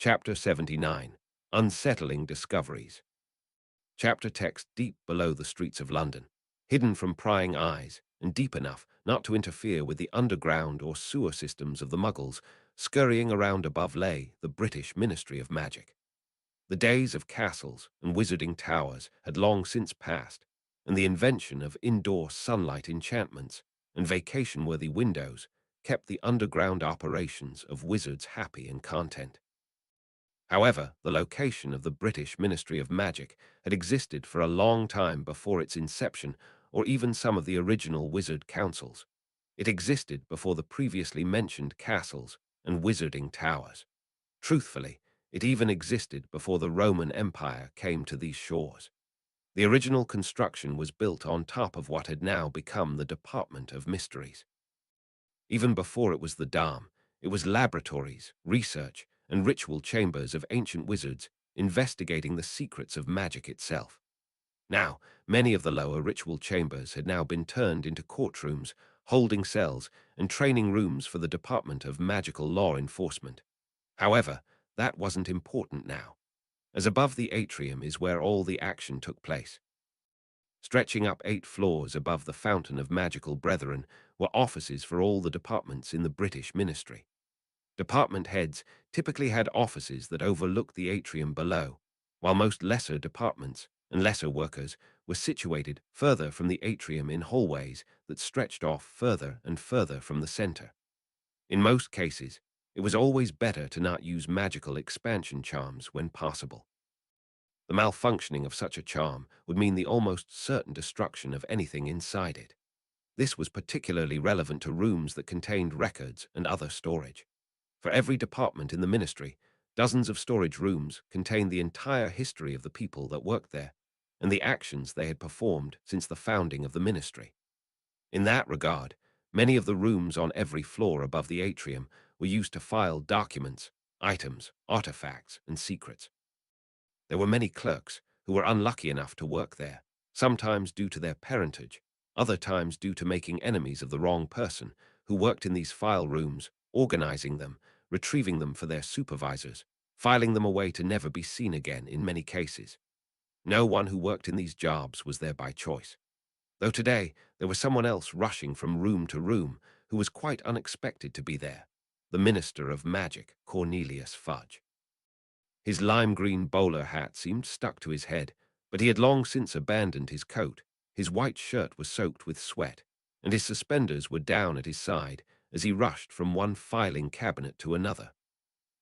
Chapter 79. Unsettling Discoveries. Chapter text deep below the streets of London, hidden from prying eyes, and deep enough not to interfere with the underground or sewer systems of the Muggles. Scurrying around above lay the British Ministry of Magic. The days of castles and wizarding towers had long since passed, and the invention of indoor sunlight enchantments and vacation-worthy windows kept the underground operations of wizards happy and content. However, the location of the British Ministry of Magic had existed for a long time before its inception or even some of the original wizard councils. It existed before the previously mentioned castles and wizarding towers. Truthfully, it even existed before the Roman Empire came to these shores. The original construction was built on top of what had now become the Department of Mysteries. Even before it was the Dam, it was laboratories, research, and ritual chambers of ancient wizards investigating the secrets of magic itself. Now, many of the lower ritual chambers had now been turned into courtrooms, holding cells, and training rooms for the Department of Magical Law Enforcement. However, that wasn't important now, as above the atrium is where all the action took place. Stretching up 8 floors above the Fountain of Magical Brethren were offices for all the departments in the British Ministry. Department heads typically had offices that overlooked the atrium below, while most lesser departments and lesser workers were situated further from the atrium in hallways that stretched off further and further from the center. In most cases, it was always better to not use magical expansion charms when possible. The malfunctioning of such a charm would mean the almost certain destruction of anything inside it. This was particularly relevant to rooms that contained records and other storage. For every department in the ministry, dozens of storage rooms contained the entire history of the people that worked there and the actions they had performed since the founding of the ministry. In that regard, many of the rooms on every floor above the atrium were used to file documents, items, artifacts, and secrets. There were many clerks who were unlucky enough to work there, sometimes due to their parentage, other times due to making enemies of the wrong person, who worked in these file rooms, organizing them, retrieving them for their supervisors, filing them away to never be seen again in many cases. No one who worked in these jobs was there by choice. Though today there was someone else rushing from room to room who was quite unexpected to be there, the Minister of Magic, Cornelius Fudge. His lime-green bowler hat seemed stuck to his head, but he had long since abandoned his coat. His white shirt was soaked with sweat, and his suspenders were down at his side as he rushed from one filing cabinet to another.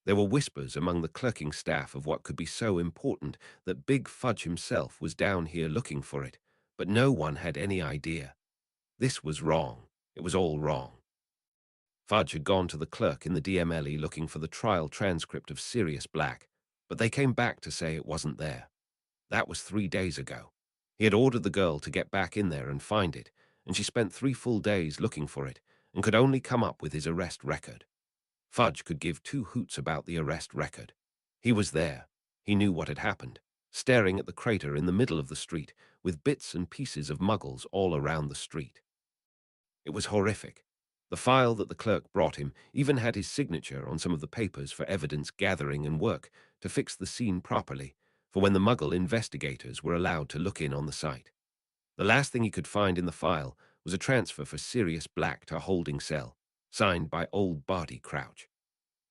There were whispers among the clerking staff of what could be so important that Big Fudge himself was down here looking for it, but no one had any idea. This was wrong. It was all wrong. Fudge had gone to the clerk in the DMLE looking for the trial transcript of Sirius Black, but they came back to say it wasn't there. That was 3 days ago. He had ordered the girl to get back in there and find it, and she spent 3 full days looking for it and could only come up with his arrest record. Fudge could give 2 hoots about the arrest record. He was there. He knew what had happened, staring at the crater in the middle of the street with bits and pieces of Muggles all around the street. It was horrific. The file that the clerk brought him even had his signature on some of the papers for evidence gathering and work to fix the scene properly, for when the Muggle investigators were allowed to look in on the site. The last thing he could find in the file was a transfer for Sirius Black to holding cell, signed by old Barty Crouch.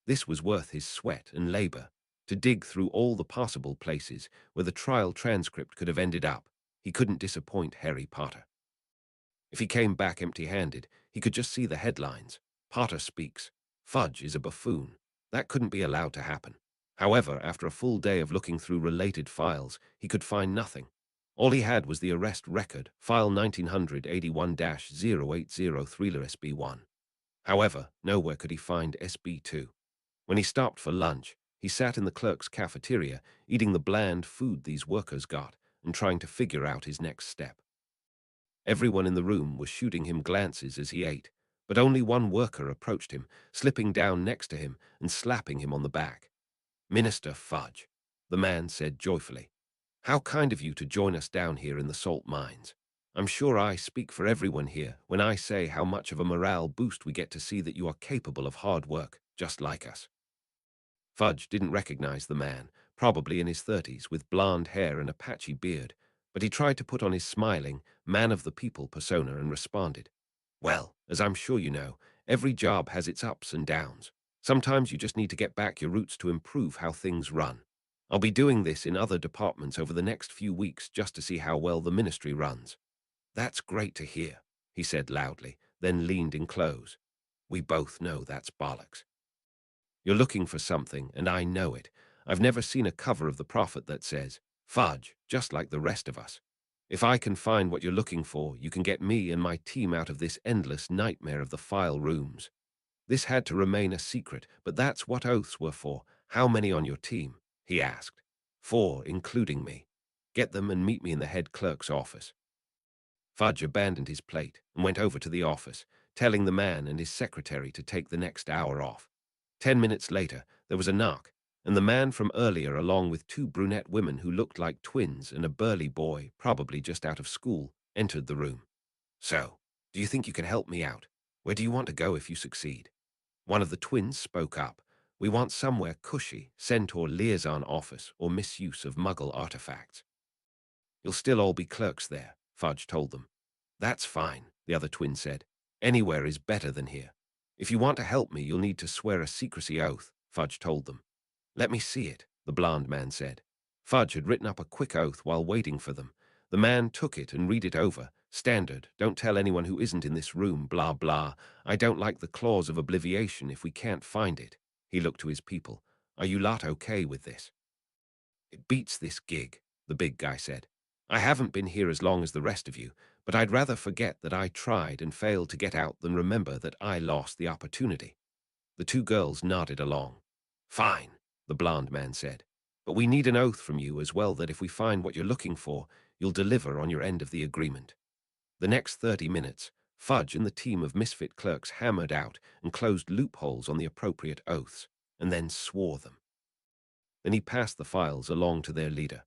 This was worth his sweat and labor, to dig through all the possible places where the trial transcript could have ended up. He couldn't disappoint Harry Potter. If he came back empty-handed, he could just see the headlines. Potter speaks. Fudge is a buffoon. That couldn't be allowed to happen. However, after a full day of looking through related files, he could find nothing. All he had was the arrest record, file 1981-080 SB1. However, nowhere could he find SB2. When he stopped for lunch, he sat in the clerk's cafeteria, eating the bland food these workers got and trying to figure out his next step. Everyone in the room was shooting him glances as he ate, but only one worker approached him, slipping down next to him and slapping him on the back. "Minister Fudge," the man said joyfully. "How kind of you to join us down here in the salt mines. I'm sure I speak for everyone here when I say how much of a morale boost we get to see that you are capable of hard work, just like us." Fudge didn't recognize the man, probably in his 30s, with blonde hair and a patchy beard, but he tried to put on his smiling, man-of-the-people persona and responded, "Well, as I'm sure you know, every job has its ups and downs. Sometimes you just need to get back your roots to improve how things run. I'll be doing this in other departments over the next few weeks just to see how well the ministry runs." "That's great to hear," he said loudly, then leaned in close. "We both know that's bollocks. You're looking for something, and I know it. I've never seen a cover of the Prophet that says, 'Fudge,' just like the rest of us. If I can find what you're looking for, you can get me and my team out of this endless nightmare of the file rooms." This had to remain a secret, but that's what oaths were for. "How many on your team?" he asked. "4, including me. Get them and meet me in the head clerk's office." Fudge abandoned his plate and went over to the office, telling the man and his secretary to take the next hour off. 10 minutes later, there was a knock, and the man from earlier, along with 2 brunette women who looked like twins and a burly boy, probably just out of school, entered the room. "So, do you think you can help me out? Where do you want to go if you succeed?" One of the twins spoke up. "We want somewhere cushy, Centaur liaison office, or misuse of Muggle artifacts." "You'll still all be clerks there," Fudge told them. "That's fine," the other twin said. "Anywhere is better than here. If you want to help me, you'll need to swear a secrecy oath," Fudge told them. "Let me see it," the blonde man said. Fudge had written up a quick oath while waiting for them. The man took it and read it over. "Standard, don't tell anyone who isn't in this room, blah, blah. I don't like the clause of obliviation if we can't find it." He looked to his people. "Are you lot okay with this?" "It beats this gig," the big guy said. "I haven't been here as long as the rest of you, but I'd rather forget that I tried and failed to get out than remember that I lost the opportunity." The 2 girls nodded along. "Fine," the blonde man said. "But we need an oath from you as well that if we find what you're looking for, you'll deliver on your end of the agreement." The next 30 minutes, Fudge and the team of misfit clerks hammered out and closed loopholes on the appropriate oaths, and then swore them. Then he passed the files along to their leader.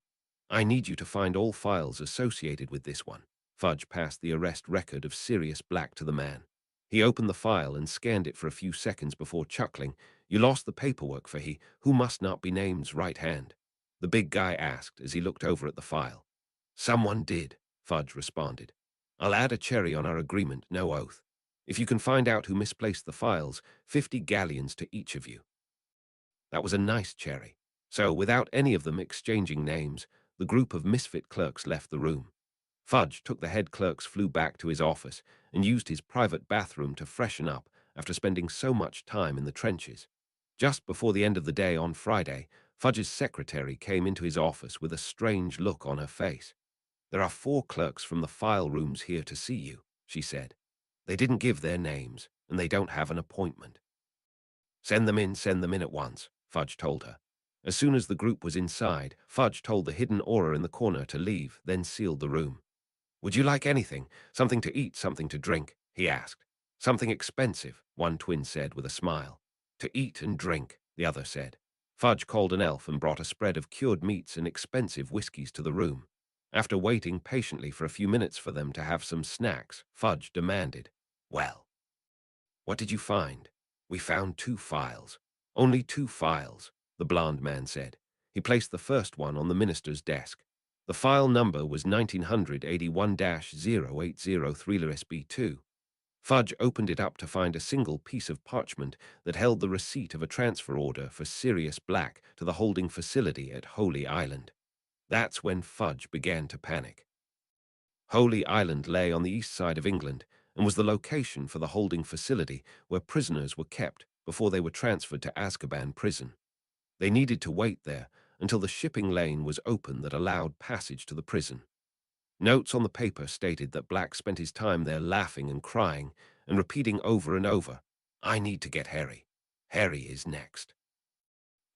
"I need you to find all files associated with this one." Fudge passed the arrest record of Sirius Black to the man. He opened the file and scanned it for a few seconds before chuckling. "You lost the paperwork for he who must not be named's right hand?" the big guy asked as he looked over at the file. "Someone did," Fudge responded. "I'll add a cherry on our agreement, no oath. If you can find out who misplaced the files, 50 galleons to each of you." That was a nice cherry. So, without any of them exchanging names, the group of misfit clerks left the room. Fudge took the head clerk's flew back to his office and used his private bathroom to freshen up after spending so much time in the trenches. Just before the end of the day on Friday, Fudge's secretary came into his office with a strange look on her face. "There are 4 clerks from the file rooms here to see you," she said. "They didn't give their names, and they don't have an appointment." Send them in at once," Fudge told her. As soon as the group was inside, Fudge told the hidden aura in the corner to leave, then sealed the room. "Would you like anything? Something to eat, something to drink?" he asked. "Something expensive," one twin said with a smile. "To eat and drink," the other said. Fudge called an elf and brought a spread of cured meats and expensive whiskies to the room. After waiting patiently for a few minutes for them to have some snacks, Fudge demanded, "Well, what did you find?" "We found 2 files. Only 2 files," the blonde man said. He placed the first one on the minister's desk. The file number was 1981-0803-SB2. Fudge opened it up to find a single piece of parchment that held the receipt of a transfer order for Sirius Black to the holding facility at Holy Island. That's when Fudge began to panic. Holy Island lay on the east side of England and was the location for the holding facility where prisoners were kept before they were transferred to Azkaban prison. They needed to wait there until the shipping lane was open that allowed passage to the prison. Notes on the paper stated that Black spent his time there laughing and crying and repeating over and over, "I need to get Harry. Harry is next."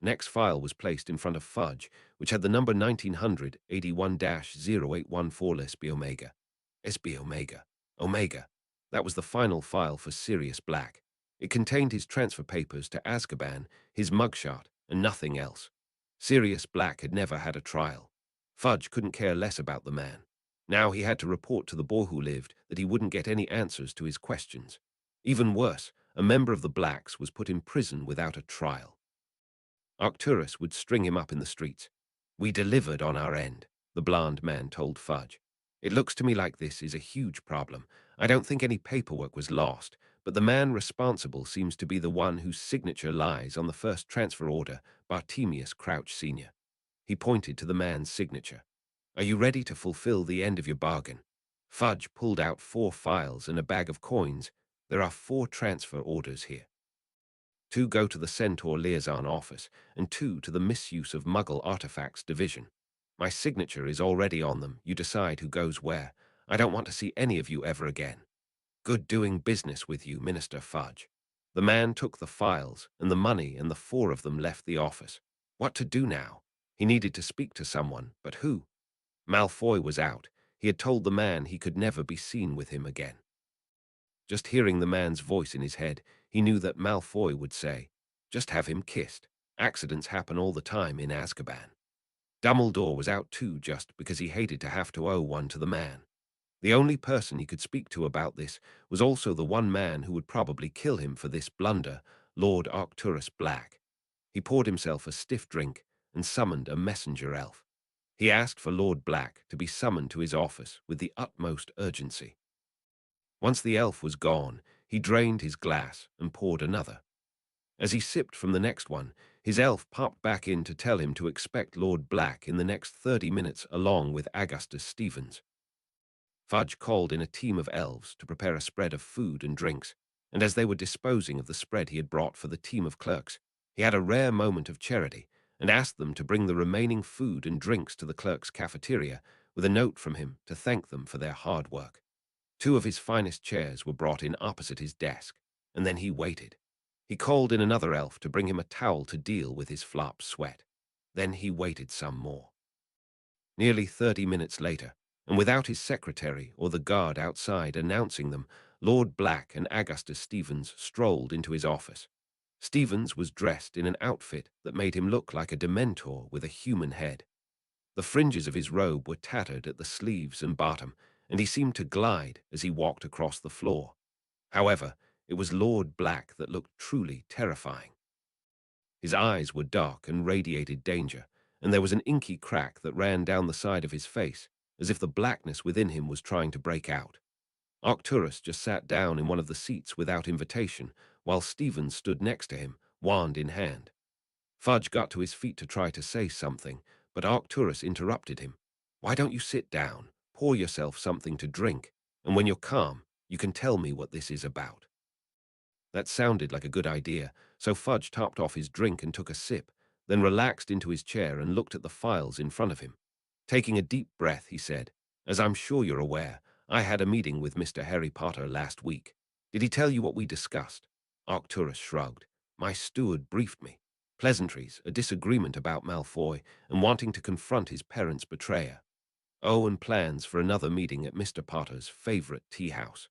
Next file was placed in front of Fudge, which had the number 1900-81-0814 SB Omega. SB Omega. Omega. That was the final file for Sirius Black. It contained his transfer papers to Azkaban, his mugshot, and nothing else. Sirius Black had never had a trial. Fudge couldn't care less about the man. Now he had to report to the boy who lived that he wouldn't get any answers to his questions. Even worse, a member of the Blacks was put in prison without a trial. Arcturus would string him up in the streets. "We delivered on our end," the bland man told Fudge. "It looks to me like this is a huge problem. I don't think any paperwork was lost, but the man responsible seems to be the one whose signature lies on the first transfer order, Bartemius Crouch Sr." He pointed to the man's signature. "Are you ready to fulfill the end of your bargain?" Fudge pulled out 4 files and a bag of coins. "There are 4 transfer orders here. 2 go to the Centaur Liaison Office, and 2 to the Misuse of Muggle Artifacts Division. My signature is already on them. You decide who goes where. I don't want to see any of you ever again. Good doing business with you, Minister Fudge." The man took the files and the money, and the 4 of them left the office. What to do now? He needed to speak to someone, but who? Malfoy was out. He had told the man he could never be seen with him again. Just hearing the man's voice in his head, he knew that Malfoy would say, "Just have him kissed. Accidents happen all the time in Azkaban." Dumbledore was out too, just because he hated to have to owe one to the man. The only person he could speak to about this was also the one man who would probably kill him for this blunder, Lord Arcturus Black. He poured himself a stiff drink and summoned a messenger elf. He asked for Lord Black to be summoned to his office with the utmost urgency. Once the elf was gone, he drained his glass and poured another. As he sipped from the next one, his elf popped back in to tell him to expect Lord Black in the next 30 minutes along with Augustus Stevens. Fudge called in a team of elves to prepare a spread of food and drinks, and as they were disposing of the spread he had brought for the team of clerks, he had a rare moment of charity and asked them to bring the remaining food and drinks to the clerks' cafeteria with a note from him to thank them for their hard work. 2 of his finest chairs were brought in opposite his desk, and then he waited. He called in another elf to bring him a towel to deal with his flop sweat. Then he waited some more. Nearly 30 minutes later, and without his secretary or the guard outside announcing them, Lord Black and Augustus Stevens strolled into his office. Stevens was dressed in an outfit that made him look like a Dementor with a human head. The fringes of his robe were tattered at the sleeves and bottom, and he seemed to glide as he walked across the floor. However, it was Lord Black that looked truly terrifying. His eyes were dark and radiated danger, and there was an inky crack that ran down the side of his face, as if the blackness within him was trying to break out. Arcturus just sat down in one of the seats without invitation, while Stevens stood next to him, wand in hand. Fudge got to his feet to try to say something, but Arcturus interrupted him. "Why don't you sit down, pour yourself something to drink, and when you're calm, you can tell me what this is about." That sounded like a good idea, so Fudge topped off his drink and took a sip, then relaxed into his chair and looked at the files in front of him. Taking a deep breath, he said, "As I'm sure you're aware, I had a meeting with Mr. Harry Potter last week. Did he tell you what we discussed?" Arcturus shrugged. "My steward briefed me. Pleasantries, a disagreement about Malfoy, and wanting to confront his parents' betrayer. Oh, and plans for another meeting at Mr. Potter's favorite tea house."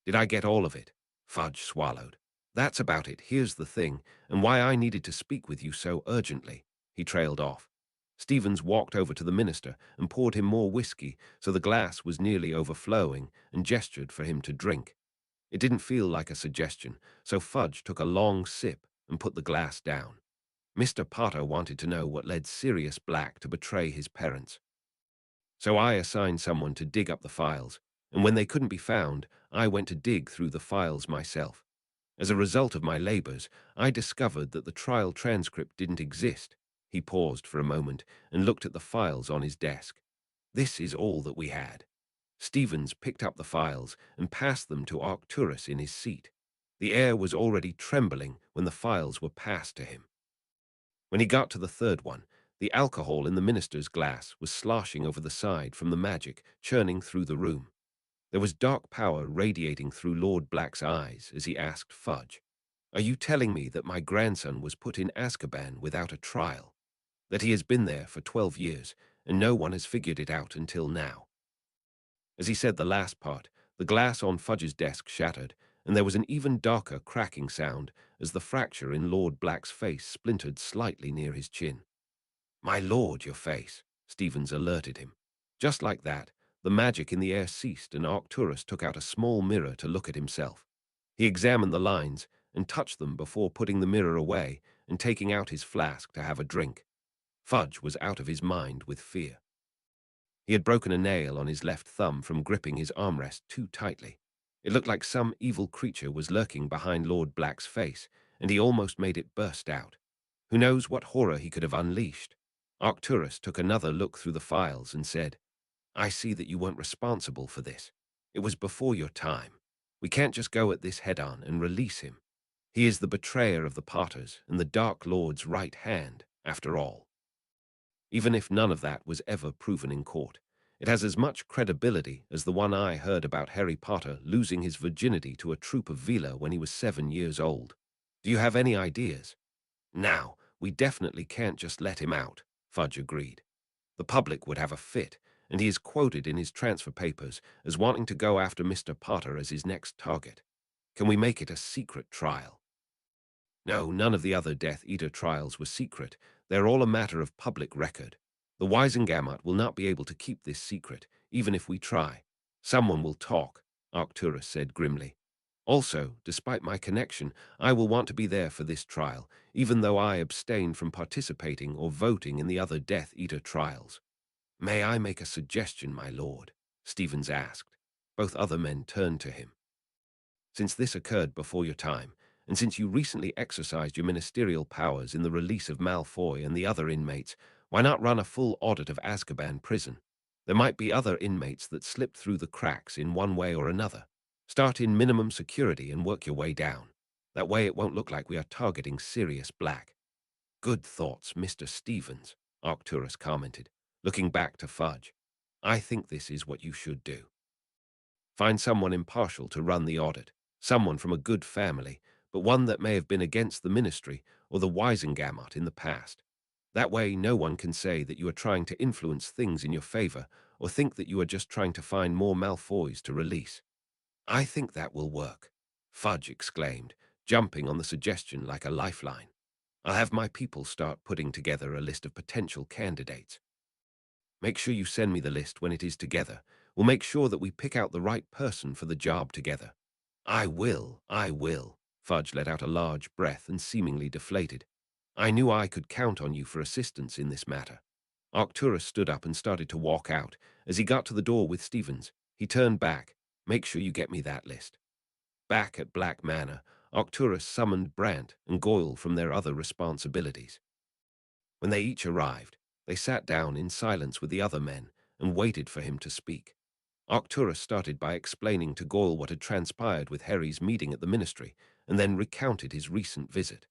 "Did I get all of it?" Fudge swallowed. "That's about it. Here's the thing, and why I needed to speak with you so urgently." He trailed off. Stevens walked over to the minister and poured him more whiskey so the glass was nearly overflowing and gestured for him to drink. It didn't feel like a suggestion, so Fudge took a long sip and put the glass down. Mr. Potter wanted to know what led Sirius Black to betray his parents. So I assigned someone to dig up the files, and when they couldn't be found, I went to dig through the files myself. As a result of my labors, I discovered that the trial transcript didn't exist. He paused for a moment and looked at the files on his desk. "This is all that we had." Stevens picked up the files and passed them to Arcturus in his seat. The air was already trembling when the files were passed to him. When he got to the third one, the alcohol in the minister's glass was sloshing over the side from the magic churning through the room. There was dark power radiating through Lord Black's eyes as he asked Fudge, "Are you telling me that my grandson was put in Azkaban without a trial? That he has been there for 12 years, and no one has figured it out until now?" As he said the last part, the glass on Fudge's desk shattered, and there was an even darker cracking sound as the fracture in Lord Black's face splintered slightly near his chin. "My lord, your face," Stevens alerted him. Just like that, the magic in the air ceased and Arcturus took out a small mirror to look at himself. He examined the lines and touched them before putting the mirror away and taking out his flask to have a drink. Fudge was out of his mind with fear. He had broken a nail on his left thumb from gripping his armrest too tightly. It looked like some evil creature was lurking behind Lord Black's face, and he almost made it burst out. Who knows what horror he could have unleashed? Arcturus took another look through the files and said, "I see that you weren't responsible for this. It was before your time. We can't just go at this head-on and release him. He is the betrayer of the Potters and the Dark Lord's right hand, after all. Even if none of that was ever proven in court, it has as much credibility as the one I heard about Harry Potter losing his virginity to a troop of Vila when he was 7 years old. Do you have any ideas?" "Now, we definitely can't just let him out," Fudge agreed. "The public would have a fit, and he is quoted in his transfer papers as wanting to go after Mr. Potter as his next target. Can we make it a secret trial?" No, none of the other Death Eater trials were secret. They're all a matter of public record. The Wisengamot will not be able to keep this secret, even if we try. Someone will talk, Arcturus said grimly. Also, despite my connection, I will want to be there for this trial, even though I abstain from participating or voting in the other Death Eater trials. "May I make a suggestion, my lord?" Stevens asked. Both other men turned to him. "Since this occurred before your time, and since you recently exercised your ministerial powers in the release of Malfoy and the other inmates, why not run a full audit of Azkaban prison? There might be other inmates that slipped through the cracks in one way or another. Start in minimum security and work your way down. That way it won't look like we are targeting Sirius Black." "Good thoughts, Mr. Stevens," Arcturus commented, looking back to Fudge. "I think this is what you should do. Find someone impartial to run the audit, someone from a good family, but one that may have been against the ministry or the Wisengamot in the past. That way no one can say that you are trying to influence things in your favor or think that you are just trying to find more Malfoys to release." "I think that will work," Fudge exclaimed, jumping on the suggestion like a lifeline. "I'll have my people start putting together a list of potential candidates. Make sure you send me the list when it is together. We'll make sure that we pick out the right person for the job together." I will. Fudge let out a large breath and seemingly deflated. "I knew I could count on you for assistance in this matter." Arcturus stood up and started to walk out. As he got to the door with Stevens, he turned back. "Make sure you get me that list." Back at Black Manor, Arcturus summoned Brant and Goyle from their other responsibilities. When they each arrived, they sat down in silence with the other men and waited for him to speak. Arcturus started by explaining to Goyle what had transpired with Harry's meeting at the ministry, and then recounted his recent visit.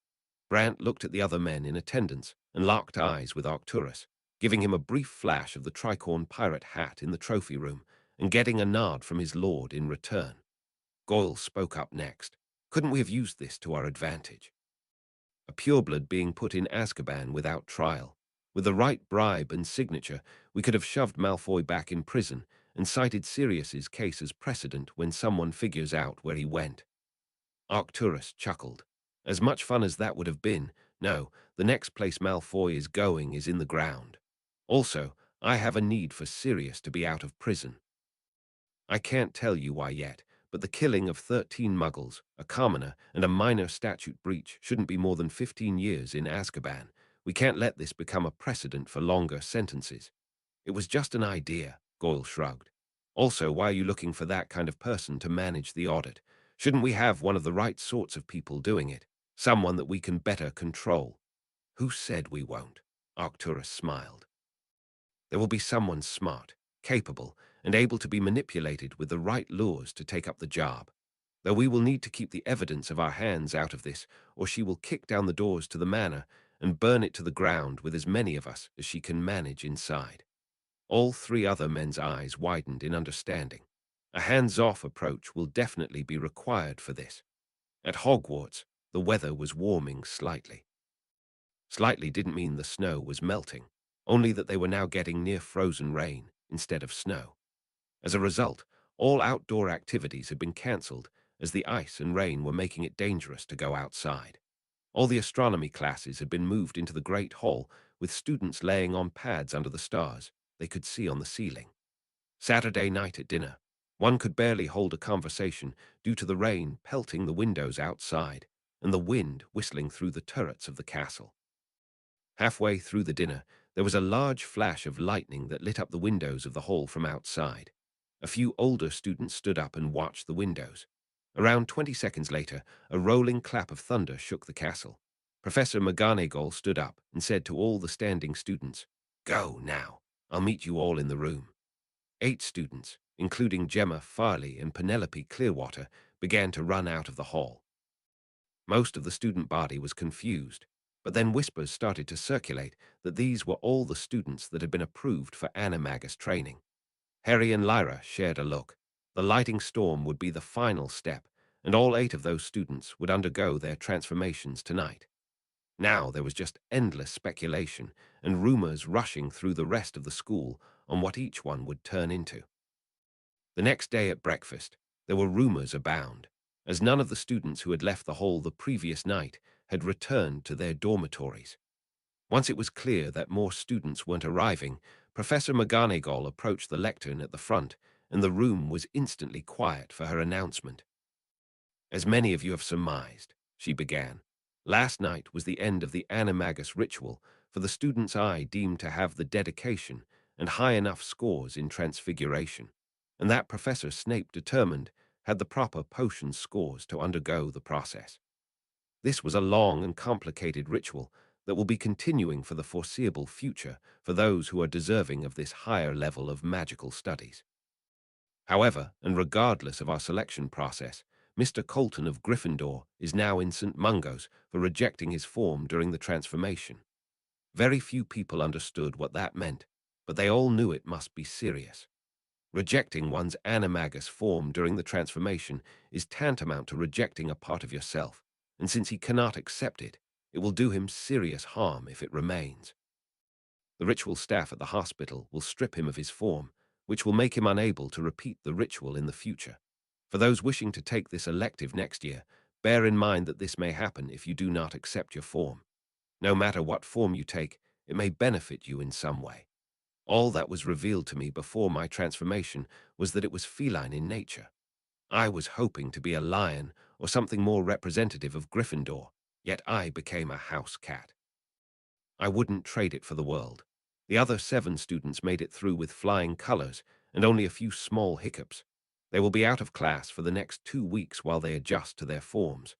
Brant looked at the other men in attendance and locked eyes with Arcturus, giving him a brief flash of the tricorn pirate hat in the trophy room and getting a nod from his lord in return. Goyle spoke up next. "Couldn't we have used this to our advantage? A pureblood being put in Azkaban without trial. With the right bribe and signature, we could have shoved Malfoy back in prison and cited Sirius's case as precedent when someone figures out where he went." Arcturus chuckled. "As much fun as that would have been, no, the next place Malfoy is going is in the ground. Also, I have a need for Sirius to be out of prison. I can't tell you why yet, but the killing of 13 muggles, a commoner, and a minor statute breach shouldn't be more than 15 years in Azkaban. We can't let this become a precedent for longer sentences." "It was just an idea," Goyle shrugged. "Also, why are you looking for that kind of person to manage the audit? Shouldn't we have one of the right sorts of people doing it? Someone that we can better control?" "Who said we won't?" Arcturus smiled. "There will be someone smart, capable, and able to be manipulated with the right lures to take up the job. Though we will need to keep the evidence of our hands out of this, or she will kick down the doors to the manor and burn it to the ground with as many of us as she can manage inside." All three other men's eyes widened in understanding. A hands-off approach will definitely be required for this. At Hogwarts, the weather was warming slightly. Slightly didn't mean the snow was melting, only that they were now getting near frozen rain instead of snow. As a result, all outdoor activities had been cancelled as the ice and rain were making it dangerous to go outside. All the astronomy classes had been moved into the Great Hall, with students laying on pads under the stars they could see on the ceiling. Saturday night at dinner, one could barely hold a conversation due to the rain pelting the windows outside. and the wind whistling through the turrets of the castle. Halfway through the dinner, there was a large flash of lightning that lit up the windows of the hall from outside. A few older students stood up and watched the windows. Around 20 seconds later, a rolling clap of thunder shook the castle. Professor McGonagall stood up and said to all the standing students, "Go now. I'll meet you all in the room." 8 students, including Gemma Farley and Penelope Clearwater, began to run out of the hall. Most of the student body was confused, but then whispers started to circulate that these were all the students that had been approved for animagus training. Harry and Lyra shared a look. The lighting storm would be the final step, and all 8 of those students would undergo their transformations tonight. Now there was just endless speculation and rumors rushing through the rest of the school on what each one would turn into. The next day at breakfast, there were rumors abound, as none of the students who had left the hall the previous night had returned to their dormitories. Once it was clear that more students weren't arriving, Professor McGonagall approached the lectern at the front, and the room was instantly quiet for her announcement. "As many of you have surmised," she began, "last night was the end of the animagus ritual for the students I deemed to have the dedication and high enough scores in transfiguration, and that Professor Snape determined had the proper potion scores to undergo the process. This was a long and complicated ritual that will be continuing for the foreseeable future for those who are deserving of this higher level of magical studies. However, and regardless of our selection process, Mr. Colton of Gryffindor is now in St. Mungo's for rejecting his form during the transformation. Very few people understood what that meant, but they all knew it must be serious. Rejecting one's animagus form during the transformation is tantamount to rejecting a part of yourself, and since he cannot accept it, it will do him serious harm if it remains. The ritual staff at the hospital will strip him of his form, which will make him unable to repeat the ritual in the future. For those wishing to take this elective next year, bear in mind that this may happen if you do not accept your form. No matter what form you take, it may benefit you in some way. All that was revealed to me before my transformation was that it was feline in nature. I was hoping to be a lion or something more representative of Gryffindor, yet I became a house cat. I wouldn't trade it for the world. The other 7 students made it through with flying colors and only a few small hiccups. They will be out of class for the next 2 weeks while they adjust to their forms.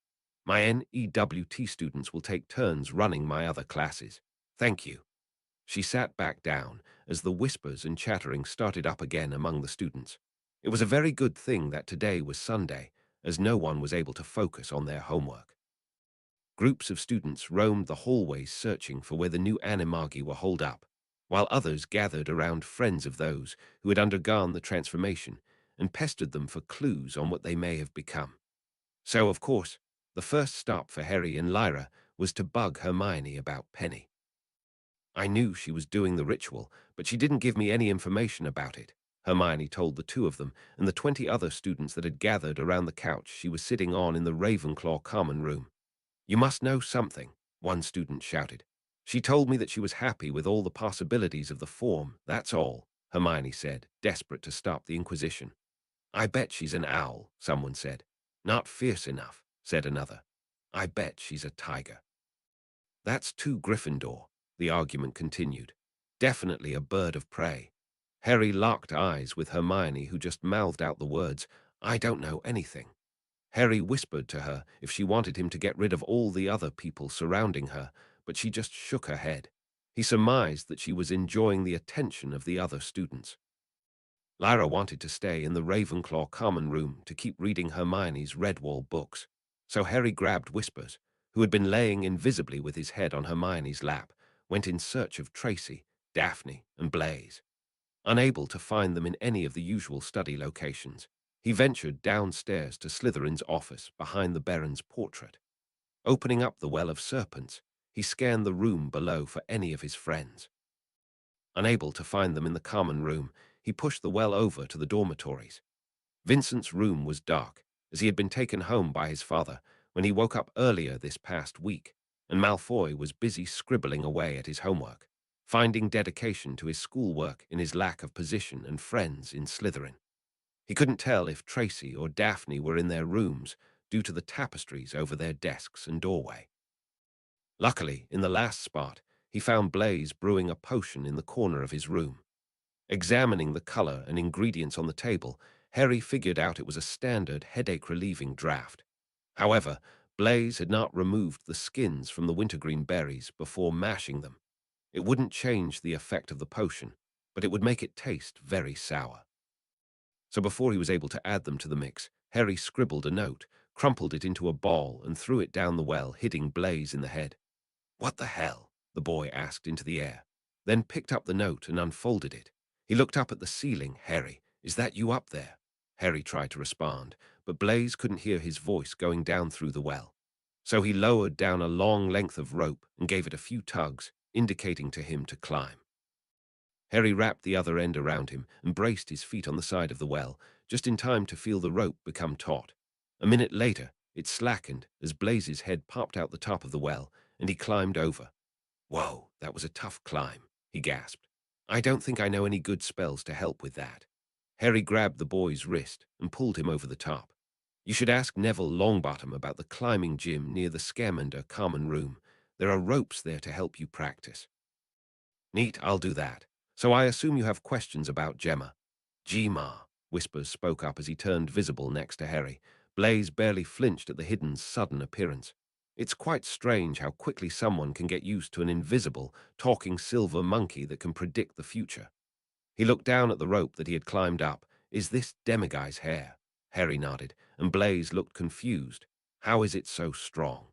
My NEWT students will take turns running my other classes. Thank you." She sat back down as the whispers and chattering started up again among the students. It was a very good thing that today was Sunday, as no one was able to focus on their homework. Groups of students roamed the hallways searching for where the new animagi were holed up, while others gathered around friends of those who had undergone the transformation and pestered them for clues on what they may have become. So, of course, the first stop for Harry and Lyra was to bug Hermione about Penny. "I knew she was doing the ritual, but she didn't give me any information about it," Hermione told the 2 of them and the 20 other students that had gathered around the couch she was sitting on in the Ravenclaw common room. "You must know something," one student shouted. "She told me that she was happy with all the possibilities of the form, that's all," Hermione said, desperate to stop the Inquisition. "I bet she's an owl," someone said. "Not fierce enough," said another. "I bet she's a tiger." "That's too Gryffindor," the argument continued. "Definitely a bird of prey." Harry locked eyes with Hermione, who just mouthed out the words, "I don't know anything." Harry whispered to her if she wanted him to get rid of all the other people surrounding her, but she just shook her head. He surmised that she was enjoying the attention of the other students. Lyra wanted to stay in the Ravenclaw common room to keep reading Hermione's Redwall books, so Harry grabbed Whispers, who had been laying invisibly with his head on Hermione's lap, went in search of Tracy, Daphne, and Blaise. Unable to find them in any of the usual study locations, he ventured downstairs to Slytherin's office behind the Baron's portrait. Opening up the Well of Serpents, he scanned the room below for any of his friends. Unable to find them in the common room, he pushed the well over to the dormitories. Vincent's room was dark, as he had been taken home by his father when he woke up earlier this past week, and Malfoy was busy scribbling away at his homework, finding dedication to his schoolwork in his lack of position and friends in Slytherin. He couldn't tell if Tracy or Daphne were in their rooms, due to the tapestries over their desks and doorway. Luckily, in the last spot, he found Blaise brewing a potion in the corner of his room. Examining the color and ingredients on the table, Harry figured out it was a standard headache-relieving draught. However, Blaise had not removed the skins from the wintergreen berries before mashing them. It wouldn't change the effect of the potion, but it would make it taste very sour. So before he was able to add them to the mix, Harry scribbled a note, crumpled it into a ball, and threw it down the well, hitting Blaise in the head. "What the hell?" the boy asked into the air, then picked up the note and unfolded it. He looked up at the ceiling. "Harry, is that you up there?" Harry tried to respond, but Blaise couldn't hear his voice going down through the well. So he lowered down a long length of rope and gave it a few tugs, indicating to him to climb. Harry wrapped the other end around him and braced his feet on the side of the well, just in time to feel the rope become taut. A minute later, it slackened as Blaise's head popped out the top of the well, and he climbed over. "Whoa, that was a tough climb," he gasped. "I don't think I know any good spells to help with that." Harry grabbed the boy's wrist and pulled him over the top. "You should ask Neville Longbottom about the climbing gym near the Scamander common room. There are ropes there to help you practice." "Neat, I'll do that. So I assume you have questions about Gemma." "Gma," Whispers spoke up as he turned visible next to Harry. Blaise barely flinched at the hidden's sudden appearance. It's quite strange how quickly someone can get used to an invisible, talking silver monkey that can predict the future. He looked down at the rope that he had climbed up. "Is this Demiguise's hair?" Harry nodded, and Blaise looked confused. "How is it so strong?"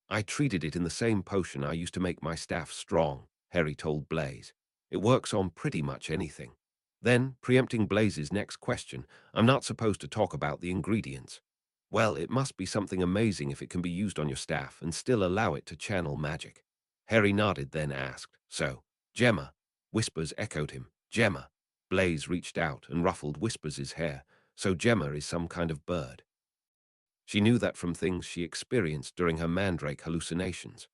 "I treated it in the same potion I used to make my staff strong," Harry told Blaise. "It works on pretty much anything." Then, preempting Blaise's next question, "I'm not supposed to talk about the ingredients." "Well, it must be something amazing if it can be used on your staff and still allow it to channel magic." Harry nodded, then asked, "So, Gemma?" Whispers echoed him. "Gemma." Blaise reached out and ruffled Whispers's hair. "So Gemma is some kind of bird." She knew that from things she experienced during her mandrake hallucinations.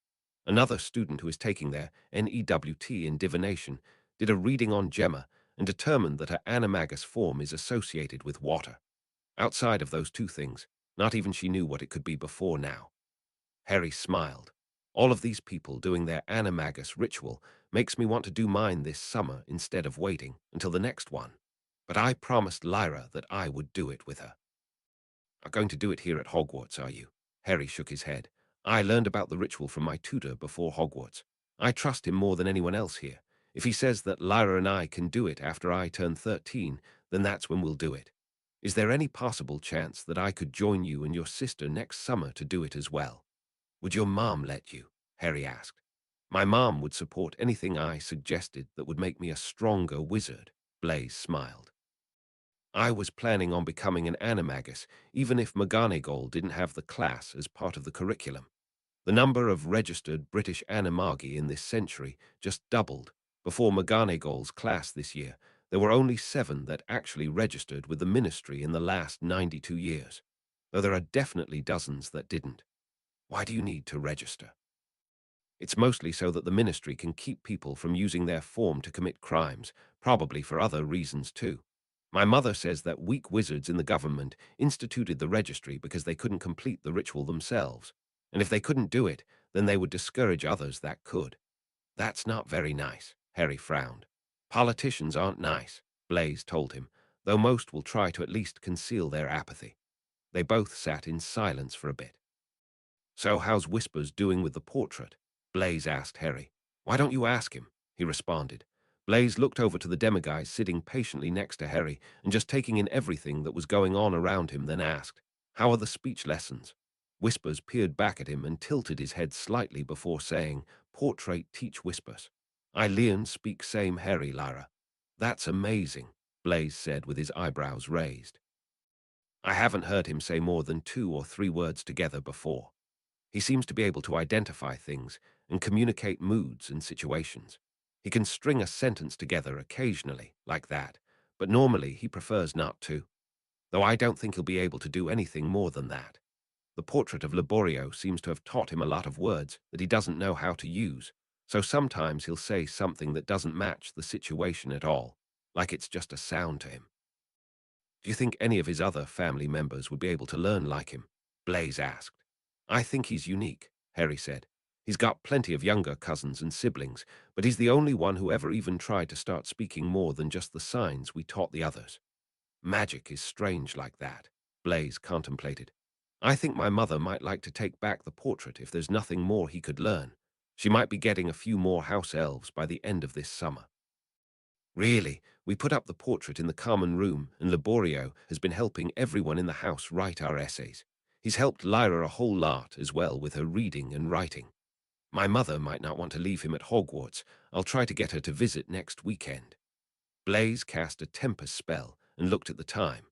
Another student who is taking their NEWT in divination did a reading on Gemma and determined that her animagus form is associated with water. Outside of those two things, not even she knew what it could be before now. Harry smiled. All of these people doing their animagus ritual makes me want to do mine this summer instead of waiting until the next one. But I promised Lyra that I would do it with her. "Are going to do it here at Hogwarts, are you?" Harry shook his head. "I learned about the ritual from my tutor before Hogwarts. I trust him more than anyone else here. If he says that Lyra and I can do it after I turn 13, then that's when we'll do it. Is there any possible chance that I could join you and your sister next summer to do it as well?" "Would your mom let you?" Harry asked. "My mom would support anything I suggested that would make me a stronger wizard," Blaise smiled. "I was planning on becoming an animagus, even if McGonagall didn't have the class as part of the curriculum. The number of registered British animagi in this century just doubled. Before McGonagall's class this year, there were only 7 that actually registered with the ministry in the last 92 years, though there are definitely dozens that didn't." "Why do you need to register?" "It's mostly so that the ministry can keep people from using their form to commit crimes, probably for other reasons too. My mother says that weak wizards in the government instituted the registry because they couldn't complete the ritual themselves, and if they couldn't do it, then they would discourage others that could." "That's not very nice," Harry frowned. "Politicians aren't nice," Blaise told him, though most will try to at least conceal their apathy. They both sat in silence for a bit. "So how's Whispers doing with the portrait?" Blaise asked Harry. "Why don't you ask him?" he responded. Blaise looked over to the demiguise sitting patiently next to Harry and just taking in everything that was going on around him, then asked, "How are the speech lessons?" Whispers peered back at him and tilted his head slightly before saying, "Portrait teach Whispers. I learn speak same Harry Lyra." "That's amazing," Blaise said with his eyebrows raised. "I haven't heard him say more than 2 or 3 words together before. He seems to be able to identify things and communicate moods and situations. He can string a sentence together occasionally, like that, but normally he prefers not to. Though I don't think he'll be able to do anything more than that. The portrait of Laborio seems to have taught him a lot of words that he doesn't know how to use, so sometimes he'll say something that doesn't match the situation at all, like it's just a sound to him." "Do you think any of his other family members would be able to learn like him?" Blaise asked. I think he's unique, Harry said. He's got plenty of younger cousins and siblings, but he's the only one who ever even tried to start speaking more than just the signs we taught the others. Magic is strange like that, Blaise contemplated. I think my mother might like to take back the portrait if there's nothing more he could learn. She might be getting a few more house elves by the end of this summer. Really, we put up the portrait in the common room, and Laborio has been helping everyone in the house write our essays. He's helped Lyra a whole lot as well with her reading and writing. My mother might not want to leave him at Hogwarts. I'll try to get her to visit next weekend. Blaise cast a tempest spell and looked at the time.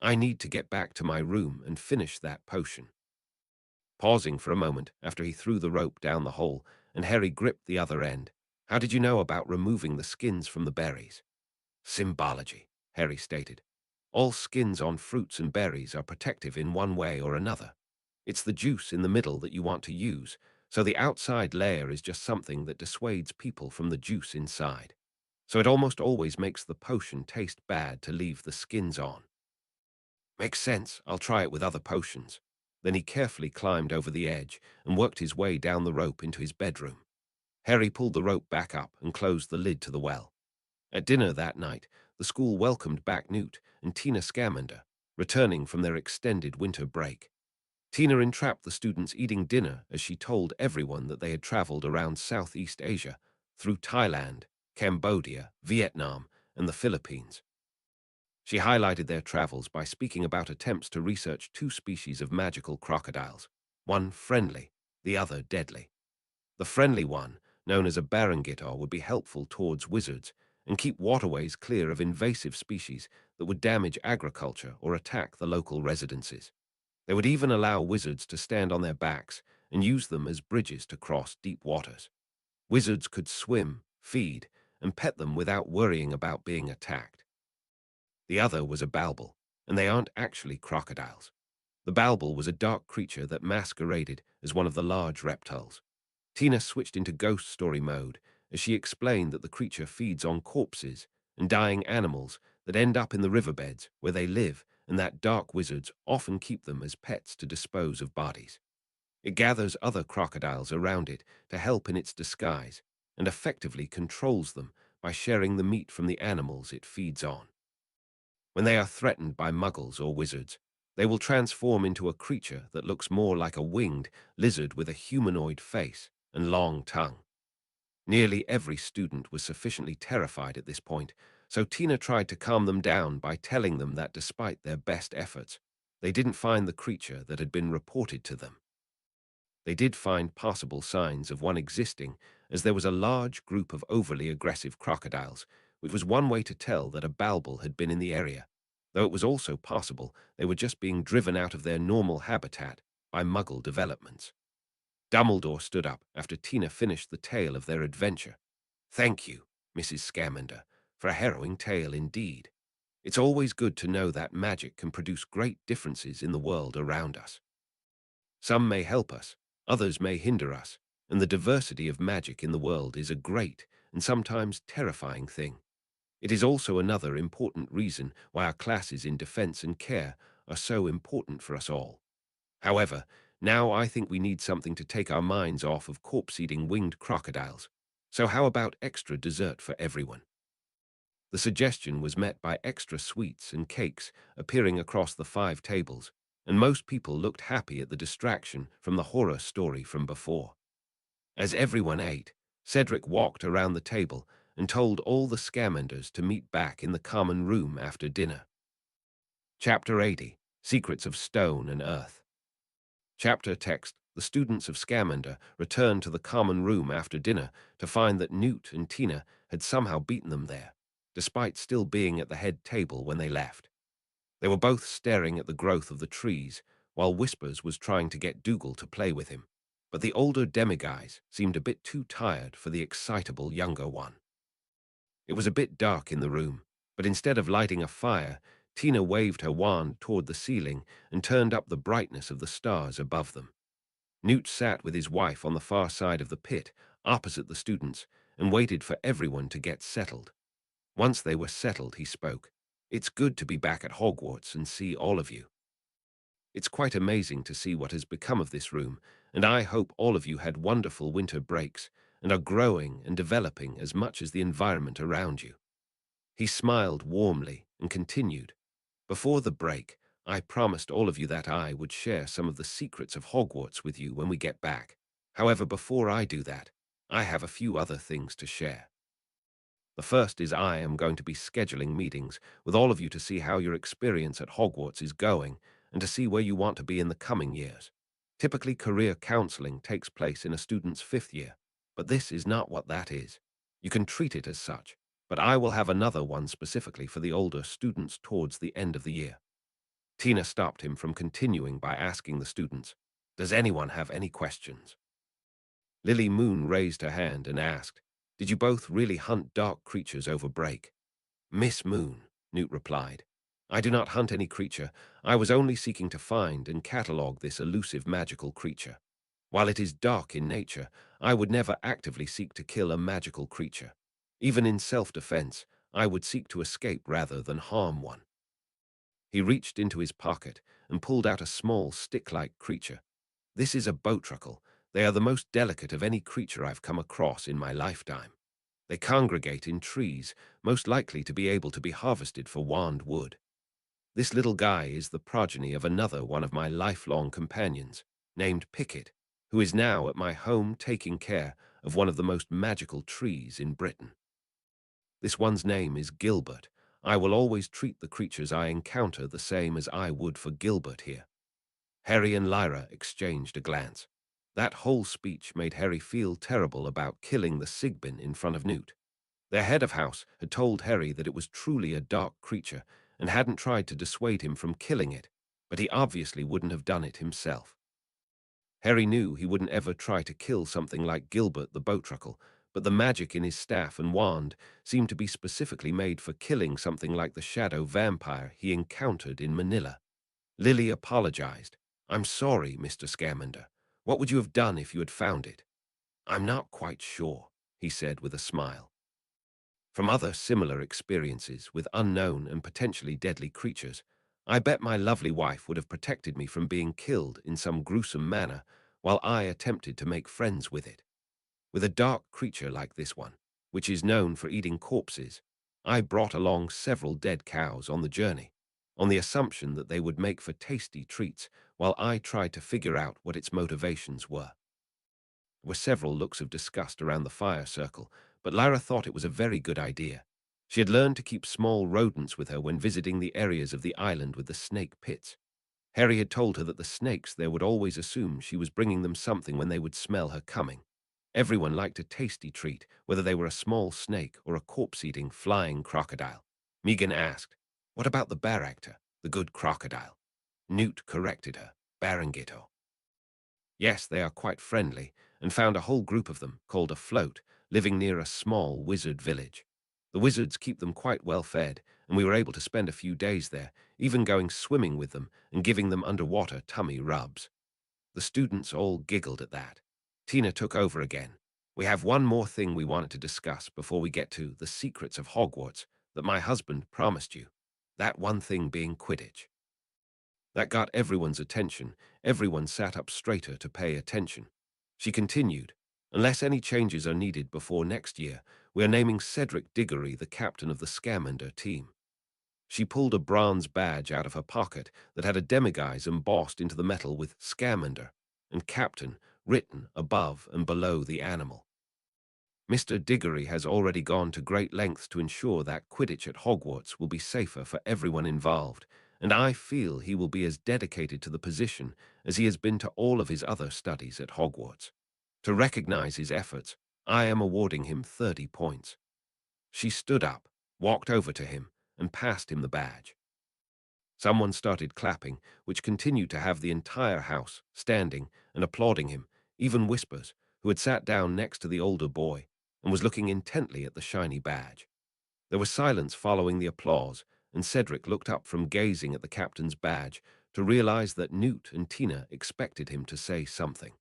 I need to get back to my room and finish that potion. Pausing for a moment after he threw the rope down the hole, and Harry gripped the other end. How did you know about removing the skins from the berries? Symbology, Harry stated. All skins on fruits and berries are protective in one way or another. It's the juice in the middle that you want to use, so the outside layer is just something that dissuades people from the juice inside. So it almost always makes the potion taste bad to leave the skins on. Makes sense. I'll try it with other potions. Then he carefully climbed over the edge and worked his way down the rope into his bedroom. Harry pulled the rope back up and closed the lid to the well. At dinner that night, the school welcomed back Newt and Tina Scamander, returning from their extended winter break. Tina entrapped the students eating dinner as she told everyone that they had traveled around Southeast Asia, through Thailand, Cambodia, Vietnam, and the Philippines. She highlighted their travels by speaking about attempts to research two species of magical crocodiles, one friendly, the other deadly. The friendly one, known as a barangitor, would be helpful towards wizards and keep waterways clear of invasive species that would damage agriculture or attack the local residences. They would even allow wizards to stand on their backs and use them as bridges to cross deep waters. Wizards could swim, feed, and pet them without worrying about being attacked. The other was a balbal, and they aren't actually crocodiles. The balbal was a dark creature that masqueraded as one of the large reptiles. Tina switched into ghost story mode as she explained that the creature feeds on corpses and dying animals that end up in the riverbeds where they live, and that dark wizards often keep them as pets to dispose of bodies. It gathers other crocodiles around it to help in its disguise and effectively controls them by sharing the meat from the animals it feeds on. When they are threatened by muggles or wizards, they will transform into a creature that looks more like a winged lizard with a humanoid face and long tongue. Nearly every student was sufficiently terrified at this point, so Tina tried to calm them down by telling them that despite their best efforts, they didn't find the creature that had been reported to them. They did find possible signs of one existing, as there was a large group of overly aggressive crocodiles, which was one way to tell that a balbal had been in the area, though it was also possible they were just being driven out of their normal habitat by muggle developments. Dumbledore stood up after Tina finished the tale of their adventure. Thank you, Mrs. Scamander, for a harrowing tale indeed. It's always good to know that magic can produce great differences in the world around us. Some may help us, others may hinder us, and the diversity of magic in the world is a great and sometimes terrifying thing. It is also another important reason why our classes in defense and care are so important for us all. However, now I think we need something to take our minds off of corpse-eating winged crocodiles. So how about extra dessert for everyone? The suggestion was met by extra sweets and cakes appearing across the 5 tables, and most people looked happy at the distraction from the horror story from before. As everyone ate, Cedric walked around the table and told all the Scamanders to meet back in the common room after dinner. Chapter 80, Secrets of Stone and Earth. Chapter text: The students of Scamander returned to the common room after dinner to find that Newt and Tina had somehow beaten them there, despite still being at the head table when they left. They were both staring at the growth of the trees, while Whispers was trying to get Dougal to play with him, but the older Demiguise seemed a bit too tired for the excitable younger one. It was a bit dark in the room, but instead of lighting a fire, Tina waved her wand toward the ceiling and turned up the brightness of the stars above them. Newt sat with his wife on the far side of the pit, opposite the students, and waited for everyone to get settled. Once they were settled, he spoke. It's good to be back at Hogwarts and see all of you. It's quite amazing to see what has become of this room, and I hope all of you had wonderful winter breaks and are growing and developing as much as the environment around you." He smiled warmly and continued, "Before the break, I promised all of you that I would share some of the secrets of Hogwarts with you when we get back. However, before I do that, I have a few other things to share. The first is I am going to be scheduling meetings with all of you to see how your experience at Hogwarts is going and to see where you want to be in the coming years. Typically, career counseling takes place in a student's 5th year, but this is not what that is. You can treat it as such, but I will have another one specifically for the older students towards the end of the year." Tina stopped him from continuing by asking the students, "Does anyone have any questions?" Lily Moon raised her hand and asked, "Did you both really hunt dark creatures over break?" "Miss Moon," Newt replied, "I do not hunt any creature. I was only seeking to find and catalogue this elusive magical creature. While it is dark in nature, I would never actively seek to kill a magical creature. Even in self-defense, I would seek to escape rather than harm one." He reached into his pocket and pulled out a small stick-like creature. "This is a botruckle. They are the most delicate of any creature I've come across in my lifetime. They congregate in trees, most likely to be able to be harvested for wand wood. This little guy is the progeny of another one of my lifelong companions, named Pickett, who is now at my home taking care of one of the most magical trees in Britain. This one's name is Gilbert. I will always treat the creatures I encounter the same as I would for Gilbert here." Harry and Lyra exchanged a glance. That whole speech made Harry feel terrible about killing the Sigbin in front of Newt. Their head of house had told Harry that it was truly a dark creature and hadn't tried to dissuade him from killing it, but he obviously wouldn't have done it himself. Harry knew he wouldn't ever try to kill something like Gilbert the Botruckle, but the magic in his staff and wand seemed to be specifically made for killing something like the shadow vampire he encountered in Manila. Lily apologized. "I'm sorry, Mr. Scamander. What would you have done if you had found it?" "I'm not quite sure," he said with a smile. "From other similar experiences with unknown and potentially deadly creatures, I bet my lovely wife would have protected me from being killed in some gruesome manner while I attempted to make friends with it. With a dark creature like this one, which is known for eating corpses, I brought along several dead cows on the journey, on the assumption that they would make for tasty treats while I tried to figure out what its motivations were." There were several looks of disgust around the fire circle, but Lyra thought it was a very good idea. She had learned to keep small rodents with her when visiting the areas of the island with the snake pits. Harry had told her that the snakes there would always assume she was bringing them something when they would smell her coming. Everyone liked a tasty treat, whether they were a small snake or a corpse-eating flying crocodile. Megan asked, "What about the Baractor, the good crocodile?" Newt corrected her, "Barangito." "Yes, they are quite friendly, and found a whole group of them, called a float, living near a small wizard village. The wizards keep them quite well fed, and we were able to spend a few days there, even going swimming with them and giving them underwater tummy rubs." The students all giggled at that. Tina took over again. "We have one more thing we wanted to discuss before we get to the secrets of Hogwarts that my husband promised you. That one thing being Quidditch." That got everyone's attention. Everyone sat up straighter to pay attention. She continued, "Unless any changes are needed before next year, we are naming Cedric Diggory the captain of the Scamander team." She pulled a bronze badge out of her pocket that had a demiguise embossed into the metal with Scamander and Captain written above and below the animal. "Mr. Diggory has already gone to great lengths to ensure that Quidditch at Hogwarts will be safer for everyone involved, and I feel he will be as dedicated to the position as he has been to all of his other studies at Hogwarts. To recognize his efforts, I am awarding him 30 points." She stood up, walked over to him, and passed him the badge. Someone started clapping, which continued to have the entire house standing and applauding him, even Whispers, who had sat down next to the older boy and was looking intently at the shiny badge. There was silence following the applause, and Cedric looked up from gazing at the captain's badge to realize that Newt and Tina expected him to say something.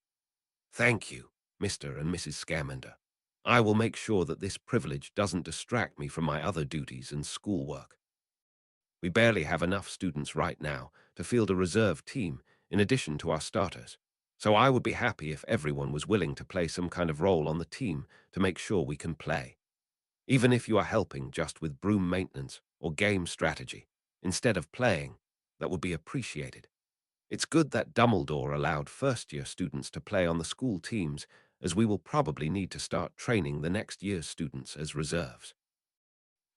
"Thank you, Mr. and Mrs. Scamander. I will make sure that this privilege doesn't distract me from my other duties and schoolwork." We barely have enough students right now to field a reserve team in addition to our starters. So I would be happy if everyone was willing to play some kind of role on the team to make sure we can play. Even if you are helping just with broom maintenance or game strategy, instead of playing, that would be appreciated. It's good that Dumbledore allowed first-year students to play on the school teams, as we will probably need to start training the next year's students as reserves.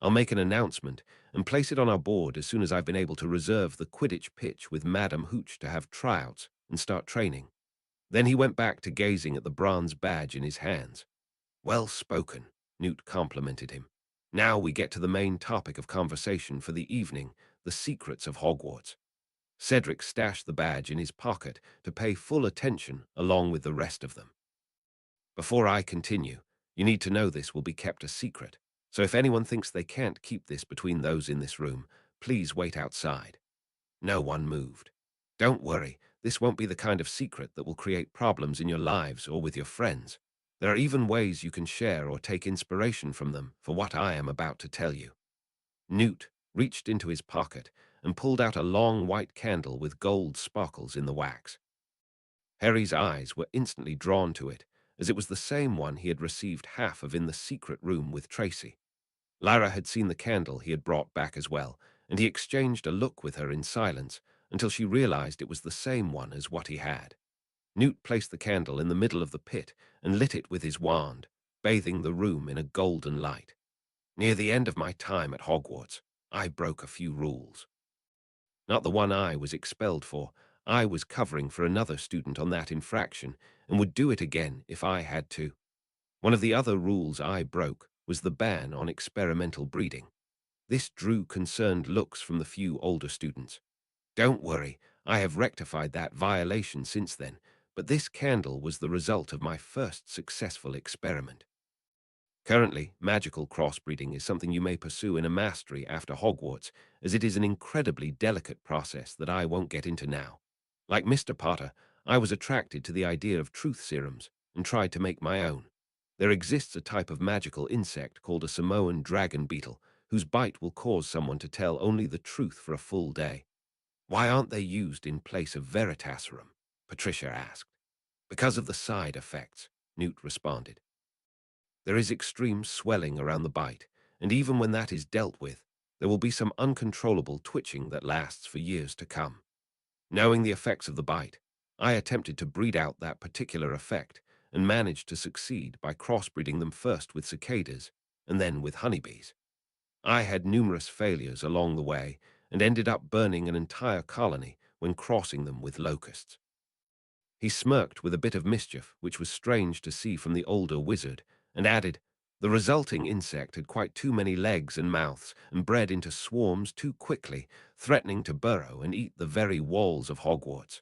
I'll make an announcement and place it on our board as soon as I've been able to reserve the Quidditch pitch with Madam Hooch to have tryouts and start training. Then he went back to gazing at the bronze badge in his hands. Well spoken, Newt complimented him. Now we get to the main topic of conversation for the evening, the secrets of Hogwarts. Cedric stashed the badge in his pocket to pay full attention along with the rest of them. Before I continue, you need to know this will be kept a secret, so if anyone thinks they can't keep this between those in this room, please wait outside. No one moved. Don't worry, this won't be the kind of secret that will create problems in your lives or with your friends. There are even ways you can share or take inspiration from them for what I am about to tell you. Newt reached into his pocket and pulled out a long white candle with gold sparkles in the wax. Harry's eyes were instantly drawn to it, as it was the same one he had received half of in the secret room with Tracy. Lyra had seen the candle he had brought back as well, and he exchanged a look with her in silence until she realized it was the same one as what he had. Newt placed the candle in the middle of the pit and lit it with his wand, bathing the room in a golden light. Near the end of my time at Hogwarts, I broke a few rules. Not the one I was expelled for. I was covering for another student on that infraction and would do it again if I had to. One of the other rules I broke was the ban on experimental breeding. This drew concerned looks from the few older students. Don't worry, I have rectified that violation since then, but this candle was the result of my first successful experiment. Currently, magical crossbreeding is something you may pursue in a mastery after Hogwarts, as it is an incredibly delicate process that I won't get into now. Like Mr. Potter, I was attracted to the idea of truth serums and tried to make my own. There exists a type of magical insect called a Samoan dragon beetle, whose bite will cause someone to tell only the truth for a full day. Why aren't they used in place of Veritaserum? Patricia asked. Because of the side effects, Newt responded. There is extreme swelling around the bite, and even when that is dealt with, there will be some uncontrollable twitching that lasts for years to come. Knowing the effects of the bite, I attempted to breed out that particular effect and managed to succeed by crossbreeding them first with cicadas and then with honeybees. I had numerous failures along the way and ended up burning an entire colony when crossing them with locusts. He smirked with a bit of mischief, which was strange to see from the older wizard, and added, the resulting insect had quite too many legs and mouths and bred into swarms too quickly, threatening to burrow and eat the very walls of Hogwarts.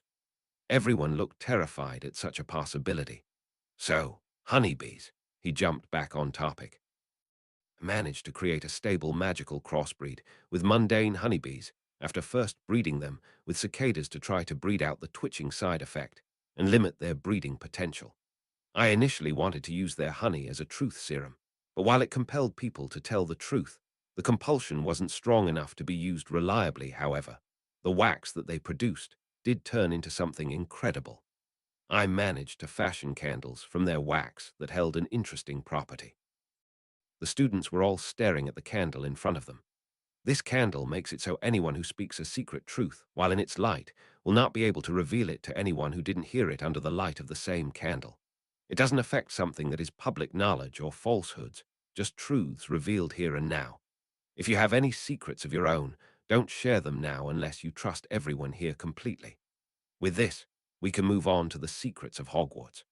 Everyone looked terrified at such a possibility. So, honeybees, he jumped back on topic. Managed to create a stable magical crossbreed with mundane honeybees after first breeding them with cicadas to try to breed out the twitching side effect and limit their breeding potential. I initially wanted to use their honey as a truth serum, but while it compelled people to tell the truth, the compulsion wasn't strong enough to be used reliably, however. The wax that they produced did turn into something incredible. I managed to fashion candles from their wax that held an interesting property. The students were all staring at the candle in front of them. This candle makes it so anyone who speaks a secret truth while in its light will not be able to reveal it to anyone who didn't hear it under the light of the same candle. It doesn't affect something that is public knowledge or falsehoods, just truths revealed here and now. If you have any secrets of your own, don't share them now unless you trust everyone here completely. With this, we can move on to the secrets of Hogwarts.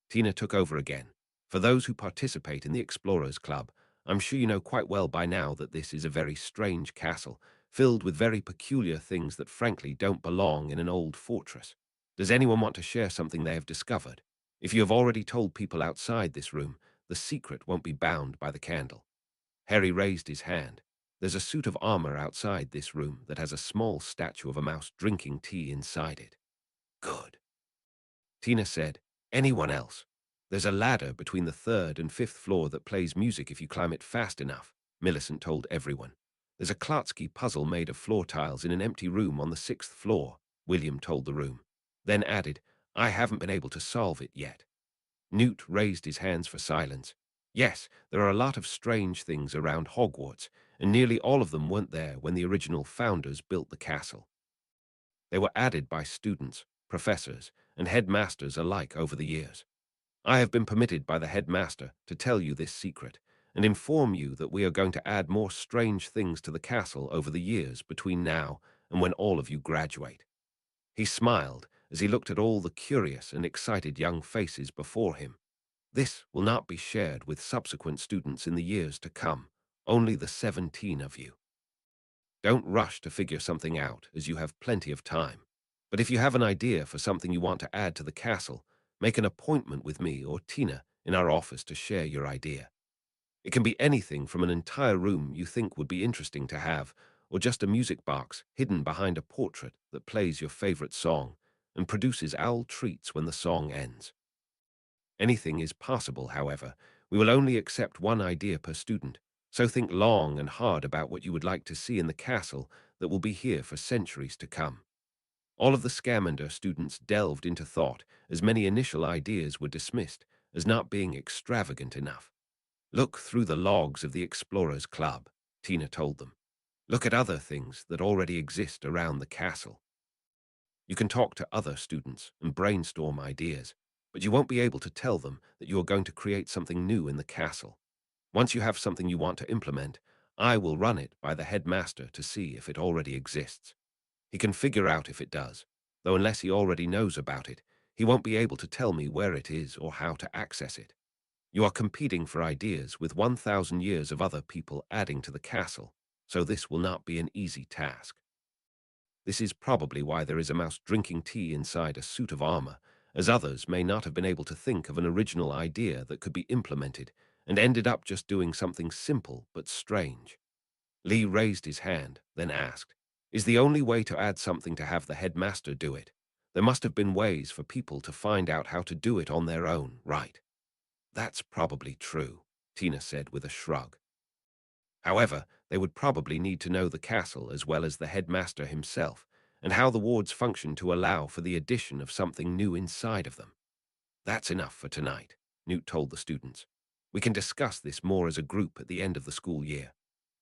Tina took over again. For those who participate in the Explorers Club, I'm sure you know quite well by now that this is a very strange castle, filled with very peculiar things that frankly don't belong in an old fortress. Does anyone want to share something they have discovered? If you have already told people outside this room, the secret won't be bound by the candle. Harry raised his hand. There's a suit of armor outside this room that has a small statue of a mouse drinking tea inside it. Good. Tina said, anyone else? There's a ladder between the third and fifth floor that plays music if you climb it fast enough, Millicent told everyone. There's a Klatsky puzzle made of floor tiles in an empty room on the 6th floor, William told the room. Then added, I haven't been able to solve it yet. Newt raised his hands for silence. Yes, there are a lot of strange things around Hogwarts, and nearly all of them weren't there when the original founders built the castle. They were added by students, professors, and headmasters alike over the years. I have been permitted by the headmaster to tell you this secret, and inform you that we are going to add more strange things to the castle over the years between now and when all of you graduate. He smiled as he looked at all the curious and excited young faces before him. This will not be shared with subsequent students in the years to come, only the 17 of you. Don't rush to figure something out, as you have plenty of time. But if you have an idea for something you want to add to the castle, make an appointment with me or Tina in our office to share your idea. It can be anything from an entire room you think would be interesting to have, or just a music box hidden behind a portrait that plays your favorite song and produces owl treats when the song ends. Anything is possible, however. We will only accept one idea per student, so think long and hard about what you would like to see in the castle that will be here for centuries to come. All of the Scamander students delved into thought as many initial ideas were dismissed as not being extravagant enough. Look through the logs of the Explorers Club, Tina told them. Look at other things that already exist around the castle. You can talk to other students and brainstorm ideas, but you won't be able to tell them that you are going to create something new in the castle. Once you have something you want to implement, I will run it by the headmaster to see if it already exists. He can figure out if it does, though unless he already knows about it, he won't be able to tell me where it is or how to access it. You are competing for ideas with 1,000 years of other people adding to the castle, so this will not be an easy task. This is probably why there is a mouse drinking tea inside a suit of armor, as others may not have been able to think of an original idea that could be implemented and ended up just doing something simple but strange. Lee raised his hand, then asked, Is the only way to add something to have the headmaster do it? There must have been ways for people to find out how to do it on their own, right? That's probably true, Tina said with a shrug. However, they would probably need to know the castle as well as the headmaster himself, and how the wards function to allow for the addition of something new inside of them. That's enough for tonight, Newt told the students. We can discuss this more as a group at the end of the school year.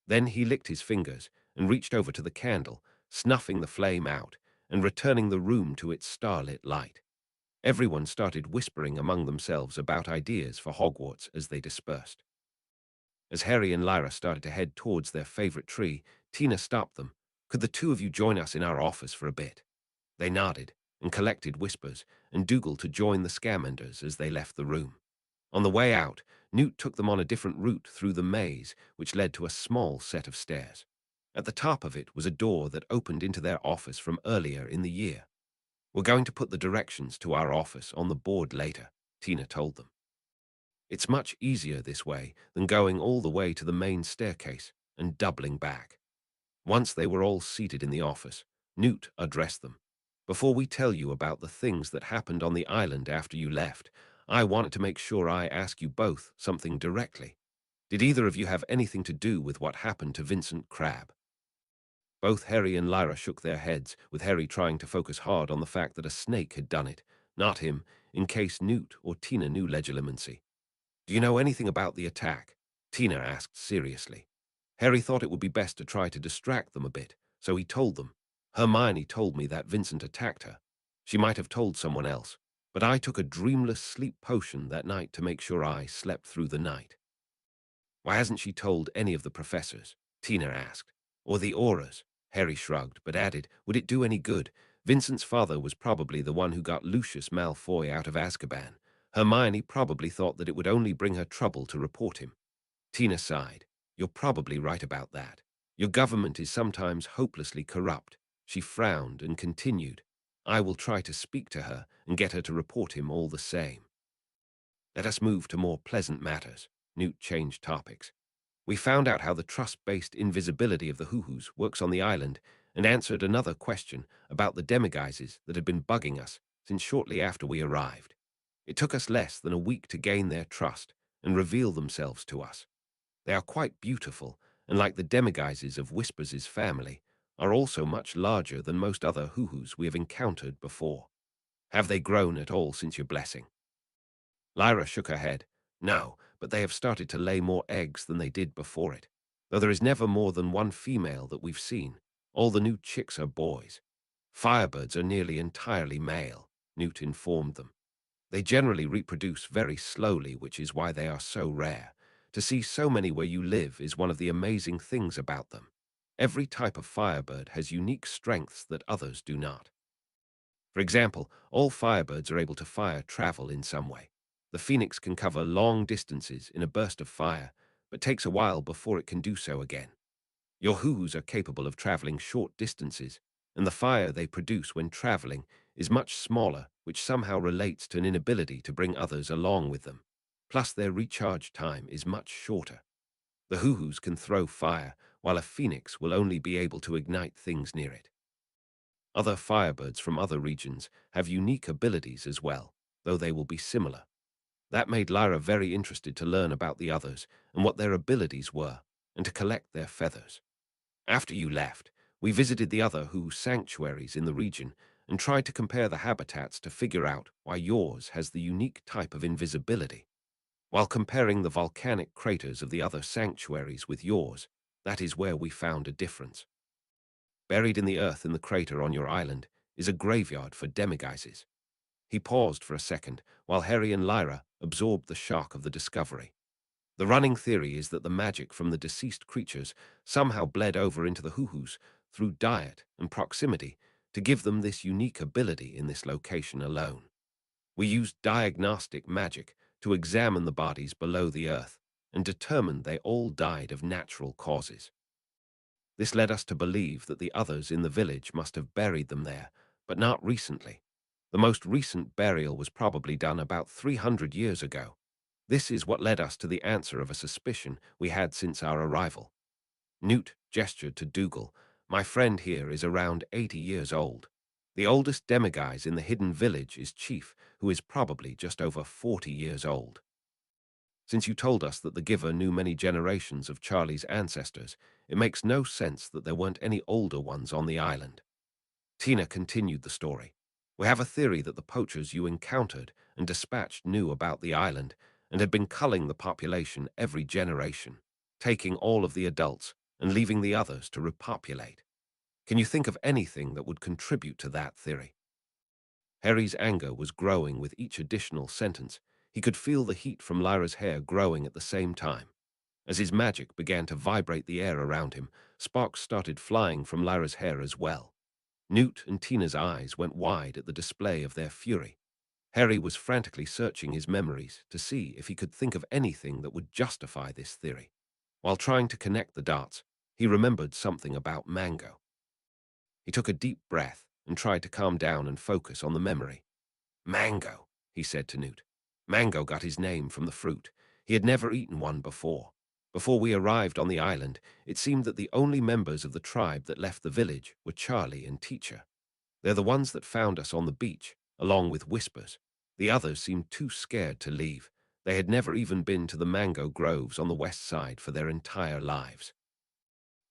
Then he licked his fingers and reached over to the candle, snuffing the flame out and returning the room to its starlit light. Everyone started whispering among themselves about ideas for Hogwarts as they dispersed. As Harry and Lyra started to head towards their favorite tree, Tina stopped them. Could the two of you join us in our office for a bit? They nodded and collected whispers and Dougal to join the Scamanders as they left the room. On the way out, Newt took them on a different route through the maze, which led to a small set of stairs. At the top of it was a door that opened into their office from earlier in the year. We're going to put the directions to our office on the board later, Tina told them. It's much easier this way than going all the way to the main staircase and doubling back. Once they were all seated in the office, Newt addressed them. Before we tell you about the things that happened on the island after you left, I wanted to make sure I ask you both something directly. Did either of you have anything to do with what happened to Vincent Crabbe? Both Harry and Lyra shook their heads, with Harry trying to focus hard on the fact that a snake had done it, not him, in case Newt or Tina knew legilimency. Do you know anything about the attack? Tina asked seriously. Harry thought it would be best to try to distract them a bit, so he told them. Hermione told me that Vincent attacked her. She might have told someone else, but I took a dreamless sleep potion that night to make sure I slept through the night. Why hasn't she told any of the professors? Tina asked. Or the Aurors? Harry shrugged, but added, would it do any good? Vincent's father was probably the one who got Lucius Malfoy out of Azkaban. Hermione probably thought that it would only bring her trouble to report him. Tina sighed. You're probably right about that. Your government is sometimes hopelessly corrupt. She frowned and continued. I will try to speak to her and get her to report him all the same. Let us move to more pleasant matters. Newt changed topics. We found out how the trust-based invisibility of the Hoo-Hoos works on the island and answered another question about the demiguises that had been bugging us since shortly after we arrived. It took us less than a week to gain their trust and reveal themselves to us. They are quite beautiful and like the demiguises of Whispers's family, are also much larger than most other hoo-hoos we have encountered before. Have they grown at all since your blessing? Lyra shook her head. No, but they have started to lay more eggs than they did before it. Though there is never more than one female that we've seen. All the new chicks are boys. Firebirds are nearly entirely male, Newt informed them. They generally reproduce very slowly, which is why they are so rare. To see so many where you live is one of the amazing things about them. Every type of firebird has unique strengths that others do not. For example, all firebirds are able to fire travel in some way. The phoenix can cover long distances in a burst of fire, but takes a while before it can do so again. Your hoo-hoos are capable of traveling short distances, and the fire they produce when traveling is much smaller, which somehow relates to an inability to bring others along with them. Plus, their recharge time is much shorter. The hoo-hoos can throw fire, while a phoenix will only be able to ignite things near it. Other firebirds from other regions have unique abilities as well, though they will be similar. That made Lyra very interested to learn about the others and what their abilities were, and to collect their feathers. After you left, we visited the other Who sanctuaries in the region and tried to compare the habitats to figure out why yours has the unique type of invisibility. While comparing the volcanic craters of the other sanctuaries with yours, that is where we found a difference. Buried in the earth in the crater on your island is a graveyard for demiguises. He paused for a second while Harry and Lyra absorbed the shock of the discovery. The running theory is that the magic from the deceased creatures somehow bled over into the hoo-hoos through diet and proximity to give them this unique ability in this location alone. We used diagnostic magic to examine the bodies below the earth and determined they all died of natural causes. This led us to believe that the others in the village must have buried them there, but not recently. The most recent burial was probably done about 300 years ago. This is what led us to the answer of a suspicion we had since our arrival. Newt gestured to Dougal. My friend here is around 80 years old. The oldest demiguise in the hidden village is Chief, who is probably just over 40 years old. Since you told us that the Giver knew many generations of Charlie's ancestors, it makes no sense that there weren't any older ones on the island. Tina continued the story. We have a theory that the poachers you encountered and dispatched knew about the island and had been culling the population every generation, taking all of the adults and leaving the others to repopulate. Can you think of anything that would contribute to that theory? Harry's anger was growing with each additional sentence. He could feel the heat from Lyra's hair growing at the same time. As his magic began to vibrate the air around him, sparks started flying from Lyra's hair as well. Newt and Tina's eyes went wide at the display of their fury. Harry was frantically searching his memories to see if he could think of anything that would justify this theory. While trying to connect the dots, he remembered something about Mango. He took a deep breath and tried to calm down and focus on the memory. Mango, he said to Newt. Mango got his name from the fruit. He had never eaten one before. Before we arrived on the island, it seemed that the only members of the tribe that left the village were Charlie and Teacher. They're the ones that found us on the beach, along with Whispers. The others seemed too scared to leave. They had never even been to the mango groves on the west side for their entire lives.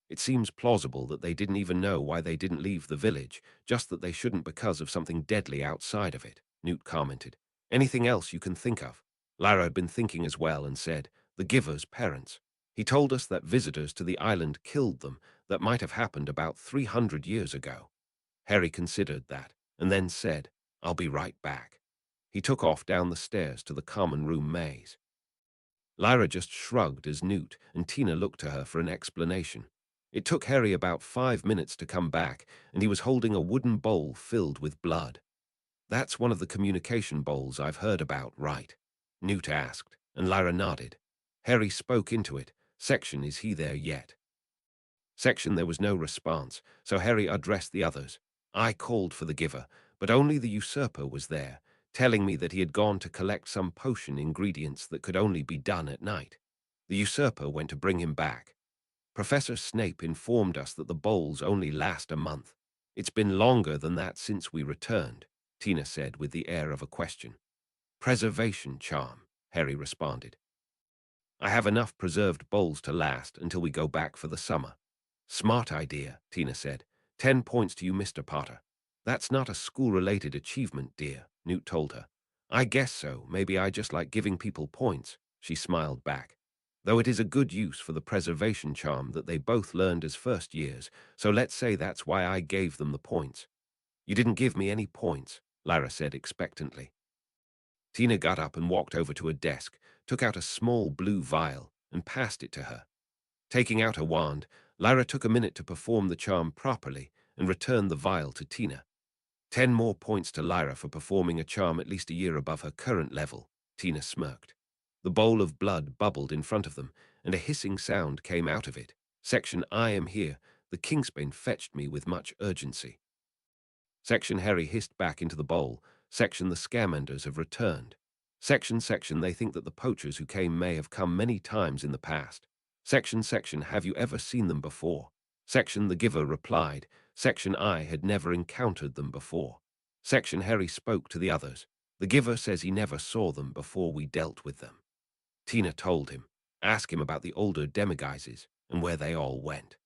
It seems plausible that they didn't even know why they didn't leave the village, just that they shouldn't because of something deadly outside of it, Newt commented. Anything else you can think of? Lyra had been thinking as well and said, the Giver's parents. He told us that visitors to the island killed them. That might have happened about 300 years ago. Harry considered that, and then said, I'll be right back. He took off down the stairs to the common room maze. Lyra just shrugged as Newt and Tina looked to her for an explanation. It took Harry about 5 minutes to come back, and he was holding a wooden bowl filled with blood. That's one of the communication bowls I've heard about, right? Newt asked, and Lyra nodded. Harry spoke into it. Section, is he there yet? Section, there was no response, so Harry addressed the others. I called for the Giver, but only the usurper was there, telling me that he had gone to collect some potion ingredients that could only be done at night. The usurper went to bring him back. Professor Snape informed us that the bowls only last a month. It's been longer than that since we returned, Tina said with the air of a question. Preservation charm, Harry responded. I have enough preserved bowls to last until we go back for the summer. Smart idea, Tina said. 10 points to you, Mr. Potter. That's not a school-related achievement, dear, Newt told her. I guess so. Maybe I just like giving people points, she smiled back. Though it is a good use for the preservation charm that they both learned as first years, so let's say that's why I gave them the points. You didn't give me any points, Lyra said expectantly. Tina got up and walked over to a desk, took out a small blue vial, and passed it to her. Taking out her wand, Lyra took a minute to perform the charm properly and returned the vial to Tina. 10 more points to Lyra for performing a charm at least a year above her current level, Tina smirked. The bowl of blood bubbled in front of them, and a hissing sound came out of it. Section I am here. The Kingsbane fetched me with much urgency. Section Harry hissed back into the bowl. Section the Scamanders have returned. Section they think that the poachers who came may have come many times in the past. Section have you ever seen them before? Section the Giver replied. Section I had never encountered them before. Section Harry spoke to the others. The Giver says he never saw them before we dealt with them. Tina told him. Ask him about the older demiguises and where they all went.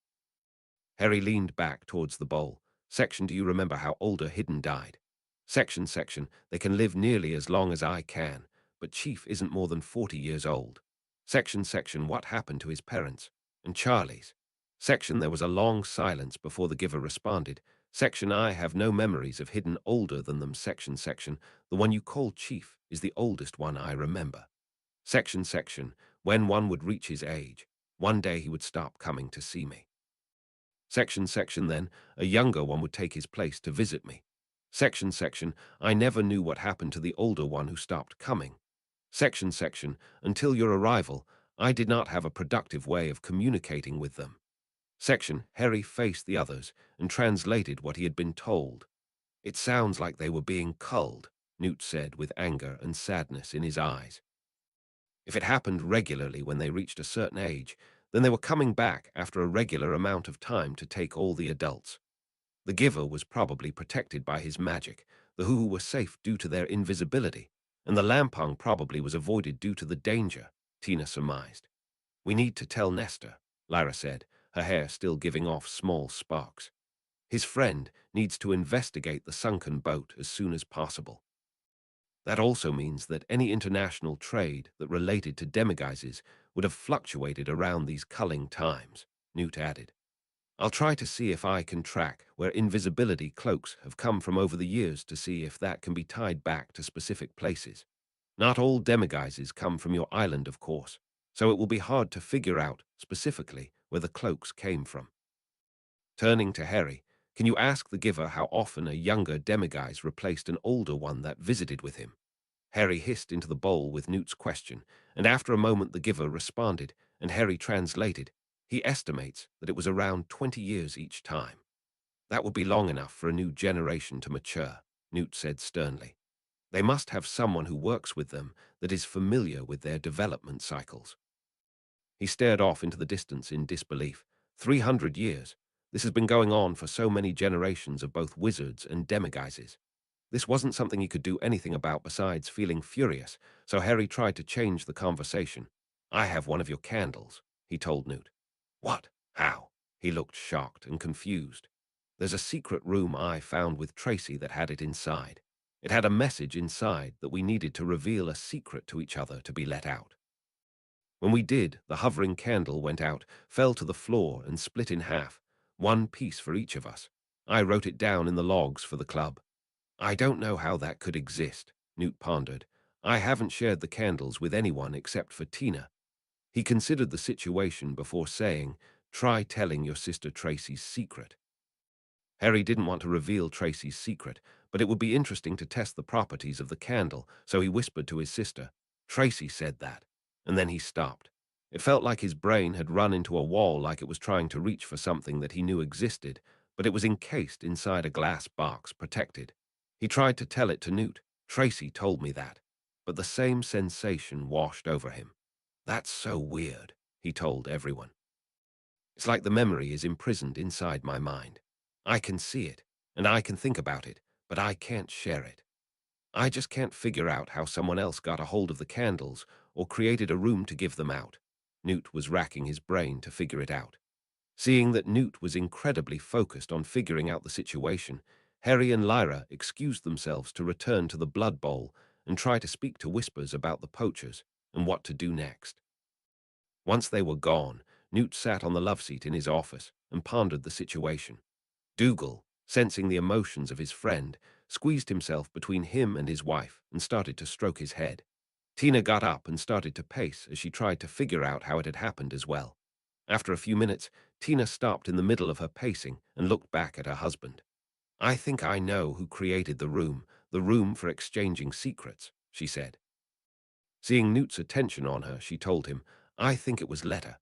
Harry leaned back towards the bowl. Section, do you remember how older Hidden died? Section, they can live nearly as long as I can, but Chief isn't more than 40 years old. Section, what happened to his parents? And Charlie's? Section, there was a long silence before the Giver responded. Section, I have no memories of Hidden older than them. Section, the one you call Chief is the oldest one I remember. Section, when one would reach his age, one day he would stop coming to see me. Section, then, a younger one would take his place to visit me. Section, I never knew what happened to the older one who stopped coming. Section, until your arrival, I did not have a productive way of communicating with them. Section, Harry faced the others and translated what he had been told. It sounds like they were being culled, Newt said with anger and sadness in his eyes. If it happened regularly when they reached a certain age, then they were coming back after a regular amount of time to take all the adults. The Giver was probably protected by his magic, the Hoo-Hoo were safe due to their invisibility, and the Lampong probably was avoided due to the danger, Tina surmised. We need to tell Nestor, Lyra said, her hair still giving off small sparks. His friend needs to investigate the sunken boat as soon as possible. That also means that any international trade that related to demiguises would have fluctuated around these culling times, Newt added. I'll try to see if I can track where invisibility cloaks have come from over the years to see if that can be tied back to specific places. Not all demiguises come from your island, of course, so it will be hard to figure out specifically where the cloaks came from. Turning to Harry, can you ask the Giver how often a younger demiguise replaced an older one that visited with him? Harry hissed into the bowl with Newt's question, and after a moment the Giver responded, and Harry translated. He estimates that it was around 20 years each time. That would be long enough for a new generation to mature, Newt said sternly. They must have someone who works with them that is familiar with their development cycles. He stared off into the distance in disbelief. 300 years. This has been going on for so many generations of both wizards and demiguises. This wasn't something he could do anything about besides feeling furious, so Harry tried to change the conversation. I have one of your candles, he told Newt. What? How? He looked shocked and confused. There's a secret room I found with Tracy that had it inside. It had a message inside that we needed to reveal a secret to each other to be let out. When we did, the hovering candle went out, fell to the floor, and split in half, one piece for each of us. I wrote it down in the logs for the club. I don't know how that could exist, Newt pondered. I haven't shared the candles with anyone except for Tina. He considered the situation before saying, try telling your sister Tracy's secret. Harry didn't want to reveal Tracy's secret, but it would be interesting to test the properties of the candle, so he whispered to his sister, Tracy said that, and then he stopped. It felt like his brain had run into a wall, like it was trying to reach for something that he knew existed, but it was encased inside a glass box, protected. He tried to tell it to Newt. Tracy told me that, but the same sensation washed over him. That's so weird, he told everyone. It's like the memory is imprisoned inside my mind. I can see it, and I can think about it, but I can't share it. I just can't figure out how someone else got a hold of the candles or created a room to give them out. Newt was racking his brain to figure it out. Seeing that Newt was incredibly focused on figuring out the situation, Harry and Lyra excused themselves to return to the Blood Bowl and try to speak to Whispers about the poachers and what to do next. Once they were gone, Newt sat on the love seat in his office and pondered the situation. Dougal, sensing the emotions of his friend, squeezed himself between him and his wife and started to stroke his head. Tina got up and started to pace as she tried to figure out how it had happened as well. After a few minutes, Tina stopped in the middle of her pacing and looked back at her husband. "I think I know who created the room for exchanging secrets," she said. Seeing Newt's attention on her, she told him, "I think it was Letta."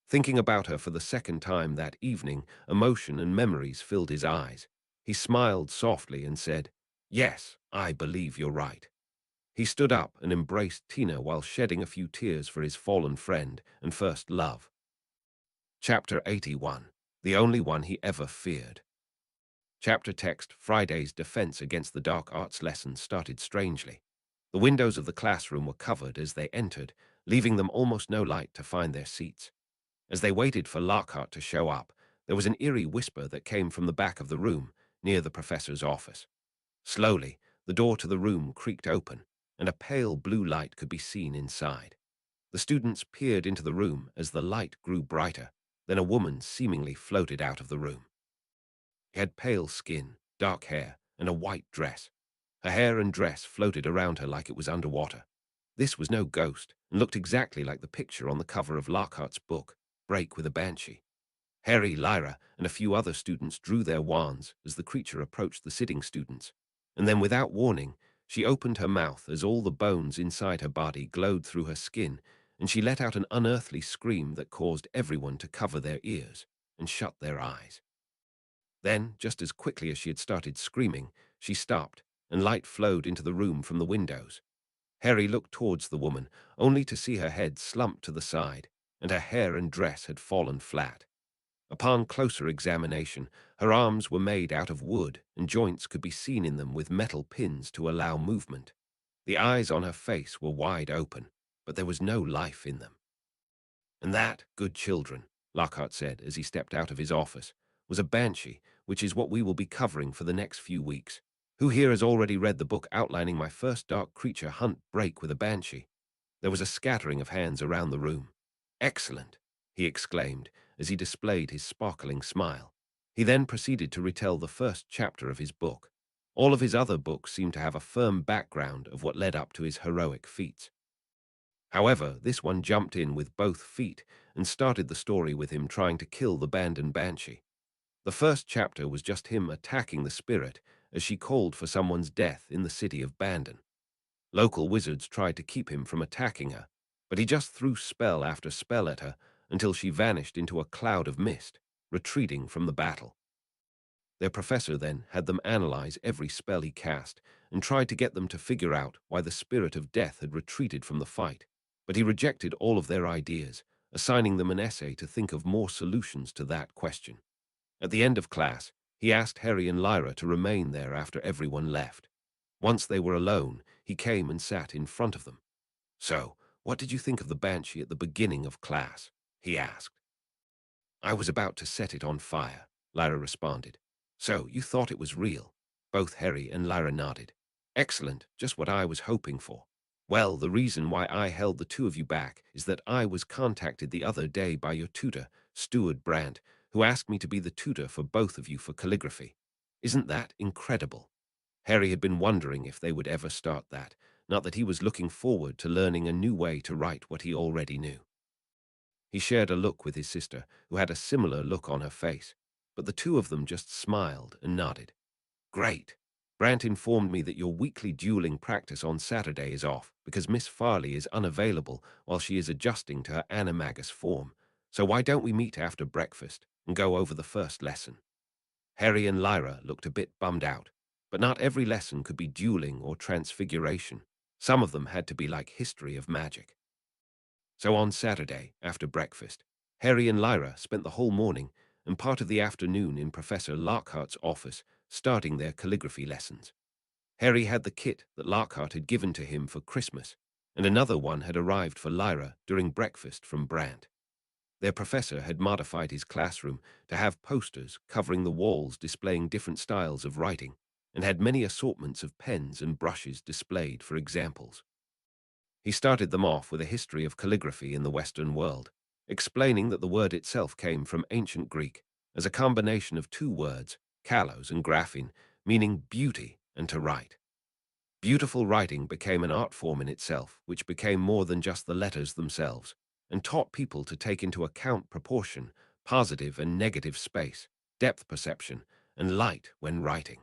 Thinking about her for the second time that evening, emotion and memories filled his eyes. He smiled softly and said, "Yes, I believe you're right." He stood up and embraced Tina while shedding a few tears for his fallen friend and first love. Chapter 81. The Only One He Ever Feared. Chapter text: Friday's defense against the dark arts lesson started strangely. The windows of the classroom were covered as they entered, leaving them almost no light to find their seats. As they waited for Lockhart to show up, there was an eerie whisper that came from the back of the room, near the professor's office. Slowly, the door to the room creaked open, and a pale blue light could be seen inside. The students peered into the room as the light grew brighter. Then a woman seemingly floated out of the room. She had pale skin, dark hair, and a white dress. Her hair and dress floated around her like it was underwater. This was no ghost, and looked exactly like the picture on the cover of Lockhart's book, Break with a Banshee. Harry, Lyra, and a few other students drew their wands as the creature approached the sitting students, and then without warning, she opened her mouth as all the bones inside her body glowed through her skin, and she let out an unearthly scream that caused everyone to cover their ears and shut their eyes. Then, just as quickly as she had started screaming, she stopped, and light flowed into the room from the windows. Harry looked towards the woman, only to see her head slumped to the side, and her hair and dress had fallen flat. Upon closer examination, her arms were made out of wood, and joints could be seen in them with metal pins to allow movement. The eyes on her face were wide open, but there was no life in them. "And that, good children," Lockhart said as he stepped out of his office, "was a banshee, which is what we will be covering for the next few weeks. Who here has already read the book outlining my first dark creature hunt, Break with a Banshee?" There was a scattering of hands around the room. "Excellent," he exclaimed as he displayed his sparkling smile. He then proceeded to retell the first chapter of his book. All of his other books seemed to have a firm background of what led up to his heroic feats. However, this one jumped in with both feet and started the story with him trying to kill the Bandon Banshee. The first chapter was just him attacking the spirit as she called for someone's death in the city of Bandon. Local wizards tried to keep him from attacking her, but he just threw spell after spell at her until she vanished into a cloud of mist, retreating from the battle. Their professor then had them analyze every spell he cast and tried to get them to figure out why the spirit of death had retreated from the fight, but he rejected all of their ideas, assigning them an essay to think of more solutions to that question. At the end of class, he asked Harry and Lyra to remain there after everyone left. Once they were alone, he came and sat in front of them. "So, what did you think of the banshee at the beginning of class?" he asked. "I was about to set it on fire," Lyra responded. "So, you thought it was real?" Both Harry and Lyra nodded. "Excellent, just what I was hoping for. Well, the reason why I held the two of you back is that I was contacted the other day by your tutor, Steward Brandt, who asked me to be the tutor for both of you for calligraphy. Isn't that incredible?" Harry had been wondering if they would ever start that, not that he was looking forward to learning a new way to write what he already knew. He shared a look with his sister, who had a similar look on her face, but the two of them just smiled and nodded. "Great. Brandt informed me that your weekly dueling practice on Saturday is off because Miss Farley is unavailable while she is adjusting to her animagus form, so why don't we meet after breakfast and go over the first lesson?" Harry and Lyra looked a bit bummed out, but not every lesson could be dueling or transfiguration. Some of them had to be like history of magic. So on Saturday, after breakfast, Harry and Lyra spent the whole morning and part of the afternoon in Professor Lockhart's office starting their calligraphy lessons. Harry had the kit that Lockhart had given to him for Christmas, and another one had arrived for Lyra during breakfast from Brant. Their professor had modified his classroom to have posters covering the walls displaying different styles of writing, and had many assortments of pens and brushes displayed for examples. He started them off with a history of calligraphy in the Western world, explaining that the word itself came from ancient Greek as a combination of two words, kalos and graphein, meaning beauty and to write. Beautiful writing became an art form in itself, which became more than just the letters themselves, and taught people to take into account proportion, positive and negative space, depth perception, and light when writing.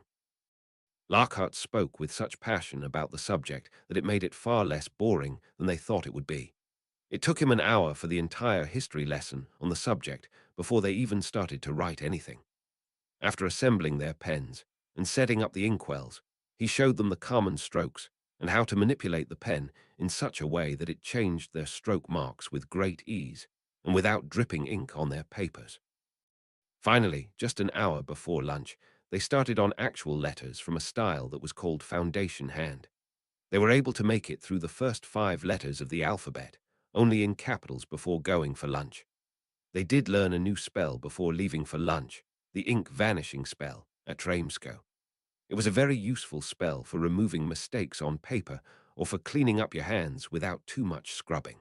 Lockhart spoke with such passion about the subject that it made it far less boring than they thought it would be. It took him an hour for the entire history lesson on the subject before they even started to write anything. After assembling their pens and setting up the inkwells, he showed them the common strokes and how to manipulate the pen in such a way that it changed their stroke marks with great ease and without dripping ink on their papers. Finally, just an hour before lunch, they started on actual letters from a style that was called foundation hand. They were able to make it through the first 5 letters of the alphabet, only in capitals before going for lunch. They did learn a new spell before leaving for lunch, the ink vanishing spell at Tramsco. It was a very useful spell for removing mistakes on paper or for cleaning up your hands without too much scrubbing.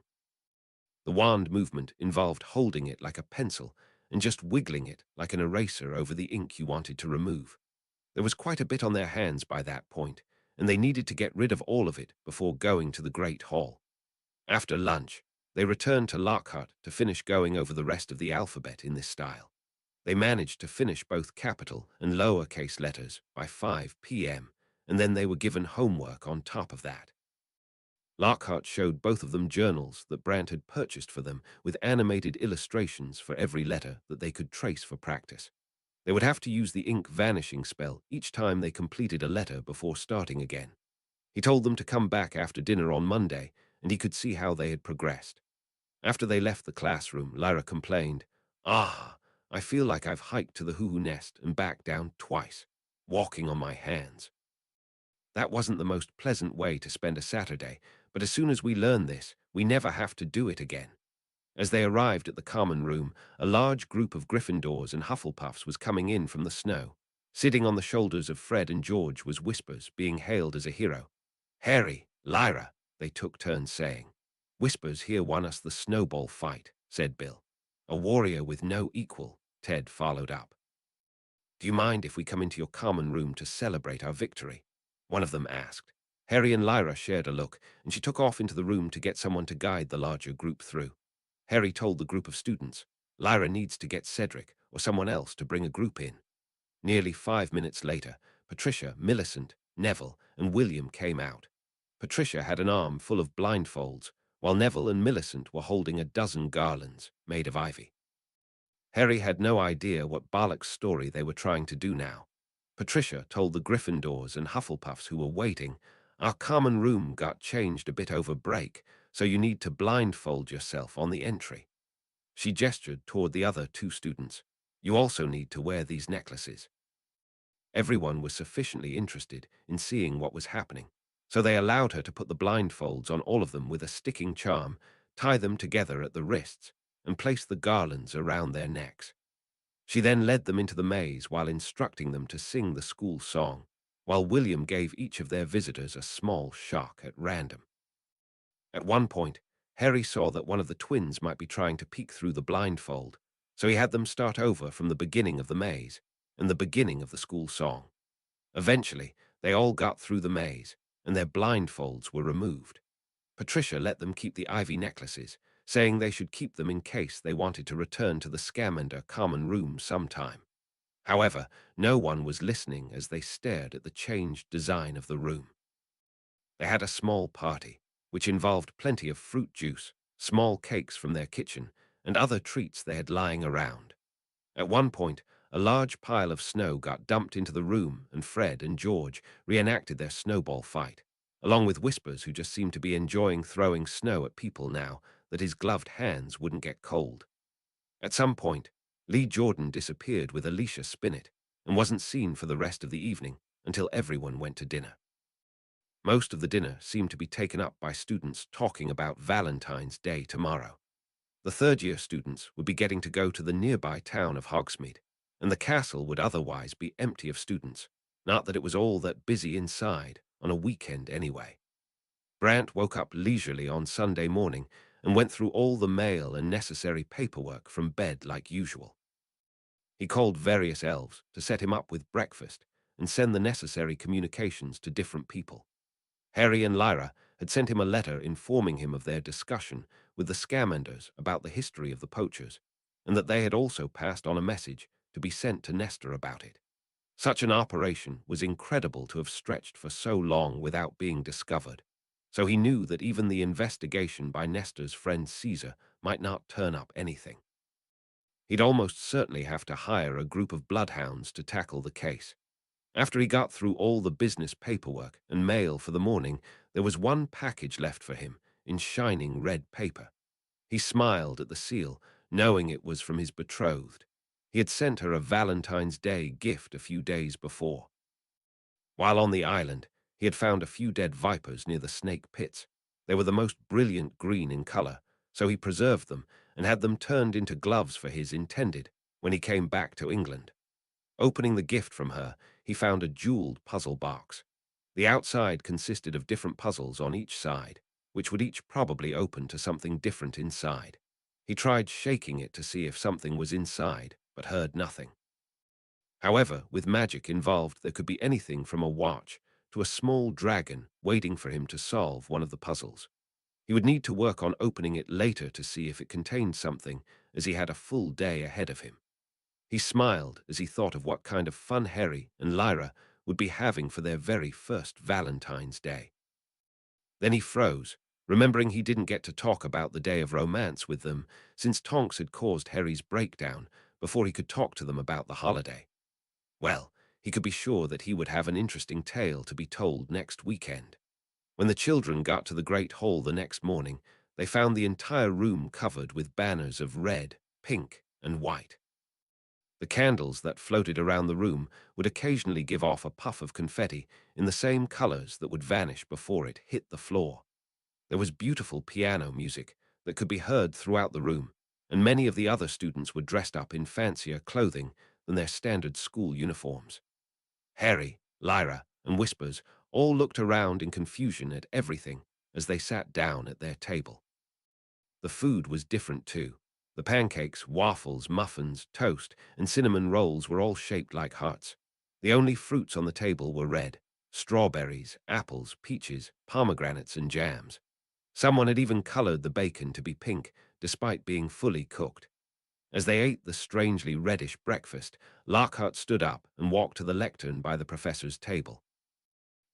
The wand movement involved holding it like a pencil and just wiggling it like an eraser over the ink you wanted to remove. There was quite a bit on their hands by that point, and they needed to get rid of all of it before going to the Great Hall. After lunch, they returned to Lockhart to finish going over the rest of the alphabet in this style. They managed to finish both capital and lowercase letters by 5 p.m., and then they were given homework on top of that. Lockhart showed both of them journals that Brant had purchased for them with animated illustrations for every letter that they could trace for practice. They would have to use the ink vanishing spell each time they completed a letter before starting again. He told them to come back after dinner on Monday, and he could see how they had progressed. After they left the classroom, Lyra complained, I feel like I've hiked to the hoo-hoo nest and back down twice, walking on my hands. That wasn't the most pleasant way to spend a Saturday, but as soon as we learn this, we never have to do it again. As they arrived at the common room, a large group of Gryffindors and Hufflepuffs was coming in from the snow. Sitting on the shoulders of Fred and George was Whispers, being hailed as a hero. Harry, Lyra, they took turns saying. Whispers here won us the snowball fight, said Bill. A warrior with no equal, Ted followed up. Do you mind if we come into your common room to celebrate our victory? One of them asked. Harry and Lyra shared a look, and she took off into the room to get someone to guide the larger group through. Harry told the group of students, Lyra needs to get Cedric or someone else to bring a group in. Nearly 5 minutes later, Patricia, Millicent, Neville, and William came out. Patricia had an arm full of blindfolds, while Neville and Millicent were holding a dozen garlands made of ivy. Harry had no idea what Barlock's story they were trying to do now. Patricia told the Gryffindors and Hufflepuffs who were waiting, our common room got changed a bit over break, so you need to blindfold yourself on the entry. She gestured toward the other 2 students. You also need to wear these necklaces. Everyone was sufficiently interested in seeing what was happening, so they allowed her to put the blindfolds on all of them with a sticking charm, tie them together at the wrists, and place the garlands around their necks. She then led them into the maze while instructing them to sing the school song, while William gave each of their visitors a small shock at random. At one point, Harry saw that one of the twins might be trying to peek through the blindfold, so he had them start over from the beginning of the maze and the beginning of the school song. Eventually, they all got through the maze, and their blindfolds were removed. Patricia let them keep the ivy necklaces, saying they should keep them in case they wanted to return to the Scamander common room sometime. However, no one was listening as they stared at the changed design of the room. They had a small party, which involved plenty of fruit juice, small cakes from their kitchen, and other treats they had lying around. At one point, a large pile of snow got dumped into the room, and Fred and George reenacted their snowball fight, along with Whispers, who just seemed to be enjoying throwing snow at people now that his gloved hands wouldn't get cold. At some point, Lee Jordan disappeared with Alicia Spinnet and wasn't seen for the rest of the evening until everyone went to dinner. Most of the dinner seemed to be taken up by students talking about Valentine's Day tomorrow. The third-year students would be getting to go to the nearby town of Hogsmeade, and the castle would otherwise be empty of students, not that it was all that busy inside on a weekend anyway. Brant woke up leisurely on Sunday morning and went through all the mail and necessary paperwork from bed like usual. He called various elves to set him up with breakfast and send the necessary communications to different people. Harry and Lyra had sent him a letter informing him of their discussion with the Scamanders about the history of the poachers, and that they had also passed on a message to be sent to Nestor about it. Such an operation was incredible to have stretched for so long without being discovered, so he knew that even the investigation by Nestor's friend Caesar might not turn up anything. He'd almost certainly have to hire a group of bloodhounds to tackle the case. After he got through all the business paperwork and mail for the morning, there was one package left for him in shining red paper. He smiled at the seal, knowing it was from his betrothed. He had sent her a Valentine's Day gift a few days before. While on the island, he had found a few dead vipers near the snake pits. They were the most brilliant green in color, so he preserved them and had them turned into gloves for his intended when he came back to England. Opening the gift from her, he found a jeweled puzzle box. The outside consisted of different puzzles on each side, which would each probably open to something different inside. He tried shaking it to see if something was inside, but heard nothing. However, with magic involved, there could be anything from a watch to a small dragon waiting for him to solve one of the puzzles. He would need to work on opening it later to see if it contained something, as he had a full day ahead of him. He smiled as he thought of what kind of fun Harry and Lyra would be having for their very first Valentine's Day. Then he froze, remembering he didn't get to talk about the day of romance with them since Tonks had caused Harry's breakdown before he could talk to them about the holiday. Well, he could be sure that he would have an interesting tale to be told next weekend. When the children got to the Great Hall the next morning, they found the entire room covered with banners of red, pink, and white. The candles that floated around the room would occasionally give off a puff of confetti in the same colors that would vanish before it hit the floor. There was beautiful piano music that could be heard throughout the room, and many of the other students were dressed up in fancier clothing than their standard school uniforms. Harry, Lyra, and Whispers all looked around in confusion at everything as they sat down at their table. The food was different too. The pancakes, waffles, muffins, toast, and cinnamon rolls were all shaped like hearts. The only fruits on the table were red: strawberries, apples, peaches, pomegranates, and jams. Someone had even colored the bacon to be pink, despite being fully cooked. As they ate the strangely reddish breakfast, Lockhart stood up and walked to the lectern by the professor's table.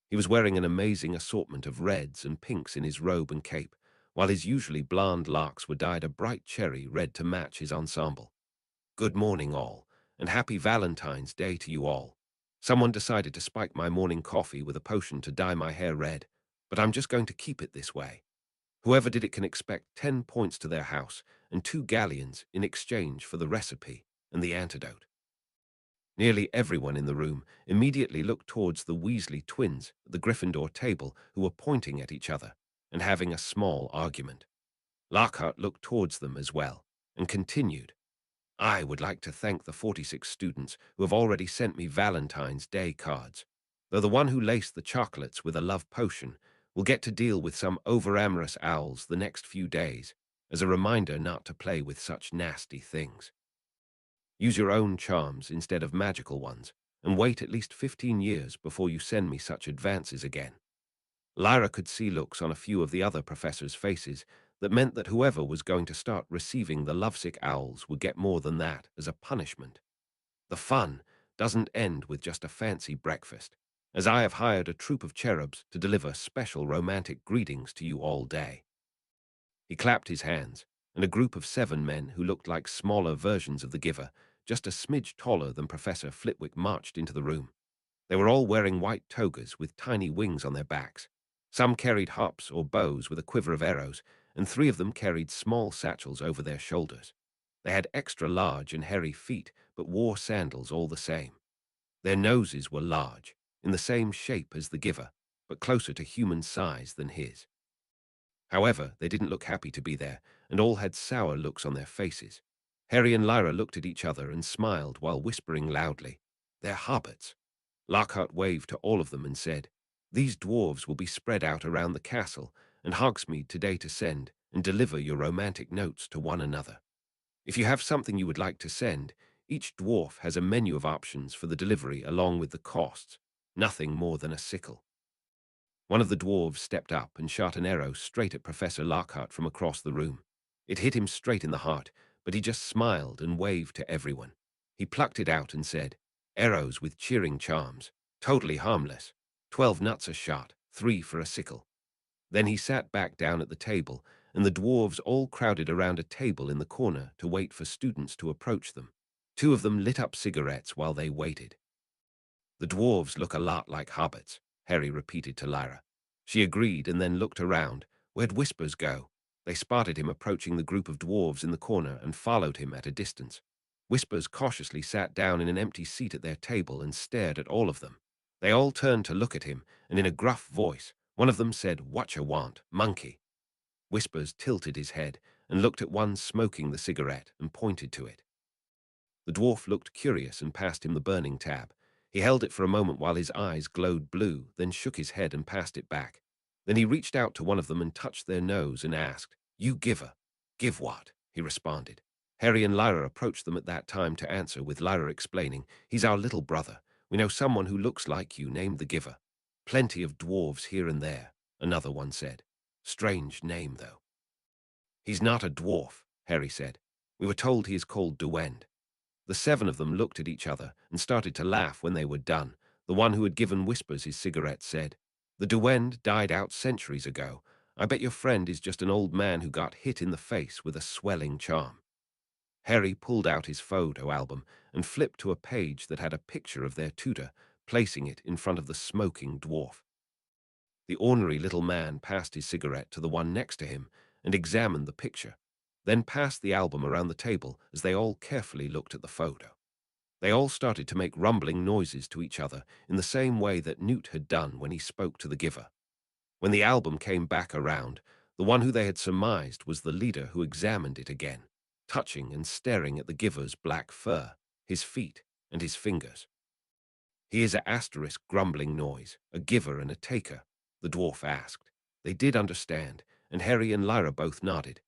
He was wearing an amazing assortment of reds and pinks in his robe and cape, while his usually blonde locks were dyed a bright cherry red to match his ensemble. Good morning, all, and happy Valentine's Day to you all. Someone decided to spike my morning coffee with a potion to dye my hair red, but I'm just going to keep it this way. Whoever did it can expect 10 points to their house and 2 galleons in exchange for the recipe and the antidote. Nearly everyone in the room immediately looked towards the Weasley twins at the Gryffindor table, who were pointing at each other and having a small argument. Lockhart looked towards them as well and continued, I would like to thank the 46 students who have already sent me Valentine's Day cards, though the one who laced the chocolates with a love potion will get to deal with some over-amorous owls the next few days as a reminder not to play with such nasty things. Use your own charms instead of magical ones, and wait at least 15 years before you send me such advances again. Lyra could see looks on a few of the other professors' faces that meant that whoever was going to start receiving the lovesick owls would get more than that as a punishment. The fun doesn't end with just a fancy breakfast, as I have hired a troop of cherubs to deliver special romantic greetings to you all day. He clapped his hands, and a group of 7 men who looked like smaller versions of the giver, just a smidge taller than Professor Flitwick, marched into the room. They were all wearing white togas with tiny wings on their backs. Some carried harps or bows with a quiver of arrows, and 3 of them carried small satchels over their shoulders. They had extra large and hairy feet, but wore sandals all the same. Their noses were large, in the same shape as the giver, but closer to human size than his. However, they didn't look happy to be there, and all had sour looks on their faces. Harry and Lyra looked at each other and smiled while whispering loudly, "They're hobbits." Lockhart waved to all of them and said, "These dwarves will be spread out around the castle and Hogsmeade today to send and deliver your romantic notes to one another. If you have something you would like to send, each dwarf has a menu of options for the delivery along with the costs, nothing more than a sickle." One of the dwarves stepped up and shot an arrow straight at Professor Lockhart from across the room. It hit him straight in the heart, but he just smiled and waved to everyone. He plucked it out and said, "Arrows with cheering charms, totally harmless. 12 nuts a shot, 3 for a sickle." Then he sat back down at the table, and the dwarves all crowded around a table in the corner to wait for students to approach them. 2 of them lit up cigarettes while they waited. "The dwarves look a lot like hobbits," Harry repeated to Lyra. She agreed and then looked around. Where'd Whispers go? They spotted him approaching the group of dwarves in the corner and followed him at a distance. Whispers cautiously sat down in an empty seat at their table and stared at all of them. They all turned to look at him, and in a gruff voice, one of them said, "Whatcha want, monkey?" Whispers tilted his head and looked at one smoking the cigarette and pointed to it. The dwarf looked curious and passed him the burning tab. He held it for a moment while his eyes glowed blue, then shook his head and passed it back. Then he reached out to one of them and touched their nose and asked, "You giver." "Give what?" he responded. Harry and Lyra approached them at that time to answer, with Lyra explaining, "He's our little brother. We know someone who looks like you named the Giver. Plenty of dwarves here and there," another one said. "Strange name, though." "He's not a dwarf," Harry said. "We were told he is called Duwend." The 7 of them looked at each other and started to laugh when they were done. The one who had given Whispers his cigarette said, "The Duwend died out centuries ago. I bet your friend is just an old man who got hit in the face with a swelling charm." Harry pulled out his photo album and flipped to a page that had a picture of their tutor, placing it in front of the smoking dwarf. The ornery little man passed his cigarette to the one next to him and examined the picture, then passed the album around the table as they all carefully looked at the photo. They all started to make rumbling noises to each other in the same way that Newt had done when he spoke to the Giver. When the album came back around, the one who they had surmised was the leader who examined it again, touching and staring at the Giver's black fur, his feet, and his fingers. "He is a asterisk grumbling noise, a giver and a taker?" the dwarf asked. They did understand, and Harry and Lyra both nodded.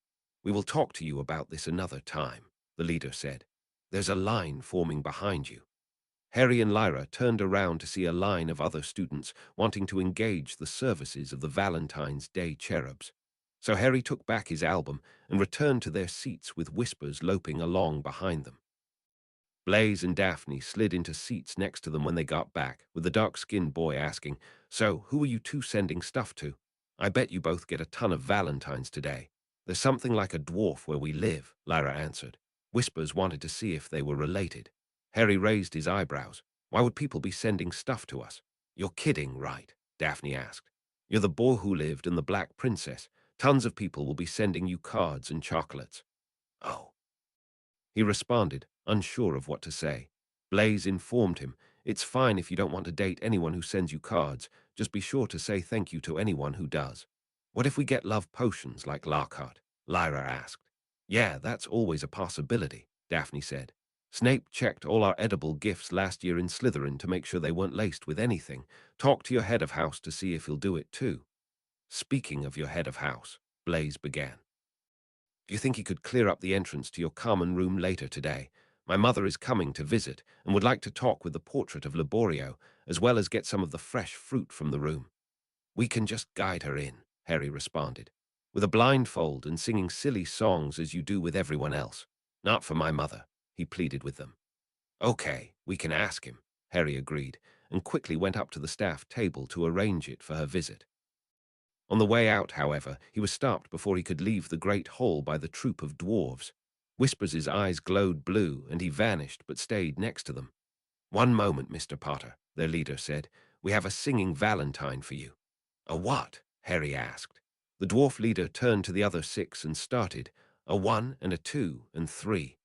"We will talk to you about this another time," the leader said. "There's a line forming behind you." Harry and Lyra turned around to see a line of other students wanting to engage the services of the Valentine's Day cherubs. So Harry took back his album and returned to their seats with Whispers loping along behind them. Blaise and Daphne slid into seats next to them when they got back, with the dark-skinned boy asking, "So, who are you 2 sending stuff to? I bet you both get a ton of Valentines today." "There's something like a dwarf where we live," Lyra answered. Whispers wanted to see if they were related. Harry raised his eyebrows. "Why would people be sending stuff to us?" "You're kidding, right?" Daphne asked. "You're the boy who lived and the Black Princess. Tons of people will be sending you cards and chocolates." "Oh," he responded, unsure of what to say. Blaise informed him, "It's fine if you don't want to date anyone who sends you cards. Just be sure to say thank you to anyone who does." "What if we get love potions like Lockhart?" Lyra asked. "Yeah, that's always a possibility," Daphne said. "Snape checked all our edible gifts last year in Slytherin to make sure they weren't laced with anything. Talk to your head of house to see if he'll do it too." "Speaking of your head of house," Blaise began, "do you think he could clear up the entrance to your common room later today? My mother is coming to visit and would like to talk with the portrait of Laborio, as well as get some of the fresh fruit from the room." "We can just guide her in," Harry responded, "with a blindfold and singing silly songs as you do with everyone else." "Not for my mother," he pleaded with them. "Okay, we can ask him," Harry agreed, and quickly went up to the staff table to arrange it for her visit. On the way out, however, he was stopped before he could leave the great hall by the troop of dwarves. Whispers's eyes glowed blue, and he vanished but stayed next to them. "One moment, Mr. Potter," their leader said. "We have a singing valentine for you." "A what?" Harry asked. The dwarf leader turned to the other 6 and started, "A 1 and a 2 and 3.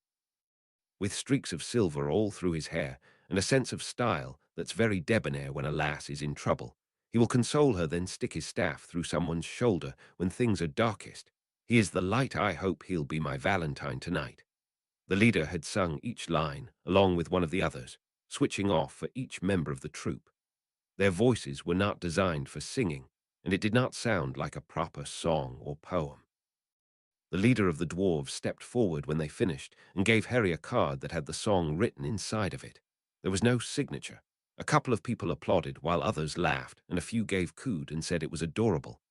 With streaks of silver all through his hair and a sense of style that's very debonair when a lass is in trouble, He will console her, then stick his staff through someone's shoulder when things are darkest. He is the light. I hope he'll be my Valentine tonight." The leader had sung each line, along with one of the others, switching off for each member of the troupe. Their voices were not designed for singing, and it did not sound like a proper song or poem. The leader of the dwarves stepped forward when they finished and gave Harry a card that had the song written inside of it. There was no signature. A couple of people applauded while others laughed, and a few gave cooed and said it was adorable.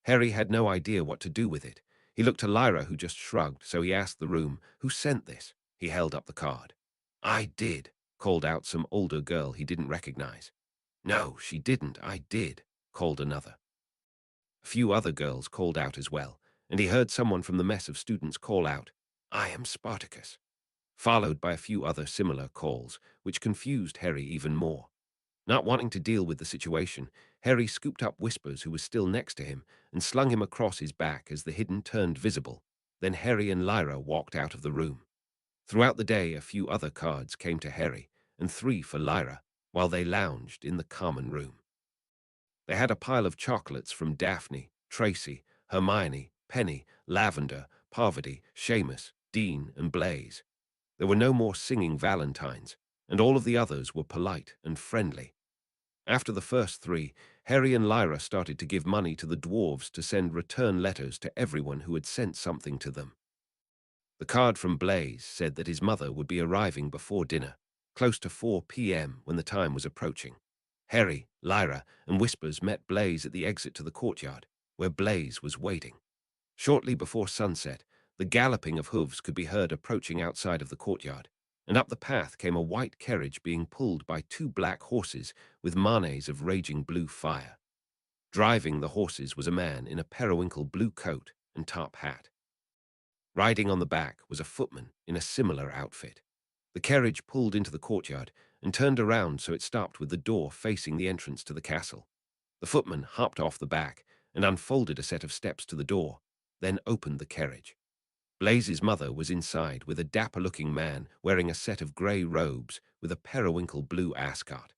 Harry had no idea what to do with it. He looked to Lyra, who just shrugged, so he asked the room, "Who sent this?" He held up the card. "I did," called out some older girl he didn't recognize. "No, she didn't. I did," called another. A few other girls called out as well, and he heard someone from the mess of students call out, "I am Spartacus," followed by a few other similar calls, which confused Harry even more. Not wanting to deal with the situation, Harry scooped up Whispers, who was still next to him, and slung him across his back as the hidden turned visible. Then Harry and Lyra walked out of the room. Throughout the day, a few other cards came to Harry, and 3 for Lyra, while they lounged in the common room. They had a pile of chocolates from Daphne, Tracy, Hermione, Penny, Lavender, Parvati, Seamus, Dean, and Blaise. There were no more singing Valentines, and all of the others were polite and friendly. After the first 3, Harry and Lyra started to give money to the dwarves to send return letters to everyone who had sent something to them. The card from Blaise said that his mother would be arriving before dinner, close to 4 p.m. when the time was approaching. Harry, Lyra, and Whispers met Blaise at the exit to the courtyard, where Blaise was waiting. Shortly before sunset, the galloping of hooves could be heard approaching outside of the courtyard, and up the path came a white carriage being pulled by 2 black horses with manes of raging blue fire. Driving the horses was a man in a periwinkle blue coat and top hat. Riding on the back was a footman in a similar outfit. The carriage pulled into the courtyard and turned around so it stopped with the door facing the entrance to the castle. The footman hopped off the back and unfolded a set of steps to the door, then opened the carriage. Blaise's mother was inside with a dapper-looking man wearing a set of grey robes with a periwinkle blue ascot.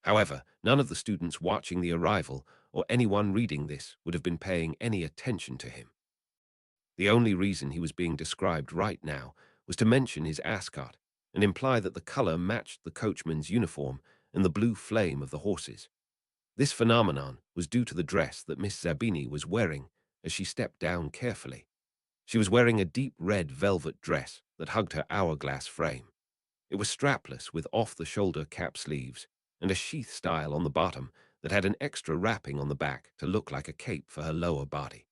However, none of the students watching the arrival or anyone reading this would have been paying any attention to him. The only reason he was being described right now was to mention his ascot and imply that the color matched the coachman's uniform and the blue flame of the horses. This phenomenon was due to the dress that Miss Zabini was wearing as she stepped down carefully. She was wearing a deep red velvet dress that hugged her hourglass frame. It was strapless with off-the-shoulder cap sleeves and a sheath style on the bottom that had an extra wrapping on the back to look like a cape for her lower body.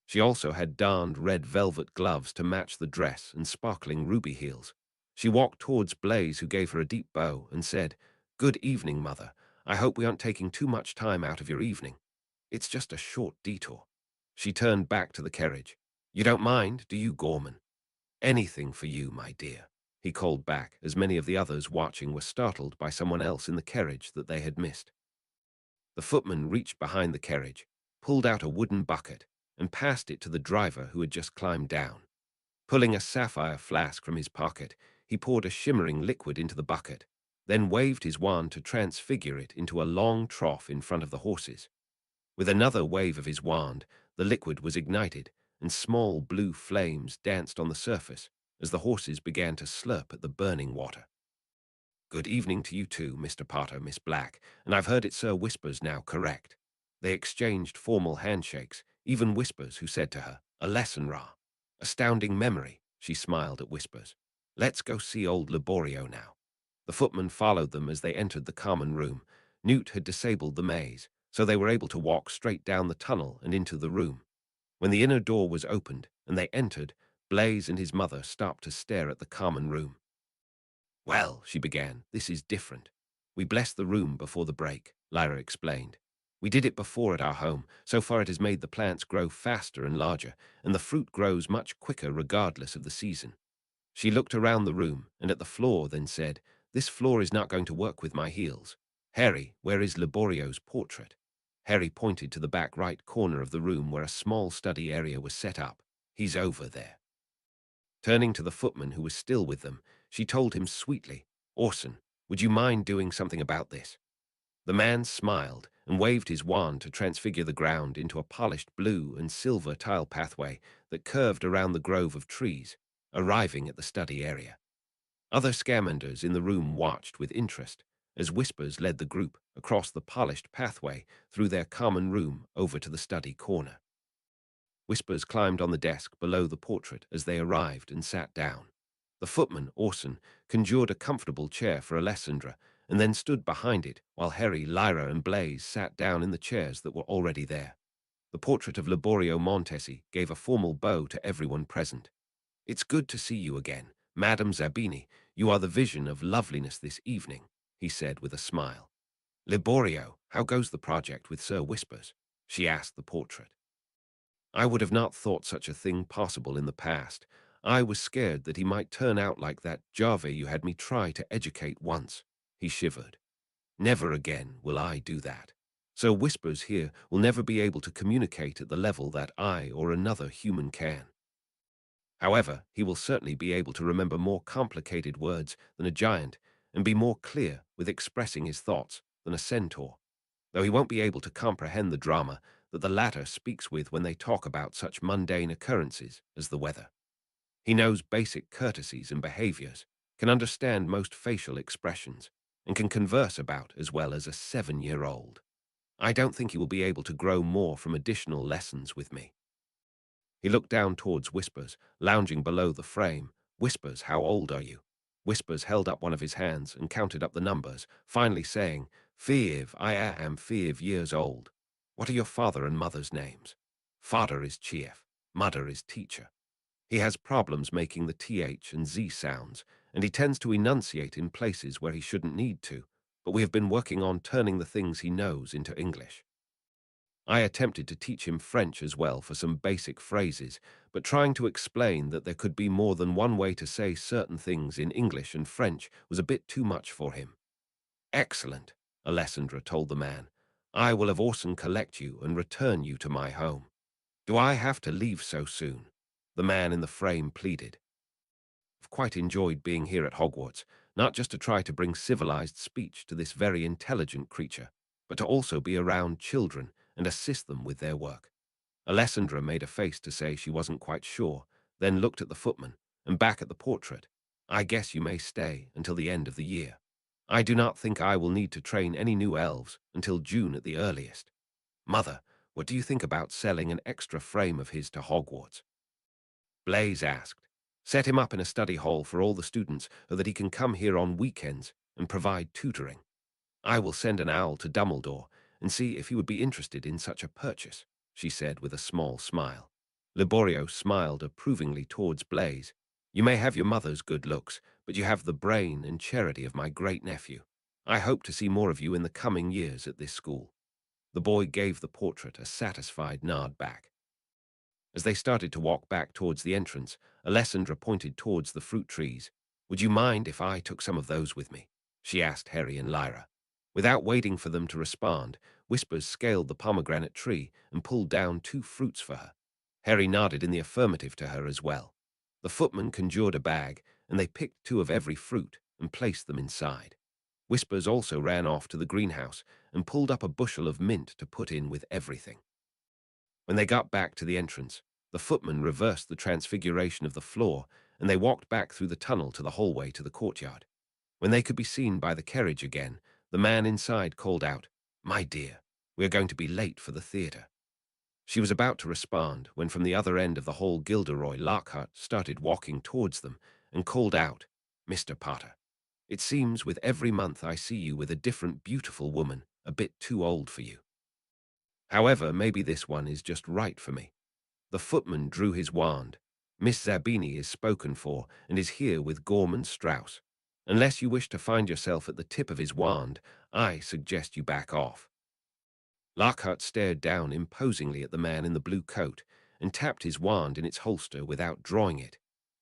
She also had darned red velvet gloves to match the dress and sparkling ruby heels. She walked towards Blaise, who gave her a deep bow, and said, "Good evening, Mother. I hope we aren't taking too much time out of your evening. It's just a short detour." She turned back to the carriage. "You don't mind, do you, Gorman?" "Anything for you, my dear," he called back, as many of the others watching were startled by someone else in the carriage that they had missed. The footman reached behind the carriage, pulled out a wooden bucket, and passed it to the driver who had just climbed down. Pulling a sapphire flask from his pocket, he poured a shimmering liquid into the bucket, then waved his wand to transfigure it into a long trough in front of the horses. With another wave of his wand, the liquid was ignited, and small blue flames danced on the surface as the horses began to slurp at the burning water. "Good evening to you too, Mr. Potter, Miss Black, and I've heard it Sir Whispers now, correct?" They exchanged formal handshakes, even Whispers, who said to her, "A lesson, Ra." "Astounding memory," she smiled at Whispers. "Let's go see old Laborio now." The footman followed them as they entered the common room. Newt had disabled the maze, so they were able to walk straight down the tunnel and into the room. When the inner door was opened and they entered, Blaise and his mother stopped to stare at the common room. "Well," she began, "this is different. We blessed the room before the break," Lyra explained. "We did it before at our home. So far it has made the plants grow faster and larger, and the fruit grows much quicker regardless of the season." She looked around the room and at the floor, then said, "This floor is not going to work with my heels. Harry, where is Laborio's portrait?" Harry pointed to the back right corner of the room where a small study area was set up. "He's over there." Turning to the footman who was still with them, she told him sweetly, "Orson, would you mind doing something about this?" The man smiled and waved his wand to transfigure the ground into a polished blue and silver tile pathway that curved around the grove of trees, arriving at the study area. Other Scamanders in the room watched with interest as Whispers led the group across the polished pathway through their common room over to the study corner. Whispers climbed on the desk below the portrait as they arrived and sat down. The footman, Orson, conjured a comfortable chair for Alessandra and then stood behind it while Harry, Lyra, and Blaise sat down in the chairs that were already there. The portrait of Liborio Montesi gave a formal bow to everyone present. "It's good to see you again, Madame Zabini. You are the vision of loveliness this evening," he said with a smile. "Liborio, how goes the project with Sir Whispers?" she asked the portrait. "I would have not thought such a thing possible in the past. I was scared that he might turn out like that Java you had me try to educate once," he shivered. "Never again will I do that. So Whispers here will never be able to communicate at the level that I or another human can. However, he will certainly be able to remember more complicated words than a giant and be more clear with expressing his thoughts than a centaur, though he won't be able to comprehend the drama that the latter speaks with when they talk about such mundane occurrences as the weather. He knows basic courtesies and behaviors, can understand most facial expressions, and can converse about as well as a 7-year-old. I don't think he will be able to grow more from additional lessons with me." He looked down towards Whispers, lounging below the frame. "Whispers, how old are you?" Whispers held up one of his hands and counted up the numbers, finally saying, I am 5 years old. What are your father and mother's names?" "Father is Chief, mother is teacher. He has problems making the TH and Z sounds, and he tends to enunciate in places where he shouldn't need to, but we have been working on turning the things he knows into English. I attempted to teach him French as well for some basic phrases, but trying to explain that there could be more than one way to say certain things in English and French was a bit too much for him." "Excellent," Alessandra told the man. "I will have Orson collect you and return you to my home." "Do I have to leave so soon?" the man in the frame pleaded. "I've quite enjoyed being here at Hogwarts, not just to try to bring civilized speech to this very intelligent creature, but to also be around children and assist them with their work." Alessandra made a face to say she wasn't quite sure, then looked at the footman and back at the portrait. "I guess you may stay until the end of the year. I do not think I will need to train any new elves until June at the earliest. Mother, what do you think about selling an extra frame of his to Hogwarts?" Blaise asked. "Set him up in a study hall for all the students so that he can come here on weekends and provide tutoring. I will send an owl to Dumbledore and see if he would be interested in such a purchase," she said with a small smile. Liborio smiled approvingly towards Blaise. "You may have your mother's good looks, but you have the brain and charity of my great-nephew. I hope to see more of you in the coming years at this school." The boy gave the portrait a satisfied nod back. As they started to walk back towards the entrance, Alessandra pointed towards the fruit trees. "Would you mind if I took some of those with me?" she asked Harry and Lyra. Without waiting for them to respond, Whispers scaled the pomegranate tree and pulled down 2 fruits for her. Harry nodded in the affirmative to her as well. The footman conjured a bag, and they picked 2 of every fruit and placed them inside. Whispers also ran off to the greenhouse and pulled up a bushel of mint to put in with everything. When they got back to the entrance, the footman reversed the transfiguration of the floor, and they walked back through the tunnel to the hallway to the courtyard. When they could be seen by the carriage again, the man inside called out, "My dear, we are going to be late for the theatre." She was about to respond when from the other end of the hall Gilderoy Lockhart started walking towards them and called out, "Mr. Potter, it seems with every month I see you with a different beautiful woman, a bit too old for you. However, maybe this one is just right for me." The footman drew his wand. "Miss Zabini is spoken for and is here with Gorman Strauss. Unless you wish to find yourself at the tip of his wand, I suggest you back off." Lockhart stared down imposingly at the man in the blue coat and tapped his wand in its holster without drawing it.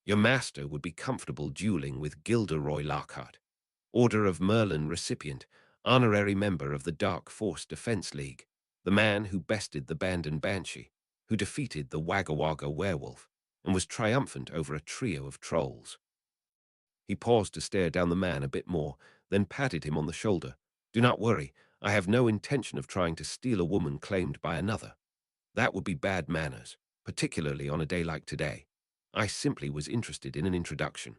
"Your master would be comfortable dueling with Gilderoy Lockhart, Order of Merlin recipient, honorary member of the Dark Force Defense League, the man who bested the Bandon Banshee, who defeated the Wagga Wagga werewolf, and was triumphant over a trio of trolls." He paused to stare down the man a bit more, then patted him on the shoulder. "Do not worry, I have no intention of trying to steal a woman claimed by another. That would be bad manners, particularly on a day like today. I simply was interested in an introduction.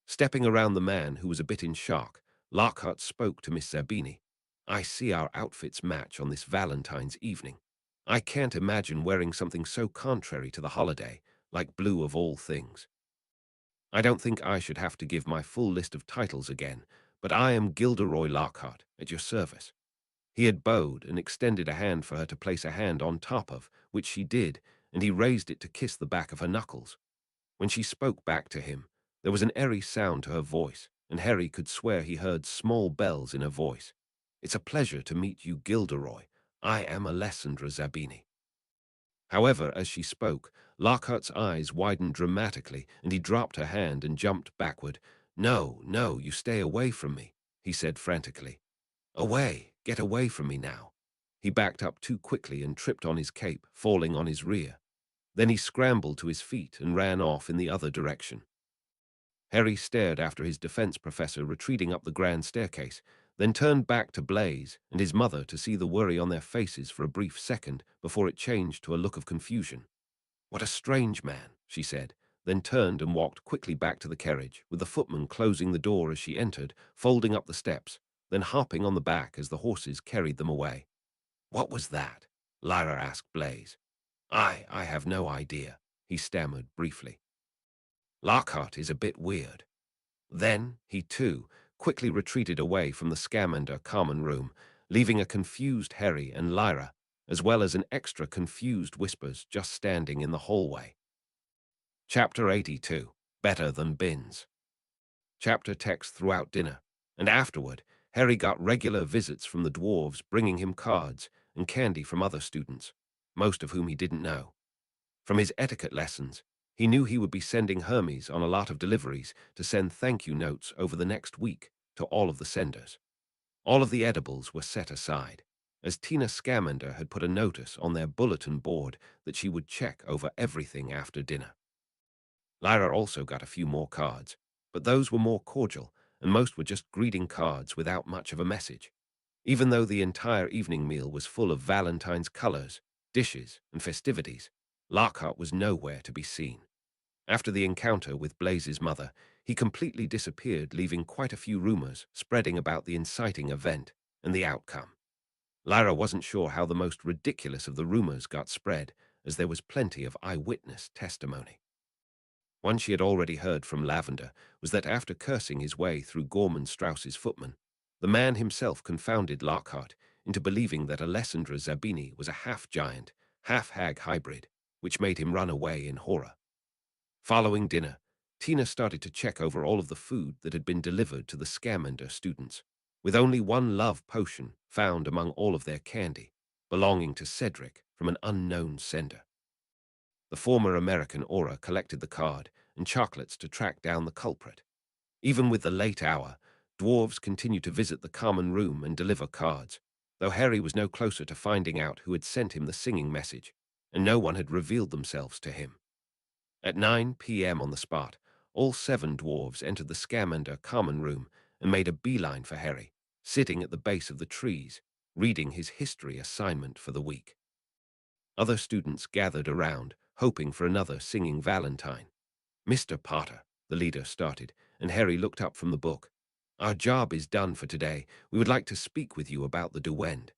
Stepping around the man, who was a bit in shock, Lockhart spoke to Miss Zabini. I see our outfits match on this Valentine's evening. I can't imagine wearing something so contrary to the holiday, like blue of all things. I don't think I should have to give my full list of titles again, but I am Gilderoy Lockhart, at your service. He had bowed and extended a hand for her to place a hand on top of, which she did, and he raised it to kiss the back of her knuckles. When she spoke back to him, there was an airy sound to her voice, and Harry could swear he heard small bells in her voice. It's a pleasure to meet you, Gilderoy. I am Alessandra Zabini. However, as she spoke, Lockhart's eyes widened dramatically, and he dropped her hand and jumped backward. No, no, you stay away from me, he said frantically. Away, get away from me now. He backed up too quickly and tripped on his cape, falling on his rear. Then he scrambled to his feet and ran off in the other direction. Harry stared after his defense professor retreating up the grand staircase, then turned back to Blaise and his mother to see the worry on their faces for a brief second before it changed to a look of confusion. What a strange man, she said, then turned and walked quickly back to the carriage, with the footman closing the door as she entered, folding up the steps, then hopping on the back as the horses carried them away. What was that? Lyra asked Blaise. I have no idea, he stammered briefly. Lockhart is a bit weird. Then, he too, quickly retreated away from the Scamander common room, leaving a confused Harry and Lyra, as well as an extra confused Whispers just standing in the hallway. Chapter 82. Better Than Bins. Chapter text throughout dinner, and afterward, Harry got regular visits from the dwarves bringing him cards and candy from other students, most of whom he didn't know. From his etiquette lessons, he knew he would be sending Hermes on a lot of deliveries to send thank-you notes over the next week to all of the senders. All of the edibles were set aside, as Tina Scamander had put a notice on their bulletin board that she would check over everything after dinner. Lyra also got a few more cards, but those were more cordial, and most were just greeting cards without much of a message. Even though the entire evening meal was full of Valentine's colors, dishes, and festivities, Lockhart was nowhere to be seen. After the encounter with Blaise's mother, he completely disappeared, leaving quite a few rumors spreading about the inciting event and the outcome. Lyra wasn't sure how the most ridiculous of the rumors got spread, as there was plenty of eyewitness testimony. One she had already heard from Lavender was that after cursing his way through Gorman Strauss's footman, the man himself confounded Lockhart into believing that Alessandra Zabini was a half-giant, half-hag hybrid, which made him run away in horror. Following dinner, Tina started to check over all of the food that had been delivered to the Scamander students, with only one love potion found among all of their candy, belonging to Cedric from an unknown sender. The former American Aura collected the card and chocolates to track down the culprit. Even with the late hour, dwarves continued to visit the common room and deliver cards, though Harry was no closer to finding out who had sent him the singing message, and no one had revealed themselves to him. At 9 p.m. on the spot, all 7 dwarves entered the Scamander common room and made a beeline for Harry, sitting at the base of the trees, reading his history assignment for the week. Other students gathered around, hoping for another singing Valentine. Mr. Potter, the leader started, and Harry looked up from the book. Our job is done for today. We would like to speak with you about the duend.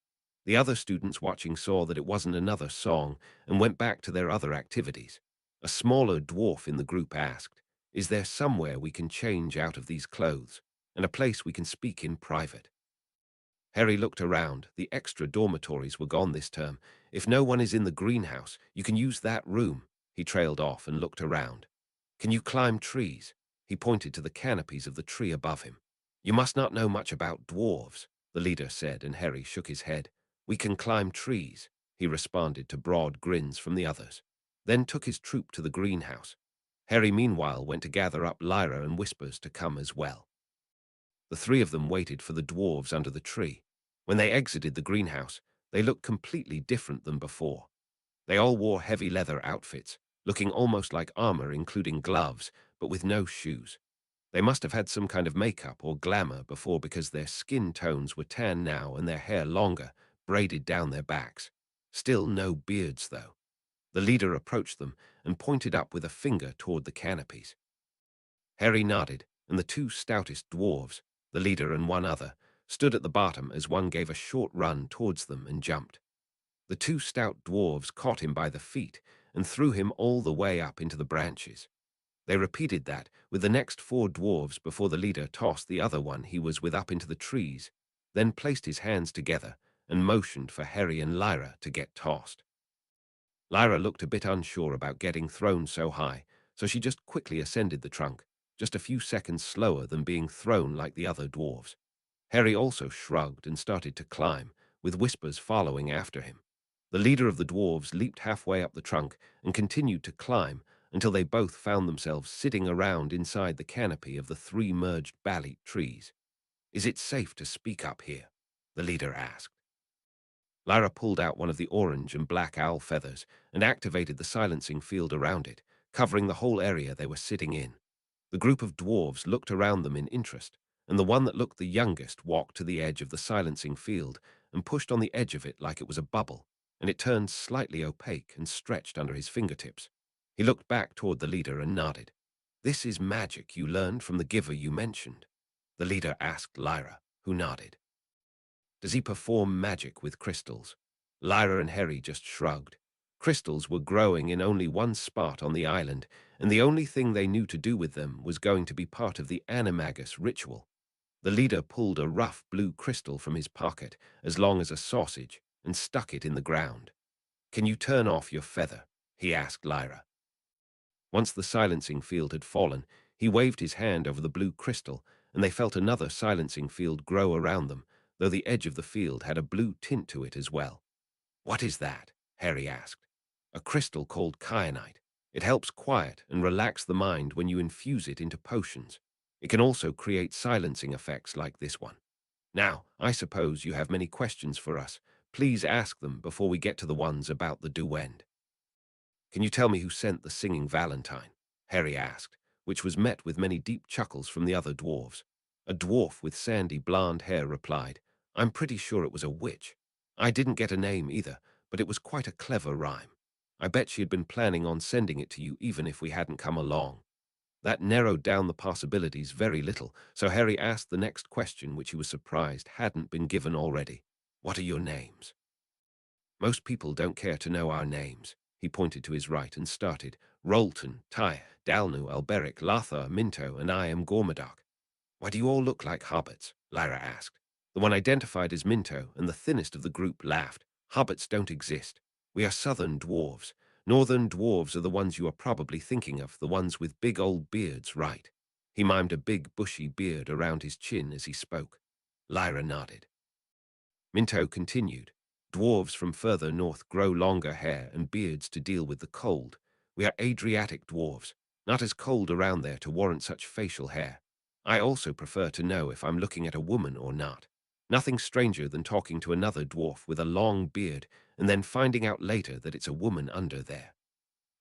The other students watching saw that it wasn't another song and went back to their other activities. A smaller dwarf in the group asked, "Is there somewhere we can change out of these clothes, and a place we can speak in private?" Harry looked around. The extra dormitories were gone this term. If no one is in the greenhouse, you can use that room. He trailed off and looked around. Can you climb trees? He pointed to the canopies of the tree above him. You must not know much about dwarves, the leader said, and Harry shook his head. We can climb trees, he responded to broad grins from the others, then took his troop to the greenhouse. Harry meanwhile went to gather up Lyra and Whispers to come as well. The 3 of them waited for the dwarves under the tree. When they exited the greenhouse, they looked completely different than before. They all wore heavy leather outfits, looking almost like armor including gloves, but with no shoes. They must have had some kind of makeup or glamour before because their skin tones were tan now and their hair longer, braided down their backs. Still no beards, though. The leader approached them and pointed up with a finger toward the canopies. Harry nodded, and the two stoutest dwarves, the leader and one other, stood at the bottom as one gave a short run towards them and jumped. The two stout dwarves caught him by the feet and threw him all the way up into the branches. They repeated that with the next four dwarves before the leader tossed the other one he was with up into the trees, then placed his hands together and motioned for Harry and Lyra to get tossed. Lyra looked a bit unsure about getting thrown so high, so she just quickly ascended the trunk, just a few seconds slower than being thrown like the other dwarves. Harry also shrugged and started to climb, with Whispers following after him. The leader of the dwarves leaped halfway up the trunk and continued to climb until they both found themselves sitting around inside the canopy of the three merged balit trees. "Is it safe to speak up here?" the leader asked. Lyra pulled out one of the orange and black owl feathers and activated the silencing field around it, covering the whole area they were sitting in. The group of dwarves looked around them in interest, and the one that looked the youngest walked to the edge of the silencing field and pushed on the edge of it like it was a bubble, and it turned slightly opaque and stretched under his fingertips. He looked back toward the leader and nodded. "This is magic you learned from the giver you mentioned," the leader asked Lyra, who nodded. "Does he perform magic with crystals?" Lyra and Harry just shrugged. Crystals were growing in only one spot on the island, and the only thing they knew to do with them was going to be part of the animagus ritual. The leader pulled a rough blue crystal from his pocket, as long as a sausage, and stuck it in the ground. "Can you turn off your feather?" he asked Lyra. Once the silencing field had fallen, he waved his hand over the blue crystal, and they felt another silencing field grow around them, though the edge of the field had a blue tint to it as well. "What is that?" Harry asked. "A crystal called kyanite. It helps quiet and relax the mind when you infuse it into potions. It can also create silencing effects like this one. Now, I suppose you have many questions for us. Please ask them before we get to the ones about the duend." "Can you tell me who sent the singing valentine?" Harry asked, which was met with many deep chuckles from the other dwarves. A dwarf with sandy blonde hair replied, "I'm pretty sure it was a witch. I didn't get a name either, but it was quite a clever rhyme. I bet she had been planning on sending it to you even if we hadn't come along." That narrowed down the possibilities very little, so Harry asked the next question, which he was surprised hadn't been given already. "What are your names?" "Most people don't care to know our names." He pointed to his right and started. "Rolton, Ty, Dalnu, Alberic, Lothar, Minto, and I am Gormadoc." "Why do you all look like hobbits?" Lyra asked. The one identified as Minto and the thinnest of the group laughed. "Hobbits don't exist. We are southern dwarves. Northern dwarves are the ones you are probably thinking of, the ones with big old beards, right?" He mimed a big bushy beard around his chin as he spoke. Lyra nodded. Minto continued. "Dwarves from further north grow longer hair and beards to deal with the cold. We are Adriatic dwarves, not as cold around there to warrant such facial hair. I also prefer to know if I'm looking at a woman or not. Nothing stranger than talking to another dwarf with a long beard and then finding out later that it's a woman under there."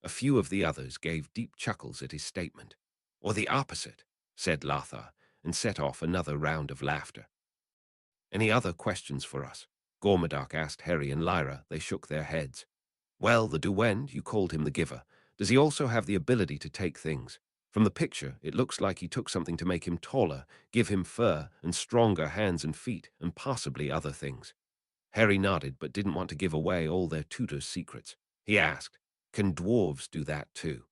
A few of the others gave deep chuckles at his statement. "Or the opposite," said Lothar, and set off another round of laughter. "Any other questions for us?" Gormadoc asked Harry and Lyra. They shook their heads. "Well, the duend, you called him the giver. Does he also have the ability to take things? From the picture, it looks like he took something to make him taller, give him fur and stronger hands and feet, and possibly other things." Harry nodded but didn't want to give away all their tutor's secrets. He asked, "Can dwarves do that too?"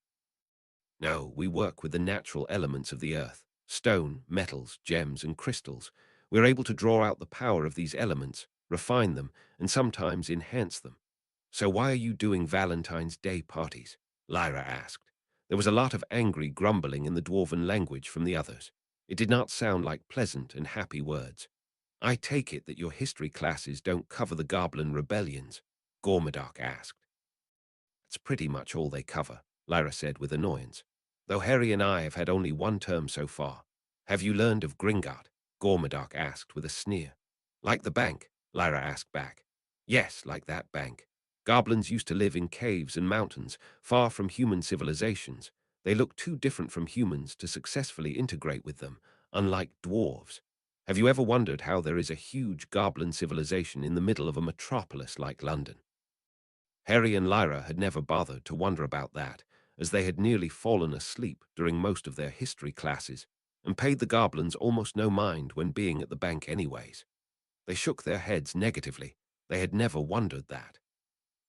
"No, we work with the natural elements of the earth, stone, metals, gems, and crystals. We're able to draw out the power of these elements, refine them, and sometimes enhance them." "So why are you doing Valentine's Day parties?" Lyra asked. There was a lot of angry grumbling in the dwarven language from the others. It did not sound like pleasant and happy words. "I take it that your history classes don't cover the Goblin rebellions?" Gormadoc asked. "That's pretty much all they cover," Lyra said with annoyance. "Though Harry and I have had only one term so far." "Have you learned of Gringotts?" Gormadoc asked with a sneer. "Like the bank?" Lyra asked back. "Yes, like that bank. Goblins used to live in caves and mountains, far from human civilizations. They look too different from humans to successfully integrate with them, unlike dwarves. Have you ever wondered how there is a huge goblin civilization in the middle of a metropolis like London? Harry and Lyra had never bothered to wonder about that, as they had nearly fallen asleep during most of their history classes, and paid the goblins almost no mind when being at the bank anyways. They shook their heads negatively. They had never wondered that.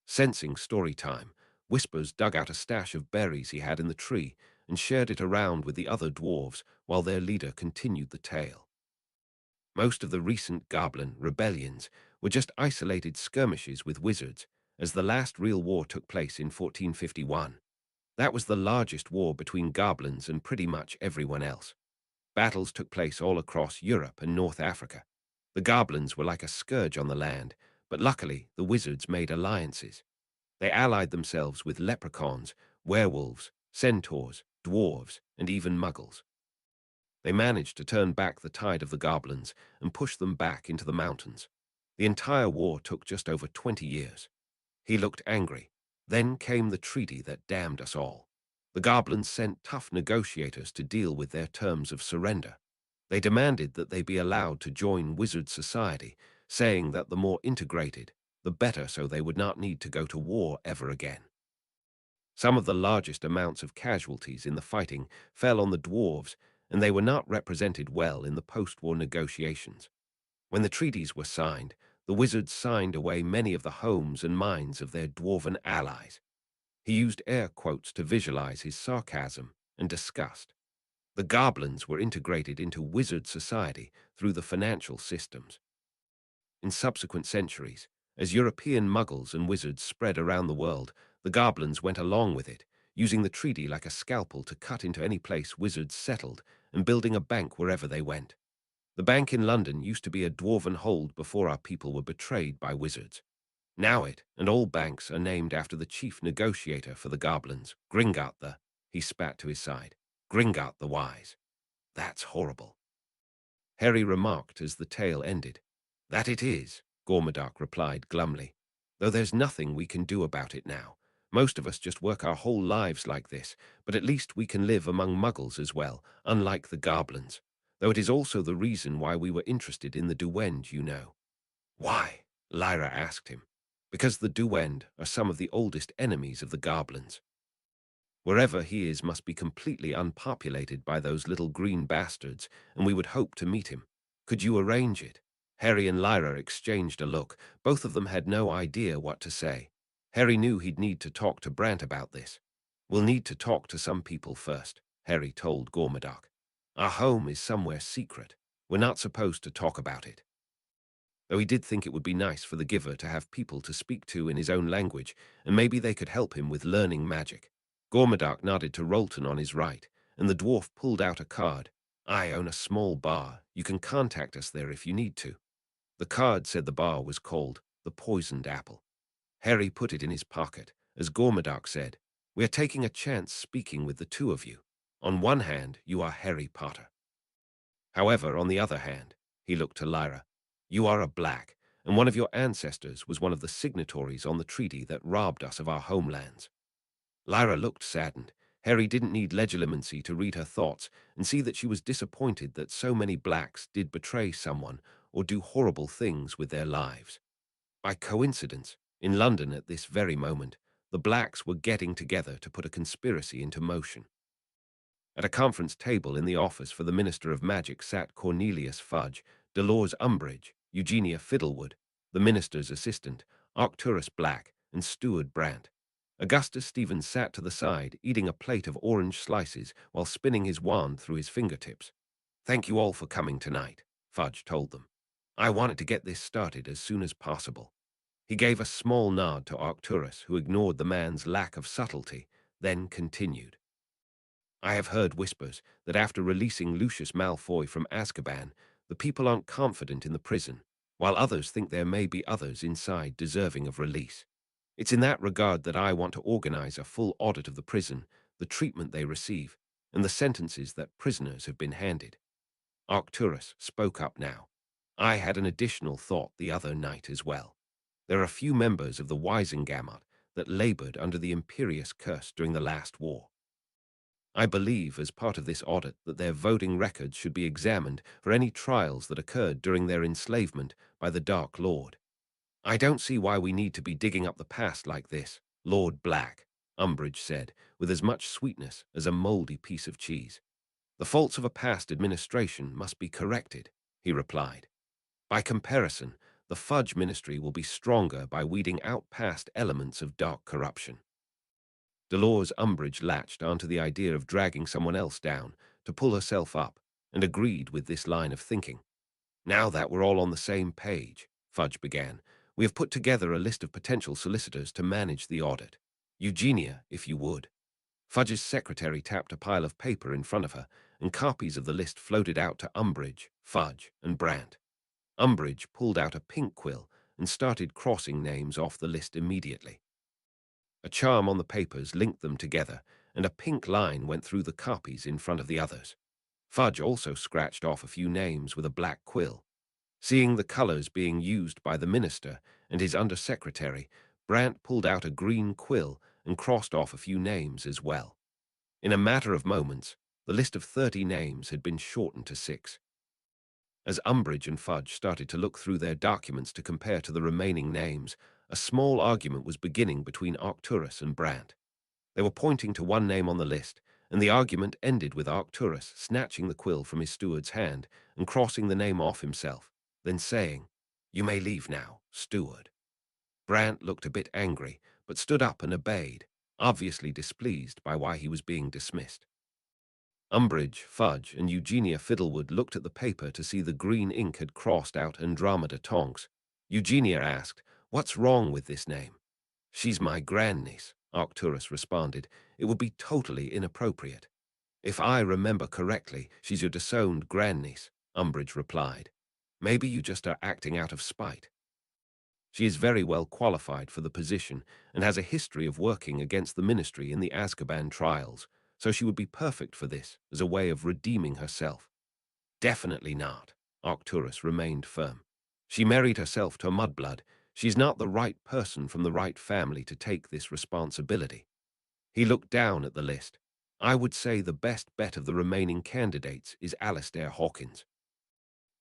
Sensing story time, Whispers dug out a stash of berries he had in the tree and shared it around with the other dwarves while their leader continued the tale. Most of the recent goblin rebellions were just isolated skirmishes with wizards, as the last real war took place in 1451. That was the largest war between goblins and pretty much everyone else. Battles took place all across Europe and North Africa. The goblins were like a scourge on the land, but luckily the wizards made alliances. They allied themselves with leprechauns, werewolves, centaurs, dwarves, and even muggles. They managed to turn back the tide of the goblins and push them back into the mountains. The entire war took just over 20 years. He looked angry. Then came the treaty that damned us all. The goblins sent tough negotiators to deal with their terms of surrender. They demanded that they be allowed to join wizard society, saying that the more integrated, the better, so they would not need to go to war ever again. Some of the largest amounts of casualties in the fighting fell on the dwarves, and they were not represented well in the post-war negotiations. When the treaties were signed, the wizards signed away many of the homes and mines of their dwarven allies. He used air quotes to visualize his sarcasm and disgust. The goblins were integrated into wizard society through the financial systems. In subsequent centuries, as European muggles and wizards spread around the world, the goblins went along with it, using the treaty like a scalpel to cut into any place wizards settled and building a bank wherever they went. The bank in London used to be a dwarven hold before our people were betrayed by wizards. Now it and all banks are named after the chief negotiator for the goblins, Gringotts the, he spat to his side, Gringotts the Wise. That's horrible. Harry remarked as the tale ended. That it is, Gormadoc replied glumly, though there's nothing we can do about it now. Most of us just work our whole lives like this, but at least we can live among muggles as well, unlike the goblins, though it is also the reason why we were interested in the Duend, you know. Why? Lyra asked him. Because the Duend are some of the oldest enemies of the goblins. Wherever he is must be completely unpopulated by those little green bastards, and we would hope to meet him. Could you arrange it? Harry and Lyra exchanged a look. Both of them had no idea what to say. Harry knew he'd need to talk to Brant about this. We'll need to talk to some people first, Harry told Gormadoc. Our home is somewhere secret. We're not supposed to talk about it. Though he did think it would be nice for the giver to have people to speak to in his own language, and maybe they could help him with learning magic. Gormadoc nodded to Rolton on his right, and the dwarf pulled out a card. I own a small bar. You can contact us there if you need to. The card said the bar was called the Poisoned Apple. Harry put it in his pocket, as Gormadoc said, We are taking a chance speaking with the two of you. On one hand, you are Harry Potter. However, on the other hand, he looked to Lyra, you are a black, and one of your ancestors was one of the signatories on the treaty that robbed us of our homelands. Lyra looked saddened. Harry didn't need legilimency to read her thoughts and see that she was disappointed that so many blacks did betray someone or do horrible things with their lives. By coincidence, in London at this very moment, the blacks were getting together to put a conspiracy into motion. At a conference table in the office for the Minister of Magic sat Cornelius Fudge, Dolores Umbridge, Eugenia Fiddlewood, the minister's assistant, Arcturus Black, and Steward Brant. Augustus Stevens sat to the side, eating a plate of orange slices while spinning his wand through his fingertips. Thank you all for coming tonight, Fudge told them. I wanted to get this started as soon as possible. He gave a small nod to Arcturus, who ignored the man's lack of subtlety, then continued. I have heard whispers that after releasing Lucius Malfoy from Azkaban, the people aren't confident in the prison, while others think there may be others inside deserving of release. It's in that regard that I want to organize a full audit of the prison, the treatment they receive, and the sentences that prisoners have been handed. Arcturus spoke up now. I had an additional thought the other night as well. There are a few members of the Wisengamot that labored under the Imperious curse during the last war. I believe, as part of this audit, that their voting records should be examined for any trials that occurred during their enslavement by the Dark Lord. I don't see why we need to be digging up the past like this, Lord Black, Umbridge said, with as much sweetness as a mouldy piece of cheese. The faults of a past administration must be corrected, he replied. By comparison, the Fudge Ministry will be stronger by weeding out past elements of dark corruption. Dolores Umbridge latched onto the idea of dragging someone else down to pull herself up and agreed with this line of thinking. Now that we're all on the same page, Fudge began, we have put together a list of potential solicitors to manage the audit. Eugenia, if you would. Fudge's secretary tapped a pile of paper in front of her, and copies of the list floated out to Umbridge, Fudge, and Brant. Umbridge pulled out a pink quill and started crossing names off the list immediately. A charm on the papers linked them together, and a pink line went through the copies in front of the others. Fudge also scratched off a few names with a black quill. Seeing the colors being used by the minister and his undersecretary, Brant pulled out a green quill and crossed off a few names as well. In a matter of moments, the list of 30 names had been shortened to 6. As Umbridge and Fudge started to look through their documents to compare to the remaining names, a small argument was beginning between Arcturus and Brant. They were pointing to one name on the list, and the argument ended with Arcturus snatching the quill from his steward's hand and crossing the name off himself, then saying, "You may leave now, steward." Brant looked a bit angry, but stood up and obeyed, obviously displeased by why he was being dismissed. Umbridge, Fudge, and Eugenia Fiddlewood looked at the paper to see the green ink had crossed out Andromeda Tonks. Eugenia asked, "What's wrong with this name?" "She's my grandniece," Arcturus responded. "It would be totally inappropriate." "If I remember correctly, she's your disowned grandniece," Umbridge replied. "Maybe you just are acting out of spite." "She is very well qualified for the position and has a history of working against the ministry in the Azkaban trials, so she would be perfect for this as a way of redeeming herself." "Definitely not," Arcturus remained firm. "She married herself to a mudblood. She's not the right person from the right family to take this responsibility." He looked down at the list. "I would say the best bet of the remaining candidates is Alastair Hawkins.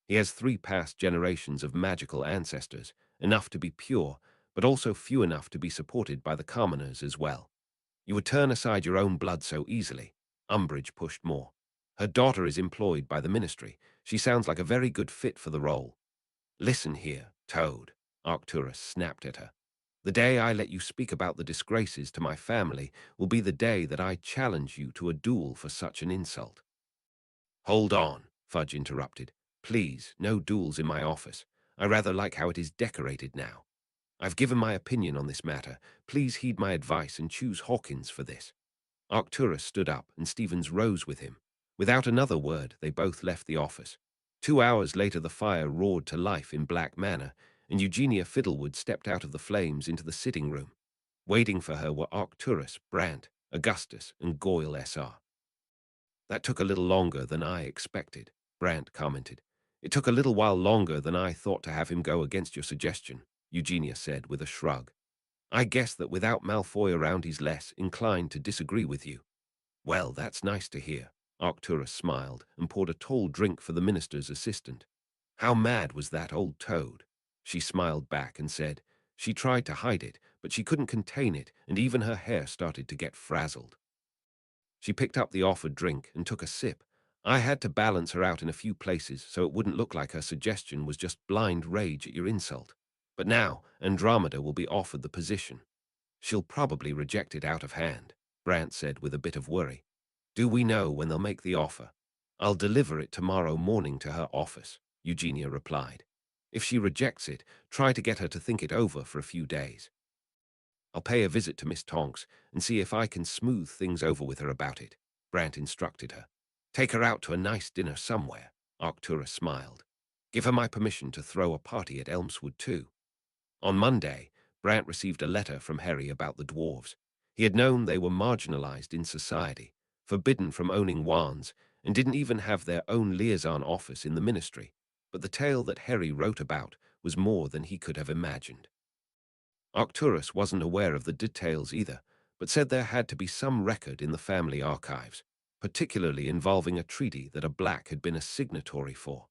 He has 3 past generations of magical ancestors, enough to be pure, but also few enough to be supported by the commoners as well. You would turn aside your own blood so easily." Umbridge pushed more. "Her daughter is employed by the ministry. She sounds like a very good fit for the role." "Listen here, Toad," Arcturus snapped at her. "The day I let you speak about the disgraces to my family will be the day that I challenge you to a duel for such an insult." "Hold on," Fudge interrupted. "Please, no duels in my office. I rather like how it is decorated now. I've given my opinion on this matter. Please heed my advice and choose Hawkins for this." Arcturus stood up, and Stevens rose with him. Without another word, they both left the office. 2 hours later, the fire roared to life in Black Manor, and Eugenia Fiddlewood stepped out of the flames into the sitting room. Waiting for her were Arcturus, Brant, Augustus, and Goyle S.R. "That took a little longer than I expected," Brant commented. "It took a little while longer than I thought to have him go against your suggestion," Eugenia said with a shrug. "I guess that without Malfoy around he's less inclined to disagree with you." "Well, that's nice to hear." Arcturus smiled and poured a tall drink for the minister's assistant. "How mad was that old toad?" She smiled back and said, "She tried to hide it, but she couldn't contain it, and even her hair started to get frazzled." She picked up the offered drink and took a sip. "I had to balance her out in a few places so it wouldn't look like her suggestion was just blind rage at your insult. But now Andromeda will be offered the position. She'll probably reject it out of hand," Brant said with a bit of worry. "Do we know when they'll make the offer?" "I'll deliver it tomorrow morning to her office," Eugenia replied. "If she rejects it, try to get her to think it over for a few days. I'll pay a visit to Miss Tonks and see if I can smooth things over with her about it," Brant instructed her. "Take her out to a nice dinner somewhere," Arcturus smiled. "Give her my permission to throw a party at Elmswood too." On Monday, Brant received a letter from Harry about the dwarves. He had known they were marginalized in society, forbidden from owning wands, and didn't even have their own liaison office in the ministry, but the tale that Harry wrote about was more than he could have imagined. Arcturus wasn't aware of the details either, but said there had to be some record in the family archives. particularly involving a treaty that a black had been a signatory for.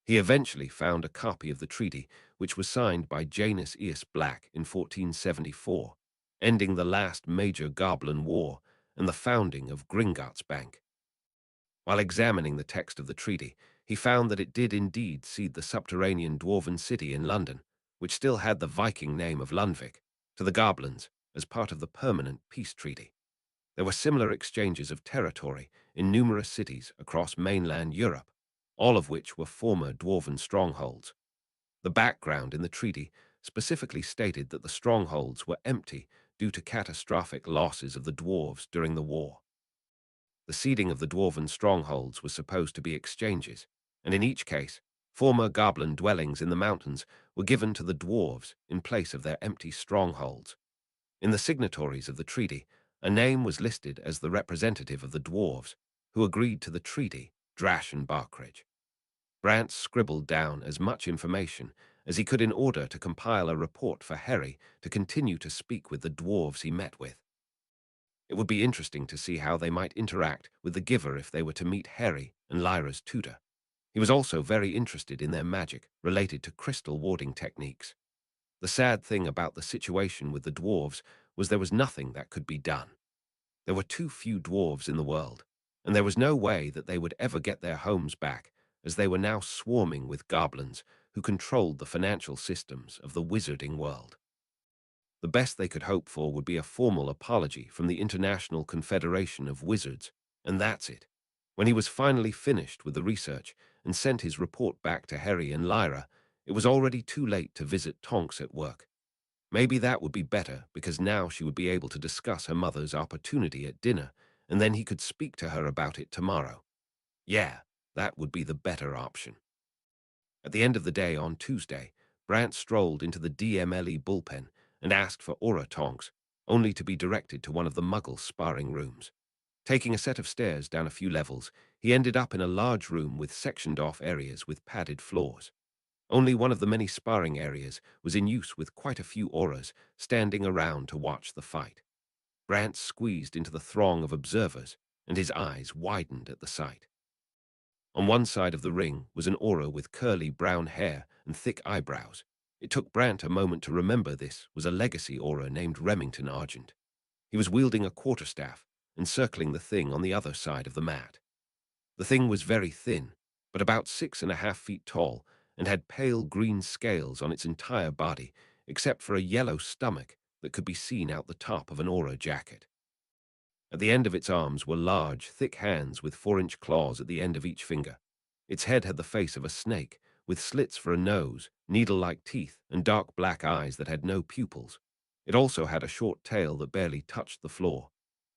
He eventually found a copy of the treaty, which was signed by Janus Eus Black in 1474, ending the last major Goblin War and the founding of Gringotts Bank. While examining the text of the treaty, he found that it did indeed cede the subterranean dwarven city in London, which still had the Viking name of Lundvik, to the Goblins as part of the permanent peace treaty. There were similar exchanges of territory in numerous cities across mainland Europe, all of which were former dwarven strongholds. The background in the treaty specifically stated that the strongholds were empty due to catastrophic losses of the dwarves during the war. The ceding of the dwarven strongholds was supposed to be exchanges, and in each case, former goblin dwellings in the mountains were given to the dwarves in place of their empty strongholds. In the signatories of the treaty, a name was listed as the representative of the dwarves, who agreed to the treaty, Drash and Barkridge. Brant scribbled down as much information as he could in order to compile a report for Harry to continue to speak with the dwarves he met with. It would be interesting to see how they might interact with the giver if they were to meet Harry and Lyra's tutor. He was also very interested in their magic related to crystal warding techniques. The sad thing about the situation with the dwarves was there was nothing that could be done. There were too few dwarves in the world, and there was no way that they would ever get their homes back, as they were now swarming with goblins who controlled the financial systems of the wizarding world. The best they could hope for would be a formal apology from the International Confederation of Wizards, and that's it. When he was finally finished with the research and sent his report back to Harry and Lyra, it was already too late to visit Tonks at work. Maybe that would be better, because now she would be able to discuss her mother's opportunity at dinner, and then he could speak to her about it tomorrow. Yeah, that would be the better option. At the end of the day on Tuesday, Brant strolled into the DMLE bullpen and asked for Aura Tonks, only to be directed to one of the Muggle sparring rooms. Taking a set of stairs down a few levels, he ended up in a large room with sectioned-off areas with padded floors. Only one of the many sparring areas was in use, with quite a few auras standing around to watch the fight. Brant squeezed into the throng of observers, and his eyes widened at the sight. On one side of the ring was an aura with curly brown hair and thick eyebrows. It took Brant a moment to remember this was a legacy aura named Remington Argent. He was wielding a quarterstaff, encircling the thing on the other side of the mat. The thing was very thin, but about 6.5 feet tall, and had pale green scales on its entire body, except for a yellow stomach that could be seen out the top of an aura jacket. At the end of its arms were large, thick hands with 4-inch claws at the end of each finger. Its head had the face of a snake, with slits for a nose, needle-like teeth, and dark black eyes that had no pupils. It also had a short tail that barely touched the floor.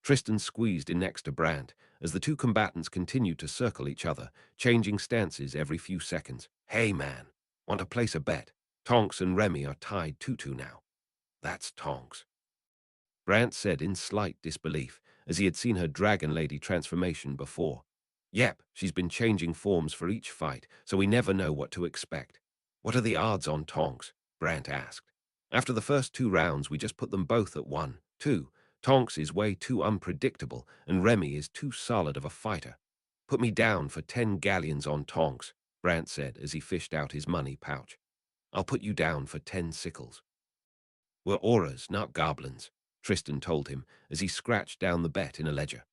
Tristan squeezed in next to Brant as the two combatants continued to circle each other, changing stances every few seconds. "Hey, man, want to place a bet? Tonks and Remy are tied 2-2 now." "That's Tonks," Brant said in slight disbelief, as he had seen her Dragon Lady transformation before. "Yep, she's been changing forms for each fight, so we never know what to expect." "What are the odds on Tonks?" Brant asked. "After the first 2 rounds, we just put them both at 1-2. Tonks is way too unpredictable, and Remy is too solid of a fighter." "Put me down for 10 galleons on Tonks," Brant said as he fished out his money pouch. "I'll put you down for 10 sickles." "We're auras, not goblins," Tristan told him as he scratched down the bet in a ledger.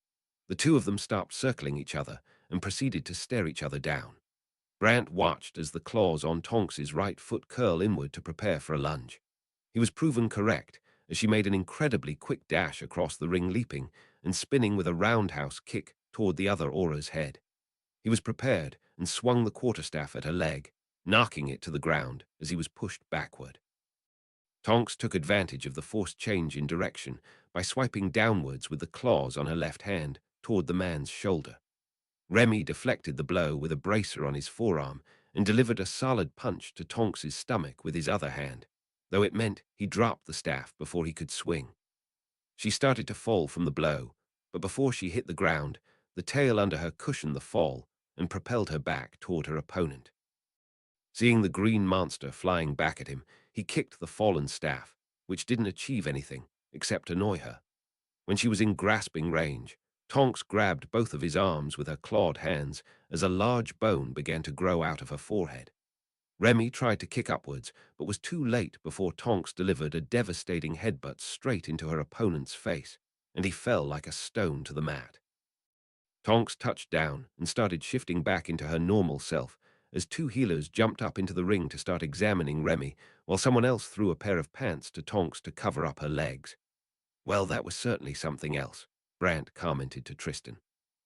The two of them stopped circling each other and proceeded to stare each other down. Brant watched as the claws on Tonks's right foot curl inward to prepare for a lunge. He was proven correct, as she made an incredibly quick dash across the ring, leaping and spinning with a roundhouse kick toward the other aura's head. He was prepared and swung the quarterstaff at her leg, knocking it to the ground as he was pushed backward. Tonks took advantage of the forced change in direction by swiping downwards with the claws on her left hand toward the man's shoulder. Remy deflected the blow with a bracer on his forearm and delivered a solid punch to Tonks's stomach with his other hand, though it meant he dropped the staff before he could swing. She started to fall from the blow, but before she hit the ground, the tail under her cushioned the fall and propelled her back toward her opponent. Seeing the green monster flying back at him, he kicked the fallen staff, which didn't achieve anything except annoy her. When she was in grasping range, Tonks grabbed both of his arms with her clawed hands as a large bone began to grow out of her forehead. Remy tried to kick upwards, but was too late before Tonks delivered a devastating headbutt straight into her opponent's face, and he fell like a stone to the mat. Tonks touched down and started shifting back into her normal self as two healers jumped up into the ring to start examining Remy, while someone else threw a pair of pants to Tonks to cover up her legs. Well, that was certainly something else, Brant commented to Tristan.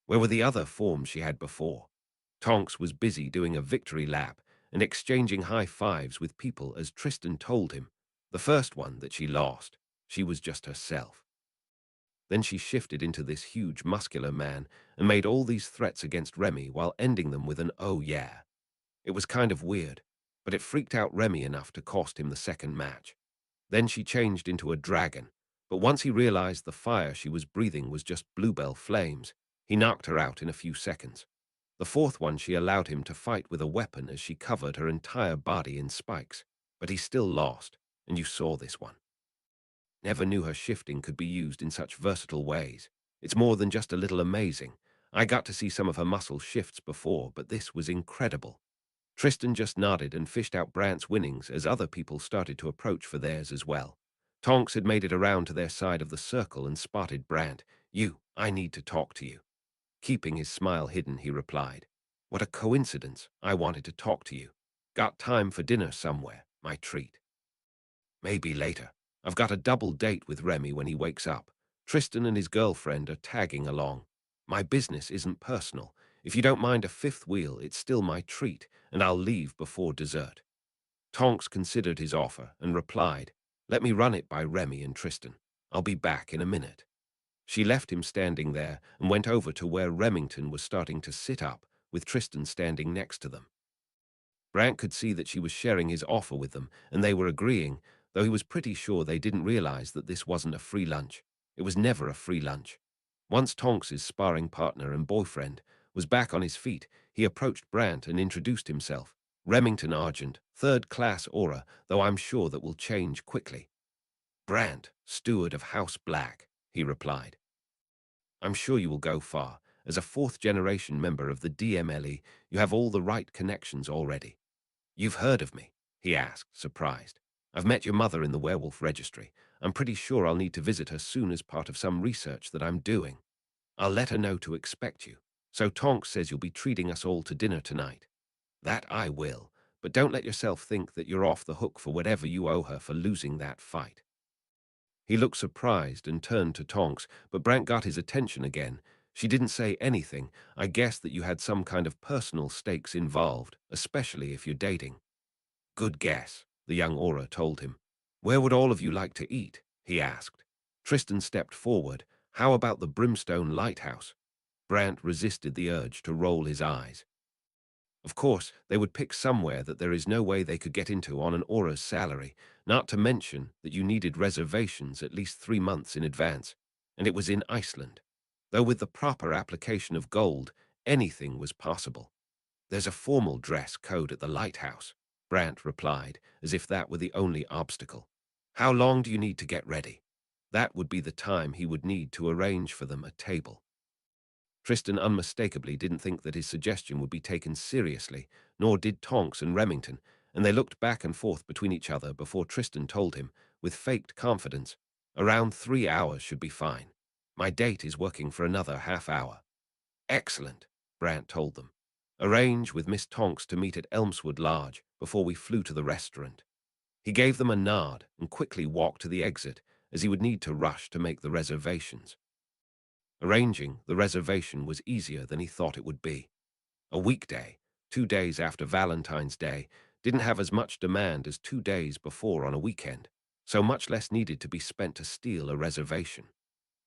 Where were the other forms she had before? Tonks was busy doing a victory lap and exchanging high fives with people as Tristan told him. The first one that she lost, she was just herself. Then she shifted into this huge muscular man and made all these threats against Remy while ending them with an "oh yeah." It was kind of weird, but it freaked out Remy enough to cost him the second match. Then she changed into a dragon, but once he realized the fire she was breathing was just bluebell flames, he knocked her out in a few seconds. The fourth one she allowed him to fight with a weapon as she covered her entire body in spikes, but he still lost, and you saw this one. Never knew her shifting could be used in such versatile ways. It's more than just a little amazing. I got to see some of her muscle shifts before, but this was incredible. Tristan just nodded and fished out Brant's winnings as other people started to approach for theirs as well. Tonks had made it around to their side of the circle and spotted Brant. I need to talk to you. Keeping his smile hidden, he replied. What a coincidence. I wanted to talk to you. Got time for dinner somewhere, my treat. Maybe later. I've got a double date with Remy when he wakes up. Tristan and his girlfriend are tagging along. My business isn't personal. If you don't mind a fifth wheel, it's still my treat, and I'll leave before dessert. Tonks considered his offer and replied, Let me run it by Remy and Tristan. I'll be back in a minute. She left him standing there and went over to where Remington was starting to sit up, with Tristan standing next to them. Brant could see that she was sharing his offer with them, and they were agreeing, though he was pretty sure they didn't realize that this wasn't a free lunch. It was never a free lunch. Once Tonks's sparring partner and boyfriend was back on his feet, he approached Brant and introduced himself. Remington Argent, third-class aura, though I'm sure that will change quickly. Brant, steward of House Black, he replied. I'm sure you will go far. As a fourth-generation member of the DMLE, you have all the right connections already. You've heard of me? He asked, surprised. I've met your mother in the werewolf registry. I'm pretty sure I'll need to visit her soon as part of some research that I'm doing. I'll let her know to expect you. So Tonks says you'll be treating us all to dinner tonight. That I will, but don't let yourself think that you're off the hook for whatever you owe her for losing that fight. He looked surprised and turned to Tonks, but Brant got his attention again. She didn't say anything. I guessed that you had some kind of personal stakes involved, especially if you're dating. Good guess, the young aura told him. Where would all of you like to eat? He asked. Tristan stepped forward. How about the Brimstone Lighthouse? Brant resisted the urge to roll his eyes. Of course, they would pick somewhere that there is no way they could get into on an aura's salary, not to mention that you needed reservations at least 3 months in advance, and it was in Iceland. Though with the proper application of gold, anything was possible. There's a formal dress code at the lighthouse, Brant replied, as if that were the only obstacle. How long do you need to get ready? That would be the time he would need to arrange for them a table. Tristan unmistakably didn't think that his suggestion would be taken seriously, nor did Tonks and Remington, and they looked back and forth between each other before Tristan told him, with faked confidence, around 3 hours should be fine. My date is working for another half hour. Excellent, Brant told them. Arrange with Miss Tonks to meet at Elmswood Lodge before we flew to the restaurant. He gave them a nod and quickly walked to the exit, as he would need to rush to make the reservations. Arranging the reservation was easier than he thought it would be. A weekday, 2 days after Valentine's Day, didn't have as much demand as 2 days before on a weekend, so much less needed to be spent to steal a reservation.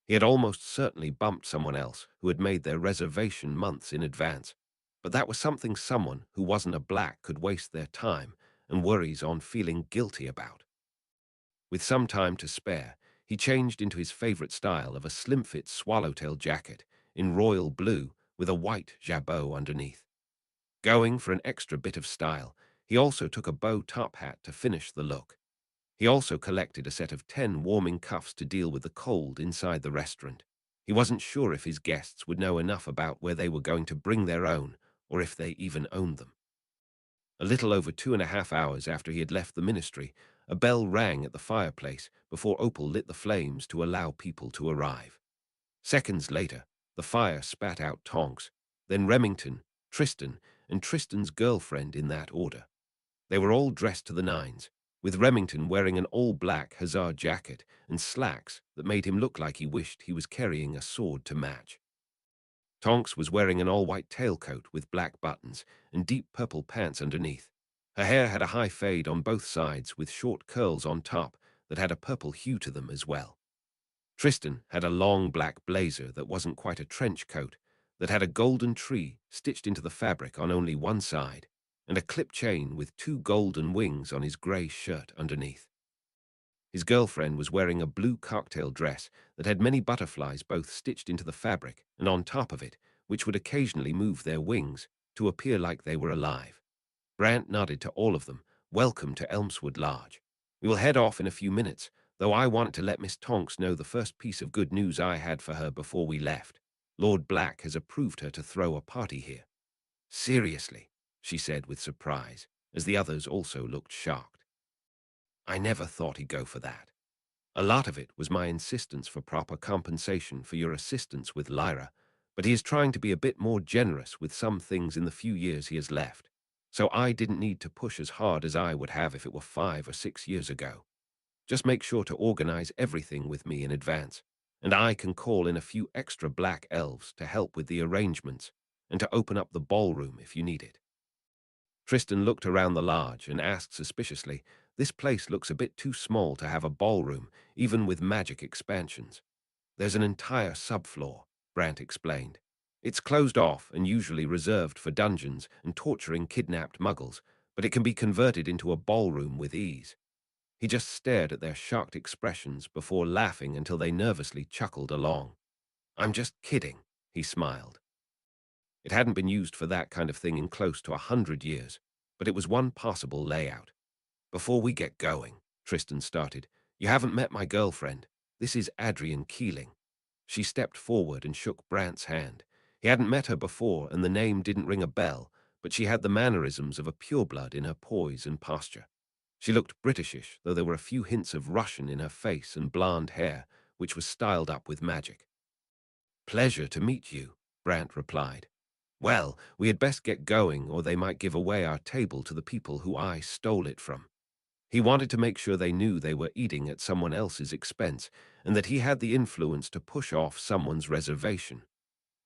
He had almost certainly bumped someone else who had made their reservation months in advance, but that was something someone who wasn't a black could waste their time and worries on feeling guilty about. With some time to spare, he changed into his favorite style of a slim-fit swallowtail jacket in royal blue with a white jabot underneath. Going for an extra bit of style, he also took a bow top hat to finish the look. He also collected a set of 10 warming cuffs to deal with the cold inside the restaurant. He wasn't sure if his guests would know enough about where they were going to bring their own, or if they even owned them. A little over 2.5 hours after he had left the ministry, a bell rang at the fireplace before Opal lit the flames to allow people to arrive. Seconds later, the fire spat out Tonks, then Remington, Tristan, and Tristan's girlfriend in that order. They were all dressed to the nines, with Remington wearing an all-black hussar jacket and slacks that made him look like he wished he was carrying a sword to match. Tonks was wearing an all-white tailcoat with black buttons and deep purple pants underneath. Her hair had a high fade on both sides with short curls on top that had a purple hue to them as well. Tristan had a long black blazer that wasn't quite a trench coat, that had a golden tree stitched into the fabric on only one side, and a clip chain with 2 golden wings on his grey shirt underneath. His girlfriend was wearing a blue cocktail dress that had many butterflies both stitched into the fabric and on top of it, which would occasionally move their wings to appear like they were alive. Brant nodded to all of them. "Welcome to Elmswood Lodge. We will head off in a few minutes, though I wanted to let Miss Tonks know the first piece of good news I had for her before we left. Lord Black has approved her to throw a party here." "Seriously?" she said with surprise, as the others also looked shocked. "I never thought he'd go for that. A lot of it was my insistence for proper compensation for your assistance with Lyra, but he is trying to be a bit more generous with some things in the few years he has left, so I didn't need to push as hard as I would have if it were 5 or 6 years ago. Just make sure to organize everything with me in advance, and I can call in a few extra black elves to help with the arrangements and to open up the ballroom if you need it." Tristan looked around the lodge and asked suspiciously, "This place looks a bit too small to have a ballroom, even with magic expansions." "There's an entire subfloor," Brant explained. "It's closed off and usually reserved for dungeons and torturing kidnapped muggles, but it can be converted into a ballroom with ease." He just stared at their shocked expressions before laughing until they nervously chuckled along. "I'm just kidding," he smiled. It hadn't been used for that kind of thing in close to 100 years, but it was one possible layout. "Before we get going," Tristan started, "you haven't met my girlfriend. This is Adrian Keeling." She stepped forward and shook Brant's hand. He hadn't met her before, and the name didn't ring a bell, but she had the mannerisms of a pureblood in her poise and posture. She looked Britishish, though there were a few hints of Russian in her face and blonde hair, which was styled up with magic. "Pleasure to meet you," Brant replied. "Well, we had best get going, or they might give away our table to the people who I stole it from." He wanted to make sure they knew they were eating at someone else's expense, and that he had the influence to push off someone's reservation.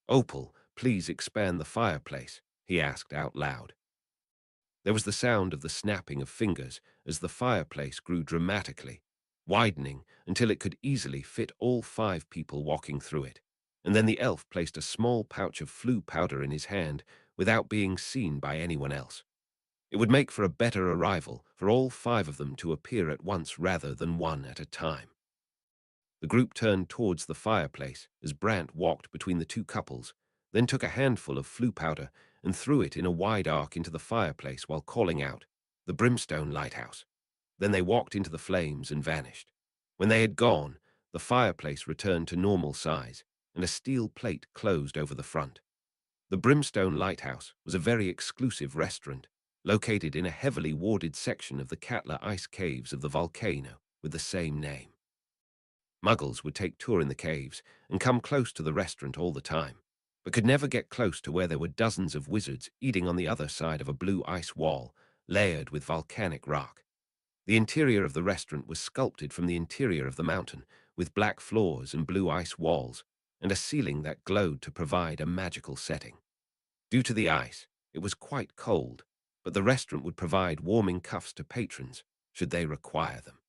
"Opal, please expand the fireplace," he asked out loud. There was the sound of the snapping of fingers as the fireplace grew dramatically, widening until it could easily fit all 5 people walking through it, and then the elf placed a small pouch of flue powder in his hand without being seen by anyone else. It would make for a better arrival for all 5 of them to appear at once rather than one at a time. The group turned towards the fireplace as Brant walked between the 2 couples, then took a handful of flue powder and threw it in a wide arc into the fireplace while calling out, "The Brimstone Lighthouse." Then they walked into the flames and vanished. When they had gone, the fireplace returned to normal size, and a steel plate closed over the front. The Brimstone Lighthouse was a very exclusive restaurant, located in a heavily warded section of the Katla ice caves of the volcano with the same name. Muggles would take tour in the caves and come close to the restaurant all the time, but could never get close to where there were dozens of wizards eating on the other side of a blue ice wall, layered with volcanic rock. The interior of the restaurant was sculpted from the interior of the mountain, with black floors and blue ice walls, and a ceiling that glowed to provide a magical setting. Due to the ice, it was quite cold, but the restaurant would provide warming cuffs to patrons should they require them.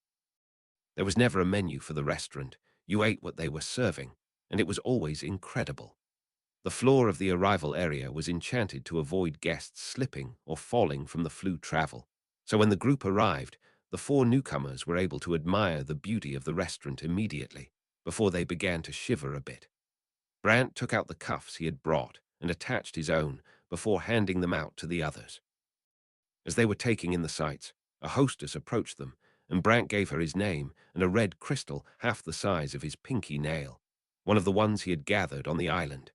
There was never a menu for the restaurant. You ate what they were serving, and it was always incredible. The floor of the arrival area was enchanted to avoid guests slipping or falling from the flue travel, so when the group arrived, the 4 newcomers were able to admire the beauty of the restaurant immediately, before they began to shiver a bit. Brant took out the cuffs he had brought and attached his own before handing them out to the others. As they were taking in the sights, a hostess approached them, and Brant gave her his name and a red crystal half the size of his pinky nail. one of the ones he had gathered on the island.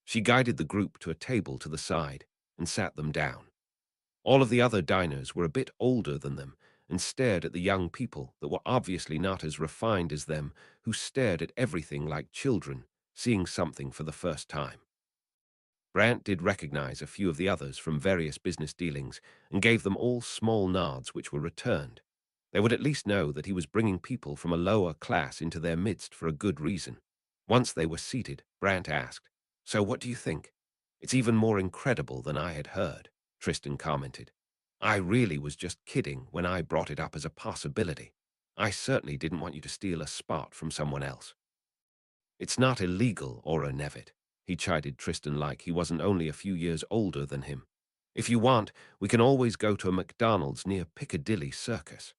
She guided the group to a table to the side and sat them down. All of the other diners were a bit older than them and stared at the young people that were obviously not as refined as them, who stared at everything like children, seeing something for the first time. Brant did recognize a few of the others from various business dealings and gave them all small nods which were returned. They would at least know that he was bringing people from a lower class into their midst for a good reason. Once they were seated, Brant asked, "So what do you think?" "It's even more incredible than I had heard," Tristan commented. "I really was just kidding when I brought it up as a possibility. I certainly didn't want you to steal a spot from someone else." "It's not illegal, Aura Nevitt," he chided Tristan like he wasn't only a few years older than him. "If you want, we can always go to a McDonald's near Piccadilly Circus."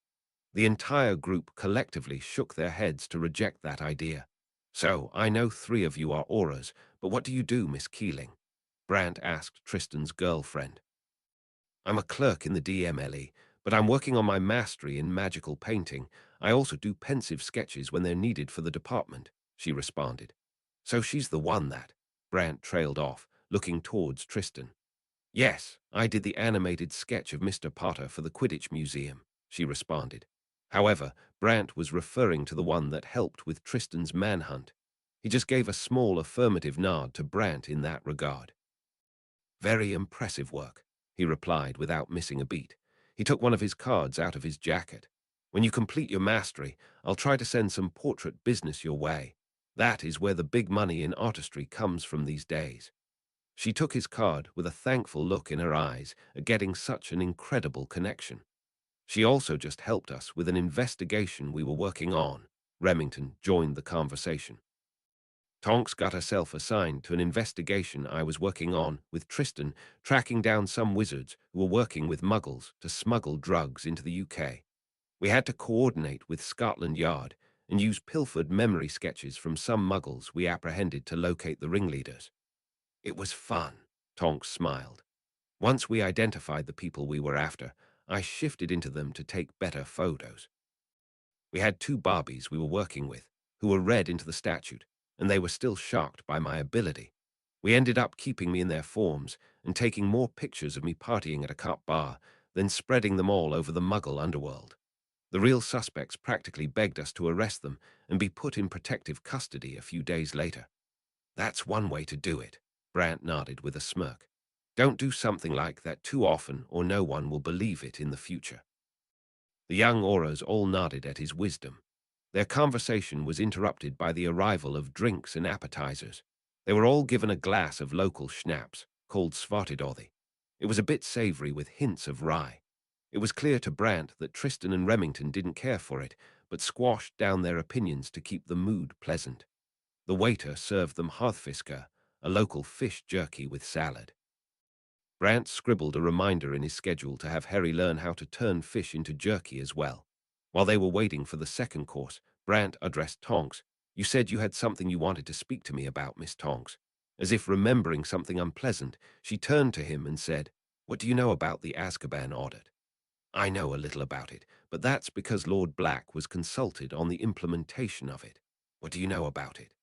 The entire group collectively shook their heads to reject that idea. "So, I know 3 of you are auras, but what do you do, Miss Keeling?" Brant asked Tristan's girlfriend. "I'm a clerk in the DMLE, but I'm working on my mastery in magical painting. I also do pensive sketches when they're needed for the department," she responded. "So she's the one that—" Brant trailed off, looking towards Tristan. "Yes, I did the animated sketch of Mr. Potter for the Quidditch Museum," she responded. However, Brant was referring to the one that helped with Tristan's manhunt. He just gave a small affirmative nod to Brant in that regard. "Very impressive work," he replied without missing a beat. He took one of his cards out of his jacket. "When you complete your mastery, I'll try to send some portrait business your way. That is where the big money in artistry comes from these days." She took his card with a thankful look in her eyes at getting such an incredible connection. "She also just helped us with an investigation we were working on." Remington joined the conversation. "Tonks got herself assigned to an investigation I was working on with Tristan, tracking down some wizards who were working with muggles to smuggle drugs into the UK. We had to coordinate with Scotland Yard and use pilfered memory sketches from some muggles we apprehended to locate the ringleaders. It was fun," Tonks smiled. "Once we identified the people we were after, I shifted into them to take better photos. We had 2 Barbies we were working with who were read into the statute, and they were still shocked by my ability. We ended up keeping me in their forms and taking more pictures of me partying at a cop bar than spreading them all over the Muggle underworld. The real suspects practically begged us to arrest them and be put in protective custody a few days later." "That's one way to do it," Brant nodded with a smirk. "Don't do something like that too often or no one will believe it in the future." The young auras all nodded at his wisdom. Their conversation was interrupted by the arrival of drinks and appetizers. They were all given a glass of local schnapps, called Svartidorði. It was a bit savory with hints of rye. It was clear to Brant that Tristan and Remington didn't care for it, but squashed down their opinions to keep the mood pleasant. The waiter served them harthfisker, a local fish jerky with salad. Brant scribbled a reminder in his schedule to have Harry learn how to turn fish into jerky as well. While they were waiting for the second course, Brant addressed Tonks. "You said you had something you wanted to speak to me about, Miss Tonks." As if remembering something unpleasant, she turned to him and said, "What do you know about the Azkaban audit?" "I know a little about it, but that's because Lord Black was consulted on the implementation of it." "What do you know about it?"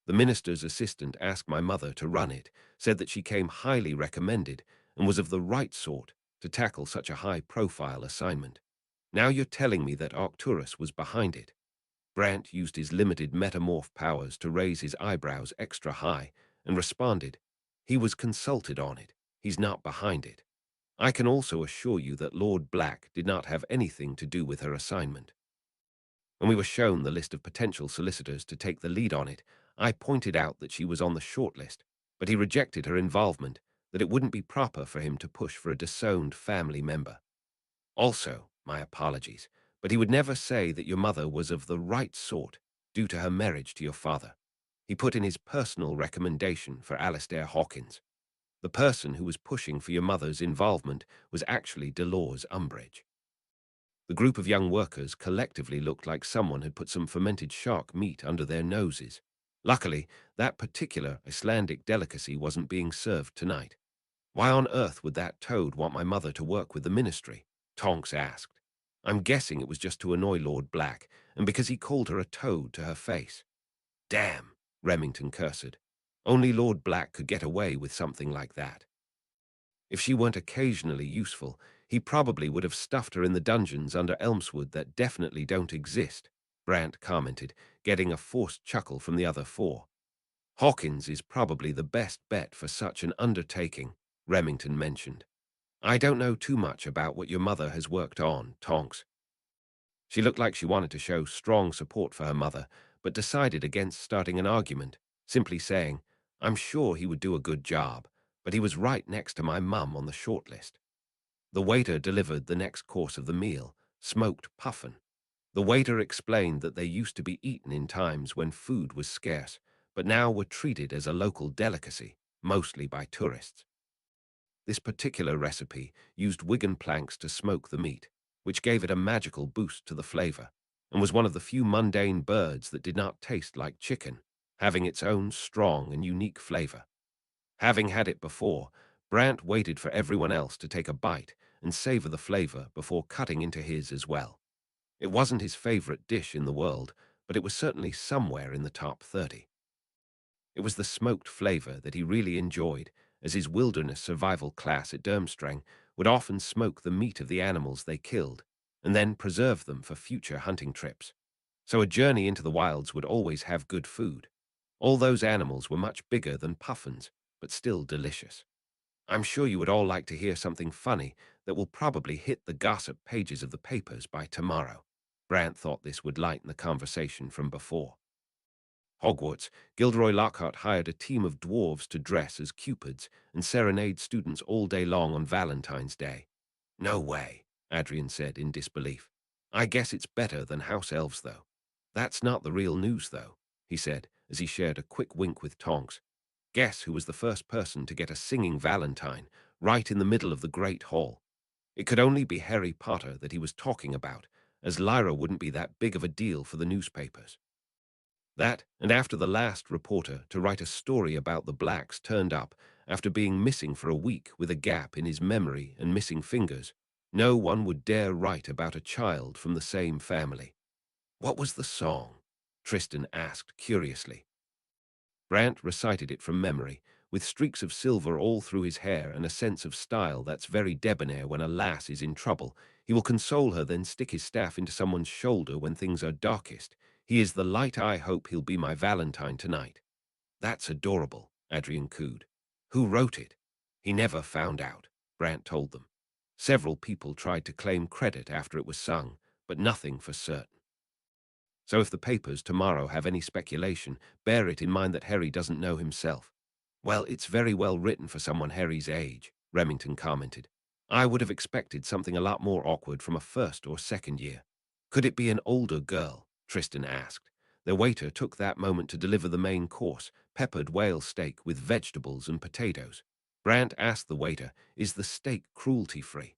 "The minister's assistant asked my mother to run it, said that she came highly recommended and was of the right sort to tackle such a high-profile assignment. Now you're telling me that Arcturus was behind it." Brant used his limited metamorph powers to raise his eyebrows extra high and responded, "He was consulted on it. He's not behind it. I can also assure you that Lord Black did not have anything to do with her assignment. When we were shown the list of potential solicitors to take the lead on it, I pointed out that she was on the shortlist, but he rejected her involvement, that it wouldn't be proper for him to push for a disowned family member. Also, my apologies, but he would never say that your mother was of the right sort due to her marriage to your father. He put in his personal recommendation for Alistair Hawkins. The person who was pushing for your mother's involvement was actually Dolores Umbridge." The group of young workers collectively looked like someone had put some fermented shark meat under their noses. Luckily, that particular Icelandic delicacy wasn't being served tonight. "Why on earth would that toad want my mother to work with the ministry?" Tonks asked. "I'm guessing it was just to annoy Lord Black, and because he called her a toad to her face." Damn, Remington cursed. Only Lord Black could get away with something like that. If she weren't occasionally useful, he probably would have stuffed her in the dungeons under Elmswood that definitely don't exist, Brant commented, getting a forced chuckle from the other four. Hawkins is probably the best bet for such an undertaking, Remington mentioned. I don't know too much about what your mother has worked on, Tonks. She looked like she wanted to show strong support for her mother, but decided against starting an argument, simply saying, I'm sure he would do a good job, but he was right next to my mum on the shortlist. The waiter delivered the next course of the meal, smoked puffin. The waiter explained that they used to be eaten in times when food was scarce, but now were treated as a local delicacy, mostly by tourists. This particular recipe used Wigan planks to smoke the meat, which gave it a magical boost to the flavor, and was one of the few mundane birds that did not taste like chicken, having its own strong and unique flavor. Having had it before, Brant waited for everyone else to take a bite and savor the flavor before cutting into his as well. It wasn't his favorite dish in the world, but it was certainly somewhere in the top 30. It was the smoked flavor that he really enjoyed, as his wilderness survival class at Durmstrang would often smoke the meat of the animals they killed, and then preserve them for future hunting trips. So a journey into the wilds would always have good food. All those animals were much bigger than puffins, but still delicious. I'm sure you would all like to hear something funny that will probably hit the gossip pages of the papers by tomorrow. Brant thought this would lighten the conversation from before. Hogwarts, Gilderoy Lockhart hired a team of dwarves to dress as cupids and serenade students all day long on Valentine's Day. No way, Adrian said in disbelief. I guess it's better than house elves, though. That's not the real news, though, he said as he shared a quick wink with Tonks. Guess who was the first person to get a singing Valentine right in the middle of the Great Hall? It could only be Harry Potter that he was talking about, as Lyra wouldn't be that big of a deal for the newspapers. That, and after the last reporter to write a story about the Blacks turned up after being missing for a week with a gap in his memory and missing fingers, no one would dare write about a child from the same family. What was the song? Tristan asked curiously. Brant recited it from memory, with streaks of silver all through his hair and a sense of style that's very debonair when a lass is in trouble. He will console her, then stick his staff into someone's shoulder when things are darkest. He is the light I hope he'll be my Valentine tonight. That's adorable, Adrian cooed. Who wrote it? He never found out, Brant told them. Several people tried to claim credit after it was sung, but nothing for certain. So if the papers tomorrow have any speculation, bear it in mind that Harry doesn't know himself. Well, it's very well written for someone Harry's age, Remington commented. I would have expected something a lot more awkward from a first or second year. Could it be an older girl? Tristan asked. The waiter took that moment to deliver the main course, peppered whale steak with vegetables and potatoes. Brant asked the waiter, is the steak cruelty-free?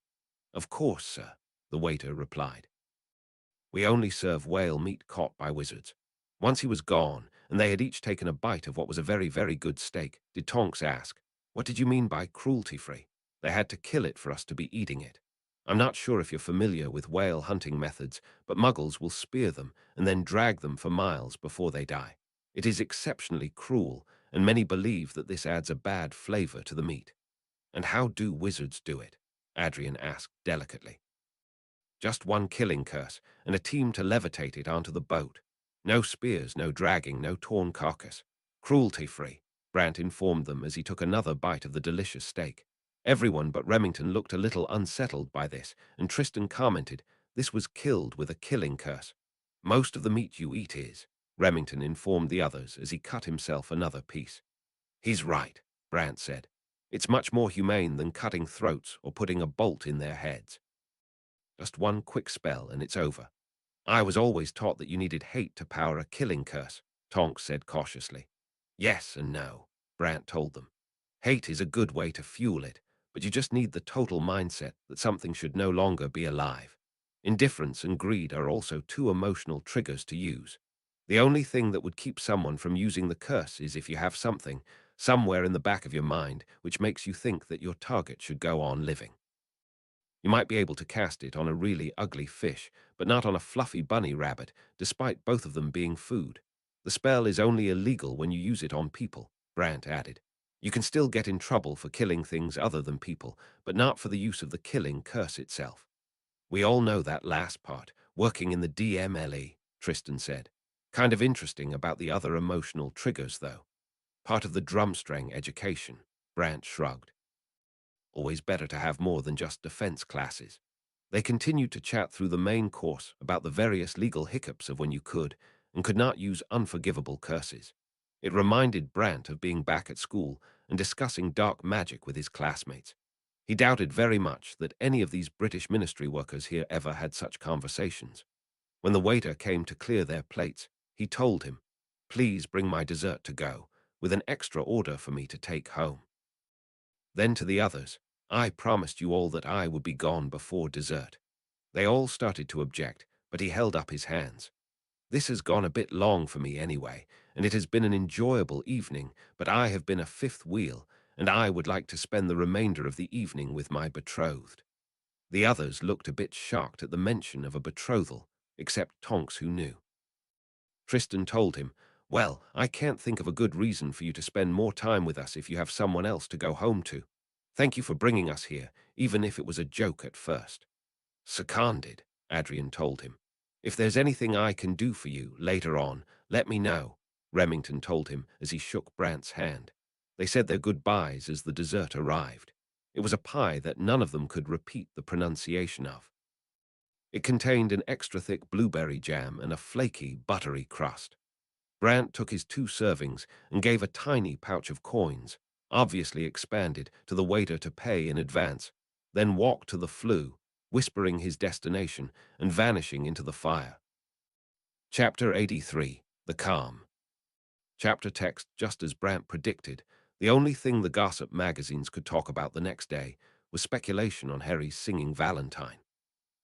Of course, sir, the waiter replied. We only serve whale meat caught by wizards. Once he was gone, and they had each taken a bite of what was a very, very good steak, did Tonks ask, what did you mean by cruelty-free? They had to kill it for us to be eating it. I'm not sure if you're familiar with whale hunting methods, but muggles will spear them and then drag them for miles before they die. It is exceptionally cruel, and many believe that this adds a bad flavor to the meat. And how do wizards do it? Adrian asked delicately. Just one killing curse, and a team to levitate it onto the boat. No spears, no dragging, no torn carcass. Cruelty-free, Brant informed them as he took another bite of the delicious steak. Everyone but Remington looked a little unsettled by this, and Tristan commented, this was killed with a killing curse. Most of the meat you eat is, Remington informed the others as he cut himself another piece. He's right, Brant said. It's much more humane than cutting throats or putting a bolt in their heads. Just one quick spell and it's over. I was always taught that you needed hate to power a killing curse, Tonks said cautiously. Yes and no, Brant told them. Hate is a good way to fuel it, but you just need the total mindset that something should no longer be alive. Indifference and greed are also two emotional triggers to use. The only thing that would keep someone from using the curse is if you have something, somewhere in the back of your mind, which makes you think that your target should go on living. You might be able to cast it on a really ugly fish, but not on a fluffy bunny rabbit, despite both of them being food. The spell is only illegal when you use it on people, Brant added. You can still get in trouble for killing things other than people, but not for the use of the killing curse itself. We all know that last part, working in the DMLE, Tristan said. Kind of interesting about the other emotional triggers, though. Part of the drumstring education, Brant shrugged. Always better to have more than just defense classes. They continued to chat through the main course about the various legal hiccups of when you could and could not use unforgivable curses. It reminded Brant of being back at school and discussing dark magic with his classmates. He doubted very much that any of these British ministry workers here ever had such conversations. When the waiter came to clear their plates, he told him, "Please bring my dessert to go, with an extra order for me to take home." Then to the others, "I promised you all that I would be gone before dessert." They all started to object, but he held up his hands. "This has gone a bit long for me anyway, and it has been an enjoyable evening, but I have been a fifth wheel, and I would like to spend the remainder of the evening with my betrothed." The others looked a bit shocked at the mention of a betrothal, except Tonks, who knew. Tristan told him, "Well, I can't think of a good reason for you to spend more time with us if you have someone else to go home to. Thank you for bringing us here, even if it was a joke at first." "Seconded," Adrian told him. "If there's anything I can do for you later on, let me know," Remington told him as he shook Brant's hand. They said their goodbyes as the dessert arrived. It was a pie that none of them could repeat the pronunciation of. It contained an extra thick blueberry jam and a flaky, buttery crust. Brant took his 2 servings and gave a tiny pouch of coins, obviously expanded, to the waiter to pay in advance, then walked to the flue, whispering his destination and vanishing into the fire. Chapter 83, The Calm. Chapter text just as Brant predicted. The only thing the gossip magazines could talk about the next day was speculation on Harry's singing Valentine.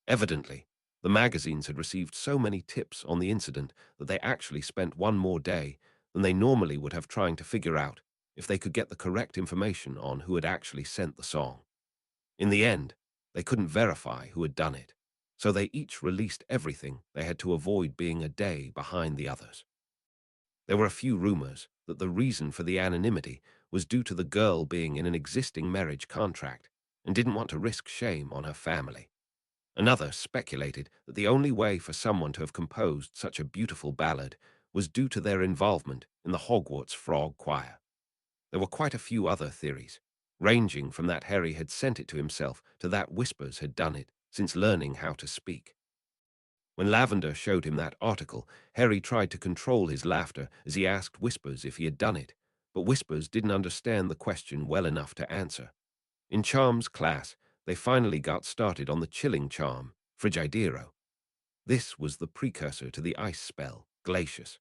Evidently, the magazines had received so many tips on the incident that they actually spent one more day than they normally would have trying to figure out if they could get the correct information on who had actually sent the song. In the end, they couldn't verify who had done it, so they each released everything they had to avoid being a day behind the others. There were a few rumors that the reason for the anonymity was due to the girl being in an existing marriage contract and didn't want to risk shame on her family. Another speculated that the only way for someone to have composed such a beautiful ballad was due to their involvement in the Hogwarts Frog Choir. There were quite a few other theories, ranging from that Harry had sent it to himself to that Whispers had done it since learning how to speak. When Lavender showed him that article, Harry tried to control his laughter as he asked Whispers if he had done it, but Whispers didn't understand the question well enough to answer. In Charms class, they finally got started on the chilling charm, Frigidero. This was the precursor to the ice spell, Glacius.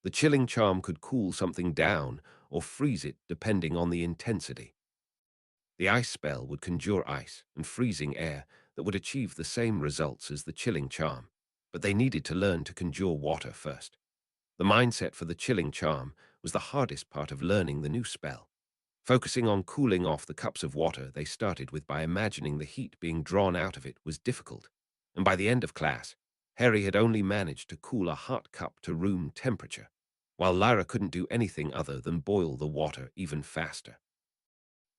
The chilling charm could cool something down or freeze it depending on the intensity. The ice spell would conjure ice and freezing air that would achieve the same results as the chilling charm, but they needed to learn to conjure water first. The mindset for the chilling charm was the hardest part of learning the new spell. Focusing on cooling off the cups of water they started with by imagining the heat being drawn out of it was difficult, and by the end of class, Harry had only managed to cool a hot cup to room temperature, while Lyra couldn't do anything other than boil the water even faster.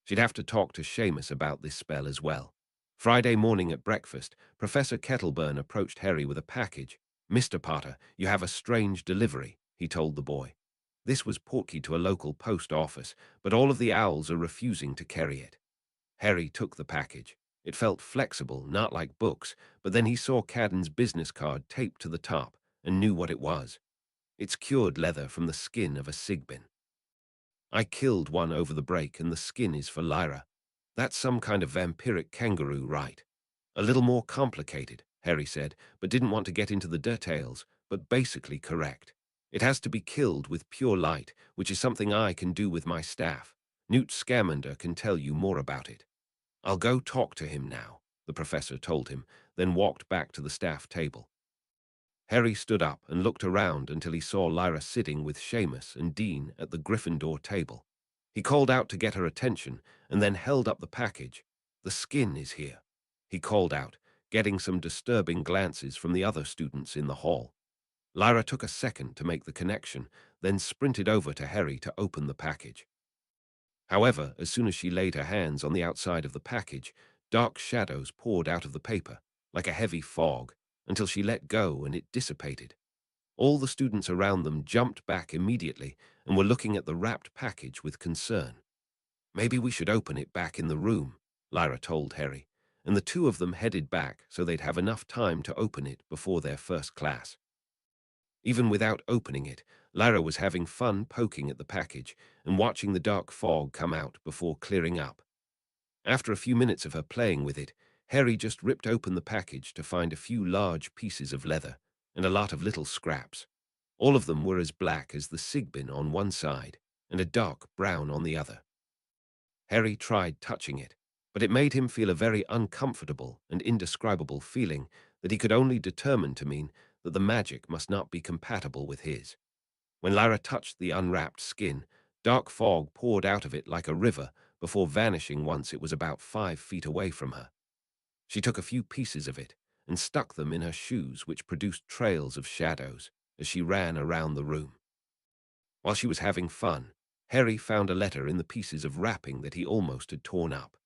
She'd have to talk to Seamus about this spell as well. Friday morning at breakfast, Professor Kettleburn approached Harry with a package. "Mr. Potter, you have a strange delivery," he told the boy. This was portkey to a local post office, but all of the owls are refusing to carry it. Harry took the package. It felt flexible, not like books, but then he saw Cadden's business card taped to the top and knew what it was. It's cured leather from the skin of a sigbin. "I killed one over the break and the skin is for Lyra. That's some kind of vampiric kangaroo, right?" "A little more complicated," Harry said, but didn't want to get into the details, but basically correct. "It has to be killed with pure light, which is something I can do with my staff. Newt Scamander can tell you more about it." "I'll go talk to him now," the professor told him, then walked back to the staff table. Harry stood up and looked around until he saw Lyra sitting with Seamus and Dean at the Gryffindor table. He called out to get her attention and then held up the package. "The skin is here," he called out, getting some disturbing glances from the other students in the hall. Lyra took a second to make the connection, then sprinted over to Harry to open the package. However, as soon as she laid her hands on the outside of the package, dark shadows poured out of the paper, like a heavy fog, until she let go and it dissipated. All the students around them jumped back immediately and were looking at the wrapped package with concern. "Maybe we should open it back in the room," Lyra told Harry, and the two of them headed back so they'd have enough time to open it before their first class. Even without opening it, Lyra was having fun poking at the package and watching the dark fog come out before clearing up. After a few minutes of her playing with it, Harry just ripped open the package to find a few large pieces of leather and a lot of little scraps. All of them were as black as the sigbin on one side and a dark brown on the other. Harry tried touching it, but it made him feel a very uncomfortable and indescribable feeling that he could only determine to mean that the magic must not be compatible with his. When Lyra touched the unwrapped skin, dark fog poured out of it like a river before vanishing once it was about 5 feet away from her. She took a few pieces of it and stuck them in her shoes, which produced trails of shadows as she ran around the room. While she was having fun, Harry found a letter in the pieces of wrapping that he almost had torn up.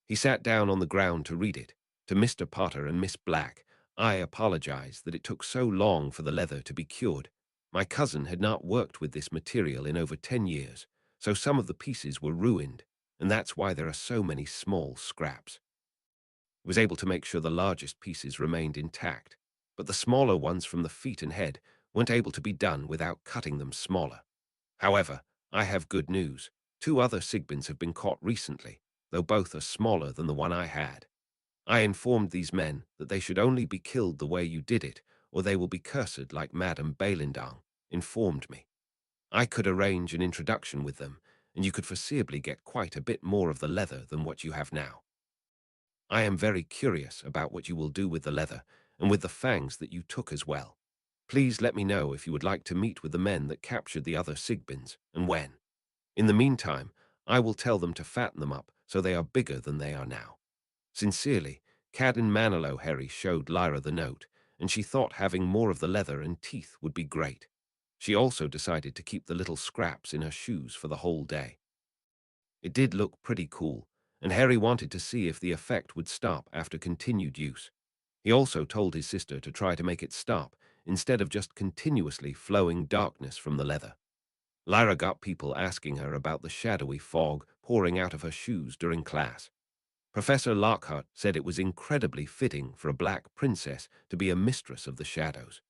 He sat down on the ground to read it. To Mr. Potter and Miss Black, "I apologize that it took so long for the leather to be cured. My cousin had not worked with this material in over 10 years, so some of the pieces were ruined, and that's why there are so many small scraps. He was able to make sure the largest pieces remained intact, but the smaller ones from the feet and head weren't able to be done without cutting them smaller. However, I have good news. 2 other Sigbins have been caught recently, though both are smaller than the one I had. I informed these men that they should only be killed the way you did it, or they will be cursed like Madame Balindang informed me. I could arrange an introduction with them, and you could foreseeably get quite a bit more of the leather than what you have now. I am very curious about what you will do with the leather, and with the fangs that you took as well. Please let me know if you would like to meet with the men that captured the other Sigbins, and when. In the meantime, I will tell them to fatten them up so they are bigger than they are now. Sincerely, Cadden Manilow." Harry showed Lyra the note, and she thought having more of the leather and teeth would be great. She also decided to keep the little scraps in her shoes for the whole day. It did look pretty cool, and Harry wanted to see if the effect would stop after continued use. He also told his sister to try to make it stop, instead of just continuously flowing darkness from the leather. Lyra got people asking her about the shadowy fog pouring out of her shoes during class. Professor Lockhart said it was incredibly fitting for a black princess to be a mistress of the shadows.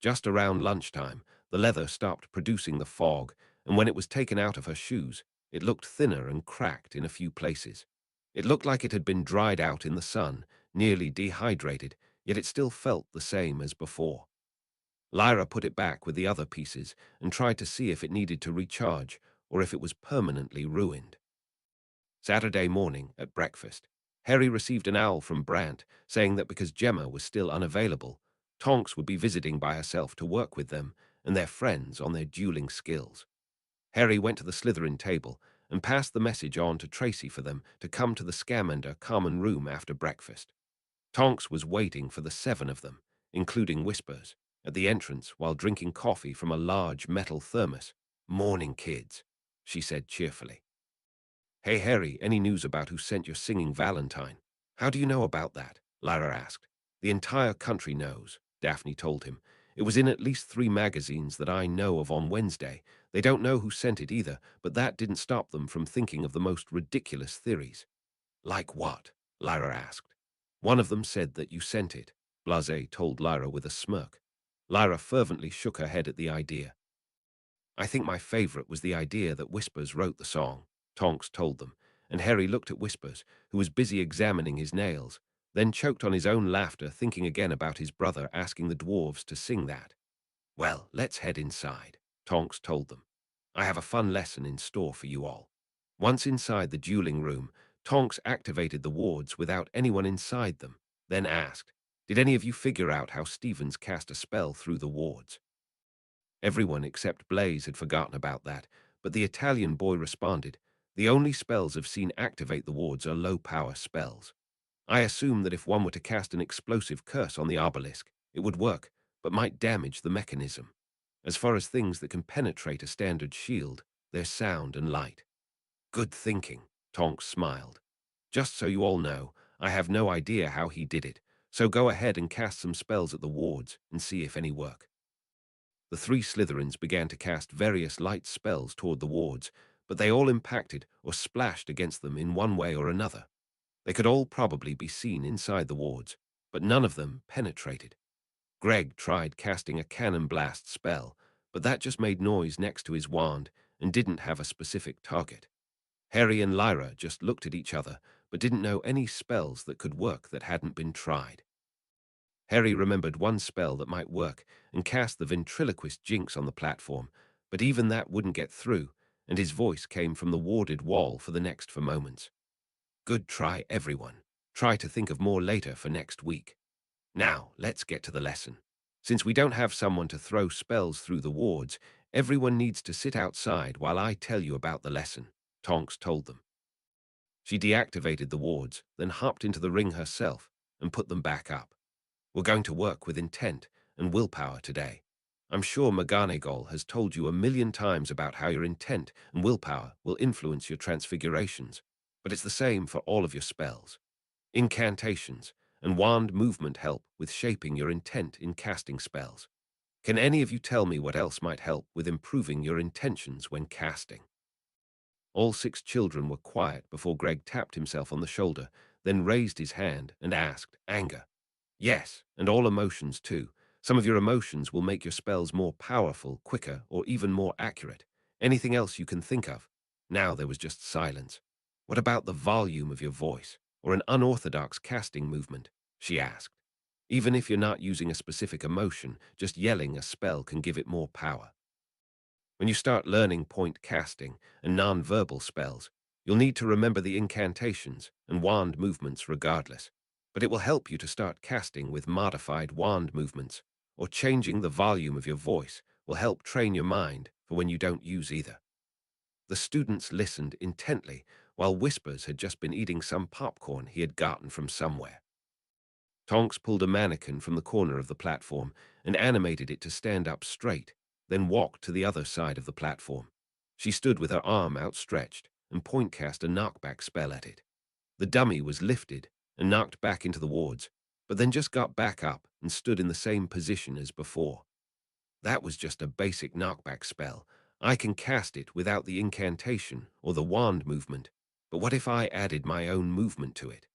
Just around lunchtime, the leather stopped producing the fog, and when it was taken out of her shoes, it looked thinner and cracked in a few places. It looked like it had been dried out in the sun, nearly dehydrated, yet it still felt the same as before. Lyra put it back with the other pieces and tried to see if it needed to recharge or if it was permanently ruined. Saturday morning, at breakfast, Harry received an owl from Brant saying that because Gemma was still unavailable, Tonks would be visiting by herself to work with them and their friends on their dueling skills. Harry went to the Slytherin table and passed the message on to Tracy for them to come to the Scamander common room after breakfast. Tonks was waiting for the 7 of them, including Whispers, at the entrance while drinking coffee from a large metal thermos. "Morning, kids," she said cheerfully. "Hey, Harry, any news about who sent your singing Valentine?" "How do you know about that?" Lyra asked. "The entire country knows," Daphne told him. "It was in at least 3 magazines that I know of on Wednesday. They don't know who sent it either, but that didn't stop them from thinking of the most ridiculous theories." "Like what?" Lyra asked. "One of them said that you sent it," Blase told Lyra with a smirk. Lyra fervently shook her head at the idea. "I think my favorite was the idea that Whispers wrote the song," Tonks told them, and Harry looked at Whispers, who was busy examining his nails, then choked on his own laughter, thinking again about his brother asking the dwarves to sing that. "Well, let's head inside," Tonks told them. "I have a fun lesson in store for you all." Once inside the dueling room, Tonks activated the wards without anyone inside them, then asked, "Did any of you figure out how Stevens cast a spell through the wards?" Everyone except Blaze had forgotten about that, but the Italian boy responded, "The only spells I've seen activate the wards are low-power spells. I assume that if one were to cast an explosive curse on the obelisk, it would work, but might damage the mechanism. As far as things that can penetrate a standard shield, there's sound and light. Good thinking, Tonks smiled. Just so you all know, I have no idea how he did it, so go ahead and cast some spells at the wards and see if any work. The three Slytherins began to cast various light spells toward the wards, but they all impacted or splashed against them in one way or another. They could all probably be seen inside the wards, but none of them penetrated. Greg tried casting a cannon blast spell, but that just made noise next to his wand and didn't have a specific target. Harry and Lyra just looked at each other, but didn't know any spells that could work that hadn't been tried. Harry remembered one spell that might work and cast the ventriloquist jinx on the platform, but even that wouldn't get through, and his voice came from the warded wall for the next few moments. Good try, everyone. Try to think of more later for next week. Now, let's get to the lesson. Since we don't have someone to throw spells through the wards, everyone needs to sit outside while I tell you about the lesson, Tonks told them. She deactivated the wards, then hopped into the ring herself and put them back up. We're going to work with intent and willpower today. I'm sure McGonagall has told you 1,000,000 times about how your intent and willpower will influence your transfigurations, but it's the same for all of your spells. Incantations and wand movement help with shaping your intent in casting spells. Can any of you tell me what else might help with improving your intentions when casting? All 6 children were quiet before Greg tapped himself on the shoulder, then raised his hand and asked, Anger. Yes, and all emotions too. Some of your emotions will make your spells more powerful, quicker, or even more accurate. Anything else you can think of? Now there was just silence. What about the volume of your voice, or an unorthodox casting movement? She asked. Even if you're not using a specific emotion, just yelling a spell can give it more power. When you start learning point casting and non-verbal spells, you'll need to remember the incantations and wand movements regardless, but it will help you to start casting with modified wand movements, or changing the volume of your voice will help train your mind for when you don't use either. The students listened intently while Whispers had just been eating some popcorn he had gotten from somewhere. Tonks pulled a mannequin from the corner of the platform and animated it to stand up straight, then walked to the other side of the platform. She stood with her arm outstretched and point cast a knockback spell at it. The dummy was lifted and knocked back into the wards, but then just got back up and stood in the same position as before. That was just a basic knockback spell. I can cast it without the incantation or the wand movement, but what if I added my own movement to it?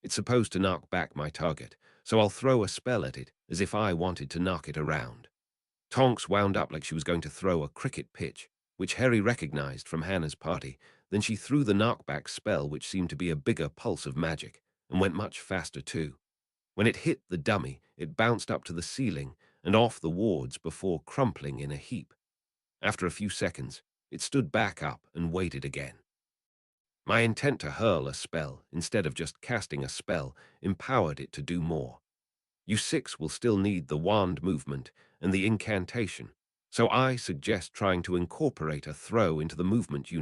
It's supposed to knock back my target, so I'll throw a spell at it as if I wanted to knock it around. Tonks wound up like she was going to throw a cricket pitch, which Harry recognized from Hannah's party. Then she threw the knockback spell, which seemed to be a bigger pulse of magic, and went much faster too. When it hit the dummy, it bounced up to the ceiling and off the wards before crumpling in a heap. After a few seconds, it stood back up and waited again. My intent to hurl a spell instead of just casting a spell empowered it to do more. You 6 will still need the wand movement and the incantation, so I suggest trying to incorporate a throw into the movement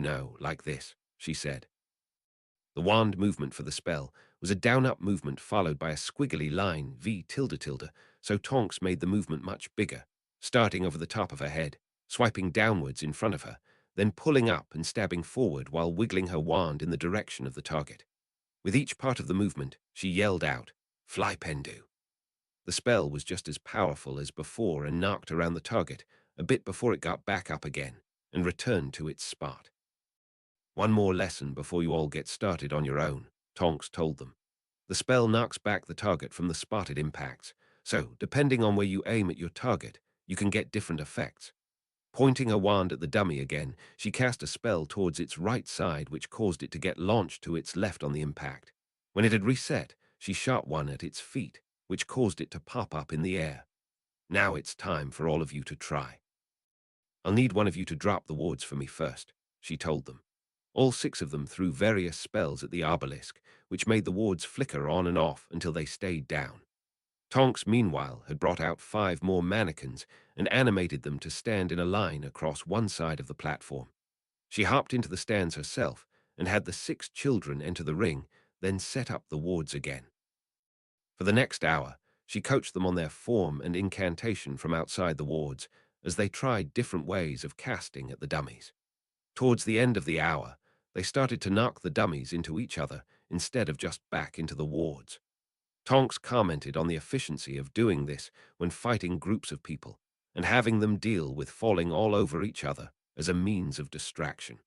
like this, she said. The wand movement for the spell was a down-up movement followed by a squiggly line V tilde tilde, so Tonks made the movement much bigger, starting over the top of her head, swiping downwards in front of her, then pulling up and stabbing forward while wiggling her wand in the direction of the target. With each part of the movement, she yelled out, Fly Pendu. The spell was just as powerful as before and knocked around the target a bit before it got back up again and returned to its spot. One more lesson before you all get started on your own, Tonks told them. The spell knocks back the target from the spot it impacts, so depending on where you aim at your target, you can get different effects. Pointing her wand at the dummy again, she cast a spell towards its right side which caused it to get launched to its left on the impact. When it had reset, she shot one at its feet, which caused it to pop up in the air. Now it's time for all of you to try. I'll need one of you to drop the wards for me first, she told them. All 6 of them threw various spells at the obelisk, which made the wards flicker on and off until they stayed down. Tonks, meanwhile, had brought out 5 more mannequins and animated them to stand in a line across one side of the platform. She hopped into the stands herself and had the 6 children enter the ring, then set up the wards again. For the next hour, She coached them on their form and incantation from outside the wards as they tried different ways of casting at the dummies. Towards the end of the hour, they started to knock the dummies into each other instead of just back into the wards. Tonks commented on the efficiency of doing this when fighting groups of people and having them deal with falling all over each other as a means of distraction.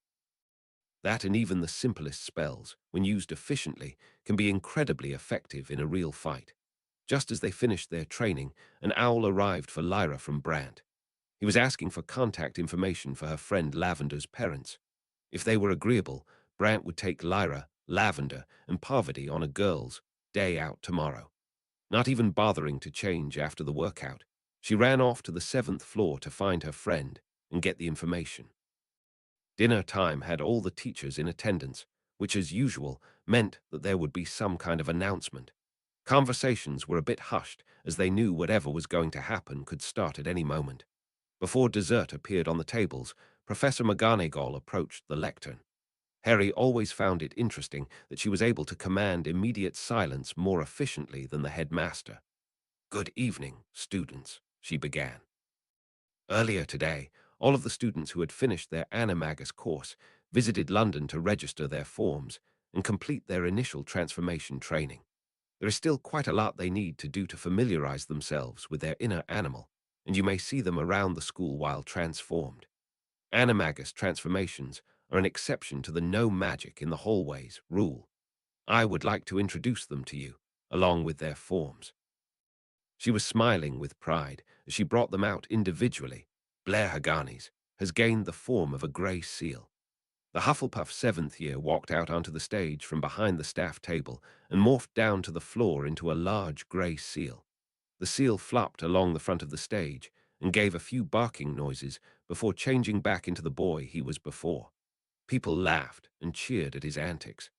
That and even the simplest spells, when used efficiently, can be incredibly effective in a real fight. Just as they finished their training, an owl arrived for Lyra from Brant. He was asking for contact information for her friend Lavender's parents. If they were agreeable, Brant would take Lyra, Lavender, and Parvati on a girls' day out tomorrow. Not even bothering to change after the workout, she ran off to the 7th floor to find her friend and get the information. Dinner time had all the teachers in attendance, which as usual meant that there would be some kind of announcement. Conversations were a bit hushed as they knew whatever was going to happen could start at any moment. Before dessert appeared on the tables, Professor McGonagall approached the lectern. Harry always found it interesting that she was able to command immediate silence more efficiently than the headmaster. "Good evening, students," she began. Earlier today, all of the students who had finished their Animagus course visited London to register their forms and complete their initial transformation training. There is still quite a lot they need to do to familiarize themselves with their inner animal, and you may see them around the school while transformed. Animagus transformations are an exception to the no magic in the hallways rule. I would like to introduce them to you, along with their forms. She was smiling with pride as she brought them out individually. Blair Haganis has gained the form of a grey seal. The Hufflepuff 7th year walked out onto the stage from behind the staff table and morphed down to the floor into a large grey seal. The seal flopped along the front of the stage and gave a few barking noises before changing back into the boy he was before. People laughed and cheered at his antics.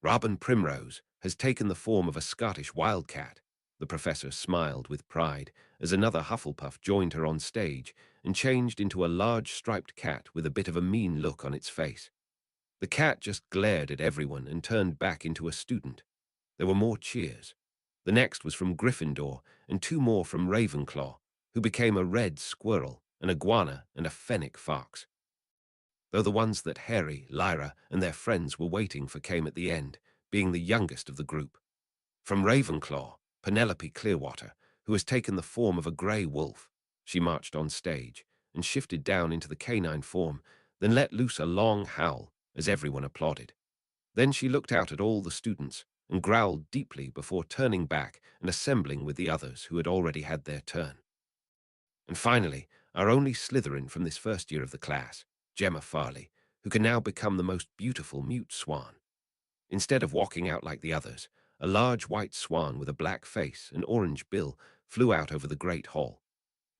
Robin Primrose has taken the form of a Scottish wildcat. The professor smiled with pride as another Hufflepuff joined her on stage and changed into a large striped cat with a bit of a mean look on its face. The cat just glared at everyone and turned back into a student. There were more cheers. The next was from Gryffindor and 2 more from Ravenclaw, who became a red squirrel, an iguana, and a fennec fox. Though the ones that Harry, Lyra, and their friends were waiting for came at the end, being the youngest of the group. From Ravenclaw, Penelope Clearwater, who has taken the form of a grey wolf. She marched on stage and shifted down into the canine form, then let loose a long howl as everyone applauded. Then she looked out at all the students and growled deeply before turning back and assembling with the others who had already had their turn. And finally, our only Slytherin from this first year of the class, Gemma Farley, who can now become the most beautiful mute swan. Instead of walking out like the others, a large white swan with a black face and orange bill flew out over the great hall.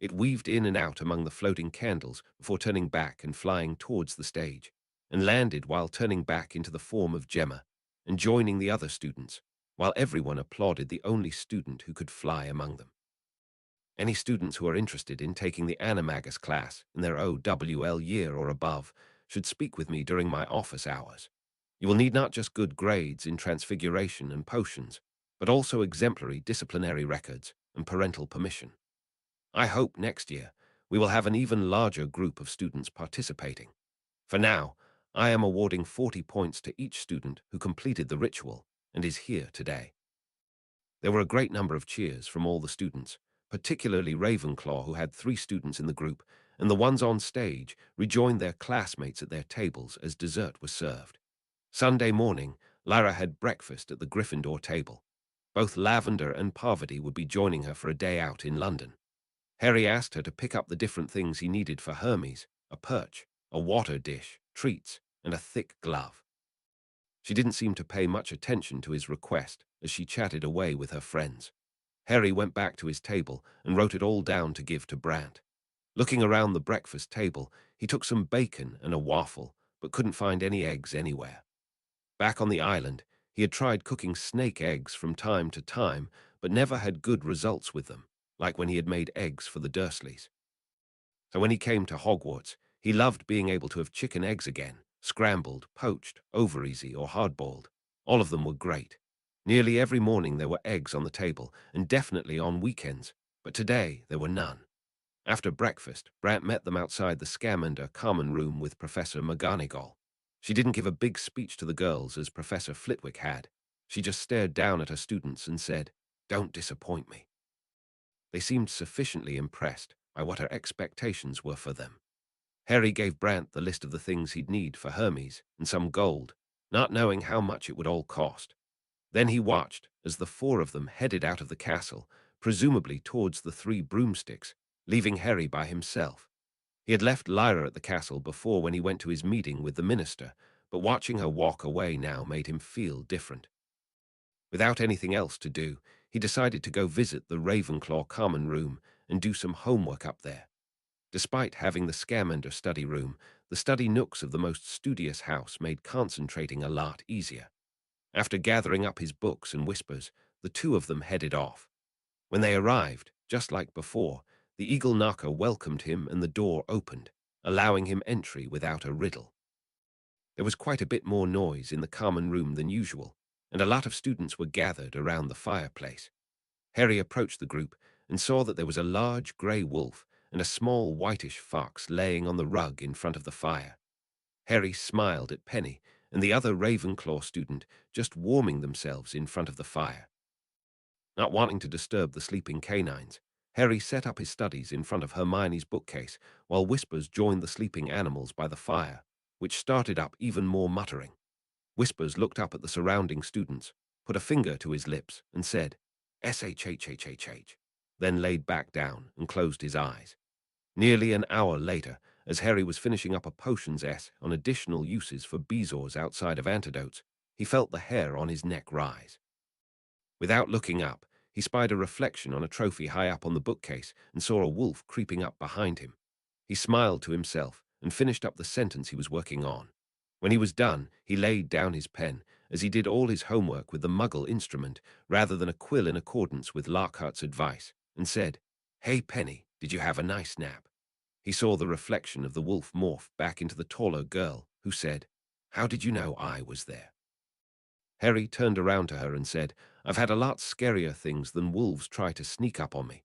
It weaved in and out among the floating candles before turning back and flying towards the stage, and landed while turning back into the form of Gemma and joining the other students, while everyone applauded the only student who could fly among them. Any students who are interested in taking the Animagus class in their OWL year or above should speak with me during my office hours. You will need not just good grades in transfiguration and potions, but also exemplary disciplinary records and parental permission. I hope next year we will have an even larger group of students participating. For now, I am awarding 40 points to each student who completed the ritual and is here today. There were a great number of cheers from all the students, particularly Ravenclaw, who had 3 students in the group, and the ones on stage rejoined their classmates at their tables as dessert was served. Sunday morning, Lyra had breakfast at the Gryffindor table. Both Lavender and Parvati would be joining her for a day out in London. Harry asked her to pick up the different things he needed for Hermes: a perch, a water dish, treats, and a thick glove. She didn't seem to pay much attention to his request as she chatted away with her friends. Harry went back to his table and wrote it all down to give to Brant. Looking around the breakfast table, he took some bacon and a waffle, but couldn't find any eggs anywhere. Back on the island, he had tried cooking snake eggs from time to time, but never had good results with them, like when he had made eggs for the Dursleys. So when he came to Hogwarts, he loved being able to have chicken eggs again, scrambled, poached, over-easy, or hard-boiled. All of them were great. Nearly every morning there were eggs on the table, and definitely on weekends, but today there were none. After breakfast, Brant met them outside the Scamander common room with Professor McGonagall. She didn't give a big speech to the girls as Professor Flitwick had. She just stared down at her students and said, "Don't disappoint me." They seemed sufficiently impressed by what her expectations were for them. Harry gave Brant the list of the things he'd need for Hermes and some gold, not knowing how much it would all cost. Then he watched as the four of them headed out of the castle, presumably towards the three broomsticks, leaving Harry by himself. He had left Lyra at the castle before when he went to his meeting with the minister, but watching her walk away now made him feel different. Without anything else to do, he decided to go visit the Ravenclaw common room and do some homework up there. Despite having the Scamander study room, the study nooks of the most studious house made concentrating a lot easier. After gathering up his books and whispers, the two of them headed off. When they arrived, just like before, the eagle knocker welcomed him and the door opened, allowing him entry without a riddle. There was quite a bit more noise in the common room than usual, and a lot of students were gathered around the fireplace. Harry approached the group and saw that there was a large grey wolf and a small whitish fox laying on the rug in front of the fire. Harry smiled at Penny and the other Ravenclaw student just warming themselves in front of the fire. Not wanting to disturb the sleeping canines, Harry set up his studies in front of Hermione's bookcase while Whispers joined the sleeping animals by the fire, which started up even more muttering. Whispers looked up at the surrounding students, put a finger to his lips, and said, "SHHHHH," then laid back down and closed his eyes. Nearly an hour later, as Harry was finishing up a potions S on additional uses for bezoars outside of antidotes, he felt the hair on his neck rise. Without looking up, he spied a reflection on a trophy high up on the bookcase and saw a wolf creeping up behind him. He smiled to himself and finished up the sentence he was working on. When he was done, he laid down his pen, as he did all his homework with the Muggle instrument rather than a quill in accordance with Lockhart's advice, and said, "Hey, Penny, did you have a nice nap?" He saw the reflection of the wolf morph back into the taller girl, who said, "How did you know I was there?" Harry turned around to her and said, "I've had a lot scarier things than wolves try to sneak up on me.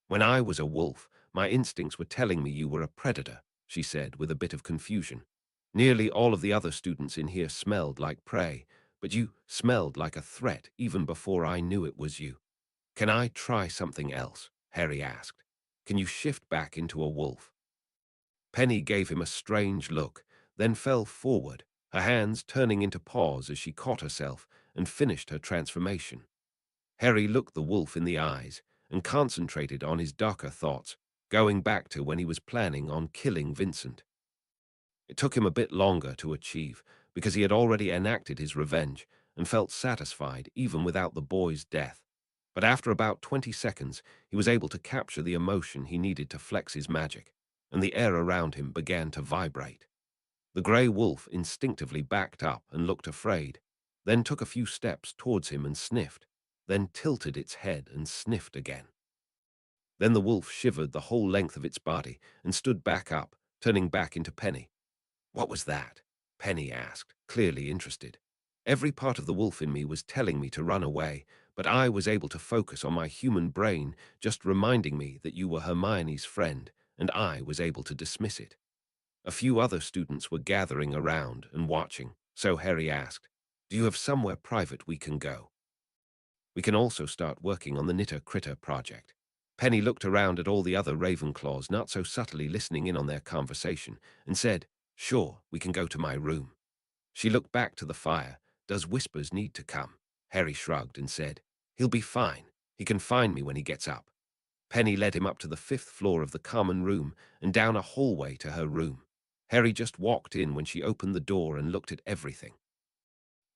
When I was a wolf, my instincts were telling me you were a predator," she said with a bit of confusion. "Nearly all of the other students in here smelled like prey, but you smelled like a threat even before I knew it was you." "Can I try something else?" Harry asked. "Can you shift back into a wolf?" Penny gave him a strange look, then fell forward, her hands turning into paws as she caught herself and finished her transformation. Harry looked the wolf in the eyes and concentrated on his darker thoughts, going back to when he was planning on killing Vincent. It took him a bit longer to achieve, because he had already enacted his revenge and felt satisfied even without the boy's death. But after about 20 seconds, he was able to capture the emotion he needed to flex his magic, and the air around him began to vibrate. The grey wolf instinctively backed up and looked afraid, then took a few steps towards him and sniffed, then tilted its head and sniffed again. Then the wolf shivered the whole length of its body and stood back up, turning back into Penny. "What was that?" Penny asked, clearly interested. Every part of the wolf in me was telling me to run away, but I was able to focus on my human brain just reminding me that you were Hermione's friend, and I was able to dismiss it. A few other students were gathering around and watching, so Harry asked, "Do you have somewhere private we can go? We can also start working on the Knitter Critter project." Penny looked around at all the other Ravenclaws not so subtly listening in on their conversation and said, "Sure, we can go to my room." She looked back to the fire. "Does Whispers need to come?" Harry shrugged and said, "He'll be fine. He can find me when he gets up." Penny led him up to the 5th floor of the common room and down a hallway to her room. Harry just walked in when she opened the door and looked at everything.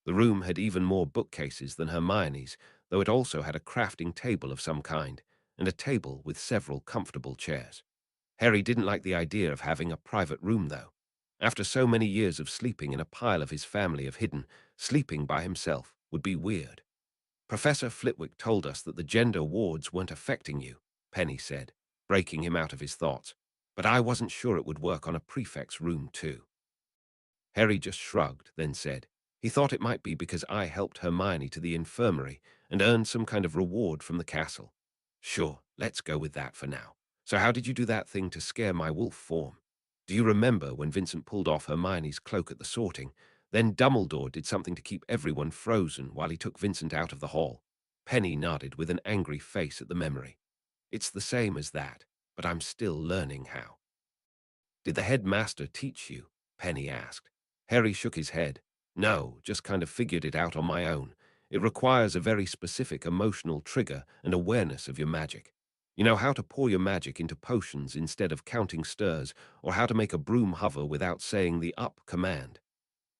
The room had even more bookcases than Hermione's, though it also had a crafting table of some kind, and a table with several comfortable chairs. Harry didn't like the idea of having a private room, though. After so many years of sleeping in a pile of his family of hidden, sleeping by himself would be weird. "Professor Flitwick told us that the gender wards weren't affecting you," Penny said, breaking him out of his thoughts. "But I wasn't sure it would work on a prefect's room, too." Harry just shrugged, then said, He thought it might be because I helped Hermione to the infirmary and earned some kind of reward from the castle. Sure, let's go with that for now. So how did you do that thing to scare my wolf form? Do you remember when Vincent pulled off Hermione's cloak at the sorting? Then Dumbledore did something to keep everyone frozen while he took Vincent out of the hall. Penny nodded with an angry face at the memory. It's the same as that, but I'm still learning how. Did the headmaster teach you? Penny asked. Harry shook his head. No, just kind of figured it out on my own. It requires a very specific emotional trigger and awareness of your magic. You know how to pour your magic into potions instead of counting stirs, or how to make a broom hover without saying the up command.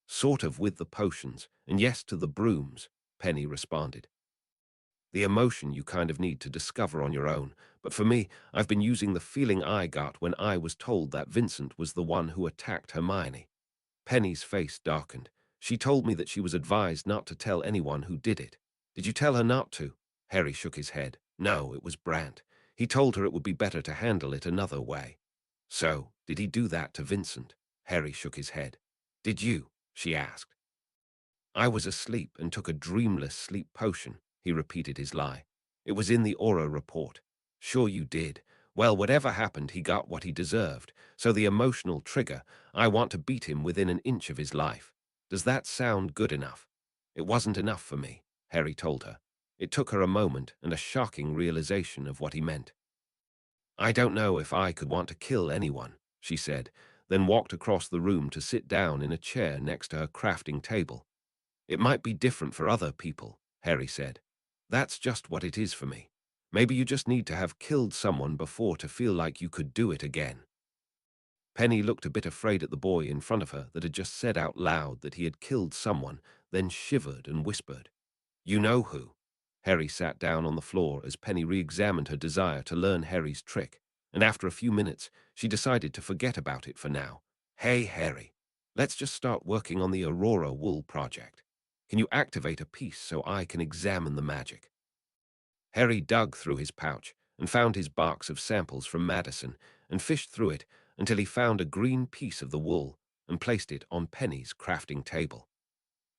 Sort of with the potions, and yes to the brooms, Penny responded. The emotion you kind of need to discover on your own, but for me, I've been using the feeling I got when I was told that Vincent was the one who attacked Hermione. Penny's face darkened. She told me that she was advised not to tell anyone who did it. Did you tell her not to? Harry shook his head. No, it was Brant. He told her it would be better to handle it another way. So, did he do that to Vincent? Harry shook his head. Did you? She asked. I was asleep and took a dreamless sleep potion. He repeated his lie. It was in the Aura report. Sure you did. Well, whatever happened, he got what he deserved. So the emotional trigger, I want to beat him within an inch of his life. Does that sound good enough? It wasn't enough for me, Harry told her. It took her a moment and a shocking realization of what he meant. I don't know if I could want to kill anyone, she said, then walked across the room to sit down in a chair next to her crafting table. It might be different for other people, Harry said. That's just what it is for me. Maybe you just need to have killed someone before to feel like you could do it again. Penny looked a bit afraid at the boy in front of her that had just said out loud that he had killed someone, then shivered and whispered, You know who? Harry sat down on the floor as Penny re-examined her desire to learn Harry's trick, and after a few minutes, she decided to forget about it for now. Hey, Harry, let's just start working on the Aurora Wool project. Can you activate a piece so I can examine the magic? Harry dug through his pouch and found his box of samples from Madison and fished through it until he found a green piece of the wool and placed it on Penny's crafting table.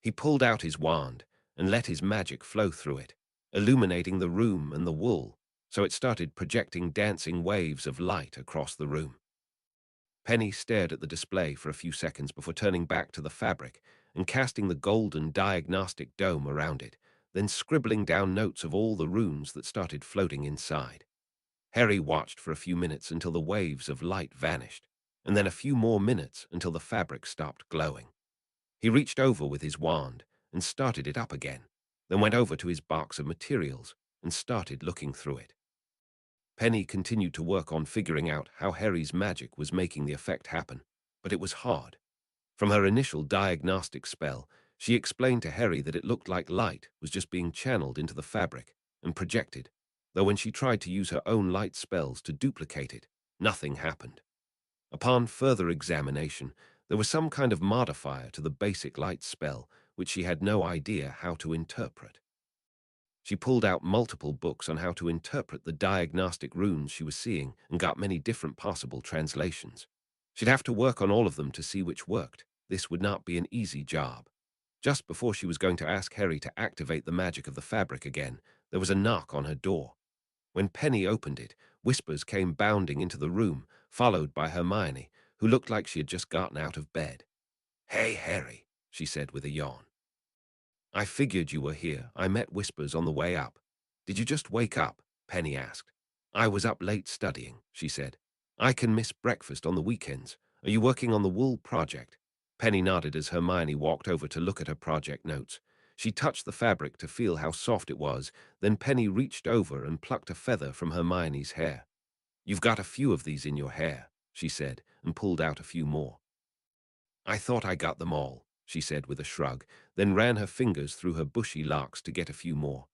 He pulled out his wand and let his magic flow through it, illuminating the room and the wool, so it started projecting dancing waves of light across the room. Penny stared at the display for a few seconds before turning back to the fabric and casting the golden diagnostic dome around it, then scribbling down notes of all the runes that started floating inside. Harry watched for a few minutes until the waves of light vanished, and then a few more minutes until the fabric stopped glowing. He reached over with his wand and started it up again, then went over to his box of materials and started looking through it. Penny continued to work on figuring out how Harry's magic was making the effect happen, but it was hard. From her initial diagnostic spell, she explained to Harry that it looked like light was just being channeled into the fabric and projected, though when she tried to use her own light spells to duplicate it, nothing happened. Upon further examination, there was some kind of modifier to the basic light spell, which she had no idea how to interpret. She pulled out multiple books on how to interpret the diagnostic runes she was seeing and got many different possible translations. She'd have to work on all of them to see which worked. This would not be an easy job. Just before she was going to ask Harry to activate the magic of the fabric again, there was a knock on her door. When Penny opened it, whispers came bounding into the room, followed by Hermione, who looked like she had just gotten out of bed. Hey, Harry, she said with a yawn. I figured you were here. I met Whispers on the way up. Did you just wake up? Penny asked. I was up late studying, she said. I can miss breakfast on the weekends. Are you working on the wool project? Penny nodded as Hermione walked over to look at her project notes. She touched the fabric to feel how soft it was, then Penny reached over and plucked a feather from Hermione's hair. You've got a few of these in your hair, she said, and pulled out a few more. I thought I got them all, she said with a shrug, then ran her fingers through her bushy locks to get a few more.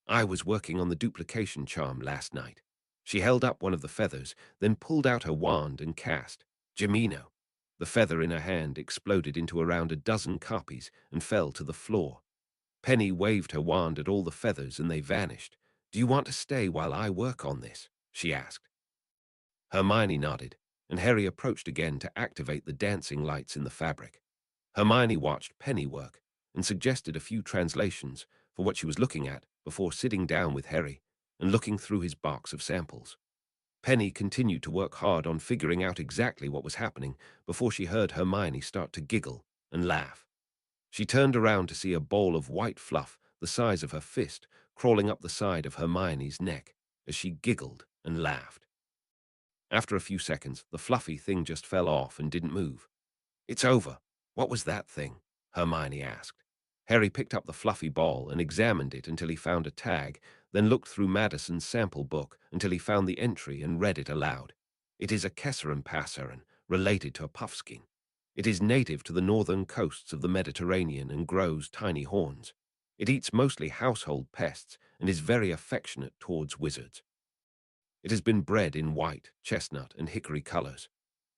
I was working on the duplication charm last night. She held up one of the feathers, then pulled out her wand and cast Gemino. The feather in her hand exploded into around a dozen copies and fell to the floor. Penny waved her wand at all the feathers and they vanished. Do you want to stay while I work on this? She asked. Hermione nodded, and Harry approached again to activate the dancing lights in the fabric. Hermione watched Penny work, and suggested a few translations for what she was looking at before sitting down with Harry and looking through his box of samples. Penny continued to work hard on figuring out exactly what was happening before she heard Hermione start to giggle and laugh. She turned around to see a ball of white fluff the size of her fist crawling up the side of Hermione's neck as she giggled and laughed. After a few seconds, the fluffy thing just fell off and didn't move. "It's over. What was that thing?" Hermione asked. Harry picked up the fluffy ball and examined it until he found a tag, then looked through Madison's sample book until he found the entry and read it aloud. "It is a Kesseran passeran, related to a puffskein. It is native to the northern coasts of the Mediterranean and grows tiny horns. It eats mostly household pests and is very affectionate towards wizards. It has been bred in white, chestnut, and hickory colors.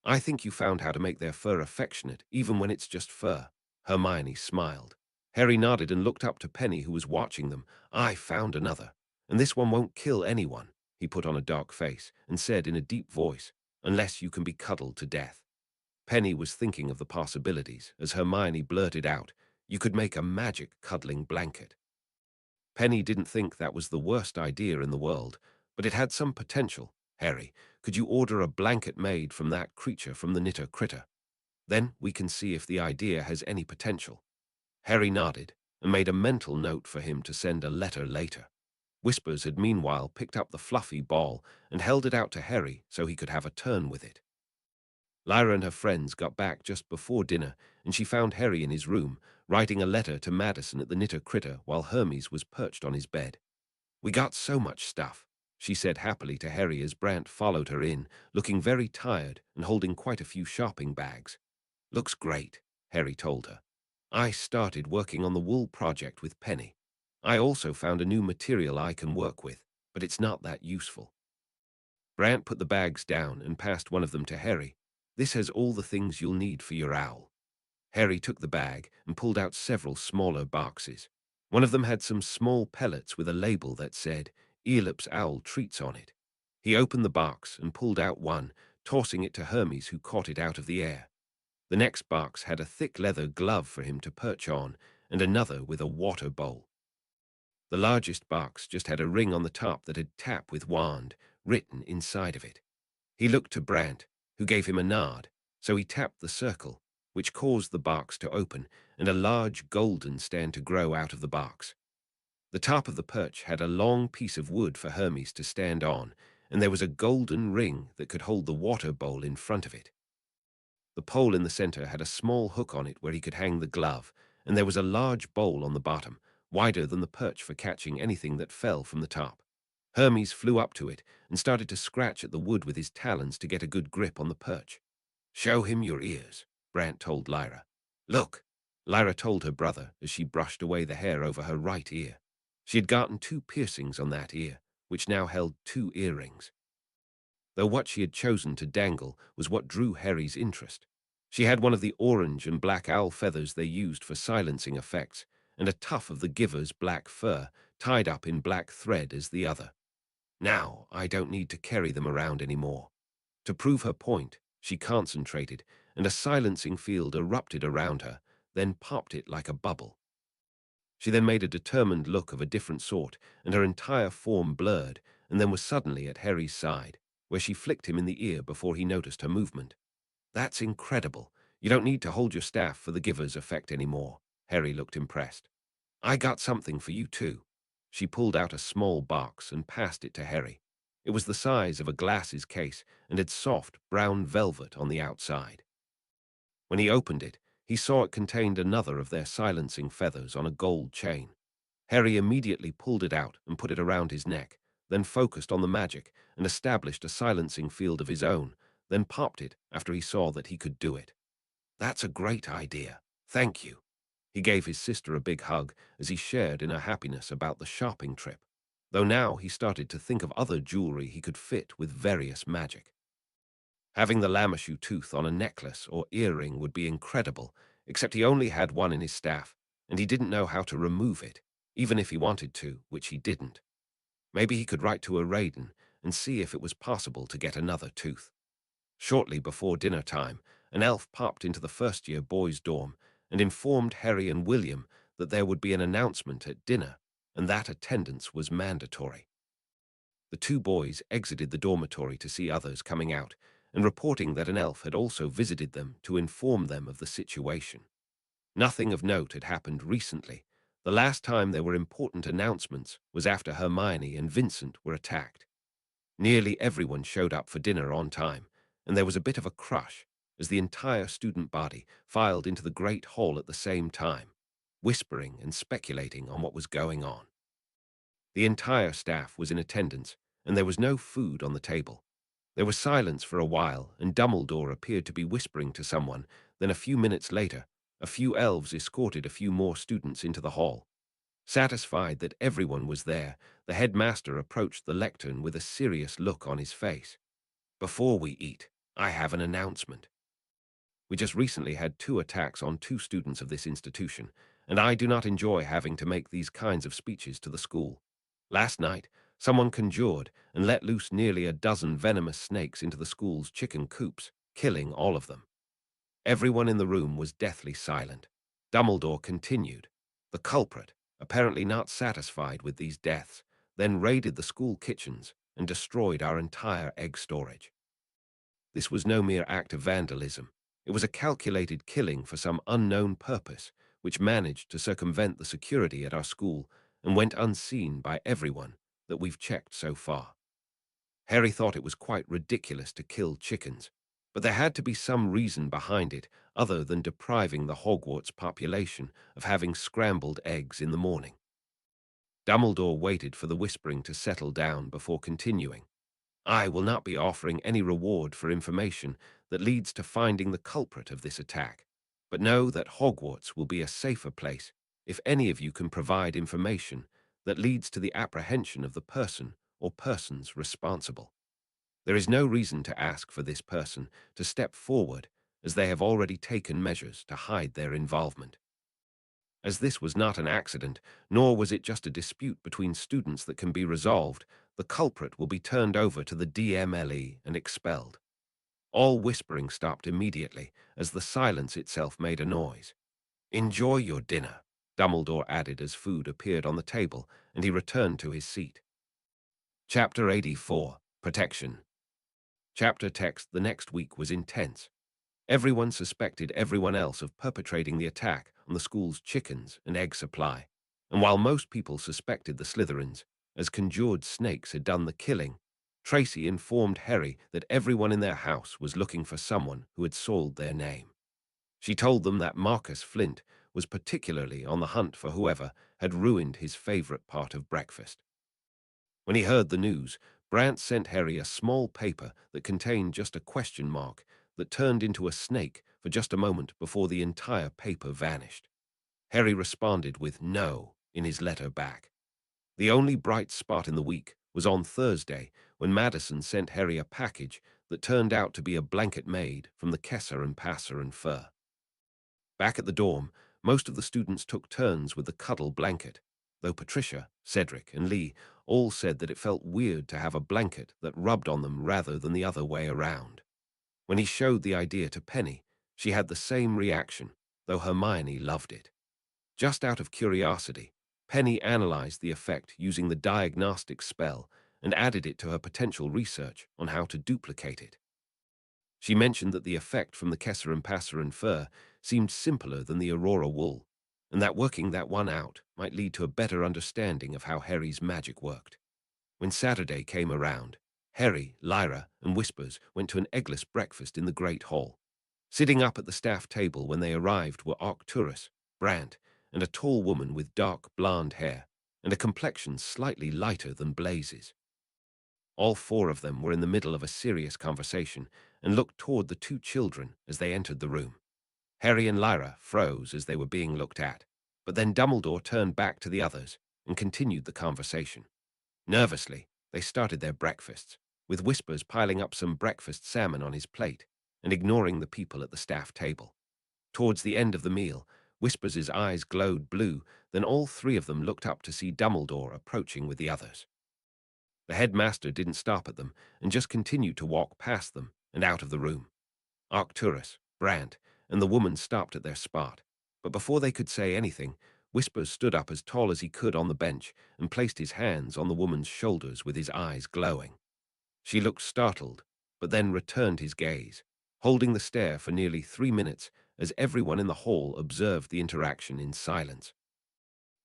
I think you found how to make their fur affectionate, even when it's just fur." Hermione smiled. Harry nodded and looked up to Penny, who was watching them. "I found another, and this one won't kill anyone," he put on a dark face and said in a deep voice, "unless you can be cuddled to death." Penny was thinking of the possibilities as Hermione blurted out, "You could make a magic cuddling blanket." Penny didn't think that was the worst idea in the world, but it had some potential. "Harry, could you order a blanket made from that creature from the Knitter Critter? Then we can see if the idea has any potential." Harry nodded and made a mental note for him to send a letter later. Whispers had meanwhile picked up the fluffy ball and held it out to Harry so he could have a turn with it. Lyra and her friends got back just before dinner, and she found Harry in his room, writing a letter to Madison at the Knitter Critter while Hermes was perched on his bed. "We got so much stuff," she said happily to Harry as Brant followed her in, looking very tired and holding quite a few shopping bags. "Looks great," Harry told her. "I started working on the wool project with Penny. I also found a new material I can work with, but it's not that useful." Brant put the bags down and passed one of them to Harry. "This has all the things you'll need for your owl." Harry took the bag and pulled out several smaller boxes. One of them had some small pellets with a label that said, "Eolip's Owl Treats" on it. He opened the box and pulled out one, tossing it to Hermes, who caught it out of the air. The next box had a thick leather glove for him to perch on, and another with a water bowl. The largest box just had a ring on the top that had "Tap with Wand" written inside of it. He looked to Brant, who gave him a nod, so he tapped the circle, which caused the box to open and a large golden stand to grow out of the box. The top of the perch had a long piece of wood for Hermes to stand on, and there was a golden ring that could hold the water bowl in front of it. The pole in the center had a small hook on it where he could hang the glove, and there was a large bowl on the bottom, wider than the perch for catching anything that fell from the top. Hermes flew up to it and started to scratch at the wood with his talons to get a good grip on the perch. "Show him your ears," Brant told Lyra. "Look," Lyra told her brother as she brushed away the hair over her right ear. She had gotten 2 piercings on that ear, which now held 2 earrings. Though what she had chosen to dangle was what drew Harry's interest. She had one of the orange and black owl feathers they used for silencing effects, and a tuft of the giver's black fur tied up in black thread as the other. "Now I don't need to carry them around anymore." To prove her point, she concentrated, and a silencing field erupted around her, then popped it like a bubble. She then made a determined look of a different sort, and her entire form blurred, and then was suddenly at Harry's side, where she flicked him in the ear before he noticed her movement. "That's incredible. You don't need to hold your staff for the giver's effect anymore." Harry looked impressed. "I got something for you too." She pulled out a small box and passed it to Harry. It was the size of a glasses case and had soft brown velvet on the outside. When he opened it, he saw it contained another of their silencing feathers on a gold chain. Harry immediately pulled it out and put it around his neck, then focused on the magic and established a silencing field of his own, then popped it after he saw that he could do it. "That's a great idea. Thank you." He gave his sister a big hug as he shared in her happiness about the shopping trip, though now he started to think of other jewelry he could fit with various magic. Having the lamashu tooth on a necklace or earring would be incredible, except he only had one in his staff, and he didn't know how to remove it, even if he wanted to, which he didn't. Maybe he could write to Araden and see if it was possible to get another tooth. Shortly before dinner time, an elf popped into the first-year boys' dorm and informed Harry and William that there would be an announcement at dinner, and that attendance was mandatory. The two boys exited the dormitory to see others coming out, and reporting that an elf had also visited them to inform them of the situation. Nothing of note had happened recently. The last time there were important announcements was after Hermione and Vincent were attacked. Nearly everyone showed up for dinner on time, and there was a bit of a crush as the entire student body filed into the great hall at the same time, whispering and speculating on what was going on. The entire staff was in attendance, and there was no food on the table. There was silence for a while, and Dumbledore appeared to be whispering to someone. Then a few minutes later, a few elves escorted a few more students into the hall. Satisfied that everyone was there, the headmaster approached the lectern with a serious look on his face. "Before we eat, I have an announcement. We just recently had 2 attacks on 2 students of this institution, and I do not enjoy having to make these kinds of speeches to the school. Last night, someone conjured and let loose nearly a dozen venomous snakes into the school's chicken coops, killing all of them." Everyone in the room was deathly silent. Dumbledore continued. "The culprit, apparently not satisfied with these deaths, then raided the school kitchens and destroyed our entire egg storage. This was no mere act of vandalism. It was a calculated killing for some unknown purpose, which managed to circumvent the security at our school and went unseen by everyone that we've checked so far." Harry thought it was quite ridiculous to kill chickens, but there had to be some reason behind it other than depriving the Hogwarts population of having scrambled eggs in the morning. Dumbledore waited for the whispering to settle down before continuing. "I will not be offering any reward for information that leads to finding the culprit of this attack, but know that Hogwarts will be a safer place if any of you can provide information that leads to the apprehension of the person or persons responsible. There is no reason to ask for this person to step forward, as they have already taken measures to hide their involvement. As this was not an accident, nor was it just a dispute between students that can be resolved, the culprit will be turned over to the DMLE and expelled." All whispering stopped immediately, as the silence itself made a noise. "Enjoy your dinner," Dumbledore added as food appeared on the table, and he returned to his seat. Chapter 84, Protection. Chapter text the next week was intense. Everyone suspected everyone else of perpetrating the attack on the school's chickens and egg supply, and while most people suspected the Slytherins, as conjured snakes had done the killing, Tracy informed Harry that everyone in their house was looking for someone who had soiled their name. She told them that Marcus Flint was particularly on the hunt for whoever had ruined his favorite part of breakfast. When he heard the news, Brant sent Harry a small paper that contained just a question mark that turned into a snake for just a moment before the entire paper vanished. Harry responded with "no" in his letter back. The only bright spot in the week was on Thursday, when Madison sent Harry a package that turned out to be a blanket made from the Kesser and Passer and fur. Back at the dorm, most of the students took turns with the cuddle blanket, though Patricia, Cedric, and Lee all said that it felt weird to have a blanket that rubbed on them rather than the other way around. When he showed the idea to Penny, she had the same reaction, though Hermione loved it. Just out of curiosity, Penny analyzed the effect using the diagnostic spell and added it to her potential research on how to duplicate it. She mentioned that the effect from the Kesser and Passer and fur seemed simpler than the Aurora wool, and that working that one out might lead to a better understanding of how Harry's magic worked. When Saturday came around, Harry, Lyra, and Whispers went to an eggless breakfast in the Great Hall. Sitting up at the staff table when they arrived were Arcturus, Brant, and a tall woman with dark blonde hair and a complexion slightly lighter than Blaze's. All 4 of them were in the middle of a serious conversation and looked toward the 2 children as they entered the room. Harry and Lyra froze as they were being looked at, but then Dumbledore turned back to the others and continued the conversation. Nervously, they started their breakfasts, with Whispers piling up some breakfast salmon on his plate and ignoring the people at the staff table. Towards the end of the meal, Whispers' eyes glowed blue, then all 3 of them looked up to see Dumbledore approaching with the others. The headmaster didn't stop at them and just continued to walk past them and out of the room. Arcturus, Brant, and the woman stopped at their spot, but before they could say anything, Whispers stood up as tall as he could on the bench and placed his hands on the woman's shoulders with his eyes glowing. She looked startled, but then returned his gaze, holding the stare for nearly 3 minutes as everyone in the hall observed the interaction in silence.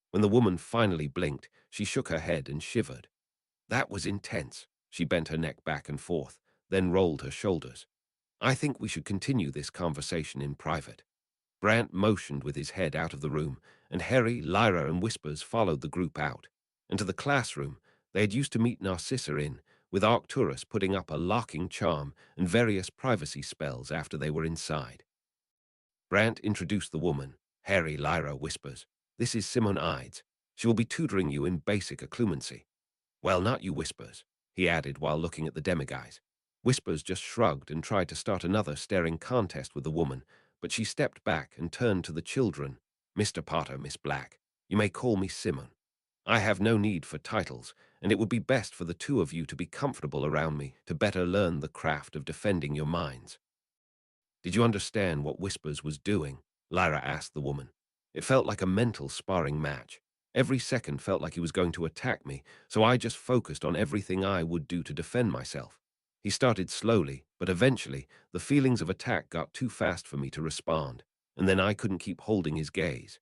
When the woman finally blinked, she shook her head and shivered. That was intense. She bent her neck back and forth, then rolled her shoulders. I think we should continue this conversation in private. Brant motioned with his head out of the room, and Harry, Lyra, and Whispers followed the group out. And to the classroom they had used to meet Narcissa in, with Arcturus putting up a locking charm and various privacy spells after they were inside. Brant introduced the woman. Harry, Lyra, Whispers. This is Simone Ides. She will be tutoring you in basic occlumency. Well, not you, Whispers, he added while looking at the demiguise. Whispers just shrugged and tried to start another staring contest with the woman, but she stepped back and turned to the children. Mr. Potter, Miss Black, you may call me Simone. I have no need for titles, and it would be best for the two of you to be comfortable around me to better learn the craft of defending your minds. Did you understand what Whispers was doing? Lyra asked the woman. It felt like a mental sparring match. Every second felt like he was going to attack me, so I just focused on everything I would do to defend myself. He started slowly, but eventually, the feelings of attack got too fast for me to respond, and then I couldn't keep holding his gaze.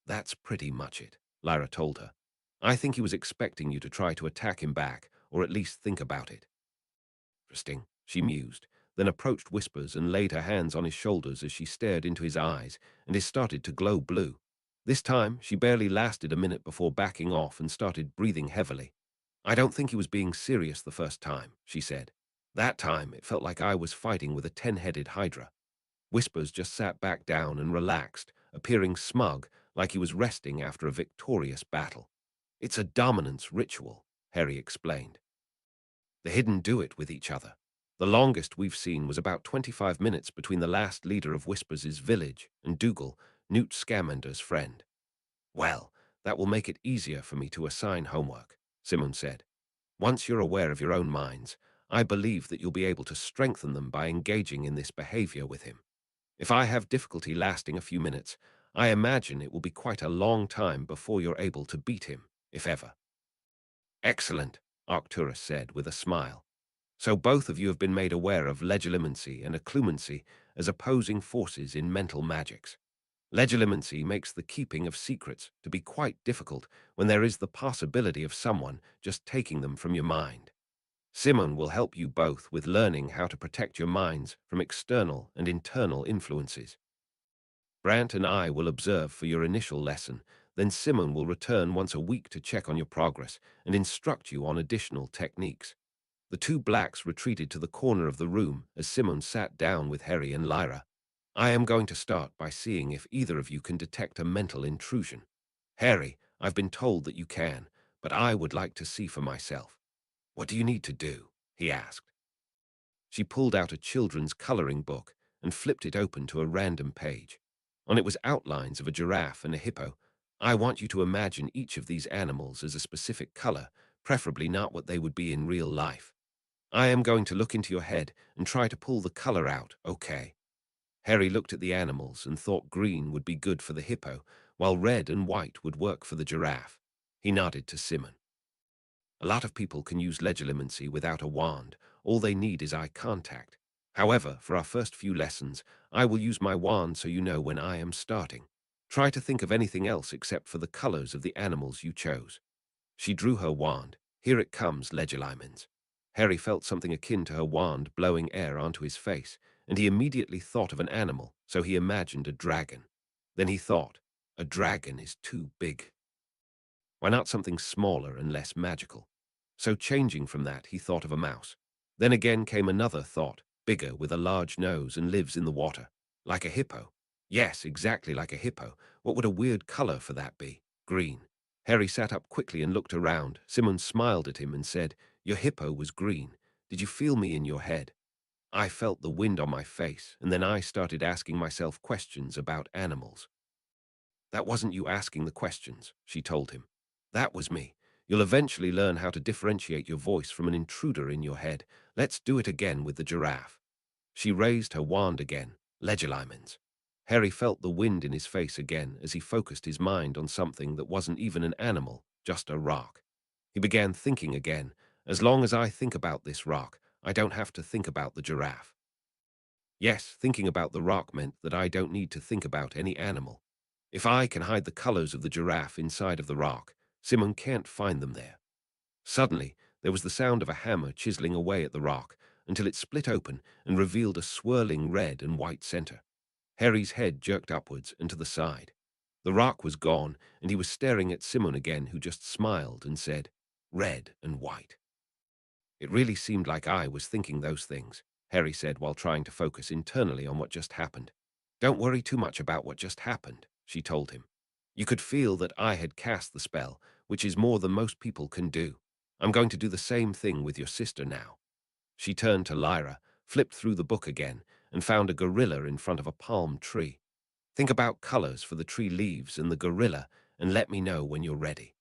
That's pretty much it, Lyra told her. I think he was expecting you to try to attack him back, or at least think about it. Interesting, she mused, then approached Whispers and laid her hands on his shoulders as she stared into his eyes, and his started to glow blue. This time, she barely lasted a minute before backing off and started breathing heavily. I don't think he was being serious the first time, she said. That time, it felt like I was fighting with a 10-headed hydra. Whispers just sat back down and relaxed, appearing smug, like he was resting after a victorious battle. It's a dominance ritual, Harry explained. The hidden do it with each other. The longest we've seen was about 25 minutes between the last leader of Whispers' village and Dougal, Newt Scamander's friend. Well, that will make it easier for me to assign homework, Simone said. Once you're aware of your own minds, I believe that you'll be able to strengthen them by engaging in this behavior with him. If I have difficulty lasting a few minutes, I imagine it will be quite a long time before you're able to beat him, if ever. Excellent, Arcturus said with a smile. So both of you have been made aware of legilimency and occlumency as opposing forces in mental magics. Legilimency makes the keeping of secrets to be quite difficult when there is the possibility of someone just taking them from your mind. Simone will help you both with learning how to protect your minds from external and internal influences. Brant and I will observe for your initial lesson, then Simone will return once a week to check on your progress and instruct you on additional techniques. The two blacks retreated to the corner of the room as Simone sat down with Harry and Lyra. I am going to start by seeing if either of you can detect a mental intrusion. Harry, I've been told that you can, but I would like to see for myself. What do you need to do? He asked. She pulled out a children's coloring book and flipped it open to a random page. On it was outlines of a giraffe and a hippo. I want you to imagine each of these animals as a specific color, preferably not what they would be in real life. I am going to look into your head and try to pull the color out, okay? Harry looked at the animals and thought green would be good for the hippo, while red and white would work for the giraffe. He nodded to Simone. A lot of people can use legilimency without a wand. All they need is eye contact. However, for our first few lessons, I will use my wand so you know when I am starting. Try to think of anything else except for the colors of the animals you chose. She drew her wand. Here it comes, Legilimens. Harry felt something akin to her wand blowing air onto his face, and he immediately thought of an animal, so he imagined a dragon. Then he thought, a dragon is too big. Why not something smaller and less magical? So changing from that, he thought of a mouse. Then again came another thought, bigger with a large nose and lives in the water. Like a hippo. Yes, exactly like a hippo. What would a weird color for that be? Green. Harry sat up quickly and looked around. Simone smiled at him and said, your hippo was green. Did you feel me in your head? I felt the wind on my face, and then I started asking myself questions about animals. That wasn't you asking the questions, she told him. That was me. You'll eventually learn how to differentiate your voice from an intruder in your head. Let's do it again with the giraffe. She raised her wand again. Legilimens. Harry felt the wind in his face again as he focused his mind on something that wasn't even an animal, just a rock. He began thinking again. As long as I think about this rock, I don't have to think about the giraffe. Yes, thinking about the rock meant that I don't need to think about any animal. If I can hide the colors of the giraffe inside of the rock, Simon can't find them there. Suddenly, there was the sound of a hammer chiseling away at the rock until it split open and revealed a swirling red and white center. Harry's head jerked upwards and to the side. The rock was gone, and he was staring at Simon again, who just smiled and said, "Red and white." It really seemed like I was thinking those things, Harry said while trying to focus internally on what just happened. "Don't worry too much about what just happened," she told him. "You could feel that I had cast the spell, which is more than most people can do. I'm going to do the same thing with your sister now." She turned to Lyra, flipped through the book again, and found a gorilla in front of a palm tree. "Think about colors for the tree leaves and the gorilla, and let me know when you're ready."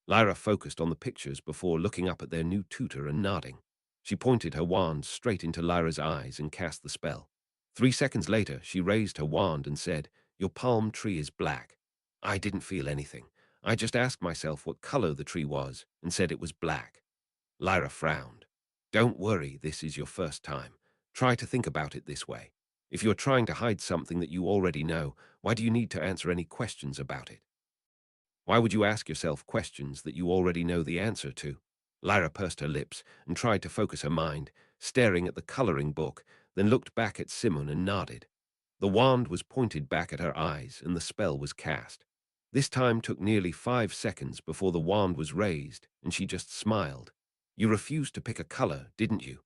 Lyra focused on the pictures before looking up at their new tutor and nodding. She pointed her wand straight into Lyra's eyes and cast the spell. 3 seconds later, she raised her wand and said, "Your palm tree is black." I didn't feel anything. I just asked myself what color the tree was and said it was black. Lyra frowned. "Don't worry, this is your first time. Try to think about it this way. If you're trying to hide something that you already know, why do you need to answer any questions about it? Why would you ask yourself questions that you already know the answer to?" Lyra pursed her lips and tried to focus her mind, staring at the coloring book, then looked back at Simon and nodded. The wand was pointed back at her eyes and the spell was cast. This time took nearly 5 seconds before the wand was raised, and she just smiled. "You refused to pick a color, didn't you?"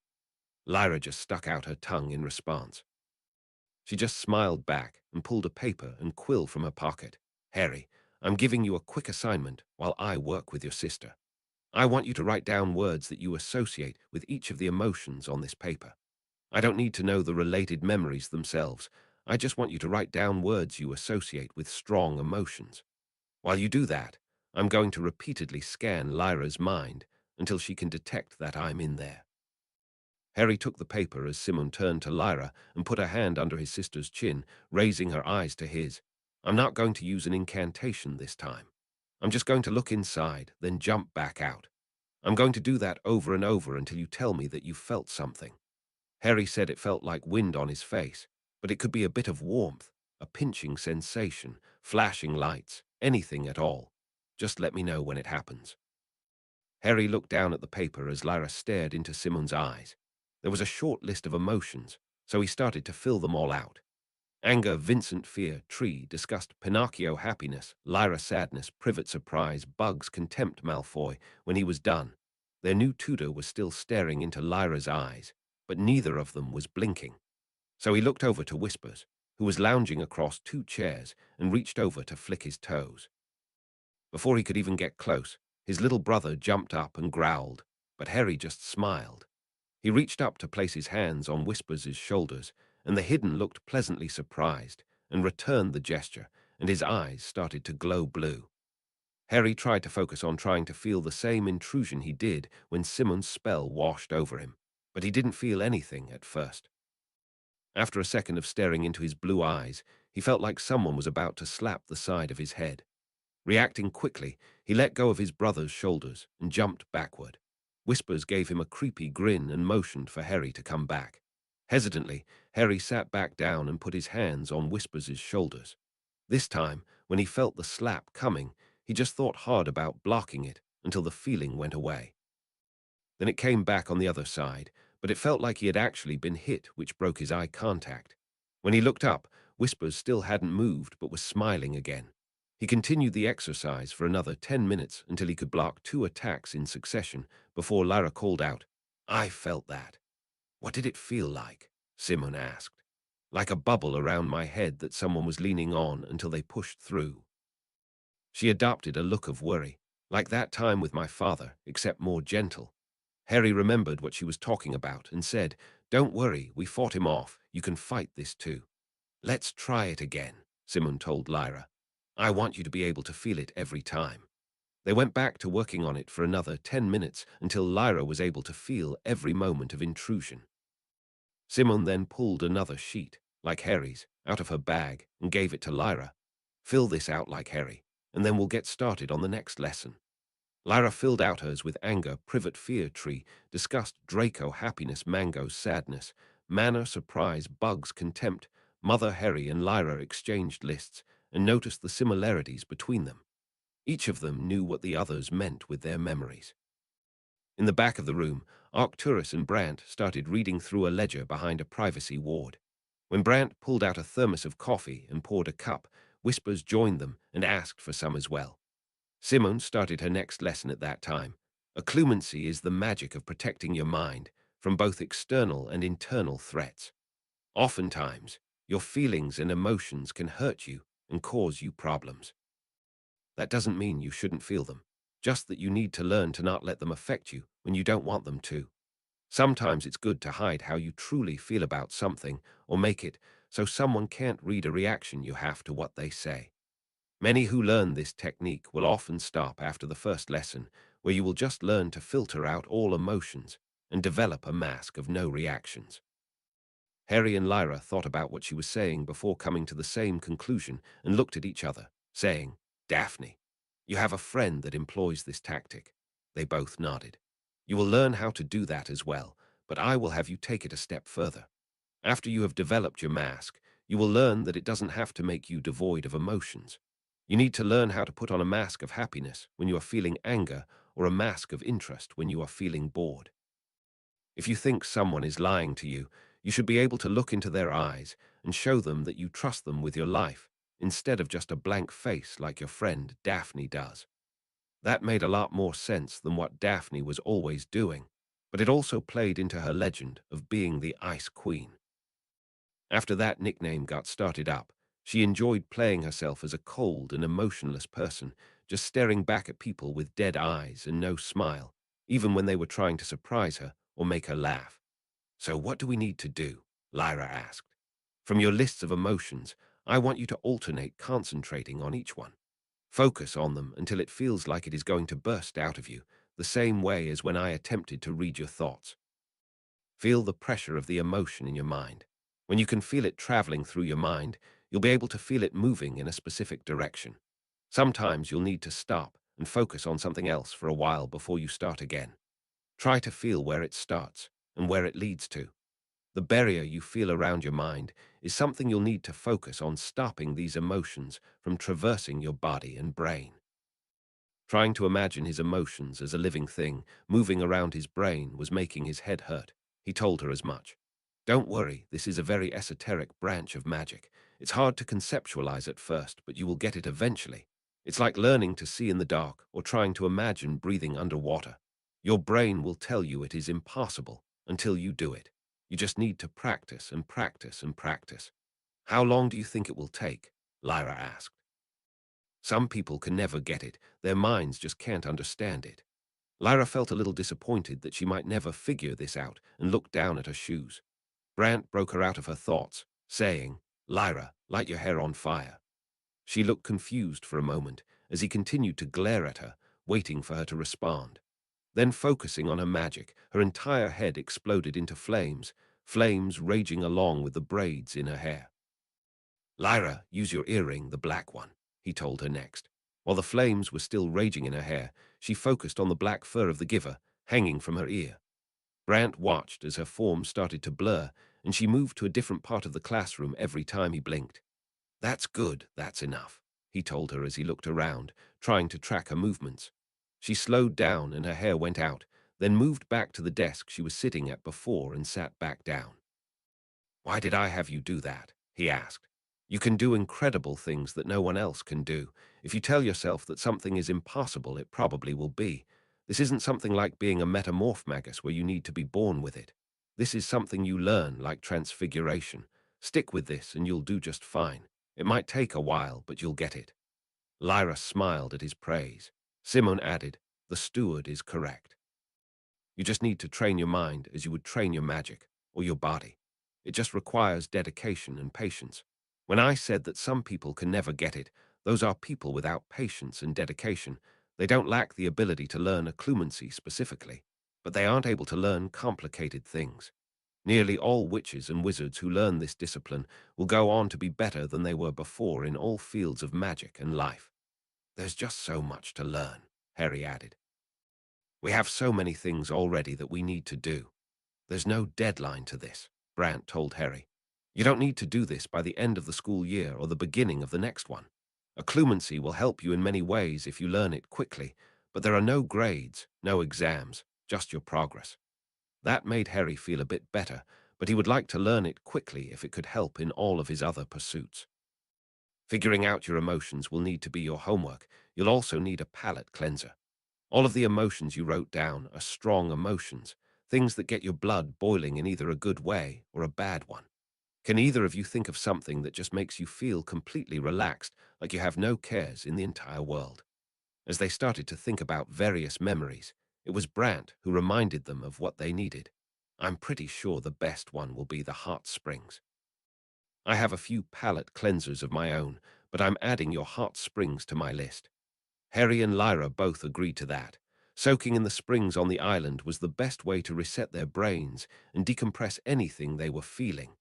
Lyra just stuck out her tongue in response. She just smiled back and pulled a paper and quill from her pocket. "Harry, I'm giving you a quick assignment while I work with your sister. I want you to write down words that you associate with each of the emotions on this paper. I don't need to know the related memories themselves. I just want you to write down words you associate with strong emotions. While you do that, I'm going to repeatedly scan Lyra's mind until she can detect that I'm in there." Harry took the paper as Simon turned to Lyra and put her hand under his sister's chin, raising her eyes to his. "I'm not going to use an incantation this time. I'm just going to look inside, then jump back out. I'm going to do that over and over until you tell me that you felt something." Harry said it felt like wind on his face, but it could be a bit of warmth, a pinching sensation, flashing lights, anything at all. "Just let me know when it happens." Harry looked down at the paper as Lyra stared into Simon's eyes. There was a short list of emotions, so he started to fill them all out. Anger, Vincent fear, Tree, disgust, Pinocchio happiness, Lyra sadness, Privet surprise, Bugs contempt, Malfoy. When he was done, their new tutor was still staring into Lyra's eyes, but neither of them was blinking. So he looked over to Whispers, who was lounging across 2 chairs, and reached over to flick his toes. Before he could even get close, his little brother jumped up and growled, but Harry just smiled. He reached up to place his hands on Whispers' shoulders, and the hidden looked pleasantly surprised and returned the gesture, and his eyes started to glow blue. Harry tried to focus on trying to feel the same intrusion he did when Simon's spell washed over him, but he didn't feel anything at first. After a second of staring into his blue eyes, he felt like someone was about to slap the side of his head. Reacting quickly, he let go of his brother's shoulders and jumped backward. Whispers gave him a creepy grin and motioned for Harry to come back. Hesitantly, Harry sat back down and put his hands on Whispers' shoulders. This time, when he felt the slap coming, he just thought hard about blocking it until the feeling went away. Then it came back on the other side, but it felt like he had actually been hit, which broke his eye contact. When he looked up, Whispers still hadn't moved but was smiling again. He continued the exercise for another 10 minutes until he could block 2 attacks in succession before Lyra called out, "I felt that." "What did it feel like?" Simon asked. "Like a bubble around my head that someone was leaning on until they pushed through." She adopted a look of worry, like that time with my father, except more gentle. Harry remembered what she was talking about and said, "Don't worry, we fought him off. You can fight this too." "Let's try it again," Simon told Lyra. "I want you to be able to feel it every time." They went back to working on it for another 10 minutes until Lyra was able to feel every moment of intrusion. Simon then pulled another sheet, like Harry's, out of her bag and gave it to Lyra. "Fill this out like Harry, and then we'll get started on the next lesson." Lyra filled out hers with anger, privet, fear, tree, disgust, Draco, happiness, mango, sadness, manner, surprise, bugs, contempt. Mother, Harry, and Lyra exchanged lists and noticed the similarities between them. Each of them knew what the others meant with their memories. In the back of the room, Arcturus and Brant started reading through a ledger behind a privacy ward. When Brant pulled out a thermos of coffee and poured a cup, Whispers joined them and asked for some as well. Simone started her next lesson at that time. Occlumency is the magic of protecting your mind from both external and internal threats. Oftentimes, your feelings and emotions can hurt you and cause you problems. That doesn't mean you shouldn't feel them, just that you need to learn to not let them affect you when you don't want them to. Sometimes it's good to hide how you truly feel about something or make it so someone can't read a reaction you have to what they say. Many who learn this technique will often stop after the first lesson, where you will just learn to filter out all emotions and develop a mask of no reactions. Harry and Lyra thought about what she was saying before coming to the same conclusion and looked at each other, saying, "Daphne, you have a friend that employs this tactic." They both nodded. "You will learn how to do that as well, but I will have you take it a step further. After you have developed your mask, you will learn that it doesn't have to make you devoid of emotions. You need to learn how to put on a mask of happiness when you are feeling anger or a mask of interest when you are feeling bored. If you think someone is lying to you, you should be able to look into their eyes and show them that you trust them with your life, instead of just a blank face like your friend Daphne does." That made a lot more sense than what Daphne was always doing, but it also played into her legend of being the Ice Queen. After that nickname got started up, she enjoyed playing herself as a cold and emotionless person, just staring back at people with dead eyes and no smile, even when they were trying to surprise her or make her laugh. "So what do we need to do?" Lyra asked. "From your lists of emotions, I want you to alternate concentrating on each one. Focus on them until it feels like it is going to burst out of you, the same way as when I attempted to read your thoughts. Feel the pressure of the emotion in your mind. When you can feel it traveling through your mind, you'll be able to feel it moving in a specific direction. Sometimes you'll need to stop and focus on something else for a while before you start again. Try to feel where it starts and where it leads to. The barrier you feel around your mind is something you'll need to focus on stopping these emotions from traversing your body and brain." Trying to imagine his emotions as a living thing moving around his brain was making his head hurt. He told her as much. "Don't worry, this is a very esoteric branch of magic. It's hard to conceptualize at first, but you will get it eventually. It's like learning to see in the dark or trying to imagine breathing underwater. Your brain will tell you it is impossible until you do it. You just need to practice and practice and practice." "How long do you think it will take?" Lyra asked. "Some people can never get it. Their minds just can't understand it." Lyra felt a little disappointed that she might never figure this out and looked down at her shoes. Brant broke her out of her thoughts, saying, "Lyra, light your hair on fire." She looked confused for a moment as he continued to glare at her, waiting for her to respond. Then, focusing on her magic, her entire head exploded into flames, flames raging along with the braids in her hair. "Lyra, use your earring, the black one," he told her next. While the flames were still raging in her hair, she focused on the black fur of the giver, hanging from her ear. Brant watched as her form started to blur, and she moved to a different part of the classroom every time he blinked. "That's good, that's enough," he told her as he looked around, trying to track her movements. She slowed down and her hair went out, then moved back to the desk she was sitting at before and sat back down. "Why did I have you do that?" he asked. "You can do incredible things that no one else can do. If you tell yourself that something is impossible, it probably will be. This isn't something like being a metamorph magus where you need to be born with it. This is something you learn, like transfiguration. Stick with this and you'll do just fine. It might take a while, but you'll get it." Lyra smiled at his praise. Simone added, "The steward is correct. You just need to train your mind as you would train your magic or your body. It just requires dedication and patience. When I said that some people can never get it, those are people without patience and dedication. They don't lack the ability to learn occlumency specifically, but they aren't able to learn complicated things. Nearly all witches and wizards who learn this discipline will go on to be better than they were before in all fields of magic and life. There's just so much to learn, Harry added. We have so many things already that we need to do. There's no deadline to this, Brant told Harry. You don't need to do this by the end of the school year or the beginning of the next one. Occlumency will help you in many ways if you learn it quickly, but there are no grades, no exams, just your progress. That made Harry feel a bit better, but he would like to learn it quickly if it could help in all of his other pursuits. Figuring out your emotions will need to be your homework. You'll also need a palate cleanser. All of the emotions you wrote down are strong emotions, things that get your blood boiling in either a good way or a bad one. Can either of you think of something that just makes you feel completely relaxed, like you have no cares in the entire world? As they started to think about various memories, it was Brant who reminded them of what they needed. I'm pretty sure the best one will be the hot springs. I have a few palate cleansers of my own, but I'm adding your hot springs to my list. Harry and Lyra both agreed to that. Soaking in the springs on the island was the best way to reset their brains and decompress anything they were feeling.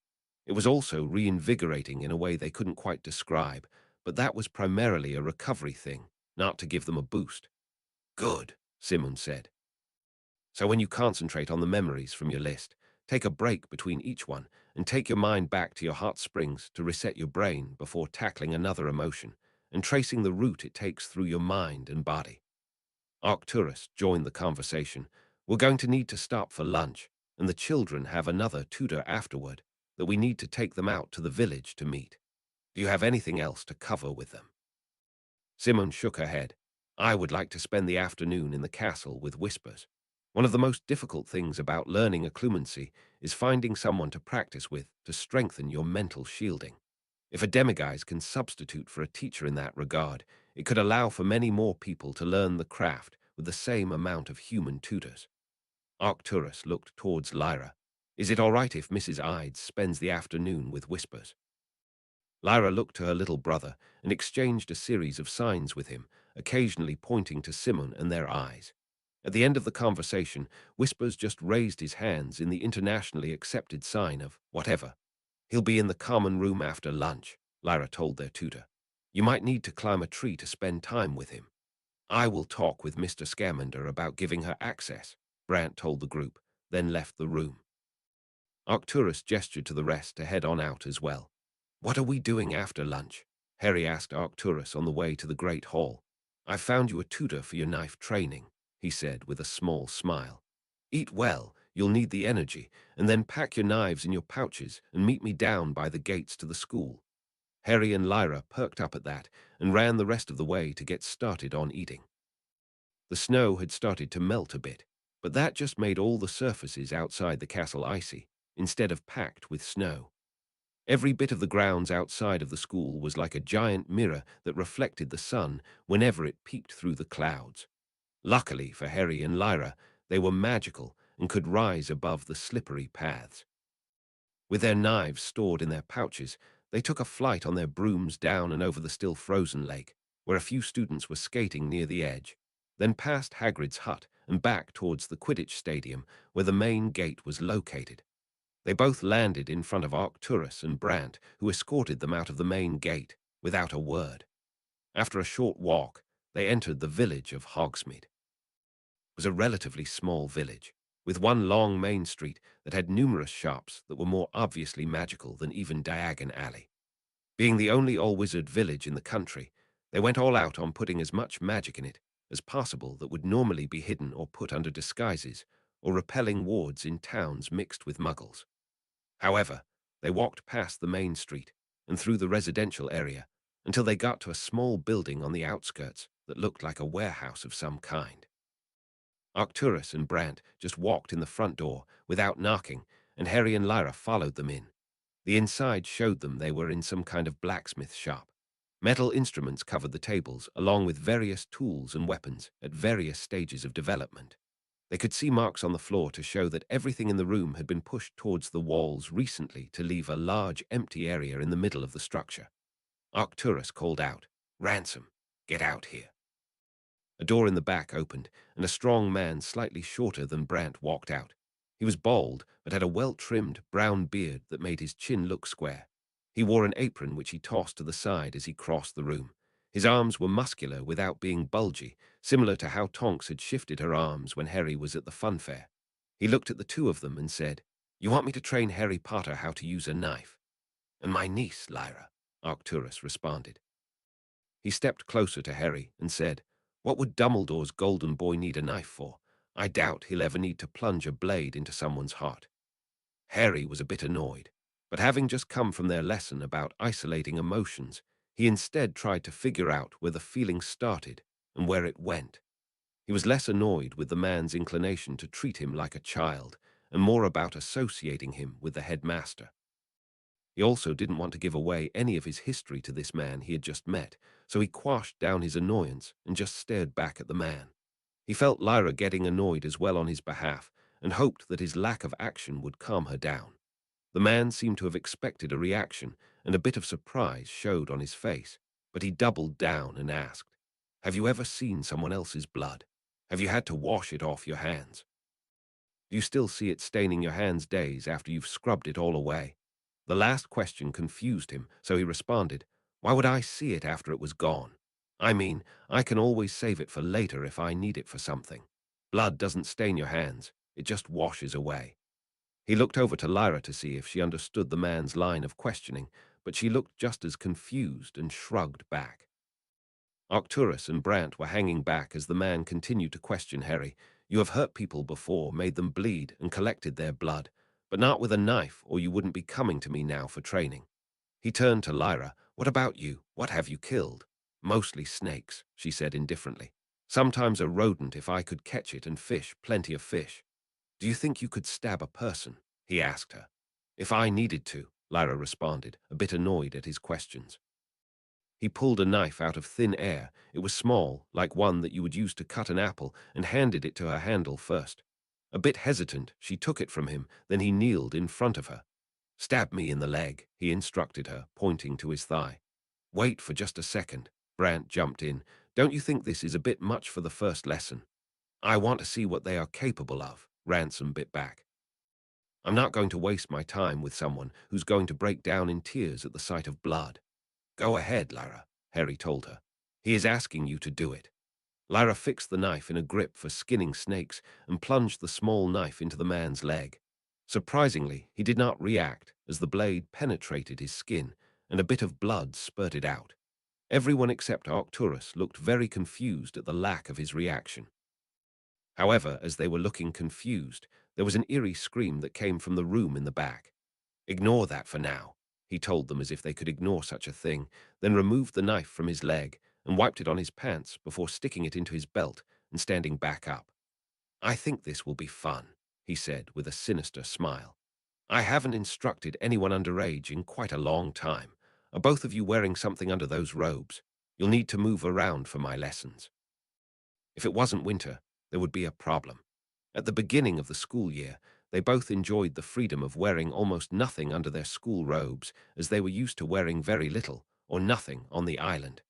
It was also reinvigorating in a way they couldn't quite describe, but that was primarily a recovery thing, not to give them a boost. Good, Simon said. So when you concentrate on the memories from your list, take a break between each one and take your mind back to your hot springs to reset your brain before tackling another emotion and tracing the route it takes through your mind and body. Arcturus joined the conversation. We're going to need to stop for lunch, and the children have another tutor afterward that we need to take them out to the village to meet. Do you have anything else to cover with them? Simone shook her head. I would like to spend the afternoon in the castle with Whispers. One of the most difficult things about learning occlumency is finding someone to practice with to strengthen your mental shielding. If a demiguise can substitute for a teacher in that regard, it could allow for many more people to learn the craft with the same amount of human tutors. Arcturus looked towards Lyra. Is it all right if Mrs. Ides spends the afternoon with Whispers? Lyra looked to her little brother and exchanged a series of signs with him, occasionally pointing to Simon and their eyes. At the end of the conversation, Whispers just raised his hands in the internationally accepted sign of whatever. He'll be in the common room after lunch, Lyra told their tutor. You might need to climb a tree to spend time with him. I will talk with Mr. Scamander about giving her access, Brant told the group, then left the room. Arcturus gestured to the rest to head on out as well. What are we doing after lunch? Harry asked Arcturus on the way to the Great Hall. I found you a tutor for your knife training, he said with a small smile. Eat well, you'll need the energy, and then pack your knives in your pouches and meet me down by the gates to the school. Harry and Lyra perked up at that and ran the rest of the way to get started on eating. The snow had started to melt a bit, but that just made all the surfaces outside the castle icy, instead of packed with snow. Every bit of the grounds outside of the school was like a giant mirror that reflected the sun whenever it peeked through the clouds. Luckily for Harry and Lyra, they were magical and could rise above the slippery paths. With their knives stored in their pouches, they took a flight on their brooms down and over the still frozen lake, where a few students were skating near the edge, then past Hagrid's hut and back towards the Quidditch stadium where the main gate was located. They both landed in front of Arcturus and Brant, who escorted them out of the main gate without a word. After a short walk, they entered the village of Hogsmeade. It was a relatively small village, with one long main street that had numerous shops that were more obviously magical than even Diagon Alley. Being the only all-wizard village in the country, they went all out on putting as much magic in it as possible that would normally be hidden or put under disguises or repelling wards in towns mixed with muggles. However, they walked past the main street and through the residential area until they got to a small building on the outskirts that looked like a warehouse of some kind. Arcturus and Brant just walked in the front door without knocking, and Harry and Lyra followed them in. The inside showed them they were in some kind of blacksmith shop. Metal instruments covered the tables, along with various tools and weapons at various stages of development. They could see marks on the floor to show that everything in the room had been pushed towards the walls recently to leave a large empty area in the middle of the structure. Arcturus called out, "Ransom, get out here." A door in the back opened, and a strong man slightly shorter than Brant walked out. He was bald, but had a well-trimmed brown beard that made his chin look square. He wore an apron which he tossed to the side as he crossed the room. His arms were muscular without being bulgy, similar to how Tonks had shifted her arms when Harry was at the fun fair. He looked at the two of them and said, "You want me to train Harry Potter how to use a knife?" "And my niece, Lyra," Arcturus responded. He stepped closer to Harry and said, "What would Dumbledore's golden boy need a knife for? I doubt he'll ever need to plunge a blade into someone's heart." Harry was a bit annoyed, but having just come from their lesson about isolating emotions, he instead tried to figure out where the feeling started and where it went. He was less annoyed with the man's inclination to treat him like a child and more about associating him with the headmaster. He also didn't want to give away any of his history to this man he had just met, so he quashed down his annoyance and just stared back at the man. He felt Lyra getting annoyed as well on his behalf and hoped that his lack of action would calm her down. The man seemed to have expected a reaction, and a bit of surprise showed on his face, but he doubled down and asked, "Have you ever seen someone else's blood? Have you had to wash it off your hands? Do you still see it staining your hands days after you've scrubbed it all away?" The last question confused him, so he responded, "Why would I see it after it was gone? I mean, I can always save it for later if I need it for something. Blood doesn't stain your hands, it just washes away." He looked over to Lyra to see if she understood the man's line of questioning, but she looked just as confused and shrugged back. Arcturus and Brant were hanging back as the man continued to question Harry. "You have hurt people before, made them bleed, and collected their blood, but not with a knife, or you wouldn't be coming to me now for training." He turned to Lyra. "What about you? What have you killed?" "Mostly snakes," she said indifferently. "Sometimes a rodent if I could catch it, and fish, plenty of fish." "Do you think you could stab a person?" he asked her. "If I needed to," Lyra responded, a bit annoyed at his questions. He pulled a knife out of thin air. It was small, like one that you would use to cut an apple, and handed it to her handle first. A bit hesitant, she took it from him, then he kneeled in front of her. "Stab me in the leg," he instructed her, pointing to his thigh. "Wait for just a second," Brant jumped in. "Don't you think this is a bit much for the first lesson?" "I want to see what they are capable of," Ransom bit back. "I'm not going to waste my time with someone who's going to break down in tears at the sight of blood." "Go ahead, Lyra," Harry told her. "He is asking you to do it." Lyra fixed the knife in a grip for skinning snakes and plunged the small knife into the man's leg. Surprisingly, he did not react as the blade penetrated his skin and a bit of blood spurted out. Everyone except Arcturus looked very confused at the lack of his reaction. However, as they were looking confused, there was an eerie scream that came from the room in the back. "Ignore that for now," he told them as if they could ignore such a thing, then removed the knife from his leg and wiped it on his pants before sticking it into his belt and standing back up. "I think this will be fun," he said with a sinister smile. "I haven't instructed anyone underage in quite a long time. Are both of you wearing something under those robes? You'll need to move around for my lessons." If it wasn't winter, there would be a problem. At the beginning of the school year, they both enjoyed the freedom of wearing almost nothing under their school robes, as they were used to wearing very little or nothing on the island.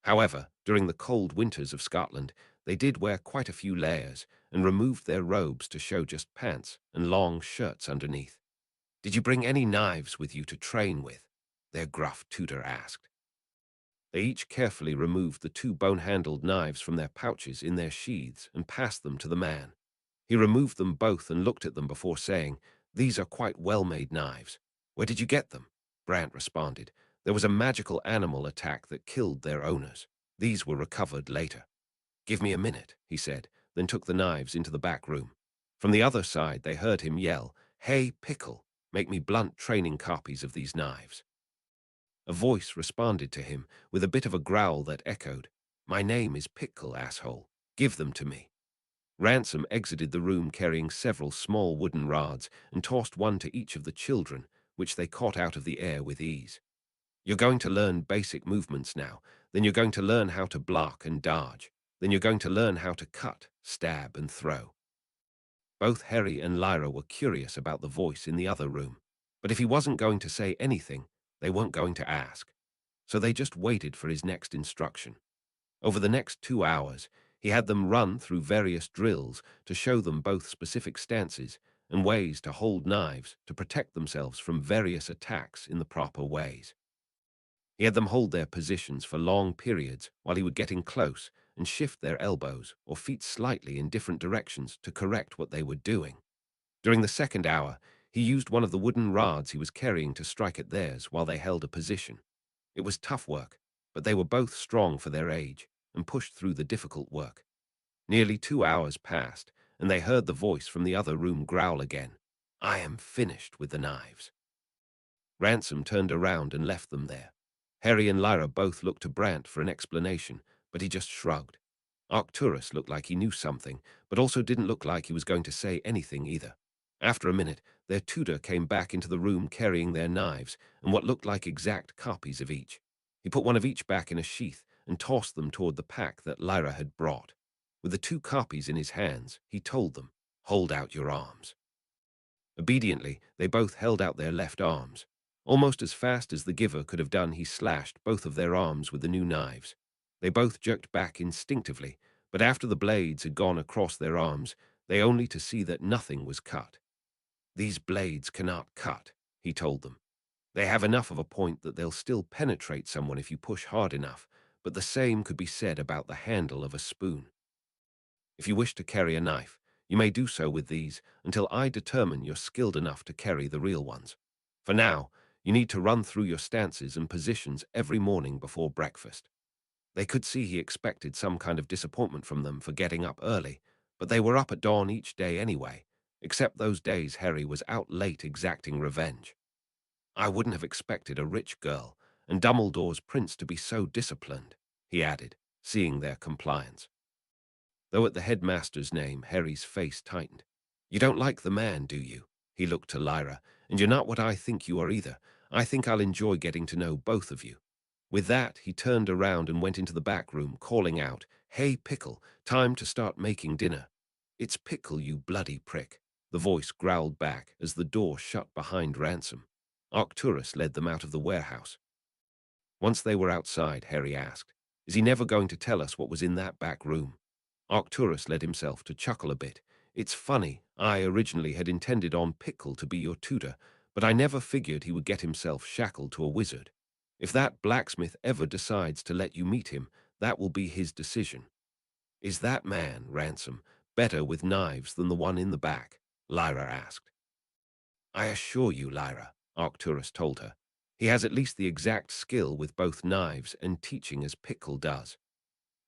However, during the cold winters of Scotland, they did wear quite a few layers and removed their robes to show just pants and long shirts underneath. "Did you bring any knives with you to train with?" their gruff tutor asked. They each carefully removed the two bone-handled knives from their pouches in their sheaths and passed them to the man. He removed them both and looked at them before saying, "These are quite well-made knives." "Where did you get them?" Brant responded. "There was a magical animal attack that killed their owners. These were recovered later." "Give me a minute," he said, then took the knives into the back room. From the other side, they heard him yell, "Hey, Pickle, make me blunt training copies of these knives." A voice responded to him with a bit of a growl that echoed, "My name is Pickle, asshole. Give them to me." Ransom exited the room carrying several small wooden rods and tossed one to each of the children, which they caught out of the air with ease. "You're going to learn basic movements now. Then you're going to learn how to block and dodge. Then you're going to learn how to cut, stab, and throw." Both Harry and Lyra were curious about the voice in the other room, but if he wasn't going to say anything, they weren't going to ask. So they just waited for his next instruction. Over the next 2 hours, he had them run through various drills to show them both specific stances and ways to hold knives to protect themselves from various attacks in the proper ways. He had them hold their positions for long periods while he would get in close and shift their elbows or feet slightly in different directions to correct what they were doing. During the second hour, he used one of the wooden rods he was carrying to strike at theirs while they held a position. It was tough work, but they were both strong for their age and pushed through the difficult work. Nearly 2 hours passed, and they heard the voice from the other room growl again. "I am finished with the knives." Ransom turned around and left them there. Harry and Lyra both looked to Brant for an explanation, but he just shrugged. Arcturus looked like he knew something, but also didn't look like he was going to say anything either. After a minute, their tutor came back into the room carrying their knives and what looked like exact copies of each. He put one of each back in a sheath and tossed them toward the pack that Lyra had brought. With the 2 copies in his hands, he told them, "Hold out your arms." Obediently, they both held out their left arms. Almost as fast as the giver could have done, he slashed both of their arms with the new knives. They both jerked back instinctively, but after the blades had gone across their arms, they only to see that nothing was cut. "These blades cannot cut," he told them. "They have enough of a point that they'll still penetrate someone if you push hard enough, but the same could be said about the handle of a spoon. If you wish to carry a knife, you may do so with these until I determine you're skilled enough to carry the real ones. For now, you need to run through your stances and positions every morning before breakfast." They could see he expected some kind of disappointment from them for getting up early, but they were up at dawn each day anyway, except those days Harry was out late exacting revenge. "I wouldn't have expected a rich girl and Dumbledore's prince to be so disciplined," he added, seeing their compliance. Though at the headmaster's name, Harry's face tightened. "You don't like the man, do you?" He looked to Lyra. "And you're not what I think you are either. I think I'll enjoy getting to know both of you." With that, he turned around and went into the back room, calling out, "Hey, Pickle, time to start making dinner." "It's Pickle, you bloody prick," the voice growled back as the door shut behind Ransom. Arcturus led them out of the warehouse. Once they were outside, Harry asked, "Is he never going to tell us what was in that back room?" Arcturus led himself to chuckle a bit. "It's funny, I originally had intended on Pickle to be your tutor, but I never figured he would get himself shackled to a wizard. If that blacksmith ever decides to let you meet him, that will be his decision." "Is that man, Ransom, better with knives than the one in the back?" Lyra asked. "I assure you, Lyra," Arcturus told her, "he has at least the exact skill with both knives and teaching as Pickle does."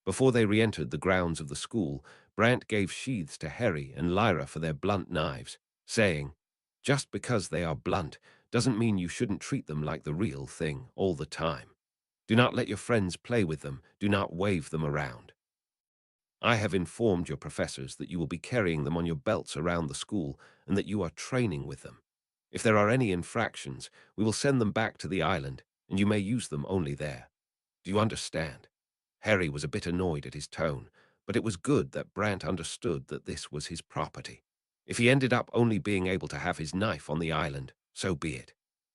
Before they re-entered the grounds of the school, Brant gave sheaths to Harry and Lyra for their blunt knives, saying, "Just because they are blunt doesn't mean you shouldn't treat them like the real thing all the time. Do not let your friends play with them, do not wave them around. I have informed your professors that you will be carrying them on your belts around the school and that you are training with them. If there are any infractions, we will send them back to the island, and you may use them only there. Do you understand?" Harry was a bit annoyed at his tone, but it was good that Brant understood that this was his property. If he ended up only being able to have his knife on the island, so be it.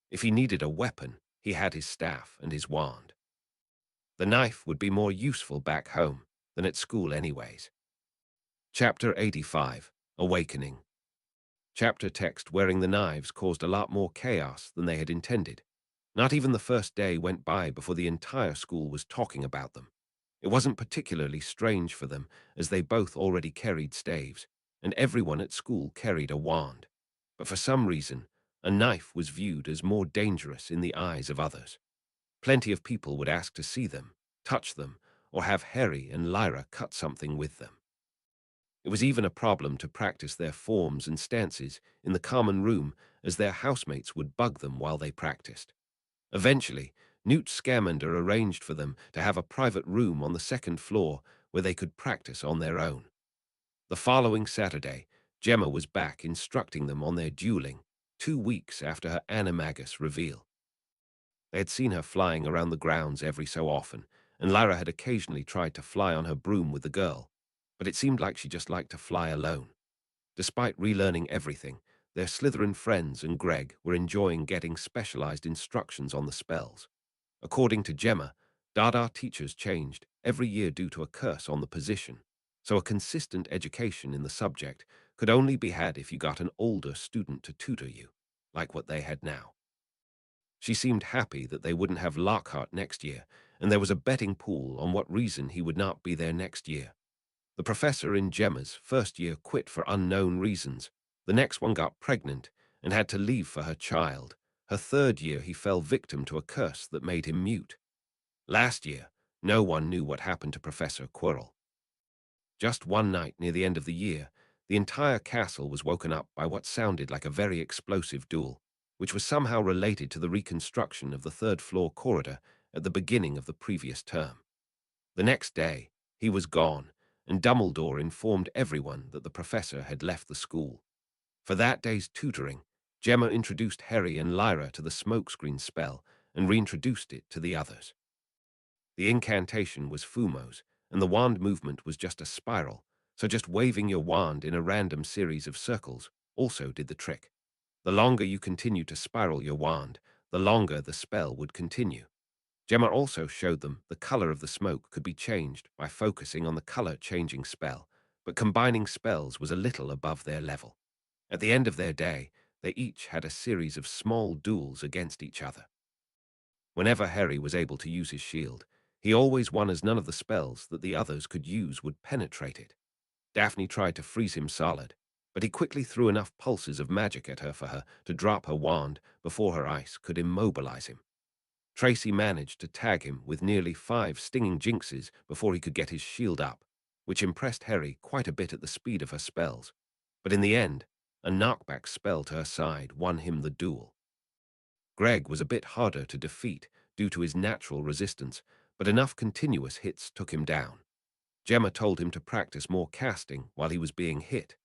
If he needed a weapon, he had his staff and his wand. The knife would be more useful back home than at school anyways. Chapter 85, Awakening. Chapter text wearing the knives caused a lot more chaos than they had intended. Not even the first day went by before the entire school was talking about them. It wasn't particularly strange for them, as they both already carried staves, and everyone at school carried a wand. But for some reason, a knife was viewed as more dangerous in the eyes of others. Plenty of people would ask to see them, touch them, or have Harry and Lyra cut something with them. It was even a problem to practice their forms and stances in the common room, as their housemates would bug them while they practiced. Eventually, Newt Scamander arranged for them to have a private room on the second floor where they could practice on their own. The following Saturday, Gemma was back instructing them on their dueling, 2 weeks after her animagus reveal. They had seen her flying around the grounds every so often, and Lyra had occasionally tried to fly on her broom with the girl, but it seemed like she just liked to fly alone. Despite relearning everything, their Slytherin friends and Greg were enjoying getting specialized instructions on the spells. According to Gemma, Dada teachers changed every year due to a curse on the position, so a consistent education in the subject could only be had if you got an older student to tutor you, like what they had now. She seemed happy that they wouldn't have Lockhart next year, and there was a betting pool on what reason he would not be there next year. The professor in Gemma's first year quit for unknown reasons. The next one got pregnant and had to leave for her child. Her third year, he fell victim to a curse that made him mute. Last year, no one knew what happened to Professor Quirrell. Just one night near the end of the year, the entire castle was woken up by what sounded like a very explosive duel, which was somehow related to the reconstruction of the third-floor corridor at the beginning of the previous term. The next day, he was gone, and Dumbledore informed everyone that the professor had left the school. For that day's tutoring, Gemma introduced Harry and Lyra to the smokescreen spell and reintroduced it to the others. The incantation was Fumo's, and the wand movement was just a spiral, so just waving your wand in a random series of circles also did the trick. The longer you continued to spiral your wand, the longer the spell would continue. Gemma also showed them the color of the smoke could be changed by focusing on the color-changing spell, but combining spells was a little above their level. At the end of their day, they each had a series of small duels against each other. Whenever Harry was able to use his shield, he always won, as none of the spells that the others could use would penetrate it. Daphne tried to freeze him solid, but he quickly threw enough pulses of magic at her for her to drop her wand before her ice could immobilize him. Tracy managed to tag him with nearly 5 stinging jinxes before he could get his shield up, which impressed Harry quite a bit at the speed of her spells. But in the end, a knockback spell to her side won him the duel. Greg was a bit harder to defeat due to his natural resistance, but enough continuous hits took him down. Gemma told him to practice more casting while he was being hit.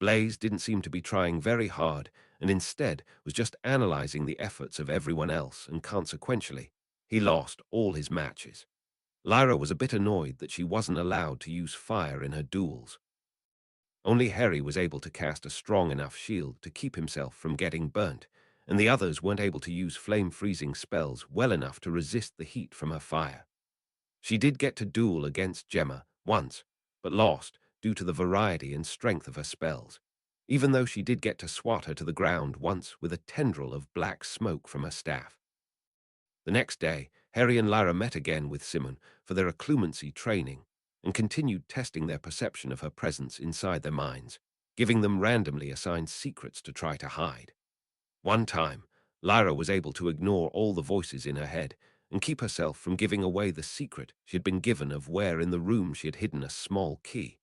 Blaise didn't seem to be trying very hard and instead was just analyzing the efforts of everyone else, and consequentially, he lost all his matches. Lyra was a bit annoyed that she wasn't allowed to use fire in her duels. Only Harry was able to cast a strong enough shield to keep himself from getting burnt, and the others weren't able to use flame-freezing spells well enough to resist the heat from her fire. She did get to duel against Gemma once, but lost due to the variety and strength of her spells, even though she did get to swat her to the ground once with a tendril of black smoke from her staff. The next day, Harry and Lyra met again with Simone for their occlumency training and continued testing their perception of her presence inside their minds, giving them randomly assigned secrets to try to hide. One time, Lyra was able to ignore all the voices in her head and keep herself from giving away the secret she had been given of where in the room she had hidden a small key.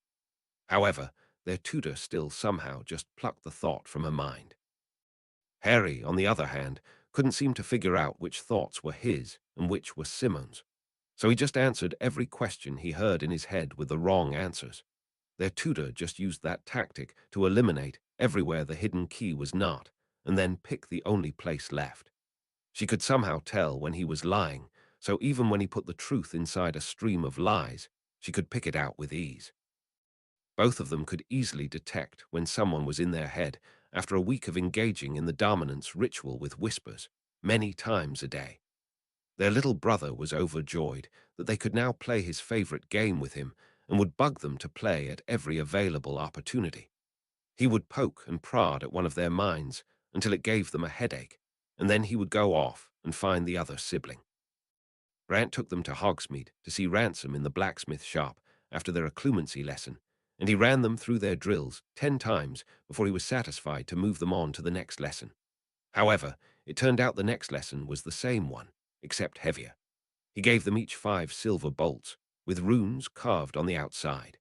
However, their tutor still somehow just plucked the thought from her mind. Harry, on the other hand, couldn't seem to figure out which thoughts were his and which were Simone's, so he just answered every question he heard in his head with the wrong answers. Their tutor just used that tactic to eliminate everywhere the hidden key was not, and then pick the only place left. She could somehow tell when he was lying, so even when he put the truth inside a stream of lies, she could pick it out with ease. Both of them could easily detect when someone was in their head after a week of engaging in the dominance ritual with whispers, many times a day. Their little brother was overjoyed that they could now play his favorite game with him and would bug them to play at every available opportunity. He would poke and prod at one of their minds until it gave them a headache, and then he would go off and find the other sibling. Grant took them to Hogsmeade to see Ransom in the blacksmith shop after their occlumency lesson, and he ran them through their drills 10 times before he was satisfied to move them on to the next lesson. However, it turned out the next lesson was the same one, except heavier. He gave them each 5 silver bolts, with runes carved on the outside.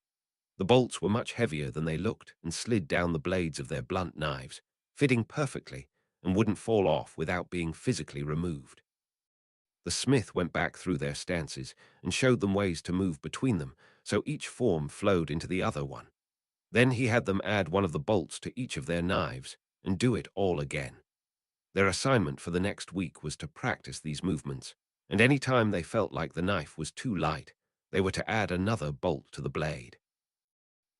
The bolts were much heavier than they looked and slid down the blades of their blunt knives, fitting perfectly and wouldn't fall off without being physically removed. The smith went back through their stances and showed them ways to move between them, so each form flowed into the other one. Then he had them add one of the bolts to each of their knives and do it all again. Their assignment for the next week was to practice these movements, and any time they felt like the knife was too light, they were to add another bolt to the blade.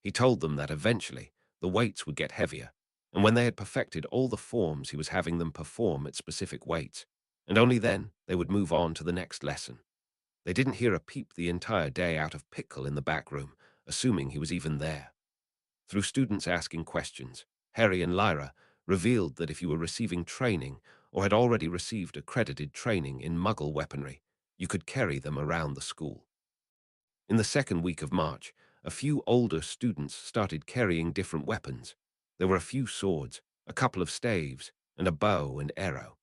He told them that eventually the weights would get heavier, and when they had perfected all the forms he was having them perform at specific weights, and only then they would move on to the next lesson. They didn't hear a peep the entire day out of Pickle in the back room, assuming he was even there. Through students asking questions, Harry and Lyra revealed that if you were receiving training or had already received accredited training in Muggle weaponry, you could carry them around the school. In the second week of March, a few older students started carrying different weapons. There were a few swords, a couple of staves, and a bow and arrow.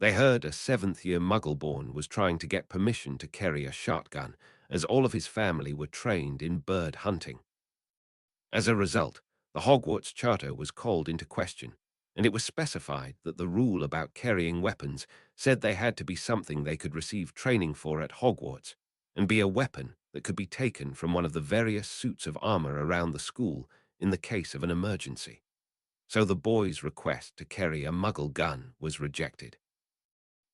They heard a seventh-year Muggle-born was trying to get permission to carry a shotgun, as all of his family were trained in bird hunting. As a result, the Hogwarts Charter was called into question, and it was specified that the rule about carrying weapons said they had to be something they could receive training for at Hogwarts, and be a weapon that could be taken from one of the various suits of armor around the school in the case of an emergency. So the boys' request to carry a Muggle gun was rejected.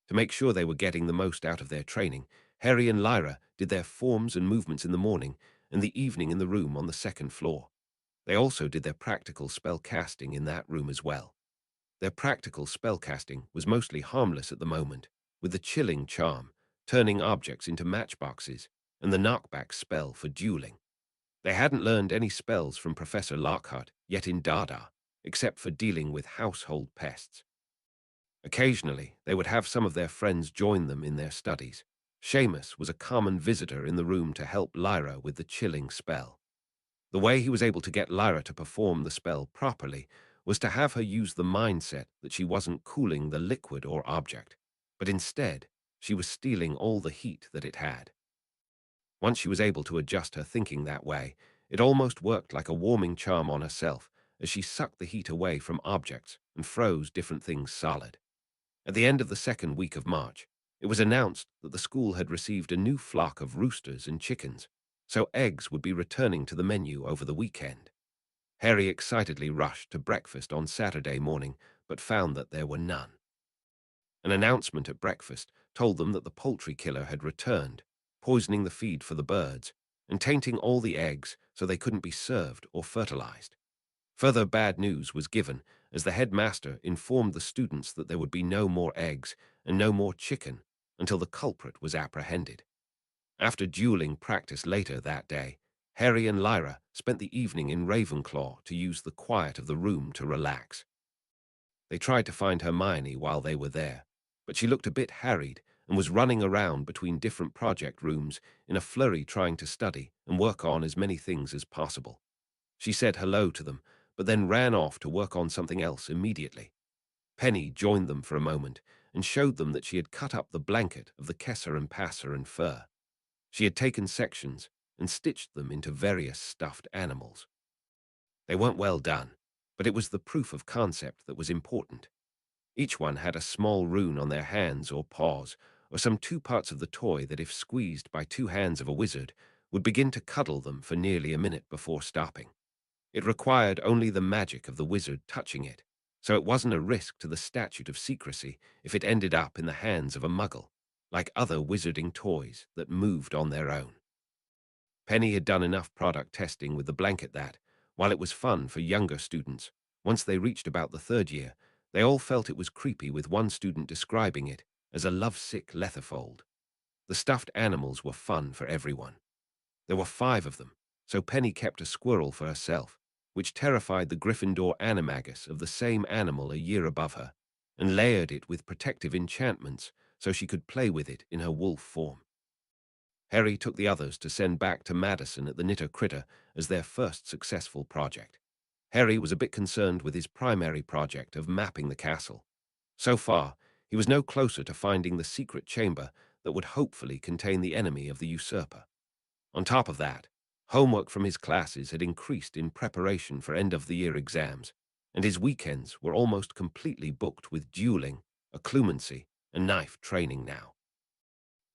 To make sure they were getting the most out of their training, Harry and Lyra did their forms and movements in the morning and the evening in the room on the second floor. They also did their practical spell casting in that room as well. Their practical spell casting was mostly harmless at the moment, with the chilling charm, turning objects into matchboxes, and the knockback spell for dueling. They hadn't learned any spells from Professor Lockhart yet in Dada, except for dealing with household pests. Occasionally, they would have some of their friends join them in their studies. Seamus was a common visitor in the room to help Lyra with the chilling spell. The way he was able to get Lyra to perform the spell properly was to have her use the mindset that she wasn't cooling the liquid or object, but instead, she was stealing all the heat that it had. Once she was able to adjust her thinking that way, it almost worked like a warming charm on herself as she sucked the heat away from objects and froze different things solid. At the end of the second week of March, it was announced that the school had received a new flock of roosters and chickens, so eggs would be returning to the menu over the weekend. Harry excitedly rushed to breakfast on Saturday morning, but found that there were none. An announcement at breakfast told them that the poultry killer had returned, poisoning the feed for the birds, and tainting all the eggs so they couldn't be served or fertilized. Further bad news was given as the headmaster informed the students that there would be no more eggs and no more chicken until the culprit was apprehended. After dueling practice later that day, Harry and Lyra spent the evening in Ravenclaw to use the quiet of the room to relax. They tried to find Hermione while they were there, but she looked a bit harried and was running around between different project rooms in a flurry trying to study and work on as many things as possible. She said hello to them, but then ran off to work on something else immediately. Penny joined them for a moment and showed them that she had cut up the blanket of the Kesser and Passer and fur. She had taken sections and stitched them into various stuffed animals. They weren't well done, but it was the proof of concept that was important. Each one had a small rune on their hands or paws, or some two parts of the toy that, if squeezed by two hands of a wizard, would begin to cuddle them for nearly a minute before stopping. It required only the magic of the wizard touching it, so it wasn't a risk to the statute of secrecy if it ended up in the hands of a muggle, like other wizarding toys that moved on their own. Penny had done enough product testing with the blanket that, while it was fun for younger students, once they reached about the third year, they all felt it was creepy, with one student describing it as a lovesick letterfold. The stuffed animals were fun for everyone. There were 5 of them, so Penny kept a squirrel for herself, which terrified the Gryffindor animagus of the same animal a year above her, and layered it with protective enchantments so she could play with it in her wolf form. Harry took the others to send back to Madison at the Knitter Critter as their first successful project. Harry was a bit concerned with his primary project of mapping the castle. So far, he was no closer to finding the secret chamber that would hopefully contain the enemy of the usurper. On top of that, homework from his classes had increased in preparation for end-of-the-year exams, and his weekends were almost completely booked with dueling, occlumency, and knife training now.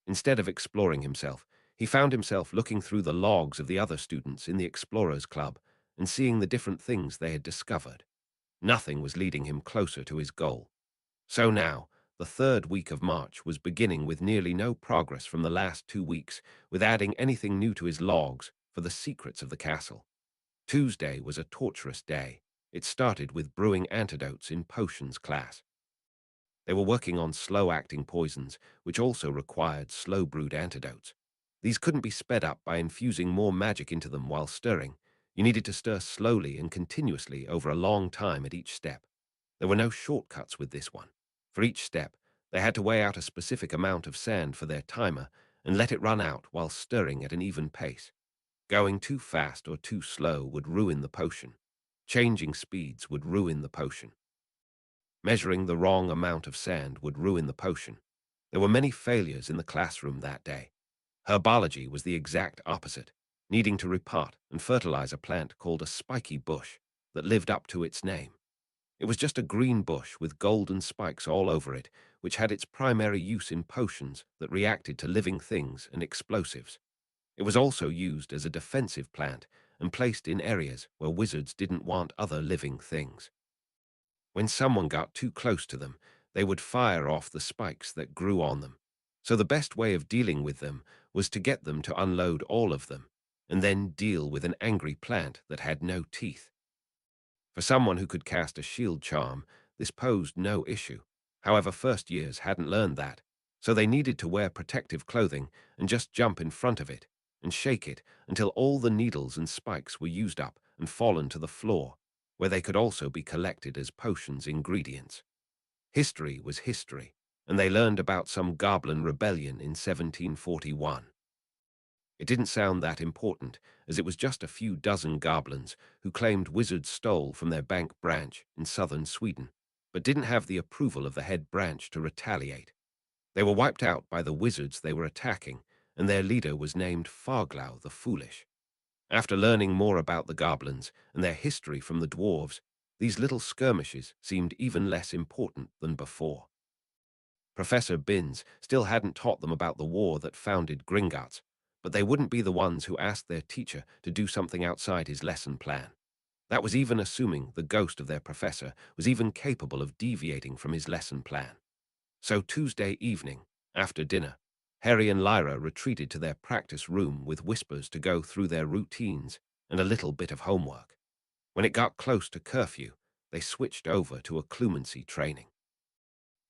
Instead of exploring himself, he found himself looking through the logs of the other students in the Explorers Club and seeing the different things they had discovered. Nothing was leading him closer to his goal. So now, the third week of March was beginning with nearly no progress from the last 2 weeks, with adding anything new to his logs for the secrets of the castle. Tuesday was a torturous day. It started with brewing antidotes in potions class. They were working on slow-acting poisons, which also required slow-brewed antidotes. These couldn't be sped up by infusing more magic into them while stirring. You needed to stir slowly and continuously over a long time at each step. There were no shortcuts with this one. For each step, they had to weigh out a specific amount of sand for their timer and let it run out while stirring at an even pace. Going too fast or too slow would ruin the potion. Changing speeds would ruin the potion. Measuring the wrong amount of sand would ruin the potion. There were many failures in the classroom that day. Herbology was the exact opposite, needing to repot and fertilize a plant called a spiky bush that lived up to its name. It was just a green bush with golden spikes all over it, which had its primary use in potions that reacted to living things and explosives. It was also used as a defensive plant and placed in areas where wizards didn't want other living things. When someone got too close to them, they would fire off the spikes that grew on them. So the best way of dealing with them was to get them to unload all of them, and then deal with an angry plant that had no teeth. For someone who could cast a shield charm, this posed no issue. However, first years hadn't learned that, so they needed to wear protective clothing and just jump in front of it and shake it until all the needles and spikes were used up and fallen to the floor, where they could also be collected as potions ingredients. History was history, and they learned about some goblin rebellion in 1741. It didn't sound that important, as it was just a few dozen goblins who claimed wizards stole from their bank branch in southern Sweden, but didn't have the approval of the head branch to retaliate. They were wiped out by the wizards they were attacking, and their leader was named Farglau the Foolish. After learning more about the goblins and their history from the dwarves, these little skirmishes seemed even less important than before. Professor Binns still hadn't taught them about the war that founded Gringotts, but they wouldn't be the ones who asked their teacher to do something outside his lesson plan. That was even assuming the ghost of their professor was even capable of deviating from his lesson plan. So Tuesday evening, after dinner, Harry and Lyra retreated to their practice room with Whispers to go through their routines and a little bit of homework. When it got close to curfew, they switched over to occlumency training.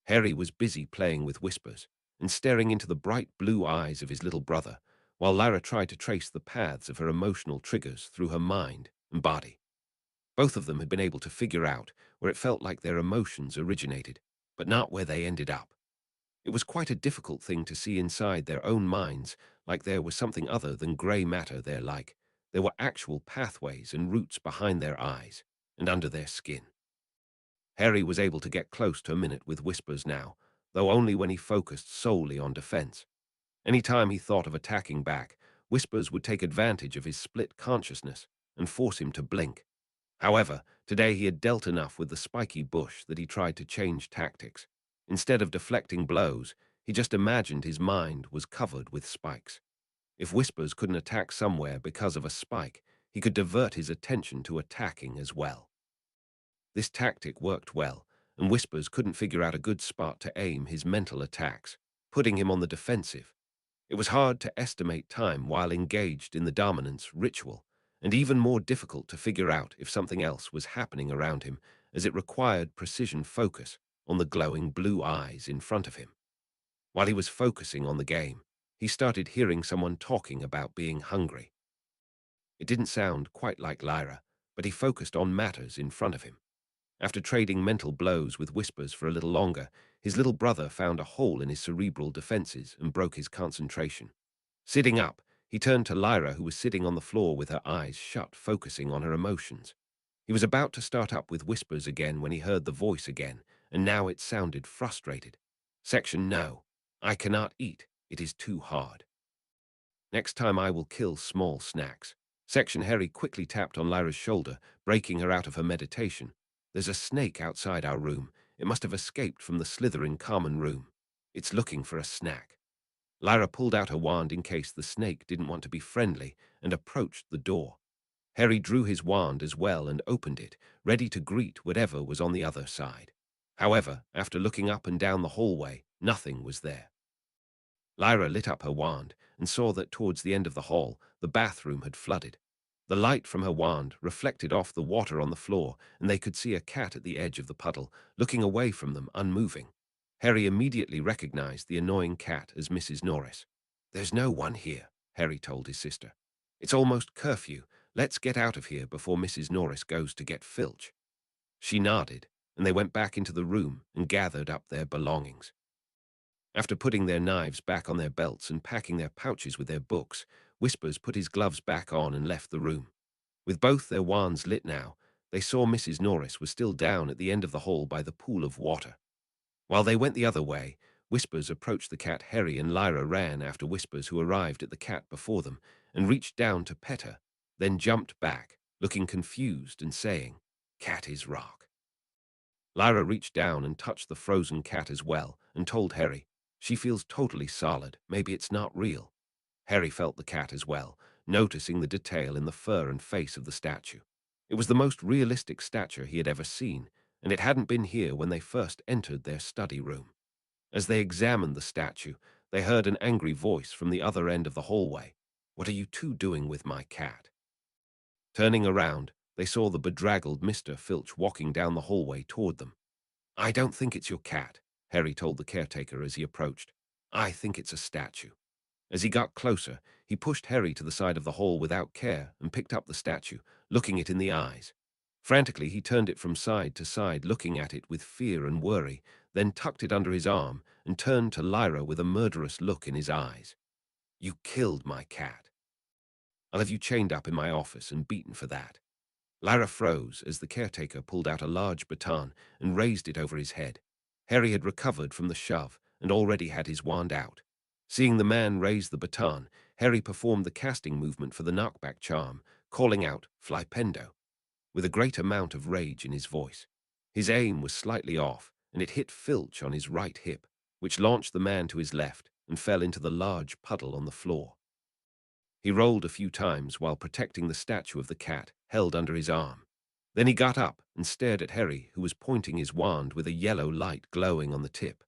Harry was busy playing with Whispers and staring into the bright blue eyes of his little brother, while Lyra tried to trace the paths of her emotional triggers through her mind and body. Both of them had been able to figure out where it felt like their emotions originated, but not where they ended up. It was quite a difficult thing to see inside their own minds, like there was something other than grey matter there, like there were actual pathways and roots behind their eyes and under their skin. Harry was able to get close to a minute with Whispers now, though only when he focused solely on defense. Any time he thought of attacking back, Whispers would take advantage of his split consciousness and force him to blink. However, today he had dealt enough with the spiky bush that he tried to change tactics. Instead of deflecting blows, he just imagined his mind was covered with spikes. If Whispers couldn't attack somewhere because of a spike, he could divert his attention to attacking as well. This tactic worked well, and Whispers couldn't figure out a good spot to aim his mental attacks, putting him on the defensive. It was hard to estimate time while engaged in the dominance ritual, and even more difficult to figure out if something else was happening around him, as it required precision focus on the glowing blue eyes in front of him. While he was focusing on the game, he started hearing someone talking about being hungry. It didn't sound quite like Lyra, but he focused on matters in front of him. After trading mental blows with Whispers for a little longer, his little brother found a hole in his cerebral defenses and broke his concentration. Sitting up, he turned to Lyra, who was sitting on the floor with her eyes shut, focusing on her emotions. He was about to start up with Whispers again when he heard the voice again, and now it sounded frustrated. Section no. I cannot eat. It is too hard. Next time I will kill small snacks. Section Harry quickly tapped on Lyra's shoulder, breaking her out of her meditation. There's a snake outside our room. It must have escaped from the Slytherin common room. It's looking for a snack. Lyra pulled out her wand in case the snake didn't want to be friendly and approached the door. Harry drew his wand as well and opened it, ready to greet whatever was on the other side. However, after looking up and down the hallway, nothing was there. Lyra lit up her wand and saw that towards the end of the hall, the bathroom had flooded. The light from her wand reflected off the water on the floor, and they could see a cat at the edge of the puddle, looking away from them, unmoving. Harry immediately recognized the annoying cat as Mrs. Norris. "There's no one here," Harry told his sister. "It's almost curfew. Let's get out of here before Mrs. Norris goes to get Filch." She nodded, and they went back into the room and gathered up their belongings. After putting their knives back on their belts and packing their pouches with their books, Whispers put his gloves back on and left the room. With both their wands lit now, they saw Mrs. Norris was still down at the end of the hall by the pool of water. While they went the other way, Whispers approached the cat. Harry and Lyra ran after Whispers, who arrived at the cat before them, and reached down to pet her, then jumped back, looking confused and saying, "Cat is rock." Lyra reached down and touched the frozen cat as well, and told Harry, "She feels totally solid, maybe it's not real." Harry felt the cat as well, noticing the detail in the fur and face of the statue. It was the most realistic statue he had ever seen, and it hadn't been here when they first entered their study room. As they examined the statue, they heard an angry voice from the other end of the hallway. "What are you two doing with my cat?" Turning around, they saw the bedraggled Mr. Filch walking down the hallway toward them. "I don't think it's your cat," Harry told the caretaker as he approached. "I think it's a statue." As he got closer, he pushed Harry to the side of the hall without care and picked up the statue, looking it in the eyes. Frantically, he turned it from side to side, looking at it with fear and worry, then tucked it under his arm and turned to Lyra with a murderous look in his eyes. "You killed my cat. I'll have you chained up in my office and beaten for that." Lyra froze as the caretaker pulled out a large baton and raised it over his head. Harry had recovered from the shove and already had his wand out. Seeing the man raise the baton, Harry performed the casting movement for the knockback charm, calling out, "Flipendo," with a great amount of rage in his voice. His aim was slightly off, and it hit Filch on his right hip, which launched the man to his left and fell into the large puddle on the floor. He rolled a few times while protecting the statue of the cat held under his arm. Then he got up and stared at Harry, who was pointing his wand with a yellow light glowing on the tip.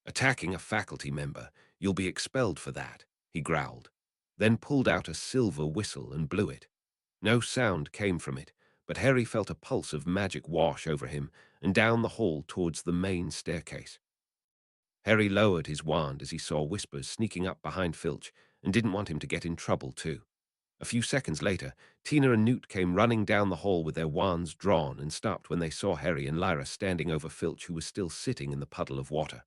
"Attacking a faculty member, you'll be expelled for that," he growled, then pulled out a silver whistle and blew it. No sound came from it, but Harry felt a pulse of magic wash over him and down the hall towards the main staircase. Harry lowered his wand as he saw Whispers sneaking up behind Filch and didn't want him to get in trouble too. A few seconds later, Tina and Newt came running down the hall with their wands drawn and stopped when they saw Harry and Lyra standing over Filch, who was still sitting in the puddle of water.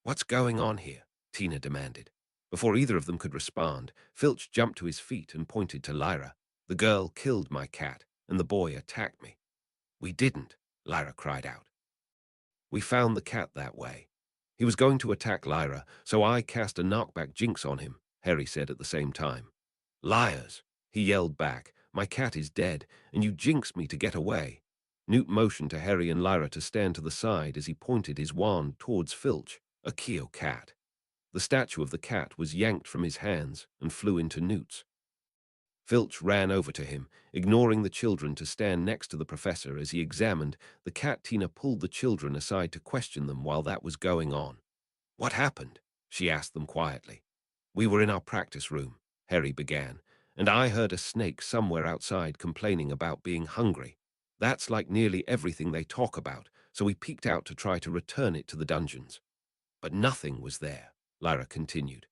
"What's going on here?" Tina demanded. Before either of them could respond, Filch jumped to his feet and pointed to Lyra. "The girl killed my cat, and the boy attacked me." "We didn't," Lyra cried out. "We found the cat that way. He was going to attack Lyra, so I cast a knockback jinx on him," Harry said at the same time. "Liars," he yelled back. "My cat is dead, and you jinxed me to get away." Newt motioned to Harry and Lyra to stand to the side as he pointed his wand towards Filch. "A Keo cat." The statue of the cat was yanked from his hands and flew into Newt's. Filch ran over to him, ignoring the children to stand next to the professor as he examined the cat. Tina pulled the children aside to question them while that was going on. "What happened?" she asked them quietly. "We were in our practice room," Harry began, "and I heard a snake somewhere outside complaining about being hungry. That's like nearly everything they talk about, so we peeked out to try to return it to the dungeons. But nothing was there," Lyra continued.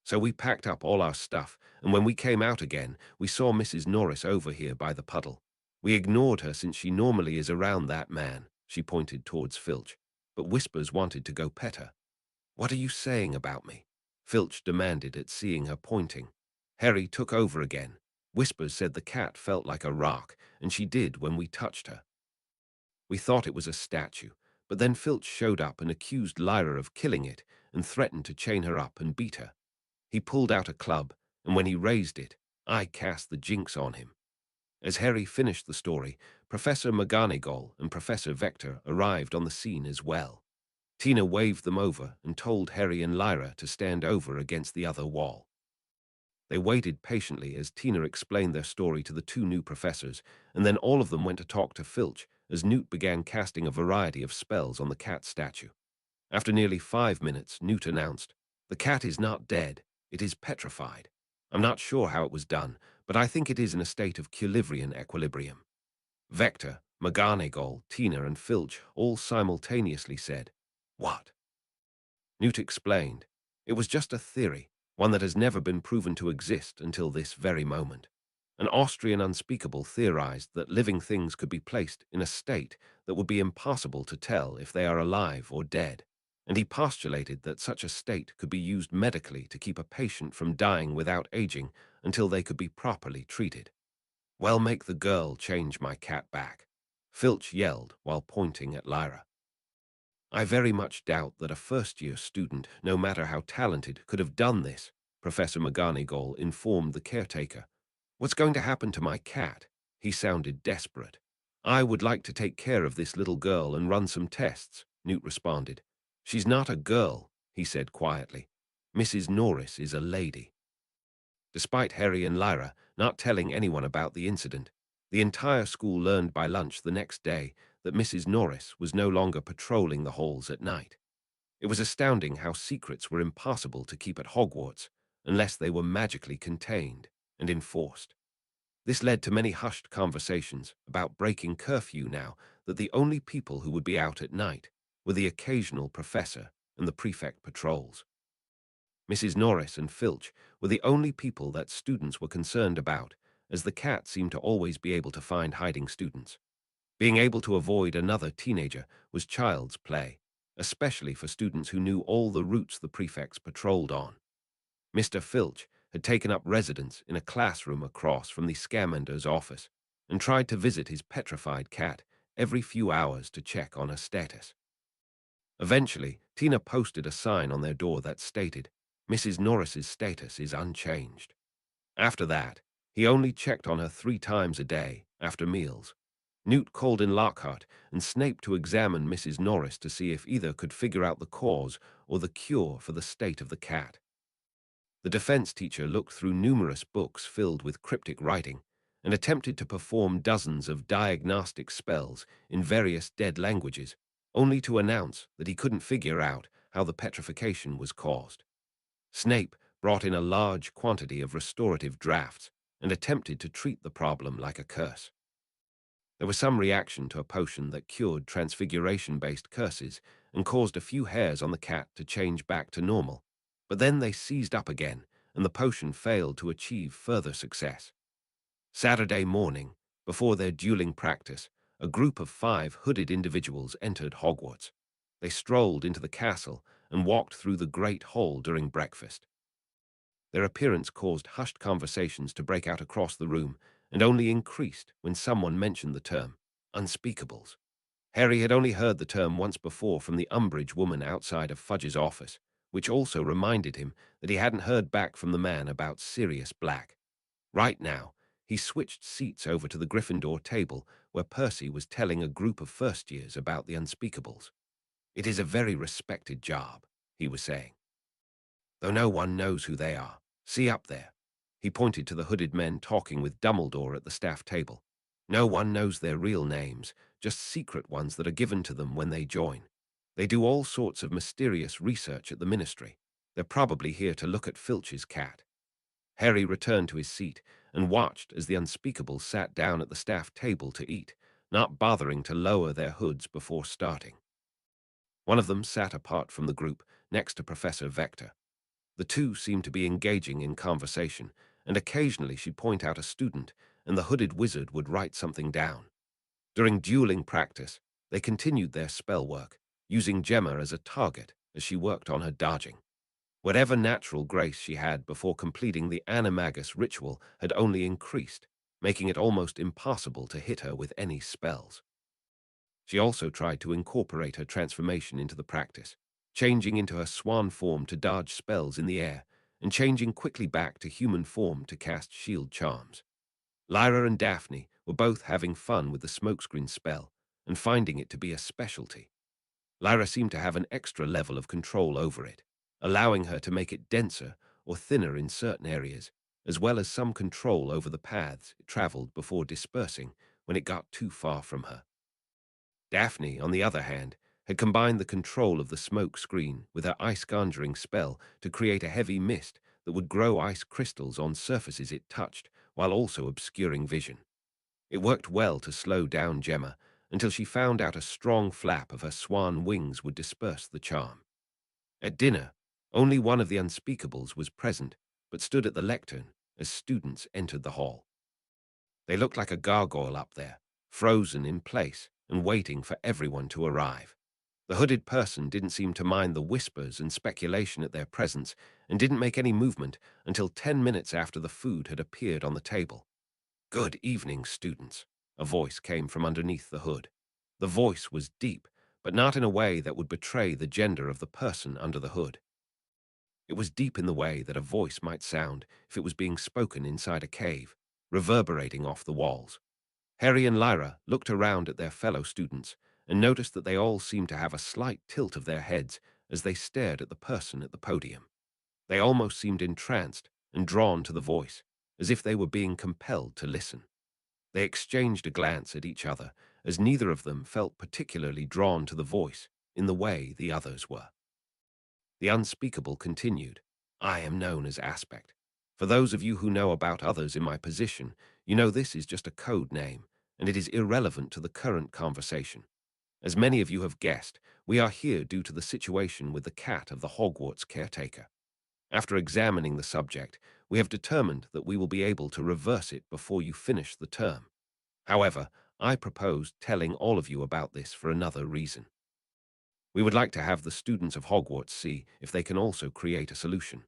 "So we packed up all our stuff, and when we came out again, we saw Mrs. Norris over here by the puddle. We ignored her since she normally is around that man," she pointed towards Filch, "but Whispers wanted to go pet her." "What are you saying about me?" Filch demanded at seeing her pointing. Harry took over again. "Whispers said the cat felt like a rock, and she did when we touched her. We thought it was a statue, but then Filch showed up and accused Lyra of killing it and threatened to chain her up and beat her. He pulled out a club, and when he raised it, I cast the jinx on him." As Harry finished the story, Professor McGonagall and Professor Vector arrived on the scene as well. Tina waved them over and told Harry and Lyra to stand over against the other wall. They waited patiently as Tina explained their story to the two new professors, and then all of them went to talk to Filch as Newt began casting a variety of spells on the cat statue. After nearly 5 minutes, Newt announced, "The cat is not dead, it is petrified. I'm not sure how it was done, but I think it is in a state of Culibrian equilibrium." Vector, McGonagall, Tina, and Filch all simultaneously said, "What?" Newt explained, "It was just a theory, one that has never been proven to exist until this very moment." An Austrian unspeakable theorized that living things could be placed in a state that would be impossible to tell if they are alive or dead, and he postulated that such a state could be used medically to keep a patient from dying without aging until they could be properly treated. "Well, make the girl change my cat back," Filch yelled while pointing at Lyra. "I very much doubt that a first-year student, no matter how talented, could have done this," Professor McGonagall informed the caretaker. "What's going to happen to my cat?" He sounded desperate. "I would like to take care of this little girl and run some tests," Newt responded. "She's not a girl," he said quietly. "Mrs. Norris is a lady." Despite Harry and Lyra not telling anyone about the incident, the entire school learned by lunch the next day that Mrs. Norris was no longer patrolling the halls at night. It was astounding how secrets were impossible to keep at Hogwarts unless they were magically contained and enforced. This led to many hushed conversations about breaking curfew now that the only people who would be out at night were the occasional professor and the prefect patrols. Mrs. Norris and Filch were the only people that students were concerned about, as the cat seemed to always be able to find hiding students. Being able to avoid another teenager was child's play, especially for students who knew all the routes the prefects patrolled on. Mr. Filch had taken up residence in a classroom across from the Scamander's office and tried to visit his petrified cat every few hours to check on her status. Eventually, Tina posted a sign on their door that stated, "Mrs. Norris's status is unchanged." After that, he only checked on her 3 times a day after meals. Newt called in Lockhart and Snape to examine Mrs. Norris to see if either could figure out the cause or the cure for the state of the cat. The defense teacher looked through numerous books filled with cryptic writing and attempted to perform dozens of diagnostic spells in various dead languages, only to announce that he couldn't figure out how the petrification was caused. Snape brought in a large quantity of restorative drafts and attempted to treat the problem like a curse. There was some reaction to a potion that cured transfiguration-based curses and caused a few hairs on the cat to change back to normal, but then they seized up again and the potion failed to achieve further success. Saturday morning, before their dueling practice, a group of 5 hooded individuals entered Hogwarts. They strolled into the castle and walked through the Great Hall during breakfast. Their appearance caused hushed conversations to break out across the room and only increased when someone mentioned the term, unspeakables. Harry had only heard the term once before from the Umbridge woman outside of Fudge's office, which also reminded him that he hadn't heard back from the man about Sirius Black. Right now, he switched seats over to the Gryffindor table where Percy was telling a group of first years about the unspeakables. "It is a very respected job," he was saying, "though no one knows who they are. See up there." He pointed to the hooded men talking with Dumbledore at the staff table. "No one knows their real names, just secret ones that are given to them when they join. They do all sorts of mysterious research at the Ministry. They're probably here to look at Filch's cat." Harry returned to his seat and watched as the unspeakables sat down at the staff table to eat, not bothering to lower their hoods before starting. One of them sat apart from the group, next to Professor Vector. The two seemed to be engaging in conversation, and occasionally she'd point out a student, and the hooded wizard would write something down. During dueling practice, they continued their spell work, using Gemma as a target as she worked on her dodging. Whatever natural grace she had before completing the animagus ritual had only increased, making it almost impossible to hit her with any spells. She also tried to incorporate her transformation into the practice, changing into her swan form to dodge spells in the air, and changing quickly back to human form to cast shield charms. Lyra and Daphne were both having fun with the smokescreen spell and finding it to be a specialty. Lyra seemed to have an extra level of control over it, allowing her to make it denser or thinner in certain areas, as well as some control over the paths it traveled before dispersing when it got too far from her. Daphne, on the other hand, had combined the control of the smoke screen with her ice-conjuring spell to create a heavy mist that would grow ice crystals on surfaces it touched while also obscuring vision. It worked well to slow down Gemma until she found out a strong flap of her swan wings would disperse the charm. At dinner, only one of the unspeakables was present but stood at the lectern as students entered the hall. They looked like a gargoyle up there, frozen in place and waiting for everyone to arrive. The hooded person didn't seem to mind the whispers and speculation at their presence and didn't make any movement until 10 minutes after the food had appeared on the table. "Good evening, students," a voice came from underneath the hood. The voice was deep, but not in a way that would betray the gender of the person under the hood. It was deep in the way that a voice might sound if it was being spoken inside a cave, reverberating off the walls. Harry and Lyra looked around at their fellow students and noticed that they all seemed to have a slight tilt of their heads as they stared at the person at the podium. They almost seemed entranced and drawn to the voice, as if they were being compelled to listen. They exchanged a glance at each other, as neither of them felt particularly drawn to the voice in the way the others were. The unspeakable continued. "I am known as Aspect. For those of you who know about others in my position, you know this is just a code name, and it is irrelevant to the current conversation. As many of you have guessed, we are here due to the situation with the cat of the Hogwarts caretaker. After examining the subject, we have determined that we will be able to reverse it before you finish the term. However, I propose telling all of you about this for another reason. We would like to have the students of Hogwarts see if they can also create a solution.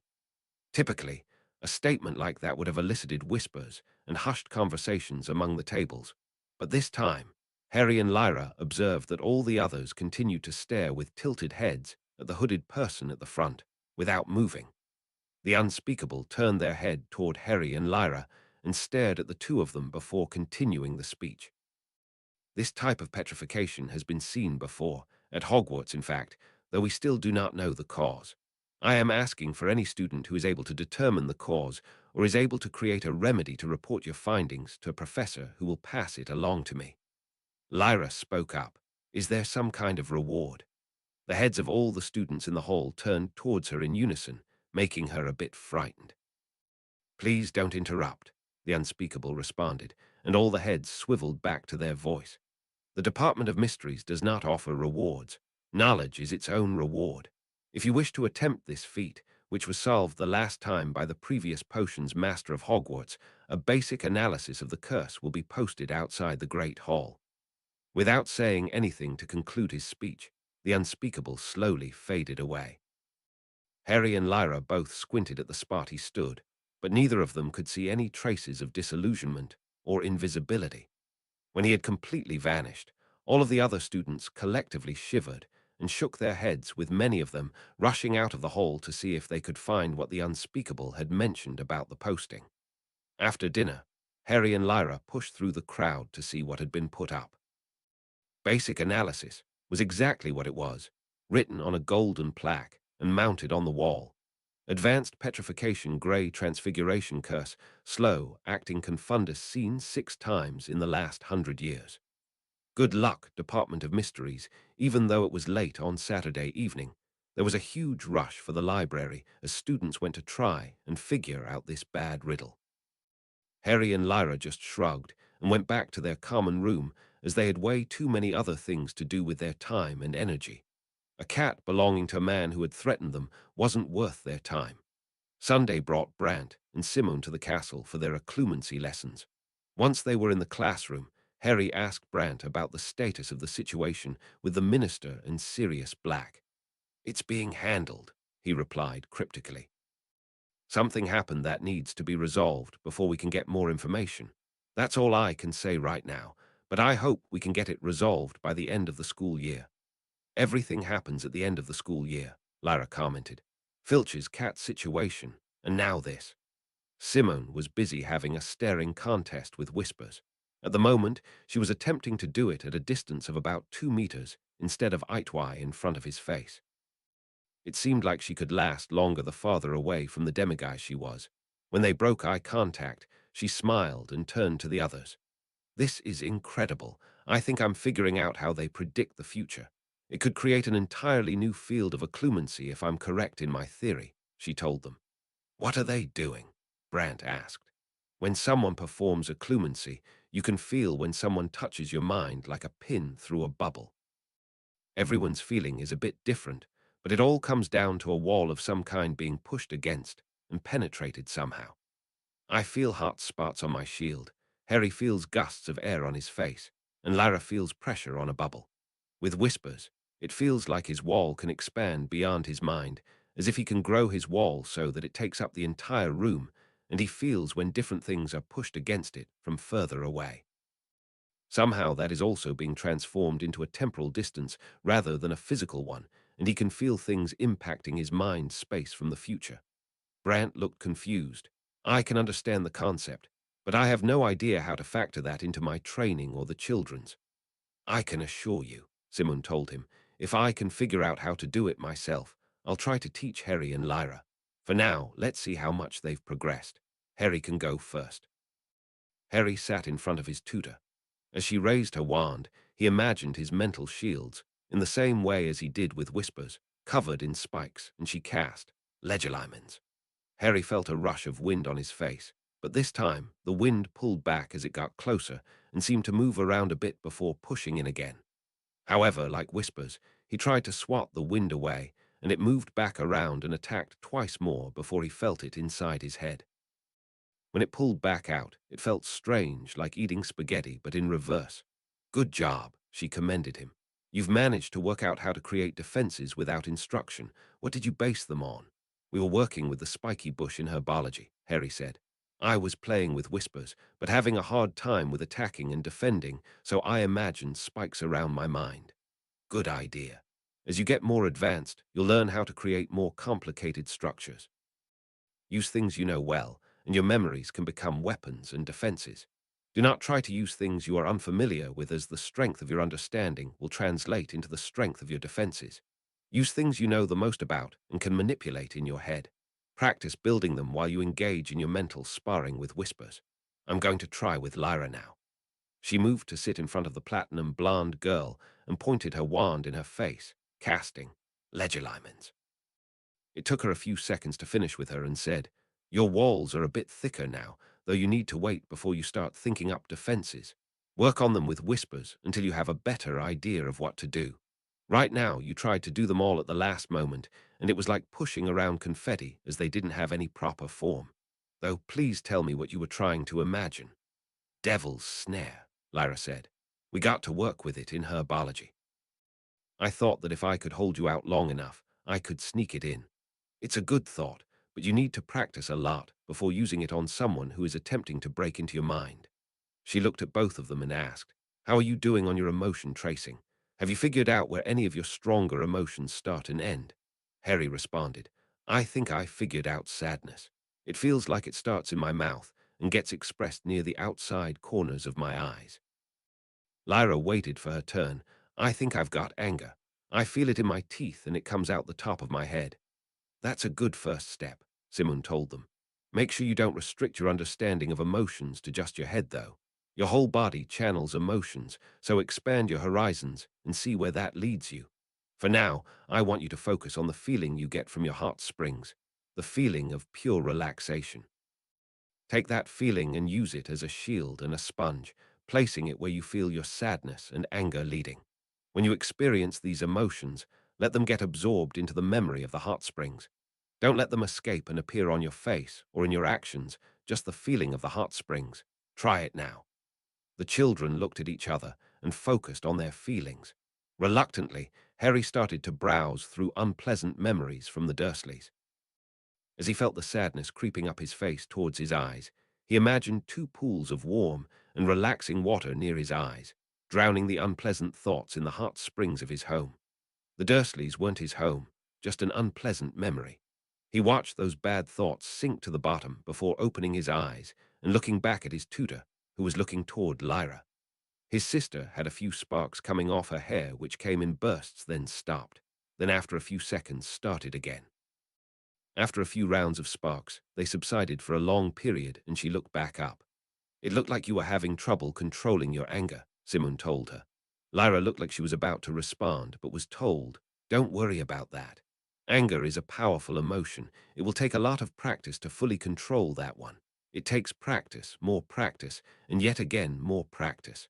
Typically, a statement like that would have elicited whispers and hushed conversations among the tables. But this time, Harry and Lyra observed that all the others continued to stare with tilted heads at the hooded person at the front, without moving. The unspeakable turned their head toward Harry and Lyra and stared at the two of them before continuing the speech. This type of petrification has been seen before, at Hogwarts in fact, though we still do not know the cause. I am asking for any student who is able to determine the cause or is able to create a remedy to report your findings to a professor who will pass it along to me." Lyra spoke up. "Is there some kind of reward?" The heads of all the students in the hall turned towards her in unison, making her a bit frightened. "Please don't interrupt," the unspeakable responded, and all the heads swiveled back to their voice. "The Department of Mysteries does not offer rewards. Knowledge is its own reward. If you wish to attempt this feat, which was solved the last time by the previous potions master of Hogwarts, a basic analysis of the curse will be posted outside the Great Hall." Without saying anything to conclude his speech, the unspeakable slowly faded away. Harry and Lyra both squinted at the spot he stood, but neither of them could see any traces of disillusionment or invisibility. When he had completely vanished, all of the other students collectively shivered and shook their heads, with many of them rushing out of the hall to see if they could find what the unspeakable had mentioned about the posting. After dinner, Harry and Lyra pushed through the crowd to see what had been put up. Basic analysis was exactly what it was, written on a golden plaque and mounted on the wall. Advanced petrification grey transfiguration curse, slow acting confundus seen 6 times in the last 100 years. Good luck, Department of Mysteries. Even though it was late on Saturday evening, there was a huge rush for the library as students went to try and figure out this bad riddle. Harry and Lyra just shrugged and went back to their common room as they had way too many other things to do with their time and energy. A cat belonging to a man who had threatened them wasn't worth their time. Sunday brought Brant and Simone to the castle for their occlumency lessons. Once they were in the classroom, Harry asked Brant about the status of the situation with the minister and Sirius Black. "It's being handled," he replied cryptically. "Something happened that needs to be resolved before we can get more information. That's all I can say right now, but I hope we can get it resolved by the end of the school year." "Everything happens at the end of the school year," Lyra commented. "Filch's cat situation, and now this." Simone was busy having a staring contest with Whispers. At the moment, she was attempting to do it at a distance of about 2 meters instead of eitwise in front of his face. It seemed like she could last longer the farther away from the demiguise she was. When they broke eye contact, she smiled and turned to the others. "This is incredible. I think I'm figuring out how they predict the future. It could create an entirely new field of occlumency if I'm correct in my theory," she told them. "What are they doing?" Brant asked. "When someone performs occlumency, you can feel when someone touches your mind like a pin through a bubble. Everyone's feeling is a bit different, but it all comes down to a wall of some kind being pushed against and penetrated somehow. I feel hot spots on my shield," Harry feels gusts of air on his face, and Lyra feels pressure on a bubble. With whispers, it feels like his wall can expand beyond his mind, as if he can grow his wall so that it takes up the entire room, and he feels when different things are pushed against it from further away. Somehow that is also being transformed into a temporal distance rather than a physical one, and he can feel things impacting his mind's space from the future. Brant looked confused. I can understand the concept, but I have no idea how to factor that into my training or the children's. I can assure you, Simon told him, if I can figure out how to do it myself, I'll try to teach Harry and Lyra. For now, let's see how much they've progressed. Harry can go first. Harry sat in front of his tutor. As she raised her wand, he imagined his mental shields, in the same way as he did with whispers, covered in spikes, and she cast Legilimens. Harry felt a rush of wind on his face, but this time the wind pulled back as it got closer and seemed to move around a bit before pushing in again. However, like whispers, he tried to swat the wind away, and it moved back around and attacked twice more before he felt it inside his head. When it pulled back out, it felt strange, like eating spaghetti, but in reverse. Good job, she commended him. You've managed to work out how to create defenses without instruction. What did you base them on? We were working with the spiky bush in herbology, Harry said. I was playing with whispers, but having a hard time with attacking and defending, so I imagined spikes around my mind. Good idea. As you get more advanced, you'll learn how to create more complicated structures. Use things you know well, and your memories can become weapons and defenses. Do not try to use things you are unfamiliar with, as the strength of your understanding will translate into the strength of your defenses. Use things you know the most about and can manipulate in your head. Practice building them while you engage in your mental sparring with whispers. I'm going to try with Lyra now. She moved to sit in front of the platinum blonde girl and pointed her wand in her face, casting Legilimens. It took her a few seconds to finish with her and said, Your walls are a bit thicker now, though you need to wait before you start thinking up defenses. Work on them with whispers until you have a better idea of what to do. Right now, you tried to do them all at the last moment, and it was like pushing around confetti as they didn't have any proper form. Though please tell me what you were trying to imagine. Devil's snare, Lyra said. We got to work with it in herbology. I thought that if I could hold you out long enough, I could sneak it in. It's a good thought, but you need to practice a lot before using it on someone who is attempting to break into your mind. She looked at both of them and asked, How are you doing on your emotion tracing? Have you figured out where any of your stronger emotions start and end? Harry responded, I think I figured out sadness. It feels like it starts in my mouth and gets expressed near the outside corners of my eyes. Lyra waited for her turn. I think I've got anger. I feel it in my teeth and it comes out the top of my head. That's a good first step, Simon told them. Make sure you don't restrict your understanding of emotions to just your head, though. Your whole body channels emotions, so expand your horizons and see where that leads you. For now, I want you to focus on the feeling you get from your hot springs, the feeling of pure relaxation. Take that feeling and use it as a shield and a sponge, placing it where you feel your sadness and anger leading. When you experience these emotions, let them get absorbed into the memory of the hot springs. Don't let them escape and appear on your face or in your actions, just the feeling of the hot springs. Try it now. The children looked at each other and focused on their feelings. Reluctantly, Harry started to browse through unpleasant memories from the Dursleys. As he felt the sadness creeping up his face towards his eyes, he imagined two pools of warm and relaxing water near his eyes, drowning the unpleasant thoughts in the hot springs of his home. The Dursleys weren't his home, just an unpleasant memory. He watched those bad thoughts sink to the bottom before opening his eyes and looking back at his tutor, who was looking toward Lyra. His sister had a few sparks coming off her hair which came in bursts, then stopped, then after a few seconds started again. After a few rounds of sparks, they subsided for a long period and she looked back up. It looked like you were having trouble controlling your anger, Simon told her. Lyra looked like she was about to respond, but was told, Don't worry about that. Anger is a powerful emotion. It will take a lot of practice to fully control that one. It takes practice, and yet again more practice.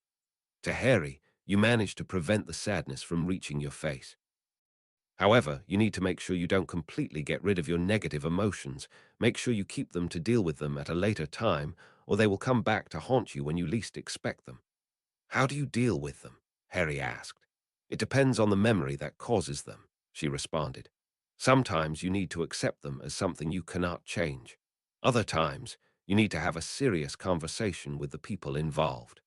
To Harry, you managed to prevent the sadness from reaching your face. However, you need to make sure you don't completely get rid of your negative emotions. Make sure you keep them to deal with them at a later time, or they will come back to haunt you when you least expect them. How do you deal with them? Harry asked. It depends on the memory that causes them, she responded. Sometimes you need to accept them as something you cannot change. Other times, you need to have a serious conversation with the people involved.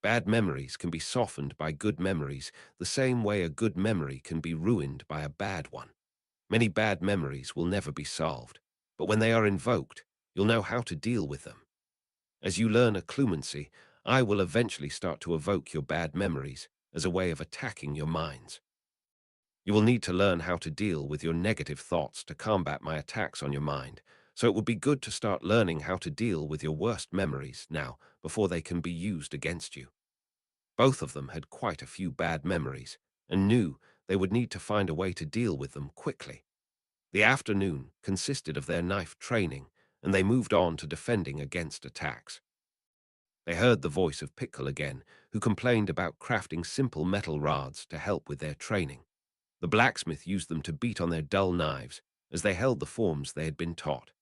Bad memories can be softened by good memories, the same way a good memory can be ruined by a bad one. Many bad memories will never be solved, but when they are invoked, you'll know how to deal with them. As you learn occlumency, I will eventually start to evoke your bad memories as a way of attacking your minds. You will need to learn how to deal with your negative thoughts to combat my attacks on your mind, so it would be good to start learning how to deal with your worst memories now before they can be used against you. Both of them had quite a few bad memories and knew they would need to find a way to deal with them quickly. The afternoon consisted of their knife training, and they moved on to defending against attacks. They heard the voice of Pickle again, who complained about crafting simple metal rods to help with their training. The blacksmith used them to beat on their dull knives as they held the forms they had been taught.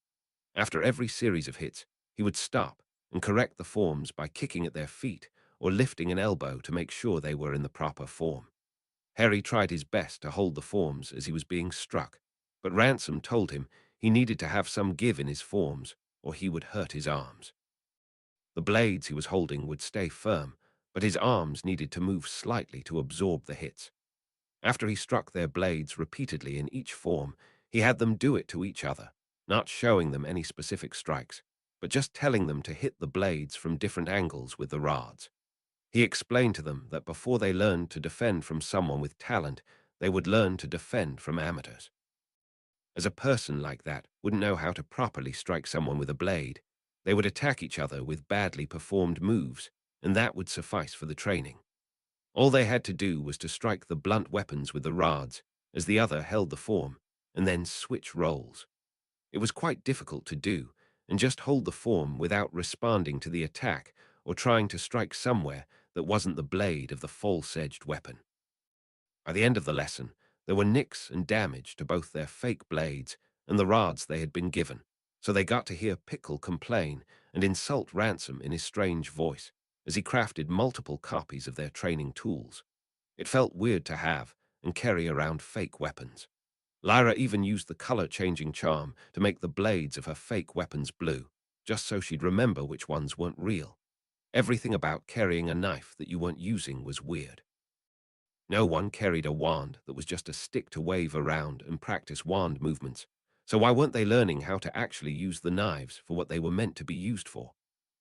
After every series of hits, he would stop and correct the forms by kicking at their feet or lifting an elbow to make sure they were in the proper form. Harry tried his best to hold the forms as he was being struck, but Ransom told him he needed to have some give in his forms or he would hurt his arms. The blades he was holding would stay firm, but his arms needed to move slightly to absorb the hits. After he struck their blades repeatedly in each form, he had them do it to each other, not showing them any specific strikes, but just telling them to hit the blades from different angles with the rods. He explained to them that before they learned to defend from someone with talent, they would learn to defend from amateurs. As a person like that wouldn't know how to properly strike someone with a blade, they would attack each other with badly performed moves, and that would suffice for the training. All they had to do was to strike the blunt weapons with the rods, as the other held the form, and then switch roles. It was quite difficult to do, and just hold the form without responding to the attack or trying to strike somewhere that wasn't the blade of the false-edged weapon. By the end of the lesson, there were nicks and damage to both their fake blades and the rods they had been given, so they got to hear Pickle complain and insult Ransom in his strange voice as he crafted multiple copies of their training tools. It felt weird to have and carry around fake weapons. Lyra even used the color-changing charm to make the blades of her fake weapons blue, just so she'd remember which ones weren't real. Everything about carrying a knife that you weren't using was weird. No one carried a wand that was just a stick to wave around and practice wand movements, so why weren't they learning how to actually use the knives for what they were meant to be used for?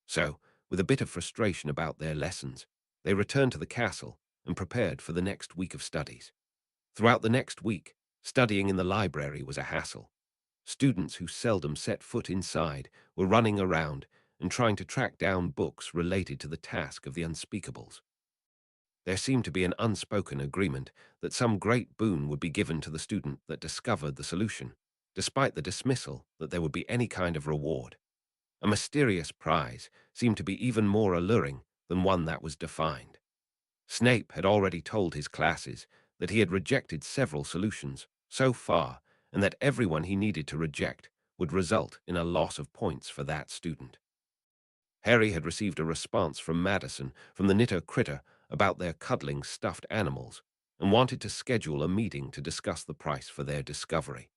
So, with a bit of frustration about their lessons, they returned to the castle and prepared for the next week of studies. Throughout the next week, studying in the library was a hassle. Students who seldom set foot inside were running around and trying to track down books related to the task of the unspeakables. There seemed to be an unspoken agreement that some great boon would be given to the student that discovered the solution, despite the dismissal that there would be any kind of reward. A mysterious prize seemed to be even more alluring than one that was defined. Snape had already told his classes that he had rejected several solutions so far, and that everyone he needed to reject would result in a loss of points for that student. Harry had received a response from Madison from the Knitter Critter about their cuddling stuffed animals and wanted to schedule a meeting to discuss the price for their discovery.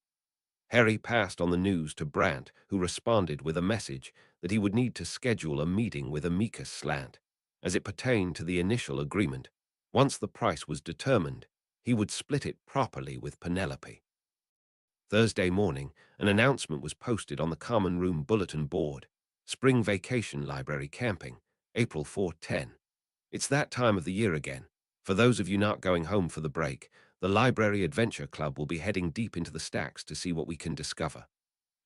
Harry passed on the news to Brant, who responded with a message that he would need to schedule a meeting with Amicus Slant, as it pertained to the initial agreement. Once the price was determined, he would split it properly with Penelope. Thursday morning, an announcement was posted on the common room bulletin board. Spring Vacation Library Camping, April 4-10. It's that time of the year again. For those of you not going home for the break, the Library Adventure Club will be heading deep into the stacks to see what we can discover.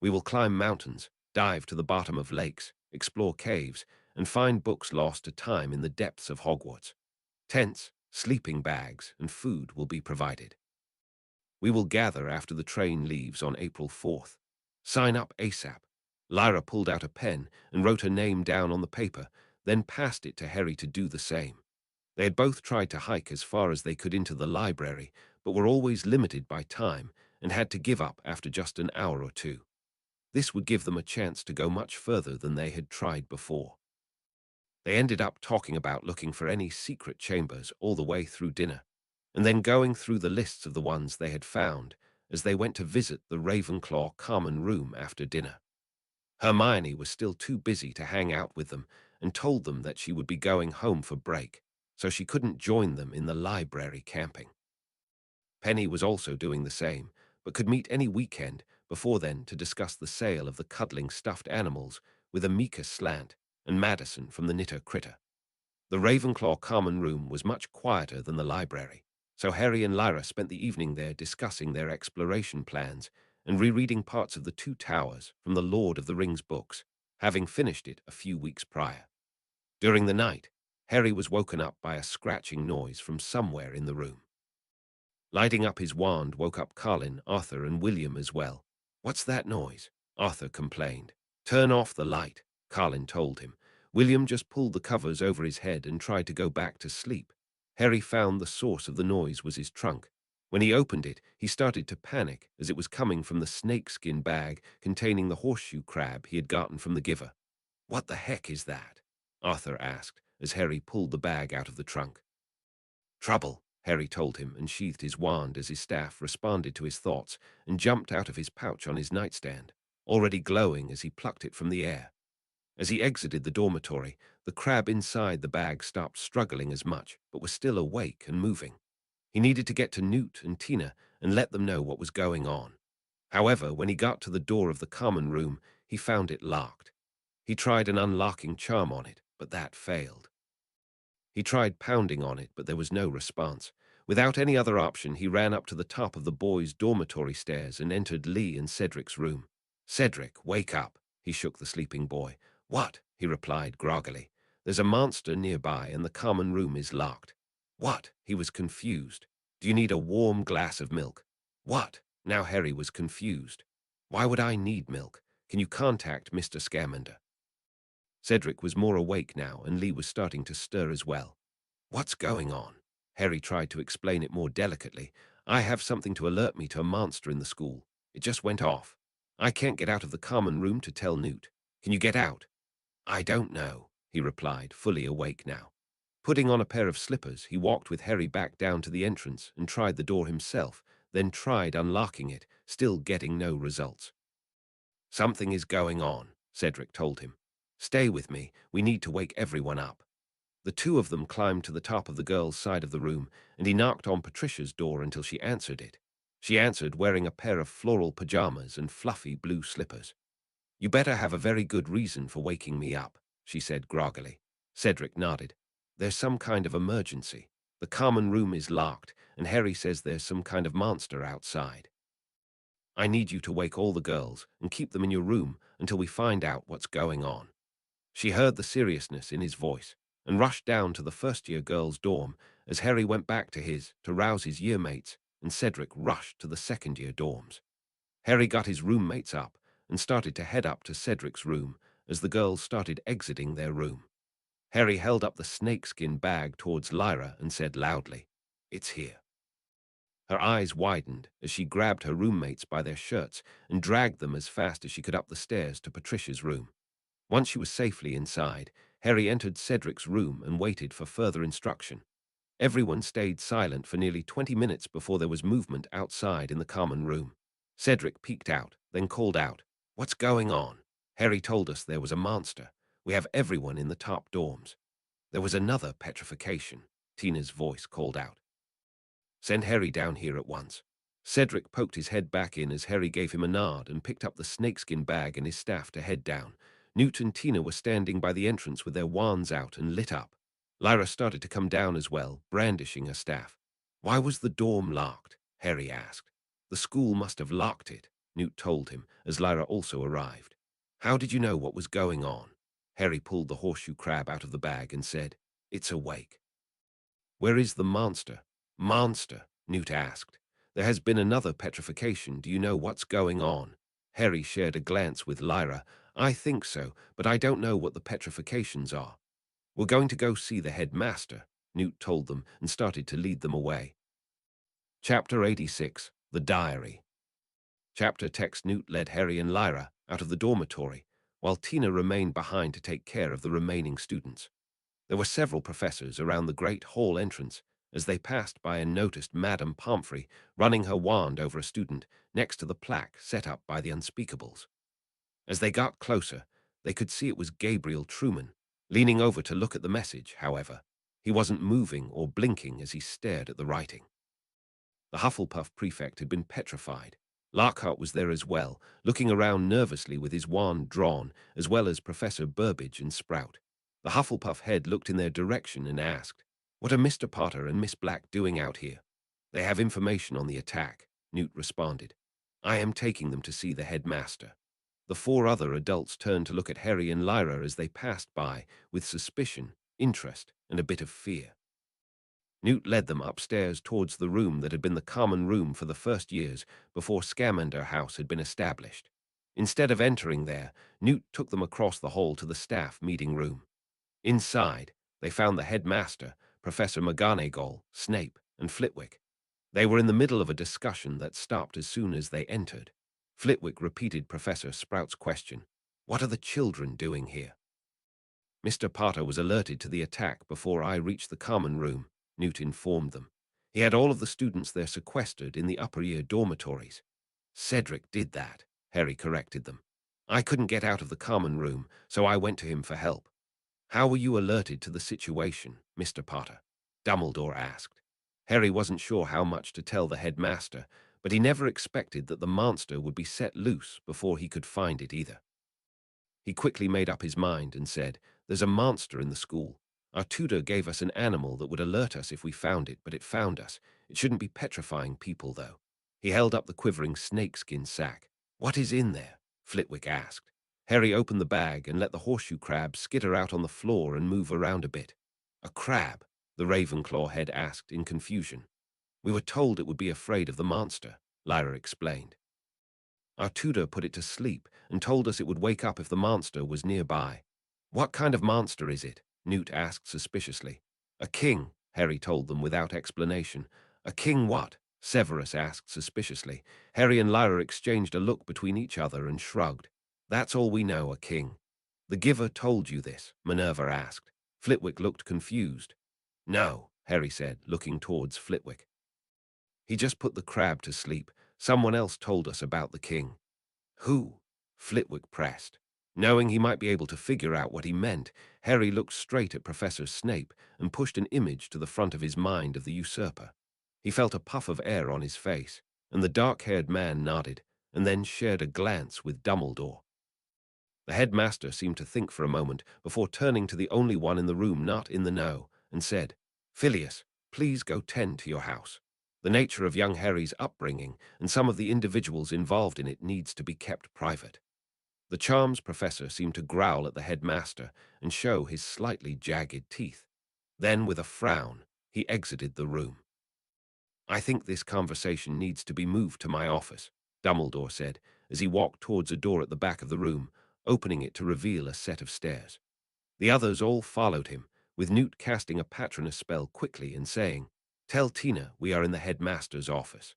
We will climb mountains, dive to the bottom of lakes, explore caves, and find books lost to time in the depths of Hogwarts. Tents, sleeping bags, and food will be provided. We will gather after the train leaves on April 4th. Sign up ASAP. Lyra pulled out a pen and wrote her name down on the paper, then passed it to Harry to do the same. They had both tried to hike as far as they could into the library, but were always limited by time and had to give up after just an hour or two. This would give them a chance to go much further than they had tried before. They ended up talking about looking for any secret chambers all the way through dinner, and then going through the lists of the ones they had found as they went to visit the Ravenclaw common room after dinner. Hermione was still too busy to hang out with them and told them that she would be going home for break, so she couldn't join them in the library camping. Penny was also doing the same, but could meet any weekend before then to discuss the sale of the cuddling stuffed animals with Amika Slant and Madison from the Knitter Critter. The Ravenclaw common room was much quieter than the library, so Harry and Lyra spent the evening there discussing their exploration plans and rereading parts of The Two Towers from the Lord of the Rings books, having finished it a few weeks prior. During the night, Harry was woken up by a scratching noise from somewhere in the room. Lighting up his wand woke up Colin, Arthur, and William as well. "What's that noise?" Arthur complained. "Turn off the light," Colin told him. William just pulled the covers over his head and tried to go back to sleep. Harry found the source of the noise was his trunk. When he opened it, he started to panic as it was coming from the snakeskin bag containing the horseshoe crab he had gotten from the giver. "What the heck is that?" Arthur asked as Harry pulled the bag out of the trunk. "Trouble," Harry told him and sheathed his wand as his staff responded to his thoughts and jumped out of his pouch on his nightstand, already glowing as he plucked it from the air. As he exited the dormitory, the crab inside the bag stopped struggling as much, but was still awake and moving. He needed to get to Newt and Tina and let them know what was going on. However, when he got to the door of the common room, he found it locked. He tried an unlocking charm on it, but that failed. He tried pounding on it, but there was no response. Without any other option, he ran up to the top of the boys' dormitory stairs and entered Lee and Cedric's room. "Cedric, wake up," he shook the sleeping boy. "What?" he replied groggily. "There's a monster nearby and the common room is locked." "What?" He was confused. "Do you need a warm glass of milk?" "What?" Now Harry was confused. "Why would I need milk? Can you contact Mr. Scamander?" Cedric was more awake now, and Lee was starting to stir as well. "What's going on?" Harry tried to explain it more delicately. "I have something to alert me to a monster in the school. It just went off. I can't get out of the common room to tell Newt. Can you get out?" "I don't know," he replied, fully awake now. Putting on a pair of slippers, he walked with Harry back down to the entrance and tried the door himself, then tried unlocking it, still getting no results. "Something is going on," Cedric told him. "Stay with me. We need to wake everyone up." The two of them climbed to the top of the girls' side of the room, and he knocked on Patricia's door until she answered it. She answered wearing a pair of floral pajamas and fluffy blue slippers. "You better have a very good reason for waking me up," she said groggily. Cedric nodded. "There's some kind of emergency. The common room is locked, and Harry says there's some kind of monster outside. I need you to wake all the girls and keep them in your room until we find out what's going on." She heard the seriousness in his voice and rushed down to the first-year girls' dorm as Harry went back to his to rouse his year-mates, and Cedric rushed to the second-year dorms. Harry got his roommates up and started to head up to Cedric's room as the girls started exiting their room. Harry held up the snakeskin bag towards Lyra and said loudly, "It's here." Her eyes widened as she grabbed her roommates by their shirts and dragged them as fast as she could up the stairs to Patricia's room. Once she was safely inside, Harry entered Cedric's room and waited for further instruction. Everyone stayed silent for nearly 20 minutes before there was movement outside in the common room. Cedric peeked out, then called out, "What's going on?" "Harry told us there was a monster. We have everyone in the top dorms." "There was another petrification," Tina's voice called out. "Send Harry down here at once." Cedric poked his head back in as Harry gave him a nod and picked up the snakeskin bag and his staff to head down. Newt and Tina were standing by the entrance with their wands out and lit up. Lyra started to come down as well, brandishing her staff. "Why was the dorm locked?" Harry asked. "The school must have locked it," Newt told him as Lyra also arrived. "How did you know what was going on?" Harry pulled the horseshoe crab out of the bag and said, "It's awake." "Where is the monster?" "Monster?" Newt asked. "There has been another petrification. Do you know what's going on?" Harry shared a glance with Lyra. "I think so, but I don't know what the petrifications are." "We're going to go see the headmaster," Newt told them and started to lead them away. Chapter 86, The Diary. Chapter text. Newt led Harry and Lyra out of the dormitory, while Tina remained behind to take care of the remaining students. There were several professors around the great hall entrance as they passed by and noticed Madame Pomfrey running her wand over a student next to the plaque set up by the Unspeakables. As they got closer, they could see it was Gabriel Truman. Leaning over to look at the message, however, he wasn't moving or blinking as he stared at the writing. The Hufflepuff prefect had been petrified. Lockhart was there as well, looking around nervously with his wand drawn, as well as Professor Burbage and Sprout. The Hufflepuff head looked in their direction and asked, "What are Mr. Potter and Miss Black doing out here?" "They have information on the attack," Newt responded. "I am taking them to see the headmaster." The four other adults turned to look at Harry and Lyra as they passed by, with suspicion, interest, and a bit of fear. Newt led them upstairs towards the room that had been the common room for the first years before Scamander House had been established. Instead of entering there, Newt took them across the hall to the staff meeting room. Inside, they found the headmaster, Professor McGonagall, Snape, and Flitwick. They were in the middle of a discussion that stopped as soon as they entered. Flitwick repeated Professor Sprout's question. "What are the children doing here?" "Mr. Potter was alerted to the attack before I reached the common room," Newt informed them. "He had all of the students there sequestered in the upper-year dormitories." "Cedric did that," Harry corrected them. "I couldn't get out of the common room, so I went to him for help." "How were you alerted to the situation, Mr. Potter?" Dumbledore asked. Harry wasn't sure how much to tell the headmaster, but he never expected that the monster would be set loose before he could find it either. He quickly made up his mind and said, "There's a monster in the school. Our tutor gave us an animal that would alert us if we found it, but it found us. It shouldn't be petrifying people, though." He held up the quivering snakeskin sack. "What is in there?" Flitwick asked. Harry opened the bag and let the horseshoe crab skitter out on the floor and move around a bit. "A crab?" the Ravenclaw head asked in confusion. "We were told it would be afraid of the monster," Lyra explained. "Our tutor put it to sleep and told us it would wake up if the monster was nearby." "What kind of monster is it?" Newt asked suspiciously. "A king," Harry told them without explanation. "A king what?" Severus asked suspiciously. Harry and Lyra exchanged a look between each other and shrugged. "That's all we know, a king." "The giver told you this?" Minerva asked. Flitwick looked confused. "No," Harry said, looking towards Flitwick. "He just put the crab to sleep. Someone else told us about the king." "Who?" Flitwick pressed. Knowing he might be able to figure out what he meant, Harry looked straight at Professor Snape and pushed an image to the front of his mind of the usurper. He felt a puff of air on his face, and the dark-haired man nodded, and then shared a glance with Dumbledore. The headmaster seemed to think for a moment before turning to the only one in the room not in the know, and said, "Phileas, please go tend to your house. The nature of young Harry's upbringing and some of the individuals involved in it needs to be kept private." The charms professor seemed to growl at the headmaster and show his slightly jagged teeth. Then, with a frown, he exited the room. "I think this conversation needs to be moved to my office," Dumbledore said as he walked towards a door at the back of the room, opening it to reveal a set of stairs. The others all followed him, with Newt casting a Patronus spell quickly and saying, "Tell Tina we are in the headmaster's office."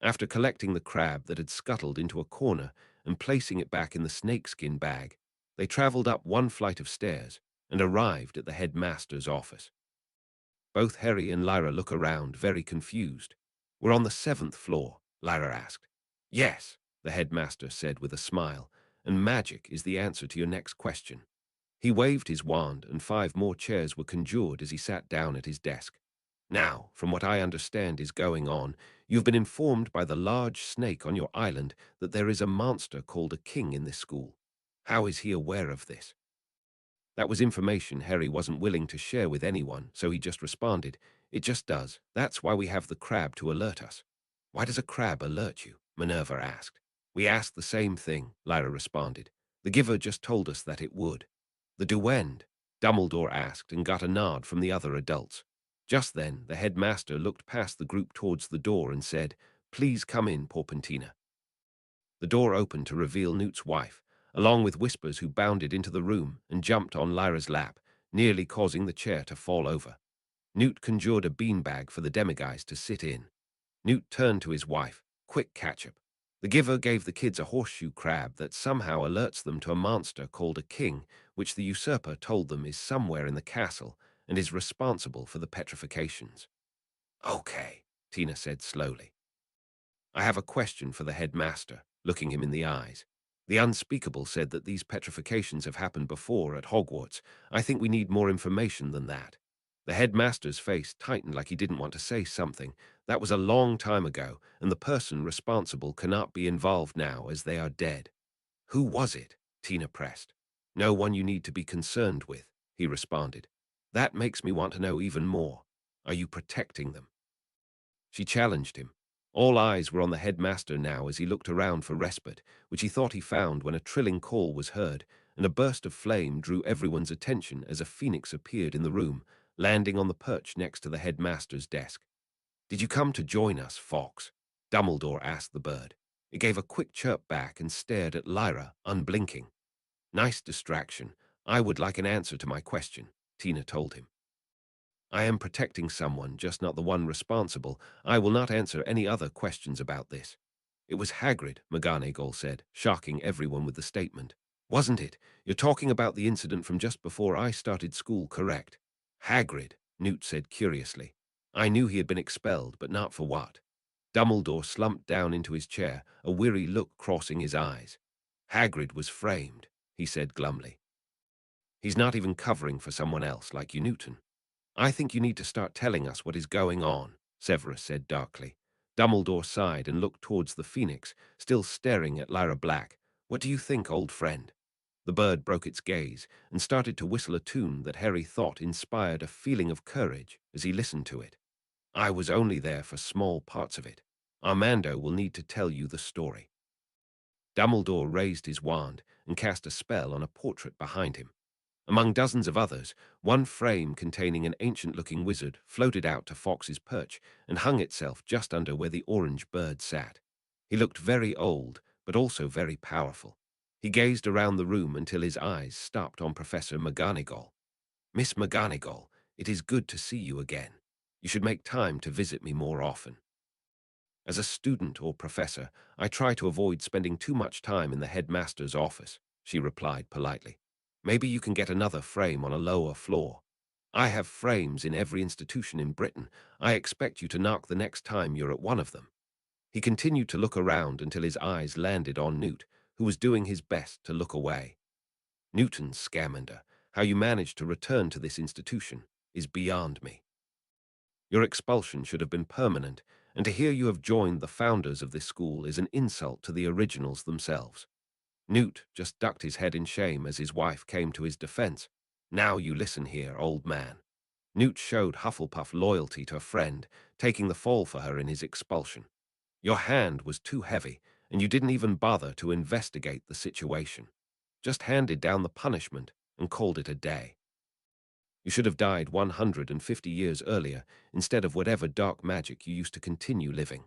After collecting the crab that had scuttled into a corner and placing it back in the snakeskin bag, they traveled up one flight of stairs and arrived at the headmaster's office. Both Harry and Lyra look around, very confused. "We're on the 7th floor?" Lyra asked. "Yes," the headmaster said with a smile, "and magic is the answer to your next question." He waved his wand, and 5 more chairs were conjured as he sat down at his desk. "Now, from what I understand is going on, you've been informed by the large snake on your island that there is a monster called a king in this school. How is he aware of this?" That was information Harry wasn't willing to share with anyone, so he just responded, "It just does. That's why we have the crab to alert us." "Why does a crab alert you?" Minerva asked. "We asked the same thing," Lyra responded. "The giver just told us that it would." "The duend?" Dumbledore asked and got a nod from the other adults. Just then, the headmaster looked past the group towards the door and said, "Please come in, Porpentina." The door opened to reveal Newt's wife, along with Whispers, who bounded into the room and jumped on Lyra's lap, nearly causing the chair to fall over. Newt conjured a beanbag for the demiguise to sit in. Newt turned to his wife. "Quick catch-up." The giver gave the kids a horseshoe crab that somehow alerts them to a monster called a king, which the usurper told them is somewhere in the castle and is responsible for the petrifications. Okay, Tina said slowly. I have a question for the headmaster, looking him in the eyes. The unspeakable said that these petrifications have happened before at Hogwarts. I think we need more information than that. The headmaster's face tightened like he didn't want to say something. That was a long time ago, and the person responsible cannot be involved now as they are dead. Who was it? Tina pressed. No one you need to be concerned with, he responded. That makes me want to know even more. Are you protecting them? She challenged him. All eyes were on the headmaster now as he looked around for respite, which he thought he found when a trilling call was heard, and a burst of flame drew everyone's attention as a phoenix appeared in the room, landing on the perch next to the headmaster's desk. Did you come to join us, Fox? Dumbledore asked the bird. It gave a quick chirp back and stared at Lyra, unblinking. Nice distraction. I would like an answer to my question, Tina told him. I am protecting someone, just not the one responsible. I will not answer any other questions about this. It was Hagrid, McGonagall said, shocking everyone with the statement. Wasn't it? You're talking about the incident from just before I started school, correct? Hagrid, Newt said curiously. I knew he had been expelled, but not for what. Dumbledore slumped down into his chair, a weary look crossing his eyes. Hagrid was framed, he said glumly. He's not even covering for someone else like you, Newton. I think you need to start telling us what is going on, Severus said darkly. Dumbledore sighed and looked towards the phoenix, still staring at Lyra Black. What do you think, old friend? The bird broke its gaze and started to whistle a tune that Harry thought inspired a feeling of courage as he listened to it. I was only there for small parts of it. Armando will need to tell you the story. Dumbledore raised his wand and cast a spell on a portrait behind him. Among dozens of others, one frame containing an ancient-looking wizard floated out to Fox's perch and hung itself just under where the orange bird sat. He looked very old, but also very powerful. He gazed around the room until his eyes stopped on Professor McGonagall. Miss McGonagall, it is good to see you again. You should make time to visit me more often. As a student or professor, I try to avoid spending too much time in the headmaster's office, she replied politely. Maybe you can get another frame on a lower floor. I have frames in every institution in Britain. I expect you to knock the next time you're at one of them. He continued to look around until his eyes landed on Newt, who was doing his best to look away. Newton Scamander, how you managed to return to this institution is beyond me. Your expulsion should have been permanent, and to hear you have joined the founders of this school is an insult to the originals themselves. Newt just ducked his head in shame as his wife came to his defense. Now you listen here, old man. Newt showed Hufflepuff loyalty to a friend, taking the fall for her in his expulsion. Your hand was too heavy, and you didn't even bother to investigate the situation. Just handed down the punishment and called it a day. You should have died 150 years earlier instead of whatever dark magic you used to continue living.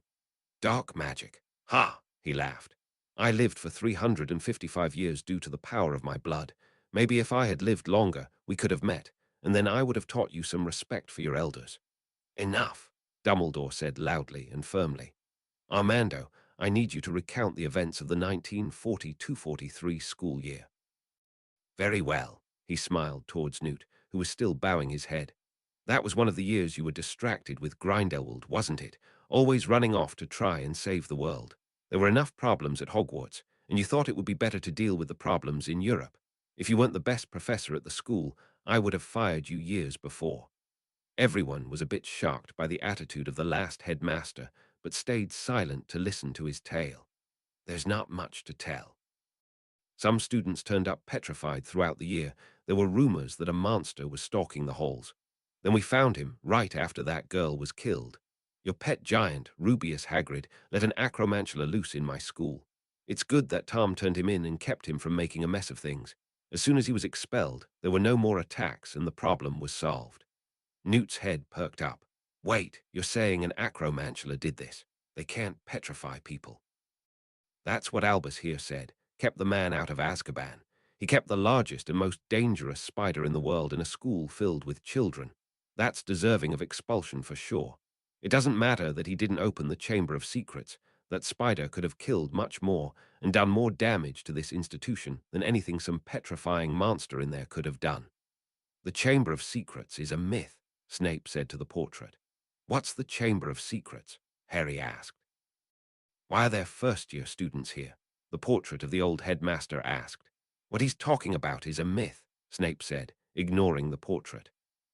Dark magic? Ha! He laughed. I lived for 355 years due to the power of my blood. Maybe if I had lived longer, we could have met, and then I would have taught you some respect for your elders. Enough, Dumbledore said loudly and firmly. Armando, I need you to recount the events of the 1942-43 school year. Very well, he smiled towards Newt, who was still bowing his head. That was one of the years you were distracted with Grindelwald, wasn't it? Always running off to try and save the world. There were enough problems at Hogwarts, and you thought it would be better to deal with the problems in Europe. If you weren't the best professor at the school, I would have fired you years before. Everyone was a bit shocked by the attitude of the last headmaster, but stayed silent to listen to his tale. There's not much to tell. Some students turned up petrified throughout the year. There were rumors that a monster was stalking the halls. Then we found him right after that girl was killed. Your pet giant, Rubeus Hagrid, let an acromantula loose in my school. It's good that Tom turned him in and kept him from making a mess of things. As soon as he was expelled, there were no more attacks and the problem was solved. Newt's head perked up. Wait, you're saying an acromantula did this? They can't petrify people. That's what Albus here said. Kept the man out of Azkaban. He kept the largest and most dangerous spider in the world in a school filled with children. That's deserving of expulsion for sure. It doesn't matter that he didn't open the Chamber of Secrets. That spider could have killed much more and done more damage to this institution than anything some petrifying monster in there could have done. The Chamber of Secrets is a myth, Snape said to the portrait. What's the Chamber of Secrets? Harry asked. Why are there first-year students here? The portrait of the old headmaster asked. What he's talking about is a myth, Snape said, ignoring the portrait.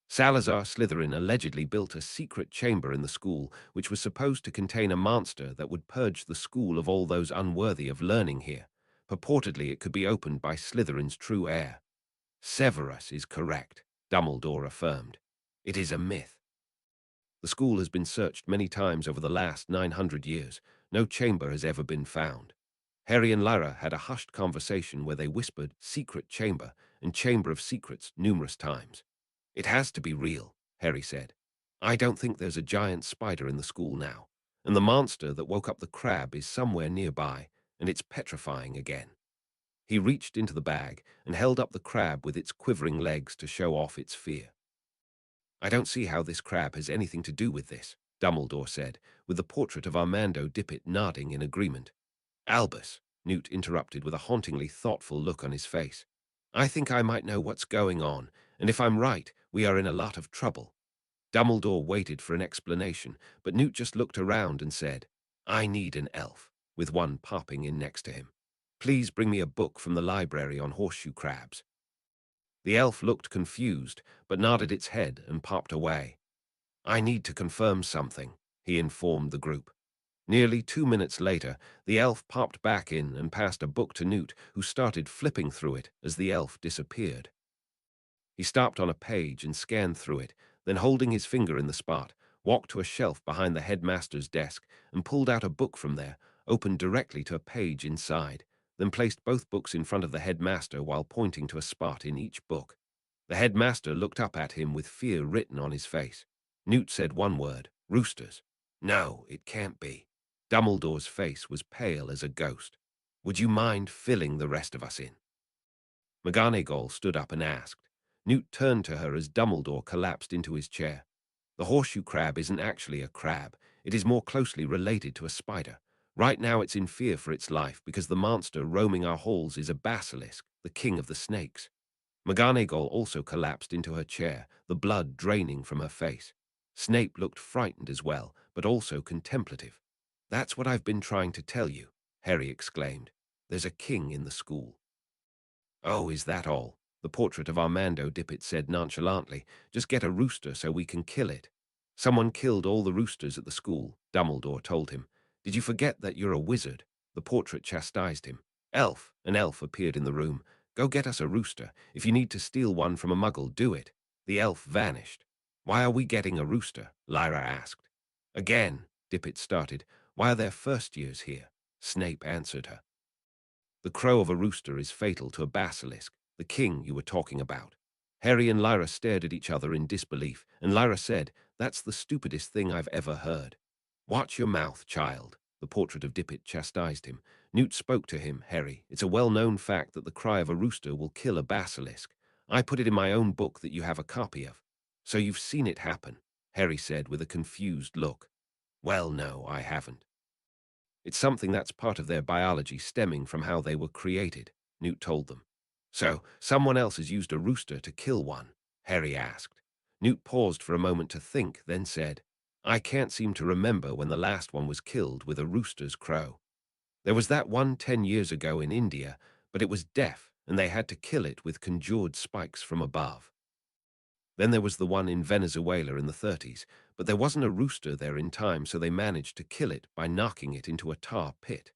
Salazar Slytherin allegedly built a secret chamber in the school which was supposed to contain a monster that would purge the school of all those unworthy of learning here. Purportedly it could be opened by Slytherin's true heir. Severus is correct, Dumbledore affirmed. It is a myth. The school has been searched many times over the last 900 years. No chamber has ever been found. Harry and Lyra had a hushed conversation where they whispered secret chamber and chamber of secrets numerous times. It has to be real, Harry said. I don't think there's a giant spider in the school now, and the monster that woke up the crab is somewhere nearby, and it's petrifying again. He reached into the bag and held up the crab with its quivering legs to show off its fear. I don't see how this crab has anything to do with this, Dumbledore said, with the portrait of Armando Dippet nodding in agreement. Albus, Newt interrupted with a hauntingly thoughtful look on his face. I think I might know what's going on, and if I'm right, we are in a lot of trouble. Dumbledore waited for an explanation, but Newt just looked around and said, I need an elf, with one popping in next to him. Please bring me a book from the library on horseshoe crabs. The elf looked confused, but nodded its head and popped away. I need to confirm something, he informed the group. Nearly 2 minutes later, the elf popped back in and passed a book to Newt, who started flipping through it as the elf disappeared. He stopped on a page and scanned through it, then holding his finger in the spot, walked to a shelf behind the headmaster's desk and pulled out a book from there, opened directly to a page inside, then placed both books in front of the headmaster while pointing to a spot in each book. The headmaster looked up at him with fear written on his face. Newt said one word, roosters. No, it can't be. Dumbledore's face was pale as a ghost. Would you mind filling the rest of us in? McGonagall stood up and asked. Newt turned to her as Dumbledore collapsed into his chair. The horseshoe crab isn't actually a crab. It is more closely related to a spider. Right now it's in fear for its life because the monster roaming our halls is a basilisk, the king of the snakes. McGonagall also collapsed into her chair, the blood draining from her face. Snape looked frightened as well, but also contemplative. That's what I've been trying to tell you, Harry exclaimed. There's a king in the school. Oh, is that all? The portrait of Armando Dippet said nonchalantly. Just get a rooster so we can kill it. Someone killed all the roosters at the school, Dumbledore told him. Did you forget that you're a wizard? The portrait chastised him. Elf, an elf appeared in the room. Go get us a rooster. If you need to steal one from a muggle, do it. The elf vanished. Why are we getting a rooster? Lyra asked. Again, Dippet started. Why are there first years here? Snape answered her. The crow of a rooster is fatal to a basilisk, the king you were talking about. Harry and Lyra stared at each other in disbelief, and Lyra said, That's the stupidest thing I've ever heard. Watch your mouth, child, the portrait of Dippet chastised him. Newt spoke to him, Harry. It's a well-known fact that the cry of a rooster will kill a basilisk. I put it in my own book that you have a copy of. So you've seen it happen, Harry said with a confused look. Well, no, I haven't. It's something that's part of their biology stemming from how they were created, Newt told them. So, someone else has used a rooster to kill one? Harry asked. Newt paused for a moment to think, then said, I can't seem to remember when the last one was killed with a rooster's crow. There was that one 10 years ago in India, but it was deaf, and they had to kill it with conjured spikes from above. Then there was the one in Venezuela in the 30s, but there wasn't a rooster there in time, so they managed to kill it by knocking it into a tar pit.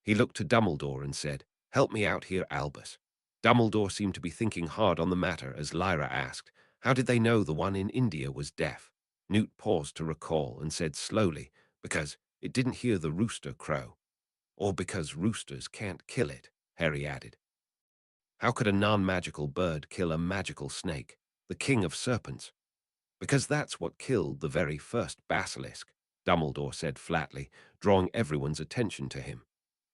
He looked to Dumbledore and said, Help me out here, Albus. Dumbledore seemed to be thinking hard on the matter as Lyra asked, How did they know the one in India was deaf? Newt paused to recall and said slowly, Because it didn't hear the rooster crow. Or because roosters can't kill it, Harry added. How could a non-magical bird kill a magical snake, the king of serpents? Because that's what killed the very first basilisk, Dumbledore said flatly, drawing everyone's attention to him.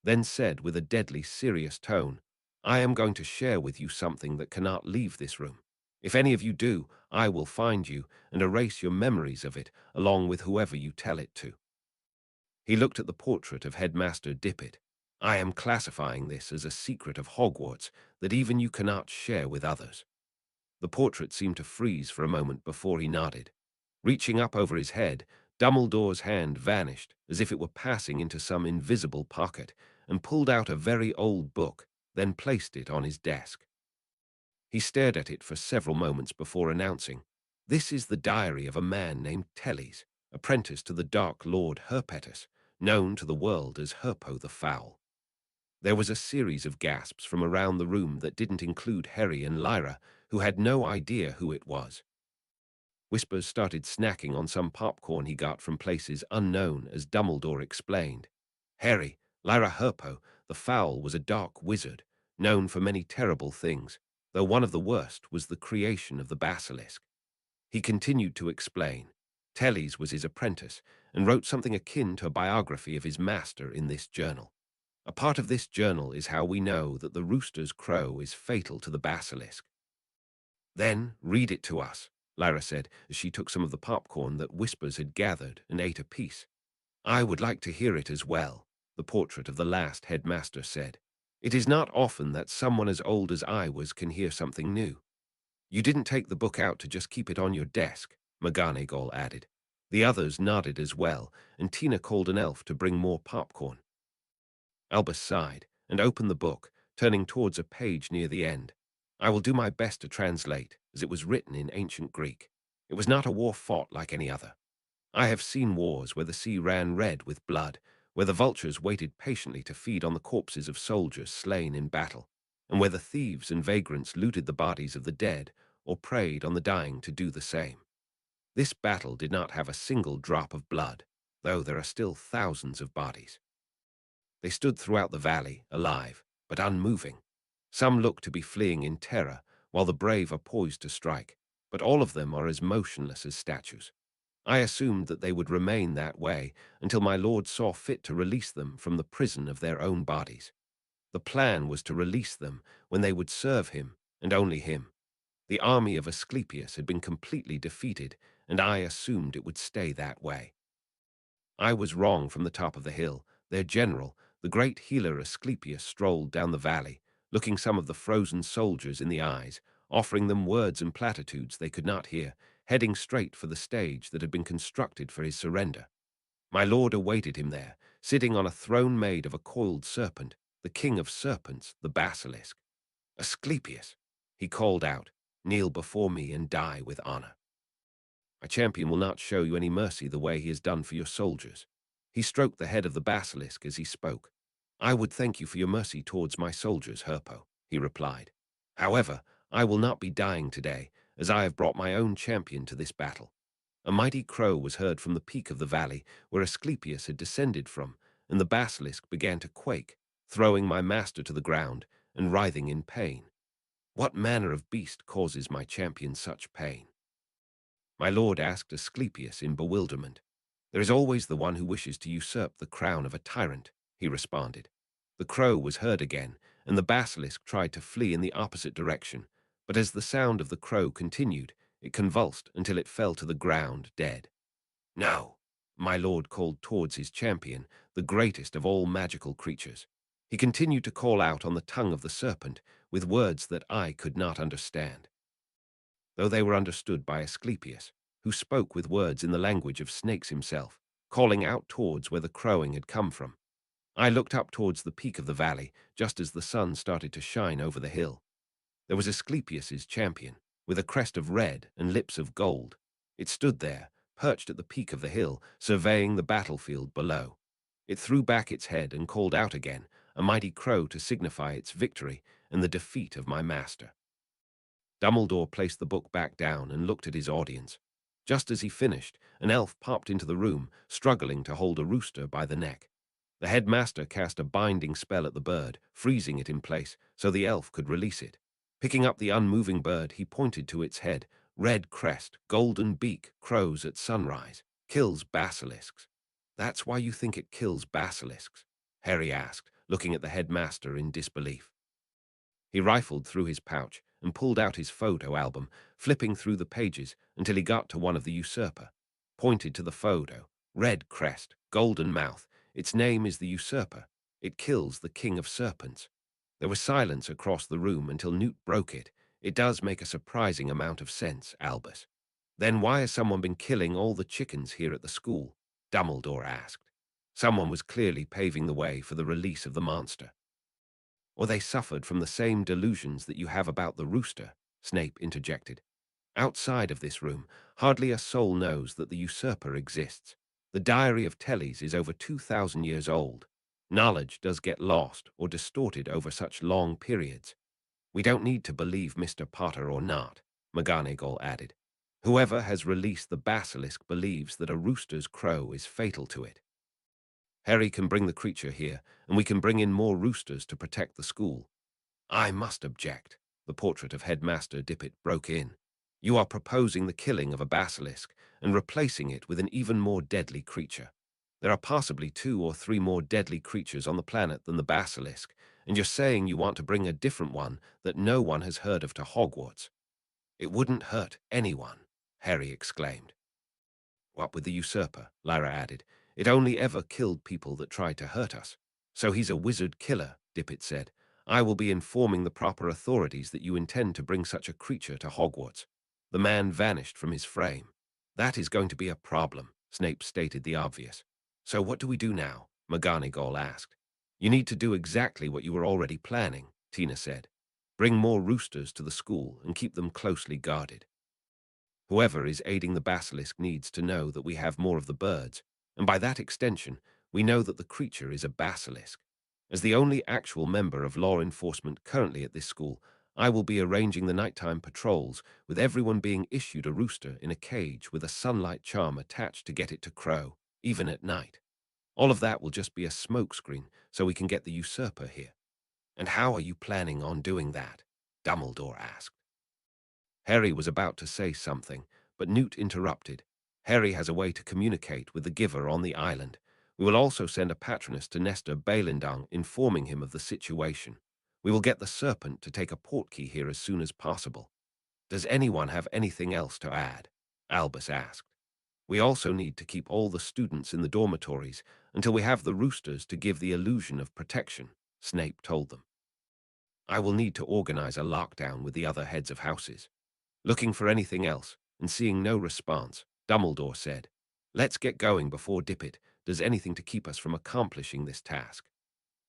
Then said with a deadly serious tone, I am going to share with you something that cannot leave this room. If any of you do, I will find you and erase your memories of it, along with whoever you tell it to. He looked at the portrait of Headmaster Dippet. I am classifying this as a secret of Hogwarts that even you cannot share with others. The portrait seemed to freeze for a moment before he nodded. Reaching up over his head, Dumbledore's hand vanished as if it were passing into some invisible pocket and pulled out a very old book, then placed it on his desk. He stared at it for several moments before announcing, "This is the diary of a man named Tellys, apprentice to the Dark Lord Herpetus, known to the world as Herpo the Foul." There was a series of gasps from around the room that didn't include Harry and Lyra, who had no idea who it was. Whispers started snacking on some popcorn he got from places unknown as Dumbledore explained. Harry, Lyra Herpo, the Foul, was a dark wizard, known for many terrible things, though one of the worst was the creation of the basilisk. He continued to explain. Tellys was his apprentice and wrote something akin to a biography of his master in this journal. A part of this journal is how we know that the rooster's crow is fatal to the basilisk. Then read it to us, Lyra said as she took some of the popcorn that Whispers had gathered and ate a piece. I would like to hear it as well, the portrait of the last headmaster said. It is not often that someone as old as I was can hear something new. You didn't take the book out to just keep it on your desk, McGonagall added. The others nodded as well, and Tina called an elf to bring more popcorn. Albus sighed and opened the book, turning towards a page near the end. I will do my best to translate, as it was written in ancient Greek. It was not a war fought like any other. I have seen wars where the sea ran red with blood, where the vultures waited patiently to feed on the corpses of soldiers slain in battle, and where the thieves and vagrants looted the bodies of the dead or preyed on the dying to do the same. This battle did not have a single drop of blood, though there are still thousands of bodies. They stood throughout the valley, alive, but unmoving. Some look to be fleeing in terror, while the brave are poised to strike, but all of them are as motionless as statues. I assumed that they would remain that way until my lord saw fit to release them from the prison of their own bodies. The plan was to release them when they would serve him, and only him. The army of Asclepius had been completely defeated, and I assumed it would stay that way. I was wrong from the top of the hill. Their general, the great healer Asclepius, strolled down the valley, looking some of the frozen soldiers in the eyes, offering them words and platitudes they could not hear, heading straight for the stage that had been constructed for his surrender. My lord awaited him there, sitting on a throne made of a coiled serpent, the king of serpents, the basilisk. Asclepius, he called out, kneel before me and die with honor. My champion will not show you any mercy the way he has done for your soldiers. He stroked the head of the basilisk as he spoke. I would thank you for your mercy towards my soldiers, Herpo, he replied. However, I will not be dying today, as I have brought my own champion to this battle. A mighty crow was heard from the peak of the valley where Asclepius had descended from, and the basilisk began to quake, throwing my master to the ground and writhing in pain. What manner of beast causes my champion such pain? My lord asked Asclepius in bewilderment. There is always the one who wishes to usurp the crown of a tyrant, he responded. The crow was heard again, and the basilisk tried to flee in the opposite direction, but as the sound of the crow continued, it convulsed until it fell to the ground dead. No, my lord called towards his champion, the greatest of all magical creatures. He continued to call out on the tongue of the serpent with words that I could not understand, though they were understood by Asclepius, who spoke with words in the language of snakes himself, calling out towards where the crowing had come from. I looked up towards the peak of the valley, just as the sun started to shine over the hill. There was Asclepius's champion, with a crest of red and lips of gold. It stood there, perched at the peak of the hill, surveying the battlefield below. It threw back its head and called out again, a mighty crow to signify its victory and the defeat of my master. Dumbledore placed the book back down and looked at his audience. Just as he finished, an elf popped into the room, struggling to hold a rooster by the neck. The headmaster cast a binding spell at the bird, freezing it in place so the elf could release it. Picking up the unmoving bird, he pointed to its head. Red crest, golden beak, crows at sunrise. Kills basilisks. That's why you think it kills basilisks? Harry asked, looking at the headmaster in disbelief. He rifled through his pouch and pulled out his photo album, flipping through the pages until he got to one of the usurper. Pointed to the photo. Red crest, golden mouth. Its name is the Usurper. It kills the King of Serpents. There was silence across the room until Newt broke it. It does make a surprising amount of sense, Albus. Then why has someone been killing all the chickens here at the school? Dumbledore asked. Someone was clearly paving the way for the release of the monster. Or they suffered from the same delusions that you have about the rooster, Snape interjected. Outside of this room, hardly a soul knows that the usurper exists. The Diary of Teles is over 2,000 years old. Knowledge does get lost or distorted over such long periods. We don't need to believe Mr. Potter or not, McGonagall added. Whoever has released the basilisk believes that a rooster's crow is fatal to it. Harry can bring the creature here, and we can bring in more roosters to protect the school. I must object, the portrait of Headmaster Dippet broke in. You are proposing the killing of a basilisk and replacing it with an even more deadly creature. There are possibly 2 or 3 more deadly creatures on the planet than the basilisk, and you're saying you want to bring a different one that no one has heard of to Hogwarts. It wouldn't hurt anyone, Harry exclaimed. What with the usurper, Lyra added. It only ever killed people that tried to hurt us. So he's a wizard killer, Dippet said. I will be informing the proper authorities that you intend to bring such a creature to Hogwarts. The man vanished from his frame. That is going to be a problem, Snape stated the obvious. So what do we do now? McGonagall asked. You need to do exactly what you were already planning, Tina said. Bring more roosters to the school and keep them closely guarded. Whoever is aiding the basilisk needs to know that we have more of the birds, and by that extension, we know that the creature is a basilisk. As the only actual member of law enforcement currently at this school, I will be arranging the nighttime patrols, with everyone being issued a rooster in a cage with a sunlight charm attached to get it to crow, even at night. All of that will just be a smokescreen so we can get the usurper here. And how are you planning on doing that? Dumbledore asked. Harry was about to say something, but Newt interrupted. Harry has a way to communicate with the giver on the island. We will also send a patroness to Nestor Balindung, informing him of the situation. We will get the serpent to take a portkey here as soon as possible. Does anyone have anything else to add? Albus asked. We also need to keep all the students in the dormitories until we have the roosters to give the illusion of protection, Snape told them. I will need to organize a lockdown with the other heads of houses. Looking for anything else, and seeing no response, Dumbledore said, Let's get going before Dippet does anything to keep us from accomplishing this task.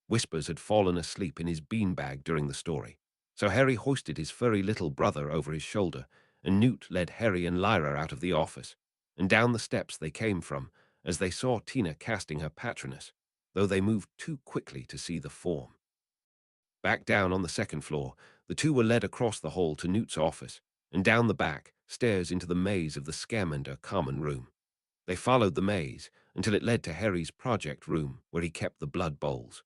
Whispers had fallen asleep in his beanbag during the story, so Harry hoisted his furry little brother over his shoulder, and Newt led Harry and Lyra out of the office, and down the steps they came from, as they saw Tina casting her patronus, though they moved too quickly to see the form. Back down on the second floor, the two were led across the hall to Newt's office, and down the back stairs into the maze of the Scamander common room. They followed the maze until it led to Harry's project room, where he kept the blood bowls.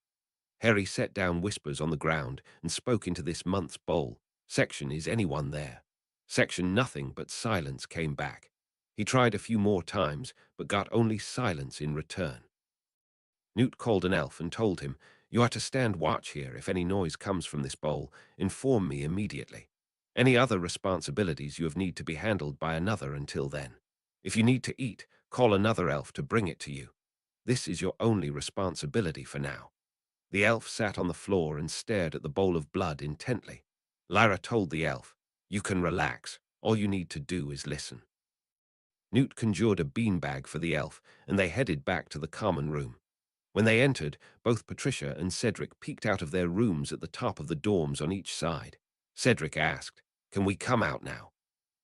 Harry set down Whispers on the ground and spoke into this month's bowl. Section, is anyone there? Section, nothing but silence came back. He tried a few more times, but got only silence in return. Newt called an elf and told him, You are to stand watch here. If any noise comes from this bowl, inform me immediately. Any other responsibilities you have need to be handled by another until then. If you need to eat, call another elf to bring it to you. This is your only responsibility for now. The elf sat on the floor and stared at the bowl of blood intently. Lyra told the elf, You can relax. All you need to do is listen. Newt conjured a beanbag for the elf, and they headed back to the common room. When they entered, both Patricia and Cedric peeked out of their rooms at the top of the dorms on each side. Cedric asked, Can we come out now?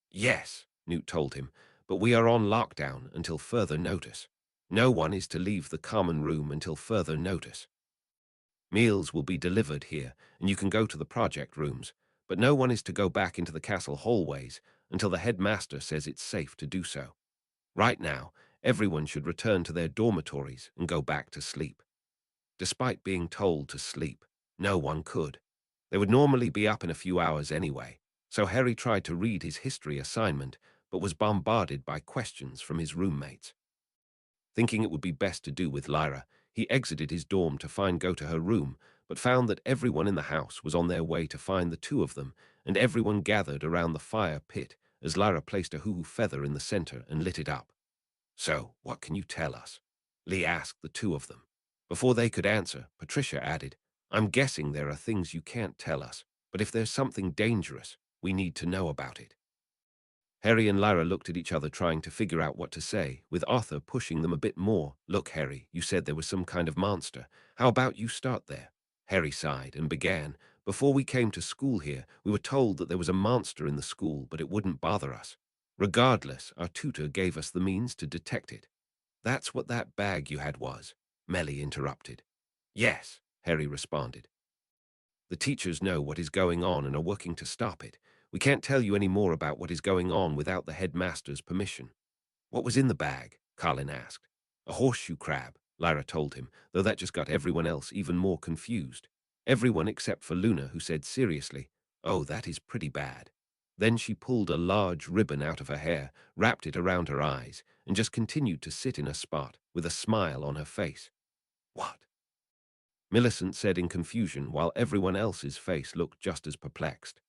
Yes, Newt told him, but we are on lockdown until further notice. No one is to leave the common room until further notice. Meals will be delivered here, and you can go to the project rooms, but no one is to go back into the castle hallways until the headmaster says it's safe to do so. Right now, everyone should return to their dormitories and go back to sleep. Despite being told to sleep, no one could. They would normally be up in a few hours anyway, so Harry tried to read his history assignment, but was bombarded by questions from his roommates. Thinking it would be best to do with Lyra, he exited his dorm to go to her room, but found that everyone in the house was on their way to find the two of them, and everyone gathered around the fire pit as Lyra placed a hoo-hoo feather in the center and lit it up. So, what can you tell us? Lee asked the two of them. Before they could answer, Patricia added, I'm guessing there are things you can't tell us, but if there's something dangerous, we need to know about it. Harry and Lyra looked at each other trying to figure out what to say, with Arthur pushing them a bit more. Look, Harry, you said there was some kind of monster. How about you start there? Harry sighed and began. Before we came to school here, we were told that there was a monster in the school, but it wouldn't bother us. Regardless, our tutor gave us the means to detect it. That's what that bag you had was, Melly interrupted. Yes, Harry responded. The teachers know what is going on and are working to stop it. We can't tell you any more about what is going on without the headmaster's permission. What was in the bag? Colin asked. A horseshoe crab, Lyra told him, though that just got everyone else even more confused. Everyone except for Luna, who said seriously, Oh, that is pretty bad. Then she pulled a large ribbon out of her hair, wrapped it around her eyes, and just continued to sit in a spot, with a smile on her face. What? Millicent said in confusion, while everyone else's face looked just as perplexed.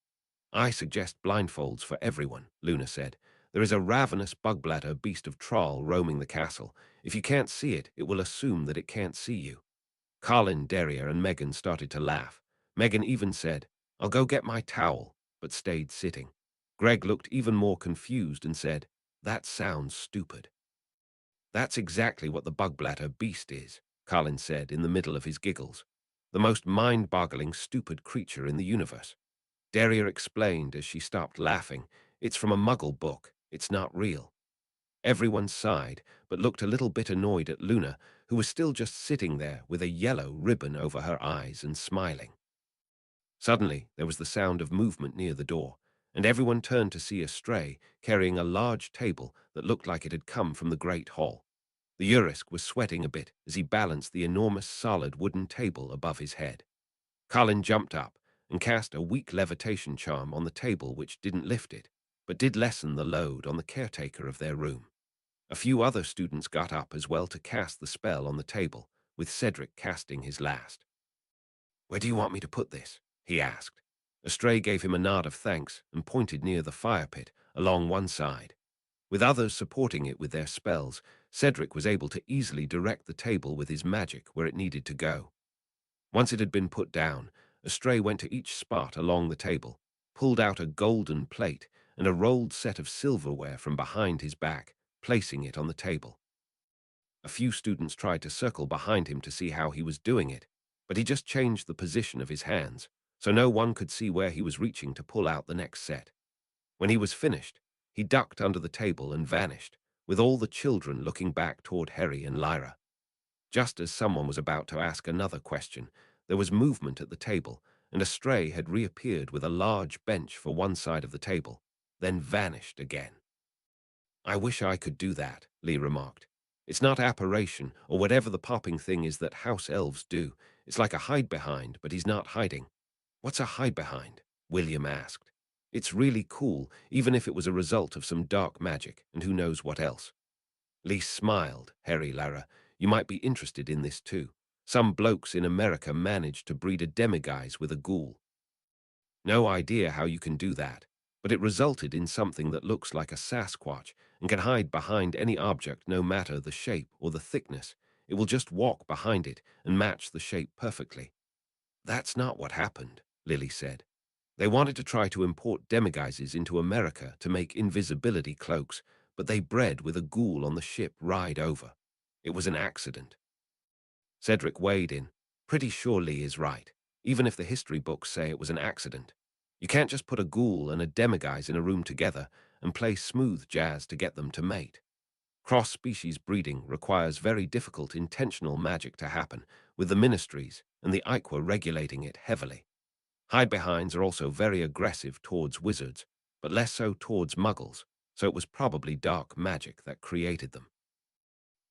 I suggest blindfolds for everyone, Luna said. There is a ravenous bug-bladder beast of Troll roaming the castle. If you can't see it, it will assume that it can't see you. Colin, Daria, and Megan started to laugh. Megan even said, I'll go get my towel, but stayed sitting. Greg looked even more confused and said, That sounds stupid. That's exactly what the bug-bladder beast is, Colin said in the middle of his giggles. The most mind-boggling, stupid creature in the universe. Daria explained as she stopped laughing. It's from a Muggle book. It's not real. Everyone sighed, but looked a little bit annoyed at Luna, who was still just sitting there with a yellow ribbon over her eyes and smiling. Suddenly, there was the sound of movement near the door, and everyone turned to see Astray carrying a large table that looked like it had come from the Great Hall. The Urisk was sweating a bit as he balanced the enormous solid wooden table above his head. Colin jumped up and cast a weak levitation charm on the table which didn't lift it, but did lessen the load on the caretaker of their room. A few other students got up as well to cast the spell on the table, with Cedric casting his last. Where do you want me to put this? He asked. Astray gave him a nod of thanks and pointed near the fire pit, along one side. With others supporting it with their spells, Cedric was able to easily direct the table with his magic where it needed to go. Once it had been put down, Astray went to each spot along the table, pulled out a golden plate and a rolled set of silverware from behind his back, placing it on the table. A few students tried to circle behind him to see how he was doing it, but he just changed the position of his hands, so no one could see where he was reaching to pull out the next set. When he was finished, he ducked under the table and vanished, with all the children looking back toward Harry and Lyra. Just as someone was about to ask another question, there was movement at the table, and Astray had reappeared with a large bench for one side of the table, then vanished again. I wish I could do that, Lee remarked. It's not apparition, or whatever the popping thing is that house elves do. It's like a hide-behind, but he's not hiding. What's a hide-behind? William asked. It's really cool, even if it was a result of some dark magic, and who knows what else. Lee smiled. Harry, Lara, you might be interested in this too. Some blokes in America managed to breed a demiguise with a ghoul. No idea how you can do that, but it resulted in something that looks like a Sasquatch and can hide behind any object no matter the shape or the thickness. It will just walk behind it and match the shape perfectly. That's not what happened, Lily said. They wanted to try to import demiguises into America to make invisibility cloaks, but they bred with a ghoul on the ship ride over. It was an accident. Cedric weighed in. Pretty sure Lee is right, even if the history books say it was an accident. You can't just put a ghoul and a demiguise in a room together and play smooth jazz to get them to mate. Cross-species breeding requires very difficult intentional magic to happen, with the ministries and the Iqua regulating it heavily. Hide-behinds are also very aggressive towards wizards, but less so towards muggles, so it was probably dark magic that created them.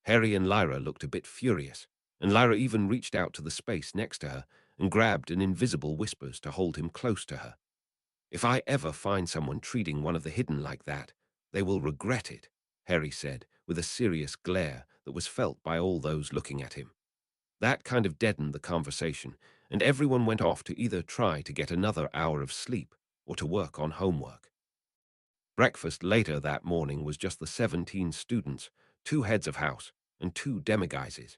Harry and Lyra looked a bit furious, and Lyra even reached out to the space next to her and grabbed an invisible Whispers to hold him close to her. If I ever find someone treating one of the hidden like that, they will regret it, Harry said, with a serious glare that was felt by all those looking at him. That kind of deadened the conversation, and everyone went off to either try to get another hour of sleep or to work on homework. Breakfast later that morning was just the 17 students, 2 heads of house, and 2 demiguises.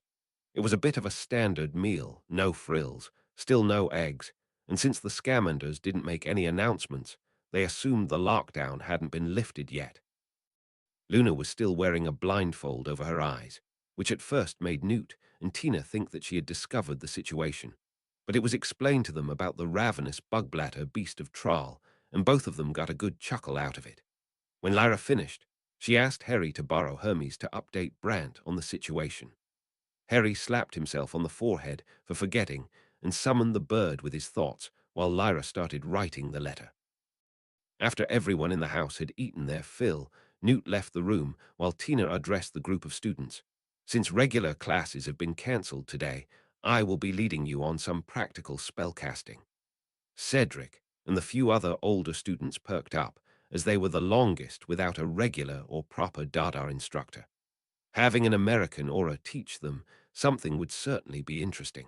It was a bit of a standard meal, no frills, still no eggs, and since the Scamanders didn't make any announcements, they assumed the lockdown hadn't been lifted yet. Luna was still wearing a blindfold over her eyes, which at first made Newt and Tina think that she had discovered the situation. But it was explained to them about the ravenous bug-bladder beast of Traal, and both of them got a good chuckle out of it. When Lyra finished, she asked Harry to borrow Hermes to update Brant on the situation. Harry slapped himself on the forehead for forgetting and summoned the bird with his thoughts while Lyra started writing the letter. After everyone in the house had eaten their fill, Newt left the room while Tina addressed the group of students. Since regular classes have been cancelled today, I will be leading you on some practical spellcasting. Cedric and the few other older students perked up, as they were the longest without a regular or proper Dada instructor. Having an American aura teach them something would certainly be interesting.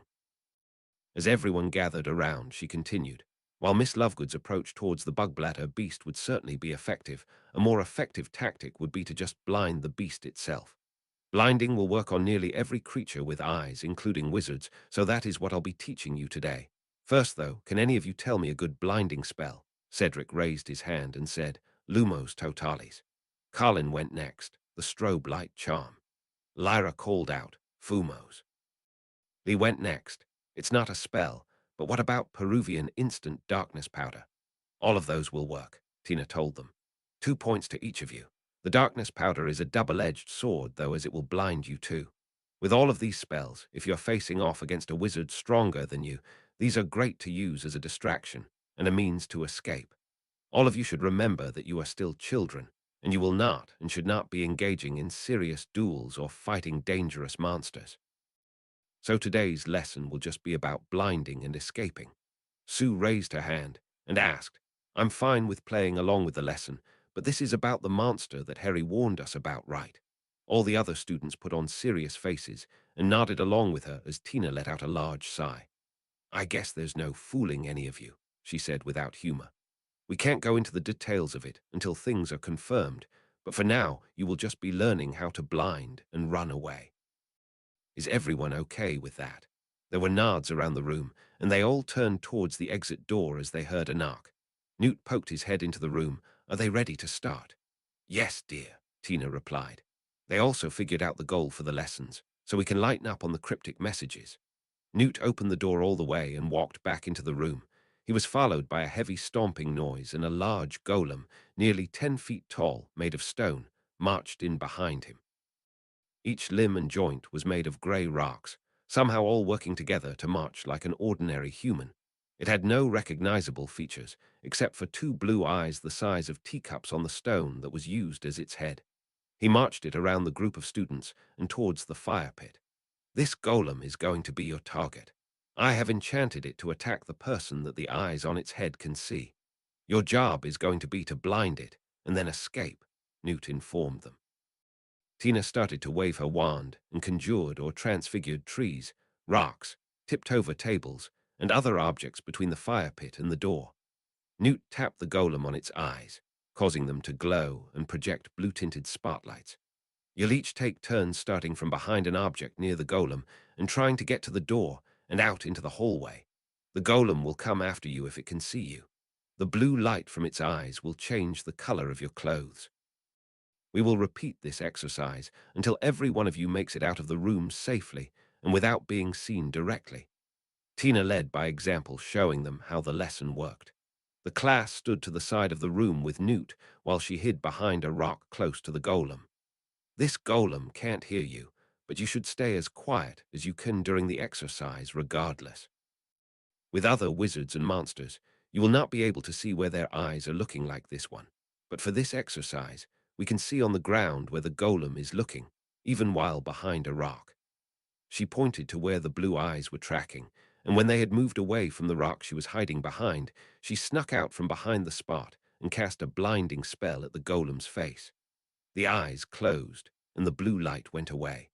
As everyone gathered around, she continued, while Miss Lovegood's approach towards the bug-bladder beast would certainly be effective, a more effective tactic would be to just blind the beast itself. Blinding will work on nearly every creature with eyes, including wizards, so that is what I'll be teaching you today. First, though, can any of you tell me a good blinding spell? Cedric raised his hand and said, Lumos Totalis. Colin went next, the strobe light charm. Lyra called out, Fumos. Lee went next. It's not a spell, but what about Peruvian instant darkness powder? All of those will work, Tina told them. 2 points to each of you. The darkness powder is a double-edged sword, though, as it will blind you too. With all of these spells, if you're facing off against a wizard stronger than you, these are great to use as a distraction and a means to escape. All of you should remember that you are still children, and you will not and should not be engaging in serious duels or fighting dangerous monsters. So today's lesson will just be about blinding and escaping. Sue raised her hand and asked, I'm fine with playing along with the lesson, but this is about the monster that Harry warned us about, right? All the other students put on serious faces and nodded along with her as Tina let out a large sigh. I guess there's no fooling any of you, she said without humor. We can't go into the details of it until things are confirmed, but for now you will just be learning how to blind and run away. Is everyone okay with that? There were nods around the room, and they all turned towards the exit door as they heard a knock. Newt poked his head into the room. Are they ready to start? Yes, dear, Tina replied. They also figured out the goal for the lessons, so we can lighten up on the cryptic messages. Newt opened the door all the way and walked back into the room. He was followed by a heavy stomping noise, and a large golem, nearly 10 feet tall, made of stone, marched in behind him. Each limb and joint was made of grey rocks, somehow all working together to march like an ordinary human. It had no recognizable features, except for 2 blue eyes the size of teacups on the stone that was used as its head. He marched it around the group of students and towards the fire pit. This golem is going to be your target. I have enchanted it to attack the person that the eyes on its head can see. Your job is going to be to blind it and then escape, Newt informed them. Tina started to wave her wand and conjured or transfigured trees, rocks, tipped-over tables, and other objects between the fire pit and the door. Newt tapped the golem on its eyes, causing them to glow and project blue-tinted spotlights. You'll each take turns starting from behind an object near the golem and trying to get to the door and out into the hallway. The golem will come after you if it can see you. The blue light from its eyes will change the color of your clothes. We will repeat this exercise until every one of you makes it out of the room safely and without being seen directly. Tina led by example, showing them how the lesson worked. The class stood to the side of the room with Newt while she hid behind a rock close to the golem. This golem can't hear you, but you should stay as quiet as you can during the exercise regardless. With other wizards and monsters, you will not be able to see where their eyes are looking like this one. But for this exercise, we can see on the ground where the golem is looking, even while behind a rock. She pointed to where the blue eyes were tracking, and when they had moved away from the rock she was hiding behind, she snuck out from behind the spot and cast a blinding spell at the golem's face. The eyes closed, and the blue light went away.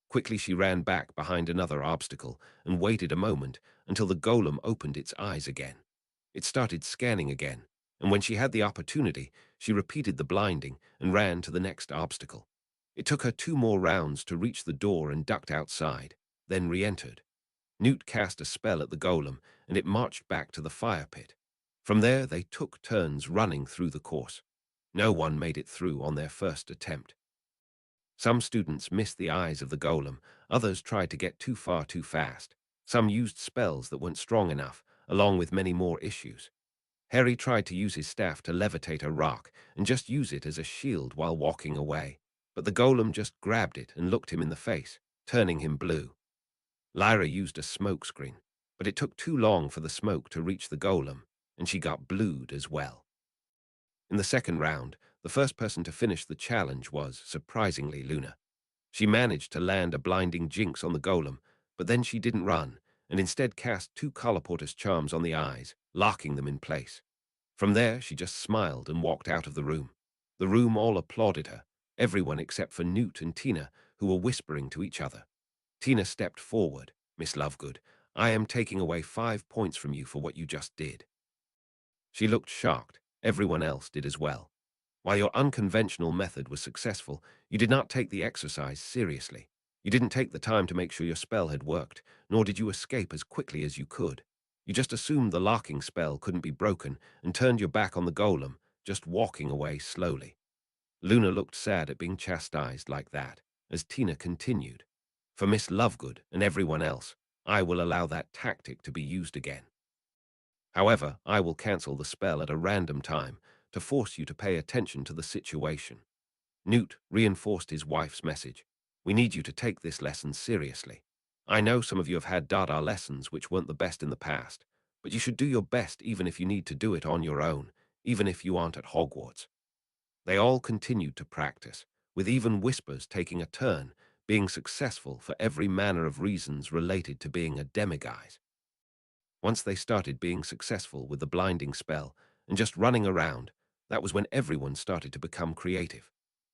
Quickly she ran back behind another obstacle and waited a moment until the golem opened its eyes again. It started scanning again, and when she had the opportunity, she repeated the blinding and ran to the next obstacle. It took her 2 more rounds to reach the door and ducked outside, then re-entered. Newt cast a spell at the golem, and it marched back to the fire pit. From there, they took turns running through the course. No one made it through on their first attempt. Some students missed the eyes of the golem, others tried to get too far too fast. Some used spells that weren't strong enough, along with many more issues. Harry tried to use his staff to levitate a rock and just use it as a shield while walking away, but the golem just grabbed it and looked him in the face, turning him blue. Lyra used a smoke screen, but it took too long for the smoke to reach the golem, and she got blued as well. In the second round, the first person to finish the challenge was, surprisingly, Luna. She managed to land a blinding jinx on the golem, but then she didn't run, and instead cast 2 colorportus charms on the eyes, locking them in place. From there, she just smiled and walked out of the room. The room all applauded her, everyone except for Newt and Tina, who were whispering to each other. Tina stepped forward. "Miss Lovegood, I am taking away 5 points from you for what you just did." She looked shocked. Everyone else did as well. While your unconventional method was successful, you did not take the exercise seriously. You didn't take the time to make sure your spell had worked, nor did you escape as quickly as you could. You just assumed the locking spell couldn't be broken and turned your back on the golem, just walking away slowly. Luna looked sad at being chastised like that, as Tina continued. "For Miss Lovegood and everyone else, I will allow that tactic to be used again. However, I will cancel the spell at a random time to force you to pay attention to the situation." Newt reinforced his wife's message. "We need you to take this lesson seriously. I know some of you have had Dada lessons which weren't the best in the past, but you should do your best even if you need to do it on your own, even if you aren't at Hogwarts." They all continued to practice, with even Whispers taking a turn, being successful for every manner of reasons related to being a demiguise. Once they started being successful with the blinding spell and just running around, that was when everyone started to become creative.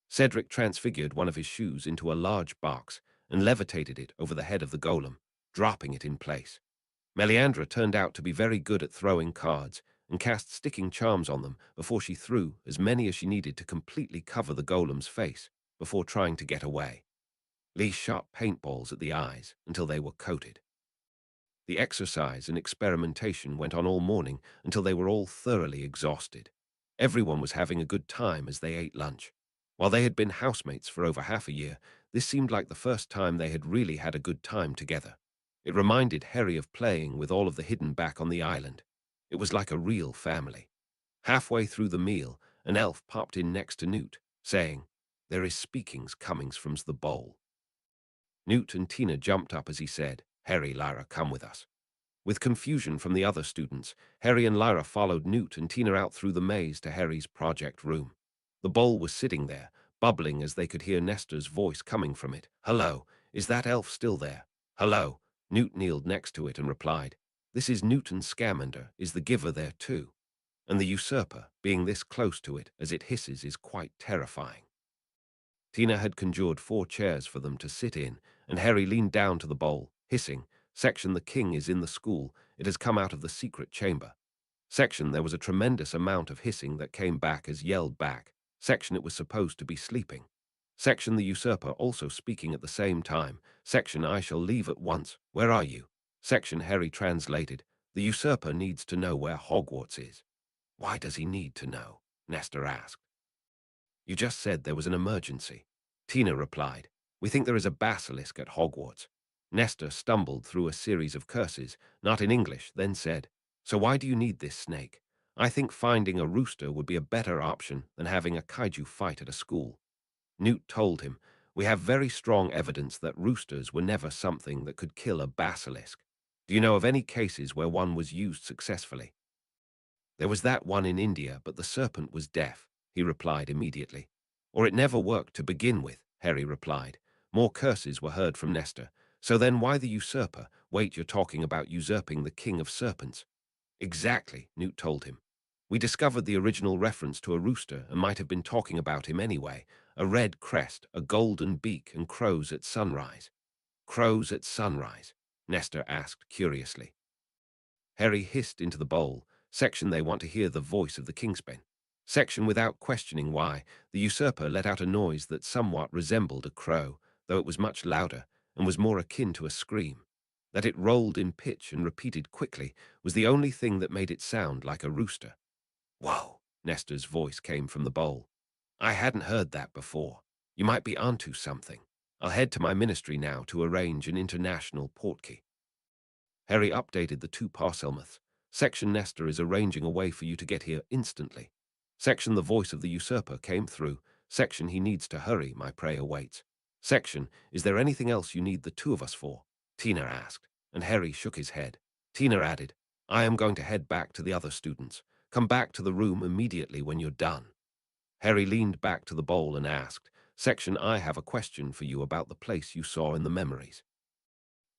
Cedric transfigured one of his shoes into a large box and levitated it over the head of the golem, dropping it in place. Meleandra turned out to be very good at throwing cards and cast sticking charms on them before she threw as many as she needed to completely cover the golem's face before trying to get away. Lee shot paintballs at the eyes until they were coated. The exercise and experimentation went on all morning until they were all thoroughly exhausted. Everyone was having a good time as they ate lunch. While they had been housemates for over half a year, this seemed like the first time they had really had a good time together. It reminded Harry of playing with all of the hidden back on the island. It was like a real family. Halfway through the meal, an elf popped in next to Newt, saying, "There is speakings comings from the bowl." Newt and Tina jumped up as he said, "Harry, Lyra, come with us." With confusion from the other students, Harry and Lyra followed Newt and Tina out through the maze to Harry's project room. The bowl was sitting there, bubbling as they could hear Nestor's voice coming from it. "Hello, is that elf still there?" "Hello." Newt kneeled next to it and replied, "This is Newton Scamander. Is the giver there too?" And the usurper, being this close to it as it hisses, is quite terrifying. Tina had conjured 4 chairs for them to sit in, and Harry leaned down to the bowl, hissing, "Section, the king is in the school. It has come out of the secret chamber." Section, there was a tremendous amount of hissing that came back as yelled back. Section, it was supposed to be sleeping. Section, the usurper also speaking at the same time. Section, I shall leave at once. Where are you? Section, Harry translated, the usurper needs to know where Hogwarts is. Why does he need to know? Nestor asked. You just said there was an emergency. Tina replied, we think there is a basilisk at Hogwarts. Nestor stumbled through a series of curses, not in English, then said, so why do you need this snake? I think finding a rooster would be a better option than having a kaiju fight at a school. Newt told him, we have very strong evidence that roosters were never something that could kill a basilisk. Do you know of any cases where one was used successfully? There was that one in India, but the serpent was deaf, he replied immediately. Or it never worked to begin with, Harry replied. More curses were heard from Nestor. So then why the usurper? Wait, you're talking about usurping the king of serpents. Exactly, Newt told him. We discovered the original reference to a rooster and might have been talking about him anyway. A red crest, a golden beak, and crows at sunrise. Crows at sunrise? Nestor asked curiously. Harry hissed into the bowl. Section, they want to hear the voice of the kingspan. Section without questioning why, the usurper let out a noise that somewhat resembled a crow, though it was much louder and was more akin to a scream. That it rolled in pitch and repeated quickly was the only thing that made it sound like a rooster. Whoa, Nestor's voice came from the bowl. I hadn't heard that before. You might be onto something. I'll head to my ministry now to arrange an international portkey. Harry updated the two parselmouths. Section Nestor is arranging a way for you to get here instantly. Section the voice of the usurper came through. Section he needs to hurry, my prey awaits. Section, is there anything else you need the two of us for? Tina asked, and Harry shook his head. Tina added, I am going to head back to the other students. Come back to the room immediately when you're done. Harry leaned back to the bowl and asked, Section, I have a question for you about the place you saw in the memories.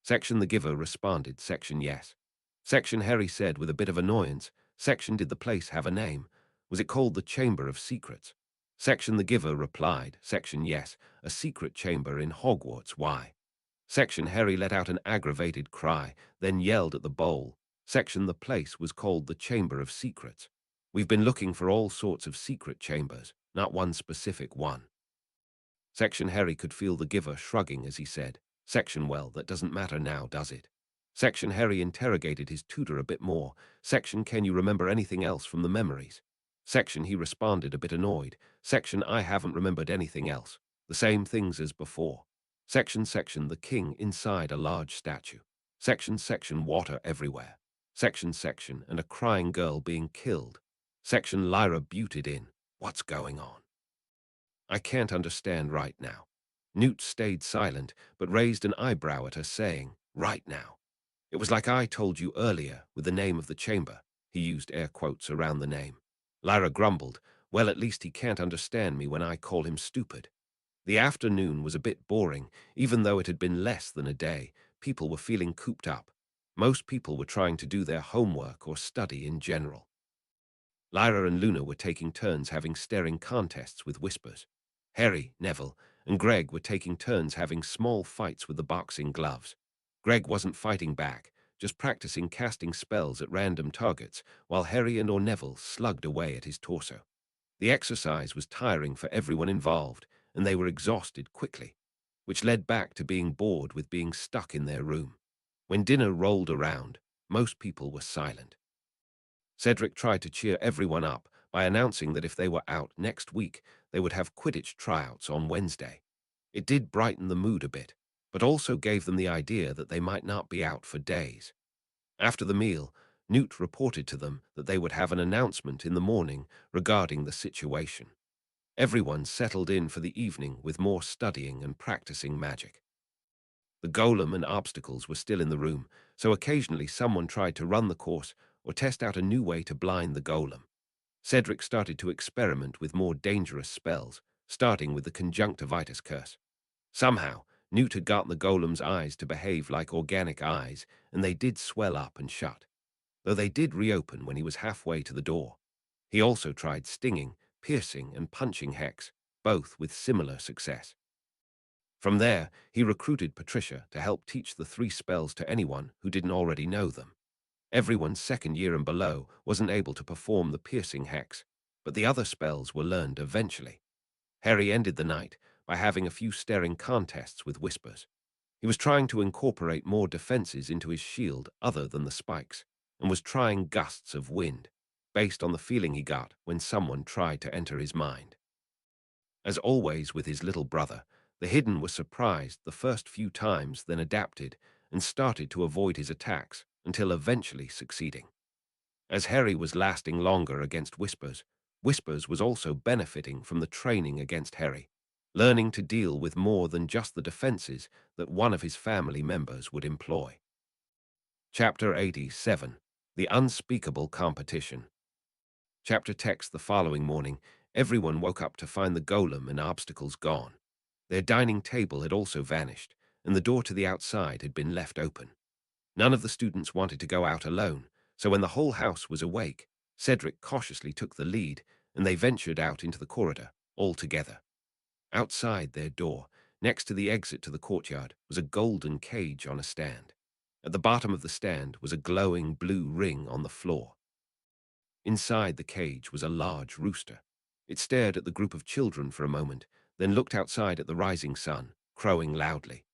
Section the giver responded, Section yes. Section Harry said with a bit of annoyance, Section did the place have a name? Was it called the Chamber of Secrets? Section the giver replied, Section yes, a secret chamber in Hogwarts, why? Section Harry let out an aggravated cry, then yelled at the bowl. Section the place was called the Chamber of Secrets. We've been looking for all sorts of secret chambers, not one specific one. Section Harry could feel the giver shrugging as he said, Section well, that doesn't matter now, does it? Section Harry interrogated his tutor a bit more. Section, can you remember anything else from the memories? Section he responded a bit annoyed. Section, I haven't remembered anything else. The same things as before. Section the king inside a large statue. Section water everywhere. Section and a crying girl being killed. Section Lyra buted in. What's going on? I can't understand right now. Newt stayed silent, but raised an eyebrow at her, saying, right now. It was like I told you earlier with the name of the chamber. He used air quotes around the name. Lyra grumbled, well, at least he can't understand me when I call him stupid. The afternoon was a bit boring, even though it had been less than a day. People were feeling cooped up. Most people were trying to do their homework or study in general. Lyra and Luna were taking turns having staring contests with whispers. Harry, Neville, and Greg were taking turns having small fights with the boxing gloves. Greg wasn't fighting back, just practicing casting spells at random targets, while Harry and or Neville slugged away at his torso. The exercise was tiring for everyone involved, and they were exhausted quickly, which led back to being bored with being stuck in their room. When dinner rolled around, most people were silent. Cedric tried to cheer everyone up by announcing that if they were out next week, they would have Quidditch tryouts on Wednesday. It did brighten the mood a bit, but also gave them the idea that they might not be out for days. After the meal, Newt reported to them that they would have an announcement in the morning regarding the situation. Everyone settled in for the evening with more studying and practicing magic. The golem and obstacles were still in the room, so occasionally someone tried to run the course or test out a new way to blind the golem. Cedric started to experiment with more dangerous spells, starting with the conjunctivitis curse. Somehow, Newt had gotten the golem's eyes to behave like organic eyes, and they did swell up and shut, though they did reopen when he was halfway to the door. He also tried stinging, piercing, and punching Hex, both with similar success. From there, he recruited Patricia to help teach the 3 spells to anyone who didn't already know them. Everyone second year and below wasn't able to perform the piercing hex, but the other spells were learned eventually. Harry ended the night by having a few staring contests with whispers. He was trying to incorporate more defenses into his shield other than the spikes, and was trying gusts of wind, based on the feeling he got when someone tried to enter his mind. As always with his little brother, the Hidden was surprised the first few times, then adapted and started to avoid his attacks until eventually succeeding. As Harry was lasting longer against Whispers, Whispers was also benefiting from the training against Harry, learning to deal with more than just the defenses that one of his family members would employ. Chapter 87. The Unspeakable Competition. Chapter text. The following morning, everyone woke up to find the golem and obstacles gone. Their dining table had also vanished, and the door to the outside had been left open. None of the students wanted to go out alone, so when the whole house was awake, Cedric cautiously took the lead, and they ventured out into the corridor, all together. Outside their door, next to the exit to the courtyard, was a golden cage on a stand. At the bottom of the stand was a glowing blue ring on the floor. Inside the cage was a large rooster. It stared at the group of children for a moment, then looked outside at the rising sun, crowing loudly.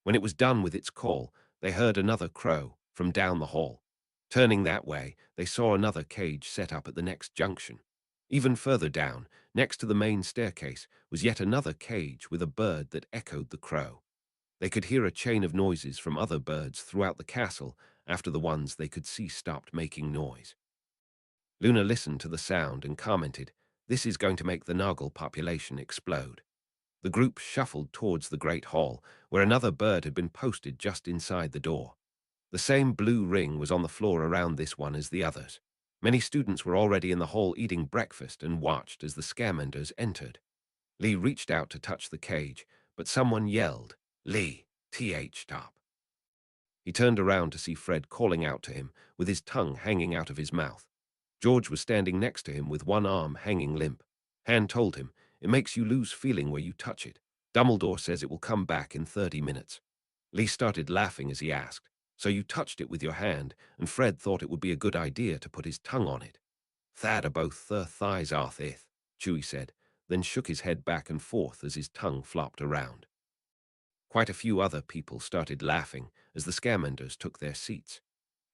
When it was done with its call, they heard another crow from down the hall. Turning that way, they saw another cage set up at the next junction. Even further down, next to the main staircase, was yet another cage with a bird that echoed the crow. They could hear a chain of noises from other birds throughout the castle after the ones they could see stopped making noise. Luna listened to the sound and commented, "This is going to make the Noggle population explode." The group shuffled towards the great hall, where another bird had been posted just inside the door. The same blue ring was on the floor around this one as the others. Many students were already in the hall eating breakfast and watched as the scaramanders entered. Lee reached out to touch the cage, but someone yelled, "Lee, stop." He turned around to see Fred calling out to him, with his tongue hanging out of his mouth. George was standing next to him with one arm hanging limp. Han told him, "It makes you lose feeling where you touch it. Dumbledore says it will come back in 30 minutes. Lee started laughing as he asked, "So you touched it with your hand, and Fred thought it would be a good idea to put his tongue on it?" "Thad are both thighs arth ith," Chewie said, then shook his head back and forth as his tongue flopped around. Quite a few other people started laughing as the Scamanders took their seats.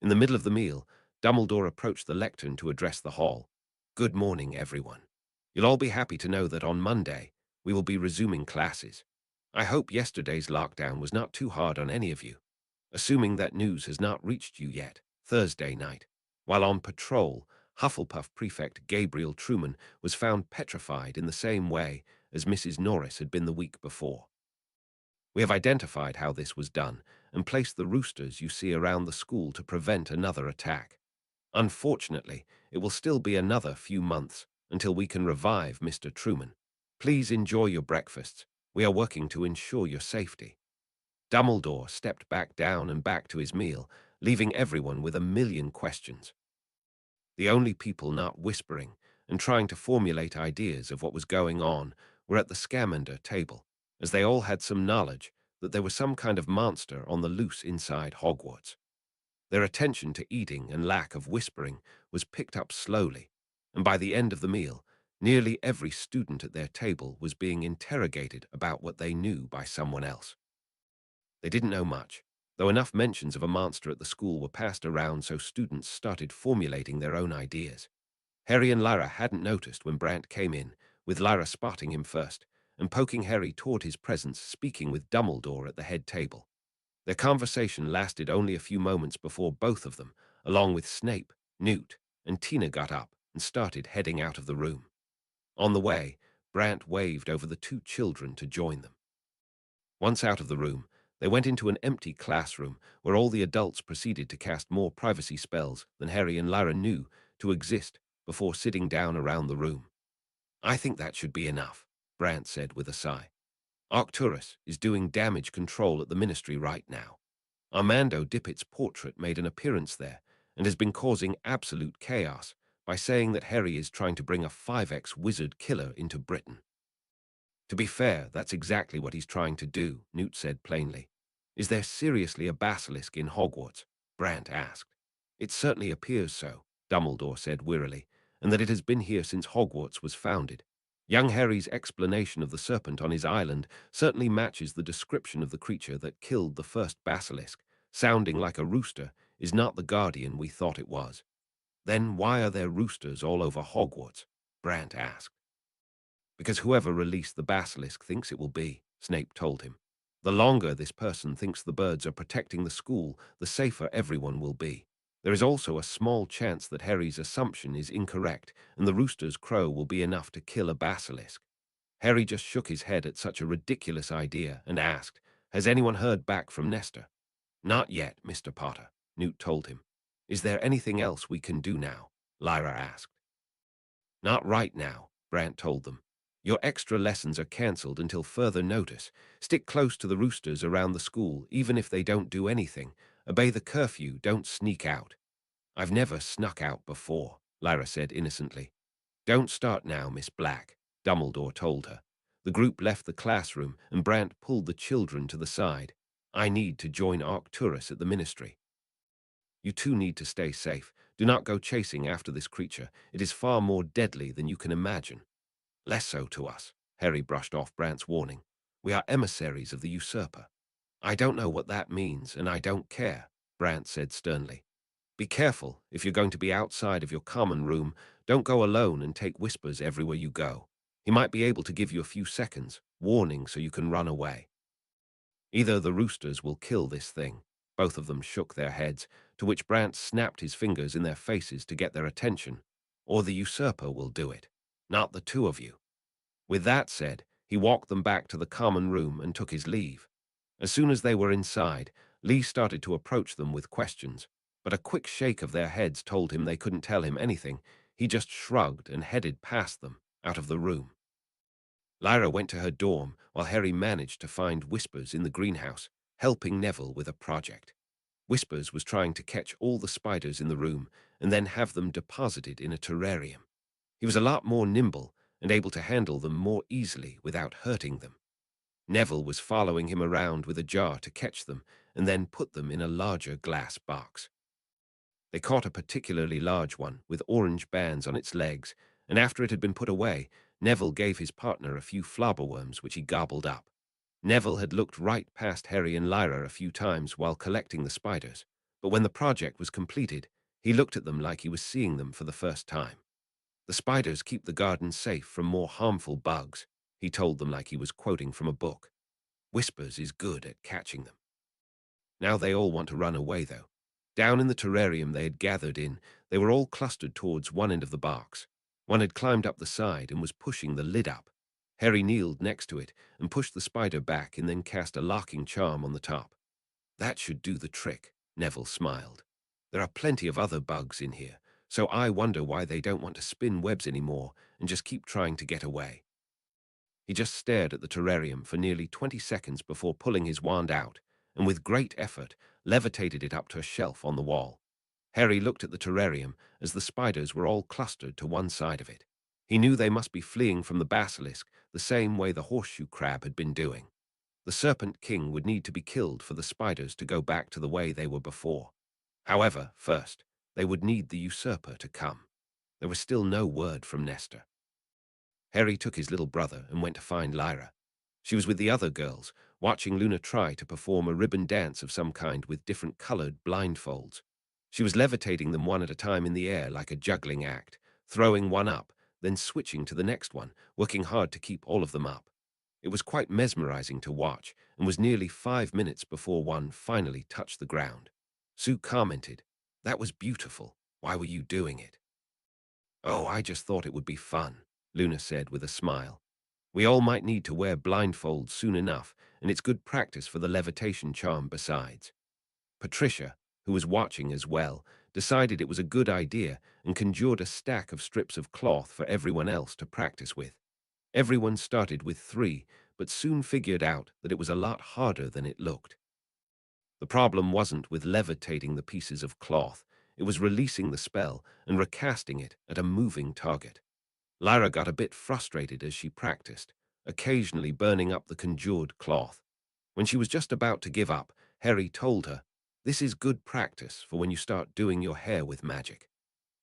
In the middle of the meal, Dumbledore approached the lectern to address the hall. "Good morning, everyone. You'll all be happy to know that on Monday, we will be resuming classes. I hope yesterday's lockdown was not too hard on any of you. Assuming that news has not reached you yet, Thursday night, while on patrol, Hufflepuff Prefect Gabriel Truman was found petrified in the same way as Mrs. Norris had been the week before. We have identified how this was done and placed the roosters you see around the school to prevent another attack. Unfortunately, it will still be another few months until we can revive Mr. Truman. Please enjoy your breakfasts. We are working to ensure your safety." Dumbledore stepped back down and back to his meal, leaving everyone with a million questions. The only people not whispering and trying to formulate ideas of what was going on were at the Scamander table, as they all had some knowledge that there was some kind of monster on the loose inside Hogwarts. Their attention to eating and lack of whispering was picked up slowly, and by the end of the meal, nearly every student at their table was being interrogated about what they knew by someone else. They didn't know much, though enough mentions of a monster at the school were passed around so students started formulating their own ideas. Harry and Lyra hadn't noticed when Brant came in, with Lyra spotting him first and poking Harry toward his presence, speaking with Dumbledore at the head table. Their conversation lasted only a few moments before both of them, along with Snape, Newt, and Tina, got up and started heading out of the room. On the way, Brant waved over the two children to join them. Once out of the room, they went into an empty classroom where all the adults proceeded to cast more privacy spells than Harry and Lyra knew to exist before sitting down around the room. "I think that should be enough," Brant said with a sigh. "Arcturus is doing damage control at the Ministry right now. Armando Dippett's portrait made an appearance there and has been causing absolute chaos by saying that Harry is trying to bring a 5X wizard killer into Britain." "To be fair, that's exactly what he's trying to do," Newt said plainly. "Is there seriously a basilisk in Hogwarts?" Brant asked. "It certainly appears so," Dumbledore said wearily, "and that it has been here since Hogwarts was founded. Young Harry's explanation of the serpent on his island certainly matches the description of the creature that killed the first basilisk. Sounding like a rooster is not the guardian we thought it was." "Then why are there roosters all over Hogwarts?" Brant asked. "Because whoever released the basilisk thinks it will be," Snape told him. "The longer this person thinks the birds are protecting the school, the safer everyone will be. There is also a small chance that Harry's assumption is incorrect, and the rooster's crow will be enough to kill a basilisk." Harry just shook his head at such a ridiculous idea and asked, "Has anyone heard back from Nestor?" "Not yet, Mr. Potter," Newt told him. "Is there anything else we can do now?" Lyra asked. "Not right now," Brant told them. "Your extra lessons are cancelled until further notice. Stick close to the roosters around the school, even if they don't do anything. Obey the curfew, don't sneak out." "I've never snuck out before," Lyra said innocently. "Don't start now, Miss Black," Dumbledore told her. The group left the classroom, and Brant pulled the children to the side. "I need to join Arcturus at the Ministry. You two need to stay safe. Do not go chasing after this creature. It is far more deadly than you can imagine. Less so to us, Harry brushed off Brant's warning. We are emissaries of the usurper. I don't know what that means, and I don't care, Brant said sternly. Be careful. If you're going to be outside of your common room, don't go alone and take Whispers everywhere you go. He might be able to give you a few seconds, warning so you can run away. Either the roosters will kill this thing. Both of them shook their heads, to which Brant snapped his fingers in their faces to get their attention. Or the usurper will do it. Not the two of you. With that said, he walked them back to the common room and took his leave. As soon as they were inside, Lee started to approach them with questions, but a quick shake of their heads told him they couldn't tell him anything. He just shrugged and headed past them, out of the room. Lyra went to her dorm while Harry managed to find Whispers in the greenhouse, helping Neville with a project. Whispers was trying to catch all the spiders in the room and then have them deposited in a terrarium. He was a lot more nimble and able to handle them more easily without hurting them. Neville was following him around with a jar to catch them and then put them in a larger glass box. They caught a particularly large one with orange bands on its legs, and after it had been put away, Neville gave his partner a few flobberworms which he gobbled up. Neville had looked right past Harry and Lyra a few times while collecting the spiders, but when the project was completed, he looked at them like he was seeing them for the first time. The spiders keep the garden safe from more harmful bugs, he told them like he was quoting from a book. Whispers is good at catching them. Now they all want to run away, though. Down in the terrarium they had gathered in, they were all clustered towards one end of the box. One had climbed up the side and was pushing the lid up. Harry kneeled next to it and pushed the spider back and then cast a locking charm on the top. That should do the trick, Neville smiled. There are plenty of other bugs in here, so I wonder why they don't want to spin webs anymore and just keep trying to get away. He just stared at the terrarium for nearly 20 seconds before pulling his wand out, and with great effort, levitated it up to a shelf on the wall. Harry looked at the terrarium as the spiders were all clustered to one side of it. He knew they must be fleeing from the basilisk the same way the horseshoe crab had been doing. The Serpent King would need to be killed for the spiders to go back to the way they were before. However, first, they would need the usurper to come. There was still no word from Nestor. Harry took his little brother and went to find Lyra. She was with the other girls, watching Luna try to perform a ribbon dance of some kind with different colored blindfolds. She was levitating them one at a time in the air like a juggling act, throwing one up, then switching to the next one, working hard to keep all of them up. It was quite mesmerizing to watch, and was nearly 5 minutes before one finally touched the ground. Sue commented, "That was beautiful. Why were you doing it?" "Oh, I just thought it would be fun," Luna said with a smile. "We all might need to wear blindfolds soon enough, and it's good practice for the levitation charm besides." Patricia, who was watching as well, decided it was a good idea and conjured a stack of strips of cloth for everyone else to practice with. Everyone started with 3, but soon figured out that it was a lot harder than it looked. The problem wasn't with levitating the pieces of cloth, it was releasing the spell and recasting it at a moving target. Lyra got a bit frustrated as she practiced, occasionally burning up the conjured cloth. When she was just about to give up, Harry told her, "This is good practice for when you start doing your hair with magic."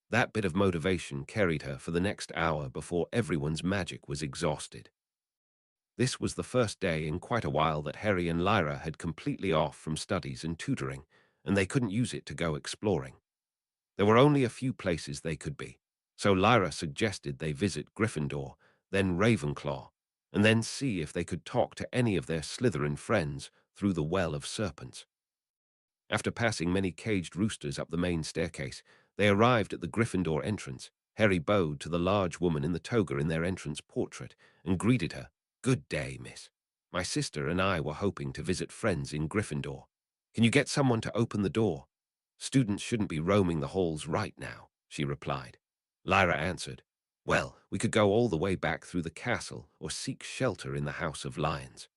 That bit of motivation carried her for the next hour before everyone's magic was exhausted. This was the first day in quite a while that Harry and Lyra had completely off from studies and tutoring, and they couldn't use it to go exploring. There were only a few places they could be, so Lyra suggested they visit Gryffindor, then Ravenclaw, and then see if they could talk to any of their Slytherin friends through the Well of Serpents. After passing many caged roosters up the main staircase, they arrived at the Gryffindor entrance. Harry bowed to the large woman in the toga in their entrance portrait and greeted her. "Good day, miss. My sister and I were hoping to visit friends in Gryffindor. Can you get someone to open the door? Students shouldn't be roaming the halls right now," she replied. Lyra answered, "Well, we could go all the way back through the castle or seek shelter in the House of Lions."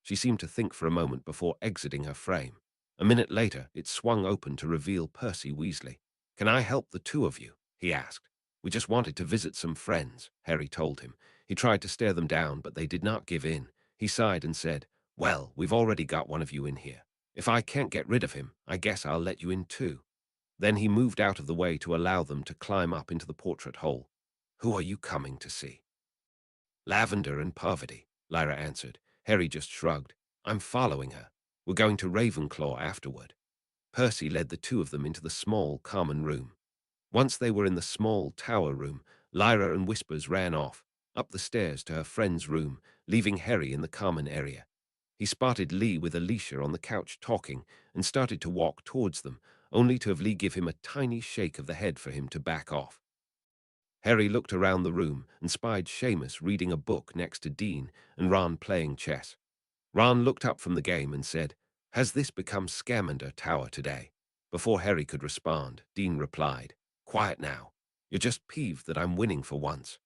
She seemed to think for a moment before exiting her frame. A minute later, it swung open to reveal Percy Weasley. "Can I help the two of you?" he asked. "We just wanted to visit some friends," Harry told him. He tried to stare them down, but they did not give in. He sighed and said, "Well, we've already got one of you in here. If I can't get rid of him, I guess I'll let you in too." Then he moved out of the way to allow them to climb up into the portrait hole. "Who are you coming to see?" "Lavender and Parvati," Lyra answered. Harry just shrugged. "I'm following her. We're going to Ravenclaw afterward." Percy led the two of them into the small, common room. Once they were in the small tower room, Lyra and Whispers ran off, up the stairs to her friend's room, leaving Harry in the common area. He spotted Lee with Alicia on the couch talking and started to walk towards them, only to have Lee give him a tiny shake of the head for him to back off. Harry looked around the room and spied Seamus reading a book next to Dean and Ron playing chess. Ron looked up from the game and said, "Has this become Scamander Tower today?" Before Harry could respond, Dean replied, "Quiet now. You're just peeved that I'm winning for once."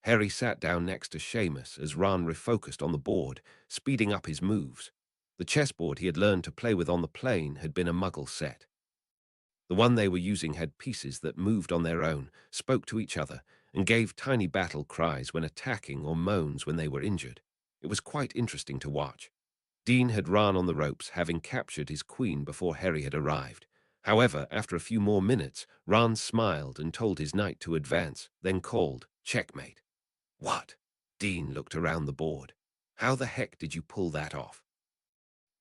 Harry sat down next to Seamus as Ron refocused on the board, speeding up his moves. The chessboard he had learned to play with on the plane had been a Muggle set. The one they were using had pieces that moved on their own, spoke to each other, and gave tiny battle cries when attacking or moans when they were injured. It was quite interesting to watch. Dean had run on the ropes, having captured his queen before Harry had arrived. However, after a few more minutes, Ron smiled and told his knight to advance, then called, "Checkmate." "What?" Dean looked around the board. "How the heck did you pull that off?"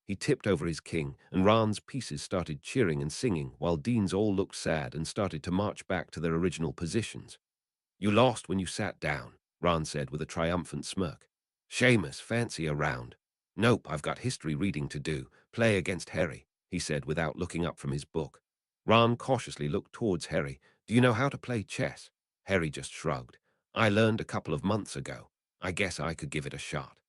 He tipped over his king, and Ron's pieces started cheering and singing, while Dean's all looked sad and started to march back to their original positions. "You lost when you sat down," Ron said with a triumphant smirk. "Seamus, fancy a round?" "Nope, I've got history reading to do. Play against Harry," he said without looking up from his book. Ron cautiously looked towards Harry. "Do you know how to play chess?" Harry just shrugged. "I learned a couple of months ago. I guess I could give it a shot."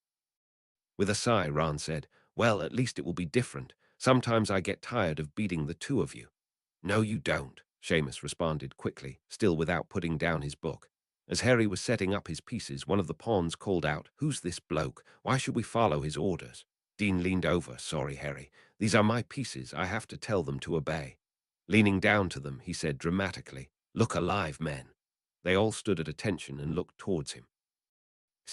With a sigh, Ron said, "Well, at least it will be different. Sometimes I get tired of beating the two of you." "No, you don't," Seamus responded quickly, still without putting down his book. As Harry was setting up his pieces, one of the pawns called out, "Who's this bloke? Why should we follow his orders?" Dean leaned over. "Sorry, Harry. These are my pieces. I have to tell them to obey." Leaning down to them, he said dramatically, "Look alive, men." They all stood at attention and looked towards him.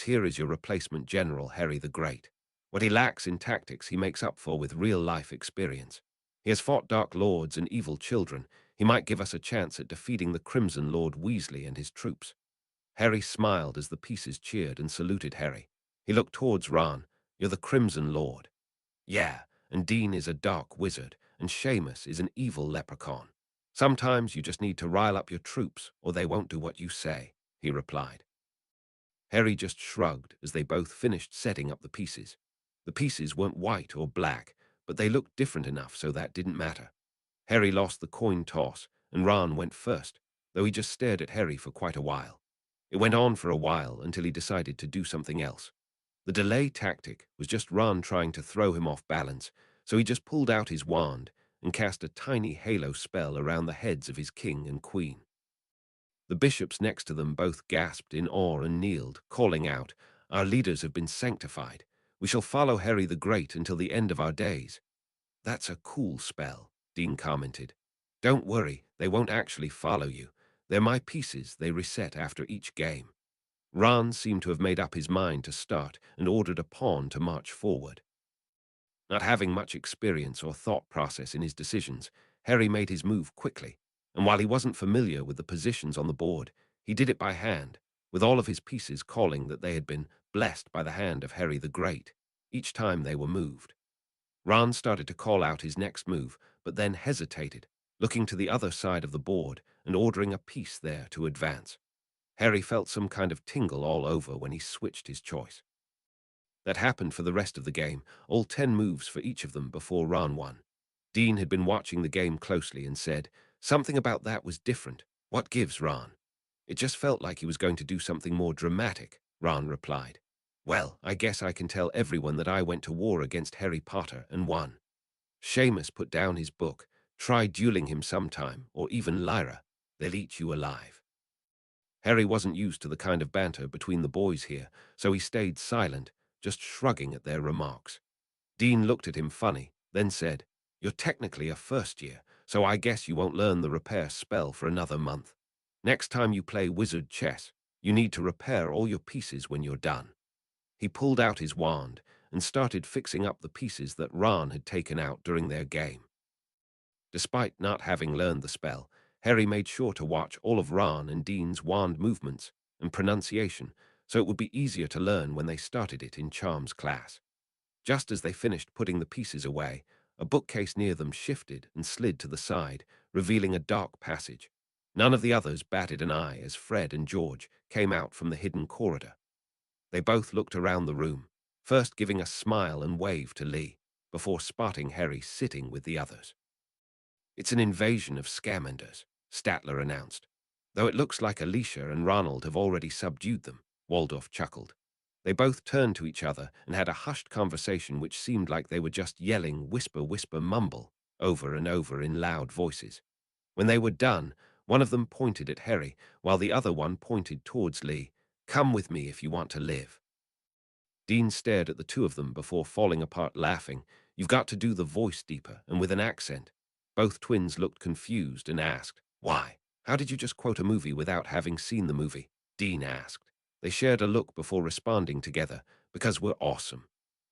"Here is your replacement general, Harry the Great. What he lacks in tactics he makes up for with real-life experience. He has fought Dark Lords and evil children. He might give us a chance at defeating the Crimson Lord Weasley and his troops." Harry smiled as the pieces cheered and saluted Harry. He looked towards Ron. "You're the Crimson Lord." "Yeah, and Dean is a dark wizard, and Seamus is an evil leprechaun. Sometimes you just need to rile up your troops, or they won't do what you say," he replied. Harry just shrugged as they both finished setting up the pieces. The pieces weren't white or black, but they looked different enough so that didn't matter. Harry lost the coin toss, and Ron went first, though he just stared at Harry for quite a while. It went on for a while until he decided to do something else. The delay tactic was just Ron trying to throw him off balance, so he just pulled out his wand and cast a tiny halo spell around the heads of his king and queen. The bishops next to them both gasped in awe and kneeled, calling out, "Our leaders have been sanctified. We shall follow Harry the Great until the end of our days." "That's a cool spell," Dean commented. "Don't worry, they won't actually follow you. They're my pieces. They reset after each game." Ron seemed to have made up his mind to start and ordered a pawn to march forward. Not having much experience or thought process in his decisions, Harry made his move quickly, and while he wasn't familiar with the positions on the board, he did it by hand, with all of his pieces calling that they had been blessed by the hand of Harry the Great, each time they were moved. Ron started to call out his next move, but then hesitated, looking to the other side of the board and ordering a piece there to advance. Harry felt some kind of tingle all over when he switched his choice. That happened for the rest of the game, all 10 moves for each of them before Ron won. Dean had been watching the game closely and said, "Something about that was different. What gives, Ron?" "It just felt like he was going to do something more dramatic," Ron replied. "Well, I guess I can tell everyone that I went to war against Harry Potter and won." Seamus put down his book. "Try dueling him sometime, or even Lyra. They'll eat you alive." Harry wasn't used to the kind of banter between the boys here, so he stayed silent, just shrugging at their remarks. Dean looked at him funny, then said, "You're technically a first year, so I guess you won't learn the repair spell for another month. Next time you play wizard chess, you need to repair all your pieces when you're done." He pulled out his wand and started fixing up the pieces that Ron had taken out during their game. Despite not having learned the spell, Harry made sure to watch all of Ron and Dean's wand movements and pronunciation, so it would be easier to learn when they started it in Charms class. Just as they finished putting the pieces away, a bookcase near them shifted and slid to the side, revealing a dark passage. None of the others batted an eye as Fred and George came out from the hidden corridor. They both looked around the room, first giving a smile and wave to Lee, before spotting Harry sitting with the others. "It's an invasion of Scamanders," Statler announced. "Though it looks like Alicia and Ronald have already subdued them," Waldorf chuckled. They both turned to each other and had a hushed conversation which seemed like they were just yelling whisper, whisper, mumble over and over in loud voices. When they were done, one of them pointed at Harry, while the other one pointed towards Lee. "Come with me if you want to live." Dean stared at the two of them before falling apart laughing. "You've got to do the voice deeper and with an accent." Both twins looked confused and asked, "Why? How did you just quote a movie without having seen the movie?" Dean asked. They shared a look before responding together, "Because we're awesome."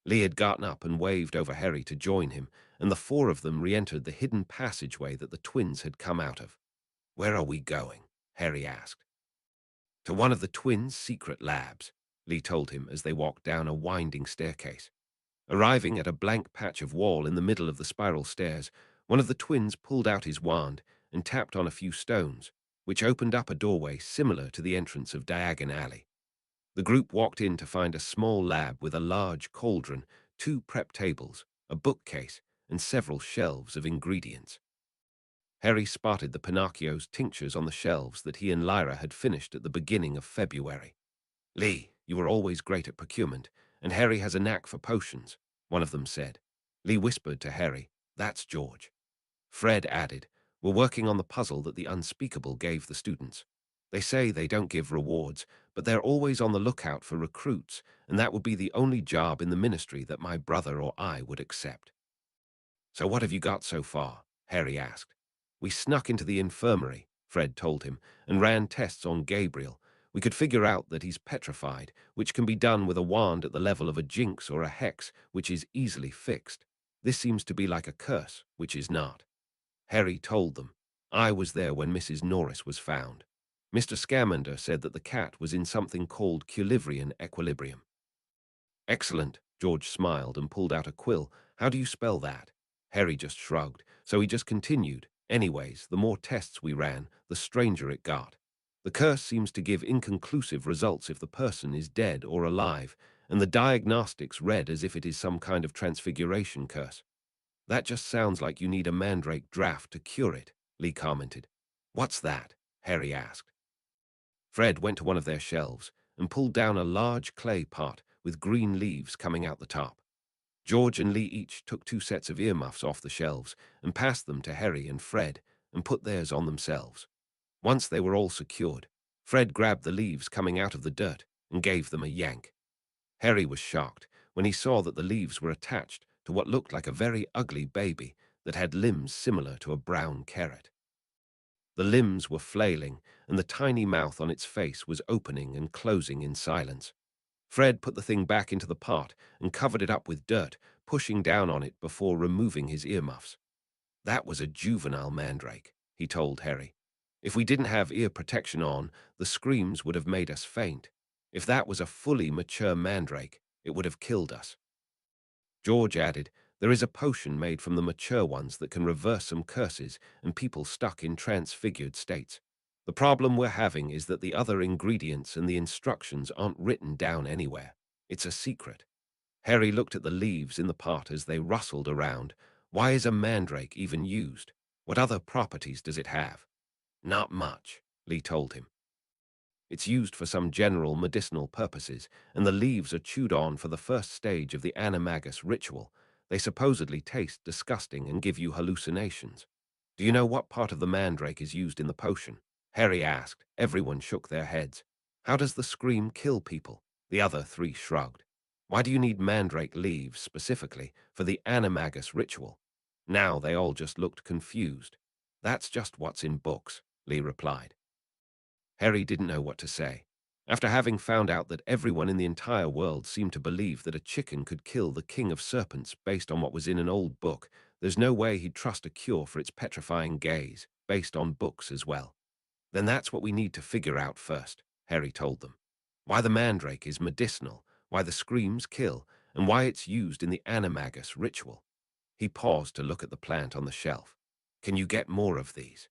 Lee had gotten up and waved over Harry to join him, and the four of them re-entered the hidden passageway that the twins had come out of. "Where are we going?" Harry asked. "To one of the twins' secret labs," Lee told him as they walked down a winding staircase. Arriving at a blank patch of wall in the middle of the spiral stairs, one of the twins pulled out his wand and tapped on a few stones, which opened up a doorway similar to the entrance of Diagon Alley. The group walked in to find a small lab with a large cauldron, 2 prep tables, a bookcase, and several shelves of ingredients. Harry spotted the Pinocchio's tinctures on the shelves that he and Lyra had finished at the beginning of February. "Lee, you were always great at procurement, and Harry has a knack for potions," one of them said. Lee whispered to Harry, "That's George." Fred added, "We're working on the puzzle that the Unspeakable gave the students. They say they don't give rewards, but they're always on the lookout for recruits, and that would be the only job in the ministry that my brother or I would accept." "So what have you got so far?" Harry asked. "We snuck into the infirmary," Fred told him, "and ran tests on Gabriel. We could figure out that he's petrified, which can be done with a wand at the level of a jinx or a hex, which is easily fixed. This seems to be like a curse, which is not." Harry told them, "I was there when Mrs. Norris was found. Mr. Scamander said that the cat was in something called Culibrian equilibrium." "Excellent," George smiled and pulled out a quill. "How do you spell that?" Harry just shrugged, so he just continued, "Anyways, the more tests we ran, the stranger it got. The curse seems to give inconclusive results if the person is dead or alive, and the diagnostics read as if it is some kind of transfiguration curse." "That just sounds like you need a mandrake draft to cure it," Lee commented. "What's that?" Harry asked. Fred went to one of their shelves and pulled down a large clay pot with green leaves coming out the top. George and Lee each took 2 sets of earmuffs off the shelves and passed them to Harry and Fred and put theirs on themselves. Once they were all secured, Fred grabbed the leaves coming out of the dirt and gave them a yank. Harry was shocked when he saw that the leaves were attached to what looked like a very ugly baby that had limbs similar to a brown carrot. The limbs were flailing, and the tiny mouth on its face was opening and closing in silence. Fred put the thing back into the pot and covered it up with dirt, pushing down on it before removing his earmuffs. "That was a juvenile mandrake," he told Harry. "If we didn't have ear protection on, the screams would have made us faint. If that was a fully mature mandrake, it would have killed us." George added, "There is a potion made from the mature ones that can reverse some curses and people stuck in transfigured states. The problem we're having is that the other ingredients and the instructions aren't written down anywhere. It's a secret." Harry looked at the leaves in the pot as they rustled around. "Why is a mandrake even used? What other properties does it have?" "Not much," Lee told him. "It's used for some general medicinal purposes, and the leaves are chewed on for the first stage of the animagus ritual. They supposedly taste disgusting and give you hallucinations." "Do you know what part of the mandrake is used in the potion?" Harry asked. Everyone shook their heads. "How does the scream kill people?" The other 3 shrugged. "Why do you need mandrake leaves specifically for the animagus ritual?" Now they all just looked confused. "That's just what's in books," Lee replied. Harry didn't know what to say. After having found out that everyone in the entire world seemed to believe that a chicken could kill the king of serpents based on what was in an old book, there's no way he'd trust a cure for its petrifying gaze, based on books as well. Then that's what we need to figure out first, Harry told them. Why the mandrake is medicinal, why the screams kill, and why it's used in the animagus ritual. He paused to look at the plant on the shelf. Can you get more of these?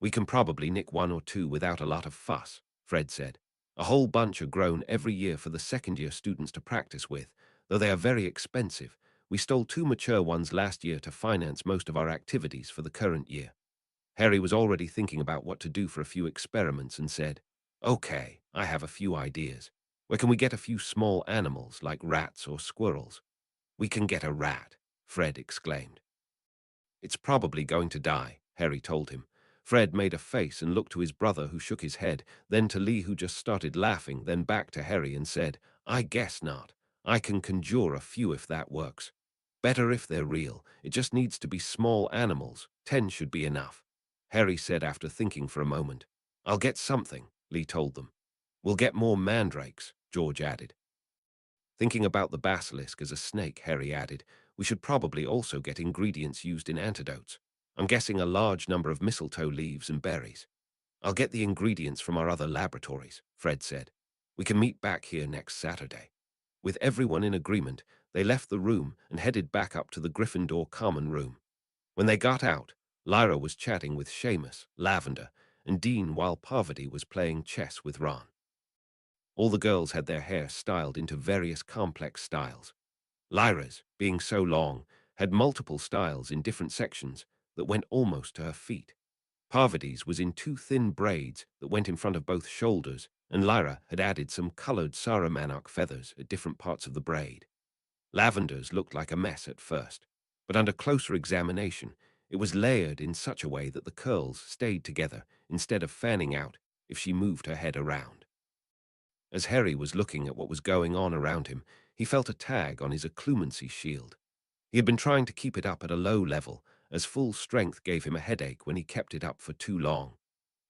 We can probably nick one or two without a lot of fuss, Fred said. A whole bunch are grown every year for the second-year students to practice with, though they are very expensive. We stole 2 mature ones last year to finance most of our activities for the current year. Harry was already thinking about what to do for a few experiments and said, "Okay, I have a few ideas. Where can we get a few small animals like rats or squirrels?" "We can get a rat," Fred exclaimed. "It's probably going to die," Harry told him. Fred made a face and looked to his brother, who shook his head, then to Lee, who just started laughing, then back to Harry and said, "I guess not. I can conjure a few if that works. Better if they're real. It just needs to be small animals. 10 should be enough," Harry said after thinking for a moment. "I'll get something," Lee told them. "We'll get more mandrakes," George added. Thinking about the basilisk as a snake, Harry added, "We should probably also get ingredients used in antidotes. I'm guessing a large number of mistletoe leaves and berries." "I'll get the ingredients from our other laboratories," Fred said. "We can meet back here next Saturday." With everyone in agreement, they left the room and headed back up to the Gryffindor common room. When they got out, Lyra was chatting with Seamus, Lavender, and Dean, while Parvati was playing chess with Ron. All the girls had their hair styled into various complex styles. Lyra's, being so long, had multiple styles in different sections that went almost to her feet. Parvati's was in 2 thin braids that went in front of both shoulders, and Lyra had added some colored Sarumanok feathers at different parts of the braid. Lavender's looked like a mess at first, but under closer examination, it was layered in such a way that the curls stayed together instead of fanning out if she moved her head around. As Harry was looking at what was going on around him, he felt a tag on his occlumency shield. He had been trying to keep it up at a low level, as full strength gave him a headache when he kept it up for too long.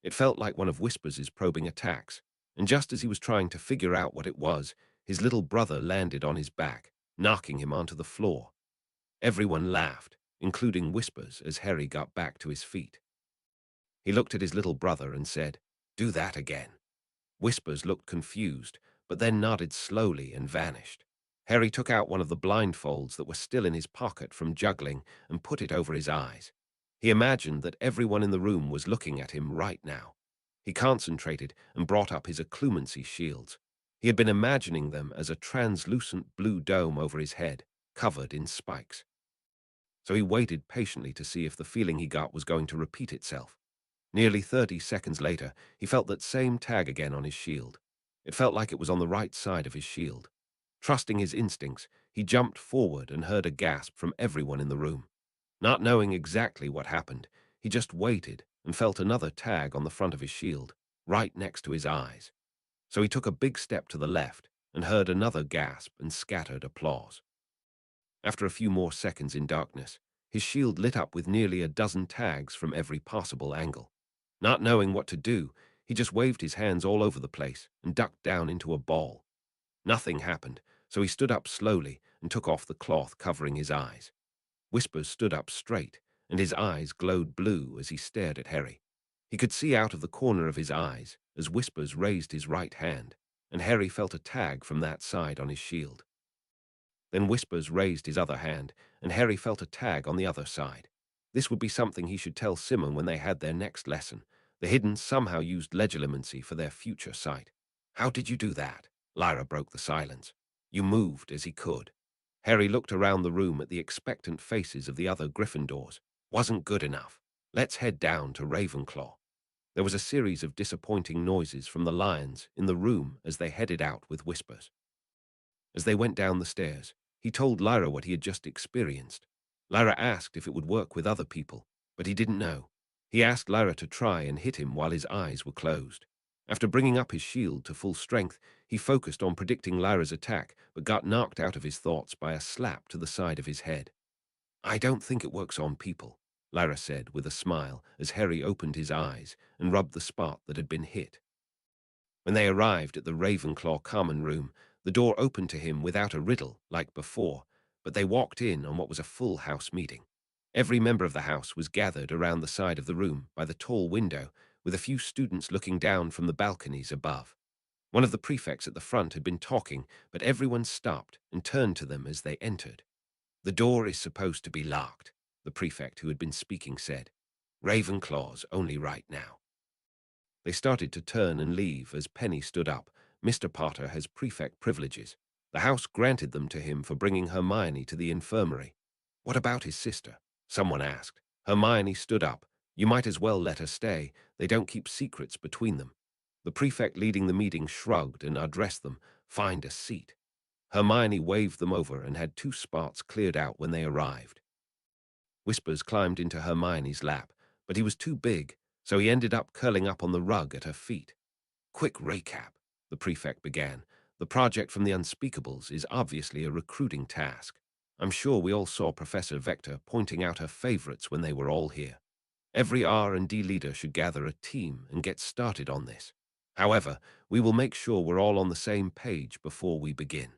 It felt like one of Whisper's probing attacks, and just as he was trying to figure out what it was, his little brother landed on his back, knocking him onto the floor. Everyone laughed, including Whispers, as Harry got back to his feet. He looked at his little brother and said, "Do that again." Whispers looked confused, but then nodded slowly and vanished. Harry took out one of the blindfolds that were still in his pocket from juggling and put it over his eyes. He imagined that everyone in the room was looking at him right now. He concentrated and brought up his occlumency shields. He had been imagining them as a translucent blue dome over his head, covered in spikes. So he waited patiently to see if the feeling he got was going to repeat itself. Nearly 30 seconds later, he felt that same tag again on his shield. It felt like it was on the right side of his shield. Trusting his instincts, he jumped forward and heard a gasp from everyone in the room. Not knowing exactly what happened, he just waited and felt another tag on the front of his shield, right next to his eyes. So he took a big step to the left and heard another gasp and scattered applause. After a few more seconds in darkness, his shield lit up with nearly a dozen tags from every possible angle. Not knowing what to do, he just waved his hands all over the place and ducked down into a ball. Nothing happened, so he stood up slowly and took off the cloth covering his eyes. Whispers stood up straight, and his eyes glowed blue as he stared at Harry. He could see out of the corner of his eyes as Whispers raised his right hand, and Harry felt a tag from that side on his shield. Then Whispers raised his other hand, and Harry felt a tag on the other side. This would be something he should tell Simon when they had their next lesson. The Hidden somehow used legilimency for their future sight. "How did you do that?" Lyra broke the silence. "You moved as he could." Harry looked around the room at the expectant faces of the other Gryffindors. "Wasn't good enough. Let's head down to Ravenclaw." There was a series of disappointing noises from the lions in the room as they headed out with Whispers. As they went down the stairs, he told Lyra what he had just experienced. Lyra asked if it would work with other people, but he didn't know. He asked Lyra to try and hit him while his eyes were closed. After bringing up his shield to full strength, he focused on predicting Lyra's attack, but got knocked out of his thoughts by a slap to the side of his head. "I don't think it works on people," Lyra said with a smile as Harry opened his eyes and rubbed the spot that had been hit. When they arrived at the Ravenclaw common room, the door opened to him without a riddle, like before, but they walked in on what was a full house meeting. Every member of the house was gathered around the side of the room by the tall window, with a few students looking down from the balconies above. One of the prefects at the front had been talking, but everyone stopped and turned to them as they entered. "The door is supposed to be locked," the prefect who had been speaking said. "Ravenclaw's only right now." They started to turn and leave as Penny stood up. "Mr. Potter has prefect privileges. The house granted them to him for bringing Hermione to the infirmary." "What about his sister?" someone asked. Hermione stood up. "You might as well let her stay. They don't keep secrets between them." The prefect leading the meeting shrugged and addressed them. "Find a seat." Hermione waved them over and had 2 spots cleared out when they arrived. Whispers climbed into Hermione's lap, but he was too big, so he ended up curling up on the rug at her feet. "Quick recap," the prefect began. "The project from the Unspeakables is obviously a recruiting task. I'm sure we all saw Professor Vector pointing out her favorites when they were all here. Every R&D leader should gather a team and get started on this. However, we will make sure we're all on the same page before we begin.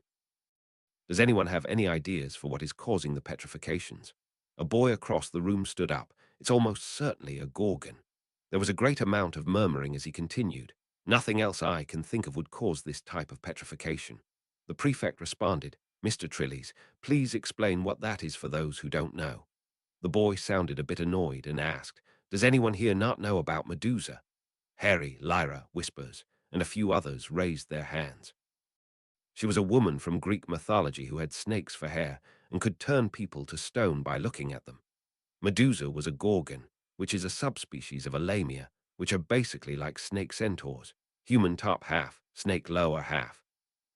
Does anyone have any ideas for what is causing the petrifications?" A boy across the room stood up. "It's almost certainly a Gorgon." There was a great amount of murmuring as he continued. "Nothing else I can think of would cause this type of petrification." The prefect responded, "Mr. Trillies, please explain what that is for those who don't know." The boy sounded a bit annoyed and asked, "Does anyone here not know about Medusa?" Harry, Lyra, Whispers, and a few others raised their hands. She was a woman from Greek mythology who had snakes for hair and could turn people to stone by looking at them. Medusa was a Gorgon, which is a subspecies of a lamia, which are basically like snake centaurs, human top half, snake lower half.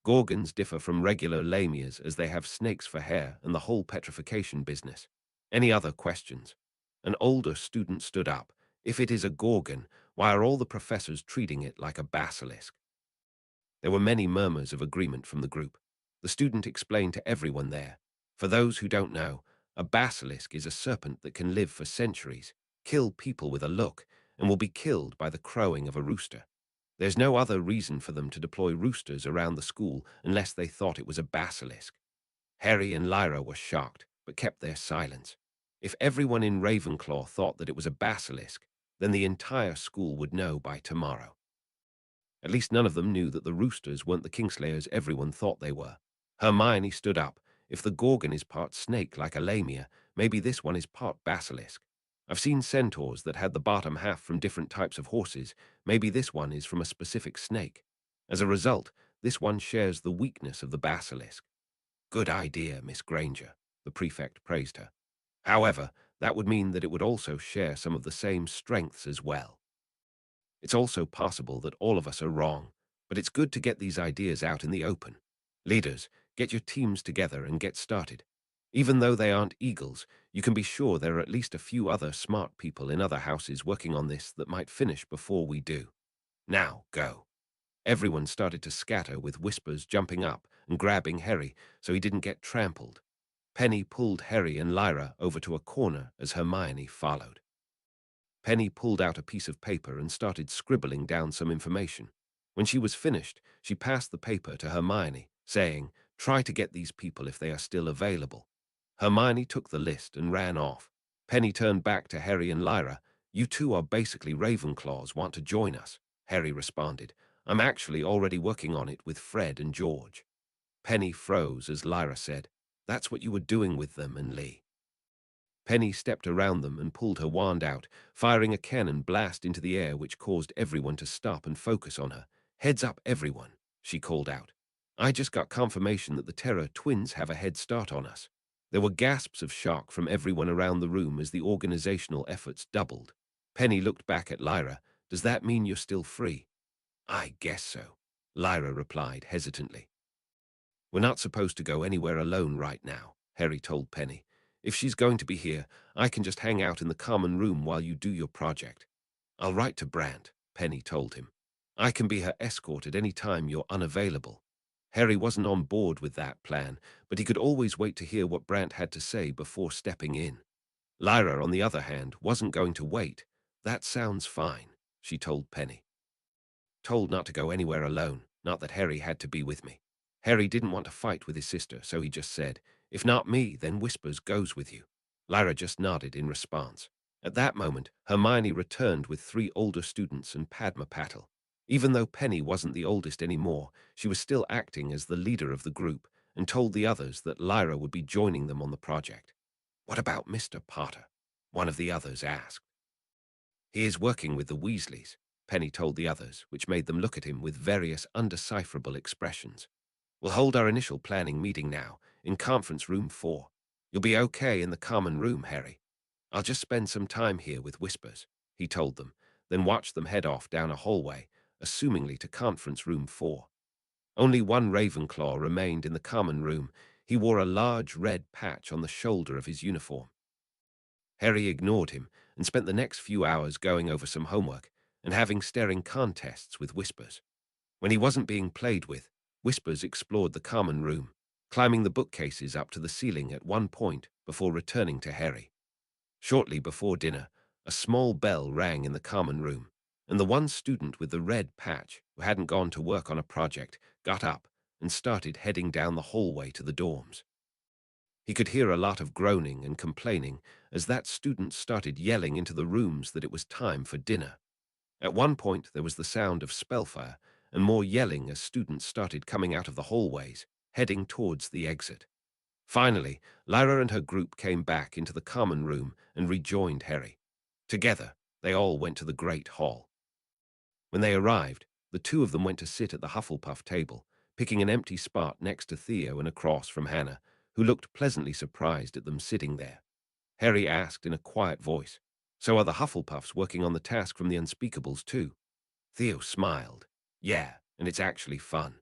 Gorgons differ from regular lamias as they have snakes for hair and the whole petrification business. Any other questions? An older student stood up. "If it is a Gorgon, why are all the professors treating it like a basilisk?" There were many murmurs of agreement from the group. The student explained to everyone there. "For those who don't know, a basilisk is a serpent that can live for centuries, kill people with a look, and will be killed by the crowing of a rooster. There's no other reason for them to deploy roosters around the school unless they thought it was a basilisk." Harry and Lyra were shocked, but kept their silence. If everyone in Ravenclaw thought that it was a basilisk, then the entire school would know by tomorrow. At least none of them knew that the roosters weren't the Kingslayers everyone thought they were. Hermione stood up. "If the Gorgon is part snake like a lamia, maybe this one is part basilisk. I've seen centaurs that had the bottom half from different types of horses. Maybe this one is from a specific snake. As a result, this one shares the weakness of the basilisk." "Good idea, Miss Granger," the prefect praised her. "However, that would mean that it would also share some of the same strengths as well. It's also possible that all of us are wrong, but it's good to get these ideas out in the open. Leaders, get your teams together and get started. Even though they aren't eagles, you can be sure there are at least a few other smart people in other houses working on this that might finish before we do. Now, go." Everyone started to scatter, with Whispers jumping up and grabbing Harry so he didn't get trampled. Penny pulled Harry and Lyra over to a corner as Hermione followed. Penny pulled out a piece of paper and started scribbling down some information. When she was finished, she passed the paper to Hermione, saying, "Try to get these people if they are still available." Hermione took the list and ran off. Penny turned back to Harry and Lyra. "You two are basically Ravenclaws. Want to join us?" Harry responded. "I'm actually already working on it with Fred and George." Penny froze as Lyra said, "That's what you were doing with them and Lee." Penny stepped around them and pulled her wand out, firing a cannon blast into the air which caused everyone to stop and focus on her. "Heads up, everyone," she called out. "I just got confirmation that the Terror Twins have a head start on us." There were gasps of shock from everyone around the room as the organizational efforts doubled. Penny looked back at Lyra. "Does that mean you're still free?" "I guess so," Lyra replied hesitantly. "We're not supposed to go anywhere alone right now," Harry told Penny. "If she's going to be here, I can just hang out in the common room while you do your project." "I'll write to Brant," Penny told him. "I can be her escort at any time you're unavailable." Harry wasn't on board with that plan, but he could always wait to hear what Brant had to say before stepping in. Lyra, on the other hand, wasn't going to wait. "That sounds fine," she told Penny. "Told not to go anywhere alone, not that Harry had to be with me." Harry didn't want to fight with his sister, so he just said, If not me, then Whispers goes with you. Lyra just nodded in response. At that moment, Hermione returned with 3 older students and Padma Patil. Even though Penny wasn't the oldest anymore, she was still acting as the leader of the group and told the others that Lyra would be joining them on the project. "What about Mr. Potter?" one of the others asked. "He is working with the Weasleys," Penny told the others, which made them look at him with various undecipherable expressions. "We'll hold our initial planning meeting now, in Conference Room 4. You'll be okay in the common room, Harry. I'll just spend some time here with Whispers," he told them, then watched them head off down a hallway, assumingly to Conference Room 4. Only one Ravenclaw remained in the common room. He wore a large red patch on the shoulder of his uniform. Harry ignored him and spent the next few hours going over some homework and having staring contests with Whispers. When he wasn't being played with, Whispers explored the common room, climbing the bookcases up to the ceiling at one point before returning to Harry. Shortly before dinner, a small bell rang in the common room, and the one student with the red patch, who hadn't gone to work on a project, got up and started heading down the hallway to the dorms. He could hear a lot of groaning and complaining as that student started yelling into the rooms that it was time for dinner. At one point, there was the sound of spellfire and more yelling as students started coming out of the hallways, heading towards the exit. Finally, Lyra and her group came back into the common room and rejoined Harry. Together, they all went to the Great Hall. When they arrived, the 2 of them went to sit at the Hufflepuff table, picking an empty spot next to Theo and across from Hannah, who looked pleasantly surprised at them sitting there. Harry asked in a quiet voice, "So are the Hufflepuffs working on the task from the Unspeakables too?" Theo smiled. "Yeah, and it's actually fun.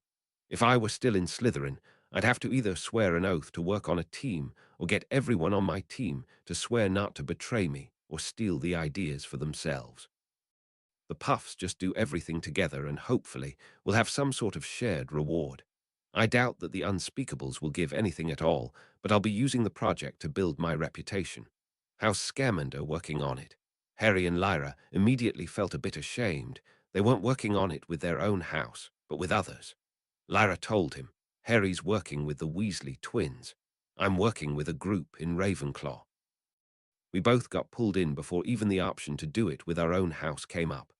If I were still in Slytherin, I'd have to either swear an oath to work on a team or get everyone on my team to swear not to betray me or steal the ideas for themselves. The Puffs just do everything together and hopefully will have some sort of shared reward. I doubt that the Unspeakables will give anything at all, but I'll be using the project to build my reputation. How's Scamander working on it?" Harry and Lyra immediately felt a bit ashamed. They weren't working on it with their own house, but with others. Lyra told him, "Harry's working with the Weasley twins. I'm working with a group in Ravenclaw. We both got pulled in before even the option to do it with our own house came up."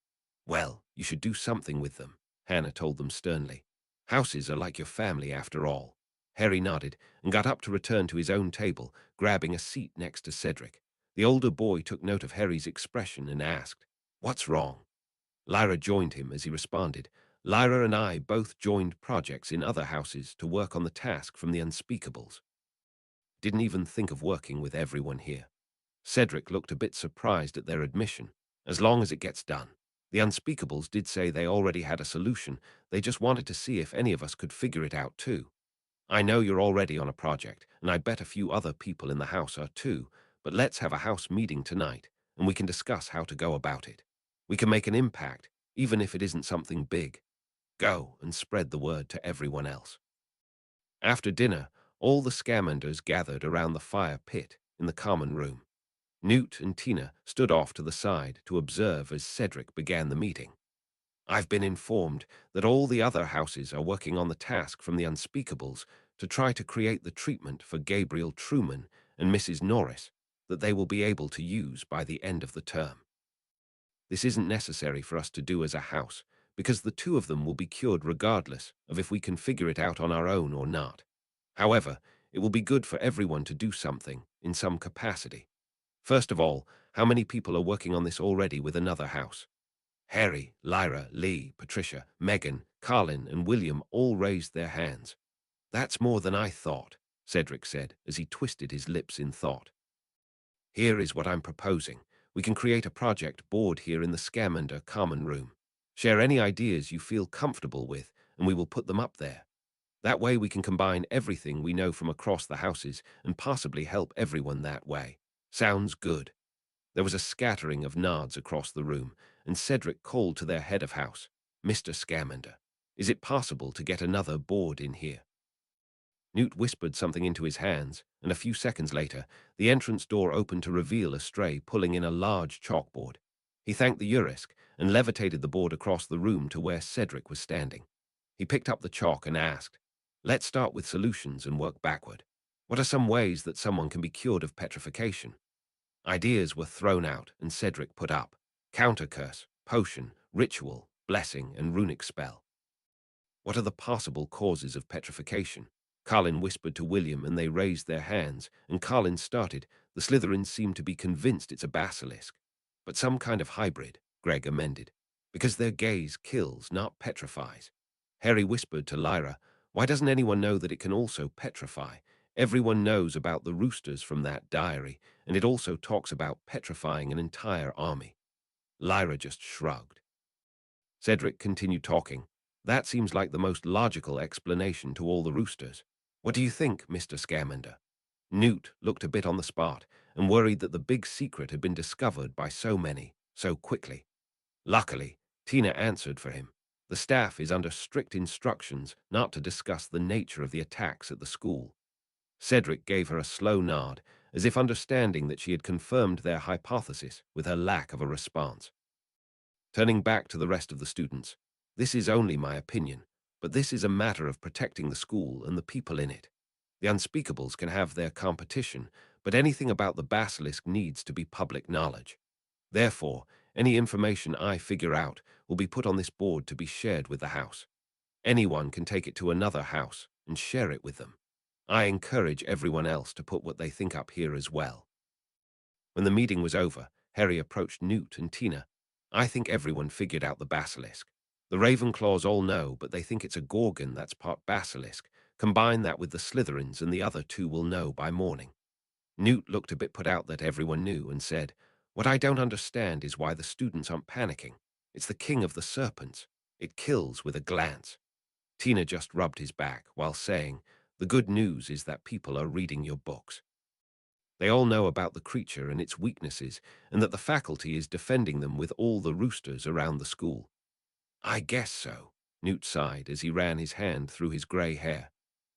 "Well, you should do something with them," Hannah told them sternly. "Houses are like your family after all." Harry nodded and got up to return to his own table, grabbing a seat next to Cedric. The older boy took note of Harry's expression and asked, "What's wrong?" Lyra joined him as he responded, "Lyra and I both joined projects in other houses to work on the task from the Unspeakables. Didn't even think of working with everyone here." Cedric looked a bit surprised at their admission. "As long as it gets done. The Unspeakables did say they already had a solution. They just wanted to see if any of us could figure it out too. I know you're already on a project, and I bet a few other people in the house are too, but let's have a house meeting tonight, and we can discuss how to go about it. We can make an impact, even if it isn't something big. Go and spread the word to everyone else." After dinner, all the Scamanders gathered around the fire pit in the common room. Newt and Tina stood off to the side to observe as Cedric began the meeting. "I've been informed that all the other houses are working on the task from the Unspeakables to try to create the treatment for Gabriel Truman and Mrs. Norris that they will be able to use by the end of the term. This isn't necessary for us to do as a house, because the 2 of them will be cured regardless of if we can figure it out on our own or not. However, it will be good for everyone to do something in some capacity. First of all, how many people are working on this already with another house?" Harry, Lyra, Lee, Patricia, Megan, Carlin, and William all raised their hands. "That's more than I thought," Cedric said as he twisted his lips in thought. "Here is what I'm proposing. We can create a project board here in the Scamander common room. Share any ideas you feel comfortable with, and we will put them up there. That way we can combine everything we know from across the houses and possibly help everyone that way. Sounds good." There was a scattering of nods across the room, and Cedric called to their head of house, "Mr. Scamander, is it possible to get another board in here?" Newt whispered something into his hands, and a few seconds later, the entrance door opened to reveal Astray pulling in a large chalkboard. He thanked the Urisk and levitated the board across the room to where Cedric was standing. He picked up the chalk and asked, "Let's start with solutions and work backward. What are some ways that someone can be cured of petrification? Ideas were thrown out, and Cedric put up. Counter curse, potion, ritual, blessing, and runic spell. What are the possible causes of petrification? Carlin whispered to William, and they raised their hands, and Carlin started. The Slytherins seem to be convinced it's a basilisk. But some kind of hybrid, Greg amended. Because their gaze kills, not petrifies. Harry whispered to Lyra, why doesn't anyone know that it can also petrify? Everyone knows about the roosters from that diary, and it also talks about petrifying an entire army. Lyra just shrugged. Cedric continued talking. That seems like the most logical explanation to all the roosters. What do you think, Mr. Scamander? Newt looked a bit on the spot and worried that the big secret had been discovered by so many, so quickly. Luckily, Tina answered for him. The staff is under strict instructions not to discuss the nature of the attacks at the school. Cedric gave her a slow nod, as if understanding that she had confirmed their hypothesis with her lack of a response. Turning back to the rest of the students, this is only my opinion, but this is a matter of protecting the school and the people in it. The unspeakables can have their competition, but anything about the basilisk needs to be public knowledge. Therefore, any information I figure out will be put on this board to be shared with the house. Anyone can take it to another house and share it with them. I encourage everyone else to put what they think up here as well. When the meeting was over, Harry approached Newt and Tina. I think everyone figured out the basilisk. The Ravenclaws all know, but they think it's a gorgon that's part basilisk. Combine that with the Slytherins and the other two will know by morning. Newt looked a bit put out that everyone knew and said, what I don't understand is why the students aren't panicking. It's the king of the serpents. It kills with a glance. Tina just rubbed his back while saying, the good news is that people are reading your books. They all know about the creature and its weaknesses, and that the faculty is defending them with all the roosters around the school. I guess so, Newt sighed as he ran his hand through his grey hair.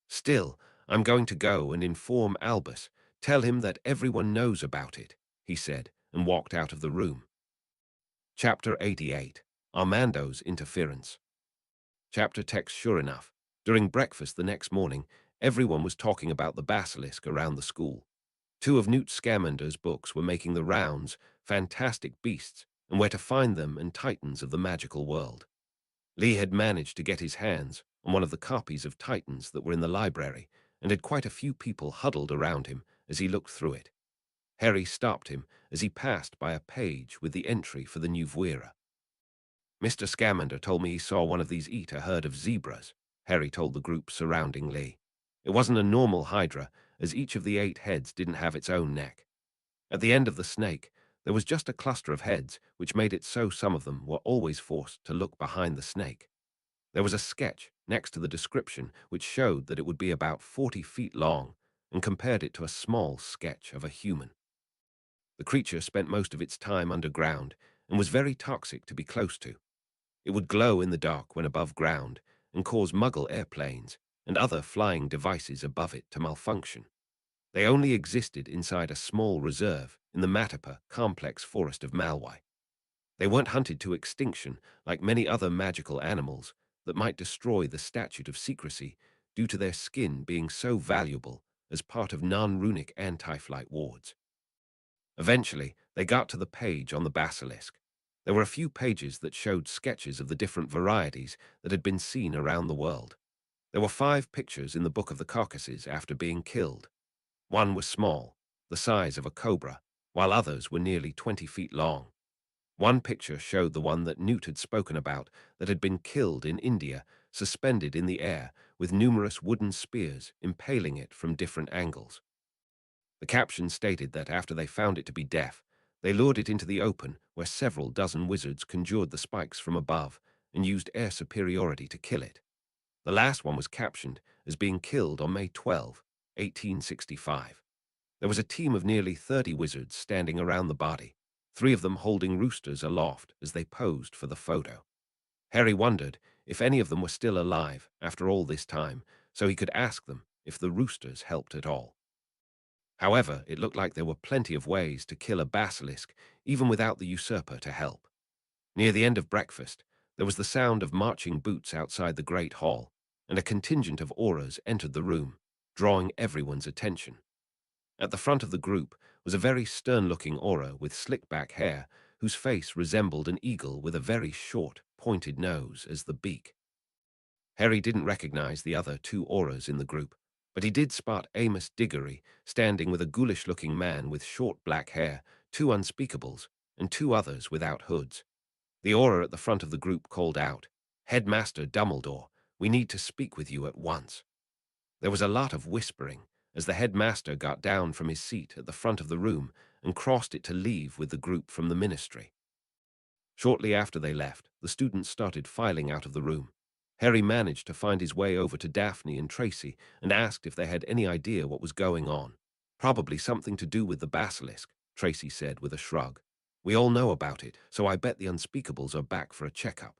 Still, I'm going to go and inform Albus. Tell him that everyone knows about it, he said, and walked out of the room. Chapter 88. Armando's Interference. Chapter text. Sure enough, during breakfast the next morning, everyone was talking about the basilisk around the school. Two of Newt Scamander's books were making the rounds, Fantastic Beasts, and Where to Find Them, and Titans of the Magical World. Lee had managed to get his hands on one of the copies of Titans that were in the library, and had quite a few people huddled around him as he looked through it. Harry stopped him as he passed by a page with the entry for the new Vuira. Mr. Scamander told me he saw one of these eat a herd of zebras, Harry told the group surrounding Lee. It wasn't a normal hydra, as each of the 8 heads didn't have its own neck. At the end of the snake, there was just a cluster of heads, which made it so some of them were always forced to look behind the snake. There was a sketch next to the description which showed that it would be about 40 feet long, and compared it to a small sketch of a human. The creature spent most of its time underground and was very toxic to be close to. It would glow in the dark when above ground and cause Muggle airplanes and other flying devices above it to malfunction. They only existed inside a small reserve in the Matapa complex forest of Malwai. They weren't hunted to extinction like many other magical animals that might destroy the statute of secrecy due to their skin being so valuable as part of non-runic anti-flight wards. Eventually, they got to the page on the basilisk. There were a few pages that showed sketches of the different varieties that had been seen around the world. There were 5 pictures in the Book of the Caucasus after being killed. One was small, the size of a cobra, while others were nearly 20 feet long. One picture showed the one that Newt had spoken about that had been killed in India, suspended in the air, with numerous wooden spears impaling it from different angles. The caption stated that after they found it to be deaf, they lured it into the open, where several dozen wizards conjured the spikes from above and used air superiority to kill it. The last one was captioned as being killed on May 12, 1865. There was a team of nearly 30 wizards standing around the body, 3 of them holding roosters aloft as they posed for the photo. Harry wondered if any of them were still alive after all this time, so he could ask them if the roosters helped at all. However, it looked like there were plenty of ways to kill a basilisk, even without the usurper to help. Near the end of breakfast, there was the sound of marching boots outside the great hall, and a contingent of aurors entered the room. drawing everyone's attention. At the front of the group was a very stern-looking aura with slick-back hair, whose face resembled an eagle with a very short, pointed nose as the beak. Harry didn't recognize the other two auras in the group, but he did spot Amos Diggory standing with a ghoulish-looking man with short black hair, two unspeakables, and two others without hoods. The aura at the front of the group called out, "Headmaster Dumbledore, we need to speak with you at once." There was a lot of whispering as the headmaster got down from his seat at the front of the room and crossed it to leave with the group from the ministry. Shortly after they left, the students started filing out of the room. Harry managed to find his way over to Daphne and Tracy and asked if they had any idea what was going on. "Probably something to do with the basilisk," Tracy said with a shrug. "We all know about it, so I bet the Unspeakables are back for a checkup.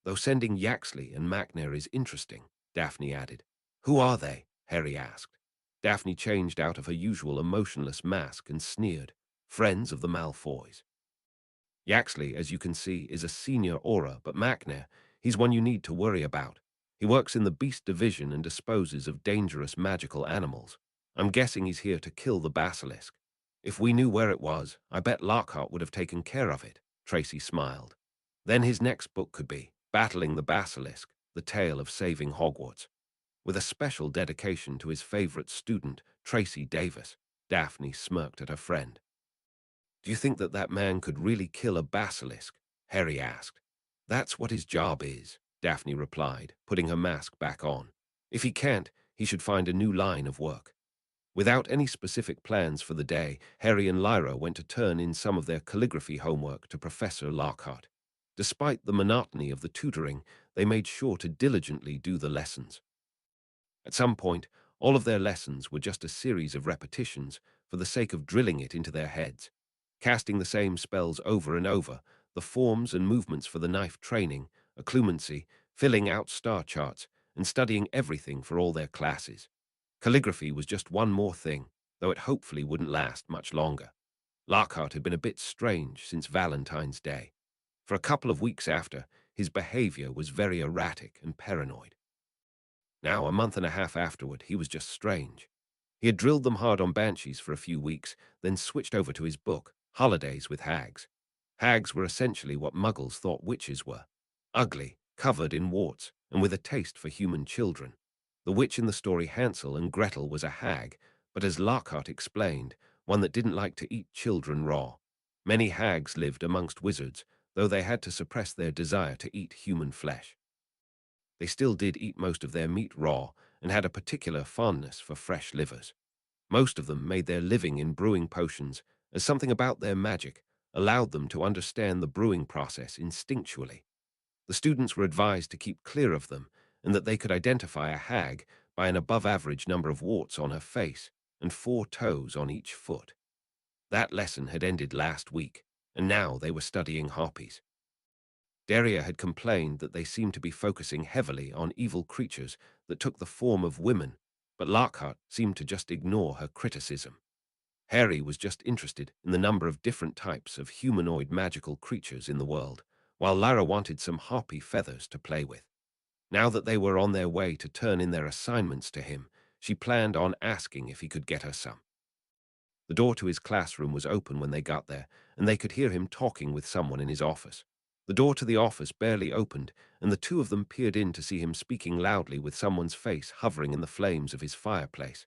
Though sending Yaxley and Macnair is interesting," Daphne added. "Who are they?" Harry asked. Daphne changed out of her usual emotionless mask and sneered. "Friends of the Malfoys." "Yaxley, as you can see, is a senior aura, but Macnair, he's one you need to worry about. He works in the Beast Division and disposes of dangerous magical animals. I'm guessing he's here to kill the basilisk. If we knew where it was, I bet Lockhart would have taken care of it," Tracy smiled. "Then his next book could be Battling the Basilisk, The Tale of Saving Hogwarts, with a special dedication to his favorite student, Tracy Davis." Daphne smirked at her friend. "Do you think that that man could really kill a basilisk?" Harry asked. "That's what his job is," Daphne replied, putting her mask back on. "If he can't, he should find a new line of work." Without any specific plans for the day, Harry and Lyra went to turn in some of their calligraphy homework to Professor Lockhart. Despite the monotony of the tutoring, they made sure to diligently do the lessons. At some point, all of their lessons were just a series of repetitions for the sake of drilling it into their heads. Casting the same spells over and over, the forms and movements for the knife training, occlumency, filling out star charts, and studying everything for all their classes. Calligraphy was just one more thing, though it hopefully wouldn't last much longer. Lockhart had been a bit strange since Valentine's Day. For a couple of weeks after, his behavior was very erratic and paranoid. Now, a month and a half afterward, he was just strange. He had drilled them hard on banshees for a few weeks, then switched over to his book, Holidays with Hags. Hags were essentially what Muggles thought witches were. Ugly, covered in warts, and with a taste for human children. The witch in the story Hansel and Gretel was a hag, but as Lockhart explained, one that didn't like to eat children raw. Many hags lived amongst wizards, though they had to suppress their desire to eat human flesh. They still did eat most of their meat raw and had a particular fondness for fresh livers. Most of them made their living in brewing potions, as something about their magic allowed them to understand the brewing process instinctually. The students were advised to keep clear of them and that they could identify a hag by an above-average number of warts on her face and 4 toes on each foot. That lesson had ended last week, and now they were studying harpies. Daria had complained that they seemed to be focusing heavily on evil creatures that took the form of women, but Lockhart seemed to just ignore her criticism. Harry was just interested in the number of different types of humanoid magical creatures in the world, while Lyra wanted some harpy feathers to play with. Now that they were on their way to turn in their assignments to him, she planned on asking if he could get her some. The door to his classroom was open when they got there, and they could hear him talking with someone in his office. The door to the office barely opened, and the two of them peered in to see him speaking loudly with someone's face hovering in the flames of his fireplace.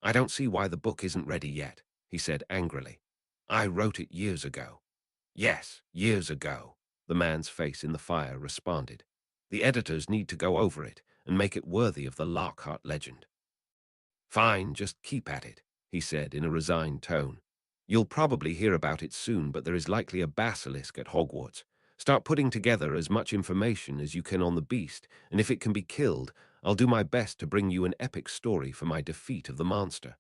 "I don't see why the book isn't ready yet," he said angrily. "I wrote it years ago." "Yes, years ago," the man's face in the fire responded. "The editors need to go over it and make it worthy of the Lockhart legend." "Fine, just keep at it," he said in a resigned tone. "You'll probably hear about it soon, but there is likely a basilisk at Hogwarts. Start putting together as much information as you can on the beast, and if it can be killed, I'll do my best to bring you an epic story for my defeat of the monster."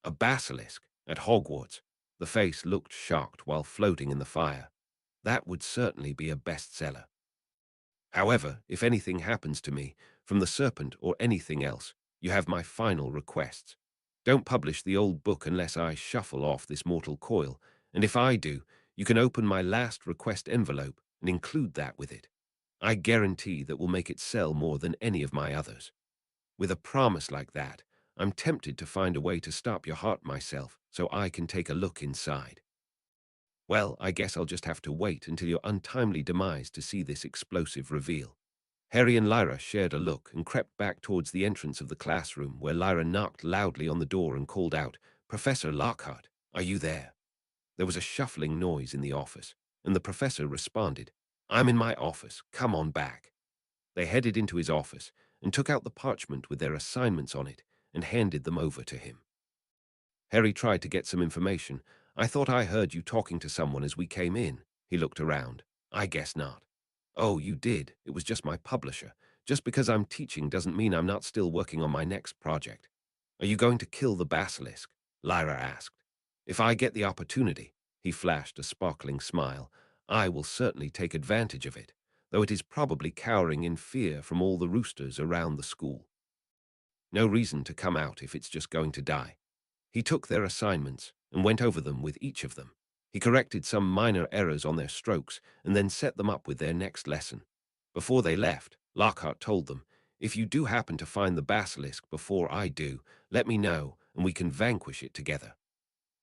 A basilisk at Hogwarts. The face looked shocked while floating in the fire. That would certainly be a bestseller. "However, if anything happens to me, from the serpent or anything else, you have my final requests. Don't publish the old book unless I shuffle off this mortal coil, and if I do, you can open my last request envelope and include that with it. I guarantee that will make it sell more than any of my others." With a promise like that, I'm tempted to find a way to stop your heart myself so I can take a look inside. Well, I guess I'll just have to wait until your untimely demise to see this explosive reveal. Harry and Lyra shared a look and crept back towards the entrance of the classroom, where Lyra knocked loudly on the door and called out, "Professor Lockhart, are you there?" There was a shuffling noise in the office, and the professor responded, "I'm in my office. Come on back." They headed into his office and took out the parchment with their assignments on it and handed them over to him. Harry tried to get some information. "I thought I heard you talking to someone as we came in." He looked around. "I guess not." "Oh, you did. It was just my publisher. Just because I'm teaching doesn't mean I'm not still working on my next project." "Are you going to kill the basilisk?" Lyra asked. "If I get the opportunity," he flashed a sparkling smile, "I will certainly take advantage of it, though it is probably cowering in fear from all the roosters around the school. No reason to come out if it's just going to die." He took their assignments and went over them with each of them. He corrected some minor errors on their strokes and then set them up with their next lesson. Before they left, Lockhart told them, "If you do happen to find the basilisk before I do, let me know and we can vanquish it together."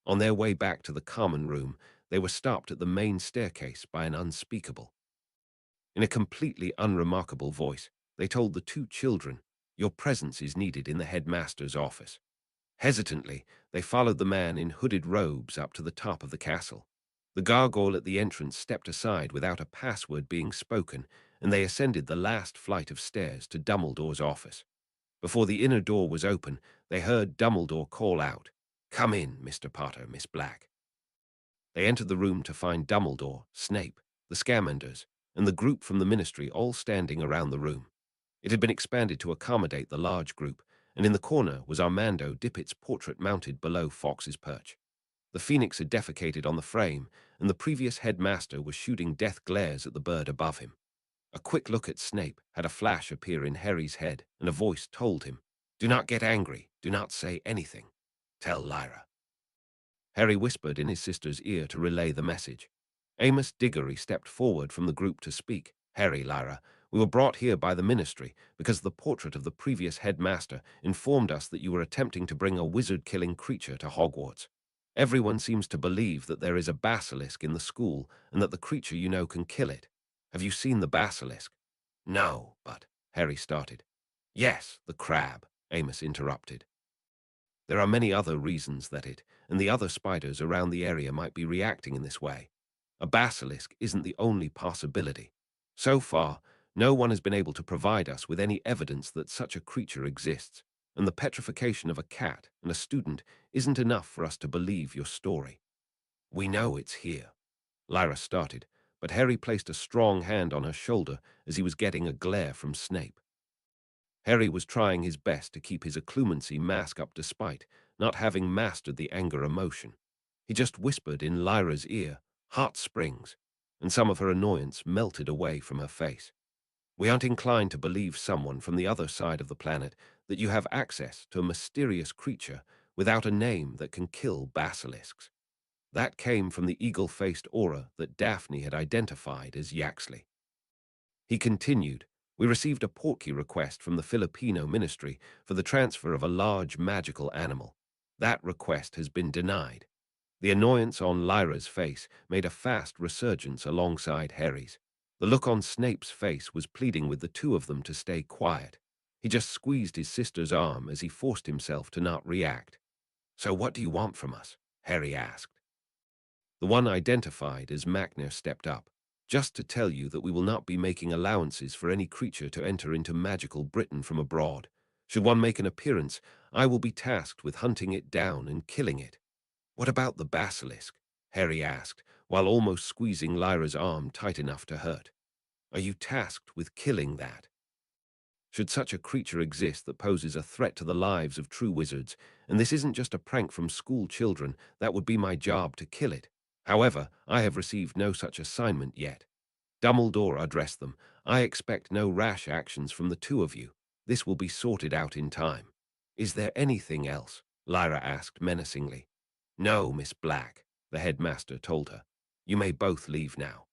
On their way back to the common room, they were stopped at the main staircase by an unspeakable. In a completely unremarkable voice, they told the two children, "Your presence is needed in the headmaster's office." Hesitantly, they followed the man in hooded robes up to the top of the castle. The gargoyle at the entrance stepped aside without a password being spoken, and they ascended the last flight of stairs to Dumbledore's office. Before the inner door was open, they heard Dumbledore call out, "Come in, Mr. Potter, Miss Black." They entered the room to find Dumbledore, Snape, the Scamanders, and the group from the Ministry all standing around the room. It had been expanded to accommodate the large group, and in the corner was Armando Dippet's portrait mounted below Fox's perch. The phoenix had defecated on the frame, and the previous headmaster was shooting death glares at the bird above him. A quick look at Snape had a flash appear in Harry's head, and a voice told him, "Do not get angry. Do not say anything. Tell Lyra." Harry whispered in his sister's ear to relay the message. Amos Diggory stepped forward from the group to speak. "Harry, Lyra, we were brought here by the Ministry because the portrait of the previous headmaster informed us that you were attempting to bring a wizard-killing creature to Hogwarts. Everyone seems to believe that there is a basilisk in the school and that the creature you know can kill it. Have you seen the basilisk?" "No, but—" Harry started. "Yes, the crab," Amos interrupted. "There are many other reasons that it and the other spiders around the area might be reacting in this way. A basilisk isn't the only possibility. So far, no one has been able to provide us with any evidence that such a creature exists, and the petrification of a cat and a student isn't enough for us to believe your story." "We know it's here," Lyra started, but Harry placed a strong hand on her shoulder as he was getting a glare from Snape. Harry was trying his best to keep his occlumency mask up despite not having mastered the anger emotion. He just whispered in Lyra's ear, "Hot springs," and some of her annoyance melted away from her face. "We aren't inclined to believe someone from the other side of the planet that you have access to a mysterious creature without a name that can kill basilisks." That came from the eagle-faced aura that Daphne had identified as Yaxley. He continued, "We received a portkey request from the Filipino Ministry for the transfer of a large magical animal. That request has been denied." The annoyance on Lyra's face made a fast resurgence alongside Harry's. The look on Snape's face was pleading with the two of them to stay quiet. He just squeezed his sister's arm as he forced himself to not react. "So what do you want from us?" Harry asked. The one identified as Macnair stepped up. "Just to tell you that we will not be making allowances for any creature to enter into magical Britain from abroad. Should one make an appearance, I will be tasked with hunting it down and killing it." "What about the basilisk?" Harry asked, while almost squeezing Lyra's arm tight enough to hurt. "Are you tasked with killing that?" "Should such a creature exist that poses a threat to the lives of true wizards, and this isn't just a prank from school children, that would be my job to kill it. However, I have received no such assignment yet." Dumbledore addressed them. "I expect no rash actions from the two of you. This will be sorted out in time." "Is there anything else?" Lyra asked menacingly. "No, Miss Black," the headmaster told her. "You may both leave now."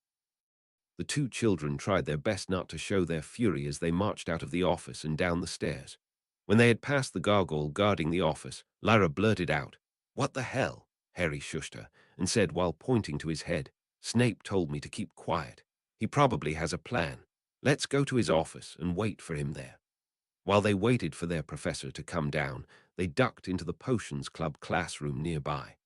The two children tried their best not to show their fury as they marched out of the office and down the stairs. When they had passed the gargoyle guarding the office, Lyra blurted out, "What the hell?" Harry shushed her and said while pointing to his head, "Snape told me to keep quiet. He probably has a plan. Let's go to his office and wait for him there." While they waited for their professor to come down, they ducked into the Potions Club classroom nearby.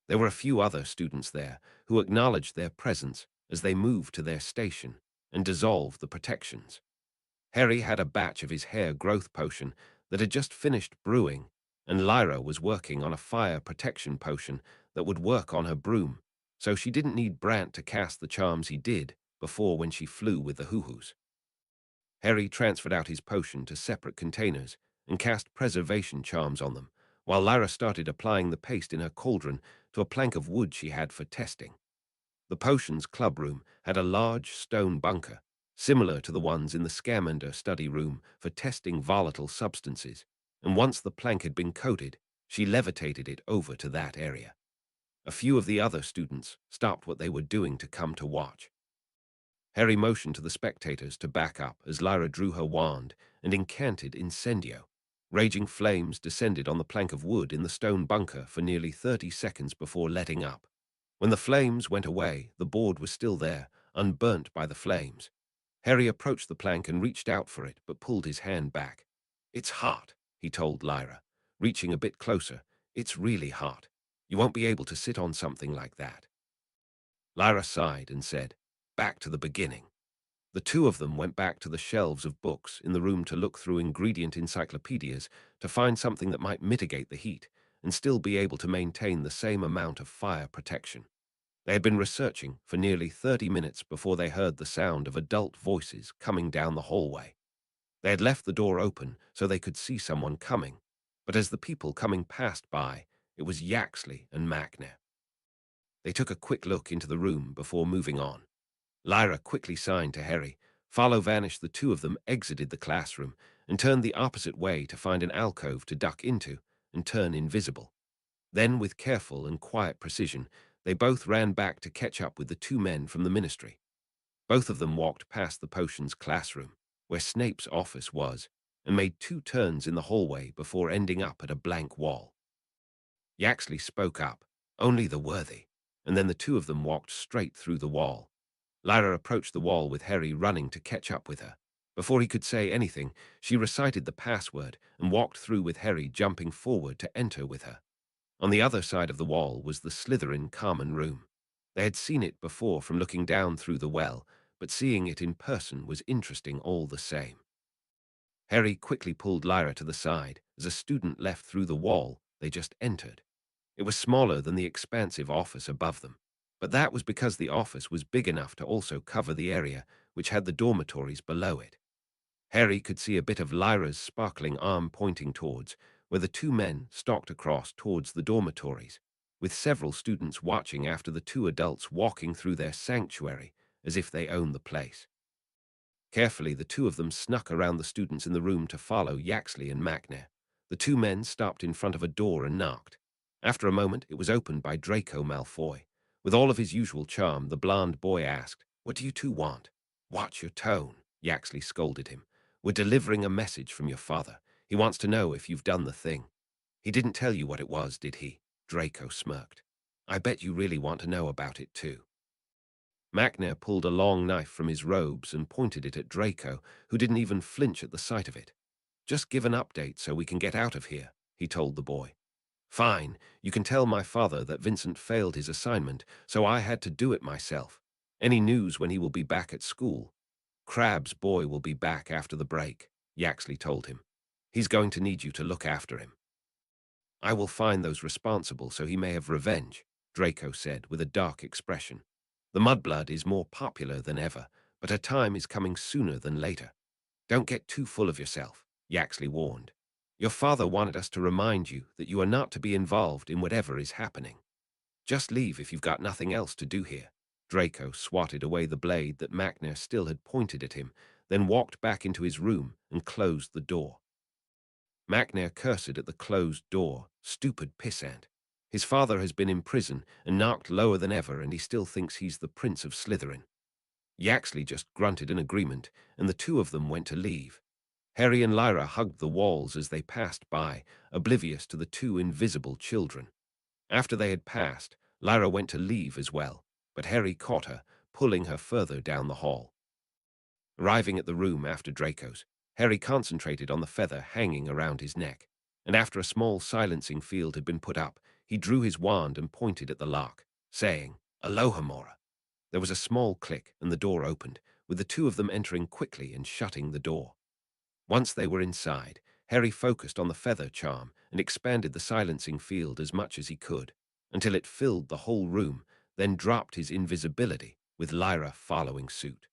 There were a few other students there who acknowledged their presence as they moved to their station and dissolved the protections. Harry had a batch of his hair growth potion that had just finished brewing, and Lyra was working on a fire protection potion that would work on her broom, so she didn't need Brant to cast the charms he did before when she flew with the hoo-hoos. Harry transferred out his potion to separate containers and cast preservation charms on them, while Lyra started applying the paste in her cauldron to a plank of wood she had for testing. The potions club room had a large stone bunker, similar to the ones in the Scamander study room for testing volatile substances, and once the plank had been coated, she levitated it over to that area. A few of the other students stopped what they were doing to come to watch. Harry motioned to the spectators to back up as Lyra drew her wand and incanted Incendio. Raging flames descended on the plank of wood in the stone bunker for nearly 30 seconds before letting up. When the flames went away, the board was still there, unburnt by the flames. Harry approached the plank and reached out for it, but pulled his hand back. "It's hot," he told Lyra, reaching a bit closer. "It's really hot. You won't be able to sit on something like that." Lyra sighed and said, "Back to the beginning." The two of them went back to the shelves of books in the room to look through ingredient encyclopedias to find something that might mitigate the heat and still be able to maintain the same amount of fire protection. They had been researching for nearly 30 minutes before they heard the sound of adult voices coming down the hallway. They had left the door open so they could see someone coming, but as the people coming passed by, it was Yaxley and Macnair. They took a quick look into the room before moving on. Lyra quickly signed to Harry. Follow vanished. The two of them exited the classroom and turned the opposite way to find an alcove to duck into and turn invisible. Then, with careful and quiet precision, they both ran back to catch up with the two men from the ministry. Both of them walked past the potions classroom, where Snape's office was, and made 2 turns in the hallway before ending up at a blank wall. Yaxley spoke up, "Only the worthy," and then the two of them walked straight through the wall. Lyra approached the wall with Harry running to catch up with her. Before he could say anything, she recited the password and walked through with Harry jumping forward to enter with her. On the other side of the wall was the Slytherin common room. They had seen it before from looking down through the well, but seeing it in person was interesting all the same. Harry quickly pulled Lyra to the side as a student left through the wall they just entered. It was smaller than the expansive office above them, but that was because the office was big enough to also cover the area which had the dormitories below it. Harry could see a bit of Lyra's sparkling arm pointing towards where the two men stalked across towards the dormitories, with several students watching after the two adults walking through their sanctuary as if they owned the place. Carefully, the two of them snuck around the students in the room to follow Yaxley and Macnair. The two men stopped in front of a door and knocked. After a moment, it was opened by Draco Malfoy. With all of his usual charm, the blond boy asked, "What do you two want?" "Watch your tone," Yaxley scolded him. "We're delivering a message from your father. He wants to know if you've done the thing." "He didn't tell you what it was, did he?" Draco smirked. "I bet you really want to know about it too." Macnair pulled a long knife from his robes and pointed it at Draco, who didn't even flinch at the sight of it. "Just give an update so we can get out of here," he told the boy. "Fine, you can tell my father that Vincent failed his assignment, so I had to do it myself. Any news when he will be back at school?" "Crabbe's boy will be back after the break," Yaxley told him. "He's going to need you to look after him." "I will find those responsible so he may have revenge," Draco said with a dark expression. "The mudblood is more popular than ever, but her time is coming sooner than later." "Don't get too full of yourself," Yaxley warned. "Your father wanted us to remind you that you are not to be involved in whatever is happening. Just leave if you've got nothing else to do here." Draco swatted away the blade that Macnair still had pointed at him, then walked back into his room and closed the door. Macnair cursed at the closed door. Stupid pissant. His father has been in prison and knocked lower than ever, and he still thinks he's the Prince of Slytherin. Yaxley just grunted in agreement, and the two of them went to leave. Harry and Lyra hugged the walls as they passed by, oblivious to the two invisible children. After they had passed, Lyra went to leave as well, but Harry caught her, pulling her further down the hall. Arriving at the room after Draco's, Harry concentrated on the feather hanging around his neck, and after a small silencing field had been put up, he drew his wand and pointed at the lock, saying, "Alohomora." There was a small click, and the door opened, with the two of them entering quickly and shutting the door. Once they were inside, Harry focused on the feather charm and expanded the silencing field as much as he could, until it filled the whole room, then dropped his invisibility, with Lyra following suit.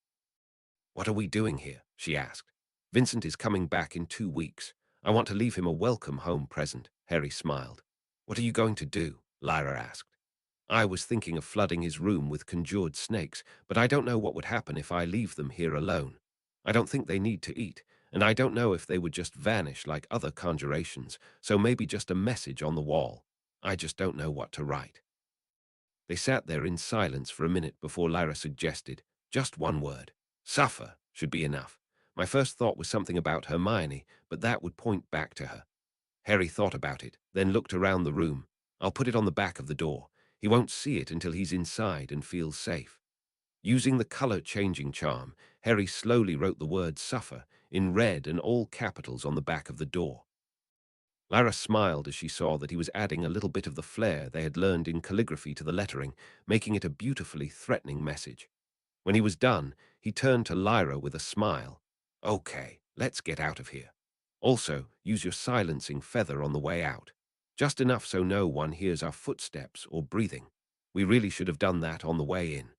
"What are we doing here?" she asked. "Vincent is coming back in 2 weeks. I want to leave him a welcome home present," Harry smiled. "What are you going to do?" Lyra asked. "I was thinking of flooding his room with conjured snakes, but I don't know what would happen if I leave them here alone. I don't think they need to eat, and I don't know if they would just vanish like other conjurations, so maybe just a message on the wall. I just don't know what to write." They sat there in silence for a minute before Lyra suggested, "Just one word. Suffer should be enough." My first thought was something about Hermione, but that would point back to her. Harry thought about it, then looked around the room. "I'll put it on the back of the door. He won't see it until he's inside and feels safe." Using the color-changing charm, Harry slowly wrote the word "suffer" in red and all capitals on the back of the door. Lyra smiled as she saw that he was adding a little bit of the flair they had learned in calligraphy to the lettering, making it a beautifully threatening message. When he was done, he turned to Lyra with a smile. "Okay, let's get out of here. Also, use your silencing feather on the way out. Just enough so no one hears our footsteps or breathing. We really should have done that on the way in."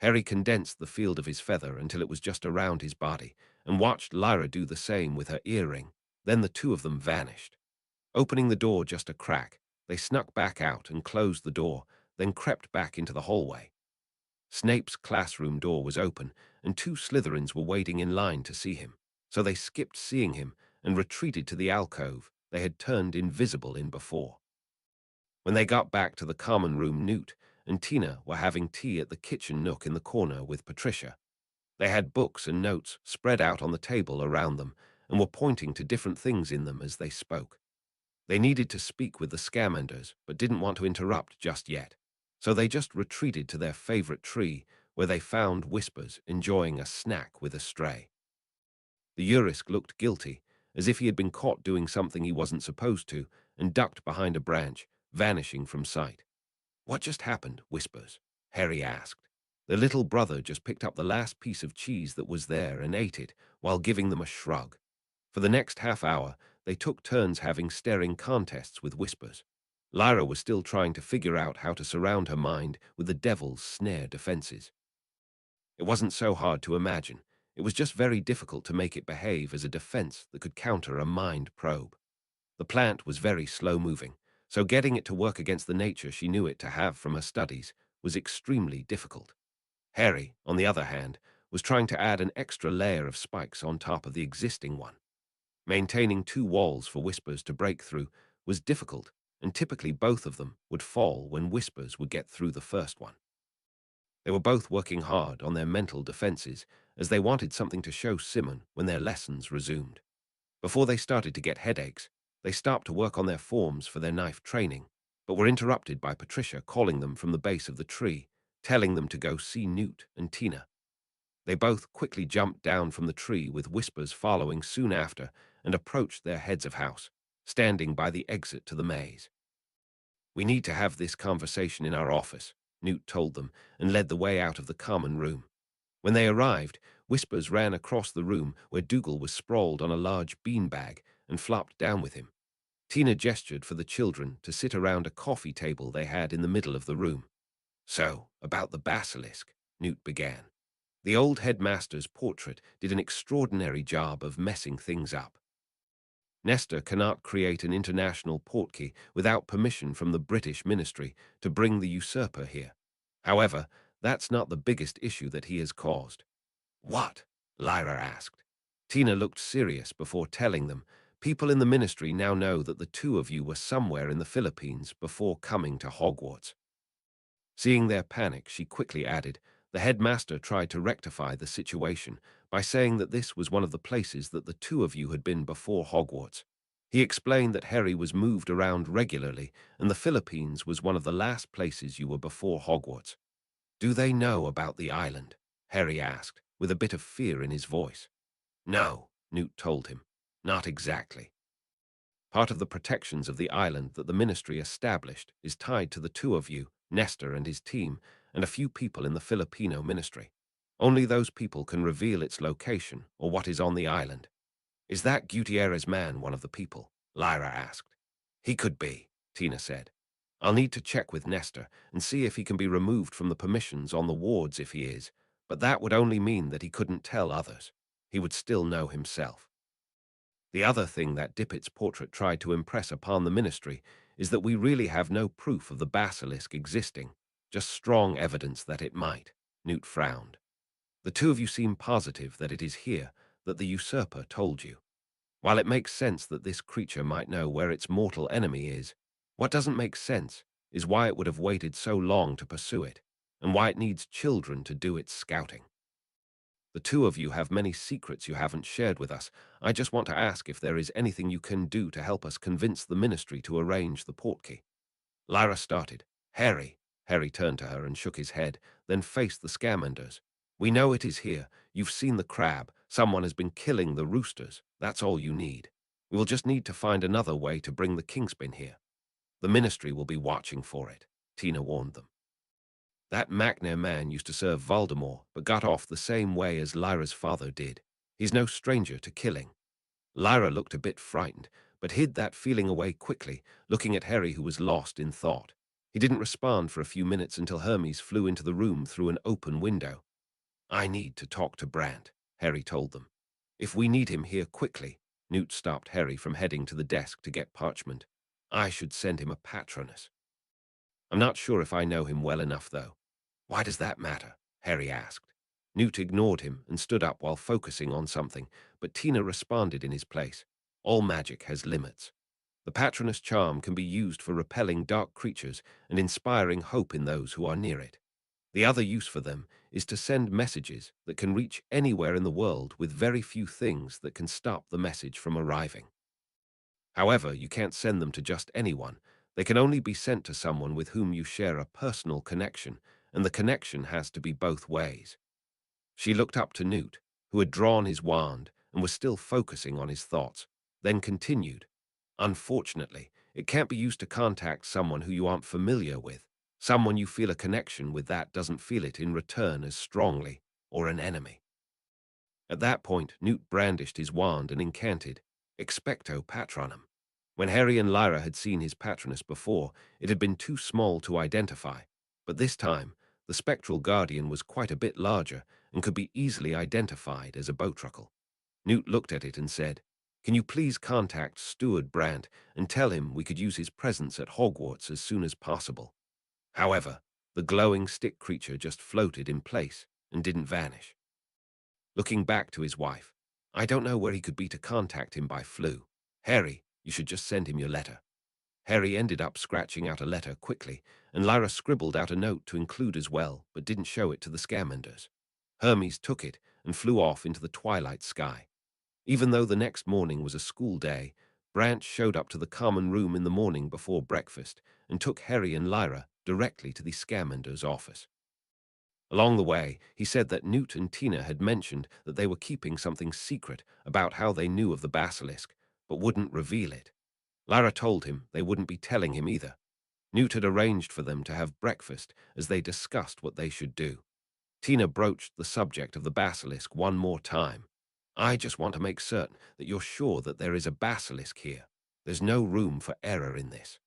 Harry condensed the field of his feather until it was just around his body, and watched Lyra do the same with her earring. Then the two of them vanished. Opening the door just a crack, they snuck back out and closed the door, then crept back into the hallway. Snape's classroom door was open, and 2 Slytherins were waiting in line to see him, so they skipped seeing him and retreated to the alcove they had turned invisible in before. When they got back to the common room, Newt and Tina were having tea at the kitchen nook in the corner with Patricia. They had books and notes spread out on the table around them and were pointing to different things in them as they spoke. They needed to speak with the Scamanders, but didn't want to interrupt just yet, so they just retreated to their favorite tree, where they found Whispers enjoying a snack with Astray. The Urisk looked guilty, as if he had been caught doing something he wasn't supposed to, and ducked behind a branch, vanishing from sight. "What just happened, Whispers?" Harry asked. Their little brother just picked up the last piece of cheese that was there and ate it, while giving them a shrug. For the next half hour, they took turns having staring contests with Whispers. Lyra was still trying to figure out how to surround her mind with the devil's snare defenses. It wasn't so hard to imagine. It was just very difficult to make it behave as a defense that could counter a mind probe. The plant was very slow-moving, so getting it to work against the nature she knew it to have from her studies was extremely difficult. Harry, on the other hand, was trying to add an extra layer of spikes on top of the existing one. Maintaining 2 walls for Whispers to break through was difficult, and typically both of them would fall when Whispers would get through the first one. They were both working hard on their mental defenses, as they wanted something to show Simon when their lessons resumed. Before they started to get headaches, they stopped to work on their forms for their knife training, but were interrupted by Patricia calling them from the base of the tree, telling them to go see Newt and Tina. They both quickly jumped down from the tree, with Whispers following soon after, and approached their heads of house, standing by the exit to the maze. "We need to have this conversation in our office," Newt told them, and led the way out of the common room. When they arrived, Whispers ran across the room where Dougal was sprawled on a large beanbag and flopped down with him. Tina gestured for the children to sit around a coffee table they had in the middle of the room. "So, about the basilisk," Newt began. "The old headmaster's portrait did an extraordinary job of messing things up. Nestor cannot create an international portkey without permission from the British ministry to bring the usurper here. However, that's not the biggest issue that he has caused." "What?" Lyra asked. Tina looked serious before telling them, "People in the ministry now know that the 2 of you were somewhere in the Philippines before coming to Hogwarts." Seeing their panic, she quickly added, The headmaster tried to rectify the situation by saying that this was one of the places that the two of you had been before Hogwarts. He explained that Harry was moved around regularly, and the Philippines was one of the last places you were before Hogwarts. "Do they know about the island?" Harry asked, with a bit of fear in his voice. "No," Newt told him. "Not exactly. Part of the protections of the island that the Ministry established is tied to the two of you, Nestor and his team, and a few people in the Filipino ministry. Only those people can reveal its location or what is on the island." "Is that Gutierrez man one of the people?" Lyra asked. "He could be," Tina said. "I'll need to check with Nestor and see if he can be removed from the permissions on the wards if he is, but that would only mean that he couldn't tell others. He would still know himself. The other thing that Dippett's portrait tried to impress upon the Ministry is that we really have no proof of the basilisk existing, just strong evidence that it might." Newt frowned. "The two of you seem positive that it is here, that the usurper told you. While it makes sense that this creature might know where its mortal enemy is, what doesn't make sense is why it would have waited so long to pursue it, and why it needs children to do its scouting. The two of you have many secrets you haven't shared with us. I just want to ask if there is anything you can do to help us convince the Ministry to arrange the portkey." Lyra started. Harry turned to her and shook his head, then faced the Scamanders. "We know it is here. You've seen the crab. Someone has been killing the roosters. That's all you need. We will just need to find another way to bring the Kingspin here. The Ministry will be watching for it," Tina warned them. "That McNair man used to serve Voldemort, but got off the same way as Lyra's father did. He's no stranger to killing." Lyra looked a bit frightened, but hid that feeling away quickly, looking at Harry, who was lost in thought. He didn't respond for a few minutes until Hermes flew into the room through an open window. "I need to talk to Brant," Harry told them. "If we need him here quickly." Newt stopped Harry from heading to the desk to get parchment. "I should send him a patronus. I'm not sure if I know him well enough, though." "Why does that matter?" Harry asked. Newt ignored him and stood up while focusing on something, but Tina responded in his place. "All magic has limits. The patronus charm can be used for repelling dark creatures and inspiring hope in those who are near it. The other use for them is to send messages that can reach anywhere in the world with very few things that can stop the message from arriving. However, you can't send them to just anyone. They can only be sent to someone with whom you share a personal connection, and the connection has to be both ways." She looked up to Newt, who had drawn his wand and was still focusing on his thoughts, then continued. "Unfortunately, it can't be used to contact someone who you aren't familiar with. Someone you feel a connection with that doesn't feel it in return as strongly, or an enemy." At that point, Newt brandished his wand and incanted, "Expecto Patronum." When Harry and Lyra had seen his patronus before, it had been too small to identify, but this time, the spectral guardian was quite a bit larger and could be easily identified as a bowtruckle. Newt looked at it and said, "Can you please contact Steward Brant and tell him we could use his presence at Hogwarts as soon as possible?" However, the glowing stick creature just floated in place and didn't vanish. Looking back to his wife, "I don't know where he could be to contact him by flu. Harry, you should just send him your letter." Harry ended up scratching out a letter quickly, and Lyra scribbled out a note to include as well, but didn't show it to the Scamanders. Hermes took it and flew off into the twilight sky. Even though the next morning was a school day, Brant showed up to the common room in the morning before breakfast and took Harry and Lyra directly to the Scamander's office. Along the way, he said that Newt and Tina had mentioned that they were keeping something secret about how they knew of the basilisk, but wouldn't reveal it. Lyra told him they wouldn't be telling him either. Newt had arranged for them to have breakfast as they discussed what they should do. Tina broached the subject of the basilisk one more time. "I just want to make certain that you're sure that there is a basilisk here. There's no room for error in this."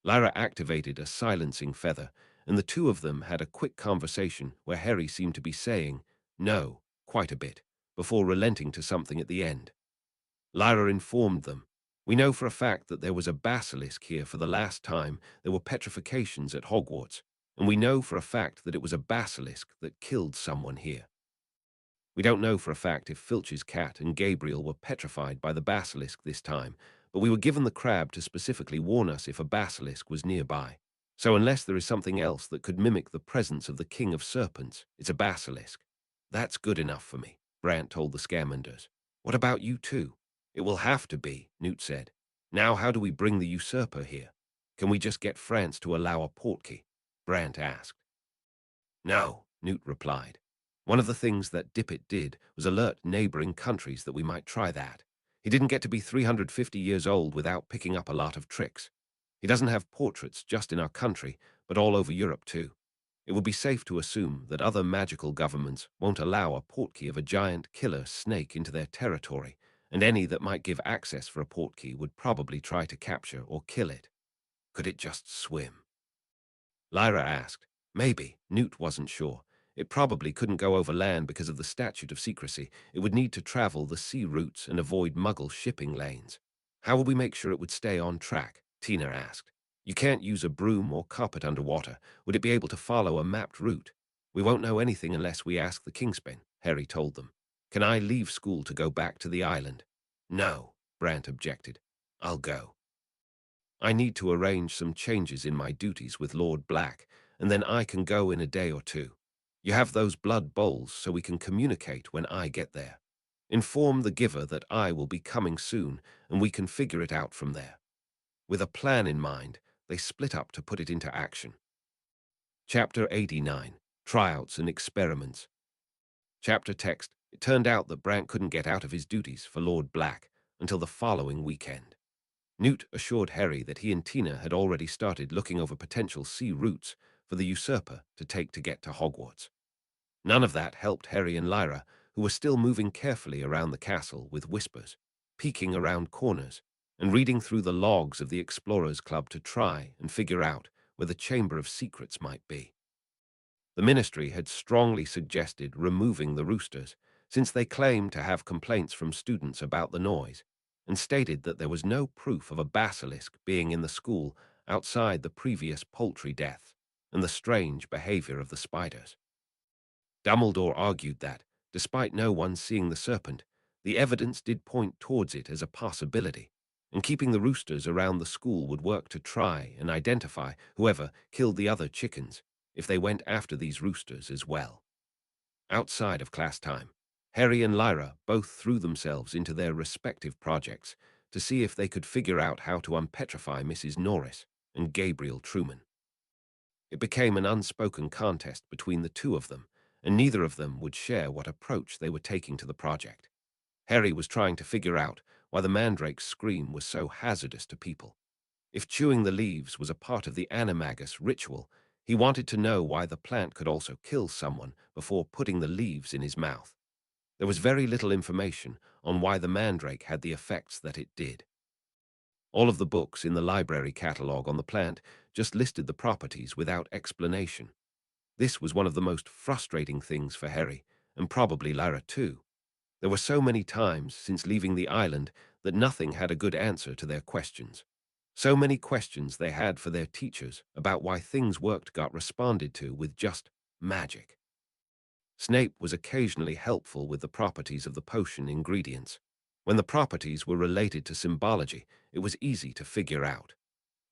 Lyra activated a silencing feather, and the two of them had a quick conversation where Harry seemed to be saying no quite a bit, before relenting to something at the end. Lyra informed them, "We know for a fact that there was a basilisk here for the last time there were petrifications at Hogwarts, and we know for a fact that it was a basilisk that killed someone here. We don't know for a fact if Filch's cat and Gabriel were petrified by the basilisk this time, but we were given the crab to specifically warn us if a basilisk was nearby. So unless there is something else that could mimic the presence of the king of serpents, it's a basilisk. That's good enough for me, Brant told the scaremongers. What about you two? It will have to be, Newt said. Now how do we bring the usurper here? Can we just get France to allow a portkey? Brant asked. No, Newt replied. One of the things that Dippet did was alert neighboring countries that we might try that. He didn't get to be 350 years old without picking up a lot of tricks. He doesn't have portraits just in our country, but all over Europe too. It would be safe to assume that other magical governments won't allow a portkey of a giant killer snake into their territory, and any that might give access for a portkey would probably try to capture or kill it. Could it just swim? Lyra asked. Maybe. Newt wasn't sure. It probably couldn't go over land because of the statute of secrecy. It would need to travel the sea routes and avoid Muggle shipping lanes. How will we make sure it would stay on track? Tina asked. You can't use a broom or carpet underwater. Would it be able to follow a mapped route? We won't know anything unless we ask the Kingspin, Harry told them. Can I leave school to go back to the island? No, Brant objected. I'll go. I need to arrange some changes in my duties with Lord Black, and then I can go in a day or two. You have those blood bowls so we can communicate when I get there. Inform the giver that I will be coming soon, and we can figure it out from there. With a plan in mind, they split up to put it into action. Chapter 89. Tryouts and Experiments. Chapter text. It turned out that Brant couldn't get out of his duties for Lord Black until the following weekend. Newt assured Harry that he and Tina had already started looking over potential sea routes for the usurper to take to get to Hogwarts. None of that helped Harry and Lyra, who were still moving carefully around the castle with whispers, peeking around corners, and reading through the logs of the Explorers Club to try and figure out where the Chamber of Secrets might be. The Ministry had strongly suggested removing the roosters, since they claimed to have complaints from students about the noise, and stated that there was no proof of a basilisk being in the school outside the previous poultry deaths and the strange behavior of the spiders. Dumbledore argued that, despite no one seeing the serpent, the evidence did point towards it as a possibility, and keeping the roosters around the school would work to try and identify whoever killed the other chickens if they went after these roosters as well. Outside of class time, Harry and Lyra both threw themselves into their respective projects to see if they could figure out how to unpetrify Mrs. Norris and Gabriel Truman. It became an unspoken contest between the two of them, and neither of them would share what approach they were taking to the project. Harry was trying to figure out why the mandrake's scream was so hazardous to people. If chewing the leaves was a part of the animagus ritual, he wanted to know why the plant could also kill someone before putting the leaves in his mouth. There was very little information on why the mandrake had the effects that it did. All of the books in the library catalogue on the plant just listed the properties without explanation. This was one of the most frustrating things for Harry, and probably Lyra too. There were so many times since leaving the island that nothing had a good answer to their questions. So many questions they had for their teachers about why things worked got responded to with just magic. Snape was occasionally helpful with the properties of the potion ingredients. When the properties were related to symbology, it was easy to figure out.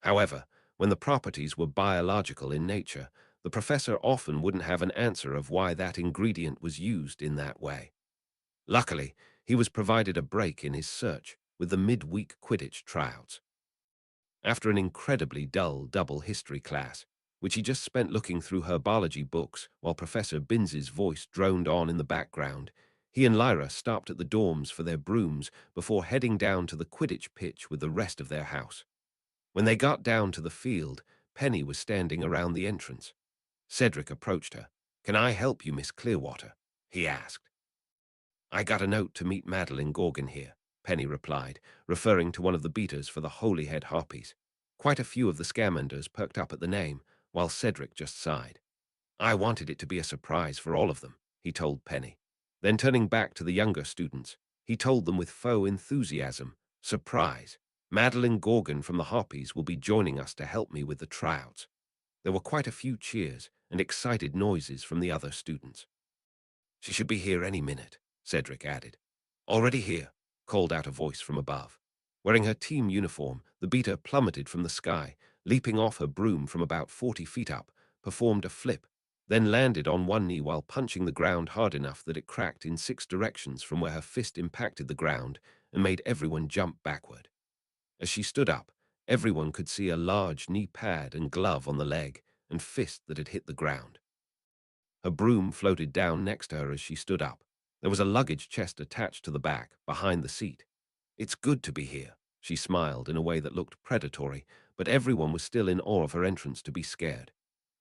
However, when the properties were biological in nature, the professor often wouldn't have an answer of why that ingredient was used in that way. Luckily, he was provided a break in his search with the mid-week Quidditch tryouts. After an incredibly dull double history class, which he just spent looking through herbology books while Professor Binns's voice droned on in the background, he and Lyra stopped at the dorms for their brooms before heading down to the Quidditch pitch with the rest of their house. When they got down to the field, Penny was standing around the entrance. Cedric approached her. "Can I help you, Miss Clearwater?" he asked. "I got a note to meet Madeline Gorgon here," Penny replied, referring to one of the beaters for the Holyhead Harpies. Quite a few of the Scamanders perked up at the name, while Cedric just sighed. "I wanted it to be a surprise for all of them," he told Penny. Then turning back to the younger students, he told them with faux enthusiasm, "Surprise! Madeline Gorgon from the Harpies will be joining us to help me with the tryouts." There were quite a few cheers and excited noises from the other students. "She should be here any minute," Cedric added. "Already here," called out a voice from above. Wearing her team uniform, the beater plummeted from the sky, leaping off her broom from about 40 feet up, performed a flip, then landed on one knee while punching the ground hard enough that it cracked in 6 directions from where her fist impacted the ground and made everyone jump backward. As she stood up, everyone could see a large knee pad and glove on the leg and fist that had hit the ground. Her broom floated down next to her as she stood up. There was a luggage chest attached to the back, behind the seat. "It's good to be here," she smiled in a way that looked predatory, but everyone was still in awe of her entrance to be scared.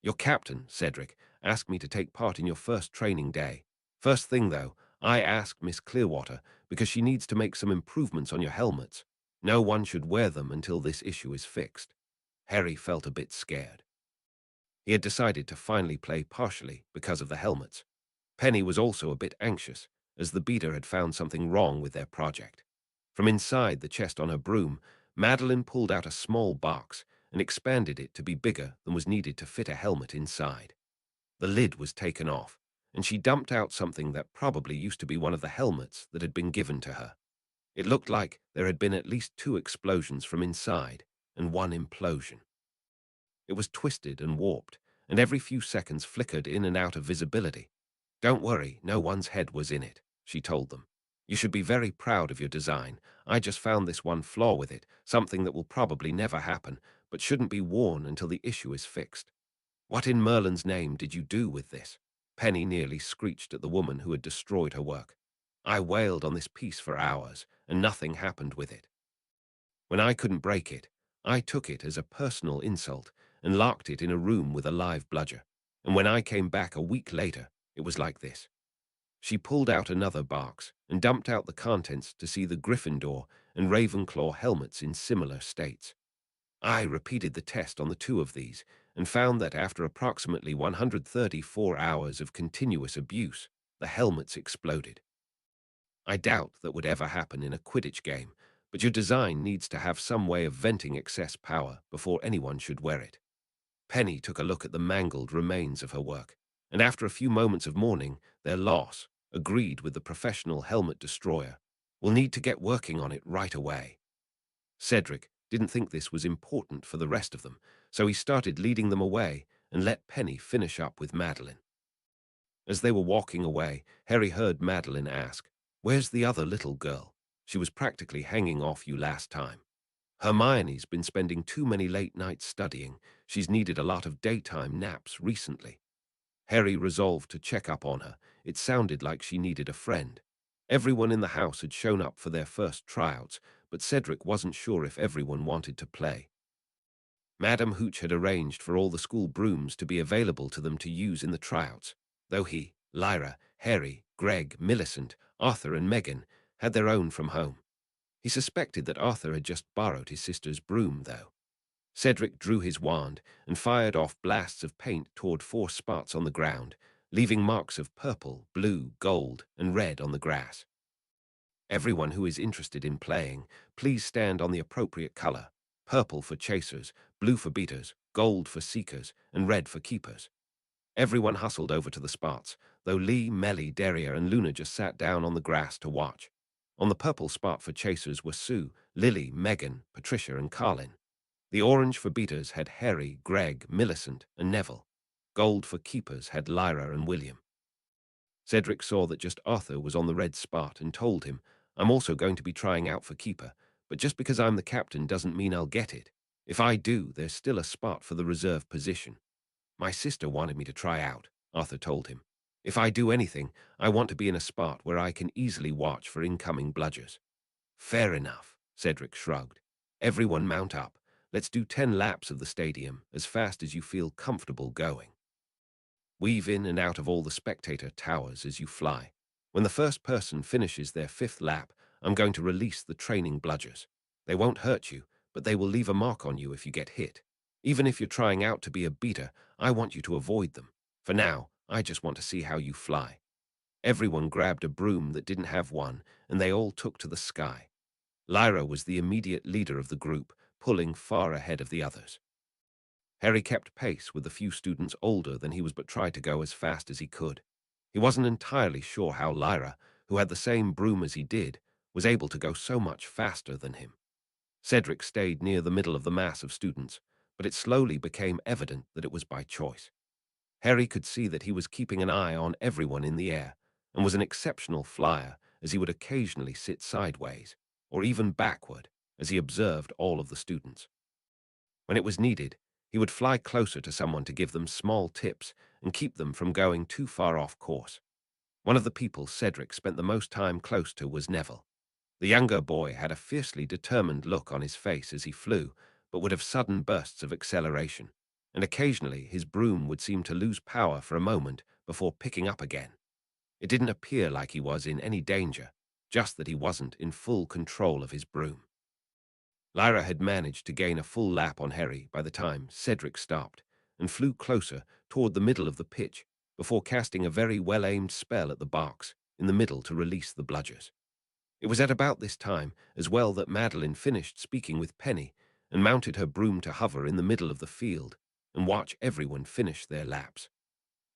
"Your captain, Cedric, asked me to take part in your first training day. First thing, though, I asked Miss Clearwater because she needs to make some improvements on your helmets. No one should wear them until this issue is fixed." Harry felt a bit scared. He had decided to finally play partially because of the helmets. Penny was also a bit anxious, as the beater had found something wrong with their project. From inside the chest on her broom, Madeline pulled out a small box and expanded it to be bigger than was needed to fit a helmet inside. The lid was taken off, and she dumped out something that probably used to be one of the helmets that had been given to her. It looked like there had been at least 2 explosions from inside and 1 implosion. It was twisted and warped, and every few seconds flickered in and out of visibility. "Don't worry, no one's head was in it," she told them. "You should be very proud of your design. I just found this one flaw with it, something that will probably never happen, but shouldn't be worn until the issue is fixed." "What in Merlin's name did you do with this?" Penny nearly screeched at the woman who had destroyed her work. "I wailed on this piece for hours, and nothing happened with it. When I couldn't break it, I took it as a personal insult and locked it in a room with a live bludger. And when I came back a week later, it was like this." She pulled out another box and dumped out the contents to see the Gryffindor and Ravenclaw helmets in similar states. "I repeated the test on the 2 of these and found that after approximately 134 hours of continuous abuse, the helmets exploded. I doubt that would ever happen in a Quidditch game, but your design needs to have some way of venting excess power before anyone should wear it." Penny took a look at the mangled remains of her work, and after a few moments of mourning their loss, agreed with the professional helmet destroyer. "We'll need to get working on it right away." Cedric didn't think this was important for the rest of them, so he started leading them away and let Penny finish up with Madeline. As they were walking away, Harry heard Madeline ask, "Where's the other little girl? She was practically hanging off you last time." "Hermione's been spending too many late nights studying. She's needed a lot of daytime naps recently." Harry resolved to check up on her. It sounded like she needed a friend. Everyone in the house had shown up for their first tryouts, but Cedric wasn't sure if everyone wanted to play. Madam Hooch had arranged for all the school brooms to be available to them to use in the tryouts, though he, Lyra, Harry, Greg, Millicent, Arthur, and Megan had their own from home. He suspected that Arthur had just borrowed his sister's broom, though. Cedric drew his wand and fired off blasts of paint toward 4 spots on the ground, leaving marks of purple, blue, gold, and red on the grass. "Everyone who is interested in playing, please stand on the appropriate color. Purple for chasers, blue for beaters, gold for seekers, and red for keepers." Everyone hustled over to the spots, though Lee, Melly, Daria, and Luna just sat down on the grass to watch. On the purple spot for chasers were Sue, Lily, Megan, Patricia, and Carlin. The orange for beaters had Harry, Greg, Millicent, and Neville. Gold for keepers had Lyra and William. Cedric saw that just Arthur was on the red spot and told him, "I'm also going to be trying out for keeper, but just because I'm the captain doesn't mean I'll get it. If I do, there's still a spot for the reserve position." "My sister wanted me to try out," Arthur told him. "If I do anything, I want to be in a spot where I can easily watch for incoming bludgers." "Fair enough," Cedric shrugged. "Everyone mount up. Let's do 10 laps of the stadium, as fast as you feel comfortable going. Weave in and out of all the spectator towers as you fly. When the first person finishes their 5th lap, I'm going to release the training bludgers. They won't hurt you, but they will leave a mark on you if you get hit. Even if you're trying out to be a beater, I want you to avoid them. For now, I just want to see how you fly." Everyone grabbed a broom that didn't have one, and they all took to the sky. Lyra was the immediate leader of the group, pulling far ahead of the others. Harry kept pace with the few students older than he was, but tried to go as fast as he could. He wasn't entirely sure how Lyra, who had the same broom as he did, was able to go so much faster than him. Cedric stayed near the middle of the mass of students, but it slowly became evident that it was by choice. Harry could see that he was keeping an eye on everyone in the air and was an exceptional flyer, as he would occasionally sit sideways or even backward as he observed all of the students. When it was needed, he would fly closer to someone to give them small tips and keep them from going too far off course. One of the people Cedric spent the most time close to was Neville. The younger boy had a fiercely determined look on his face as he flew, but would have sudden bursts of acceleration, and occasionally his broom would seem to lose power for a moment before picking up again. It didn't appear like he was in any danger, just that he wasn't in full control of his broom. Lyra had managed to gain a full lap on Harry by the time Cedric stopped, and flew closer toward the middle of the pitch before casting a very well-aimed spell at the box in the middle to release the bludgers. It was at about this time as well that Madeline finished speaking with Penny and mounted her broom to hover in the middle of the field and watch everyone finish their laps.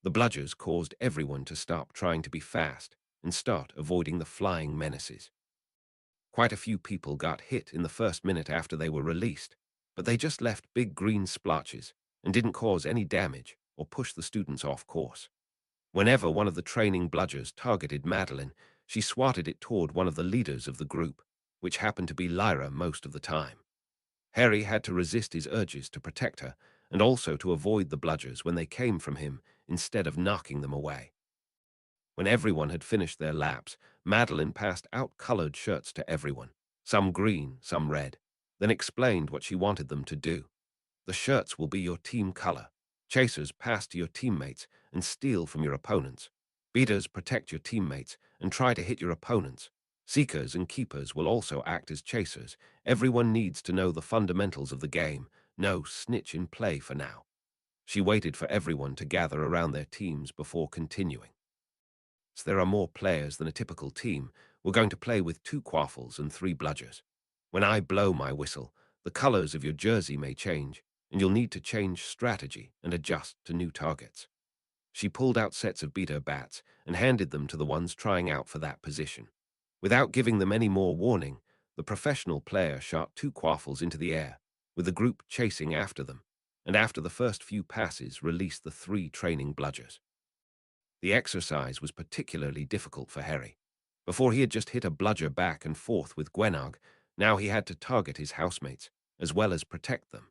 The bludgers caused everyone to stop trying to be fast and start avoiding the flying menaces. Quite a few people got hit in the first minute after they were released, but they just left big green splotches and didn't cause any damage or push the students off course. Whenever one of the training bludgers targeted Madeline, she swatted it toward one of the leaders of the group, which happened to be Lyra most of the time. Harry had to resist his urges to protect her and also to avoid the bludgers when they came from him instead of knocking them away. When everyone had finished their laps, Madeline passed out colored shirts to everyone, some green, some red, then explained what she wanted them to do. The shirts will be your team color. Chasers pass to your teammates and steal from your opponents. Beaters protect your teammates and try to hit your opponents. Seekers and keepers will also act as chasers. Everyone needs to know the fundamentals of the game. No snitch in play for now. She waited for everyone to gather around their teams before continuing. So there are more players than a typical team. We're going to play with 2 quaffles and 3 bludgers. When I blow my whistle, the colors of your jersey may change, and you'll need to change strategy and adjust to new targets. She pulled out sets of beater bats and handed them to the ones trying out for that position. Without giving them any more warning, the professional player shot 2 quaffles into the air, with the group chasing after them, and after the first few passes released the 3 training bludgers. The exercise was particularly difficult for Harry. Before he had just hit a bludger back and forth with Gwenog, now he had to target his housemates, as well as protect them.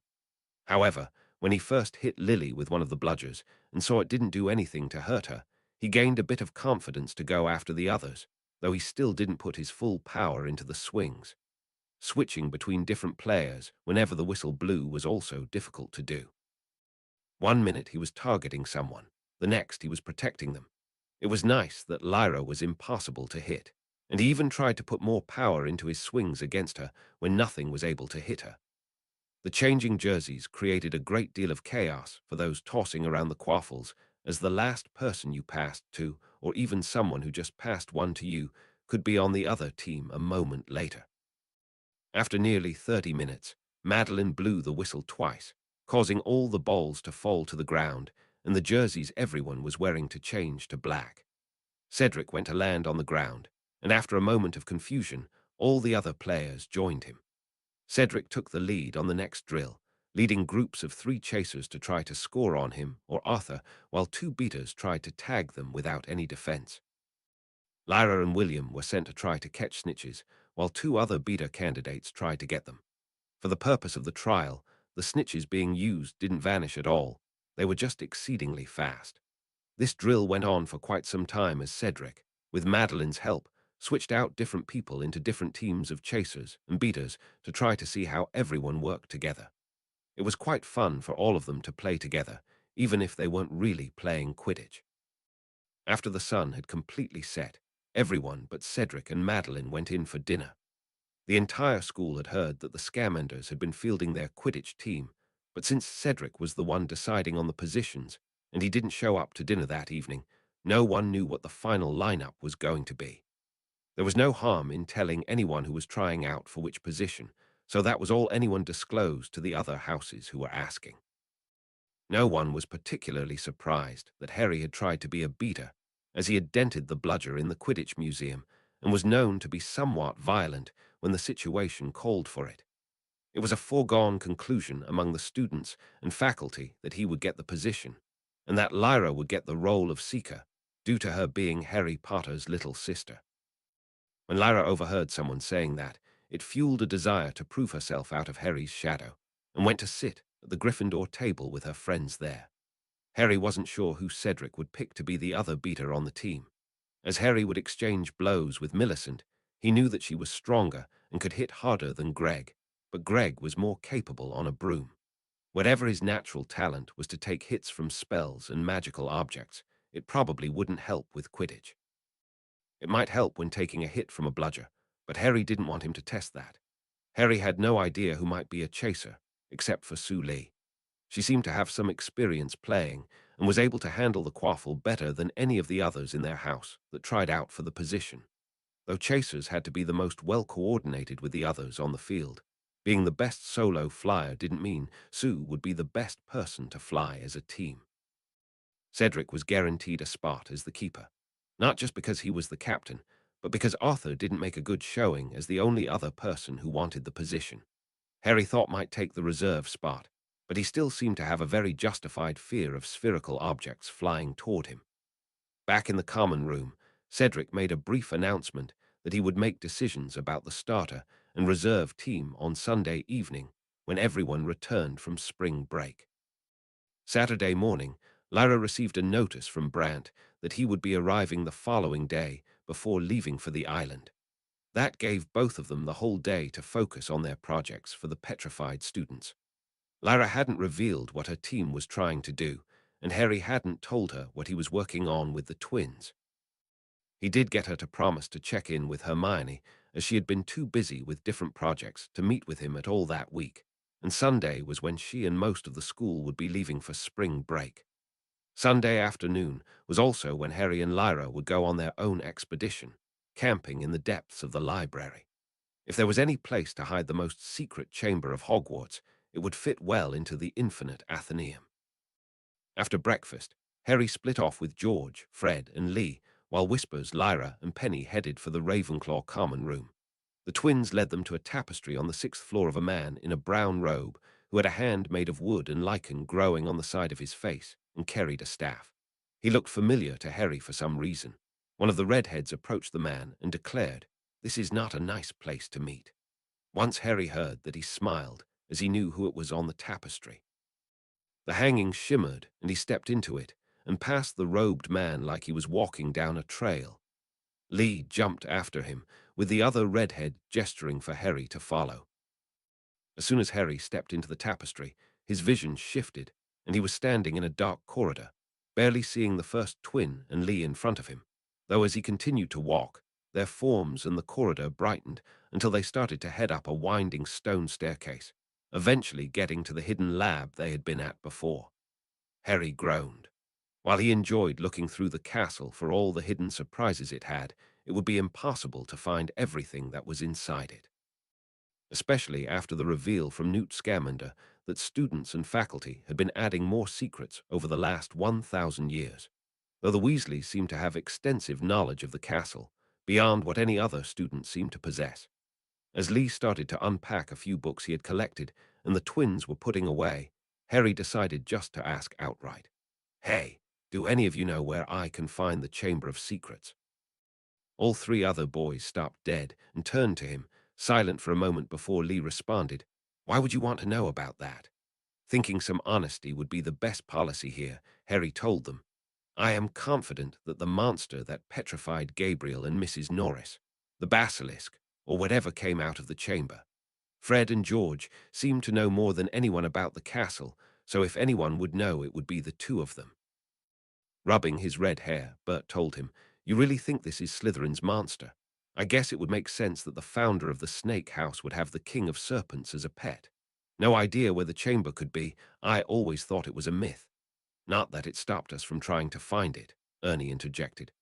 However, when he first hit Lily with one of the bludgers and saw it didn't do anything to hurt her, he gained a bit of confidence to go after the others, though he still didn't put his full power into the swings. Switching between different players whenever the whistle blew was also difficult to do. One minute he was targeting someone, the next he was protecting them. It was nice that Lyra was impossible to hit, and he even tried to put more power into his swings against her when nothing was able to hit her. The changing jerseys created a great deal of chaos for those tossing around the quaffles, as the last person you passed to, or even someone who just passed one to you, could be on the other team a moment later. After nearly 30 minutes, Madeline blew the whistle twice, causing all the balls to fall to the ground and the jerseys everyone was wearing to change to black. Cedric went to land on the ground, and after a moment of confusion, all the other players joined him. Cedric took the lead on the next drill, leading groups of 3 chasers to try to score on him or Arthur, while 2 beaters tried to tag them without any defense. Lyra and William were sent to try to catch snitches, while 2 other beater candidates tried to get them. For the purpose of the trial, the snitches being used didn't vanish at all. They were just exceedingly fast. This drill went on for quite some time as Cedric, with Madeline's help, switched out different people into different teams of chasers and beaters to try to see how everyone worked together. It was quite fun for all of them to play together, even if they weren't really playing Quidditch. After the sun had completely set, everyone but Cedric and Madeline went in for dinner. The entire school had heard that the Scamanders had been fielding their Quidditch team, but since Cedric was the one deciding on the positions, and he didn't show up to dinner that evening, no one knew what the final lineup was going to be. There was no harm in telling anyone who was trying out for which position, so that was all anyone disclosed to the other houses who were asking. No one was particularly surprised that Harry had tried to be a beater, as he had dented the bludger in the Quidditch Museum and was known to be somewhat violent when the situation called for it. It was a foregone conclusion among the students and faculty that he would get the position, and that Lyra would get the role of Seeker, due to her being Harry Potter's little sister. When Lyra overheard someone saying that, it fueled a desire to prove herself out of Harry's shadow, and went to sit at the Gryffindor table with her friends there. Harry wasn't sure who Cedric would pick to be the other beater on the team. As Harry would exchange blows with Millicent, he knew that she was stronger and could hit harder than Greg, but Greg was more capable on a broom. Whatever his natural talent was to take hits from spells and magical objects, it probably wouldn't help with Quidditch. It might help when taking a hit from a bludger, but Harry didn't want him to test that. Harry had no idea who might be a chaser, except for Sue Lee. She seemed to have some experience playing and was able to handle the quaffle better than any of the others in their house that tried out for the position. Though chasers had to be the most well-coordinated with the others on the field, being the best solo flyer didn't mean Sue would be the best person to fly as a team. Cedric was guaranteed a spot as the keeper, not just because he was the captain, but because Arthur didn't make a good showing as the only other person who wanted the position. Harry thought might take the reserve spot, but he still seemed to have a very justified fear of spherical objects flying toward him. Back in the common room, Cedric made a brief announcement that he would make decisions about the starter and reserve team on Sunday evening when everyone returned from spring break. Saturday morning, Lyra received a notice from Brant that he would be arriving the following day before leaving for the island. That gave both of them the whole day to focus on their projects for the petrified students. Lyra hadn't revealed what her team was trying to do, and Harry hadn't told her what he was working on with the twins. He did get her to promise to check in with Hermione, as she had been too busy with different projects to meet with him at all that week, and Sunday was when she and most of the school would be leaving for spring break. Sunday afternoon was also when Harry and Lyra would go on their own expedition, camping in the depths of the library. If there was any place to hide the most secret chamber of Hogwarts, it would fit well into the infinite Athenaeum. After breakfast, Harry split off with George, Fred, and Lee, while Whispers, Lyra, and Penny headed for the Ravenclaw common room. The twins led them to a tapestry on the 6th floor of a man in a brown robe who had a hand made of wood and lichen growing on the side of his face and carried a staff. He looked familiar to Harry for some reason. One of the redheads approached the man and declared, "This is not a nice place to meet." Once Harry heard that, he smiled as he knew who it was on the tapestry. The hanging shimmered, and he stepped into it and passed the robed man like he was walking down a trail. Lee jumped after him, with the other redhead gesturing for Harry to follow. As soon as Harry stepped into the tapestry, his vision shifted, and he was standing in a dark corridor, barely seeing the first twin and Lee in front of him, though as he continued to walk, their forms and the corridor brightened until they started to head up a winding stone staircase, eventually getting to the hidden lab they had been at before. Harry groaned. While he enjoyed looking through the castle for all the hidden surprises it had, it would be impossible to find everything that was inside it. Especially after the reveal from Newt Scamander that students and faculty had been adding more secrets over the last 1,000 years, though the Weasleys seemed to have extensive knowledge of the castle, beyond what any other student seemed to possess. As Lee started to unpack a few books he had collected and the twins were putting away, Harry decided just to ask outright, "Hey, do any of you know where I can find the Chamber of Secrets?" All three other boys stopped dead and turned to him, silent for a moment before Lee responded, "Why would you want to know about that?" Thinking some honesty would be the best policy here, Harry told them, "I am confident that the monster that petrified Gabriel and Mrs. Norris, the basilisk, or whatever came out of the chamber. Fred and George seemed to know more than anyone about the castle, so if anyone would know, it would be the two of them." Rubbing his red hair, Bert told him, "You really think this is Slytherin's monster? I guess it would make sense that the founder of the Snake House would have the King of Serpents as a pet. No idea where the chamber could be. I always thought it was a myth." "Not that it stopped us from trying to find it," Ernie interjected.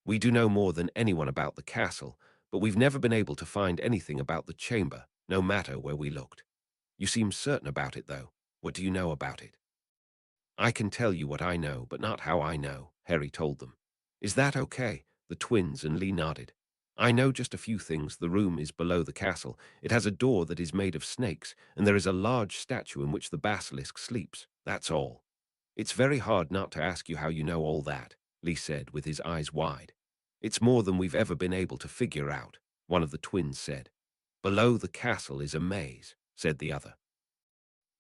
"We do know more than anyone about the castle, but we've never been able to find anything about the chamber, no matter where we looked. You seem certain about it, though. What do you know about it?" "I can tell you what I know, but not how I know," Harry told them. "Is that okay?" The twins and Lee nodded. I know just a few things. The room is below the castle. It has a door that is made of snakes, and there is a large statue in which the basilisk sleeps. That's all. It's very hard not to ask you how you know all that, Lee said with his eyes wide. It's more than we've ever been able to figure out, one of the twins said. Below the castle is a maze, said the other.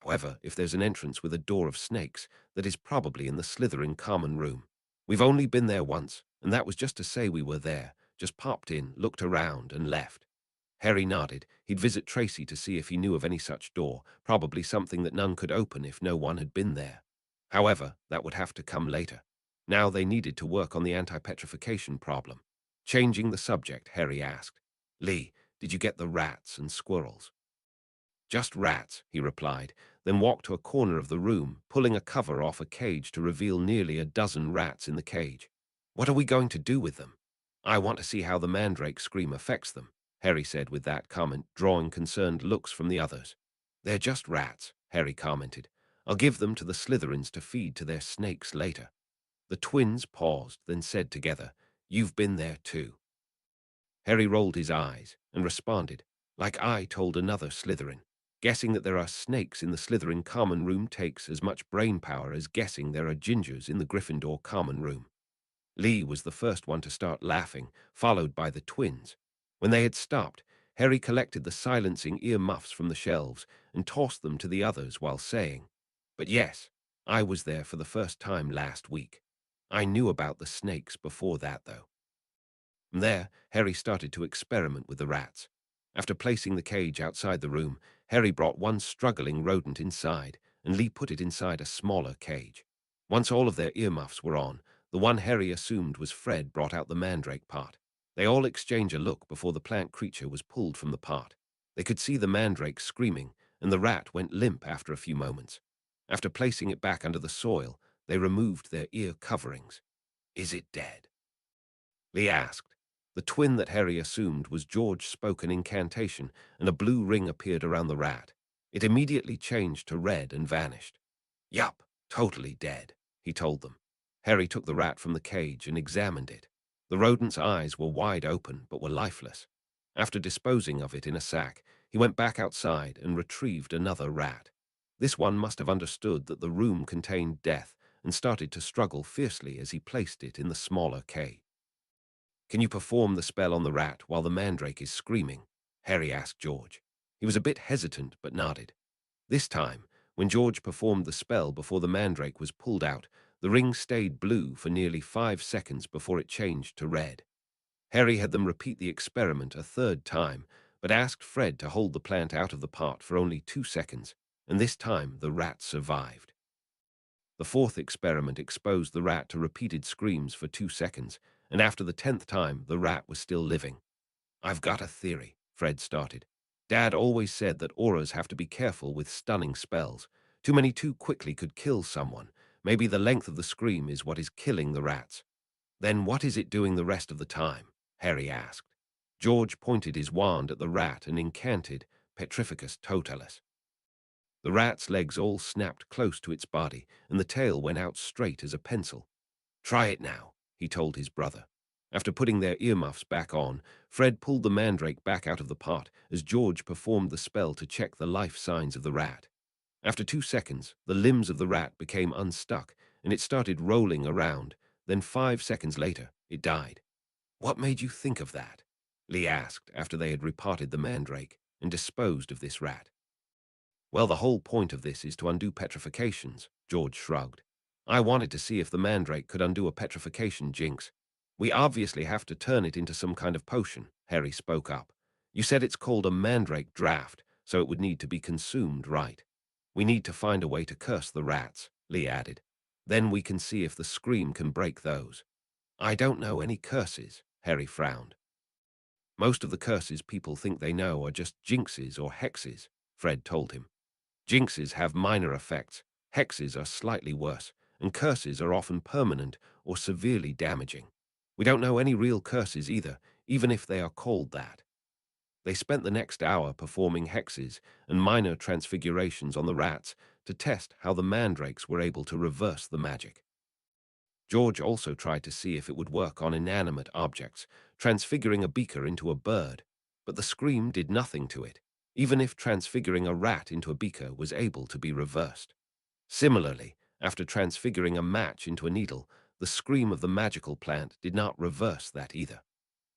However, if there's an entrance with a door of snakes, that is probably in the Slytherin common room. We've only been there once, and that was just to say we were there, just popped in, looked around, and left. Harry nodded. He'd visit Tracy to see if he knew of any such door, probably something that none could open if no one had been there. However, that would have to come later. Now they needed to work on the anti-petrification problem. Changing the subject, Harry asked, Lee, did you get the rats and squirrels? Just rats, he replied, then walked to a corner of the room, pulling a cover off a cage to reveal nearly a dozen rats in the cage. What are we going to do with them? I want to see how the mandrake scream affects them, Harry said with that comment, drawing concerned looks from the others. They're just rats, Harry commented. I'll give them to the Slytherins to feed to their snakes later. The twins paused, then said together, You've been there too. Harry rolled his eyes and responded, like I told another Slytherin. Guessing that there are snakes in the Slytherin common room takes as much brain power as guessing there are gingers in the Gryffindor common room. Lee was the first one to start laughing, followed by the twins. When they had stopped, Harry collected the silencing ear muffs from the shelves and tossed them to the others while saying, But yes, I was there for the first time last week. I knew about the snakes before that, though. From there, Harry started to experiment with the rats. After placing the cage outside the room, Harry brought one struggling rodent inside, and Lee put it inside a smaller cage. Once all of their earmuffs were on, the one Harry assumed was Fred brought out the mandrake pot. They all exchanged a look before the plant creature was pulled from the pot. They could see the mandrake screaming, and the rat went limp after a few moments. After placing it back under the soil, they removed their ear coverings. Is it dead? Lee asked. The twin that Harry assumed was George spoke an incantation, and a blue ring appeared around the rat. It immediately changed to red and vanished. Yup, totally dead, he told them. Harry took the rat from the cage and examined it. The rodent's eyes were wide open, but were lifeless. After disposing of it in a sack, he went back outside and retrieved another rat. This one must have understood that the room contained death and started to struggle fiercely as he placed it in the smaller cage. Can you perform the spell on the rat while the mandrake is screaming? Harry asked George. He was a bit hesitant, but nodded. This time, when George performed the spell before the mandrake was pulled out, the ring stayed blue for nearly 5 seconds before it changed to red. Harry had them repeat the experiment a third time, but asked Fred to hold the plant out of the pot for only 2 seconds, and this time the rat survived. The fourth experiment exposed the rat to repeated screams for 2 seconds, and after the 10th time, the rat was still living. I've got a theory, Fred started. Dad always said that auras have to be careful with stunning spells. Too many too quickly could kill someone. Maybe the length of the scream is what is killing the rats. Then what is it doing the rest of the time? Harry asked. George pointed his wand at the rat and incanted Petrificus Totalis. The rat's legs all snapped close to its body, and the tail went out straight as a pencil. Try it now, he told his brother. After putting their earmuffs back on, Fred pulled the mandrake back out of the pot as George performed the spell to check the life signs of the rat. After 2 seconds, the limbs of the rat became unstuck, and it started rolling around. Then 5 seconds later, it died. What made you think of that? Lee asked after they had repotted the mandrake and disposed of this rat. Well, the whole point of this is to undo petrifications, George shrugged. I wanted to see if the mandrake could undo a petrification jinx. We obviously have to turn it into some kind of potion, Harry spoke up. You said it's called a mandrake draft, so it would need to be consumed, right? We need to find a way to curse the rats, Lee added. Then we can see if the scream can break those. I don't know any curses, Harry frowned. Most of the curses people think they know are just jinxes or hexes, Fred told him. Jinxes have minor effects, hexes are slightly worse, and curses are often permanent or severely damaging. We don't know any real curses either, even if they are called that. They spent the next hour performing hexes and minor transfigurations on the rats to test how the mandrakes were able to reverse the magic. George also tried to see if it would work on inanimate objects, transfiguring a beaker into a bird, but the scream did nothing to it, even if transfiguring a rat into a beaker was able to be reversed. Similarly, after transfiguring a match into a needle, the scream of the magical plant did not reverse that either.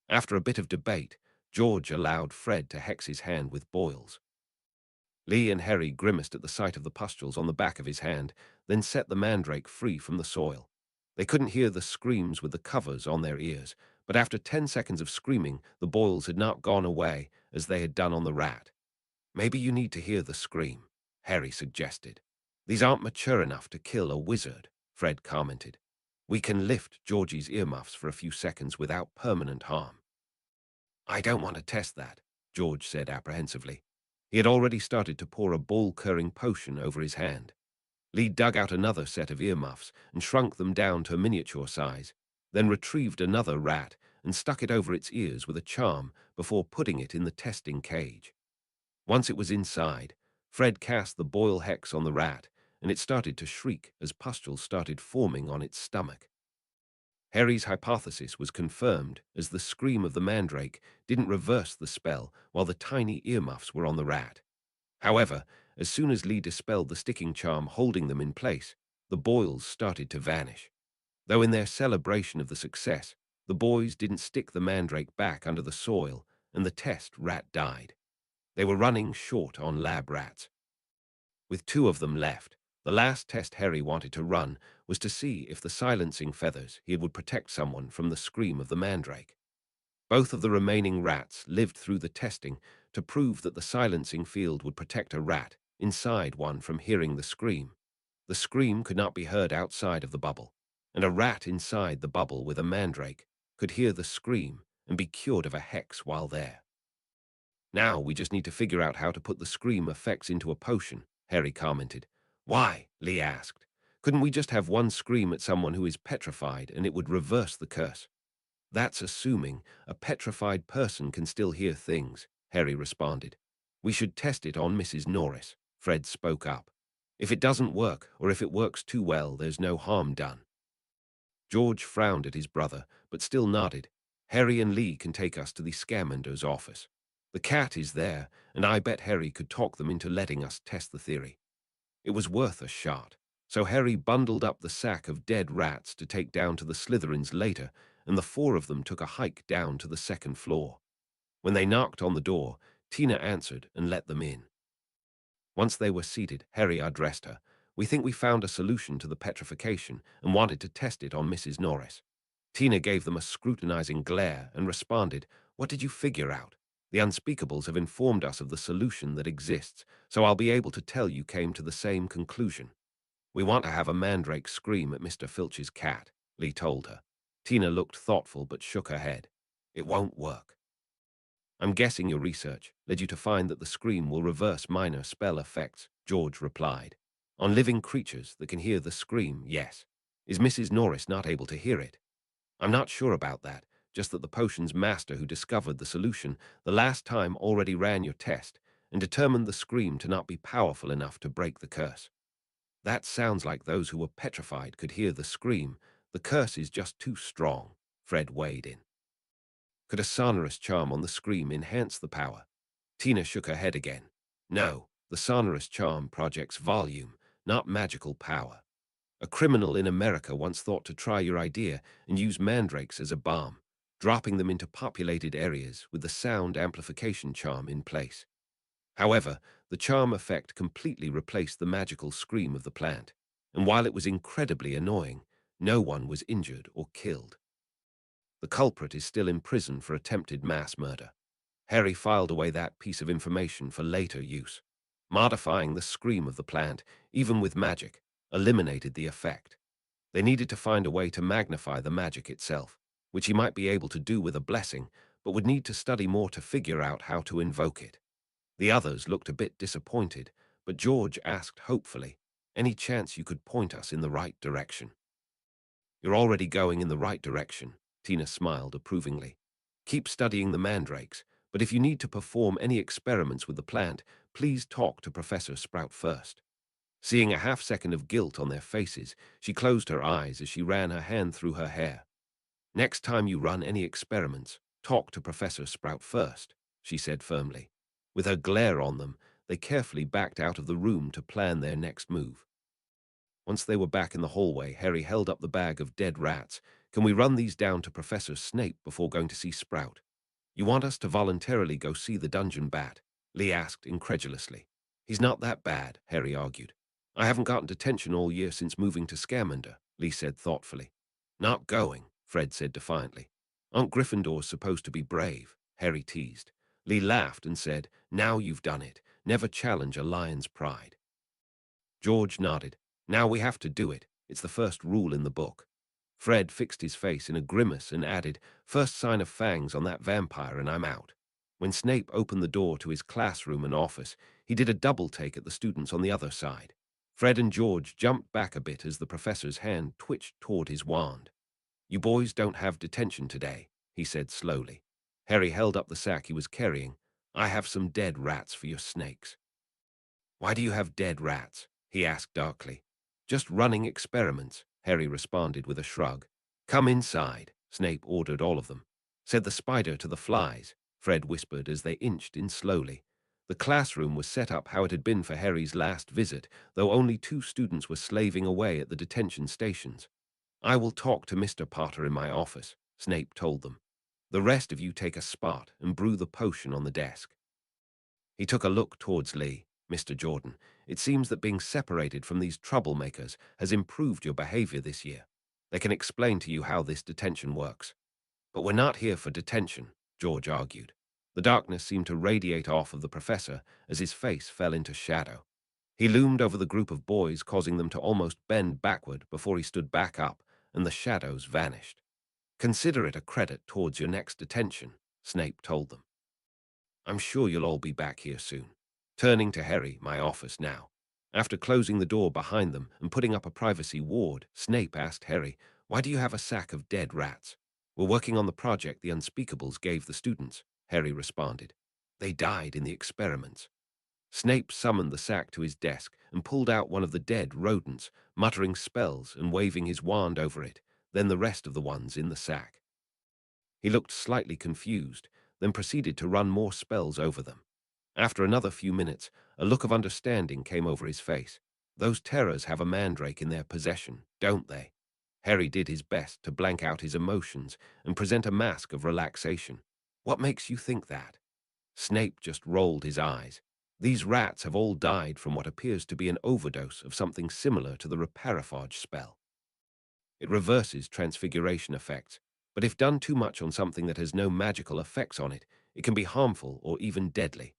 After a bit of debate, George allowed Fred to hex his hand with boils. Lee and Harry grimaced at the sight of the pustules on the back of his hand, then set the mandrake free from the soil. They couldn't hear the screams with the covers on their ears, but after 10 seconds of screaming, the boils had not gone away as they had done on the rat. "Maybe you need to hear the scream," Harry suggested. "These aren't mature enough to kill a wizard," Fred commented. "We can lift Georgie's earmuffs for a few seconds without permanent harm." "I don't want to test that," George said apprehensively. He had already started to pour a ball-curing potion over his hand. Lee dug out another set of earmuffs and shrunk them down to a miniature size, then retrieved another rat and stuck it over its ears with a charm before putting it in the testing cage. Once it was inside, Fred cast the boil hex on the rat, and it started to shriek as pustules started forming on its stomach. Harry's hypothesis was confirmed as the scream of the mandrake didn't reverse the spell while the tiny earmuffs were on the rat. However, as soon as Lee dispelled the sticking charm holding them in place, the boils started to vanish. Though in their celebration of the success, the boys didn't stick the mandrake back under the soil, and the test rat died. They were running short on lab rats. With 2 of them left, the last test Harry wanted to run was to see if the silencing feathers he would protect someone from the scream of the mandrake. Both of the remaining rats lived through the testing to prove that the silencing field would protect a rat inside one from hearing the scream. The scream could not be heard outside of the bubble, and a rat inside the bubble with a mandrake could hear the scream and be cured of a hex while there. "Now we just need to figure out how to put the scream effects into a potion," Harry commented. "Why?" Lee asked. "Couldn't we just have one scream at someone who is petrified and it would reverse the curse?" "That's assuming a petrified person can still hear things," Harry responded. "We should test it on Mrs. Norris," Fred spoke up. "If it doesn't work, or if it works too well, there's no harm done." George frowned at his brother, but still nodded. "Harry and Lee can take us to the Scamander's office. The cat is there, and I bet Harry could talk them into letting us test the theory." It was worth a shot, so Harry bundled up the sack of dead rats to take down to the Slytherins later, and the 4 of them took a hike down to the 2nd floor. When they knocked on the door, Tina answered and let them in. Once they were seated, Harry addressed her. "We think we found a solution to the petrification and wanted to test it on Mrs. Norris." Tina gave them a scrutinizing glare and responded, "What did you figure out? The unspeakables have informed us of the solution that exists, so I'll be able to tell you came to the same conclusion. We want to have a mandrake scream at Mr. Filch's cat," Lee told her. Tina looked thoughtful but shook her head. "It won't work." "I'm guessing your research led you to find that the scream will reverse minor spell effects," George replied. "On living creatures that can hear the scream, yes. Is Mrs. Norris not able to hear it?" "I'm not sure about that, just that the potion's master who discovered the solution the last time already ran your test and determined the scream to not be powerful enough to break the curse." "That sounds like those who were petrified could hear the scream. The curse is just too strong," Fred weighed in. "Could a sonorous charm on the scream enhance the power?" Tina shook her head again. "No, the sonorous charm projects volume, not magical power. A criminal in America once thought to try your idea and use mandrakes as a bomb, dropping them into populated areas with the sound amplification charm in place. However, the charm effect completely replaced the magical scream of the plant, and while it was incredibly annoying, no one was injured or killed. The culprit is still in prison for attempted mass murder. Harry filed away that piece of information for later use. Modifying the scream of the plant, even with magic, eliminated the effect. They needed to find a way to magnify the magic itself, which he might be able to do with a blessing, but would need to study more to figure out how to invoke it. The others looked a bit disappointed, but George asked hopefully, "Any chance you could point us in the right direction?" "You're already going in the right direction," Tina smiled approvingly. "Keep studying the mandrakes, but if you need to perform any experiments with the plant, please talk to Professor Sprout first." Seeing a half-second of guilt on their faces, she closed her eyes as she ran her hand through her hair. "Next time you run any experiments, talk to Professor Sprout first," she said firmly. With her glare on them, they carefully backed out of the room to plan their next move. Once they were back in the hallway, Harry held up the bag of dead rats. "Can we run these down to Professor Snape before going to see Sprout?" "You want us to voluntarily go see the dungeon bat?" Lee asked incredulously. "He's not that bad," Harry argued. "I haven't gotten detention all year since moving to Scamander," Lee said thoughtfully. "Not going," Fred said defiantly. "Aunt Gryffindor's supposed to be brave," Harry teased. Lee laughed and said, "Now you've done it. Never challenge a lion's pride." George nodded. "Now we have to do it. It's the first rule in the book." Fred fixed his face in a grimace and added, "First sign of fangs on that vampire and I'm out." When Snape opened the door to his classroom and office, he did a double take at the students on the other side. Fred and George jumped back a bit as the professor's hand twitched toward his wand. "You boys don't have detention today," he said slowly. Harry held up the sack he was carrying. "I have some dead rats for your snakes." "Why do you have dead rats?" he asked darkly. "Just running experiments," Harry responded with a shrug. "Come inside," Snape ordered all of them. "Said the spider to the flies," Fred whispered as they inched in slowly. The classroom was set up how it had been for Harry's last visit, though only 2 students were slaving away at the detention stations. "I will talk to Mr. Potter in my office," Snape told them. "The rest of you take a spot and brew the potion on the desk." He took a look towards Lee. "Mr. Jordan, it seems that being separated from these troublemakers has improved your behavior this year. They can explain to you how this detention works." "But we're not here for detention," George argued. The darkness seemed to radiate off of the professor as his face fell into shadow. He loomed over the group of boys, causing them to almost bend backward before he stood back up, and the shadows vanished. "Consider it a credit towards your next detention," Snape told them. "I'm sure you'll all be back here soon." Turning to Harry, "My office now." After closing the door behind them and putting up a privacy ward, Snape asked Harry, "Why do you have a sack of dead rats?" "We're working on the project the Unspeakables gave the students," Harry responded. "They died in the experiments." Snape summoned the sack to his desk and pulled out one of the dead rodents, muttering spells and waving his wand over it, then the rest of the ones in the sack. He looked slightly confused, then proceeded to run more spells over them. After another few minutes, a look of understanding came over his face. "Those terrors have a mandrake in their possession, don't they?" Harry did his best to blank out his emotions and present a mask of relaxation. "What makes you think that?" Snape just rolled his eyes. "These rats have all died from what appears to be an overdose of something similar to the Reparaphage spell. It reverses transfiguration effects, but if done too much on something that has no magical effects on it, it can be harmful or even deadly.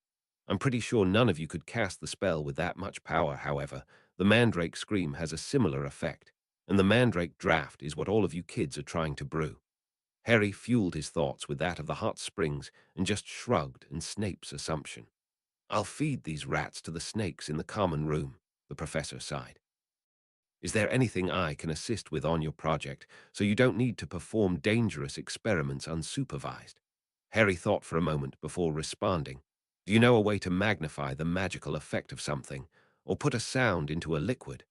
I'm pretty sure none of you could cast the spell with that much power, however. The Mandrake Scream has a similar effect, and the Mandrake Draft is what all of you kids are trying to brew." Harry fueled his thoughts with that of the hot springs and just shrugged in Snape's assumption. "I'll feed these rats to the snakes in the common room," the professor sighed. "Is there anything I can assist with on your project so you don't need to perform dangerous experiments unsupervised?" Harry thought for a moment before responding. "Do you know a way to magnify the magical effect of something, or put a sound into a liquid?"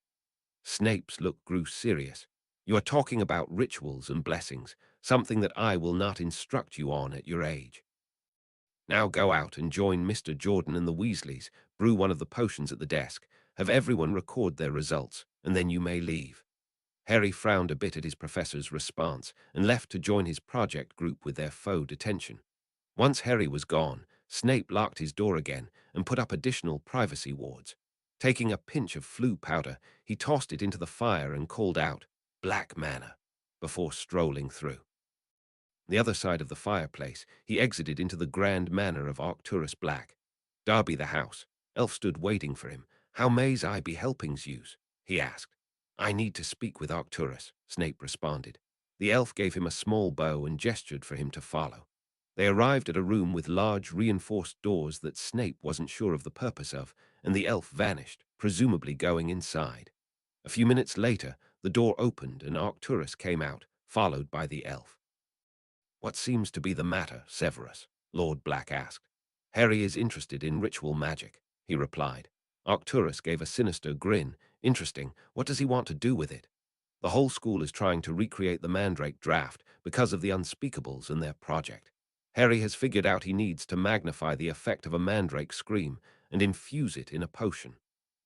Snape's look grew serious. "You are talking about rituals and blessings, something that I will not instruct you on at your age. Now go out and join Mr. Jordan and the Weasleys, brew one of the potions at the desk, have everyone record their results, and then you may leave." Harry frowned a bit at his professor's response and left to join his project group with their faux detention. Once Harry was gone, Snape locked his door again and put up additional privacy wards. Taking a pinch of flue powder, he tossed it into the fire and called out, "Black Manna," before strolling through. The other side of the fireplace, he exited into the grand manor of Arcturus Black. Darby the house. Elf stood waiting for him. "How mays I be helpings yous?" he asked. "I need to speak with Arcturus," Snape responded. The elf gave him a small bow and gestured for him to follow. They arrived at a room with large reinforced doors that Snape wasn't sure of the purpose of, and the elf vanished, presumably going inside. A few minutes later, the door opened and Arcturus came out, followed by the elf. "What seems to be the matter, Severus?" Lord Black asked. "Harry is interested in ritual magic," he replied. Arcturus gave a sinister grin. Interesting. What does he want to do with it? The whole school is trying to recreate the Mandrake draft because of the unspeakables in their project. Harry has figured out he needs to magnify the effect of a Mandrake scream and infuse it in a potion.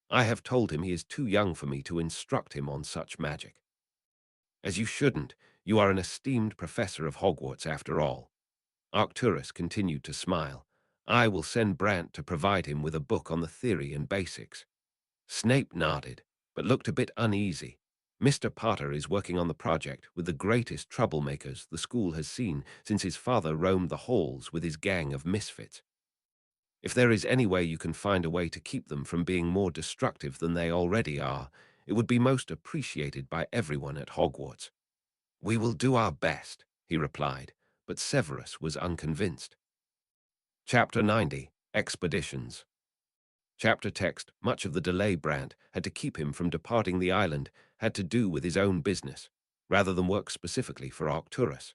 I have told him he is too young for me to instruct him on such magic. As you shouldn't. You are an esteemed professor of Hogwarts after all. Arcturus continued to smile. I will send Brant to provide him with a book on the theory and basics. Snape nodded, but looked a bit uneasy. Mr. Potter is working on the project with the greatest troublemakers the school has seen since his father roamed the halls with his gang of misfits. If there is any way you can find a way to keep them from being more destructive than they already are, it would be most appreciated by everyone at Hogwarts. We will do our best, he replied, but Severus was unconvinced. Chapter 90, Expeditions. Chapter text. Much of the delay Brant had to keep him from departing the island had to do with his own business, rather than work specifically for Arcturus.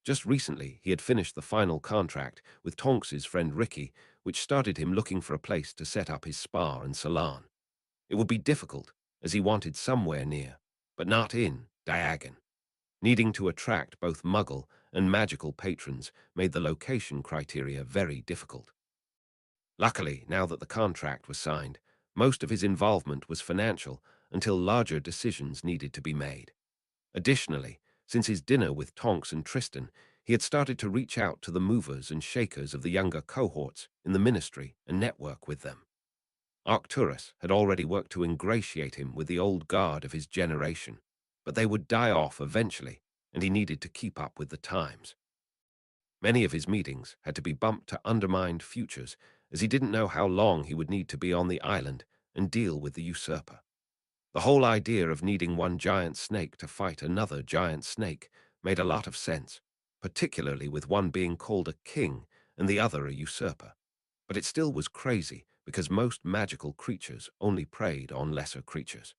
Just recently, he had finished the final contract with Tonks's friend Ricky, which started him looking for a place to set up his spa and salon. It would be difficult, as he wanted somewhere near, but not in Diagon. Needing to attract both Muggle and magical patrons made the location criteria very difficult. Luckily, now that the contract was signed, most of his involvement was financial until larger decisions needed to be made. Additionally, since his dinner with Tonks and Tristan, he had started to reach out to the movers and shakers of the younger cohorts in the ministry and network with them. Arcturus had already worked to ingratiate him with the old guard of his generation, but they would die off eventually, and he needed to keep up with the times. Many of his meetings had to be bumped to undermined futures, as he didn't know how long he would need to be on the island and deal with the usurper. The whole idea of needing one giant snake to fight another giant snake made a lot of sense, particularly with one being called a king and the other a usurper. But it still was crazy because most magical creatures only preyed on lesser creatures.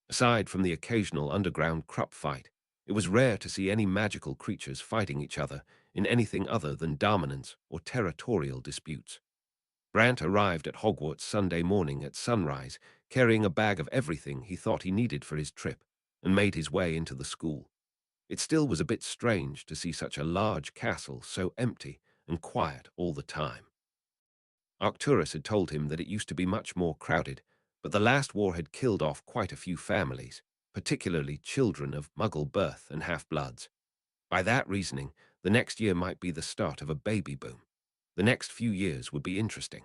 Aside from the occasional underground Krupp fight, it was rare to see any magical creatures fighting each other in anything other than dominance or territorial disputes. Brant arrived at Hogwarts Sunday morning at sunrise, carrying a bag of everything he thought he needed for his trip, and made his way into the school. It still was a bit strange to see such a large castle so empty and quiet all the time. Arcturus had told him that it used to be much more crowded, but the last war had killed off quite a few families, particularly children of Muggle birth and half-bloods. By that reasoning, the next year might be the start of a baby boom. The next few years would be interesting.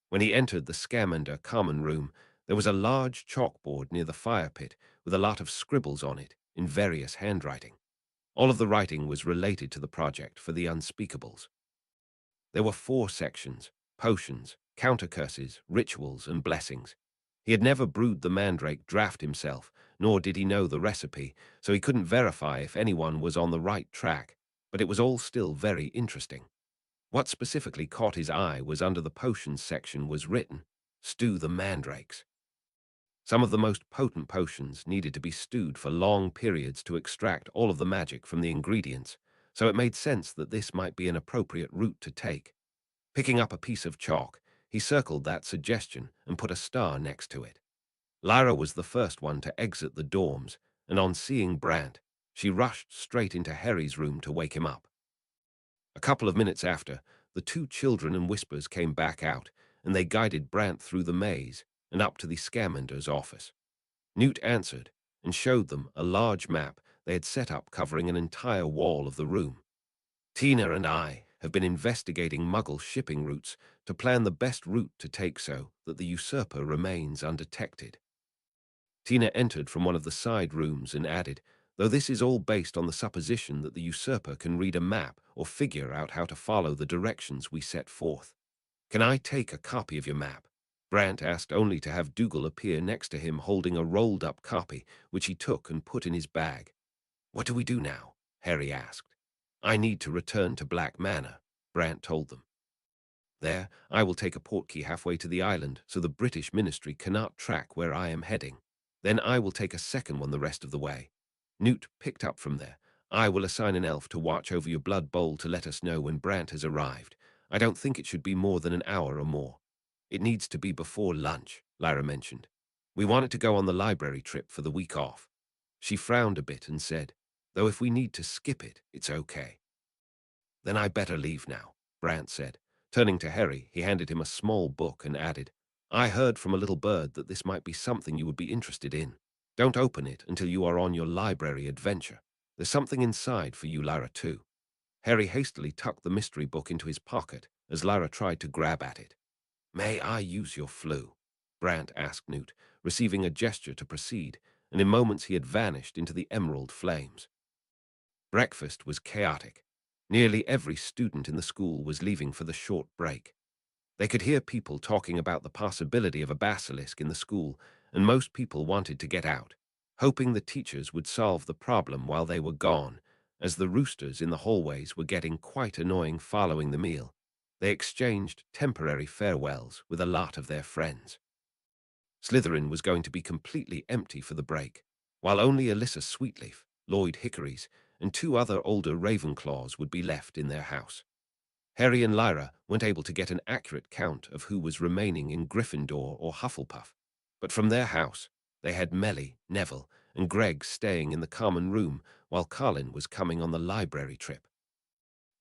When he entered the Scamander common room, there was a large chalkboard near the fire pit with a lot of scribbles on it in various handwriting. All of the writing was related to the project for the unspeakables. There were 4 sections: potions, counter-curses, rituals, and blessings. He had never brewed the Mandrake draft himself, nor did he know the recipe, so he couldn't verify if anyone was on the right track, but it was all still very interesting. What specifically caught his eye was under the potions section was written, "Stew the mandrakes." Some of the most potent potions needed to be stewed for long periods to extract all of the magic from the ingredients, so it made sense that this might be an appropriate route to take. Picking up a piece of chalk, he circled that suggestion and put a star next to it. Lyra was the first one to exit the dorms, and on seeing Brant, she rushed straight into Harry's room to wake him up. A couple of minutes after, the 2 children and Whispers came back out, and they guided Brant through the maze and up to the Scamander's office. Newt answered and showed them a large map they had set up covering an entire wall of the room. Tina and I have been investigating Muggle shipping routes to plan the best route to take so that the usurper remains undetected. Tina entered from one of the side rooms and added, though this is all based on the supposition that the usurper can read a map or figure out how to follow the directions we set forth. Can I take a copy of your map? Brant asked, only to have Dougal appear next to him holding a rolled-up copy, which he took and put in his bag. What do we do now? Harry asked. I need to return to Black Manor, Brant told them. There, I will take a portkey halfway to the island so the British ministry cannot track where I am heading. Then I will take a second one the rest of the way. Newt picked up from there. I will assign an elf to watch over your blood bowl to let us know when Brant has arrived. I don't think it should be more than an hour or more. It needs to be before lunch, Lyra mentioned. We wanted to go on the library trip for the week off. She frowned a bit and said, though if we need to skip it, it's okay. Then I better leave now, Brant said. Turning to Harry, he handed him a small book and added, I heard from a little bird that this might be something you would be interested in. Don't open it until you are on your library adventure. There's something inside for you, Lyra, too. Harry hastily tucked the mystery book into his pocket as Lyra tried to grab at it. May I use your flue? Brant asked Newt, receiving a gesture to proceed, and in moments he had vanished into the emerald flames. Breakfast was chaotic. Nearly every student in the school was leaving for the short break. They could hear people talking about the possibility of a basilisk in the school, and most people wanted to get out, hoping the teachers would solve the problem while they were gone, as the roosters in the hallways were getting quite annoying following the meal. They exchanged temporary farewells with a lot of their friends. Slytherin was going to be completely empty for the break, while only Alyssa Sweetleaf, Lloyd Hickory's, and 2 other older Ravenclaws would be left in their house. Harry and Lyra weren't able to get an accurate count of who was remaining in Gryffindor or Hufflepuff, but from their house they had Melly, Neville, and Greg staying in the common room while Colin was coming on the library trip.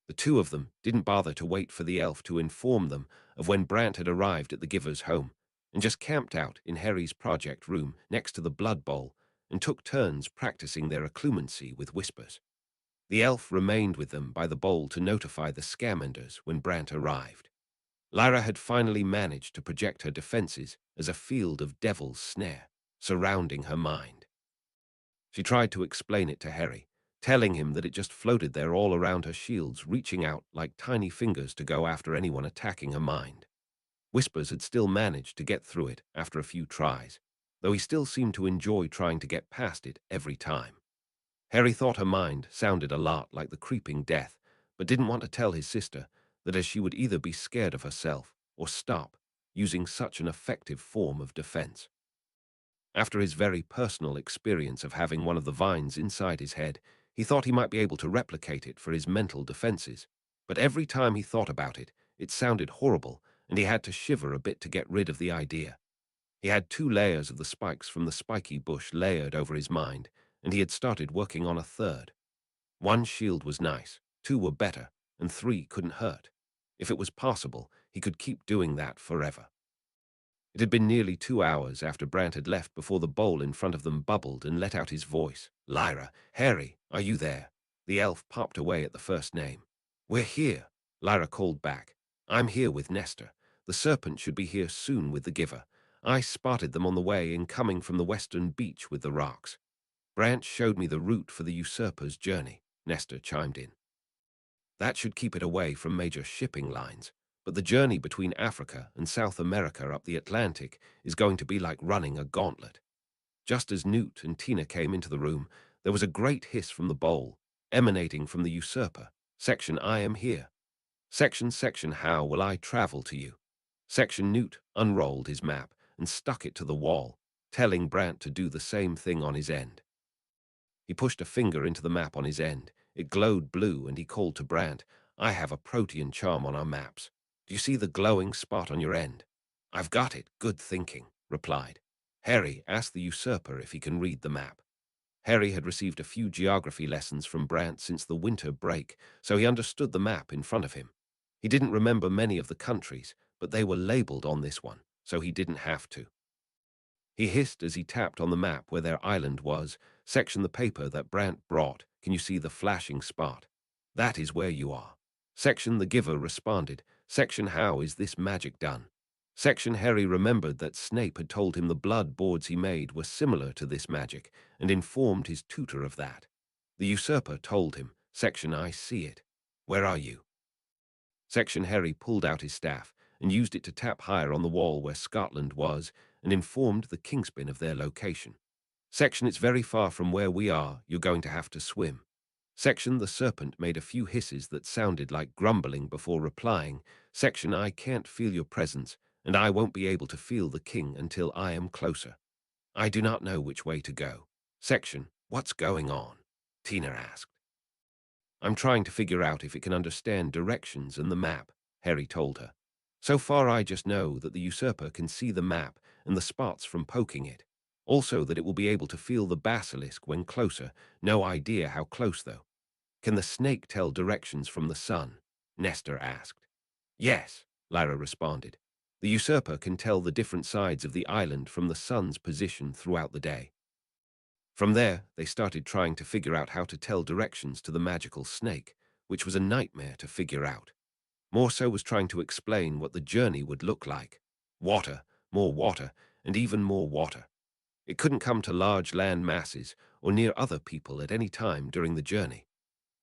The 2 of them didn't bother to wait for the elf to inform them of when Brant had arrived at the giver's home, and just camped out in Harry's project room next to the blood bowl and took turns practicing their occlumency with whispers. The elf remained with them by the bowl to notify the Scamanders when Brant arrived. Lyra had finally managed to project her defenses as a field of devil's snare surrounding her mind. She tried to explain it to Harry, telling him that it just floated there all around her shields, reaching out like tiny fingers to go after anyone attacking her mind. Whispers had still managed to get through it after a few tries, though he still seemed to enjoy trying to get past it every time. Harry thought her mind sounded a lot like the creeping death, but didn't want to tell his sister that as she would either be scared of herself or stop using such an effective form of defense. After his very personal experience of having one of the vines inside his head, he thought he might be able to replicate it for his mental defenses, but every time he thought about it, it sounded horrible, and he had to shiver a bit to get rid of the idea. He had 2 layers of the spikes from the spiky bush layered over his mind, and he had started working on a 3rd. 1 shield was nice, 2 were better, and 3 couldn't hurt. If it was possible, he could keep doing that forever. It had been nearly 2 hours after Brant had left before the bowl in front of them bubbled and let out his voice. Lyra, Harry, are you there? The elf popped away at the first name. We're here, Lyra called back. I'm here with Nestor. The serpent should be here soon with the giver. I spotted them on the way in coming from the western beach with the rocks. Brant showed me the route for the usurper's journey, Nestor chimed in. That should keep it away from major shipping lines, but the journey between Africa and South America up the Atlantic is going to be like running a gauntlet. Just as Newt and Tina came into the room, there was a great hiss from the bowl, emanating from the usurper. Section I am here. Section how will I travel to you? Section Newt unrolled his map and stuck it to the wall, telling Brant to do the same thing on his end. He pushed a finger into the map on his end. It glowed blue, and he called to Brant, I have a protean charm on our maps. Do you see the glowing spot on your end? I've got it. Good thinking, replied. Harry, ask the usurper if he can read the map. Harry had received a few geography lessons from Brant since the winter break, so he understood the map in front of him. He didn't remember many of the countries, but they were labeled on this one, so he didn't have to. He hissed as he tapped on the map where their island was. Section the paper that Brant brought. Can you see the flashing spot? That is where you are. Section the giver responded. Section how is this magic done? Section Harry remembered that Snape had told him the blood boards he made were similar to this magic, and informed his tutor of that. The usurper told him. Section I see it. Where are you? Section Harry pulled out his staff and used it to tap higher on the wall where Scotland was, and informed the Kingspin of their location. Section it's very far from where we are, you're going to have to swim. Section the serpent made a few hisses that sounded like grumbling before replying. Section I can't feel your presence, and I won't be able to feel the king until I am closer. I do not know which way to go. Section, what's going on? Tina asked. I'm trying to figure out if it can understand directions and the map, Harry told her. So far I just know that the usurper can see the map and the spots from poking it. Also that it will be able to feel the basilisk when closer. No idea how close, though. Can the snake tell directions from the sun? Nestor asked. Yes, Lyra responded. The usurper can tell the different sides of the island from the sun's position throughout the day. From there, they started trying to figure out how to tell directions to the magical snake, which was a nightmare to figure out. More so was trying to explain what the journey would look like. Water, more water, and even more water. It couldn't come to large land masses or near other people at any time during the journey.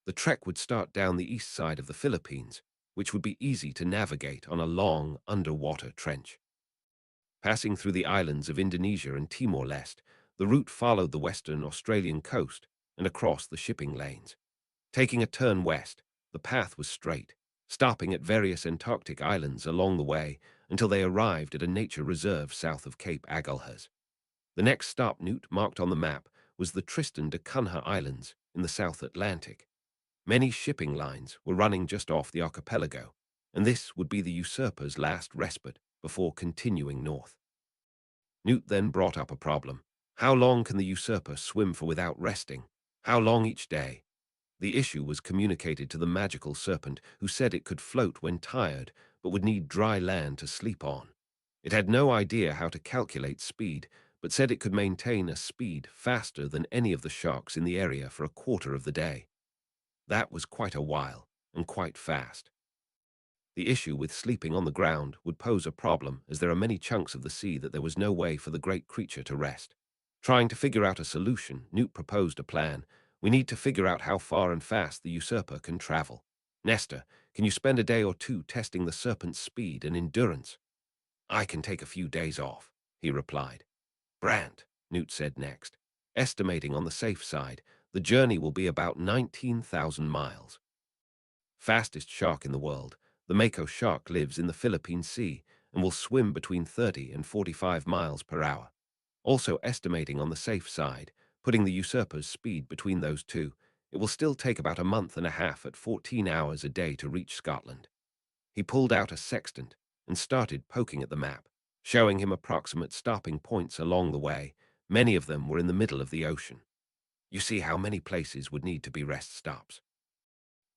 The trek would start down the east side of the Philippines, which would be easy to navigate on a long underwater trench. Passing through the islands of Indonesia and Timor-Leste, the route followed the western Australian coast and across the shipping lanes. Taking a turn west, the path was straight, stopping at various Antarctic islands along the way until they arrived at a nature reserve south of Cape Agulhas. The next stop Newt marked on the map was the Tristan da Cunha Islands in the South Atlantic. Many shipping lines were running just off the archipelago, and this would be the usurper's last respite before continuing north. Newt then brought up a problem. How long can the usurper swim for without resting? How long each day? The issue was communicated to the magical serpent, who said it could float when tired, but would need dry land to sleep on. It had no idea how to calculate speed, but said it could maintain a speed faster than any of the sharks in the area for a quarter of the day. That was quite a while, and quite fast. The issue with sleeping on the ground would pose a problem, as there are many chunks of the sea that there was no way for the great creature to rest. Trying to figure out a solution, Newt proposed a plan. We need to figure out how far and fast the usurper can travel. Nestor, can you spend a day or two testing the serpent's speed and endurance? I can take a few days off, he replied. Brant, Newt said next. Estimating on the safe side, the journey will be about 19,000 miles. Fastest shark in the world, the mako shark lives in the Philippine Sea and will swim between 30 and 45 miles per hour. Also estimating on the safe side, putting the usurper's speed between those two, it will still take about a month and a half at 14 hours a day to reach Scotland. He pulled out a sextant and started poking at the map, showing him approximate stopping points along the way. Many of them were in the middle of the ocean. You see how many places would need to be rest stops?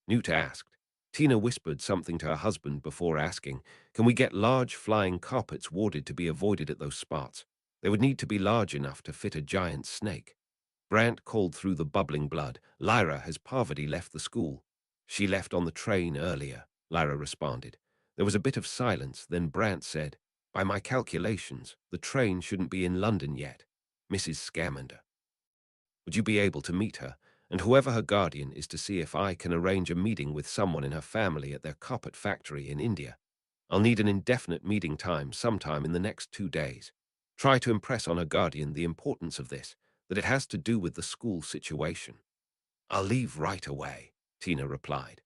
Newt asked. Tina whispered something to her husband before asking, can we get large flying carpets warded to be avoided at those spots? They would need to be large enough to fit a giant snake. Brant called through the bubbling blood. Lyra, has Parvati left the school? She left on the train earlier, Lyra responded. There was a bit of silence, then Brant said, by my calculations, the train shouldn't be in London yet. Mrs. Scamander. Would you be able to meet her? And whoever her guardian is, to see if I can arrange a meeting with someone in her family at their carpet factory in India. I'll need an indefinite meeting time sometime in the next 2 days. Try to impress on her guardian the importance of this, that it has to do with the school situation. I'll leave right away, Tina replied.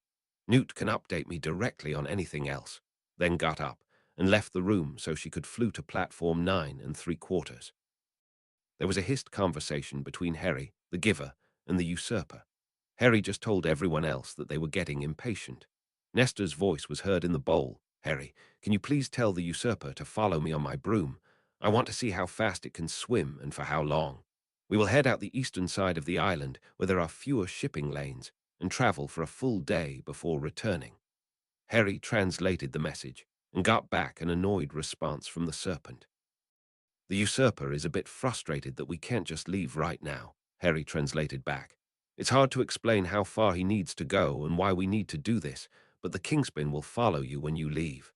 Newt can update me directly on anything else, then got up and left the room so she could flew to platform 9 3/4. There was a hissed conversation between Harry, the giver, and the usurper. Harry just told everyone else that they were getting impatient. Nestor's voice was heard in the bowl. Harry, can you please tell the usurper to follow me on my broom? I want to see how fast it can swim and for how long. We will head out the eastern side of the island where there are fewer shipping lanes and travel for a full day before returning. Harry translated the message and got back an annoyed response from the serpent. The usurper is a bit frustrated that we can't just leave right now, Harry translated back. It's hard to explain how far he needs to go and why we need to do this, but the Kingspin will follow you when you leave.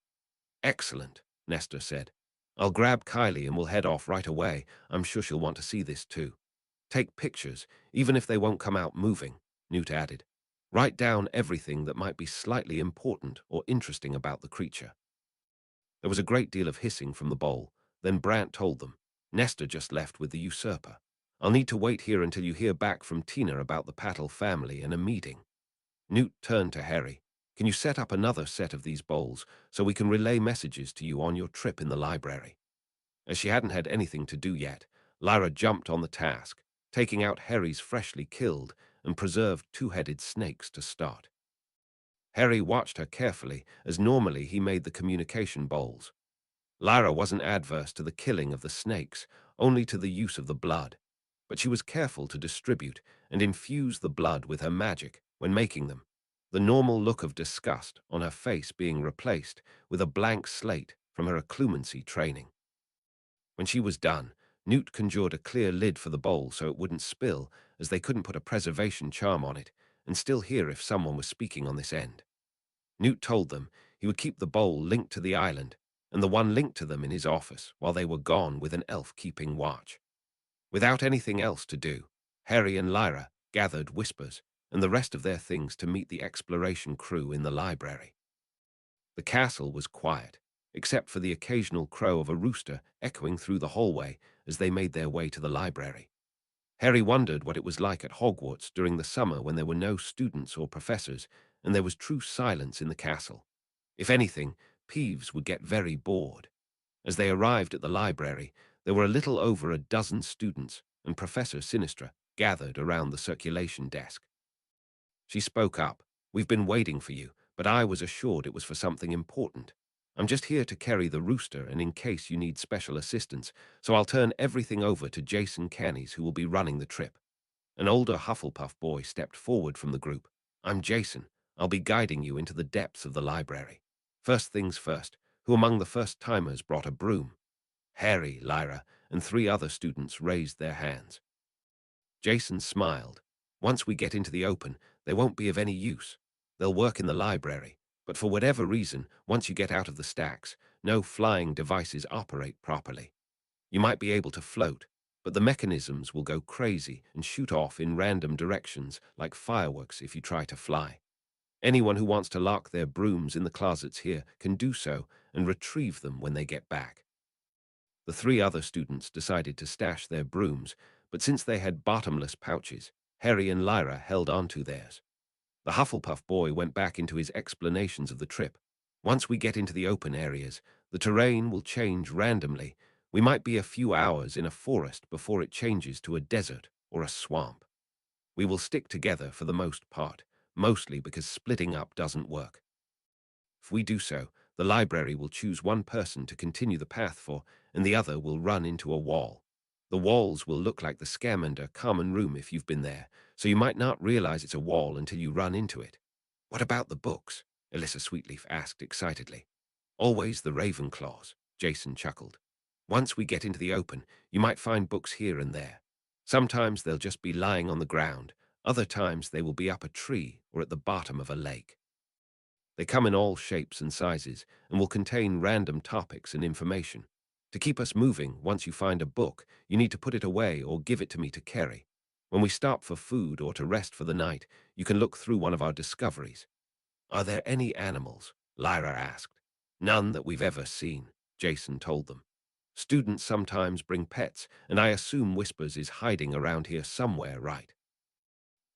Excellent, Nestor said. I'll grab Kylie and we'll head off right away. I'm sure she'll want to see this too. Take pictures, even if they won't come out moving, Newt added. Write down everything that might be slightly important or interesting about the creature. There was a great deal of hissing from the bowl. Then Brant told them, Nestor just left with the usurper. I'll need to wait here until you hear back from Tina about the Patel family and a meeting. Newt turned to Harry. Can you set up another set of these bowls so we can relay messages to you on your trip in the library? As she hadn't had anything to do yet, Lyra jumped on the task, taking out Harry's freshly killed and preserved 2-headed snakes to start. Harry watched her carefully as normally he made the communication bowls. Lyra wasn't adverse to the killing of the snakes, only to the use of the blood, but she was careful to distribute and infuse the blood with her magic when making them, the normal look of disgust on her face being replaced with a blank slate from her occlumency training. When she was done, Newt conjured a clear lid for the bowl so it wouldn't spill, as they couldn't put a preservation charm on it and still hear if someone was speaking on this end. Newt told them he would keep the bowl linked to the island and the one linked to them in his office while they were gone, with an elf keeping watch. Without anything else to do, Harry and Lyra gathered Whispers and the rest of their things to meet the exploration crew in the library. The castle was quiet, except for the occasional crow of a rooster echoing through the hallway as they made their way to the library. Harry wondered what it was like at Hogwarts during the summer when there were no students or professors and there was true silence in the castle. If anything, Peeves would get very bored. As they arrived at the library, there were a little over a dozen students, and Professor Sinistra gathered around the circulation desk. She spoke up. "We've been waiting for you, but I was assured it was for something important. I'm just here to carry the rooster and in case you need special assistance, so I'll turn everything over to Jason Cannies, who will be running the trip." An older Hufflepuff boy stepped forward from the group. "I'm Jason. I'll be guiding you into the depths of the library. First things first, who among the first-timers brought a broom?" Harry, Lyra, and 3 other students raised their hands. Jason smiled. "Once we get into the open, they won't be of any use. They'll work in the library, but for whatever reason, once you get out of the stacks, no flying devices operate properly. You might be able to float, but the mechanisms will go crazy and shoot off in random directions like fireworks if you try to fly. Anyone who wants to lock their brooms in the closets here can do so and retrieve them when they get back." The 3 other students decided to stash their brooms, but since they had bottomless pouches, Harry and Lyra held onto theirs. The Hufflepuff boy went back into his explanations of the trip. "Once we get into the open areas, the terrain will change randomly. We might be a few hours in a forest before it changes to a desert or a swamp. We will stick together for the most part, mostly because splitting up doesn't work. If we do so, the library will choose one person to continue the path for, and the other will run into a wall. The walls will look like the Scamander common room if you've been there, so you might not realize it's a wall until you run into it." "What about the books?" Alyssa Sweetleaf asked excitedly. "Always the Ravenclaws," Jason chuckled. "Once we get into the open, you might find books here and there. Sometimes they'll just be lying on the ground, other times they will be up a tree or at the bottom of a lake. They come in all shapes and sizes and will contain random topics and information. To keep us moving, once you find a book, you need to put it away or give it to me to carry. When we stop for food or to rest for the night, you can look through one of our discoveries." "Are there any animals?" Lyra asked. "None that we've ever seen," Jason told them. "Students sometimes bring pets, and I assume Whispers is hiding around here somewhere, right?"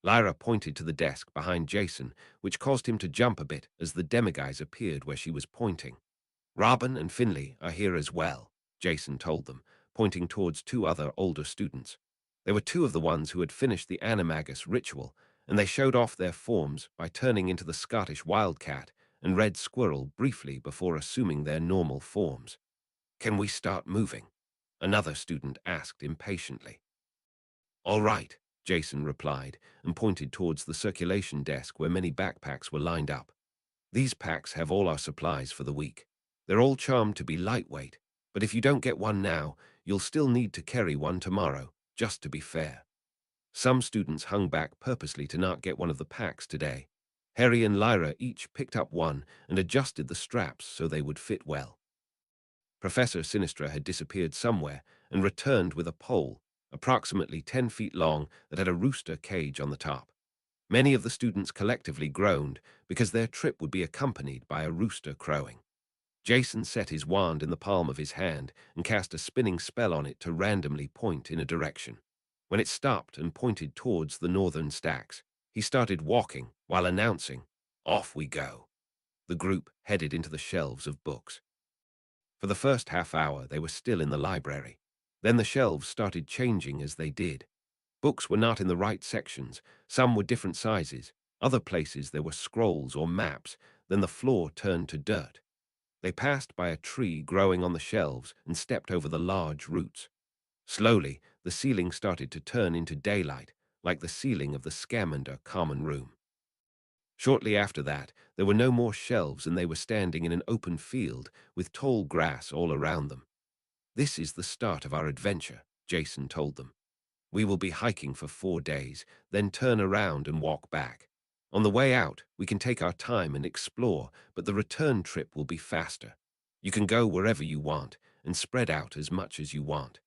Lyra pointed to the desk behind Jason, which caused him to jump a bit as the demiguise appeared where she was pointing. "Robin and Finley are here as well," Jason told them, pointing towards 2 other older students. They were 2 of the ones who had finished the animagus ritual, and they showed off their forms by turning into the Scottish wildcat and red squirrel briefly before assuming their normal forms. "Can we start moving?" another student asked impatiently. "All right," Jason replied and pointed towards the circulation desk where many backpacks were lined up. "These packs have all our supplies for the week. They're all charmed to be lightweight, but if you don't get one now, you'll still need to carry one tomorrow, just to be fair." Some students hung back purposely to not get one of the packs today. Harry and Lyra each picked up one and adjusted the straps so they would fit well. Professor Sinistra had disappeared somewhere and returned with a pole, approximately 10 feet long, that had a rooster cage on the top. Many of the students collectively groaned because their trip would be accompanied by a rooster crowing. Jason set his wand in the palm of his hand and cast a spinning spell on it to randomly point in a direction. When it stopped and pointed towards the northern stacks, he started walking while announcing, "Off we go." The group headed into the shelves of books. For the first half hour, they were still in the library. Then the shelves started changing as they did. Books were not in the right sections, some were different sizes, Other places there were scrolls or maps, then the floor turned to dirt. They passed by a tree growing on the shelves and stepped over the large roots. Slowly, the ceiling started to turn into daylight, like the ceiling of the Scamander common room. Shortly after that, there were no more shelves and they were standing in an open field with tall grass all around them. "This is the start of our adventure," Jason told them. "We will be hiking for 4 days, then turn around and walk back. On the way out, we can take our time and explore, but the return trip will be faster. You can go wherever you want and spread out as much as you want.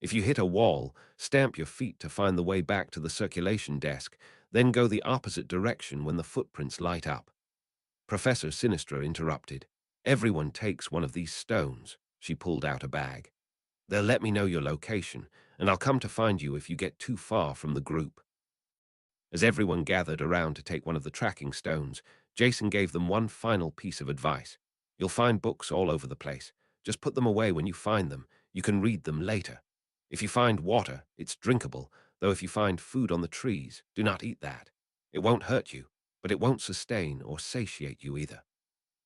If you hit a wall, stamp your feet to find the way back to the circulation desk, then go the opposite direction when the footprints light up." Professor Sinistra interrupted. "Everyone takes one of these stones." She pulled out a bag. "They'll let me know your location, and I'll come to find you if you get too far from the group." As everyone gathered around to take one of the tracking stones, Jason gave them one final piece of advice. "You'll find books all over the place. Just put them away when you find them. You can read them later. If you find water, it's drinkable, though if you find food on the trees, do not eat that. It won't hurt you, but it won't sustain or satiate you either."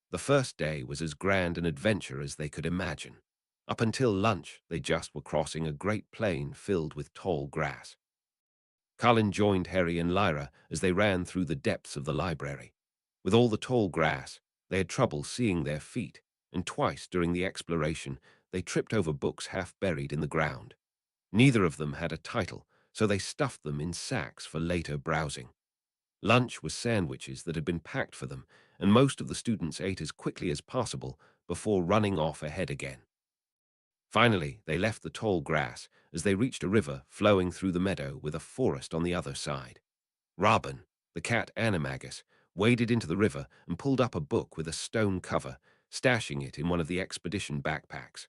The first day was as grand an adventure as they could imagine. Up until lunch, they just were crossing a great plain filled with tall grass. Colin joined Harry and Lyra as they ran through the depths of the library. With all the tall grass, they had trouble seeing their feet, and twice during the exploration, they tripped over books half buried in the ground. Neither of them had a title, so they stuffed them in sacks for later browsing. Lunch was sandwiches that had been packed for them, and most of the students ate as quickly as possible before running off ahead again. Finally, they left the tall grass as they reached a river flowing through the meadow with a forest on the other side. Robin, the cat Animagus, waded into the river and pulled up a book with a stone cover, stashing it in one of the expedition backpacks.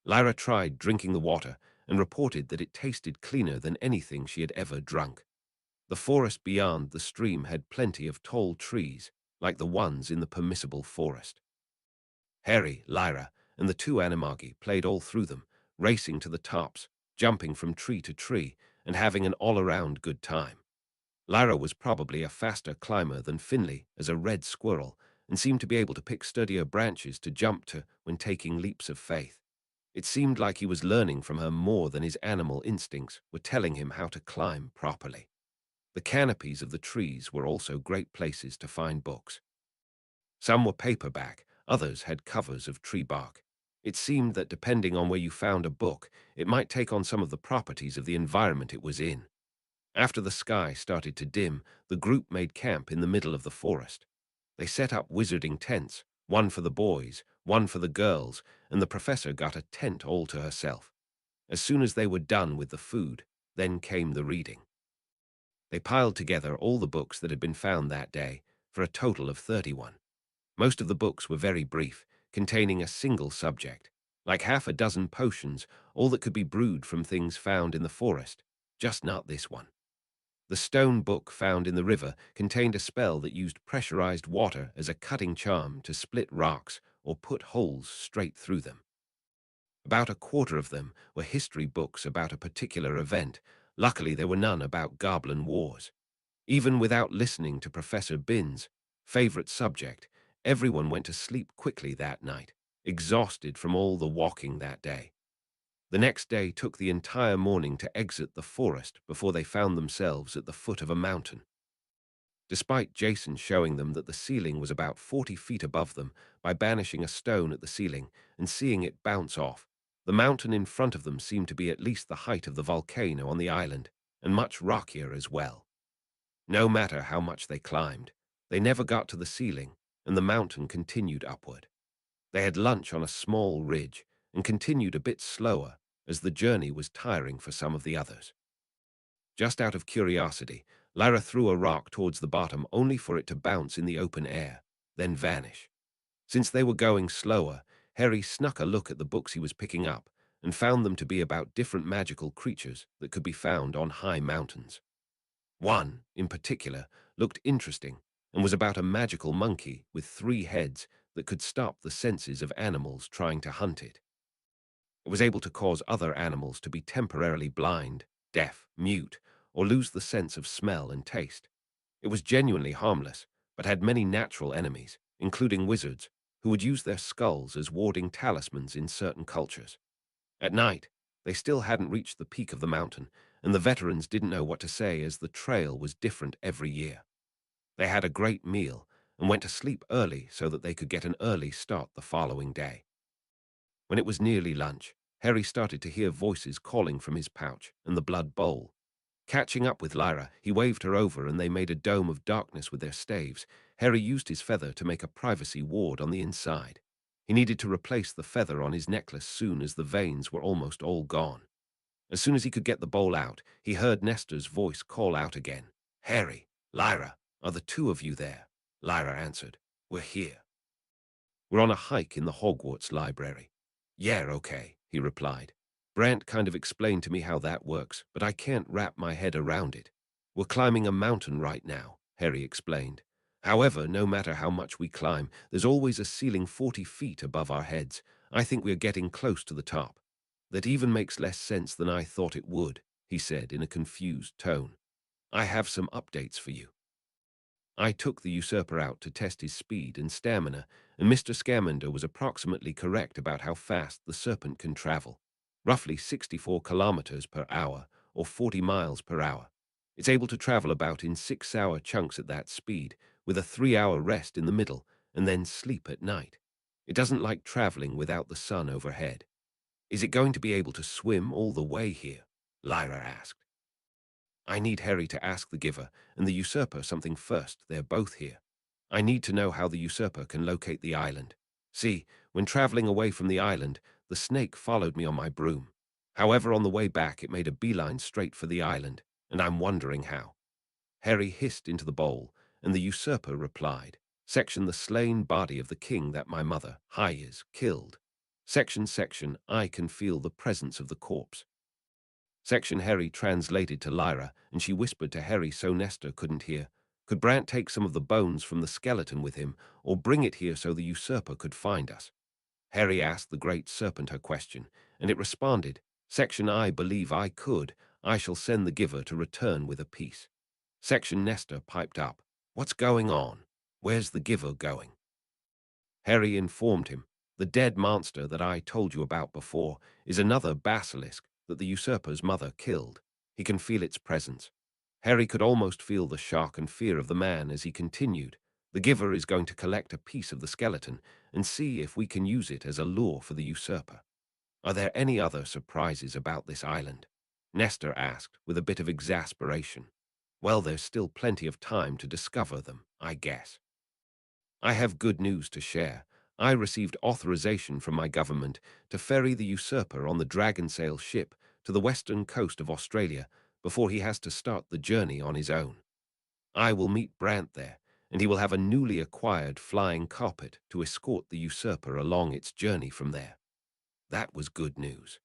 Lyra tried drinking the water and reported that it tasted cleaner than anything she had ever drunk. The forest beyond the stream had plenty of tall trees, like the ones in the permissible forest. Harry, Lyra, and the two animagi played all through them, racing to the tops, jumping from tree to tree, and having an all-around good time. Lyra was probably a faster climber than Finley as a red squirrel, and seemed to be able to pick sturdier branches to jump to when taking leaps of faith. It seemed like he was learning from her more than his animal instincts were telling him how to climb properly. The canopies of the trees were also great places to find books. Some were paperback, others had covers of tree bark. It seemed that depending on where you found a book, it might take on some of the properties of the environment it was in. After the sky started to dim, the group made camp in the middle of the forest. They set up wizarding tents, one for the boys, one for the girls, and the professor got a tent all to herself. As soon as they were done with the food, then came the reading. They piled together all the books that had been found that day, for a total of 31. Most of the books were very brief, containing a single subject, like half a dozen potions, all that could be brewed from things found in the forest, just not this one. The stone book found in the river contained a spell that used pressurized water as a cutting charm to split rocks or put holes straight through them. About a quarter of them were history books about a particular event. Luckily, there were none about goblin wars. Even without listening to Professor Bin's favorite subject, everyone went to sleep quickly that night, exhausted from all the walking that day. The next day took the entire morning to exit the forest before they found themselves at the foot of a mountain. Despite Jason showing them that the ceiling was about 40 feet above them by banishing a stone at the ceiling and seeing it bounce off, the mountain in front of them seemed to be at least the height of the volcano on the island, and much rockier as well. No matter how much they climbed, they never got to the ceiling, and the mountain continued upward. They had lunch on a small ridge and continued a bit slower as the journey was tiring for some of the others. Just out of curiosity, Lyra threw a rock towards the bottom only for it to bounce in the open air, then vanish. Since they were going slower, Harry snuck a look at the books he was picking up and found them to be about different magical creatures that could be found on high mountains. One, in particular, looked interesting and was about a magical monkey with 3 heads that could stop the senses of animals trying to hunt it. It was able to cause other animals to be temporarily blind, deaf, mute, or lose the sense of smell and taste. It was genuinely harmless, but had many natural enemies, including wizards, who would use their skulls as warding talismans in certain cultures. At night, they still hadn't reached the peak of the mountain, and the veterans didn't know what to say as the trail was different every year. They had a great meal and went to sleep early so that they could get an early start the following day. When it was nearly lunch, Harry started to hear voices calling from his pouch and the blood bowl. Catching up with Lyra, he waved her over and they made a dome of darkness with their staves. Harry used his feather to make a privacy ward on the inside. He needed to replace the feather on his necklace soon as the veins were almost all gone. As soon as he could get the bowl out, he heard Nestor's voice call out again. "Harry, Lyra, are the two of you there?" Lyra answered. "We're here. We're on a hike in the Hogwarts library." "Yeah, okay," he replied. "Brant kind of explained to me how that works, but I can't wrap my head around it." "We're climbing a mountain right now," Harry explained. "However, no matter how much we climb, there's always a ceiling 40 feet above our heads. I think we're getting close to the top." "That even makes less sense than I thought it would," he said in a confused tone. "I have some updates for you." I took the usurper out to test his speed and stamina, and Mr. Scamander was approximately correct about how fast the serpent can travel. Roughly 64 kilometers per hour, or 40 miles per hour. It's able to travel about in 6-hour chunks at that speed, with a 3-hour rest in the middle, and then sleep at night. It doesn't like traveling without the sun overhead. "Is it going to be able to swim all the way here?" Lyra asked. "I need Harry to ask the Giver and the usurper something first. They're both here. I need to know how the usurper can locate the island. See, when traveling away from the island, the snake followed me on my broom. However, on the way back, it made a beeline straight for the island, and I'm wondering how." Harry hissed into the bowl, and the usurper replied, "Section the slain body of the king that my mother, Guise, killed. Section, I can feel the presence of the corpse." Section Harry translated to Lyra, and she whispered to Harry so Nestor couldn't hear. "Could Brant take some of the bones from the skeleton with him, or bring it here so the usurper could find us?" Harry asked the great serpent her question, and it responded, "Section I believe I could. I shall send the Giver to return with a piece." Section Nestor piped up, "What's going on? Where's the Giver going?" Harry informed him, "The dead monster that I told you about before is another basilisk that the usurper's mother killed. He can feel its presence." Harry could almost feel the shock and fear of the man as he continued, "The Giver is going to collect a piece of the skeleton and see if we can use it as a lure for the usurper." "Are there any other surprises about this island?" Nestor asked with a bit of exasperation. "Well, there's still plenty of time to discover them, I guess. I have good news to share. I received authorization from my government to ferry the usurper on the Dragonsail ship to the western coast of Australia before he has to start the journey on his own. I will meet Brant there, and he will have a newly acquired flying carpet to escort the usurper along its journey from there." That was good news.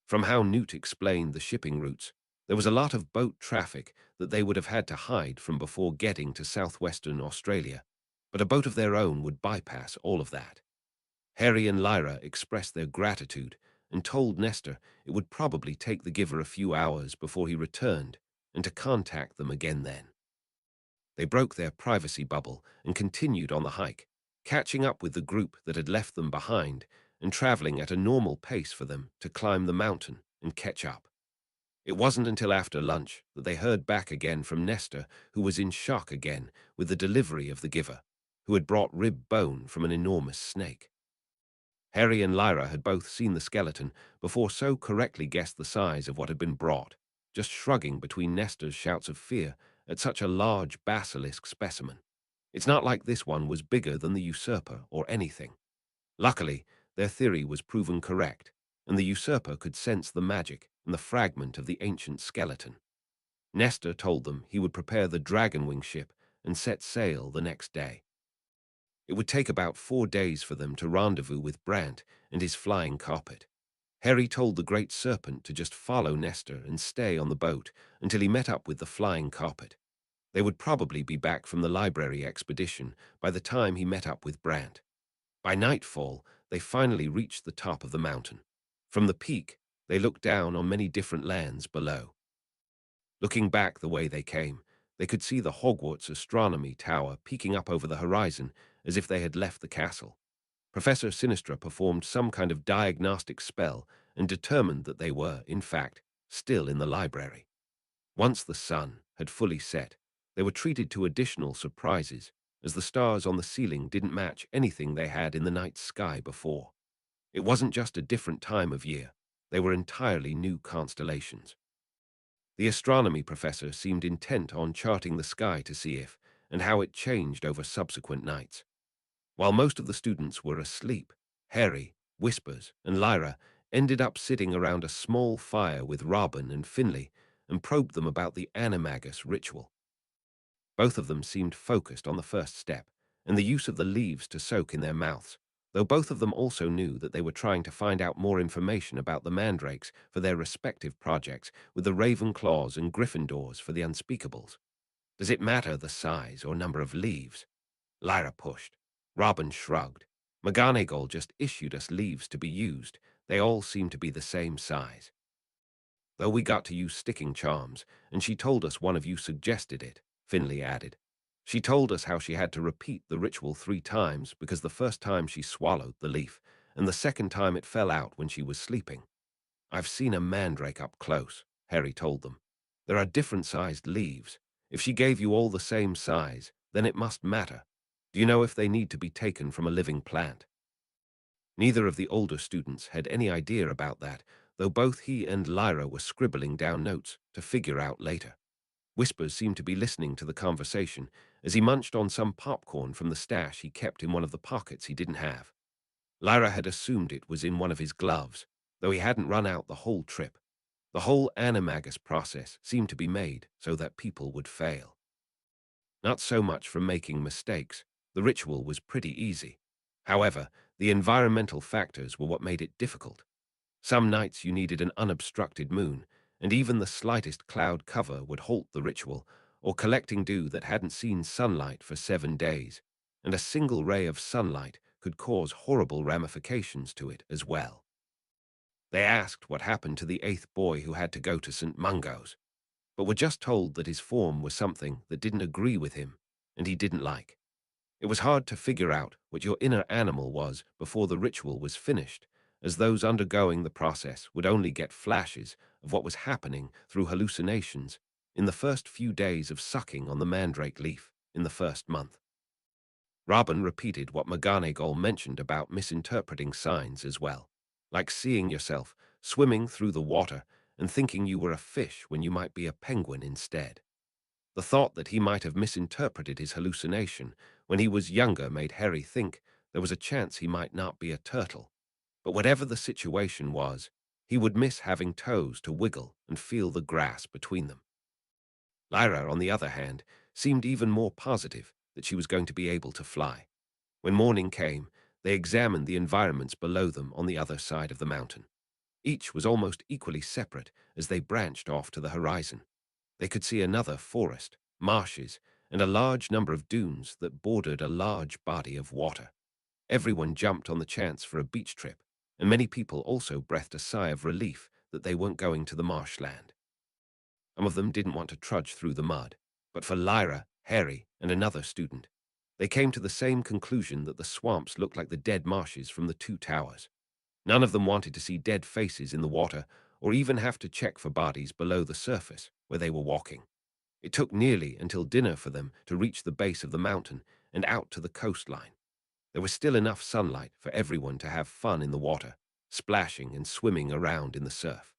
From how Newt explained the shipping routes, there was a lot of boat traffic that they would have had to hide from before getting to southwestern Australia, but a boat of their own would bypass all of that. Harry and Lyra expressed their gratitude and told Nestor it would probably take the Giver a few hours before he returned and to contact them again then. They broke their privacy bubble and continued on the hike, catching up with the group that had left them behind and traveling at a normal pace for them to climb the mountain and catch up. It wasn't until after lunch that they heard back again from Nestor, who was in shock again with the delivery of the Giver, who had brought rib bone from an enormous snake. Harry and Lyra had both seen the skeleton before so correctly guessed the size of what had been brought, just shrugging between Nestor's shouts of fear at such a large basilisk specimen. It's not like this one was bigger than the usurper or anything. Luckily, their theory was proven correct, and the usurper could sense the magic in the fragment of the ancient skeleton. Nestor told them he would prepare the Dragonwing ship and set sail the next day. It would take about 4 days for them to rendezvous with Brant and his flying carpet. Harry told the great serpent to just follow Nestor and stay on the boat until he met up with the flying carpet. They would probably be back from the library expedition by the time he met up with Brant. By nightfall, they finally reached the top of the mountain. From the peak, they looked down on many different lands below. Looking back the way they came, They could see the Hogwarts astronomy tower peeking up over the horizon as if they had left the castle. Professor Sinistra performed some kind of diagnostic spell and determined that they were, in fact, still in the library. Once the sun had fully set, they were treated to additional surprises, as the stars on the ceiling didn't match anything they had in the night sky before. It wasn't just a different time of year, they were entirely new constellations. The astronomy professor seemed intent on charting the sky to see if and how it changed over subsequent nights. While most of the students were asleep, Harry, Whispers, and Lyra ended up sitting around a small fire with Robin and Finley and probed them about the animagus ritual. Both of them seemed focused on the first step and the use of the leaves to soak in their mouths, though both of them also knew that they were trying to find out more information about the mandrakes for their respective projects, with the Ravenclaws and Gryffindors for the unspeakables. Does it matter the size or number of leaves? Lyra pushed. Robin shrugged. McGonagall just issued us leaves to be used. They all seem to be the same size. Though we got to use sticking charms, and she told us one of you suggested it, Finley added. She told us how she had to repeat the ritual 3 times because the first time she swallowed the leaf, and the second time it fell out when she was sleeping. I've seen a mandrake up close, Harry told them. There are different-sized leaves. If she gave you all the same size, then it must matter. Do you know if they need to be taken from a living plant? Neither of the older students had any idea about that, though both he and Lyra were scribbling down notes to figure out later. Whispers seemed to be listening to the conversation as he munched on some popcorn from the stash he kept in one of the pockets he didn't have. Lyra had assumed it was in one of his gloves, though he hadn't run out the whole trip. The whole animagus process seemed to be made so that people would fail. Not so much from making mistakes. The ritual was pretty easy. However, the environmental factors were what made it difficult. Some nights you needed an unobstructed moon, and even the slightest cloud cover would halt the ritual, or collecting dew that hadn't seen sunlight for 7 days, and a single ray of sunlight could cause horrible ramifications to it as well. They asked what happened to the 8th boy who had to go to St. Mungo's, but were just told that his form was something that didn't agree with him, and he didn't like. It was hard to figure out what your inner animal was before the ritual was finished, as those undergoing the process would only get flashes of what was happening through hallucinations in the first few days of sucking on the mandrake leaf in the first month. Robin repeated what McGonagall mentioned about misinterpreting signs as well, like seeing yourself swimming through the water and thinking you were a fish when you might be a penguin instead. The thought that he might have misinterpreted his hallucination when he was younger made Harry think there was a chance he might not be a turtle. But whatever the situation was, he would miss having toes to wiggle and feel the grass between them. Lyra, on the other hand, seemed even more positive that she was going to be able to fly. When morning came, they examined the environments below them on the other side of the mountain. Each was almost equally separate as they branched off to the horizon. They could see another forest, marshes, and a large number of dunes that bordered a large body of water. Everyone jumped on the chance for a beach trip, and many people also breathed a sigh of relief that they weren't going to the marshland. Some of them didn't want to trudge through the mud, but for Lyra, Harry, and another student, they came to the same conclusion that the swamps looked like the dead marshes from the 2 towers. None of them wanted to see dead faces in the water or even have to check for bodies below the surface where they were walking. It took nearly until dinner for them to reach the base of the mountain and out to the coastline. There was still enough sunlight for everyone to have fun in the water, splashing and swimming around in the surf.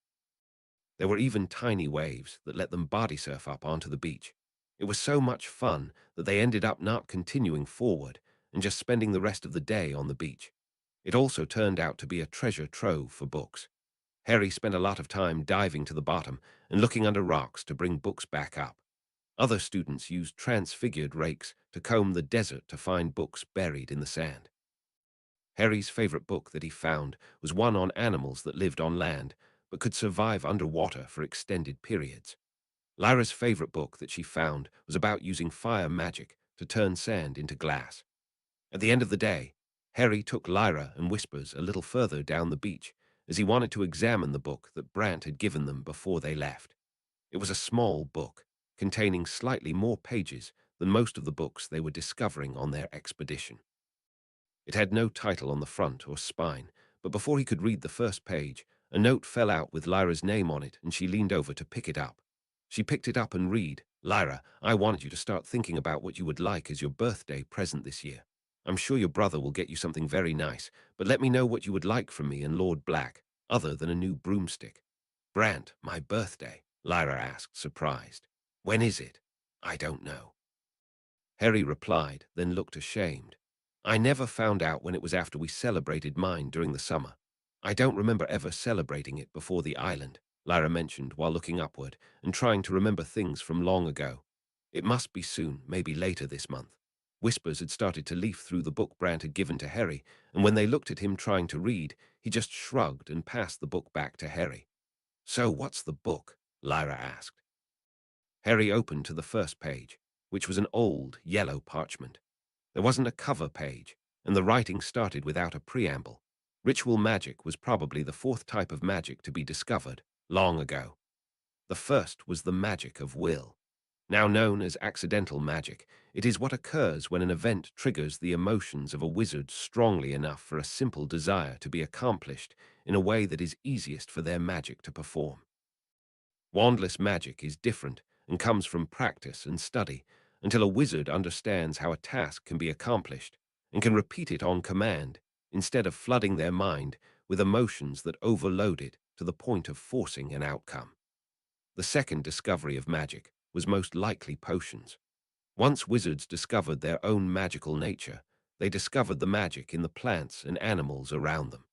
There were even tiny waves that let them body surf up onto the beach. It was so much fun that they ended up not continuing forward and just spending the rest of the day on the beach. It also turned out to be a treasure trove for books. Harry spent a lot of time diving to the bottom and looking under rocks to bring books back up. Other students used transfigured rakes to comb the desert to find books buried in the sand. Harry's favorite book that he found was one on animals that lived on land but could survive underwater for extended periods. Lyra's favorite book that she found was about using fire magic to turn sand into glass. At the end of the day, Harry took Lyra and Whispers a little further down the beach as he wanted to examine the book that Brant had given them before they left. It was a small book, containing slightly more pages than most of the books they were discovering on their expedition. It had no title on the front or spine, but before he could read the first page, a note fell out with Lyra's name on it, and she leaned over to pick it up. She picked it up and read, "Lyra, I wanted you to start thinking about what you would like as your birthday present this year. I'm sure your brother will get you something very nice, but let me know what you would like from me and Lord Black, other than a new broomstick." "Brant, my birthday?" Lyra asked, surprised. "When is it?" "I don't know." Harry replied, then looked ashamed. "I never found out when it was after we celebrated mine during the summer. I don't remember ever celebrating it before the island," Lyra mentioned while looking upward and trying to remember things from long ago. "It must be soon, maybe later this month." Whispers had started to leaf through the book Brant had given to Harry, and when they looked at him trying to read, he just shrugged and passed the book back to Harry. "So what's the book?" Lyra asked. Harry opened to the first page, which was an old, yellow parchment. There wasn't a cover page, and the writing started without a preamble. Ritual magic was probably the fourth type of magic to be discovered long ago. The first was the magic of will. Now known as accidental magic, it is what occurs when an event triggers the emotions of a wizard strongly enough for a simple desire to be accomplished in a way that is easiest for their magic to perform. Wandless magic is different and comes from practice and study until a wizard understands how a task can be accomplished and can repeat it on command instead of flooding their mind with emotions that overload it to the point of forcing an outcome. The second discovery of magic was most likely potions. Once wizards discovered their own magical nature, they discovered the magic in the plants and animals around them.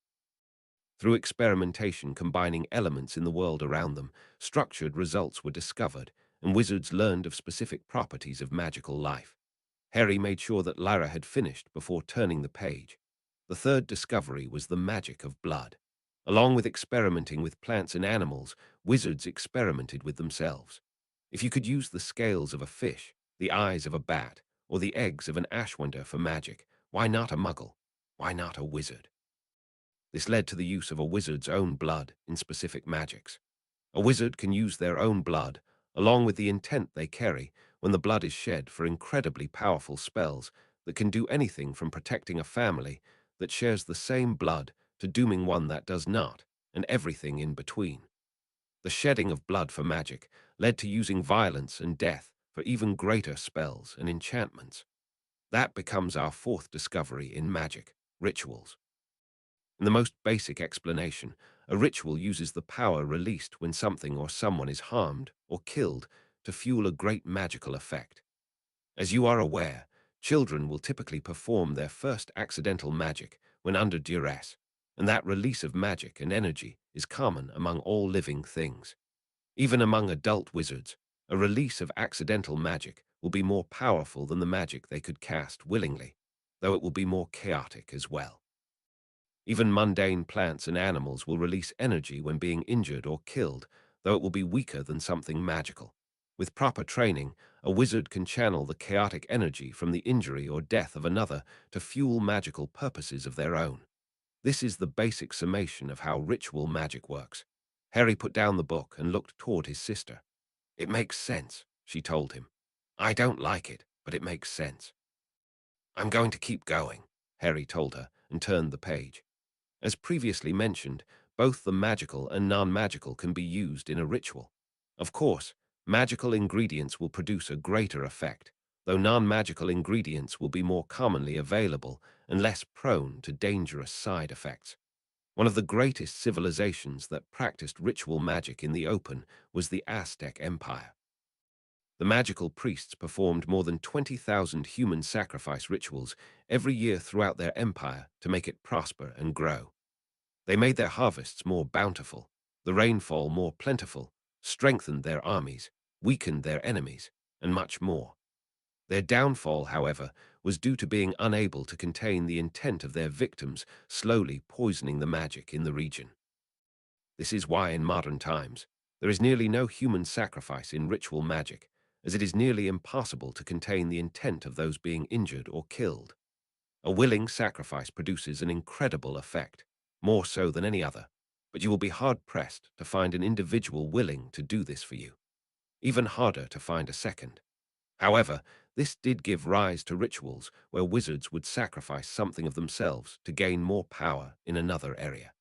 Through experimentation combining elements in the world around them, structured results were discovered, and wizards learned of specific properties of magical life. Harry made sure that Lyra had finished before turning the page. The third discovery was the magic of blood. Along with experimenting with plants and animals, wizards experimented with themselves. If you could use the scales of a fish, the eyes of a bat, or the eggs of an ashwender for magic, why not a muggle? Why not a wizard? This led to the use of a wizard's own blood in specific magics. A wizard can use their own blood, along with the intent they carry, when the blood is shed for incredibly powerful spells that can do anything from protecting a family that shares the same blood to dooming one that does not, and everything in between. The shedding of blood for magic led to using violence and death for even greater spells and enchantments. That becomes our fourth discovery in magic, rituals. In the most basic explanation, a ritual uses the power released when something or someone is harmed or killed to fuel a great magical effect. As you are aware, children will typically perform their first accidental magic when under duress, and that release of magic and energy is common among all living things. Even among adult wizards, a release of accidental magic will be more powerful than the magic they could cast willingly, though it will be more chaotic as well. Even mundane plants and animals will release energy when being injured or killed, though it will be weaker than something magical. With proper training, a wizard can channel the chaotic energy from the injury or death of another to fuel magical purposes of their own. This is the basic summation of how ritual magic works. Harry put down the book and looked toward his sister. "It makes sense," she told him. "I don't like it, but it makes sense." "I'm going to keep going," Harry told her and turned the page. As previously mentioned, both the magical and non-magical can be used in a ritual. Of course, magical ingredients will produce a greater effect, though non-magical ingredients will be more commonly available and less prone to dangerous side effects. One of the greatest civilizations that practiced ritual magic in the open was the Aztec Empire. The magical priests performed more than 20,000 human sacrifice rituals every year throughout their empire to make it prosper and grow. They made their harvests more bountiful, the rainfall more plentiful, strengthened their armies, weakened their enemies, and much more. Their downfall, however, was due to being unable to contain the intent of their victims, slowly poisoning the magic in the region. This is why in modern times, there is nearly no human sacrifice in ritual magic, as it is nearly impossible to contain the intent of those being injured or killed. A willing sacrifice produces an incredible effect, more so than any other, but you will be hard-pressed to find an individual willing to do this for you. even harder to find a second. However, this did give rise to rituals where wizards would sacrifice something of themselves to gain more power in another area.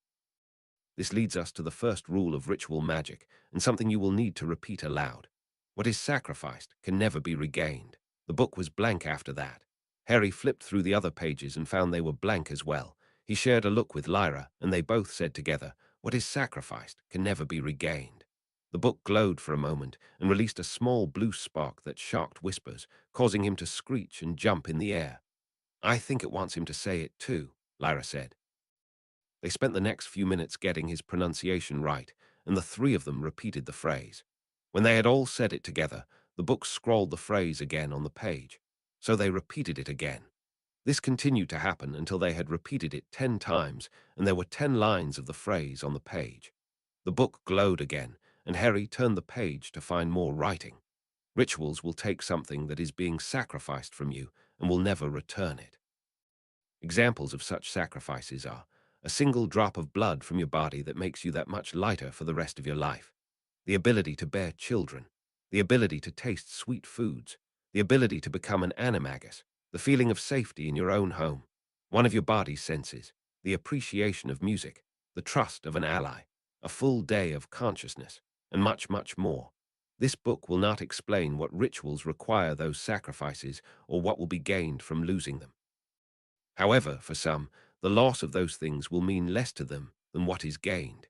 This leads us to the first rule of ritual magic, and something you will need to repeat aloud. What is sacrificed can never be regained. The book was blank after that. Harry flipped through the other pages and found they were blank as well. He shared a look with Lyra, and they both said together, "What is sacrificed can never be regained." The book glowed for a moment and released a small blue spark that shocked Whispers, causing him to screech and jump in the air. "I think it wants him to say it too," Lyra said. They spent the next few minutes getting his pronunciation right, and the three of them repeated the phrase. When they had all said it together, the book scrawled the phrase again on the page, so they repeated it again. This continued to happen until they had repeated it 10 times, and there were 10 lines of the phrase on the page. The book glowed again, and Harry turned the page to find more writing. Rituals will take something that is being sacrificed from you and will never return it. Examples of such sacrifices are a single drop of blood from your body that makes you that much lighter for the rest of your life, the ability to bear children, the ability to taste sweet foods, the ability to become an animagus, the feeling of safety in your own home, one of your body's senses, the appreciation of music, the trust of an ally, a full day of consciousness, and much, much more. This book will not explain what rituals require those sacrifices or what will be gained from losing them. However, for some, the loss of those things will mean less to them than what is gained.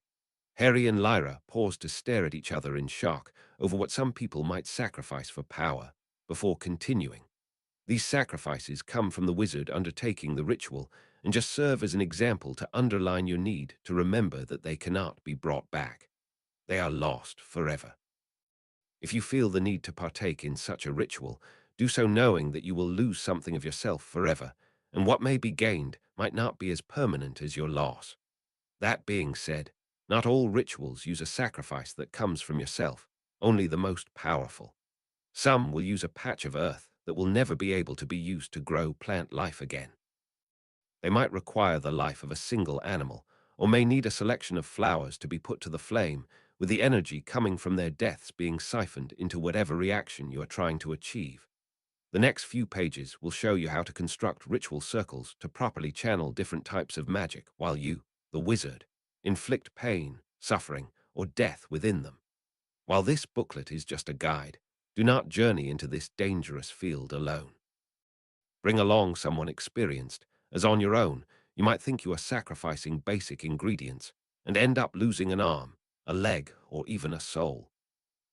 Harry and Lyra paused to stare at each other in shock over what some people might sacrifice for power, before continuing. These sacrifices come from the wizard undertaking the ritual and just serve as an example to underline your need to remember that they cannot be brought back. They are lost forever. If you feel the need to partake in such a ritual, do so knowing that you will lose something of yourself forever, and what may be gained might not be as permanent as your loss. That being said, not all rituals use a sacrifice that comes from yourself, only the most powerful. Some will use a patch of earth that will never be able to be used to grow plant life again. They might require the life of a single animal, or may need a selection of flowers to be put to the flame, with the energy coming from their deaths being siphoned into whatever reaction you are trying to achieve. The next few pages will show you how to construct ritual circles to properly channel different types of magic while you, the wizard, inflict pain, suffering, or death within them. While this booklet is just a guide, do not journey into this dangerous field alone. Bring along someone experienced, as on your own, you might think you are sacrificing basic ingredients and end up losing an arm, a leg, or even a soul.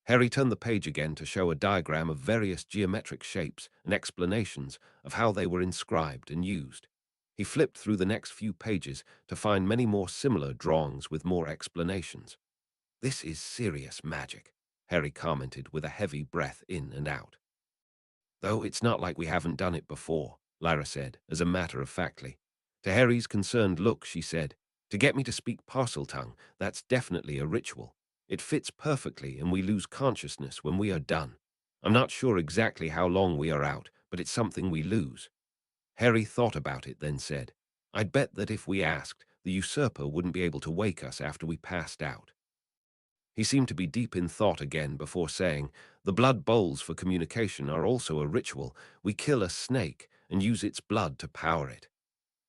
Harry turned the page again to show a diagram of various geometric shapes and explanations of how they were inscribed and used. He flipped through the next few pages to find many more similar drawings with more explanations. "This is serious magic," Harry commented with a heavy breath in and out. "Though it's not like we haven't done it before," Lyra said, as a matter of factly. To Harry's concerned look, she said, "To get me to speak Parseltongue, that's definitely a ritual. It fits perfectly and we lose consciousness when we are done. I'm not sure exactly how long we are out, but it's something we lose." Harry thought about it, then said, "I'd bet that if we asked, the usurper wouldn't be able to wake us after we passed out." He seemed to be deep in thought again before saying, "The blood bowls for communication are also a ritual. We kill a snake and use its blood to power it."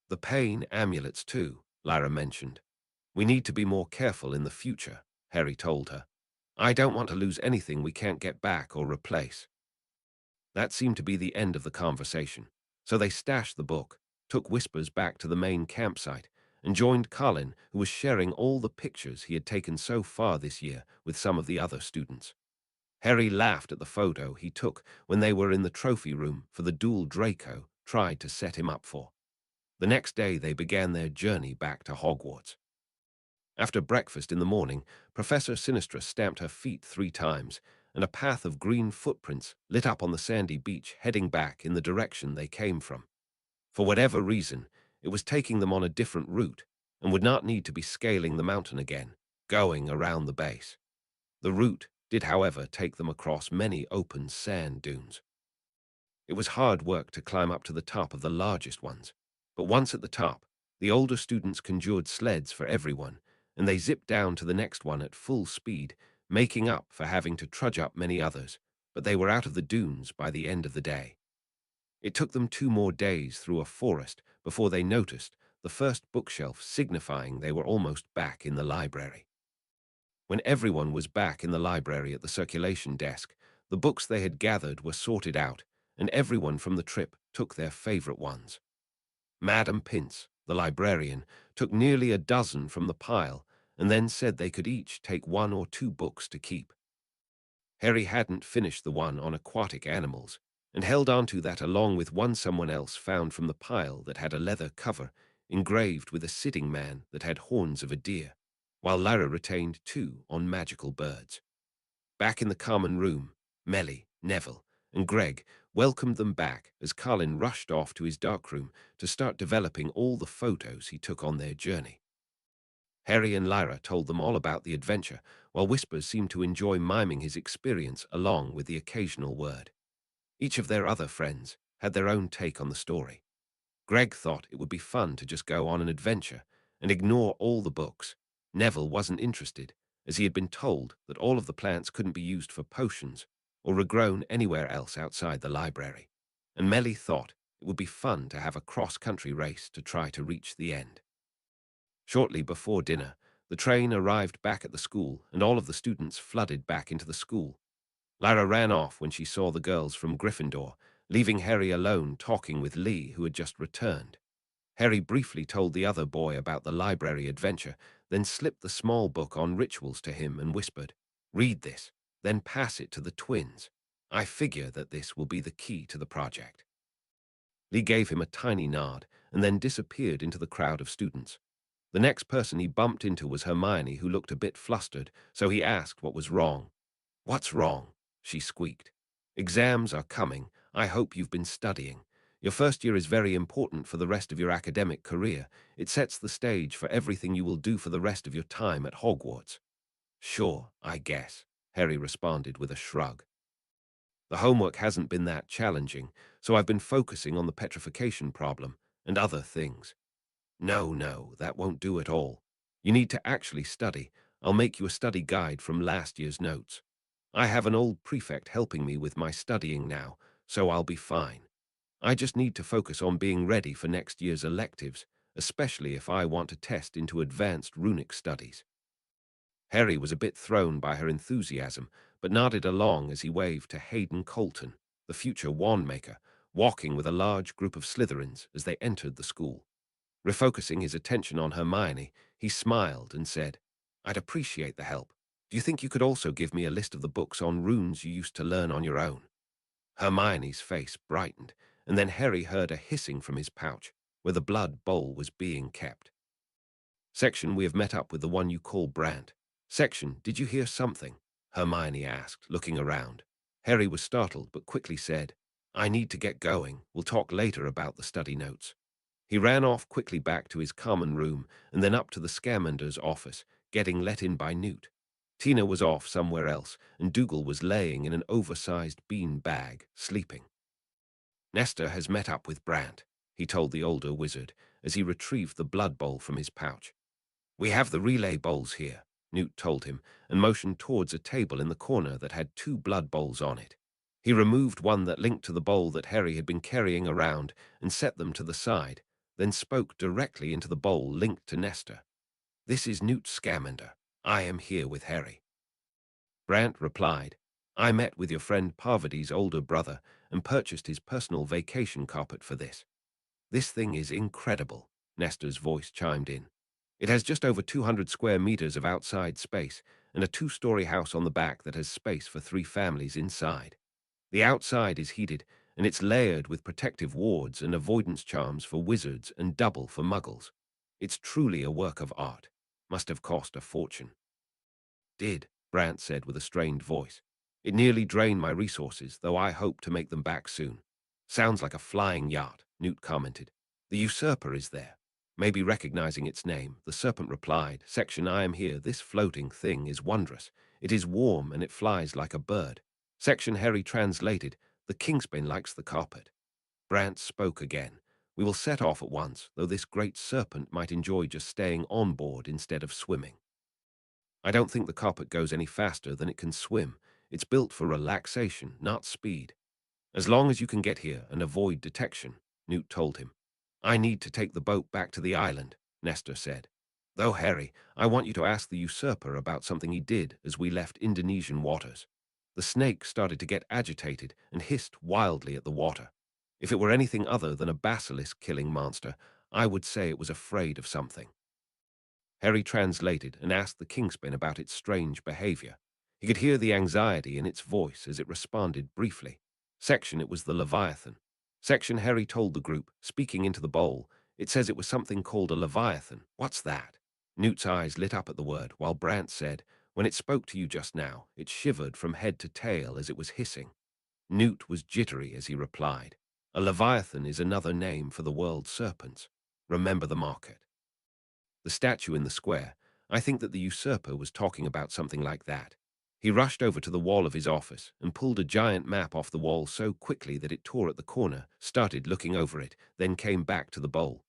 "The pain amulets too," Lyra mentioned. "We need to be more careful in the future," Harry told her. "I don't want to lose anything we can't get back or replace." That seemed to be the end of the conversation, so they stashed the book, took Whispers back to the main campsite, and joined Colin, who was sharing all the pictures he had taken so far this year with some of the other students. Harry laughed at the photo he took when they were in the trophy room for the duel Draco tried to set him up for. The next day they began their journey back to Hogwarts. After breakfast in the morning, Professor Sinistra stamped her feet 3 times, and a path of green footprints lit up on the sandy beach heading back in the direction they came from. For whatever reason, it was taking them on a different route and would not need to be scaling the mountain again, going around the base. The route did, however, take them across many open sand dunes. It was hard work to climb up to the top of the largest ones, but once at the top, the older students conjured sleds for everyone, and they zipped down to the next one at full speed, making up for having to trudge up many others, but they were out of the dunes by the end of the day. It took them 2 more days through a forest before they noticed the first bookshelf, signifying they were almost back in the library. When everyone was back in the library at the circulation desk, the books they had gathered were sorted out, and everyone from the trip took their favorite ones. Madam Pince, the librarian, took nearly a dozen from the pile and then said they could each take 1 or 2 books to keep. Harry hadn't finished the one on aquatic animals and held on to that along with one someone else found from the pile that had a leather cover engraved with a sitting man that had horns of a deer, while Lyra retained 2 on magical birds. Back in the common room, Melly, Neville, and Greg welcomed them back as Colin rushed off to his darkroom to start developing all the photos he took on their journey. Harry and Lyra told them all about the adventure, while Whispers seemed to enjoy miming his experience along with the occasional word. Each of their other friends had their own take on the story. Greg thought it would be fun to just go on an adventure and ignore all the books. Neville wasn't interested, as he had been told that all of the plants couldn't be used for potions or regrown anywhere else outside the library. And Melly thought it would be fun to have a cross-country race to try to reach the end. Shortly before dinner, the train arrived back at the school, and all of the students flooded back into the school. Lyra ran off when she saw the girls from Gryffindor, leaving Harry alone talking with Lee, who had just returned. Harry briefly told the other boy about the library adventure, then slipped the small book on rituals to him and whispered, "Read this, then pass it to the twins. I figure that this will be the key to the project." Lee gave him a tiny nod and then disappeared into the crowd of students. The next person he bumped into was Hermione, who looked a bit flustered, so he asked what was wrong. "What's wrong?" she squeaked. "Exams are coming. I hope you've been studying. Your first year is very important for the rest of your academic career. It sets the stage for everything you will do for the rest of your time at Hogwarts." "Sure, I guess," Harry responded with a shrug. "The homework hasn't been that challenging, so I've been focusing on the petrification problem and other things." No, that won't do at all. You need to actually study. I'll make you a study guide from last year's notes. I have an old prefect helping me with my studying now, so I'll be fine. I just need to focus on being ready for next year's electives, especially if I want to test into advanced runic studies." Harry was a bit thrown by her enthusiasm, but nodded along as he waved to Hayden Colton, the future wandmaker, walking with a large group of Slytherins as they entered the school. Refocusing his attention on Hermione, he smiled and said, "I'd appreciate the help. Do you think you could also give me a list of the books on runes you used to learn on your own?" Hermione's face brightened, and then Harry heard a hissing from his pouch, where the blood bowl was being kept. "Section, we have met up with the one you call Brant. Section, did you hear something?" Hermione asked, looking around. Harry was startled, but quickly said, "I need to get going. We'll talk later about the study notes." He ran off quickly back to his common room and then up to the Scamander's office, getting let in by Newt. Tina was off somewhere else, and Dougal was laying in an oversized bean bag, sleeping. "Nestor has met up with Brant," he told the older wizard as he retrieved the blood bowl from his pouch. "We have the relay bowls here," Newt told him, and motioned towards a table in the corner that had 2 blood bowls on it. He removed one that linked to the bowl that Harry had been carrying around and set them to the side, then spoke directly into the bowl linked to Nestor. "This is Newt Scamander. I am here with Harry." Brant replied, "I met with your friend Parvati's older brother and purchased his personal vacation carpet for this." "This thing is incredible," Nestor's voice chimed in. "It has just over 200 square meters of outside space and a 2-story house on the back that has space for 3 families inside. The outside is heated, and it's layered with protective wards and avoidance charms for wizards and double for muggles. It's truly a work of art. Must have cost a fortune." "Did," Brant said with a strained voice. "It nearly drained my resources, though I hope to make them back soon." "Sounds like a flying yacht," Newt commented. "The usurper is there." Maybe recognizing its name, the serpent replied, "Section, I am here. This floating thing is wondrous. It is warm and it flies like a bird." Section, Harry translated, "The Kingsbane likes the carpet." Brant spoke again. "We will set off at once, though this great serpent might enjoy just staying on board instead of swimming." I don't think the carpet goes any faster than it can swim. It's built for relaxation, not speed. As long as you can get here and avoid detection, Newt told him. I need to take the boat back to the island, Nestor said. Though, Harry, I want you to ask the usurper about something he did as we left Indonesian waters. The snake started to get agitated and hissed wildly at the water. If it were anything other than a basilisk-killing monster, I would say it was afraid of something. Harry translated and asked the Kingspin about its strange behavior. He could hear the anxiety in its voice as it responded briefly. Section, it was the Leviathan. Section, Harry told the group, speaking into the bowl. It says it was something called a Leviathan. What's that? Newt's eyes lit up at the word, while Brant said, when it spoke to you just now, it shivered from head to tail as it was hissing. Newt was jittery as he replied. A Leviathan is another name for the world's serpents. Remember the market. The statue in the square. I think that the usurper was talking about something like that. He rushed over to the wall of his office and pulled a giant map off the wall so quickly that it tore at the corner, started looking over it, then came back to the bowl.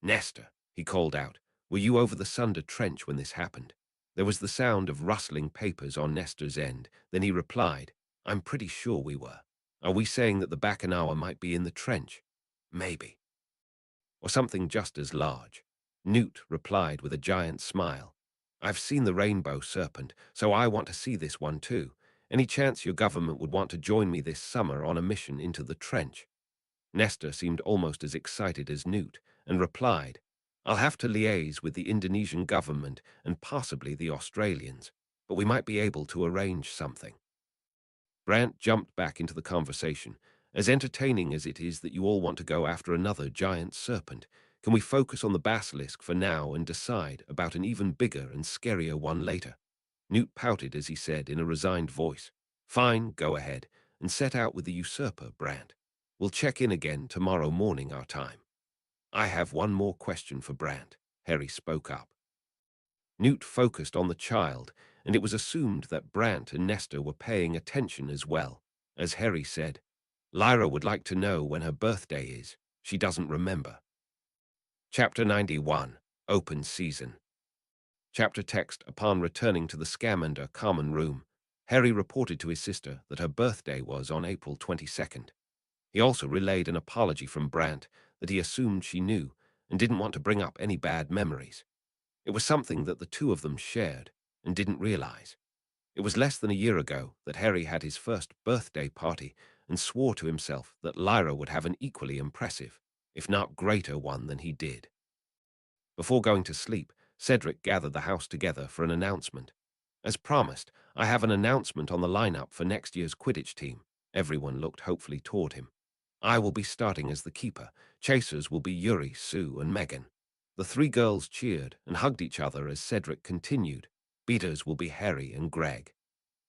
Nestor, he called out, were you over the Sunder Trench when this happened? There was the sound of rustling papers on Nestor's end. Then he replied, I'm pretty sure we were. Are we saying that the Bacanawa might be in the trench? Maybe. Or something just as large. Newt replied with a giant smile. I've seen the rainbow serpent, so I want to see this one too. Any chance your government would want to join me this summer on a mission into the trench? Nestor seemed almost as excited as Newt, and replied, I'll have to liaise with the Indonesian government and possibly the Australians, but we might be able to arrange something. Brant jumped back into the conversation. As entertaining as it is that you all want to go after another giant serpent, can we focus on the basilisk for now and decide about an even bigger and scarier one later? Newt pouted as he said in a resigned voice, Fine, go ahead, and set out with the usurper, Brant. We'll check in again tomorrow morning our time. I have one more question for Brant, Harry spoke up. Newt focused on the child, and it was assumed that Brant and Nestor were paying attention as well. As Harry said, Lyra would like to know when her birthday is. She doesn't remember. Chapter 91, Open Season. Chapter text. Upon returning to the Scamander common room, Harry reported to his sister that her birthday was on April 22nd. He also relayed an apology from Brant that he assumed she knew and didn't want to bring up any bad memories. It was something that the two of them shared and didn't realize. It was less than a year ago that Harry had his first birthday party and swore to himself that Lyra would have an equally impressive, if not greater one than he did. Before going to sleep, Cedric gathered the house together for an announcement. As promised, I have an announcement on the lineup for next year's Quidditch team. Everyone looked hopefully toward him. I will be starting as the keeper. Chasers will be Yuri, Sue, and Megan. The three girls cheered and hugged each other as Cedric continued. Beaters will be Harry and Greg.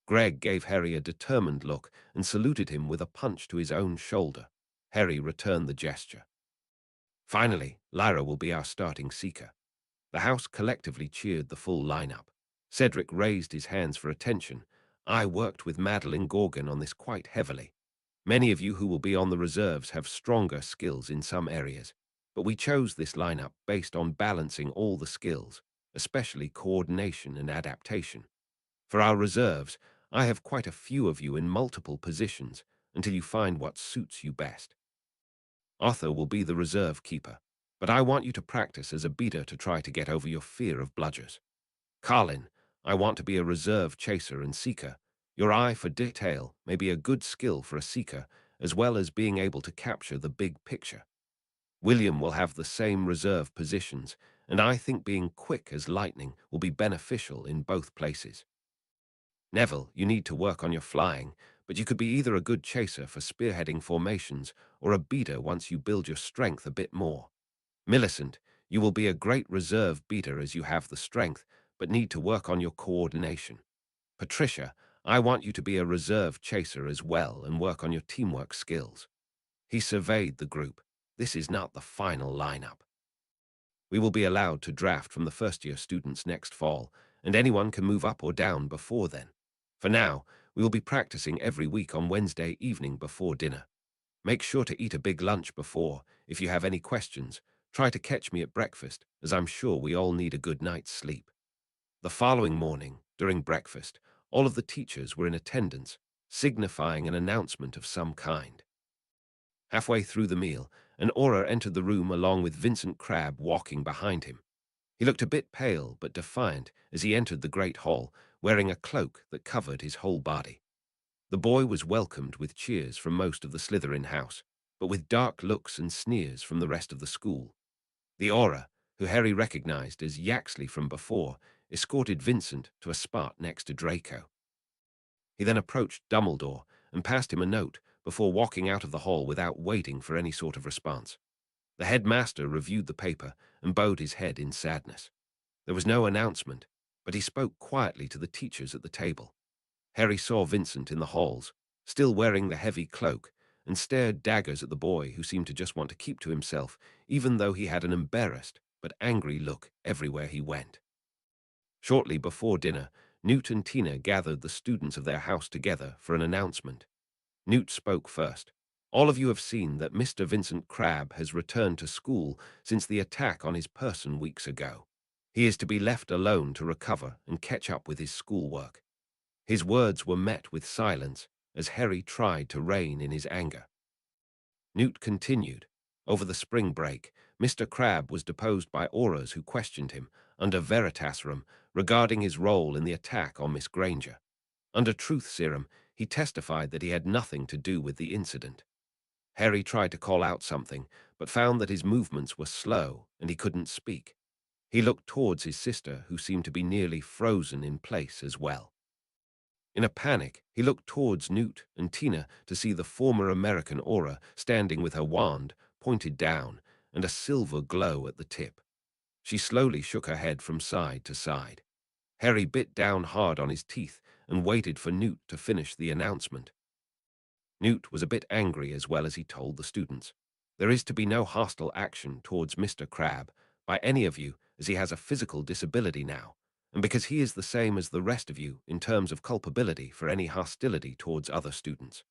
Greg gave Harry a determined look and saluted him with a punch to his own shoulder. Harry returned the gesture. Finally, Lyra will be our starting seeker. The house collectively cheered the full lineup. Cedric raised his hands for attention. I worked with Madeline Gorgon on this quite heavily. Many of you who will be on the reserves have stronger skills in some areas, but we chose this lineup based on balancing all the skills, especially coordination and adaptation. For our reserves, I have quite a few of you in multiple positions until you find what suits you best. Arthur will be the reserve keeper, but I want you to practice as a beater to try to get over your fear of bludgers. Carlin, I want to be a reserve chaser and seeker. Your eye for detail may be a good skill for a seeker, as well as being able to capture the big picture. William will have the same reserve positions, and I think being quick as lightning will be beneficial in both places. Neville, you need to work on your flying, but you could be either a good chaser for spearheading formations or a beater once you build your strength a bit more. Millicent, you will be a great reserve beater as you have the strength, but need to work on your coordination. Patricia, I want you to be a reserve chaser as well and work on your teamwork skills. He surveyed the group. This is not the final lineup. We will be allowed to draft from the first-year students next fall, and anyone can move up or down before then. For now, we will be practicing every week on Wednesday evening before dinner. Make sure to eat a big lunch before. If you have any questions, try to catch me at breakfast, as I'm sure we all need a good night's sleep. The following morning, During breakfast, all of the teachers were in attendance, signifying an announcement of some kind. Halfway through the meal, an aura entered the room along with Vincent Crabbe walking behind him. He looked a bit pale but defiant as he entered the great hall, wearing a cloak that covered his whole body. The boy was welcomed with cheers from most of the Slytherin house, but with dark looks and sneers from the rest of the school. The aura, who Harry recognized as Yaxley from before, escorted Vincent to a spot next to Draco. He then approached Dumbledore and passed him a note before walking out of the hall without waiting for any sort of response. The headmaster reviewed the paper and bowed his head in sadness. There was no announcement, but he spoke quietly to the teachers at the table. Harry saw Vincent in the halls, still wearing the heavy cloak, and stared daggers at the boy who seemed to just want to keep to himself, even though he had an embarrassed but angry look everywhere he went. Shortly before dinner, Newt and Tina gathered the students of their house together for an announcement. Newt spoke first. All of you have seen that Mr. Vincent Crabbe has returned to school since the attack on his person weeks ago. He is to be left alone to recover and catch up with his schoolwork. His words were met with silence as Harry tried to rein in his anger. Newt continued. Over the spring break, Mr. Crabbe was deposed by auras who questioned him, under Veritasserum, regarding his role in the attack on Miss Granger. Under Truth Serum, he testified that he had nothing to do with the incident. Harry tried to call out something, but found that his movements were slow and he couldn't speak. He looked towards his sister, who seemed to be nearly frozen in place as well. In a panic, he looked towards Newt and Tina to see the former American aura standing with her wand pointed down and a silver glow at the tip. She slowly shook her head from side to side. Harry bit down hard on his teeth and waited for Newt to finish the announcement. Newt was a bit angry as well as he told the students. There is to be no hostile action towards Mr. Crabbe by any of you, as he has a physical disability now, and because he is the same as the rest of you in terms of culpability for any hostility towards other students.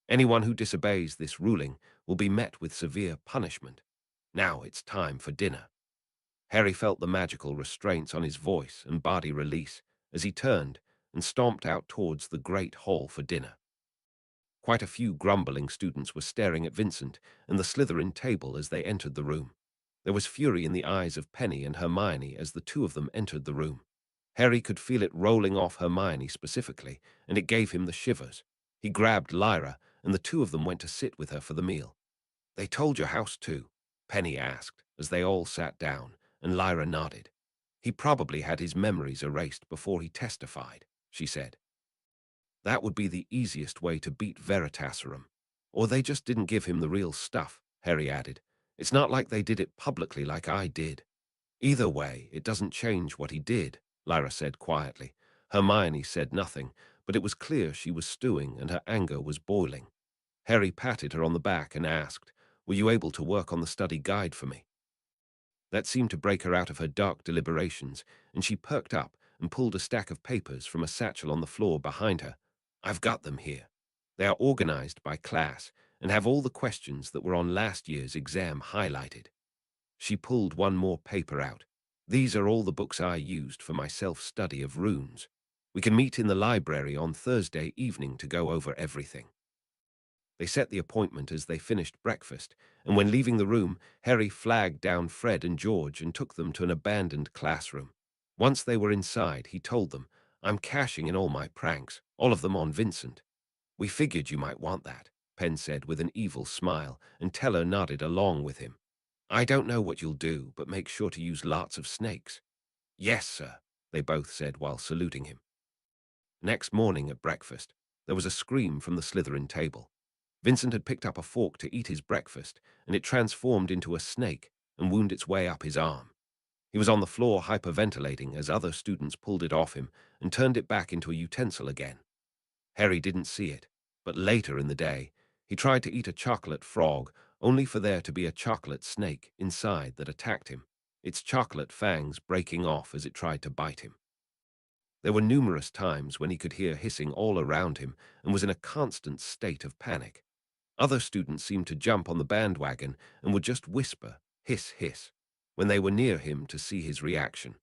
Anyone who disobeys this ruling will be met with severe punishment. Now it's time for dinner. Harry felt the magical restraints on his voice and body release as he turned and stomped out towards the great hall for dinner. Quite a few grumbling students were staring at Vincent and the Slytherin table as they entered the room. There was fury in the eyes of Penny and Hermione as the two of them entered the room. Harry could feel it rolling off Hermione specifically, and it gave him the shivers. He grabbed Lyra, and the two of them went to sit with her for the meal. "They told your house too?" Penny asked, as they all sat down, and Lyra nodded. "He probably had his memories erased before he testified," she said. "That would be the easiest way to beat Veritasserum. Or they just didn't give him the real stuff," Harry added. "It's not like they did it publicly like I did." "Either way, it doesn't change what he did," Lyra said quietly. Hermione said nothing, but it was clear she was stewing and her anger was boiling. Harry patted her on the back and asked, "Were you able to work on the study guide for me?" That seemed to break her out of her dark deliberations, and she perked up and pulled a stack of papers from a satchel on the floor behind her. "I've got them here. They are organized by class and have all the questions that were on last year's exam highlighted." She pulled one more paper out. "These are all the books I used for my self-study of runes. We can meet in the library on Thursday evening to go over everything." They set the appointment as they finished breakfast, and when leaving the room, Harry flagged down Fred and George and took them to an abandoned classroom. Once they were inside, he told them, "I'm cashing in all my pranks, all of them on Vincent." "We figured you might want that," Penn said with an evil smile, and Teller nodded along with him. "I don't know what you'll do, but make sure to use lots of snakes." "Yes, sir," they both said while saluting him. Next morning at breakfast, there was a scream from the Slytherin table. Vincent had picked up a fork to eat his breakfast, and it transformed into a snake and wound its way up his arm. He was on the floor hyperventilating as other students pulled it off him and turned it back into a utensil again. Harry didn't see it, but later in the day, he tried to eat a chocolate frog, only for there to be a chocolate snake inside that attacked him, its chocolate fangs breaking off as it tried to bite him. There were numerous times when he could hear hissing all around him and was in a constant state of panic. Other students seemed to jump on the bandwagon and would just whisper, "Hiss, hiss," when they were near him to see his reaction.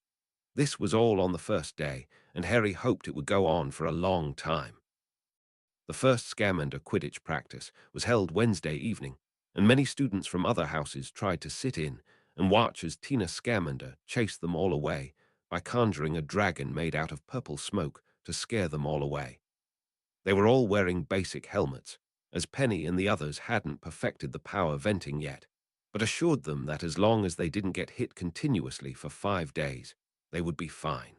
This was all on the first day, and Harry hoped it would go on for a long time. The first Scamander Quidditch practice was held Wednesday evening, and many students from other houses tried to sit in and watch as Tina Scamander chased them all away by conjuring a dragon made out of purple smoke to scare them all away. They were all wearing basic helmets, as Penny and the others hadn't perfected the power venting yet, but assured them that as long as they didn't get hit continuously for 5 days, they would be fine.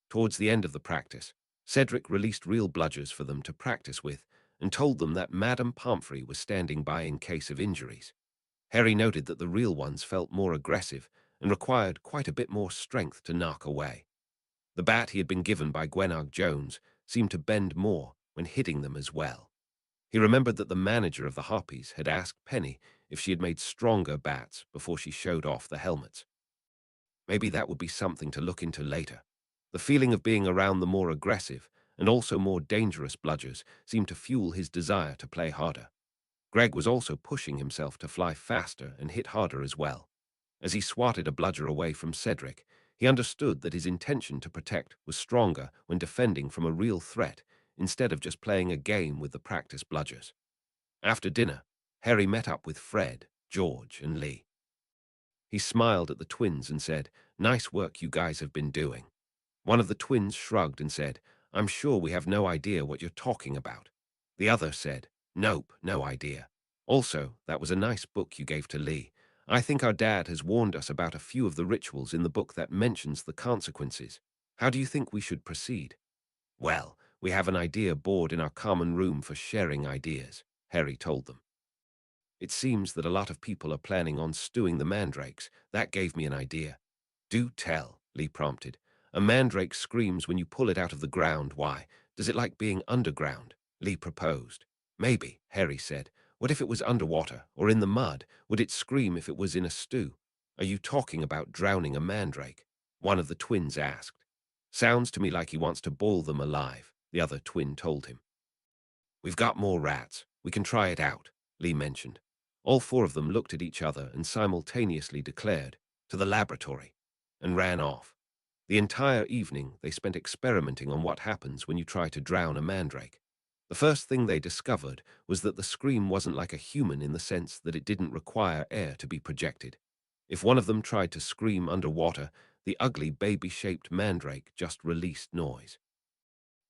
Towards the end of the practice, Cedric released real bludgers for them to practice with and told them that Madame Pomfrey was standing by in case of injuries. Harry noted that the real ones felt more aggressive and required quite a bit more strength to knock away. The bat he had been given by Gwenard Jones seemed to bend more when hitting them as well. He remembered that the manager of the Harpies had asked Penny if she had made stronger bats before she showed off the helmets. Maybe that would be something to look into later. The feeling of being around the more aggressive and also more dangerous bludgers seemed to fuel his desire to play harder. Greg was also pushing himself to fly faster and hit harder as well. As he swatted a bludger away from Cedric, he understood that his intention to protect was stronger when defending from a real threat instead of just playing a game with the practice bludgers. After dinner, Harry met up with Fred, George, and Lee. He smiled at the twins and said, "Nice work you guys have been doing." One of the twins shrugged and said, "I'm sure we have no idea what you're talking about." The other said, "Nope, no idea. Also, that was a nice book you gave to Lee. I think our dad has warned us about a few of the rituals in the book that mentions the consequences. How do you think we should proceed?" "Well, we have an idea board in our common room for sharing ideas," Harry told them. "It seems that a lot of people are planning on stewing the mandrakes. That gave me an idea." "Do tell," Lee prompted. "A mandrake screams when you pull it out of the ground. Why? Does it like being underground?" Lee proposed. "Maybe," Harry said. "What if it was underwater or in the mud? Would it scream if it was in a stew?" "Are you talking about drowning a mandrake?" one of the twins asked. "Sounds to me like he wants to boil them alive," the other twin told him. "We've got more rats. We can try it out," Lee mentioned. All four of them looked at each other and simultaneously declared, "To the laboratory," and ran off. The entire evening they spent experimenting on what happens when you try to drown a mandrake. The first thing they discovered was that the scream wasn't like a human in the sense that it didn't require air to be projected. If one of them tried to scream underwater, the ugly baby-shaped mandrake just released noise.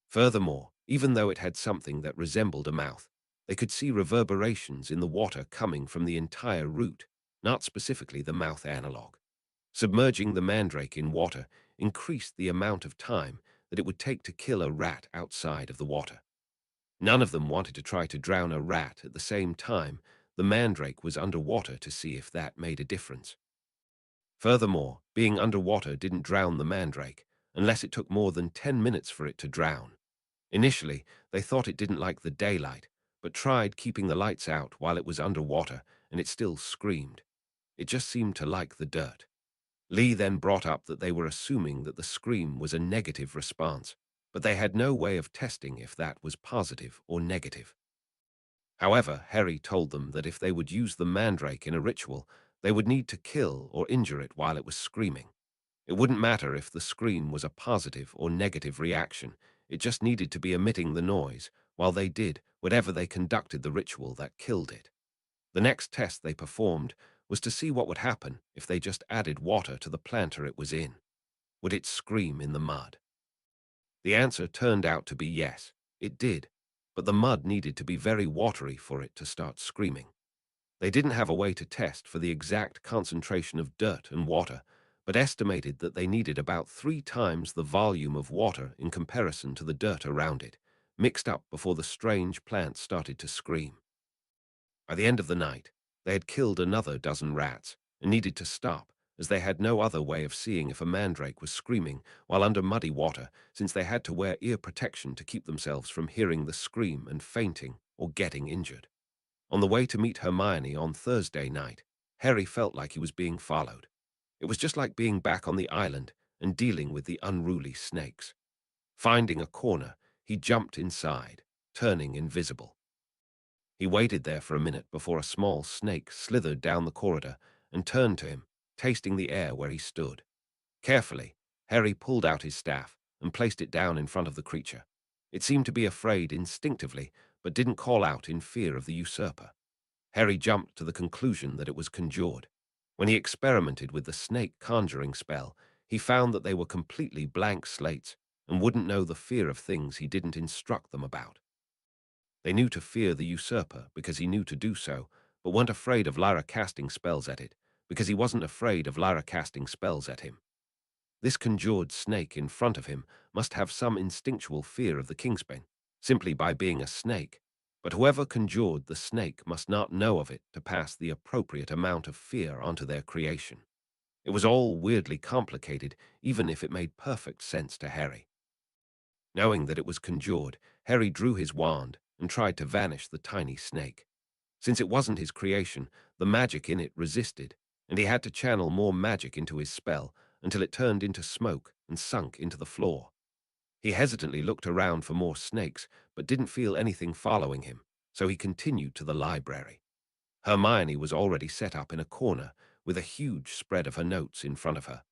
Furthermore, even though it had something that resembled a mouth, they could see reverberations in the water coming from the entire root, not specifically the mouth analog. Submerging the mandrake in water increased the amount of time that it would take to kill a rat outside of the water. None of them wanted to try to drown a rat at the same time the mandrake was underwater to see if that made a difference. Furthermore, being underwater didn't drown the mandrake, unless it took more than 10 minutes for it to drown. Initially, they thought it didn't like the daylight, but tried keeping the lights out while it was underwater, and it still screamed. It just seemed to like the dirt. Lee then brought up that they were assuming that the scream was a negative response, but they had no way of testing if that was positive or negative. However, Harry told them that if they would use the mandrake in a ritual, they would need to kill or injure it while it was screaming. It wouldn't matter if the scream was a positive or negative reaction, it just needed to be emitting the noise while they did whatever they conducted the ritual that killed it. The next test they performed was to see what would happen if they just added water to the planter it was in. Would it scream in the mud? The answer turned out to be yes, it did, but the mud needed to be very watery for it to start screaming. They didn't have a way to test for the exact concentration of dirt and water, but estimated that they needed about 3 times the volume of water in comparison to the dirt around it, mixed up before the strange plant started to scream. By the end of the night, they had killed another dozen rats and needed to stop, as they had no other way of seeing if a mandrake was screaming while under muddy water, since they had to wear ear protection to keep themselves from hearing the scream and fainting or getting injured. On the way to meet Hermione on Thursday night, Harry felt like he was being followed. It was just like being back on the island and dealing with the unruly snakes. Finding a corner, he jumped inside, turning invisible. He waited there for a minute before a small snake slithered down the corridor and turned to him, tasting the air where he stood. Carefully, Harry pulled out his staff and placed it down in front of the creature. It seemed to be afraid instinctively, but didn't call out in fear of the usurper. Harry jumped to the conclusion that it was conjured. When he experimented with the snake conjuring spell, he found that they were completely blank slates and wouldn't know the fear of things he didn't instruct them about. They knew to fear the usurper because he knew to do so, but weren't afraid of Lyra casting spells at it because he wasn't afraid of Lyra casting spells at him. This conjured snake in front of him must have some instinctual fear of the Kingsbane, simply by being a snake, but whoever conjured the snake must not know of it to pass the appropriate amount of fear onto their creation. It was all weirdly complicated, even if it made perfect sense to Harry. Knowing that it was conjured, Harry drew his wand and tried to vanish the tiny snake. Since it wasn't his creation, the magic in it resisted, and he had to channel more magic into his spell until it turned into smoke and sunk into the floor. He hesitantly looked around for more snakes, but didn't feel anything following him, so he continued to the library. Hermione was already set up in a corner, with a huge spread of her notes in front of her.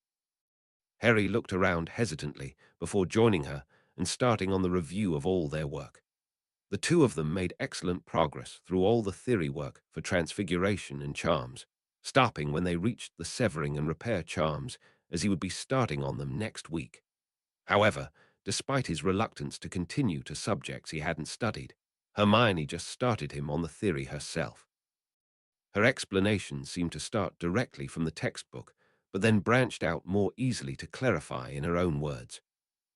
Harry looked around hesitantly before joining her and starting on the review of all their work. The two of them made excellent progress through all the theory work for transfiguration and charms, stopping when they reached the severing and repair charms, as he would be starting on them next week. However, despite his reluctance to continue to subjects he hadn't studied, Hermione just started him on the theory herself. Her explanation seemed to start directly from the textbook, but then branched out more easily to clarify in her own words.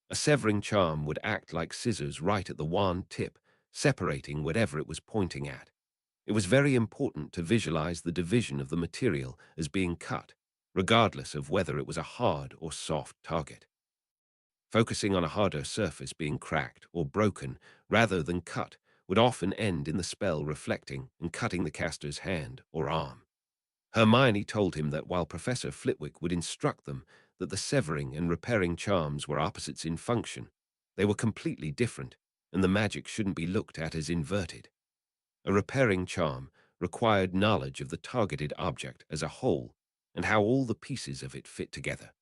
A severing charm would act like scissors right at the wand tip, separating whatever it was pointing at. It was very important to visualize the division of the material as being cut, regardless of whether it was a hard or soft target. Focusing on a harder surface being cracked or broken rather than cut would often end in the spell reflecting and cutting the caster's hand or arm. Hermione told him that while Professor Flitwick would instruct them that the severing and repairing charms were opposites in function, they were completely different, and the magic shouldn't be looked at as inverted. A repairing charm required knowledge of the targeted object as a whole and how all the pieces of it fit together.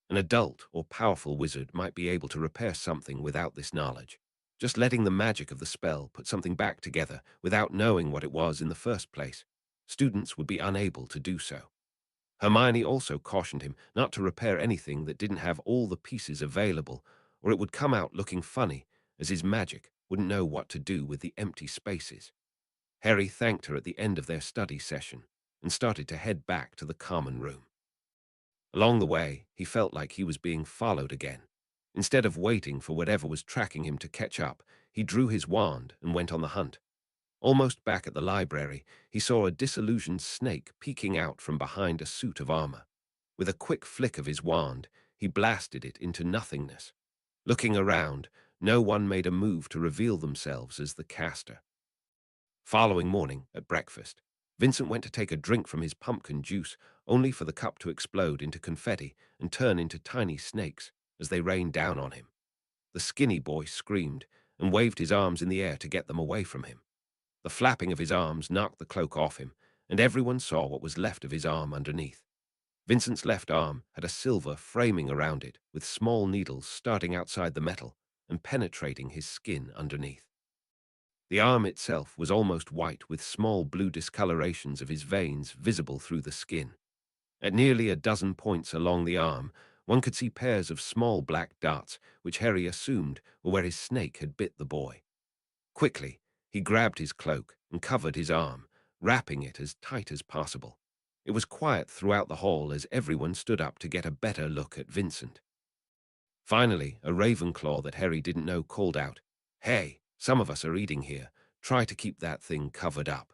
An adult or powerful wizard might be able to repair something without this knowledge. Just letting the magic of the spell put something back together without knowing what it was in the first place, students would be unable to do so. Hermione also cautioned him not to repair anything that didn't have all the pieces available, or it would come out looking funny, as his magic wouldn't know what to do with the empty spaces. Harry thanked her at the end of their study session and started to head back to the common room. Along the way, he felt like he was being followed again. Instead of waiting for whatever was tracking him to catch up, he drew his wand and went on the hunt. Almost back at the library, he saw a disillusioned snake peeking out from behind a suit of armor. With a quick flick of his wand, he blasted it into nothingness. Looking around, no one made a move to reveal themselves as the caster. Following morning, at breakfast, Vincent went to take a drink from his pumpkin juice, only for the cup to explode into confetti and turn into tiny snakes as they rained down on him. The skinny boy screamed and waved his arms in the air to get them away from him. The flapping of his arms knocked the cloak off him, and everyone saw what was left of his arm underneath. Vincent's left arm had a silver framing around it, with small needles starting outside the metal and penetrating his skin underneath. The arm itself was almost white, with small blue discolorations of his veins visible through the skin. At nearly a dozen points along the arm, one could see pairs of small black dots, which Harry assumed were where his snake had bit the boy. Quickly, he grabbed his cloak and covered his arm, wrapping it as tight as possible. It was quiet throughout the hall as everyone stood up to get a better look at Vincent. Finally, a Ravenclaw that Harry didn't know called out, "Hey, some of us are eating here. Try to keep that thing covered up."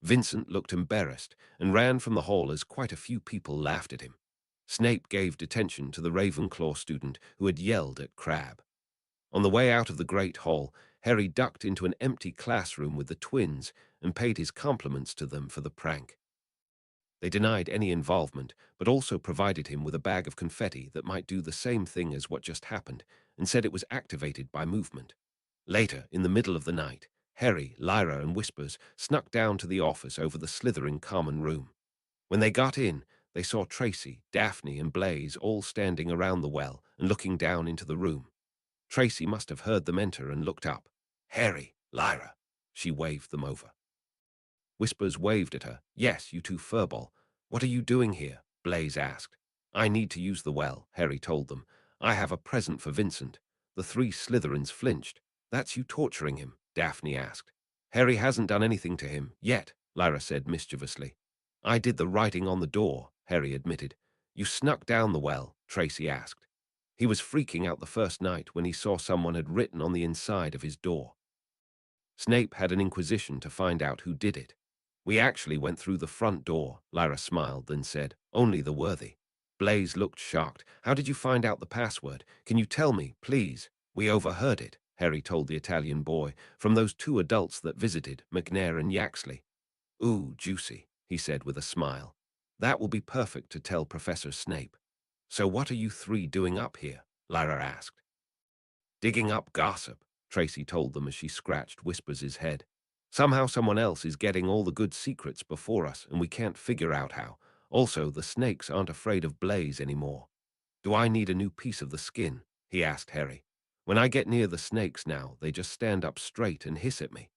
Vincent looked embarrassed and ran from the hall as quite a few people laughed at him. Snape gave detention to the Ravenclaw student who had yelled at Crabbe. On the way out of the Great Hall, Harry ducked into an empty classroom with the twins and paid his compliments to them for the prank. They denied any involvement, but also provided him with a bag of confetti that might do the same thing as what just happened, and said it was activated by movement. Later, in the middle of the night, Harry, Lyra, and Whispers snuck down to the office over the Slytherin common room. When they got in, they saw Tracy, Daphne, and Blaise all standing around the well and looking down into the room. Tracy must have heard them enter and looked up. "Harry, Lyra." She waved them over. Whispers waved at her. "Yes, you two furball. What are you doing here?" Blaise asked. "I need to use the well," Harry told them. "I have a present for Vincent." The three Slytherins flinched. "That's you torturing him?" Daphne asked. "Harry hasn't done anything to him, yet," Lyra said mischievously. "I did the writing on the door," Harry admitted. "You snuck down the well?" Tracy asked. He was freaking out the first night when he saw someone had written on the inside of his door. Snape had an inquisition to find out who did it. "We actually went through the front door," Lyra smiled, then said, "Only the worthy." Blaise looked shocked. "How did you find out the password? Can you tell me, please?" "We overheard it," Harry told the Italian boy, "from those two adults that visited, McNair and Yaxley." "Ooh, juicy," he said with a smile. "That will be perfect to tell Professor Snape." "So what are you three doing up here?" Lyra asked. "Digging up gossip," Tracy told them as she scratched Whispers's head. "Somehow someone else is getting all the good secrets before us, and we can't figure out how. Also, the snakes aren't afraid of Blaise anymore." "Do I need a new piece of the skin?" he asked Harry. "When I get near the snakes now, they just stand up straight and hiss at me."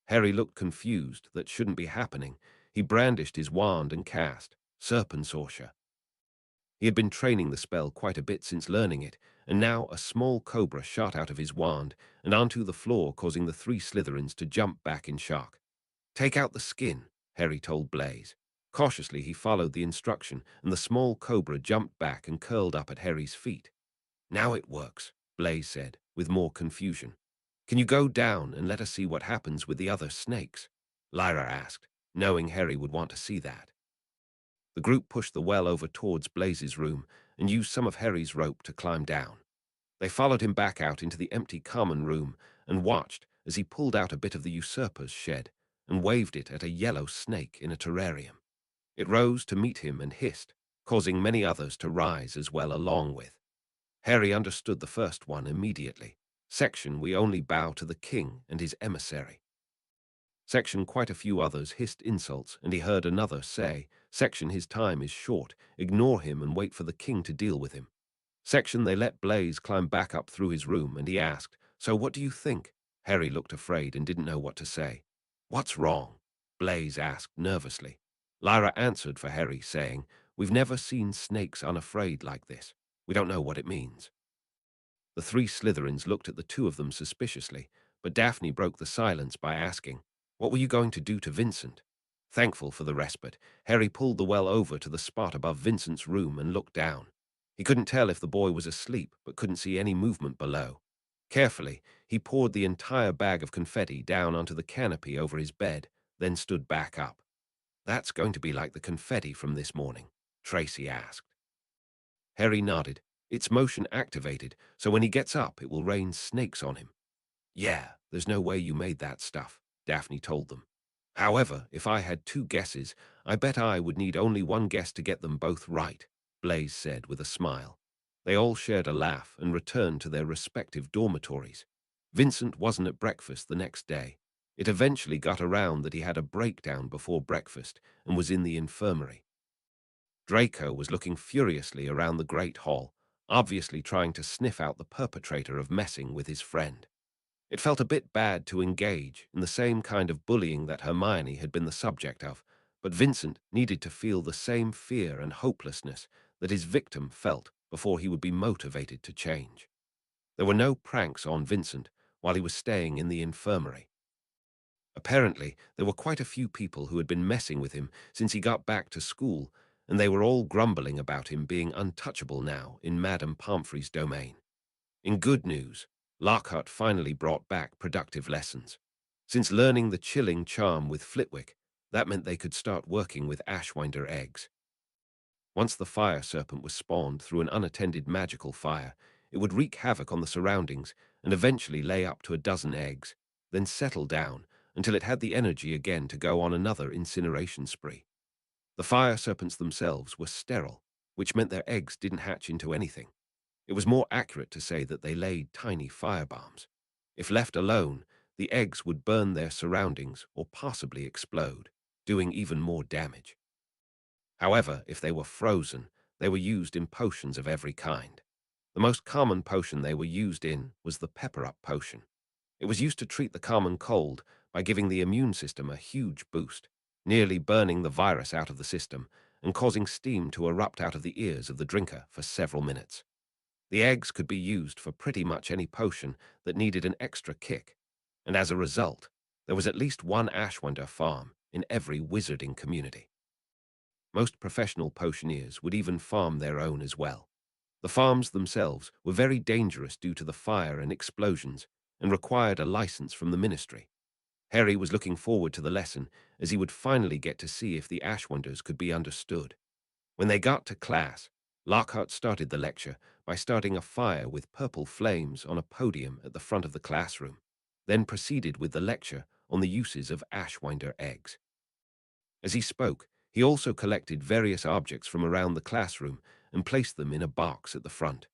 Harry looked confused. That shouldn't be happening. He brandished his wand and cast Serpensortia. He had been training the spell quite a bit since learning it, and now a small cobra shot out of his wand and onto the floor, causing the three Slytherins to jump back in shock. "Take out the skin," Harry told Blaise. Cautiously, he followed the instruction, and the small cobra jumped back and curled up at Harry's feet. "Now it works," Blaise said, with more confusion. "Can you go down and let us see what happens with the other snakes?" Lyra asked, knowing Harry would want to see that. The group pushed the well over towards Blaise's room and used some of Harry's rope to climb down. They followed him back out into the empty common room and watched as he pulled out a bit of the usurper's shed and waved it at a yellow snake in a terrarium. It rose to meet him and hissed, causing many others to rise as well along with. Harry understood the first one immediately. Section, "We only bow to the king and his emissary." Section, quite a few others hissed insults, and he heard another say, "Section, his time is short. Ignore him and wait for the king to deal with him." Section, they let Blaise climb back up through his room, and he asked, "So what do you think?" Harry looked afraid and didn't know what to say. "What's wrong?" Blaise asked nervously. Lyra answered for Harry, saying, "We've never seen snakes unafraid like this. We don't know what it means." The three Slytherins looked at the two of them suspiciously, but Daphne broke the silence by asking, "What were you going to do to Vincent?" Thankful for the respite, Harry pulled the well over to the spot above Vincent's room and looked down. He couldn't tell if the boy was asleep, but couldn't see any movement below. Carefully, he poured the entire bag of confetti down onto the canopy over his bed, then stood back up. "That's going to be like the confetti from this morning?" Tracy asked. Harry nodded. "It's motion activated, so when he gets up, it will rain snakes on him." "Yeah, there's no way you made that stuff," Daphne told them. "However, if I had two guesses, I bet I would need only one guess to get them both right," Blaise said with a smile. They all shared a laugh and returned to their respective dormitories. Vincent wasn't at breakfast the next day. It eventually got around that he had a breakdown before breakfast and was in the infirmary. Draco was looking furiously around the great hall, obviously trying to sniff out the perpetrator of messing with his friend. It felt a bit bad to engage in the same kind of bullying that Hermione had been the subject of, but Vincent needed to feel the same fear and hopelessness that his victim felt before he would be motivated to change. There were no pranks on Vincent while he was staying in the infirmary. Apparently, there were quite a few people who had been messing with him since he got back to school, and they were all grumbling about him being untouchable now in Madame Pomfrey's domain. In good news, Lockhart finally brought back productive lessons. Since learning the chilling charm with Flitwick, that meant they could start working with Ashwinder eggs. Once the fire serpent was spawned through an unattended magical fire, it would wreak havoc on the surroundings and eventually lay up to a dozen eggs, then settle down until it had the energy again to go on another incineration spree. The fire serpents themselves were sterile, which meant their eggs didn't hatch into anything. It was more accurate to say that they laid tiny firebombs. If left alone, the eggs would burn their surroundings or possibly explode, doing even more damage. However, if they were frozen, they were used in potions of every kind. The most common potion they were used in was the pepper-up potion. It was used to treat the common cold by giving the immune system a huge boost, nearly burning the virus out of the system and causing steam to erupt out of the ears of the drinker for several minutes. The eggs could be used for pretty much any potion that needed an extra kick, and as a result, there was at least one Ashwander farm in every wizarding community. Most professional potioneers would even farm their own as well. The farms themselves were very dangerous due to the fire and explosions and required a license from the ministry. Harry was looking forward to the lesson as he would finally get to see if the Ashwanders could be understood. When they got to class, Lockhart started the lecture by starting a fire with purple flames on a podium at the front of the classroom, then proceeded with the lecture on the uses of Ashwinder eggs. As he spoke, he also collected various objects from around the classroom and placed them in a box at the front.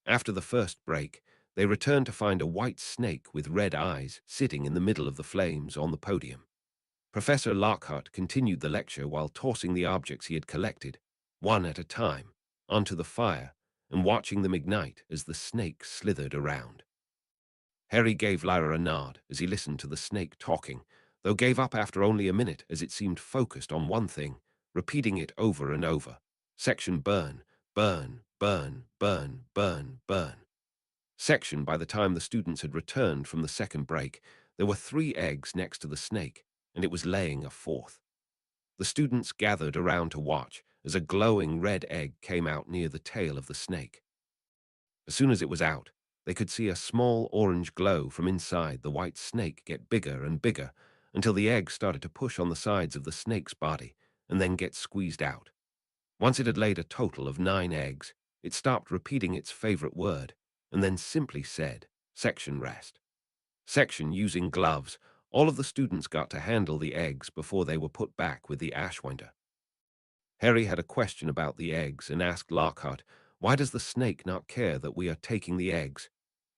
After the first break, they returned to find a white snake with red eyes sitting in the middle of the flames on the podium. Professor Lockhart continued the lecture while tossing the objects he had collected, one at a time, onto the fire and watching them ignite as the snake slithered around. Harry gave Lyra a nod as he listened to the snake talking, though gave up after only a minute as it seemed focused on one thing, repeating it over and over. Section burn, burn, burn, burn, burn, burn. Section by the time the students had returned from the second break, there were 3 eggs next to the snake, and it was laying a 4th. The students gathered around to watch as a glowing red egg came out near the tail of the snake. As soon as it was out, they could see a small orange glow from inside the white snake get bigger and bigger until the egg started to push on the sides of the snake's body and then get squeezed out. Once it had laid a total of 9 eggs, it stopped repeating its favorite word and then simply said, "Section rest." Section using gloves, all of the students got to handle the eggs before they were put back with the Ashwinder. Harry had a question about the eggs and asked Lockhart, "Why does the snake not care that we are taking the eggs?"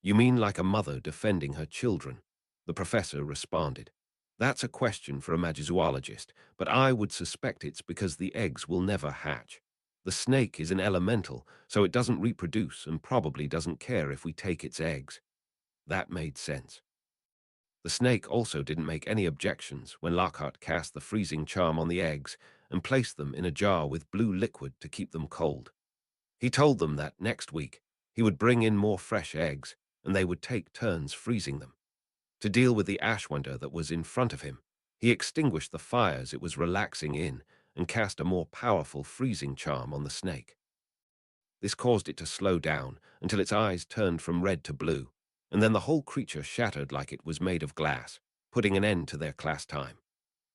"You mean like a mother defending her children?" The professor responded. "That's a question for a magizoologist, but I would suspect it's because the eggs will never hatch. The snake is an elemental, so it doesn't reproduce and probably doesn't care if we take its eggs." That made sense. The snake also didn't make any objections when Lockhart cast the freezing charm on the eggs and placed them in a jar with blue liquid to keep them cold. He told them that next week he would bring in more fresh eggs and they would take turns freezing them. To deal with the Ashwinder that was in front of him, he extinguished the fires it was relaxing in and cast a more powerful freezing charm on the snake. This caused it to slow down until its eyes turned from red to blue, and then the whole creature shattered like it was made of glass, putting an end to their class time.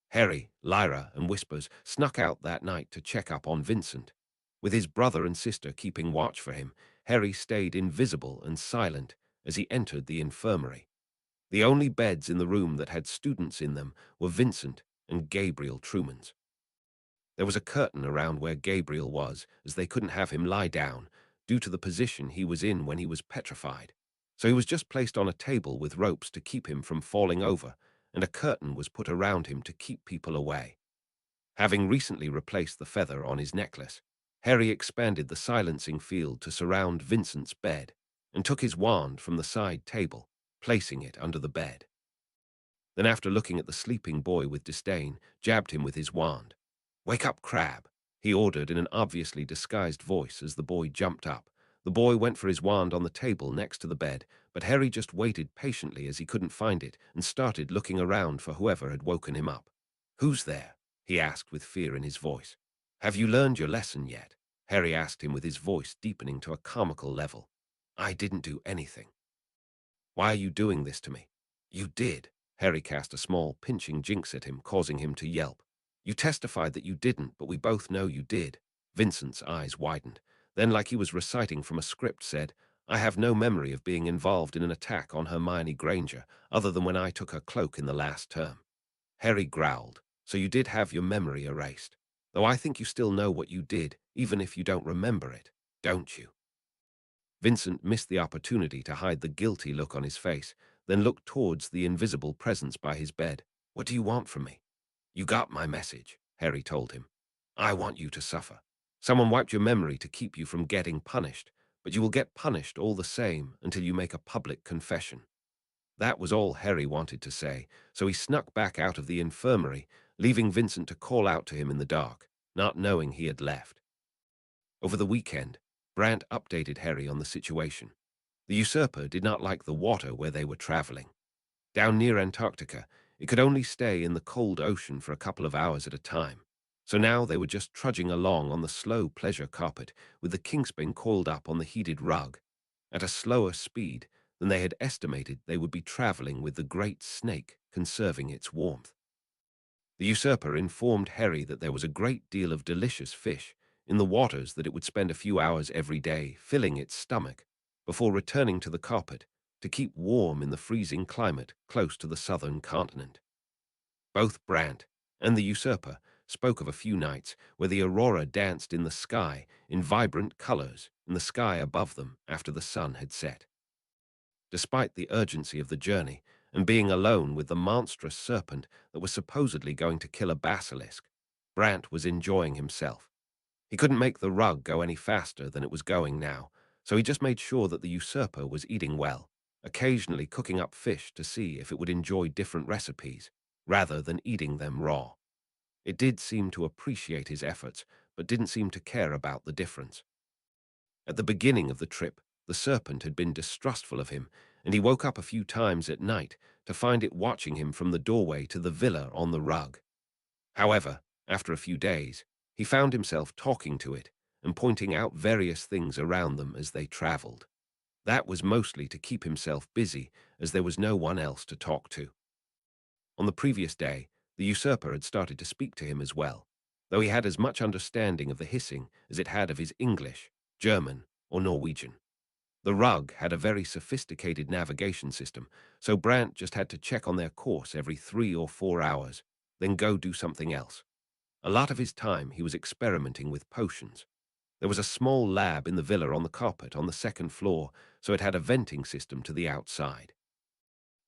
Harry, Lyra, and Whispers snuck out that night to check up on Vincent. With his brother and sister keeping watch for him, Harry stayed invisible and silent as he entered the infirmary. The only beds in the room that had students in them were Vincent and Gabriel Truman's. There was a curtain around where Gabriel was, as they couldn't have him lie down, due to the position he was in when he was petrified. So he was just placed on a table with ropes to keep him from falling over, and a curtain was put around him to keep people away. Having recently replaced the feather on his necklace, Harry expanded the silencing field to surround Vincent's bed, and took his wand from the side table, placing it under the bed. Then after looking at the sleeping boy with disdain, jabbed him with his wand. "Wake up, Crab," he ordered in an obviously disguised voice as the boy jumped up. The boy went for his wand on the table next to the bed, but Harry just waited patiently as he couldn't find it and started looking around for whoever had woken him up. "Who's there?" he asked with fear in his voice. "Have you learned your lesson yet?" Harry asked him with his voice deepening to a comical level. "I didn't do anything." "Why are you doing this to me?" "You did." Harry cast a small, pinching jinx at him, causing him to yelp. "You testified that you didn't, but we both know you did." Vincent's eyes widened. Then, like he was reciting from a script, said, "I have no memory of being involved in an attack on Hermione Granger, other than when I took her cloak in the last term." Harry growled, "So you did have your memory erased. Though I think you still know what you did, even if you don't remember it, don't you?" Vincent missed the opportunity to hide the guilty look on his face, then looked towards the invisible presence by his bed. "What do you want from me?" "You got my message," Harry told him. I want you to suffer. Someone wiped your memory to keep you from getting punished, but you will get punished all the same until you make a public confession." That was all Harry wanted to say, so he snuck back out of the infirmary, leaving Vincent to call out to him in the dark, not knowing he had left. Over the weekend, Brant updated Harry on the situation. The usurper did not like the water where they were traveling. Down near Antarctica, it could only stay in the cold ocean for a couple of hours at a time. So now they were just trudging along on the slow pleasure carpet with the kingspin coiled up on the heated rug, at a slower speed than they had estimated they would be traveling with the great snake conserving its warmth. The usurper informed Harry that there was a great deal of delicious fish in the waters that it would spend a few hours every day filling its stomach before returning to the carpet to keep warm in the freezing climate close to the southern continent. Both Brant and the usurper spoke of a few nights where the aurora danced in the sky in vibrant colors in the sky above them after the sun had set. Despite the urgency of the journey and being alone with the monstrous serpent that was supposedly going to kill a basilisk, Brant was enjoying himself. He couldn't make the rug go any faster than it was going now, so he just made sure that the usurper was eating well, occasionally cooking up fish to see if it would enjoy different recipes, rather than eating them raw. It did seem to appreciate his efforts, but didn't seem to care about the difference. At the beginning of the trip, the serpent had been distrustful of him, and he woke up a few times at night to find it watching him from the doorway to the villa on the rug. However, after a few days, he found himself talking to it and pointing out various things around them as they traveled. That was mostly to keep himself busy, as there was no one else to talk to. On the previous day, the usurper had started to speak to him as well, though he had as much understanding of the hissing as it had of his English, German, or Norwegian. The rug had a very sophisticated navigation system, so Brant just had to check on their course every 3 or 4 hours, then go do something else. A lot of his time he was experimenting with potions. There was a small lab in the villa on the carpet on the second floor, so it had a venting system to the outside.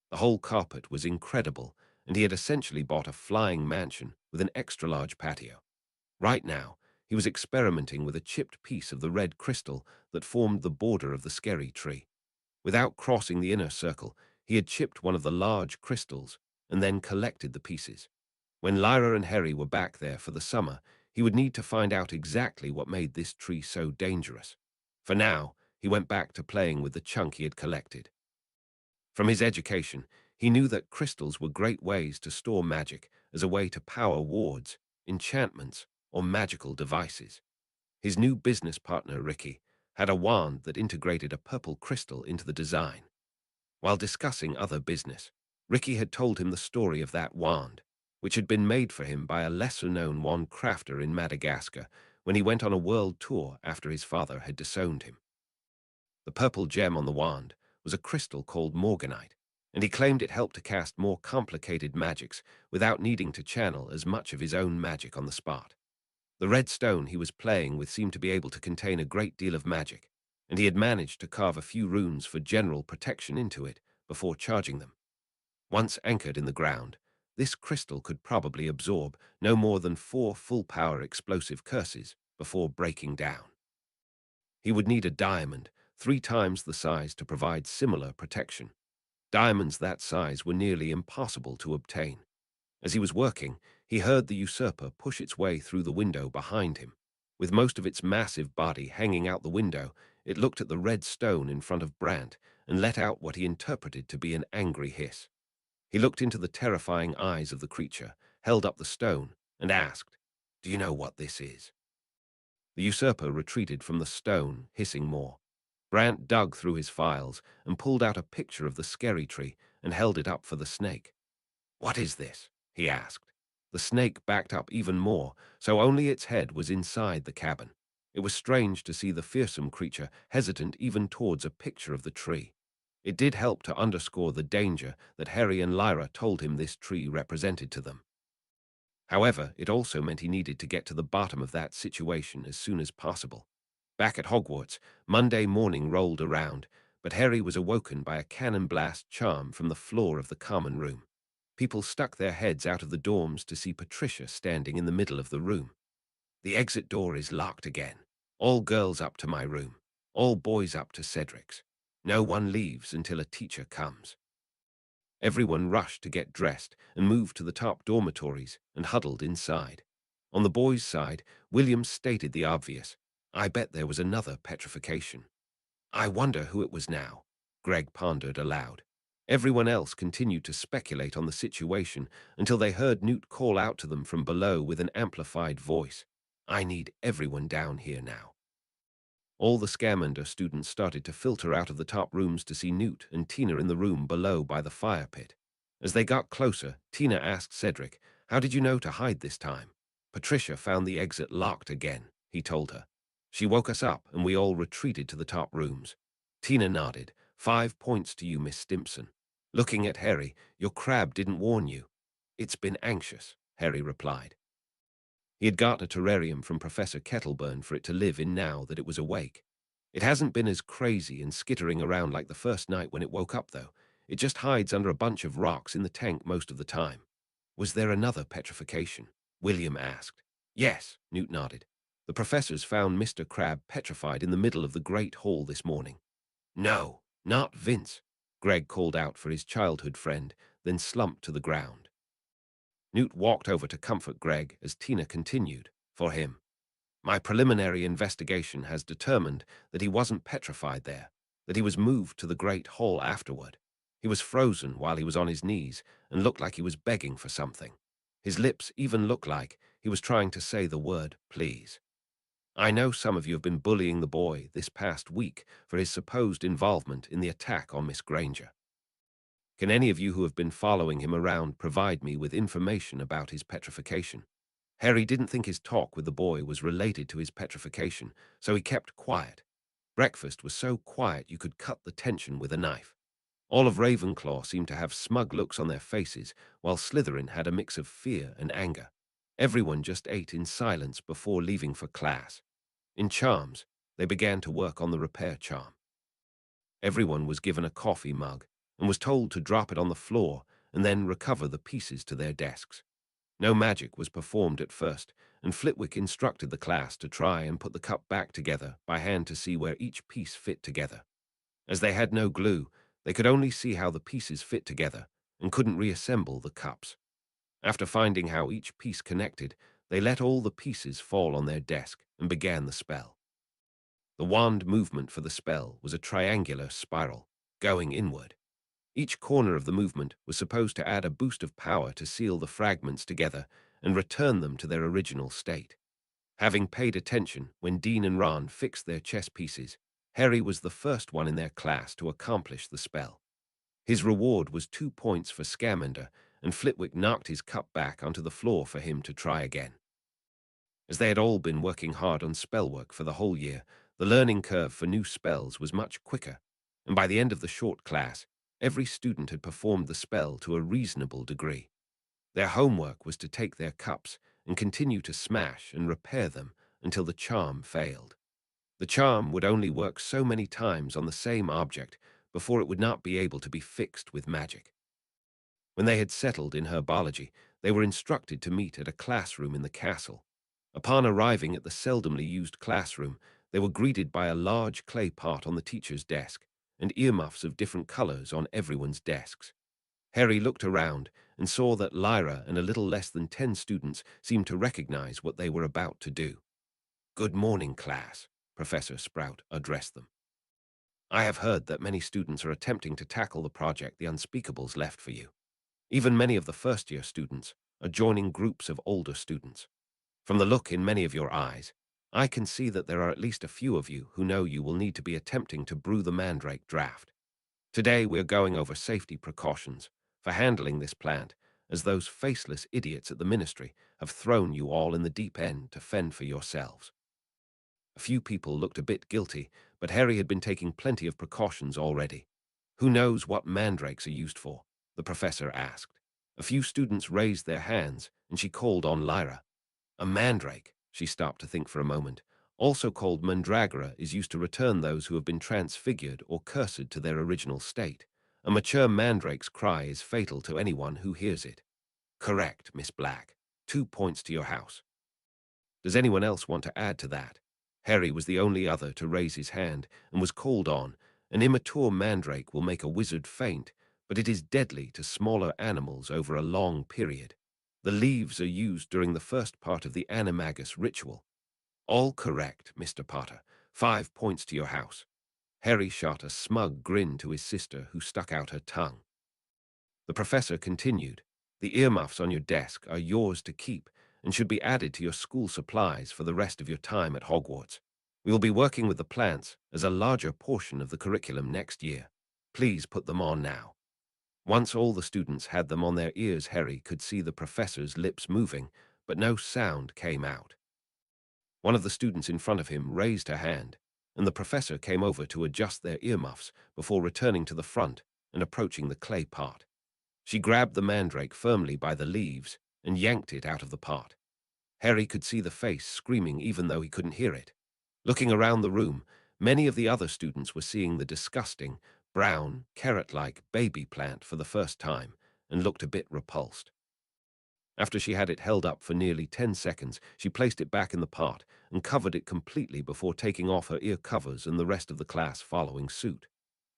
The whole carpet was incredible, and he had essentially bought a flying mansion with an extra-large patio. Right now, he was experimenting with a chipped piece of the red crystal that formed the border of the scary tree. Without crossing the inner circle, he had chipped one of the large crystals and then collected the pieces. When Lyra and Harry were back there for the summer, he would need to find out exactly what made this tree so dangerous. For now, he went back to playing with the chunk he had collected. From his education, he knew that crystals were great ways to store magic as a way to power wards, enchantments, or magical devices. His new business partner, Ricky, had a wand that integrated a purple crystal into the design. While discussing other business, Ricky had told him the story of that wand, which had been made for him by a lesser-known wand crafter in Madagascar when he went on a world tour after his father had disowned him. The purple gem on the wand was a crystal called morganite, and he claimed it helped to cast more complicated magics without needing to channel as much of his own magic on the spot. The red stone he was playing with seemed to be able to contain a great deal of magic, and he had managed to carve a few runes for general protection into it before charging them. Once anchored in the ground, this crystal could probably absorb no more than 4 full-power explosive curses before breaking down. He would need a diamond 3 times the size to provide similar protection. Diamonds that size were nearly impossible to obtain. As he was working, he heard the usurper push its way through the window behind him. With most of its massive body hanging out the window, it looked at the red stone in front of Brant and let out what he interpreted to be an angry hiss. He looked into the terrifying eyes of the creature, held up the stone, and asked, "Do you know what this is?" The usurper retreated from the stone, hissing more. Brant dug through his files and pulled out a picture of the scary tree and held it up for the snake. "What is this?" he asked. The snake backed up even more, so only its head was inside the cabin. It was strange to see the fearsome creature hesitant even towards a picture of the tree. It did help to underscore the danger that Harry and Lyra told him this tree represented to them. However, it also meant he needed to get to the bottom of that situation as soon as possible. Back at Hogwarts, Monday morning rolled around, but Harry was awoken by a cannon blast charm from the floor of the common room. People stuck their heads out of the dorms to see Patricia standing in the middle of the room. The exit door is locked again. All girls up to my room. All boys up to Cedric's. No one leaves until a teacher comes. Everyone rushed to get dressed and moved to the top dormitories and huddled inside. On the boys' side, William stated the obvious. I bet there was another petrification. I wonder who it was now, Greg pondered aloud. Everyone else continued to speculate on the situation until they heard Newt call out to them from below with an amplified voice. I need everyone down here now. All the Scamander students started to filter out of the top rooms to see Newt and Tina in the room below by the fire pit. As they got closer, Tina asked Cedric, "How did you know to hide this time?" "Patricia found the exit locked again," he told her. "She woke us up and we all retreated to the top rooms." Tina nodded. 5 points to you, Miss Stimpson. Looking at Harry, "Your crab didn't warn you." "It's been anxious," Harry replied. He had got a terrarium from Professor Kettleburn for it to live in now that it was awake. It hasn't been as crazy and skittering around like the first night when it woke up, though. It just hides under a bunch of rocks in the tank most of the time. Was there another petrification? William asked. Yes, Newt nodded. The professors found Mr. Crab petrified in the middle of the Great Hall this morning. No, not Vince, Greg called out for his childhood friend, then slumped to the ground. Newt walked over to comfort Greg as Tina continued, for him. My preliminary investigation has determined that he wasn't petrified there, that he was moved to the Great Hall afterward. He was frozen while he was on his knees and looked like he was begging for something. His lips even looked like he was trying to say the word, please. I know some of you have been bullying the boy this past week for his supposed involvement in the attack on Miss Granger. Can any of you who have been following him around provide me with information about his petrification? Harry didn't think his talk with the boy was related to his petrification, so he kept quiet. Breakfast was so quiet you could cut the tension with a knife. All of Ravenclaw seemed to have smug looks on their faces, while Slytherin had a mix of fear and anger. Everyone just ate in silence before leaving for class. In charms, they began to work on the repair charm. Everyone was given a coffee mug and was told to drop it on the floor and then recover the pieces to their desks. No magic was performed at first, and Flitwick instructed the class to try and put the cup back together by hand to see where each piece fit together. As they had no glue, they could only see how the pieces fit together and couldn't reassemble the cups. After finding how each piece connected, they let all the pieces fall on their desk and began the spell. The wand movement for the spell was a triangular spiral, going inward. Each corner of the movement was supposed to add a boost of power to seal the fragments together and return them to their original state. Having paid attention when Dean and Ron fixed their chess pieces, Harry was the first one in their class to accomplish the spell. His reward was 2 points for Scamander, and Flitwick knocked his cup back onto the floor for him to try again. As they had all been working hard on spellwork for the whole year, the learning curve for new spells was much quicker, and by the end of the short class, every student had performed the spell to a reasonable degree. Their homework was to take their cups and continue to smash and repair them until the charm failed. The charm would only work so many times on the same object before it would not be able to be fixed with magic. When they had settled in herbology, they were instructed to meet at a classroom in the castle. Upon arriving at the seldomly used classroom, they were greeted by a large clay pot on the teacher's desk and earmuffs of different colors on everyone's desks. Harry looked around and saw that Lyra and a little less than 10 students seemed to recognize what they were about to do. "Good morning, class," Professor Sprout addressed them. "I have heard that many students are attempting to tackle the project the Unspeakables left for you. Even many of the first-year students are joining groups of older students. From the look in many of your eyes, I can see that there are at least a few of you who know you will need to be attempting to brew the mandrake draft. Today we're going over safety precautions for handling this plant, as those faceless idiots at the ministry have thrown you all in the deep end to fend for yourselves." A few people looked a bit guilty, but Harry had been taking plenty of precautions already. "Who knows what mandrakes are used for?" the professor asked. A few students raised their hands, and she called on Lyra. "A mandrake," she stopped to think for a moment, "also called mandragora, is used to return those who have been transfigured or cursed to their original state. A mature mandrake's cry is fatal to anyone who hears it." "Correct, Miss Black. 2 points to your house." Does anyone else want to add to that? Harry was the only other to raise his hand and was called on. An immature mandrake will make a wizard faint, but it is deadly to smaller animals over a long period. The leaves are used during the first part of the animagus ritual. All correct, Mr. Potter. 5 points to your house. Harry shot a smug grin to his sister, who stuck out her tongue. The professor continued, "The earmuffs on your desk are yours to keep and should be added to your school supplies for the rest of your time at Hogwarts. We will be working with the plants as a larger portion of the curriculum next year. Please put them on now." Once all the students had them on their ears, Harry could see the professor's lips moving, but no sound came out. One of the students in front of him raised her hand, and the professor came over to adjust their earmuffs before returning to the front and approaching the clay pot. She grabbed the mandrake firmly by the leaves and yanked it out of the pot. Harry could see the face screaming even though he couldn't hear it. Looking around the room, many of the other students were seeing the disgusting, brown, carrot-like baby plant for the first time and looked a bit repulsed. After she had it held up for nearly 10 seconds, she placed it back in the pot and covered it completely before taking off her ear covers, and the rest of the class following suit.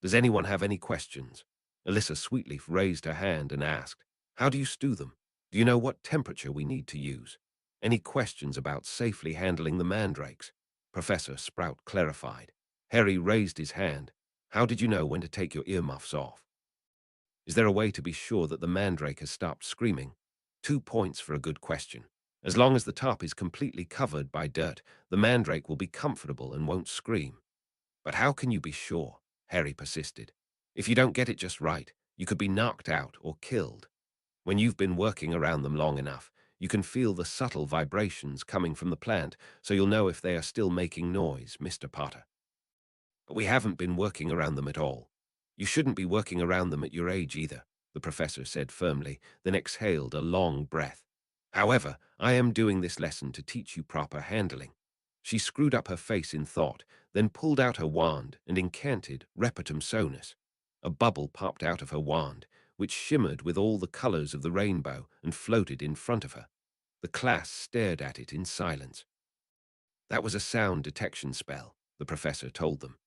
Does anyone have any questions? Alyssa Sweetleaf raised her hand and asked, "How do you stew them? Do you know what temperature we need to use? Any questions about safely handling the mandrakes?" Professor Sprout clarified. Harry raised his hand. "How did you know when to take your earmuffs off? Is there a way to be sure that the mandrake has stopped screaming?" 2 points for a good question. As long as the top is completely covered by dirt, the mandrake will be comfortable and won't scream. "But how can you be sure?" Harry persisted. "If you don't get it just right, you could be knocked out or killed. When you've been working around them long enough, you can feel the subtle vibrations coming from the plant, so you'll know if they are still making noise, Mr. Potter." "But we haven't been working around them at all. You shouldn't be working around them at your age either," the professor said firmly, then exhaled a long breath. "However, I am doing this lesson to teach you proper handling." She screwed up her face in thought, then pulled out her wand and incanted Repertum Sonus. A bubble popped out of her wand, which shimmered with all the colors of the rainbow and floated in front of her. The class stared at it in silence. "That was a sound detection spell," the professor told them.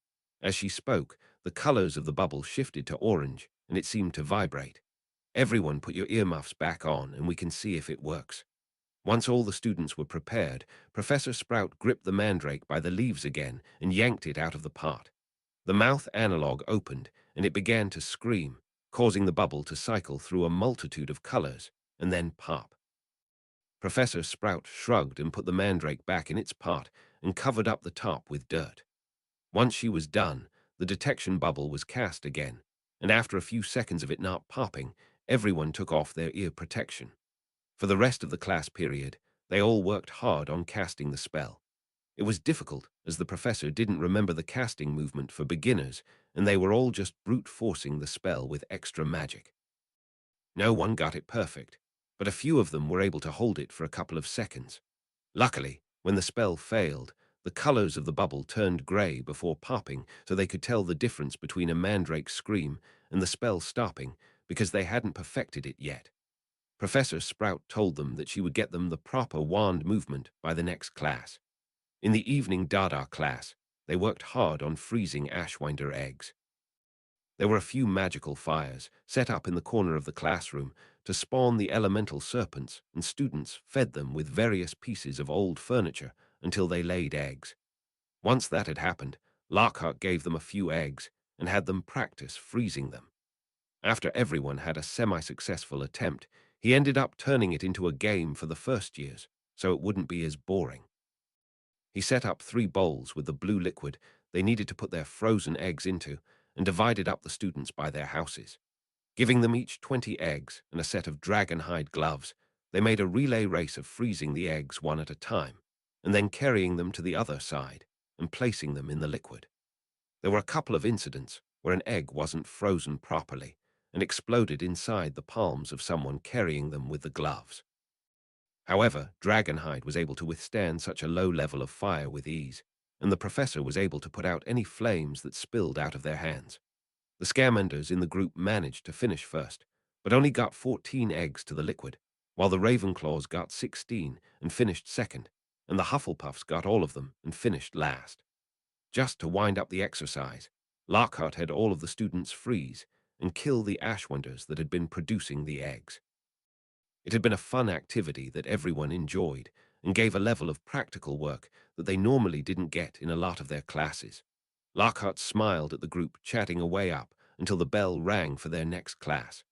As she spoke, the colors of the bubble shifted to orange, and it seemed to vibrate. "Everyone put your earmuffs back on, and we can see if it works." Once all the students were prepared, Professor Sprout gripped the mandrake by the leaves again and yanked it out of the pot. The mouth analog opened, and it began to scream, causing the bubble to cycle through a multitude of colors and then pop. Professor Sprout shrugged and put the mandrake back in its pot and covered up the top with dirt. Once she was done, the detection bubble was cast again, and after a few seconds of it not popping, everyone took off their ear protection. For the rest of the class period, they all worked hard on casting the spell. It was difficult, as the professor didn't remember the casting movement for beginners, and they were all just brute forcing the spell with extra magic. No one got it perfect, but a few of them were able to hold it for a couple of seconds. Luckily, when the spell failed, the colors of the bubble turned gray before popping, so they could tell the difference between a mandrake's scream and the spell stopping, because they hadn't perfected it yet. Professor Sprout told them that she would get them the proper wand movement by the next class. In the evening Dada class, they worked hard on freezing Ashwinder eggs. There were a few magical fires set up in the corner of the classroom to spawn the elemental serpents, and students fed them with various pieces of old furniture until they laid eggs. Once that had happened, Lockhart gave them a few eggs and had them practice freezing them. After everyone had a semi-successful attempt, he ended up turning it into a game for the first years, so it wouldn't be as boring. He set up 3 bowls with the blue liquid they needed to put their frozen eggs into and divided up the students by their houses. Giving them each 20 eggs and a set of dragon-hide gloves, they made a relay race of freezing the eggs one at a time, and then carrying them to the other side and placing them in the liquid. There were a couple of incidents where an egg wasn't frozen properly and exploded inside the palms of someone carrying them with the gloves. However, Dragonhide was able to withstand such a low level of fire with ease, and the professor was able to put out any flames that spilled out of their hands. The Scaramanders in the group managed to finish first, but only got 14 eggs to the liquid, while the Ravenclaws got 16 and finished second. and the Hufflepuffs got all of them and finished last. Just to wind up the exercise, Lockhart had all of the students freeze and kill the ashwonders that had been producing the eggs. It had been a fun activity that everyone enjoyed and gave a level of practical work that they normally didn't get in a lot of their classes. Lockhart smiled at the group chatting away up until the bell rang for their next class.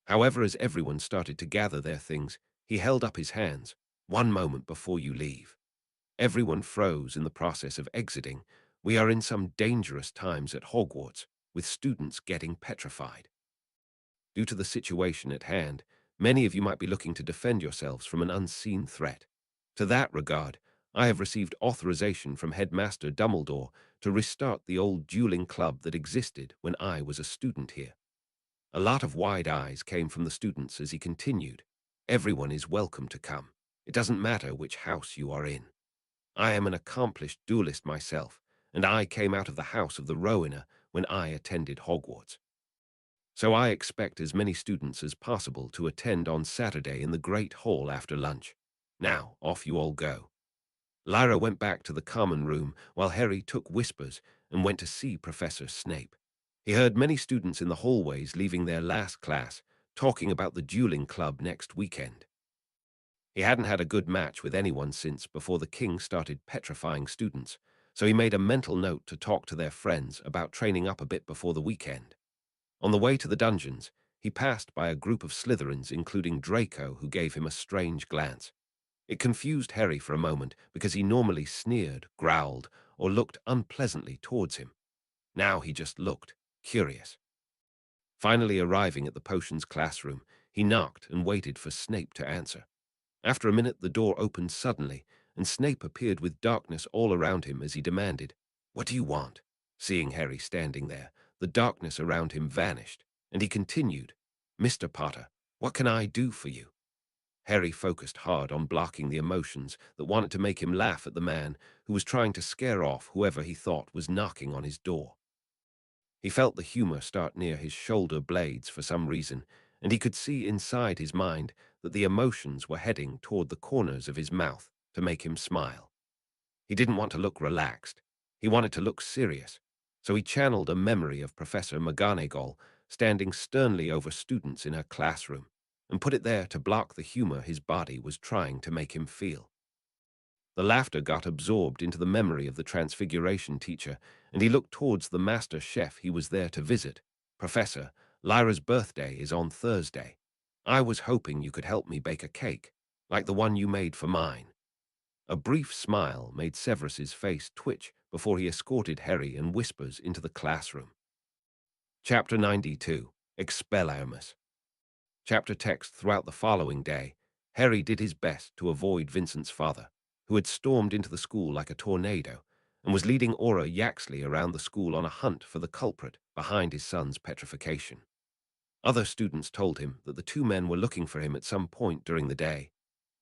However, as everyone started to gather their things, he held up his hands. "One moment before you leave." Everyone froze in the process of exiting. "We are in some dangerous times at Hogwarts, with students getting petrified. Due to the situation at hand, many of you might be looking to defend yourselves from an unseen threat. To that regard, I have received authorization from Headmaster Dumbledore to restart the old dueling club that existed when I was a student here." A lot of wide eyes came from the students as he continued. "Everyone is welcome to come. It doesn't matter which house you are in. I am an accomplished duelist myself, and I came out of the house of the Rowena when I attended Hogwarts. So I expect as many students as possible to attend on Saturday in the Great Hall after lunch. Now, off you all go." Lyra went back to the common room while Harry took Whispers and went to see Professor Snape. He heard many students in the hallways leaving their last class talking about the dueling club next weekend. He hadn't had a good match with anyone since before the king started petrifying students, so he made a mental note to talk to their friends about training up a bit before the weekend. On the way to the dungeons, he passed by a group of Slytherins, including Draco, who gave him a strange glance. It confused Harry for a moment because he normally sneered, growled, or looked unpleasantly towards him. Now he just looked curious. Finally arriving at the potions classroom, he knocked and waited for Snape to answer. After a minute, the door opened suddenly, and Snape appeared with darkness all around him as he demanded, "What do you want?" Seeing Harry standing there, the darkness around him vanished, and he continued, "Mr. Potter, what can I do for you?" Harry focused hard on blocking the emotions that wanted to make him laugh at the man who was trying to scare off whoever he thought was knocking on his door. He felt the humor start near his shoulder blades for some reason, and he could see inside his mind that the emotions were heading toward the corners of his mouth to make him smile. He didn't want to look relaxed. He wanted to look serious, so he channeled a memory of Professor McGonagall standing sternly over students in her classroom and put it there to block the humor his body was trying to make him feel. The laughter got absorbed into the memory of the Transfiguration teacher, and he looked towards the master chef he was there to visit. "Professor, Lyra's birthday is on Thursday. I was hoping you could help me bake a cake, like the one you made for mine." A brief smile made Severus's face twitch before he escorted Harry and Whispers into the classroom. Chapter 92, Expelliarmus. Chapter text throughout the following day, Harry did his best to avoid Vincent's father, who had stormed into the school like a tornado and was leading Aura Yaxley around the school on a hunt for the culprit behind his son's petrification. Other students told him that the two men were looking for him at some point during the day,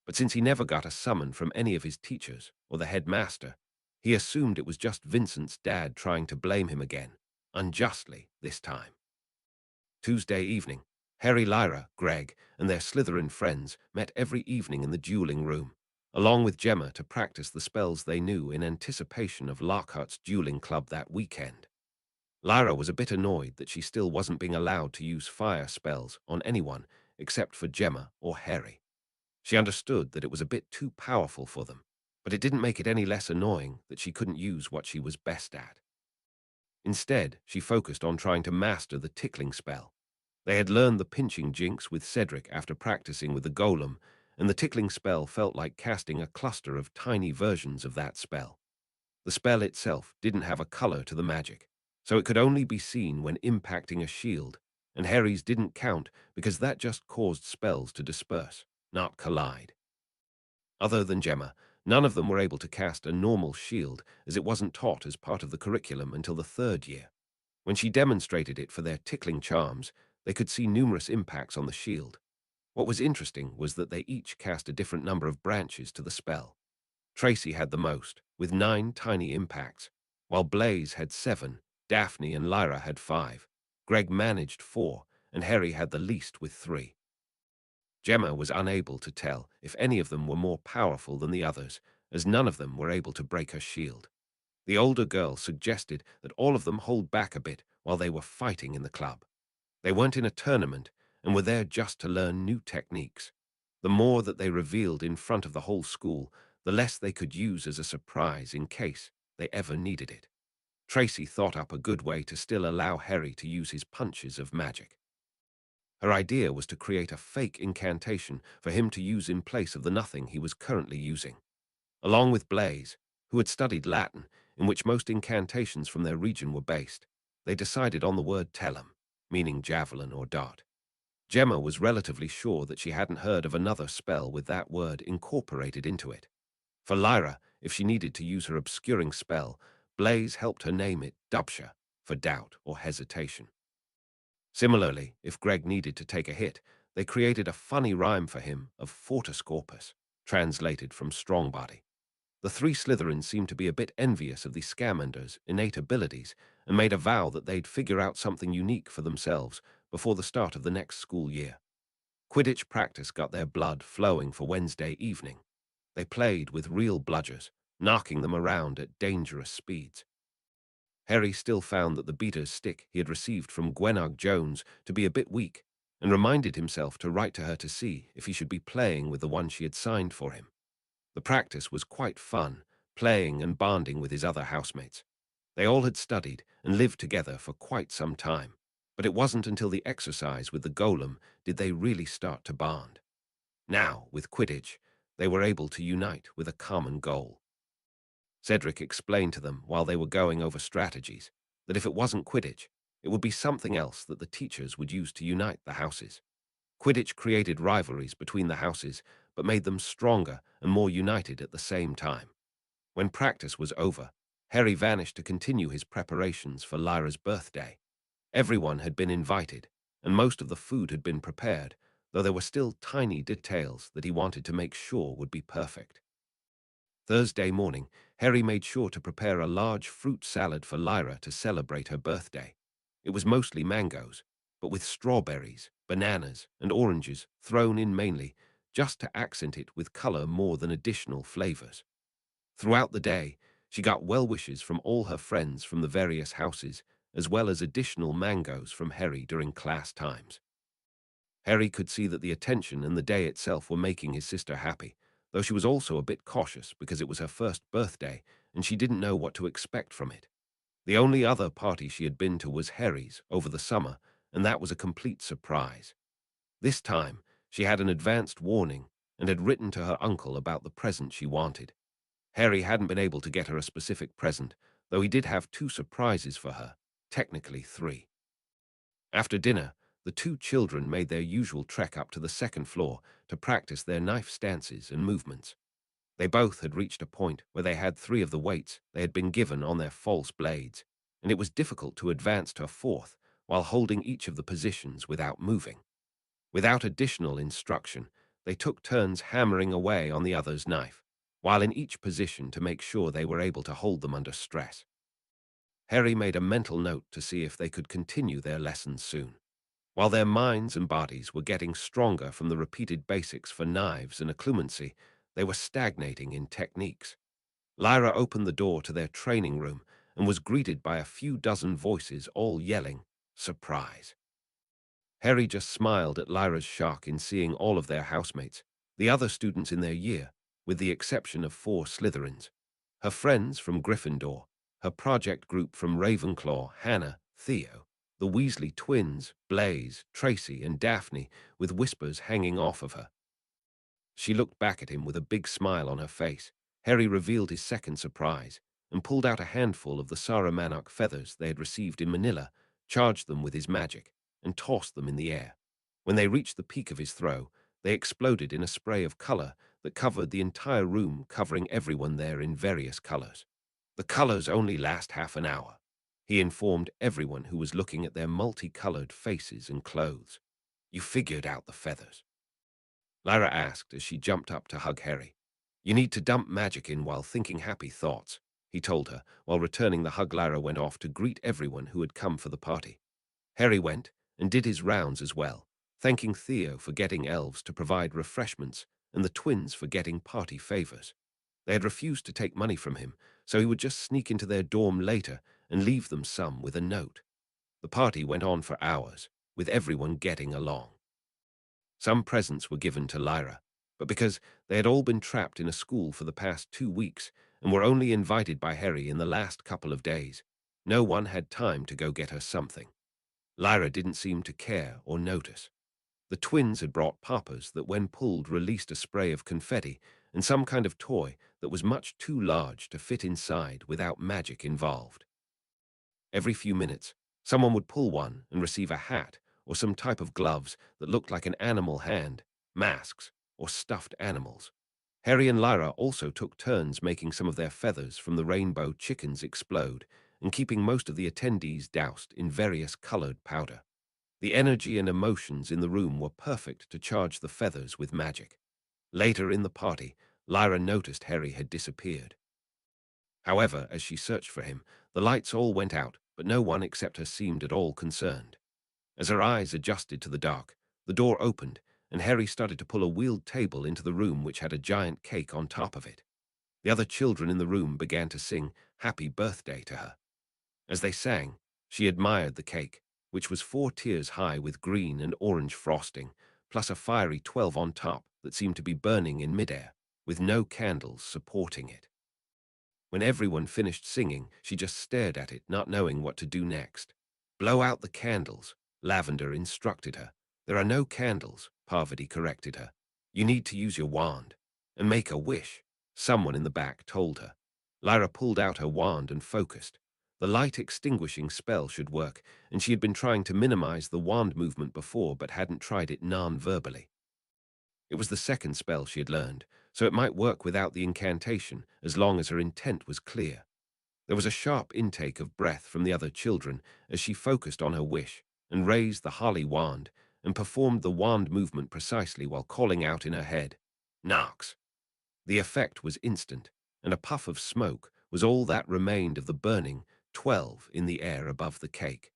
but since he never got a summon from any of his teachers or the headmaster, he assumed it was just Vincent's dad trying to blame him again, unjustly this time. Tuesday evening, Harry, Lyra, Greg, and their Slytherin friends met every evening in the dueling room, along with Gemma, to practice the spells they knew in anticipation of Lockhart's dueling club that weekend. Lyra was a bit annoyed that she still wasn't being allowed to use fire spells on anyone except for Gemma or Harry. She understood that it was a bit too powerful for them, but it didn't make it any less annoying that she couldn't use what she was best at. Instead, she focused on trying to master the tickling spell. They had learned the pinching jinx with Cedric after practicing with the golem, and the tickling spell felt like casting a cluster of tiny versions of that spell. The spell itself didn't have a color to the magic, so it could only be seen when impacting a shield, and Harry's didn't count because that just caused spells to disperse, not collide. Other than Gemma, none of them were able to cast a normal shield, as it wasn't taught as part of the curriculum until the third year. When she demonstrated it for their tickling charms, they could see numerous impacts on the shield. What was interesting was that they each cast a different number of branches to the spell. Tracy had the most, with 9 tiny impacts, while Blaze had 7, Daphne and Lyra had 5, Greg managed 4, and Harry had the least with 3. Gemma was unable to tell if any of them were more powerful than the others, as none of them were able to break her shield. The older girl suggested that all of them hold back a bit while they were fighting in the club. They weren't in a tournament and were there just to learn new techniques. The more that they revealed in front of the whole school, the less they could use as a surprise in case they ever needed it. Tracy thought up a good way to still allow Harry to use his punches of magic. Her idea was to create a fake incantation for him to use in place of the nothing he was currently using. Along with Blaise, who had studied Latin, in which most incantations from their region were based, they decided on the word tellum, meaning javelin or dart. Gemma was relatively sure that she hadn't heard of another spell with that word incorporated into it. For Lyra, if she needed to use her obscuring spell, Blaise helped her name it Dubsha, for doubt or hesitation. Similarly, if Greg needed to take a hit, they created a funny rhyme for him of Fortis Corpus, translated from strong body. The three Slytherins seemed to be a bit envious of the Scamander's innate abilities and made a vow that they'd figure out something unique for themselves before the start of the next school year. Quidditch practice got their blood flowing for Wednesday evening. They played with real bludgers, knocking them around at dangerous speeds. Harry still found that the beater's stick he had received from Gwennog Jones to be a bit weak, and reminded himself to write to her to see if he should be playing with the one she had signed for him. The practice was quite fun, playing and bonding with his other housemates. They all had studied and lived together for quite some time, but it wasn't until the exercise with the golem did they really start to bond. Now, with Quidditch, they were able to unite with a common goal. Cedric explained to them while they were going over strategies that if it wasn't Quidditch, it would be something else that the teachers would use to unite the houses. Quidditch created rivalries between the houses, but made them stronger and more united at the same time. When practice was over, Harry vanished to continue his preparations for Lyra's birthday. Everyone had been invited, and most of the food had been prepared, though there were still tiny details that he wanted to make sure would be perfect. Thursday morning, Harry made sure to prepare a large fruit salad for Lyra to celebrate her birthday. It was mostly mangoes, but with strawberries, bananas, and oranges thrown in mainly, just to accent it with color more than additional flavors. Throughout the day, she got well wishes from all her friends from the various houses, as well as additional mangoes from Harry during class times. Harry could see that the attention and the day itself were making his sister happy, though she was also a bit cautious because it was her first birthday and she didn't know what to expect from it. The only other party she had been to was Harry's over the summer, and that was a complete surprise. This time, she had an advanced warning and had written to her uncle about the present she wanted. Harry hadn't been able to get her a specific present, though he did have 2 surprises for her, technically 3. After dinner, the 2 children made their usual trek up to the 2nd floor to practice their knife stances and movements. They both had reached a point where they had 3 of the weights they had been given on their false blades, and it was difficult to advance to a 4th while holding each of the positions without moving. Without additional instruction, they took turns hammering away on the other's knife, while in each position to make sure they were able to hold them under stress. Harry made a mental note to see if they could continue their lessons soon. While their minds and bodies were getting stronger from the repeated basics for knives and occlumency, they were stagnating in techniques. Lyra opened the door to their training room and was greeted by a few dozen voices all yelling, "Surprise!" Harry just smiled at Lyra's shock in seeing all of their housemates, the other students in their year, with the exception of 4 Slytherins. Her friends from Gryffindor, her project group from Ravenclaw, Hannah, Theo, the Weasley twins, Blaise, Tracy, and Daphne, with whispers hanging off of her. She looked back at him with a big smile on her face. Harry revealed his second surprise and pulled out a handful of the Sarumanok feathers they had received in Manila, charged them with his magic, and tossed them in the air. When they reached the peak of his throw, they exploded in a spray of color that covered the entire room, covering everyone there in various colors. "The colors only last half an hour," he informed everyone who was looking at their multicolored faces and clothes. "You figured out the feathers?" Lyra asked as she jumped up to hug Harry. "You need to dump magic in while thinking happy thoughts," he told her, while returning the hug. Lyra went off to greet everyone who had come for the party. Harry went and did his rounds as well, thanking Theo for getting elves to provide refreshments and the twins for getting party favors. They had refused to take money from him, so he would just sneak into their dorm later and leave them some with a note. The party went on for hours, with everyone getting along. Some presents were given to Lyra, but because they had all been trapped in a school for the past 2 weeks and were only invited by Harry in the last couple of days, no one had time to go get her something. Lyra didn't seem to care or notice. The twins had brought poppers that, when pulled, released a spray of confetti and some kind of toy that was much too large to fit inside without magic involved. Every few minutes, someone would pull one and receive a hat or some type of gloves that looked like an animal hand, masks, or stuffed animals. Harry and Lyra also took turns making some of their feathers from the rainbow chickens explode and keeping most of the attendees doused in various colored powder. The energy and emotions in the room were perfect to charge the feathers with magic. Later in the party, Lyra noticed Harry had disappeared. However, as she searched for him, the lights all went out, but no one except her seemed at all concerned. As her eyes adjusted to the dark, the door opened, and Harry started to pull a wheeled table into the room which had a giant cake on top of it. The other children in the room began to sing "Happy Birthday" to her. As they sang, she admired the cake, which was 4 tiers high with green and orange frosting, plus a fiery 12 on top that seemed to be burning in midair, with no candles supporting it. When everyone finished singing, she just stared at it, not knowing what to do next. "Blow out the candles," Lavender instructed her. "There are no candles," Parvati corrected her. "You need to use your wand and make a wish," someone in the back told her. Lyra pulled out her wand and focused. The light extinguishing spell should work, and she had been trying to minimize the wand movement before but hadn't tried it non-verbally. It was the second spell she had learned, so it might work without the incantation as long as her intent was clear. There was a sharp intake of breath from the other children as she focused on her wish and raised the holly wand and performed the wand movement precisely while calling out in her head, "Nox." The effect was instant, and a puff of smoke was all that remained of the burning 12 in the air above the cake.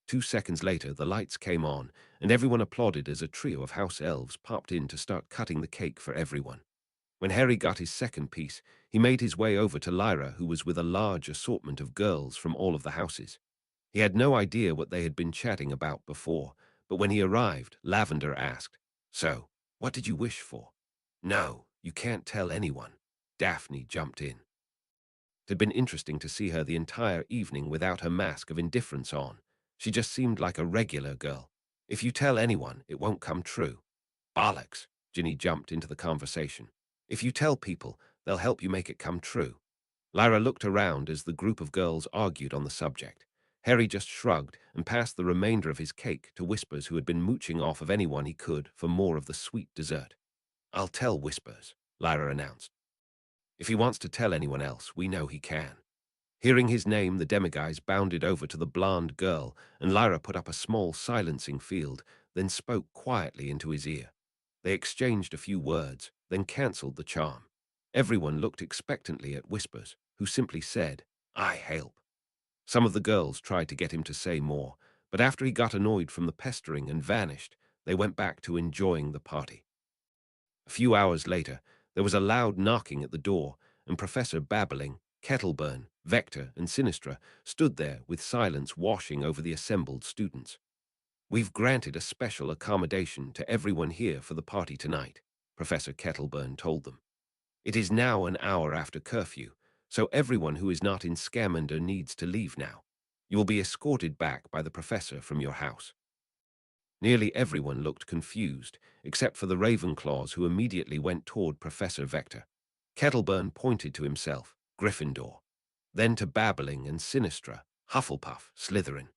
2 seconds later, the lights came on, and everyone applauded as a trio of house elves popped in to start cutting the cake for everyone. When Harry got his second piece, he made his way over to Lyra, who was with a large assortment of girls from all of the houses. He had no idea what they had been chatting about before, but when he arrived, Lavender asked, "So, what did you wish for?" "No, you can't tell anyone," Daphne jumped in. It had been interesting to see her the entire evening without her mask of indifference on. She just seemed like a regular girl. "If you tell anyone, it won't come true." "Bollocks," Ginny jumped into the conversation. "If you tell people, they'll help you make it come true." Lyra looked around as the group of girls argued on the subject. Harry just shrugged and passed the remainder of his cake to Whispers, who had been mooching off of anyone he could for more of the sweet dessert. "I'll tell Whispers," Lyra announced. "If he wants to tell anyone else, we know he can." Hearing his name, the demiguise bounded over to the blonde girl, and Lyra put up a small silencing field, then spoke quietly into his ear. They exchanged a few words, then cancelled the charm. Everyone looked expectantly at Whispers, who simply said, "I help." Some of the girls tried to get him to say more, but after he got annoyed from the pestering and vanished, they went back to enjoying the party. A few hours later, there was a loud knocking at the door, and Professor Babbling, Kettleburn, Vector, and Sinistra stood there with silence washing over the assembled students. "We've granted a special accommodation to everyone here for the party tonight," Professor Kettleburn told them. "It is now an hour after curfew, so everyone who is not in Scamander needs to leave now. You will be escorted back by the professor from your house." Nearly everyone looked confused, except for the Ravenclaws, who immediately went toward Professor Vector. Kettleburn pointed to himself, Gryffindor, then to Babbling and Sinistra, Hufflepuff, Slytherin.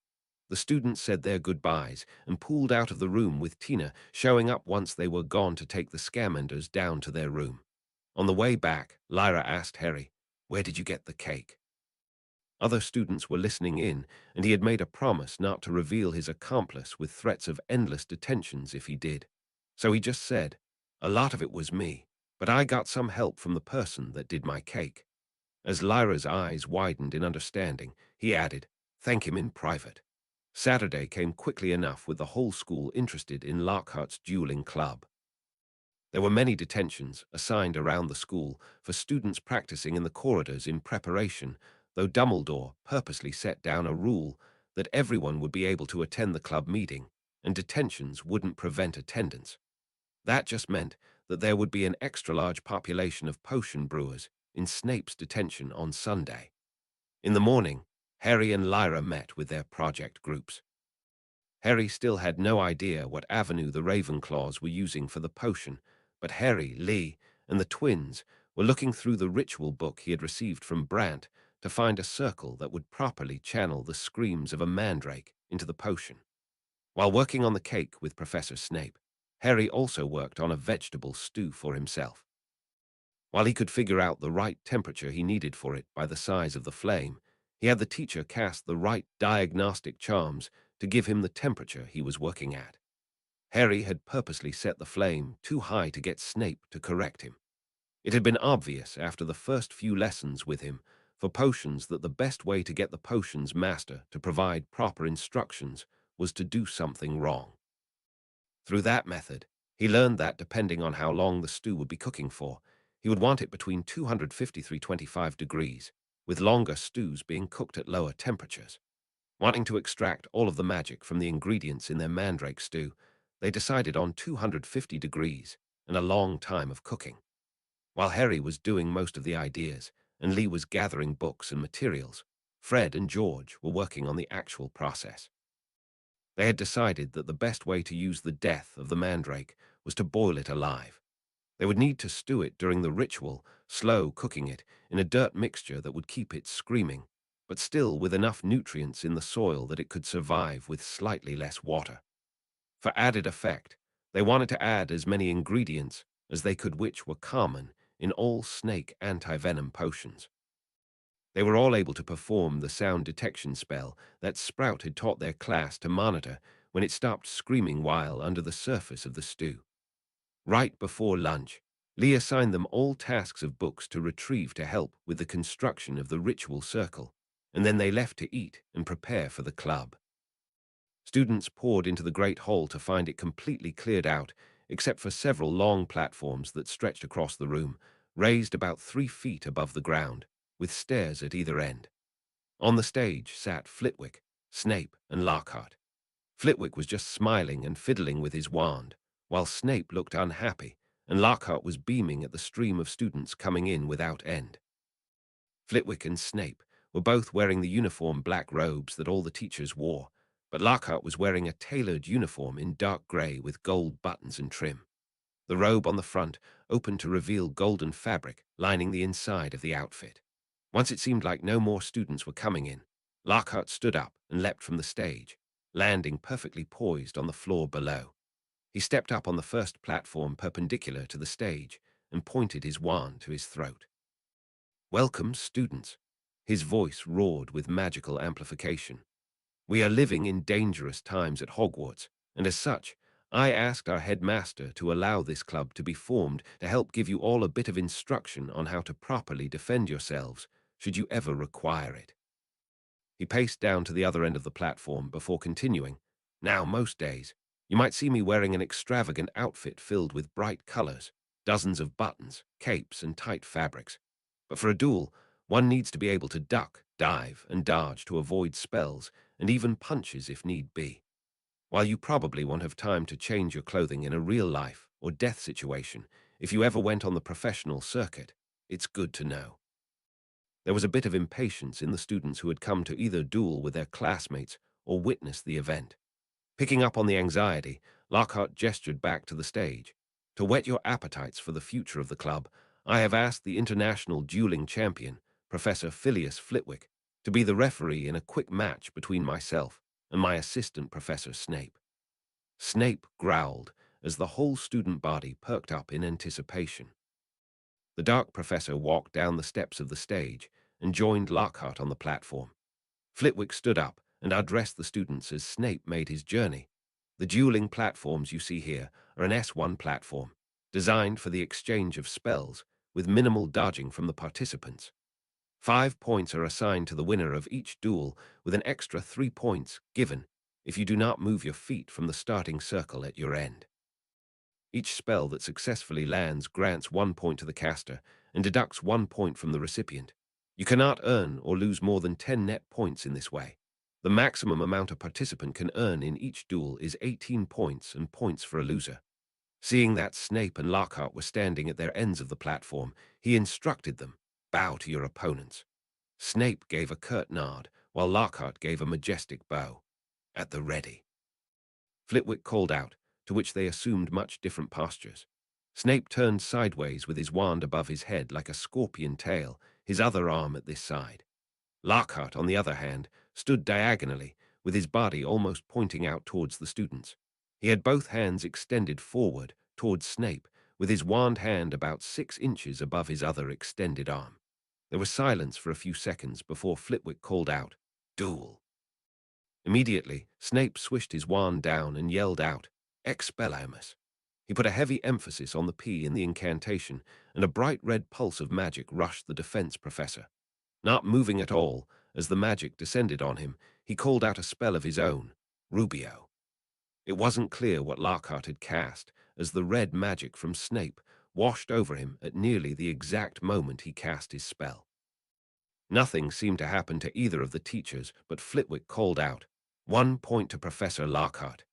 The students said their goodbyes and pulled out of the room, with Tina showing up once they were gone to take the Scamanders down to their room. On the way back, Lyra asked Harry, "Where did you get the cake?" Other students were listening in, and he had made a promise not to reveal his accomplice, with threats of endless detentions if he did. So he just said, "A lot of it was me, but I got some help from the person that did my cake." As Lyra's eyes widened in understanding, he added, "Thank him in private." Saturday came quickly enough, with the whole school interested in Lockhart's dueling club. There were many detentions assigned around the school for students practicing in the corridors in preparation, though Dumbledore purposely set down a rule that everyone would be able to attend the club meeting, and detentions wouldn't prevent attendance. That just meant that there would be an extra-large population of potion brewers in Snape's detention on Sunday. In the morning, Harry and Lyra met with their project groups. Harry still had no idea what avenue the Ravenclaws were using for the potion, but Harry, Lee, and the twins were looking through the ritual book he had received from Brant to find a circle that would properly channel the screams of a mandrake into the potion. While working on the cake with Professor Snape, Harry also worked on a vegetable stew for himself. While he could figure out the right temperature he needed for it by the size of the flame, he had the teacher cast the right diagnostic charms to give him the temperature he was working at. Harry had purposely set the flame too high to get Snape to correct him. It had been obvious after the first few lessons with him for potions that the best way to get the potions master to provide proper instructions was to do something wrong. Through that method, he learned that depending on how long the stew would be cooking for, he would want it between 253.25 degrees, with longer stews being cooked at lower temperatures. Wanting to extract all of the magic from the ingredients in their mandrake stew, they decided on 250 degrees and a long time of cooking. While Harry was doing most of the ideas and Lee was gathering books and materials, Fred and George were working on the actual process. They had decided that the best way to use the death of the mandrake was to boil it alive. They would need to stew it during the ritual, slow cooking it in a dirt mixture that would keep it screaming, but still with enough nutrients in the soil that it could survive with slightly less water. For added effect, they wanted to add as many ingredients as they could which were common in all snake anti-venom potions. They were all able to perform the sound detection spell that Sprout had taught their class to monitor when it stopped screaming while under the surface of the stew. Right before lunch, Lee assigned them all tasks of books to retrieve to help with the construction of the ritual circle, and then they left to eat and prepare for the club. Students poured into the great hall to find it completely cleared out, except for several long platforms that stretched across the room, raised about 3 feet above the ground, with stairs at either end. On the stage sat Flitwick, Snape, and Lockhart. Flitwick was just smiling and fiddling with his wand, while Snape looked unhappy, and Lockhart was beaming at the stream of students coming in without end. Flitwick and Snape were both wearing the uniform black robes that all the teachers wore, but Lockhart was wearing a tailored uniform in dark grey with gold buttons and trim. The robe on the front opened to reveal golden fabric lining the inside of the outfit. Once it seemed like no more students were coming in, Lockhart stood up and leapt from the stage, landing perfectly poised on the floor below. He stepped up on the first platform perpendicular to the stage and pointed his wand to his throat. "Welcome, students." His voice roared with magical amplification. "We are living in dangerous times at Hogwarts, and as such, I asked our headmaster to allow this club to be formed to help give you all a bit of instruction on how to properly defend yourselves, should you ever require it." He paced down to the other end of the platform before continuing. "Now, most days, you might see me wearing an extravagant outfit filled with bright colors, dozens of buttons, capes, and tight fabrics. But for a duel, one needs to be able to duck, dive, and dodge to avoid spells and even punches if need be. While you probably won't have time to change your clothing in a real-life or death situation, if you ever went on the professional circuit, it's good to know." There was a bit of impatience in the students who had come to either duel with their classmates or witness the event. Picking up on the anxiety, Lockhart gestured back to the stage. "To whet your appetites for the future of the club, I have asked the international dueling champion, Professor Phileas Flitwick, to be the referee in a quick match between myself and my assistant, Professor Snape." Snape growled as the whole student body perked up in anticipation. The dark professor walked down the steps of the stage and joined Lockhart on the platform. Flitwick stood up and addressed the students as Snape made his journey. "The dueling platforms you see here are an S1 platform, designed for the exchange of spells with minimal dodging from the participants. 5 points are assigned to the winner of each duel, with an extra 3 points given if you do not move your feet from the starting circle at your end." Each spell that successfully lands grants 1 point to the caster and deducts 1 point from the recipient. You cannot earn or lose more than 10 net points in this way. The maximum amount a participant can earn in each duel is 18 points and points for a loser. Seeing that Snape and Lockhart were standing at their ends of the platform, he instructed them, "Bow to your opponents." Snape gave a curt nod, while Lockhart gave a majestic bow. "At the ready." Flitwick called out, to which they assumed much different postures. Snape turned sideways with his wand above his head like a scorpion tail, his other arm at this side. Lockhart, on the other hand, stood diagonally, with his body almost pointing out towards the students. He had both hands extended forward, towards Snape, with his wand hand about 6 inches above his other extended arm. There was silence for a few seconds before Flitwick called out, "Duel." Immediately, Snape swished his wand down and yelled out, "Expelliarmus." He put a heavy emphasis on the P in the incantation, and a bright red pulse of magic rushed the defense professor. Not moving at all, as the magic descended on him, he called out a spell of his own, Rubio. It wasn't clear what Lockhart had cast, as the red magic from Snape washed over him at nearly the exact moment he cast his spell. Nothing seemed to happen to either of the teachers, but Flitwick called out, "1 point to Professor Lockhart."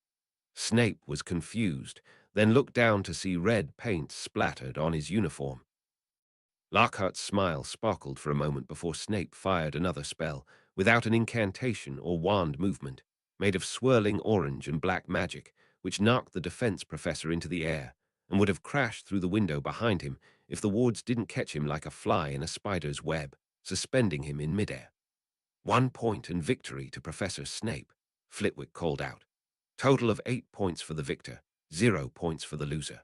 Snape was confused, then looked down to see red paint splattered on his uniform. Lockhart's smile sparkled for a moment before Snape fired another spell, without an incantation or wand movement, made of swirling orange and black magic, which knocked the defense professor into the air, and would have crashed through the window behind him if the wards didn't catch him like a fly in a spider's web, suspending him in midair. 1 point and victory to Professor Snape, Flitwick called out. Total of 8 points for the victor, 0 points for the loser.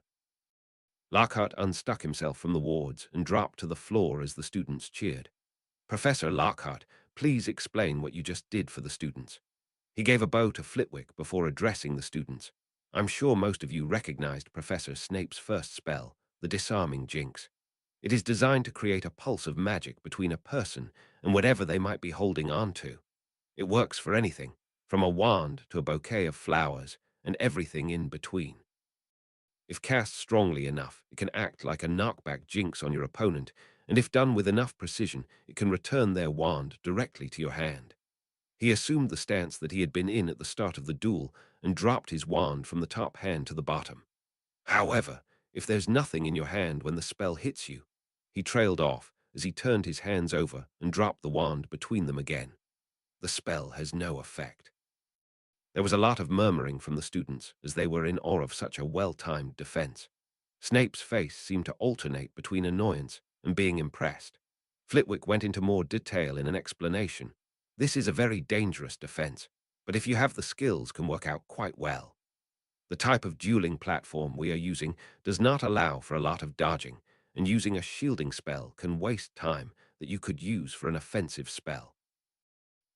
Lockhart unstuck himself from the wards and dropped to the floor as the students cheered. "Professor Lockhart, please explain what you just did for the students." He gave a bow to Flitwick before addressing the students. "I'm sure most of you recognized Professor Snape's first spell, the disarming jinx. It is designed to create a pulse of magic between a person and whatever they might be holding on to. It works for anything, from a wand to a bouquet of flowers, and everything in between. If cast strongly enough, it can act like a knockback jinx on your opponent, and if done with enough precision, it can return their wand directly to your hand." He assumed the stance that he had been in at the start of the duel and dropped his wand from the top hand to the bottom. "However, if there's nothing in your hand when the spell hits you," he trailed off as he turned his hands over and dropped the wand between them again. "The spell has no effect." There was a lot of murmuring from the students as they were in awe of such a well-timed defense. Snape's face seemed to alternate between annoyance and being impressed. Flitwick went into more detail in an explanation. "This is a very dangerous defense, but if you have the skills, can work out quite well. The type of dueling platform we are using does not allow for a lot of dodging, and using a shielding spell can waste time that you could use for an offensive spell.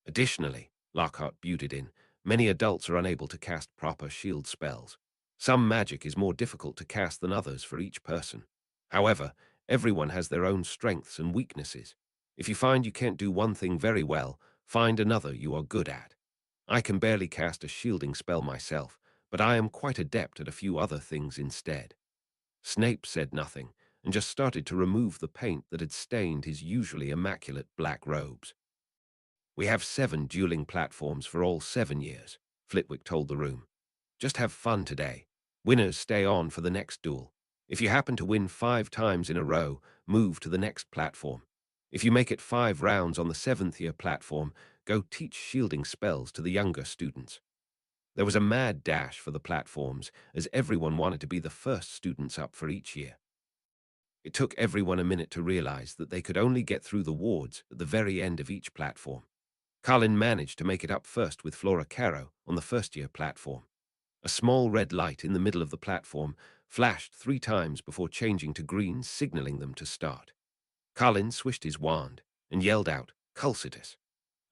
Additionally," Lockhart buted in, "many adults are unable to cast proper shield spells. Some magic is more difficult to cast than others for each person. However, everyone has their own strengths and weaknesses. If you find you can't do one thing very well, find another you are good at. I can barely cast a shielding spell myself, but I am quite adept at a few other things instead." Snape said nothing, and just started to remove the paint that had stained his usually immaculate black robes. "We have 7 dueling platforms for all 7 years, Flitwick told the room. "Just have fun today. Winners stay on for the next duel. If you happen to win 5 times in a row, move to the next platform. If you make it 5 rounds on the 7th year platform, go teach shielding spells to the younger students." There was a mad dash for the platforms, as everyone wanted to be the first students up for each year. It took everyone a minute to realize that they could only get through the wards at the very end of each platform. Colin managed to make it up first with Flora Caro on the first-year platform. A small red light in the middle of the platform flashed 3 times before changing to green, signaling them to start. Colin swished his wand and yelled out, "Culcitus."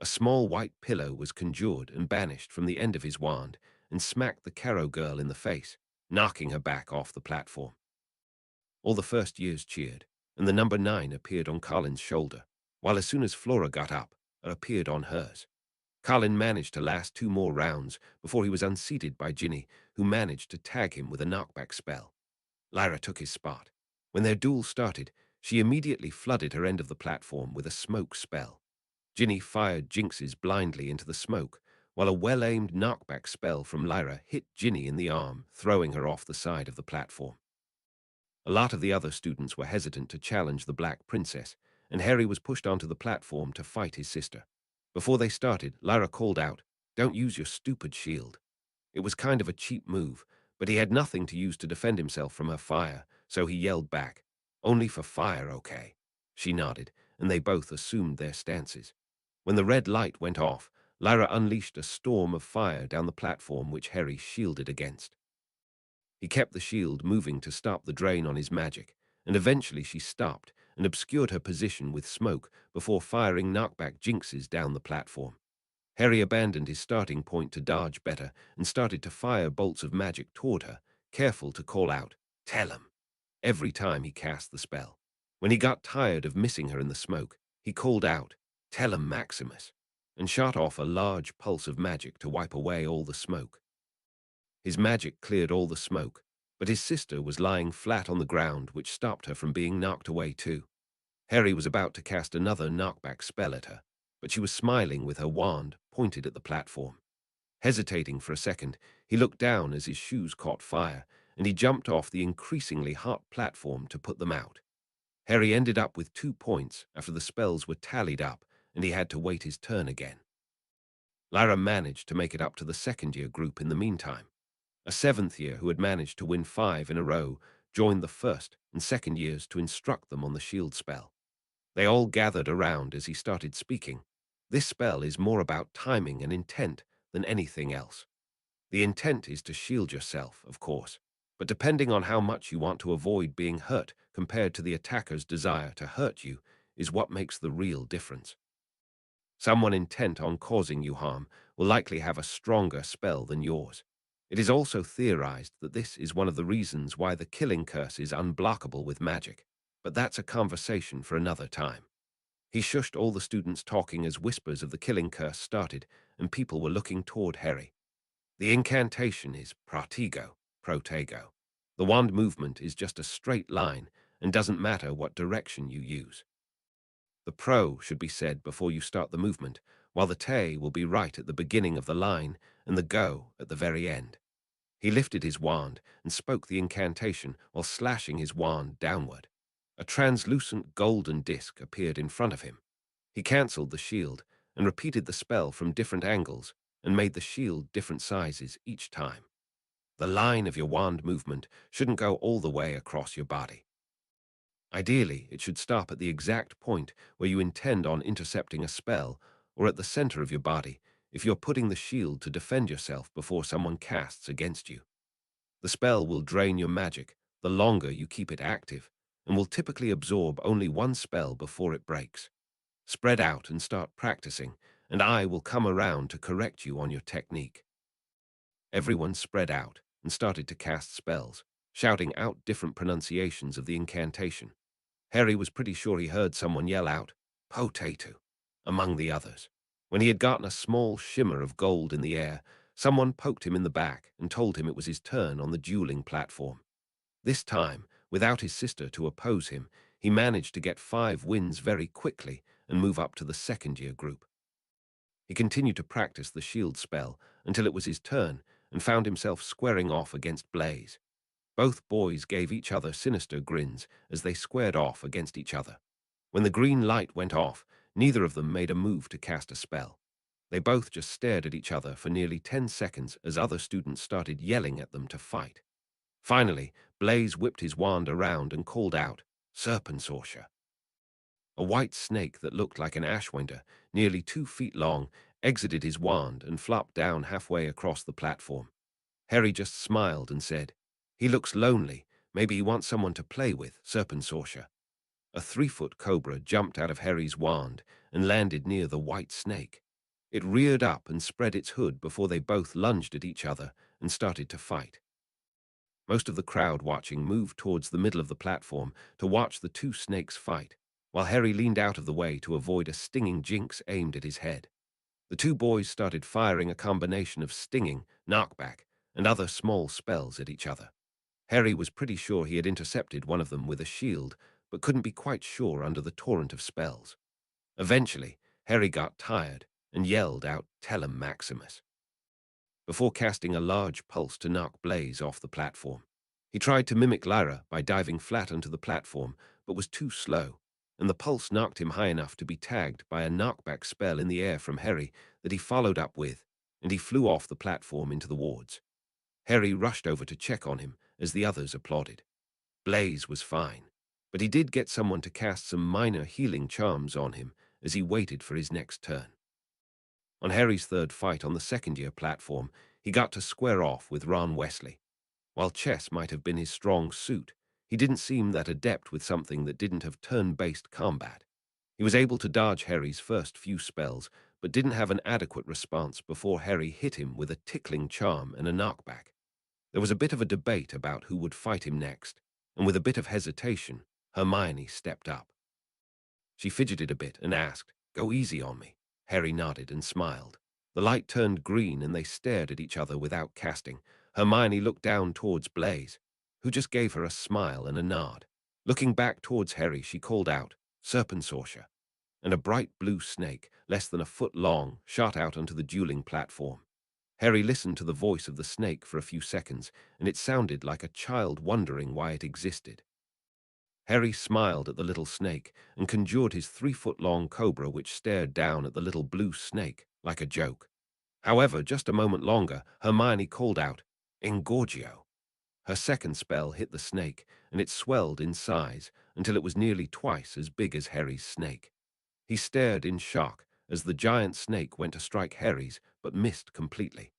A small white pillow was conjured and banished from the end of his wand and smacked the Caro girl in the face, knocking her back off the platform. All the first years cheered, and the number 9 appeared on Colin's shoulder, while as soon as Flora got up, it appeared on hers. Colin managed to last 2 more rounds before he was unseated by Ginny, who managed to tag him with a knockback spell. Lyra took his spot. When their duel started, she immediately flooded her end of the platform with a smoke spell. Ginny fired Jinxes blindly into the smoke, while a well-aimed knockback spell from Lyra hit Ginny in the arm, throwing her off the side of the platform. A lot of the other students were hesitant to challenge the Black Princess, and Harry was pushed onto the platform to fight his sister. Before they started, Lyra called out, "Don't use your stupid shield." It was kind of a cheap move, but he had nothing to use to defend himself from her fire, so he yelled back, "Only for fire, okay?" She nodded, and they both assumed their stances. When the red light went off, Lyra unleashed a storm of fire down the platform which Harry shielded against. He kept the shield moving to stop the drain on his magic, and eventually she stopped and obscured her position with smoke before firing knockback jinxes down the platform. Harry abandoned his starting point to dodge better and started to fire bolts of magic toward her, careful to call out, "Tell him," every time he cast the spell. When he got tired of missing her in the smoke, he called out, "Tell him, Maximus," and shot off a large pulse of magic to wipe away all the smoke. His magic cleared all the smoke, but his sister was lying flat on the ground, which stopped her from being knocked away too. Harry was about to cast another knockback spell at her, but she was smiling with her wand pointed at the platform. Hesitating for a second, he looked down as his shoes caught fire, and he jumped off the increasingly hot platform to put them out. Harry ended up with 2 points after the spells were tallied up, and he had to wait his turn again. Lyra managed to make it up to the second-year group in the meantime. A seventh year who had managed to win 5 in a row joined the first and second years to instruct them on the shield spell. They all gathered around as he started speaking. This spell is more about timing and intent than anything else. The intent is to shield yourself, of course, but depending on how much you want to avoid being hurt compared to the attacker's desire to hurt you is what makes the real difference. Someone intent on causing you harm will likely have a stronger spell than yours. It is also theorized that this is one of the reasons why the killing curse is unblockable with magic, but that's a conversation for another time. He shushed all the students talking as whispers of the killing curse started, and people were looking toward Harry. The incantation is protego. The wand movement is just a straight line and doesn't matter what direction you use. The pro should be said before you start the movement, while the te will be right at the beginning of the line and the go at the very end. He lifted his wand and spoke the incantation while slashing his wand downward. A translucent golden disc appeared in front of him. He cancelled the shield and repeated the spell from different angles and made the shield different sizes each time. The line of your wand movement shouldn't go all the way across your body. Ideally, it should stop at the exact point where you intend on intercepting a spell, or at the center of your body if you're putting the shield to defend yourself before someone casts against you. The spell will drain your magic the longer you keep it active, and will typically absorb only one spell before it breaks. Spread out and start practicing, and I will come around to correct you on your technique. Everyone spread out and started to cast spells, shouting out different pronunciations of the incantation. Harry was pretty sure he heard someone yell out, "Potato," among the others. When he had gotten a small shimmer of gold in the air, someone poked him in the back and told him it was his turn on the dueling platform. This time, without his sister to oppose him, he managed to get 5 wins very quickly and move up to the second-year group. He continued to practice the shield spell until it was his turn and found himself squaring off against Blaze. Both boys gave each other sinister grins as they squared off against each other. When the green light went off, neither of them made a move to cast a spell. They both just stared at each other for nearly 10 seconds as other students started yelling at them to fight. Finally, Blaze whipped his wand around and called out, "Serpensortia." A white snake that looked like an ashwinder, nearly 2 feet long, exited his wand and flopped down halfway across the platform. Harry just smiled and said, "He looks lonely. Maybe he wants someone to play with, Serpensortia." A 3-foot cobra jumped out of Harry's wand and landed near the white snake. It reared up and spread its hood before they both lunged at each other and started to fight. Most of the crowd watching moved towards the middle of the platform to watch the 2 snakes fight, while Harry leaned out of the way to avoid a stinging jinx aimed at his head. The 2 boys started firing a combination of stinging, knockback, and other small spells at each other. Harry was pretty sure he had intercepted one of them with a shield, but couldn't be quite sure under the torrent of spells. Eventually, Harry got tired and yelled out, "Tellum Maximus," before casting a large pulse to knock Blaise off the platform. He tried to mimic Lyra by diving flat onto the platform, but was too slow, and the pulse knocked him high enough to be tagged by a knockback spell in the air from Harry that he followed up with, and he flew off the platform into the wards. Harry rushed over to check on him as the others applauded. Blaise was fine, but he did get someone to cast some minor healing charms on him as he waited for his next turn. On Harry's third fight on the second-year platform, he got to square off with Ron Weasley. While chess might have been his strong suit, he didn't seem that adept with something that didn't have turn-based combat. He was able to dodge Harry's first few spells, but didn't have an adequate response before Harry hit him with a tickling charm and a knockback. There was a bit of a debate about who would fight him next, and with a bit of hesitation, Hermione stepped up. She fidgeted a bit and asked, "Go easy on me." Harry nodded and smiled. The light turned green and they stared at each other without casting. Hermione looked down towards Blaise, who just gave her a smile and a nod. Looking back towards Harry, she called out, "Serpensortia," and a bright blue snake, less than a foot long, shot out onto the dueling platform. Harry listened to the voice of the snake for a few seconds, and it sounded like a child wondering why it existed. Harry smiled at the little snake and conjured his 3-foot-long cobra which stared down at the little blue snake like a joke. However, just a moment longer, Hermione called out, "Engorgio." Her second spell hit the snake, and it swelled in size until it was nearly twice as big as Harry's snake. He stared in shock as the giant snake went to strike Harry's, but missed completely.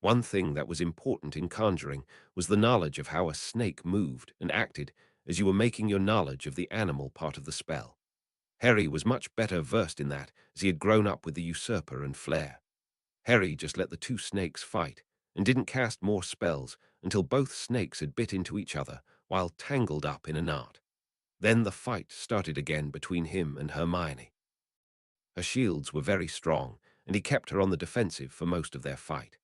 One thing that was important in conjuring was the knowledge of how a snake moved and acted as you were making your knowledge of the animal part of the spell. Harry was much better versed in that as he had grown up with the usurper and flare. Harry just let the two snakes fight and didn't cast more spells until both snakes had bit into each other while tangled up in a knot. Then the fight started again between him and Hermione. Her shields were very strong, and he kept her on the defensive for most of their fight.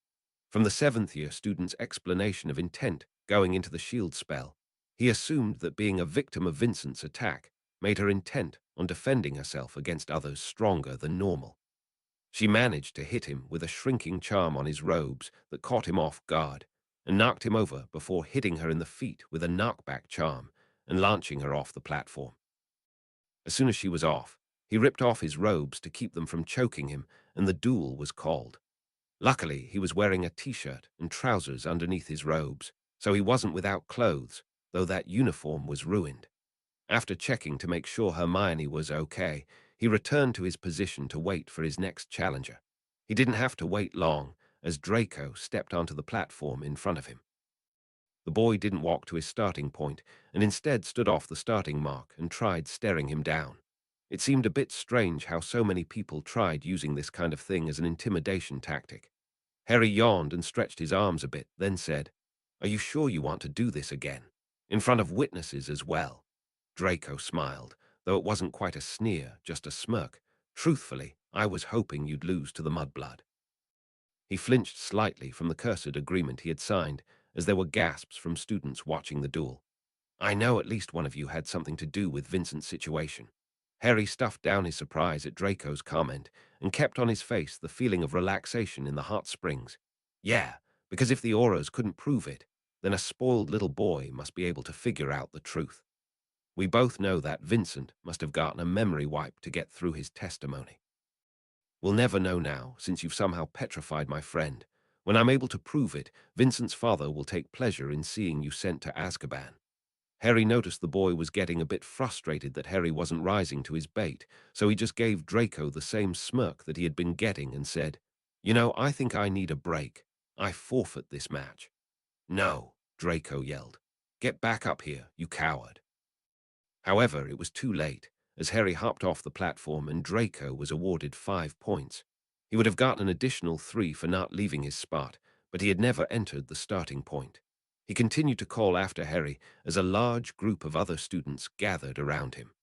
From the seventh-year student's explanation of intent going into the shield spell, he assumed that being a victim of Vincent's attack made her intent on defending herself against others stronger than normal. She managed to hit him with a shrinking charm on his robes that caught him off guard and knocked him over before hitting her in the feet with a knockback charm and launching her off the platform. As soon as she was off, he ripped off his robes to keep them from choking him, and the duel was called. Luckily, he was wearing a t-shirt and trousers underneath his robes, so he wasn't without clothes, though that uniform was ruined. After checking to make sure Hermione was okay, he returned to his position to wait for his next challenger. He didn't have to wait long, as Draco stepped onto the platform in front of him. The boy didn't walk to his starting point, and instead stood off the starting mark and tried staring him down. It seemed a bit strange how so many people tried using this kind of thing as an intimidation tactic. Harry yawned and stretched his arms a bit, then said, "Are you sure you want to do this again? In front of witnesses as well?" Draco smiled, though it wasn't quite a sneer, just a smirk. "Truthfully, I was hoping you'd lose to the mudblood." He flinched slightly from the cursed agreement he had signed, as there were gasps from students watching the duel. "I know at least one of you had something to do with Vincent's situation." Harry stuffed down his surprise at Draco's comment and kept on his face the feeling of relaxation in the hot springs. "Yeah, because if the Auras couldn't prove it, then a spoiled little boy must be able to figure out the truth. We both know that Vincent must have gotten a memory wipe to get through his testimony. We'll never know now, since you've somehow petrified my friend. When I'm able to prove it, Vincent's father will take pleasure in seeing you sent to Azkaban." Harry noticed the boy was getting a bit frustrated that Harry wasn't rising to his bait, so he just gave Draco the same smirk that he had been getting and said, "You know, I think I need a break. I forfeit this match." "No," Draco yelled. "Get back up here, you coward." However, it was too late, as Harry hopped off the platform and Draco was awarded 5 points. He would have gotten an additional 3 for not leaving his spot, but he had never entered the starting point. He continued to call after Harry as a large group of other students gathered around him.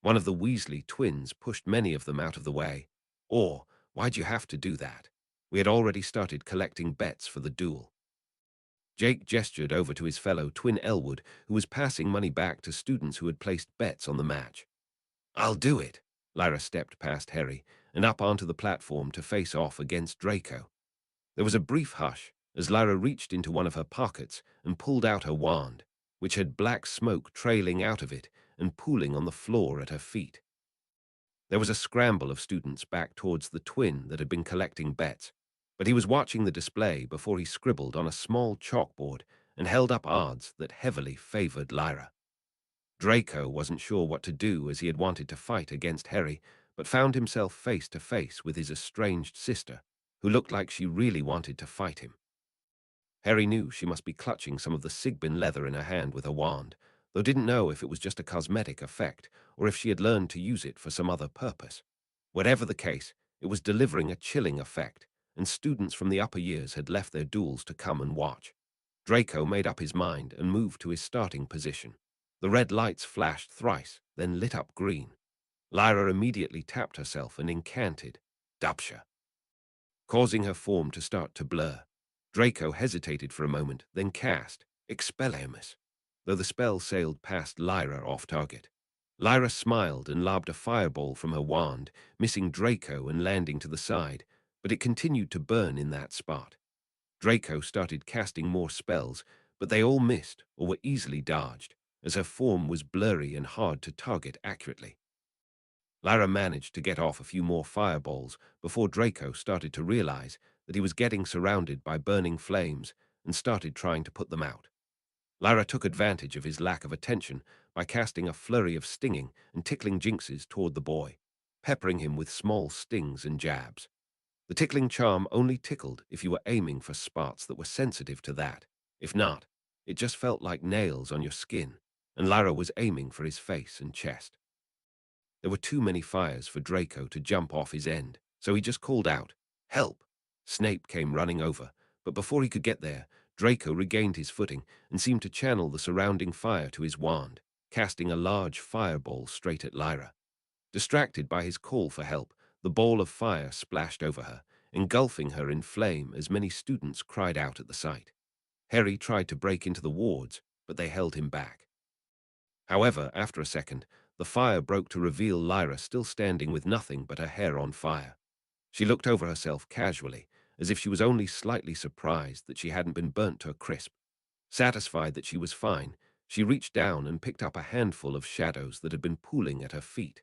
One of the Weasley twins pushed many of them out of the way. "Or, why'd you have to do that? We had already started collecting bets for the duel." Jake gestured over to his fellow twin Elwood, who was passing money back to students who had placed bets on the match. "I'll do it." Lyra stepped past Harry and up onto the platform to face off against Draco. There was a brief hush as Lyra reached into one of her pockets and pulled out her wand, which had black smoke trailing out of it and pooling on the floor at her feet. There was a scramble of students back towards the twin that had been collecting bets, but he was watching the display before he scribbled on a small chalkboard and held up odds that heavily favored Lyra. Draco wasn't sure what to do as he had wanted to fight against Harry, but found himself face to face with his estranged sister, who looked like she really wanted to fight him. Harry knew she must be clutching some of the Sigbin leather in her hand with her wand, though didn't know if it was just a cosmetic effect or if she had learned to use it for some other purpose. Whatever the case, it was delivering a chilling effect, and students from the upper years had left their duels to come and watch. Draco made up his mind and moved to his starting position. The red lights flashed thrice, then lit up green. Lyra immediately tapped herself and incanted Dupsha, causing her form to start to blur. Draco hesitated for a moment, then cast Expelliarmus, though the spell sailed past Lyra off target. Lyra smiled and lobbed a fireball from her wand, missing Draco and landing to the side, but it continued to burn in that spot. Draco started casting more spells, but they all missed or were easily dodged, as her form was blurry and hard to target accurately. Lyra managed to get off a few more fireballs before Draco started to realize that he was getting surrounded by burning flames and started trying to put them out. Lyra took advantage of his lack of attention by casting a flurry of stinging and tickling jinxes toward the boy, peppering him with small stings and jabs. The tickling charm only tickled if you were aiming for spots that were sensitive to that. If not, it just felt like nails on your skin, and Lyra was aiming for his face and chest. There were too many fires for Draco to jump off his end, so he just called out, "Help!" Snape came running over, but before he could get there, Draco regained his footing and seemed to channel the surrounding fire to his wand, casting a large fireball straight at Lyra. Distracted by his call for help, the ball of fire splashed over her, engulfing her in flame as many students cried out at the sight. Harry tried to break into the wards, but they held him back. However, after a second, the fire broke to reveal Lyra still standing with nothing but her hair on fire. She looked over herself casually, as if she was only slightly surprised that she hadn't been burnt to a crisp. Satisfied that she was fine, she reached down and picked up a handful of shadows that had been pooling at her feet.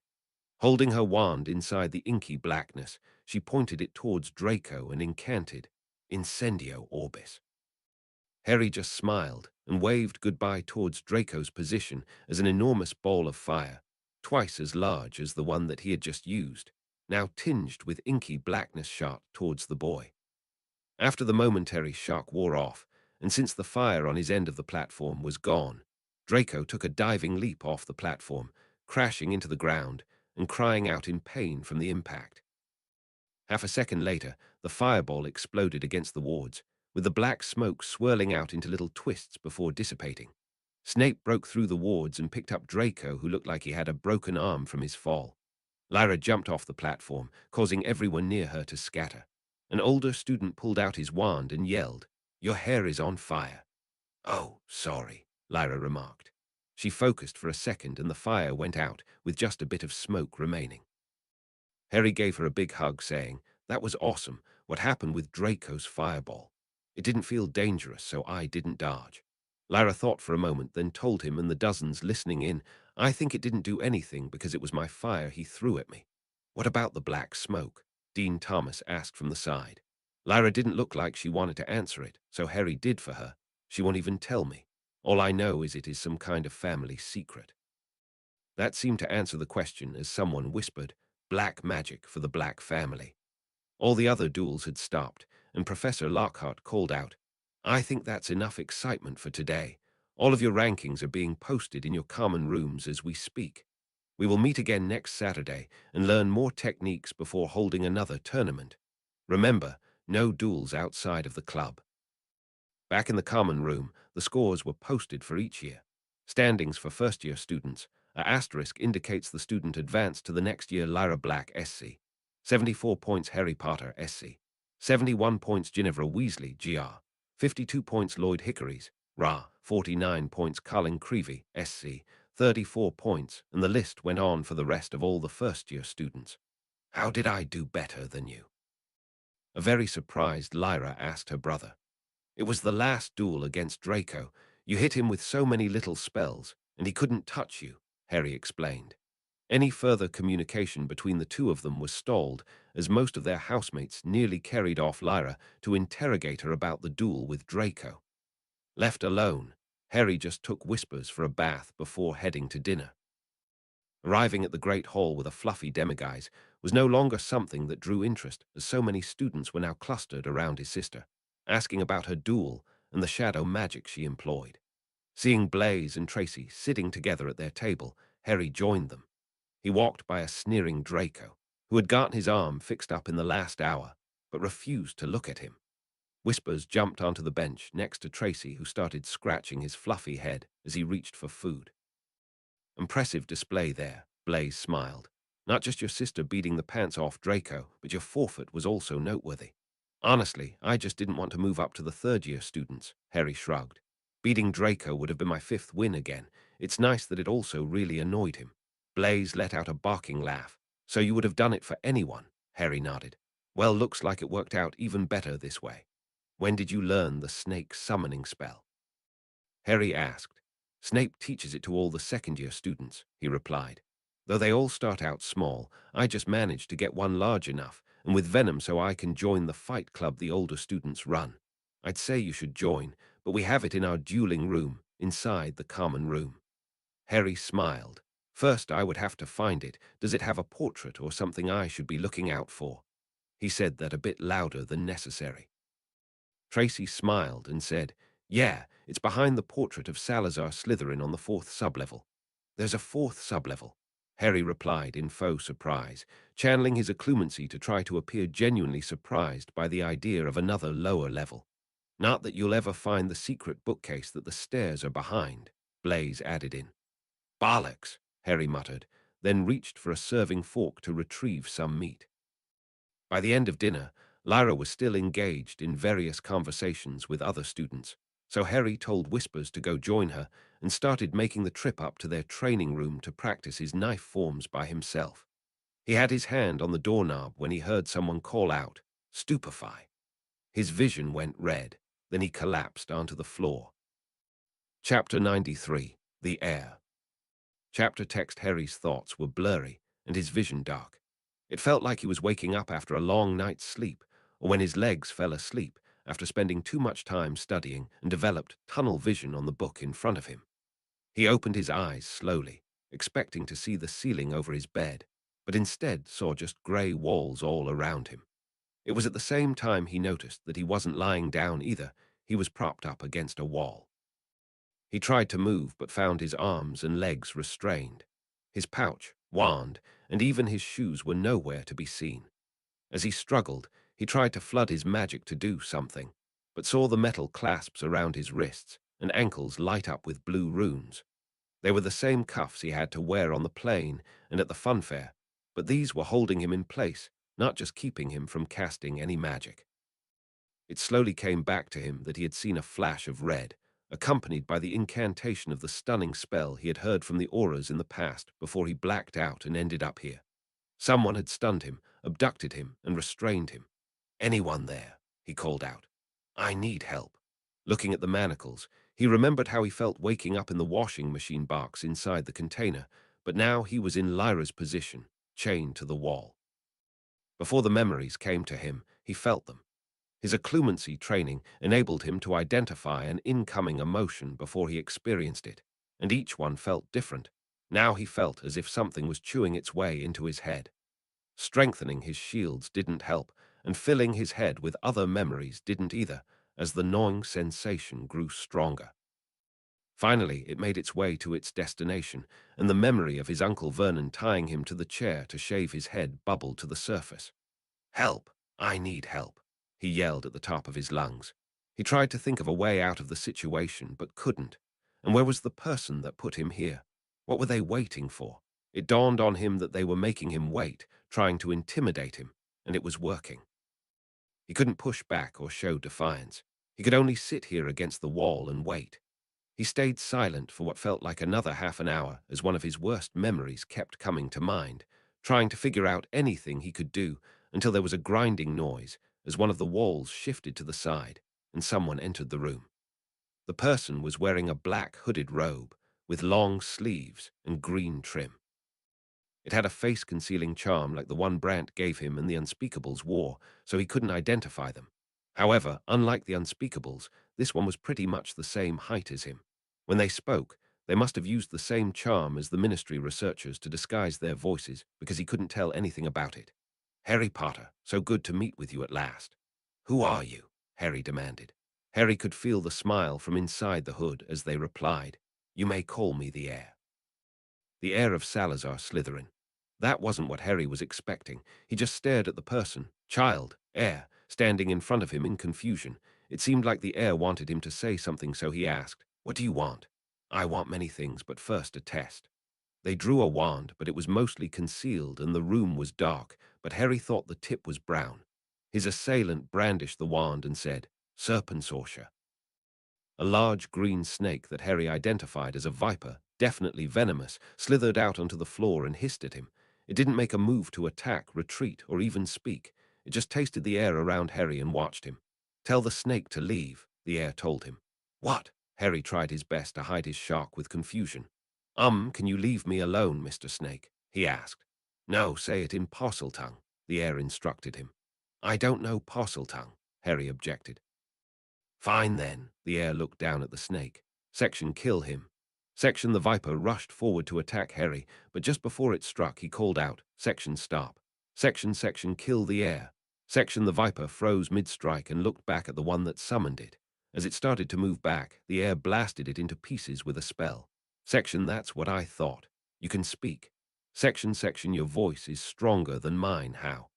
Holding her wand inside the inky blackness, she pointed it towards Draco and incanted, Incendio Orbis. Harry just smiled and waved goodbye towards Draco's position as an enormous ball of fire, twice as large as the one that he had just used, now tinged with inky blackness, shot towards the boy. After the momentary shock wore off, and since the fire on his end of the platform was gone, Draco took a diving leap off the platform, crashing into the ground and crying out in pain from the impact. Half a second later, the fireball exploded against the wards, with the black smoke swirling out into little twists before dissipating. Snape broke through the wards and picked up Draco, who looked like he had a broken arm from his fall. Lyra jumped off the platform, causing everyone near her to scatter. An older student pulled out his wand and yelled, "Your hair is on fire." "Oh, sorry," Lyra remarked. She focused for a second and the fire went out, with just a bit of smoke remaining. Harry gave her a big hug, saying, "That was awesome. What happened with Draco's fireball? It didn't feel dangerous, so I didn't dodge." Lyra thought for a moment, then told him and the dozens listening in, "I think it didn't do anything because it was my fire he threw at me." "What about the black smoke?" Dean Thomas asked from the side. Lyra didn't look like she wanted to answer it, so Harry did for her. "She won't even tell me. All I know is it is some kind of family secret." That seemed to answer the question as someone whispered, "Black magic for the Black family." All the other duels had stopped, and Professor Lockhart called out, "I think that's enough excitement for today. All of your rankings are being posted in your common rooms as we speak. We will meet again next Saturday and learn more techniques before holding another tournament. Remember, no duels outside of the club." Back in the common room, the scores were posted for each year. Standings for first-year students. A asterisk indicates the student advanced to the next year. Lyra Black, SC. 74 points Harry Potter, SC. 71 points Ginevra Weasley, GR. 52 points Lloyd Hickory's, Ra, 49 points Colin Creevy, SC, 34 points, and the list went on for the rest of all the first-year students. How did I do better than you? A very surprised Lyra asked her brother. It was the last duel against Draco. You hit him with so many little spells, and he couldn't touch you, Harry explained. Any further communication between the two of them was stalled, as most of their housemates nearly carried off Lyra to interrogate her about the duel with Draco. Left alone, Harry just took Whispers for a bath before heading to dinner. Arriving at the Great Hall with a fluffy demiguise was no longer something that drew interest, as so many students were now clustered around his sister, asking about her duel and the shadow magic she employed. Seeing Blaise and Tracy sitting together at their table, Harry joined them. He walked by a sneering Draco, who had gotten his arm fixed up in the last hour, but refused to look at him. Whispers jumped onto the bench next to Tracy, who started scratching his fluffy head as he reached for food. Impressive display there, Blaise smiled. Not just your sister beating the pants off Draco, but your forfeit was also noteworthy. Honestly, I just didn't want to move up to the third-year students, Harry shrugged. Beating Draco would have been my 5th win again. It's nice that it also really annoyed him. Blaise let out a barking laugh. So you would have done it for anyone, Harry nodded. Well, looks like it worked out even better this way. When did you learn the snake summoning spell? Harry asked. Snape teaches it to all the second-year students, he replied. Though they all start out small, I just managed to get one large enough, and with venom so I can join the fight club the older students run. I'd say you should join, but we have it in our dueling room, inside the common room. Harry smiled. First, I would have to find it. Does it have a portrait or something I should be looking out for? He said that a bit louder than necessary. Tracy smiled and said, Yeah, it's behind the portrait of Salazar Slytherin on the 4th sublevel. There's a 4th sublevel, Harry replied in faux surprise, channeling his occlumency to try to appear genuinely surprised by the idea of another lower level. Not that you'll ever find the secret bookcase that the stairs are behind, Blaise added in. Bollocks, Harry muttered, then reached for a serving fork to retrieve some meat. By the end of dinner, Lyra was still engaged in various conversations with other students, so Harry told Whispers to go join her and started making the trip up to their training room to practice his knife forms by himself. He had his hand on the doorknob when he heard someone call out, Stupefy. His vision went red, then he collapsed onto the floor. Chapter 93, The Air. Chapter text. Harry's thoughts were blurry and his vision dark. It felt like he was waking up after a long night's sleep, or when his legs fell asleep after spending too much time studying and developed tunnel vision on the book in front of him. He opened his eyes slowly, expecting to see the ceiling over his bed, but instead saw just grey walls all around him. It was at the same time he noticed that he wasn't lying down either. He was propped up against a wall. He tried to move but found his arms and legs restrained. His pouch, wand, and even his shoes were nowhere to be seen. As he struggled, he tried to flood his magic to do something, but saw the metal clasps around his wrists and ankles light up with blue runes. They were the same cuffs he had to wear on the plane and at the funfair, but these were holding him in place, not just keeping him from casting any magic. It slowly came back to him that he had seen a flash of red, accompanied by the incantation of the stunning spell he had heard from the auras in the past before he blacked out and ended up here. Someone had stunned him, abducted him, and restrained him. Anyone there, he called out. I need help. Looking at the manacles, he remembered how he felt waking up in the washing machine box inside the container, but now he was in Lyra's position, chained to the wall. Before the memories came to him, he felt them. His occlumency training enabled him to identify an incoming emotion before he experienced it, and each one felt different. Now he felt as if something was chewing its way into his head. Strengthening his shields didn't help, and filling his head with other memories didn't either, as the gnawing sensation grew stronger. Finally, it made its way to its destination, and the memory of his Uncle Vernon tying him to the chair to shave his head bubbled to the surface. Help! I need help, he yelled at the top of his lungs. He tried to think of a way out of the situation, but couldn't. And where was the person that put him here? What were they waiting for? It dawned on him that they were making him wait, trying to intimidate him, and it was working. He couldn't push back or show defiance. He could only sit here against the wall and wait. He stayed silent for what felt like another half an hour as one of his worst memories kept coming to mind, trying to figure out anything he could do until there was a grinding noise as one of the walls shifted to the side and someone entered the room. The person was wearing a black hooded robe with long sleeves and green trim. It had a face-concealing charm like the one Brant gave him and the Unspeakables wore, so he couldn't identify them. However, unlike the Unspeakables, this one was pretty much the same height as him. When they spoke, they must have used the same charm as the Ministry researchers to disguise their voices because he couldn't tell anything about it. "Harry Potter, so good to meet with you at last." "Who are you?" Harry demanded. Harry could feel the smile from inside the hood as they replied, "You may call me the Heir." The heir of Salazar Slytherin. That wasn't what Harry was expecting. He just stared at the person, child, heir, standing in front of him in confusion. It seemed like the heir wanted him to say something, so he asked, "What do you want?" "I want many things, but first a test." They drew a wand, but it was mostly concealed and the room was dark, but Harry thought the tip was brown. His assailant brandished the wand and said, "Serpensortia." A large green snake that Harry identified as a viper, definitely venomous, slithered out onto the floor and hissed at him. It didn't make a move to attack, retreat, or even speak. It just tasted the air around Harry and watched him. "Tell the snake to leave," the air told him. "What?" Harry tried his best to hide his shock with confusion. Can you leave me alone, Mr. Snake?" he asked. "No, say it in Parseltongue," the air instructed him. "I don't know Parseltongue," Harry objected. "Fine then." The heir looked down at the snake. "Section, kill him." Section the viper rushed forward to attack Harry, but just before it struck, he called out, "Section, stop." Section, kill the heir." Section the viper froze mid-strike and looked back at the one that summoned it. As it started to move back, the heir blasted it into pieces with a spell. "Section, that's what I thought. You can speak." Section, your voice is stronger than mine, how?"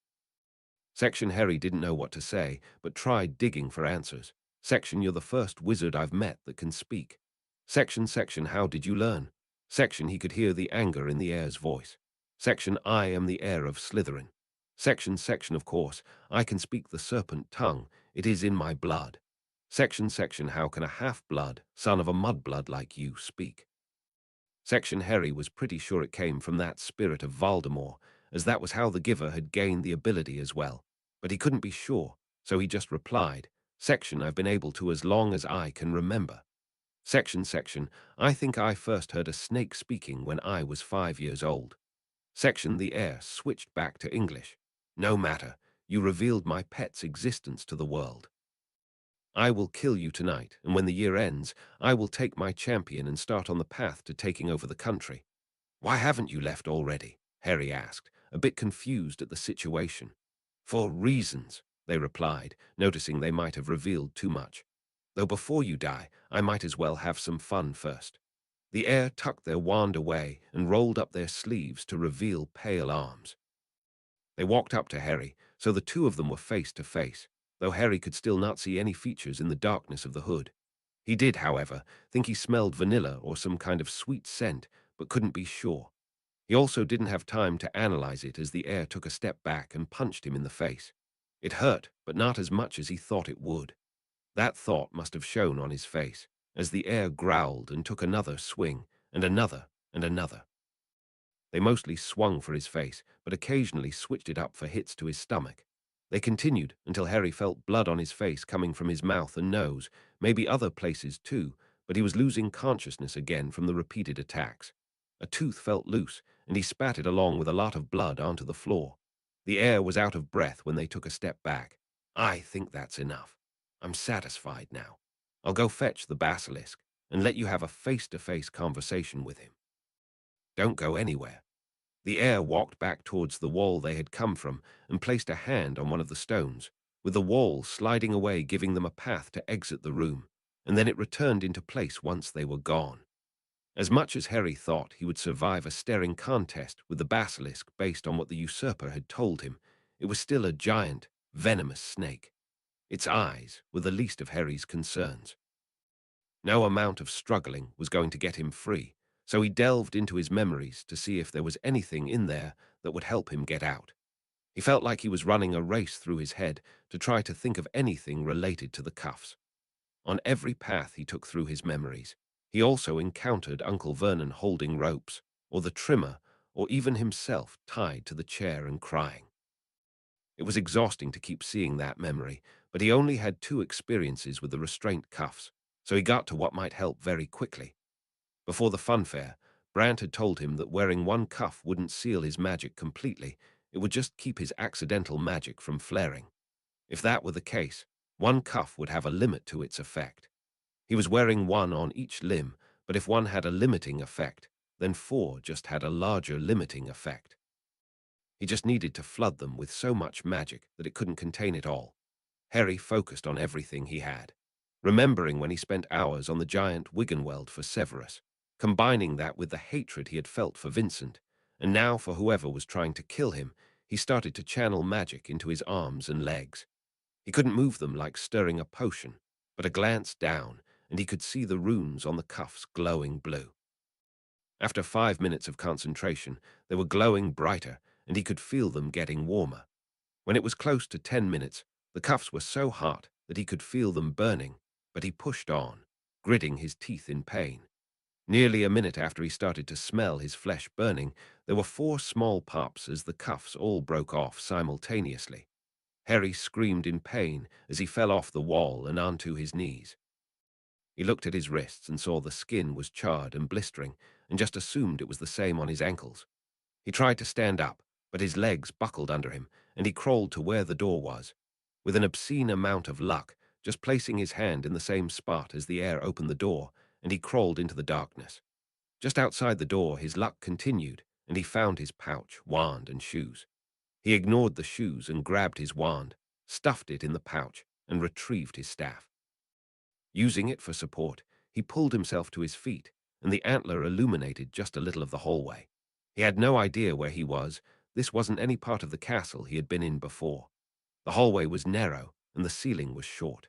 Section Harry didn't know what to say, but tried digging for answers. Section, you're the first wizard I've met that can speak. Section, how did you learn? Section, he could hear the anger in the heir's voice. Section, I am the heir of Slytherin. Section, of course, I can speak the serpent tongue. It is in my blood. Section, how can a half-blood, son of a mudblood like you, speak? Section Harry was pretty sure it came from that spirit of Voldemort, as that was how the giver had gained the ability as well. But he couldn't be sure, so he just replied, "Section, I've been able to as long as I can remember." Section, I think I first heard a snake speaking when I was 5 years old. Section, the heir switched back to English. "No matter, you revealed my pet's existence to the world. I will kill you tonight, and when the year ends, I will take my champion and start on the path to taking over the country." "Why haven't you left already?" Harry asked, a bit confused at the situation. "For reasons," they replied, noticing they might have revealed too much. "Though before you die, I might as well have some fun first." The heir tucked their wand away and rolled up their sleeves to reveal pale arms. They walked up to Harry, so the two of them were face to face, though Harry could still not see any features in the darkness of the hood. He did, however, think he smelled vanilla or some kind of sweet scent, but couldn't be sure. He also didn't have time to analyze it as the heir took a step back and punched him in the face. It hurt, but not as much as he thought it would. That thought must have shown on his face, as the heir growled and took another swing, and another, and another. They mostly swung for his face, but occasionally switched it up for hits to his stomach. They continued until Harry felt blood on his face coming from his mouth and nose, maybe other places too, but he was losing consciousness again from the repeated attacks. A tooth felt loose, and he spat it along with a lot of blood onto the floor. The heir was out of breath when they took a step back. "I think that's enough. I'm satisfied now. I'll go fetch the basilisk and let you have a face-to-face conversation with him." "Don't go anywhere." The heir walked back towards the wall they had come from and placed a hand on one of the stones, with the wall sliding away, giving them a path to exit the room, and then it returned into place once they were gone. As much as Harry thought he would survive a staring contest with the basilisk based on what the usurper had told him, it was still a giant, venomous snake. Its eyes were the least of Harry's concerns. No amount of struggling was going to get him free, so he delved into his memories to see if there was anything in there that would help him get out. He felt like he was running a race through his head to try to think of anything related to the cuffs. On every path he took through his memories, he also encountered Uncle Vernon holding ropes, or the trimmer, or even himself tied to the chair and crying. It was exhausting to keep seeing that memory, but he only had 2 experiences with the restraint cuffs, so he got to what might help very quickly. Before the funfair, Brant had told him that wearing one cuff wouldn't seal his magic completely, it would just keep his accidental magic from flaring. If that were the case, one cuff would have a limit to its effect. He was wearing one on each limb, but if one had a limiting effect, then 4 just had a larger limiting effect. He just needed to flood them with so much magic that it couldn't contain it all. Harry focused on everything he had, remembering when he spent hours on the giant Wiggenweld for Severus, combining that with the hatred he had felt for Vincent, and now for whoever was trying to kill him. He started to channel magic into his arms and legs. He couldn't move them like stirring a potion, but a glance down, and he could see the runes on the cuffs glowing blue. After 5 minutes of concentration, they were glowing brighter, and he could feel them getting warmer. When it was close to 10 minutes, the cuffs were so hot that he could feel them burning, but he pushed on, gritting his teeth in pain. Nearly a minute after he started to smell his flesh burning, there were 4 small pops as the cuffs all broke off simultaneously. Harry screamed in pain as he fell off the wall and onto his knees. He looked at his wrists and saw the skin was charred and blistering, and just assumed it was the same on his ankles. He tried to stand up, but his legs buckled under him, and he crawled to where the door was. With an obscene amount of luck, just placing his hand in the same spot as the air opened the door, and he crawled into the darkness. Just outside the door, his luck continued, and he found his pouch, wand, and shoes. He ignored the shoes and grabbed his wand, stuffed it in the pouch, and retrieved his staff. Using it for support, he pulled himself to his feet, and the antler illuminated just a little of the hallway. He had no idea where he was. This wasn't any part of the castle he had been in before. The hallway was narrow, and the ceiling was short.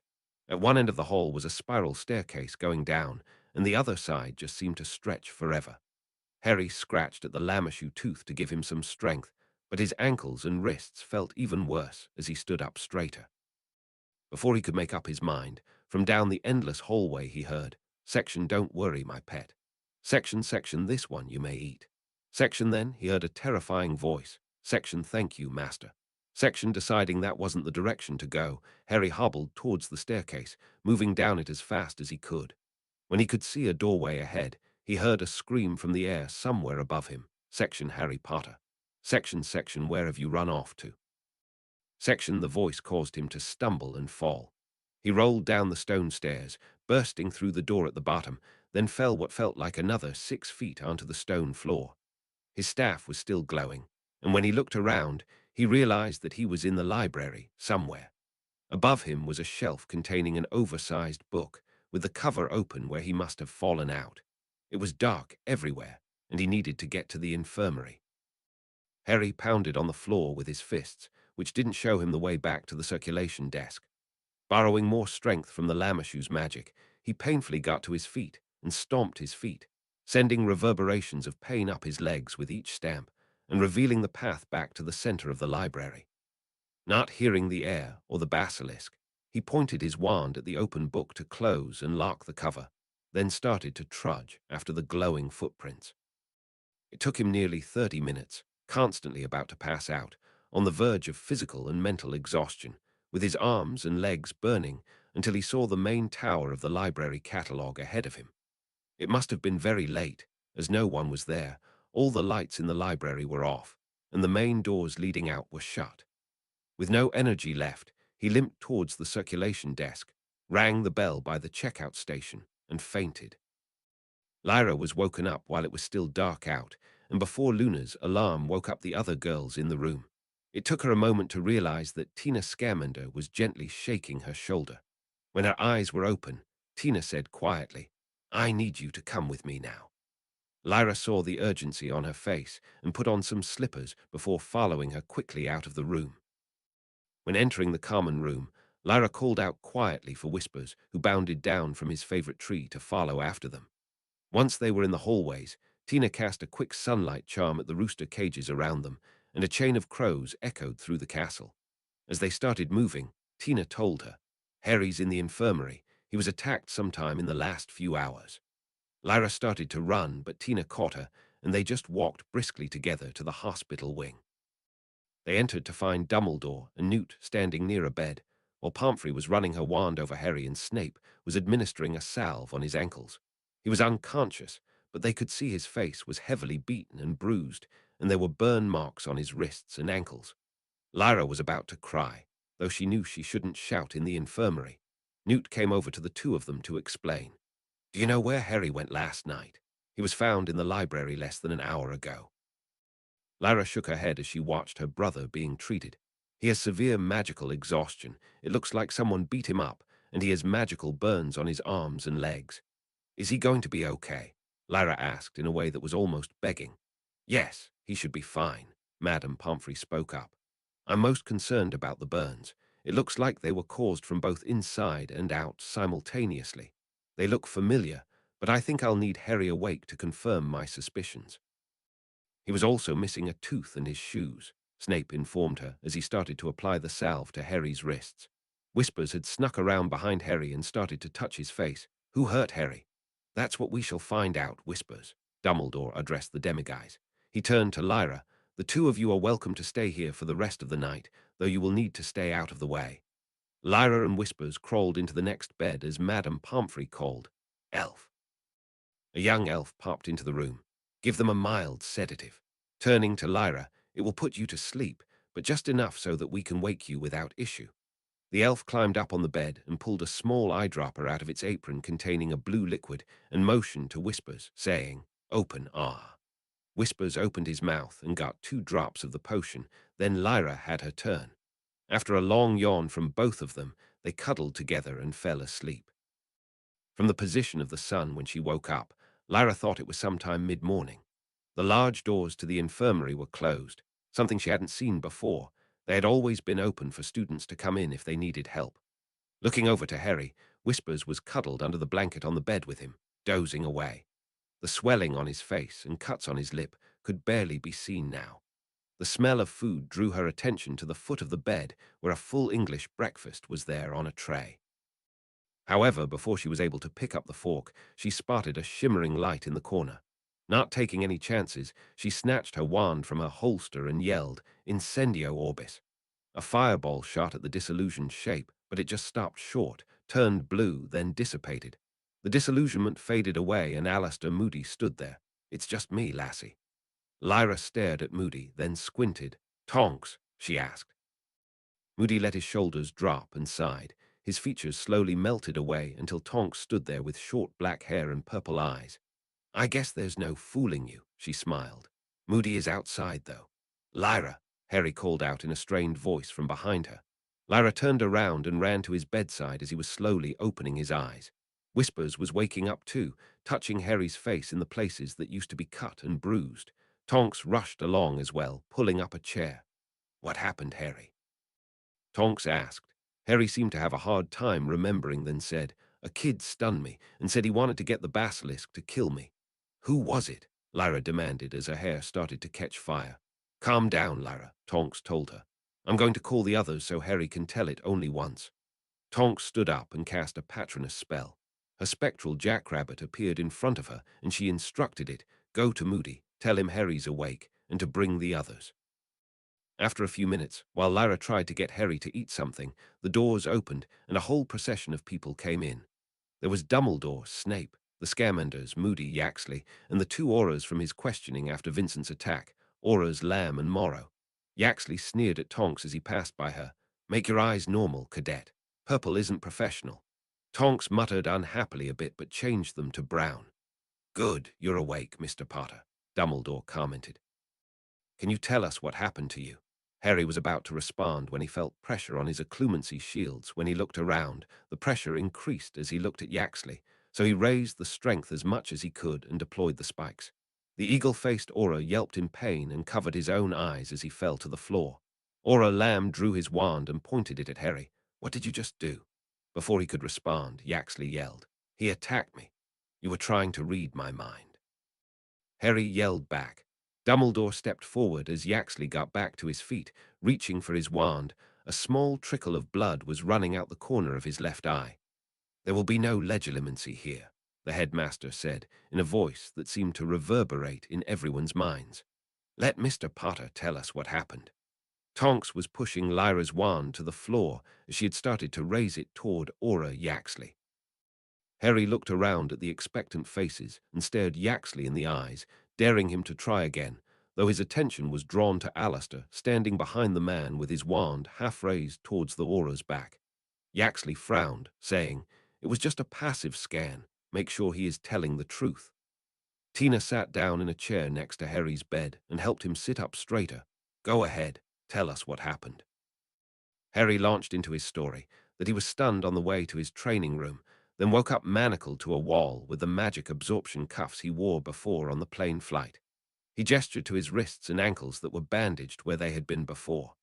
At one end of the hall was a spiral staircase going down, and the other side just seemed to stretch forever. Harry scratched at the lamashu tooth to give him some strength, but his ankles and wrists felt even worse as he stood up straighter. Before he could make up his mind, from down the endless hallway he heard, "Section, don't worry, my pet. Section, this one you may eat." Section, then he heard a terrifying voice. "Section, thank you, master." Section, deciding that wasn't the direction to go, Harry hobbled towards the staircase, moving down it as fast as he could. When he could see a doorway ahead, he heard a scream from the air somewhere above him. "Section, Harry Potter. Section, where have you run off to?" Section, the voice caused him to stumble and fall. He rolled down the stone stairs, bursting through the door at the bottom, then fell what felt like another 6 feet onto the stone floor. His staff was still glowing, and when he looked around, he realized that he was in the library somewhere. Above him was a shelf containing an oversized book, with the cover open where he must have fallen out. It was dark everywhere, and he needed to get to the infirmary. Harry pounded on the floor with his fists, which didn't show him the way back to the circulation desk. Borrowing more strength from the lamashu's magic, he painfully got to his feet and stomped his feet, sending reverberations of pain up his legs with each stamp and revealing the path back to the center of the library. Not hearing the air or the basilisk, he pointed his wand at the open book to close and lock the cover, then started to trudge after the glowing footprints. It took him nearly 30 minutes, constantly about to pass out, on the verge of physical and mental exhaustion, with his arms and legs burning, until he saw the main tower of the library catalogue ahead of him. It must have been very late, as no one was there. All the lights in the library were off, and the main doors leading out were shut. With no energy left, he limped towards the circulation desk, rang the bell by the checkout station, and fainted. Lyra was woken up while it was still dark out, and before Luna's alarm woke up the other girls in the room. It took her a moment to realize that Tina Scamander was gently shaking her shoulder. When her eyes were open, Tina said quietly, "I need you to come with me now." Lyra saw the urgency on her face and put on some slippers before following her quickly out of the room. When entering the common room, Lyra called out quietly for Whispers, who bounded down from his favorite tree to follow after them. Once they were in the hallways, Tina cast a quick sunlight charm at the rooster cages around them, and a chain of crows echoed through the castle. As they started moving, Tina told her, "Harry's in the infirmary. He was attacked sometime in the last few hours. Lyra started to run, but Tina caught her, and they just walked briskly together to the hospital wing. They entered to find Dumbledore and Newt standing near a bed, while Pomfrey was running her wand over Harry and Snape was administering a salve on his ankles. He was unconscious, but they could see his face was heavily beaten and bruised, and there were burn marks on his wrists and ankles. Lyra was about to cry, though she knew she shouldn't shout in the infirmary. Newt came over to the two of them to explain. "Do you know where Harry went last night? He was found in the library less than an hour ago." Lyra shook her head as she watched her brother being treated. "He has severe magical exhaustion. It looks like someone beat him up, and he has magical burns on his arms and legs." "Is he going to be okay?" Lyra asked in a way that was almost begging. "Yes, he should be fine," Madame Pomfrey spoke up. "I'm most concerned about the burns. It looks like they were caused from both inside and out simultaneously. They look familiar, but I think I'll need Harry awake to confirm my suspicions." He was also missing a tooth and his shoes, Snape informed her as he started to apply the salve to Harry's wrists. Whispers had snuck around behind Harry and started to touch his face. "Who hurt Harry?" "That's what we shall find out, Whispers," Dumbledore addressed the demiguise. He turned to Lyra. "The two of you are welcome to stay here for the rest of the night, though you will need to stay out of the way." Lyra and Whispers crawled into the next bed as Madame Pomfrey called, "Elf." A young elf popped into the room. "Give them a mild sedative." Turning to Lyra, "It will put you to sleep, but just enough so that we can wake you without issue." The elf climbed up on the bed and pulled a small eyedropper out of its apron containing a blue liquid and motioned to Whispers, saying, "Open, ah." Whispers opened his mouth and got 2 drops of the potion, then Lyra had her turn. After a long yawn from both of them, they cuddled together and fell asleep. From the position of the sun when she woke up, Lyra thought it was sometime mid-morning. The large doors to the infirmary were closed, something she hadn't seen before. They had always been open for students to come in if they needed help. Looking over to Harry, Whispers was cuddled under the blanket on the bed with him, dozing away. The swelling on his face and cuts on his lip could barely be seen now. The smell of food drew her attention to the foot of the bed where a full English breakfast was there on a tray. However, before she was able to pick up the fork, she spotted a shimmering light in the corner. Not taking any chances, she snatched her wand from her holster and yelled, "Incendio orbis." A fireball shot at the disillusioned shape, but it just stopped short, turned blue, then dissipated. The disillusionment faded away and Alistair Moody stood there. "It's just me, lassie." Lyra stared at Moody, then squinted. "Tonks?" she asked. Moody let his shoulders drop and sighed. His features slowly melted away until Tonks stood there with short black hair and purple eyes. "I guess there's no fooling you," she smiled. "Moody is outside, though." "Lyra," Harry called out in a strained voice from behind her. Lyra turned around and ran to his bedside as he was slowly opening his eyes. Whispers was waking up too, touching Harry's face in the places that used to be cut and bruised. Tonks rushed along as well, pulling up a chair. "What happened, Harry?" Tonks asked. Harry seemed to have a hard time remembering, then said, "A kid stunned me and said he wanted to get the basilisk to kill me." "Who was it?" Lyra demanded as her hair started to catch fire. "Calm down, Lyra," Tonks told her. "I'm going to call the others so Harry can tell it only once." Tonks stood up and cast a Patronus spell. Her spectral jackrabbit appeared in front of her, and she instructed it, "Go to Moody, tell him Harry's awake, and to bring the others." After a few minutes, while Lyra tried to get Harry to eat something, the doors opened and a whole procession of people came in. There was Dumbledore, Snape, the Scamanders, Moody, Yaxley, and the 2 Auras from his questioning after Vincent's attack, Auras, Lamb, and Morrow. Yaxley sneered at Tonks as he passed by her. "Make your eyes normal, cadet. Purple isn't professional." Tonks muttered unhappily a bit but changed them to brown. "Good, you're awake, Mr. Potter," Dumbledore commented. "Can you tell us what happened to you?" Harry was about to respond when he felt pressure on his occlumency shields. When he looked around, the pressure increased as he looked at Yaxley, so he raised the strength as much as he could and deployed the spikes. The eagle-faced Aura yelped in pain and covered his own eyes as he fell to the floor. Aura Lamb drew his wand and pointed it at Harry. "What did you just do?" Before he could respond, Yaxley yelled, "He attacked me. You were trying to read my mind." Harry yelled back. Dumbledore stepped forward as Yaxley got back to his feet, reaching for his wand. A small trickle of blood was running out the corner of his left eye. There will be no legilimency here, the headmaster said, in a voice that seemed to reverberate in everyone's minds. Let Mr. Potter tell us what happened. Tonks was pushing Lyra's wand to the floor as she had started to raise it toward Aura Yaxley. Harry looked around at the expectant faces and stared Yaxley in the eyes, daring him to try again, though his attention was drawn to Alistair, standing behind the man with his wand half raised towards the Aura's back. Yaxley frowned, saying, "It was just a passive scan. Make sure he is telling the truth." Tina sat down in a chair next to Harry's bed and helped him sit up straighter. "Go ahead, tell us what happened." Harry launched into his story, that he was stunned on the way to his training room, then woke up manacled to a wall with the magic absorption cuffs he wore before on the plane flight. He gestured to his wrists and ankles that were bandaged where they had been before.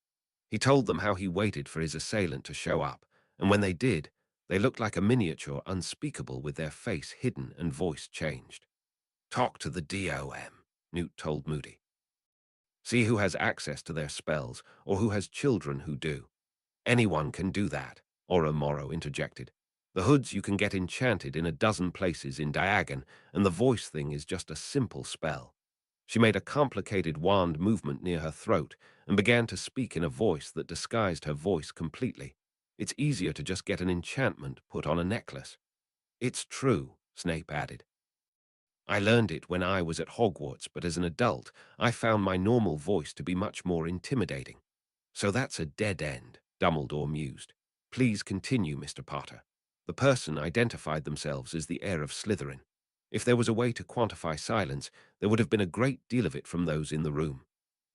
He told them how he waited for his assailant to show up, and when they did, they looked like a miniature unspeakable with their face hidden and voice changed. "Talk to the DOM," Newt told Moody. "See who has access to their spells, or who has children who do." "Anyone can do that," Aura Morrow interjected. "The hoods you can get enchanted in a dozen places in Diagon, and the voice thing is just a simple spell." She made a complicated wand movement near her throat and began to speak in a voice that disguised her voice completely. "It's easier to just get an enchantment put on a necklace." "It's true," Snape added. "I learned it when I was at Hogwarts, but as an adult, I found my normal voice to be much more intimidating." "So that's a dead end," Dumbledore mused. "Please continue, Mr. Potter." The person identified themselves as the heir of Slytherin. If there was a way to quantify silence, there would have been a great deal of it from those in the room.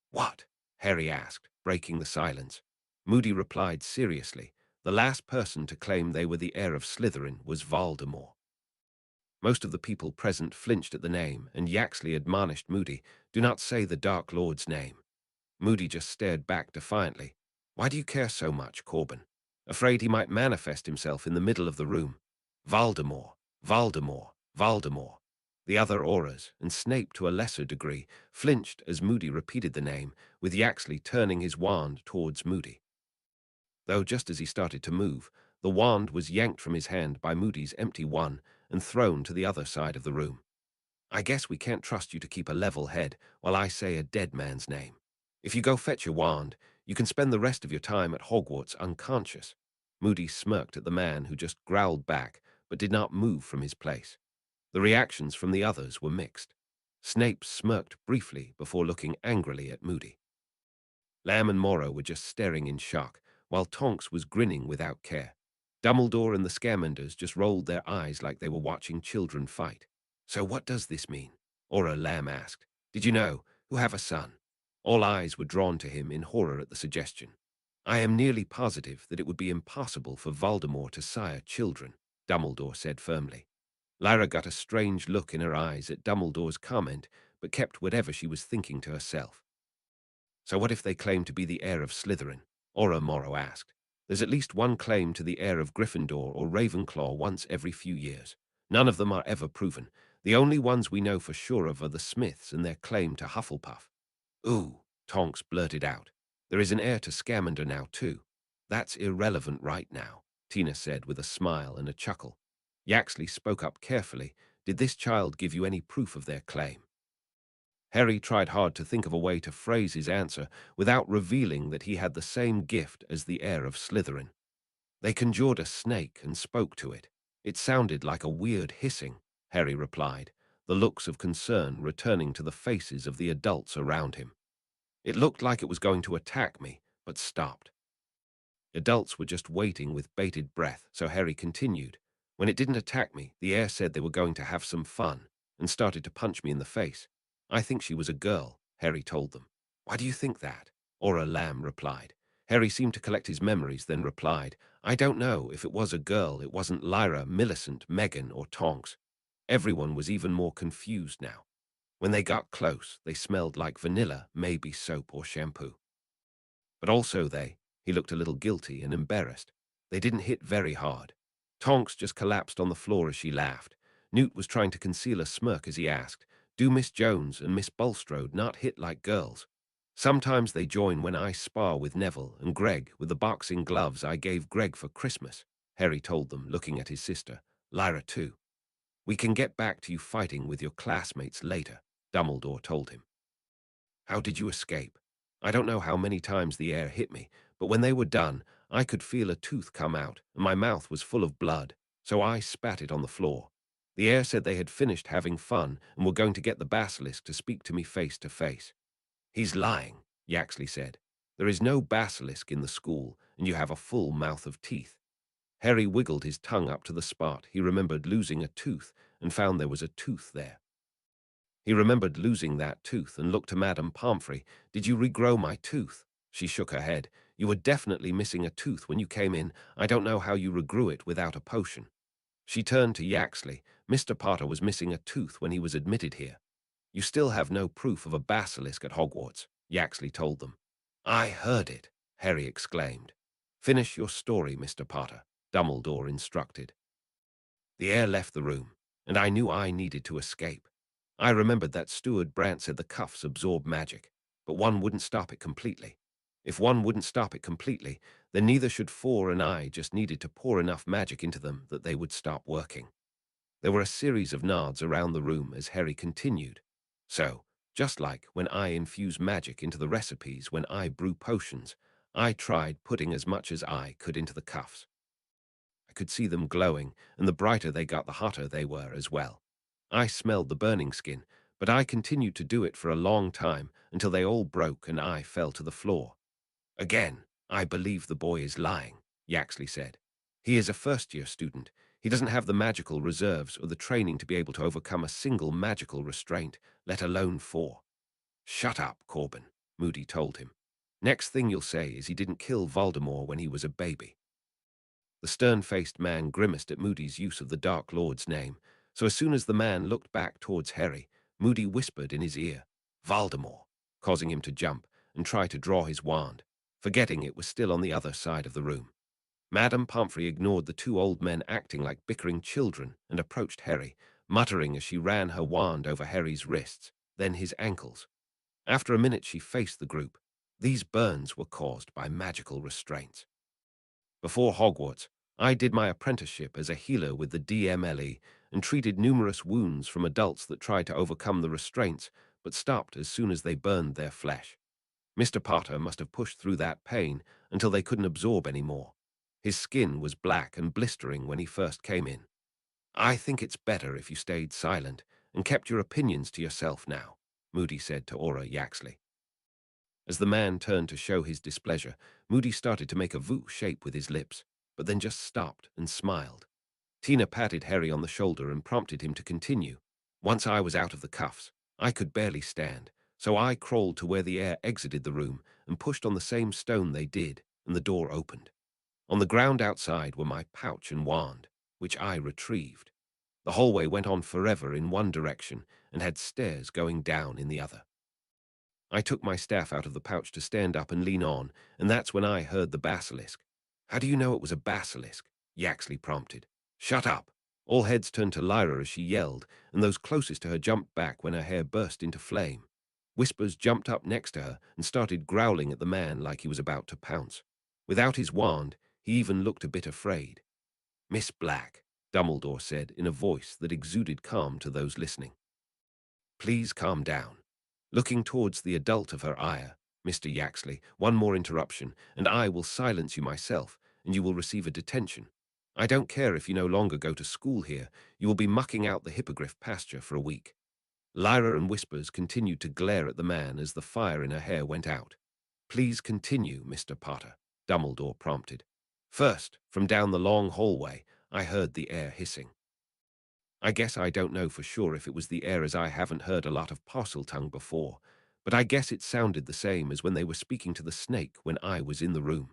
"What?" Harry asked, breaking the silence. Moody replied seriously. The last person to claim they were the heir of Slytherin was Voldemort. Most of the people present flinched at the name, and Yaxley admonished Moody, "Do not say the Dark Lord's name." Moody just stared back defiantly. "Why do you care so much, Corbin? Afraid he might manifest himself in the middle of the room." "Voldemort, Voldemort, Voldemort." The other auras, and Snape to a lesser degree, flinched as Moody repeated the name, with Yaxley turning his wand towards Moody. Though just as he started to move, the wand was yanked from his hand by Moody's empty one and thrown to the other side of the room. "I guess we can't trust you to keep a level head while I say a dead man's name. If you go fetch your wand, you can spend the rest of your time at Hogwarts unconscious." Moody smirked at the man who just growled back but did not move from his place. The reactions from the others were mixed. Snape smirked briefly before looking angrily at Moody. Lamb and Morrow were just staring in shock, while Tonks was grinning without care. Dumbledore and the Scamanders just rolled their eyes like they were watching children fight. "So what does this mean?" Aura Lamb asked. "Did you know, who have a son?" All eyes were drawn to him in horror at the suggestion. "I am nearly positive that it would be impossible for Voldemort to sire children," Dumbledore said firmly. Lyra got a strange look in her eyes at Dumbledore's comment, but kept whatever she was thinking to herself. "So what if they claim to be the heir of Slytherin?" Aura Morrow asked. "There's at least one claim to the heir of Gryffindor or Ravenclaw once every few years. None of them are ever proven. The only ones we know for sure of are the Smiths and their claim to Hufflepuff." "Ooh," Tonks blurted out. "There is an heir to Scamander now, too." "That's irrelevant right now," Tina said with a smile and a chuckle. Yaxley spoke up carefully. "Did this child give you any proof of their claim?" Harry tried hard to think of a way to phrase his answer without revealing that he had the same gift as the heir of Slytherin. "They conjured a snake and spoke to it. It sounded like a weird hissing," Harry replied, the looks of concern returning to the faces of the adults around him. "It looked like it was going to attack me, but stopped." Adults were just waiting with bated breath, so Harry continued. "When it didn't attack me, the heir said they were going to have some fun and started to punch me in the face. I think she was a girl," Harry told them. "Why do you think that?" Aura Lamb replied. Harry seemed to collect his memories, then replied, "I don't know. If it was a girl, it wasn't Lyra, Millicent, Megan, or Tonks." Everyone was even more confused now. When they got close, they smelled like vanilla, maybe soap or shampoo. But also he looked a little guilty and embarrassed. They didn't hit very hard. Tonks just collapsed on the floor as she laughed. Newt was trying to conceal a smirk as he asked, "Do Miss Jones and Miss Bulstrode not hit like girls?" "Sometimes they join when I spar with Neville and Greg with the boxing gloves I gave Greg for Christmas," Harry told them, looking at his sister, Lyra too. We can get back to you fighting with your classmates later, Dumbledore told him. How did you escape? I don't know how many times the air hit me, but when they were done, I could feel a tooth come out, and my mouth was full of blood, so I spat it on the floor. The air said they had finished having fun and were going to get the basilisk to speak to me face to face. He's lying, Yaxley said. There is no basilisk in the school, and you have a full mouth of teeth. Harry wiggled his tongue up to the spot he remembered losing a tooth and found there was a tooth there. He remembered losing that tooth and looked to Madame Pomfrey. Did you regrow my tooth? She shook her head. You were definitely missing a tooth when you came in. I don't know how you regrew it without a potion. She turned to Yaxley. Mr. Potter was missing a tooth when he was admitted here. You still have no proof of a basilisk at Hogwarts, Yaxley told them. I heard it, Harry exclaimed. Finish your story, Mr. Potter, Dumbledore instructed. The air left the room, and I knew I needed to escape. I remembered that Steward Brant said the cuffs absorb magic, but one wouldn't stop it completely. If one wouldn't stop it completely, then neither should four, and I just needed to pour enough magic into them that they would stop working. There were a series of nods around the room as Harry continued. So, just like when I infuse magic into the recipes when I brew potions, I tried putting as much as I could into the cuffs. I could see them glowing, and the brighter they got, the hotter they were as well. I smelled the burning skin, but I continued to do it for a long time until they all broke and I fell to the floor. Again, I believe the boy is lying, Yaxley said. He is a first-year student. He doesn't have the magical reserves or the training to be able to overcome a single magical restraint, let alone four. Shut up, Corbin, Moody told him. Next thing you'll say is he didn't kill Voldemort when he was a baby. The stern-faced man grimaced at Moody's use of the Dark Lord's name, so as soon as the man looked back towards Harry, Moody whispered in his ear, Voldemort, causing him to jump and try to draw his wand, forgetting it was still on the other side of the room. Madame Pomfrey ignored the two old men acting like bickering children and approached Harry, muttering as she ran her wand over Harry's wrists, then his ankles. After a minute she faced the group. These burns were caused by magical restraints. Before Hogwarts, I did my apprenticeship as a healer with the DMLE and treated numerous wounds from adults that tried to overcome the restraints but stopped as soon as they burned their flesh. Mr. Potter must have pushed through that pain until they couldn't absorb any more. His skin was black and blistering when he first came in. I think it's better if you stayed silent and kept your opinions to yourself now, Moody said to Aura Yaxley. As the man turned to show his displeasure, Moody started to make a V shape with his lips, but then just stopped and smiled. Tina patted Harry on the shoulder and prompted him to continue. Once I was out of the cuffs, I could barely stand, so I crawled to where the air exited the room and pushed on the same stone they did, and the door opened. On the ground outside were my pouch and wand, which I retrieved. The hallway went on forever in one direction and had stairs going down in the other. I took my staff out of the pouch to stand up and lean on, and that's when I heard the basilisk. How do you know it was a basilisk? Yaxley prompted. Shut up. All heads turned to Lyra as she yelled, and those closest to her jumped back when her hair burst into flame. Whispers jumped up next to her and started growling at the man like he was about to pounce. Without his wand, he even looked a bit afraid. Miss Black, Dumbledore said in a voice that exuded calm to those listening. Please calm down. Looking towards the adult of her ire, Mr. Yaxley, one more interruption, and I will silence you myself, and you will receive a detention. I don't care if you no longer go to school here, you will be mucking out the hippogriff pasture for a week. Lyra and Whispers continued to glare at the man as the fire in her hair went out. Please continue, Mr. Potter, Dumbledore prompted. First, from down the long hallway, I heard the air hissing. I guess I don't know for sure if it was the air, as I haven't heard a lot of Parseltongue before, but I guess it sounded the same as when they were speaking to the snake when I was in the room.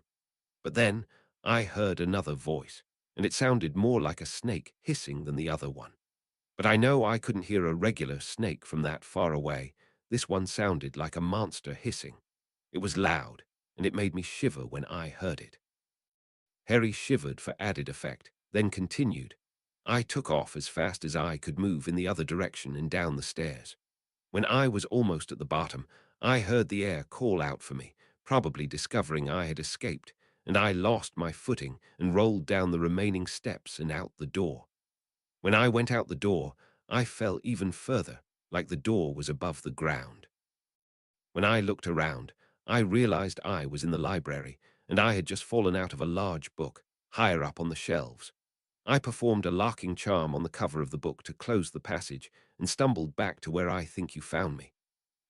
But then I heard another voice, and it sounded more like a snake hissing than the other one. But I know I couldn't hear a regular snake from that far away. This one sounded like a monster hissing. It was loud, and it made me shiver when I heard it. Harry shivered for added effect, then continued. I took off as fast as I could move in the other direction and down the stairs. When I was almost at the bottom, I heard the air call out for me, probably discovering I had escaped, and I lost my footing and rolled down the remaining steps and out the door. When I went out the door, I fell even further, like the door was above the ground. When I looked around, I realized I was in the library, and I had just fallen out of a large book, higher up on the shelves. I performed a larking charm on the cover of the book to close the passage and stumbled back to where I think you found me.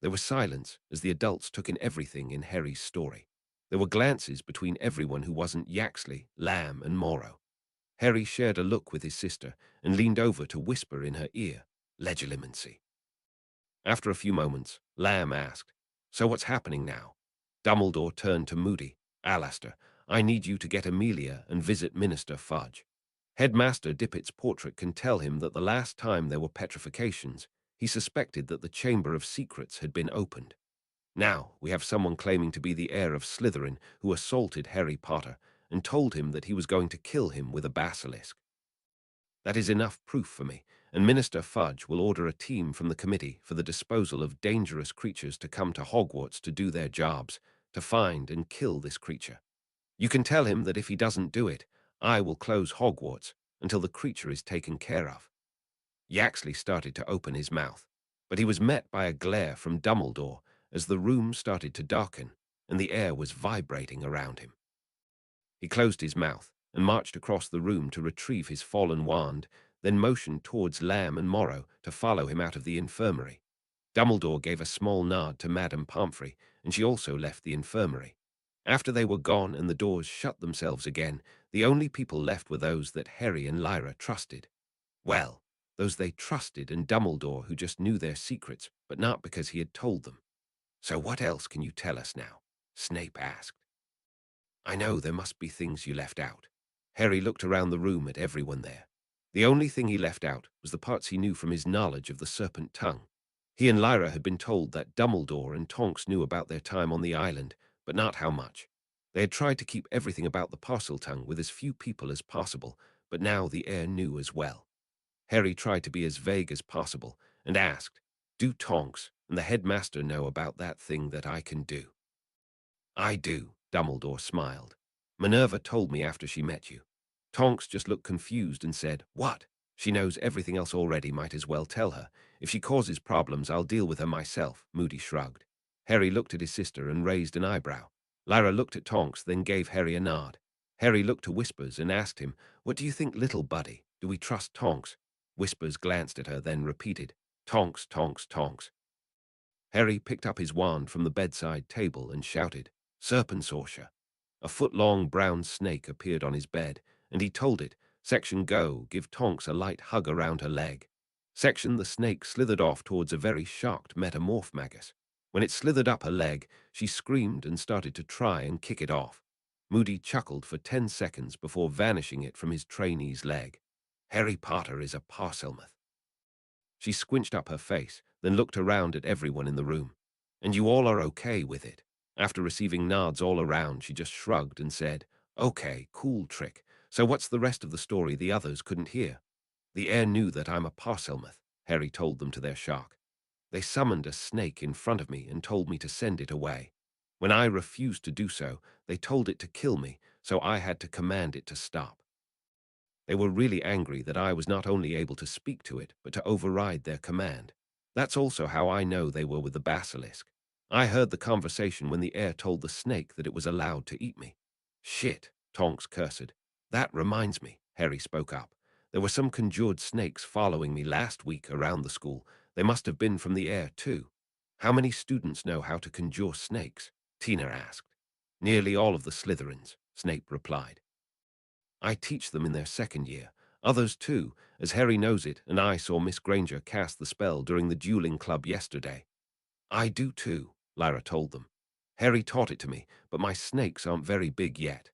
There was silence as the adults took in everything in Harry's story. There were glances between everyone who wasn't Yaxley, Lamb, and Morrow. Harry shared a look with his sister and leaned over to whisper in her ear, Legilimency. After a few moments, Lamb asked, So what's happening now? Dumbledore turned to Moody. Alastair, I need you to get Amelia and visit Minister Fudge. Headmaster Dippet's portrait can tell him that the last time there were petrifications, he suspected that the Chamber of Secrets had been opened. Now we have someone claiming to be the heir of Slytherin who assaulted Harry Potter and told him that he was going to kill him with a basilisk. That is enough proof for me, and Minister Fudge will order a team from the Committee for the Disposal of Dangerous Creatures to come to Hogwarts to do their jobs, to find and kill this creature. You can tell him that if he doesn't do it, I will close Hogwarts until the creature is taken care of. Yaxley started to open his mouth, but he was met by a glare from Dumbledore as the room started to darken and the air was vibrating around him. He closed his mouth and marched across the room to retrieve his fallen wand, then motioned towards Lamb and Morrow to follow him out of the infirmary. Dumbledore gave a small nod to Madame Pomfrey, and she also left the infirmary. After they were gone and the doors shut themselves again, the only people left were those that Harry and Lyra trusted. Well, those they trusted and Dumbledore who just knew their secrets, but not because he had told them. So what else can you tell us now? Snape asked. I know there must be things you left out. Harry looked around the room at everyone there. The only thing he left out was the parts he knew from his knowledge of the serpent tongue. He and Lyra had been told that Dumbledore and Tonks knew about their time on the island, but not how much. They had tried to keep everything about the Parseltongue with as few people as possible, but now the heir knew as well. Harry tried to be as vague as possible and asked, Do Tonks and the headmaster know about that thing that I can do? I do, Dumbledore smiled. Minerva told me after she met you. Tonks just looked confused and said, What? She knows everything else already, might as well tell her. If she causes problems, I'll deal with her myself, Moody shrugged. Harry looked at his sister and raised an eyebrow. Lyra looked at Tonks, then gave Harry a nod. Harry looked to Whispers and asked him, What do you think, little buddy? Do we trust Tonks? Whispers glanced at her, then repeated, Tonks, Tonks, Tonks. Harry picked up his wand from the bedside table and shouted, Serpensortia. A foot-long brown snake appeared on his bed, and he told it, Section go, give Tonks a light hug around her leg. Section the snake slithered off towards a very shocked metamorph magus. When it slithered up her leg, she screamed and started to try and kick it off. Moody chuckled for 10 seconds before vanishing it from his trainee's leg. Harry Potter is a Parselmouth. She squinched up her face, then looked around at everyone in the room. And you all are okay with it? After receiving nods all around, she just shrugged and said, Okay, cool trick. So what's the rest of the story the others couldn't hear? The heir knew that I'm a Parselmouth, Harry told them to their shock. They summoned a snake in front of me and told me to send it away. When I refused to do so, they told it to kill me, so I had to command it to stop. They were really angry that I was not only able to speak to it, but to override their command. That's also how I know they were with the basilisk. I heard the conversation when the heir told the snake that it was allowed to eat me. Shit, Tonks cursed. That reminds me, Harry spoke up. There were some conjured snakes following me last week around the school. They must have been from the heir too. How many students know how to conjure snakes? Tina asked. Nearly all of the Slytherins, Snape replied. I teach them in their second year. Others too, as Harry knows it, and I saw Miss Granger cast the spell during the dueling club yesterday. I do too, Lyra told them. Harry taught it to me, but my snakes aren't very big yet.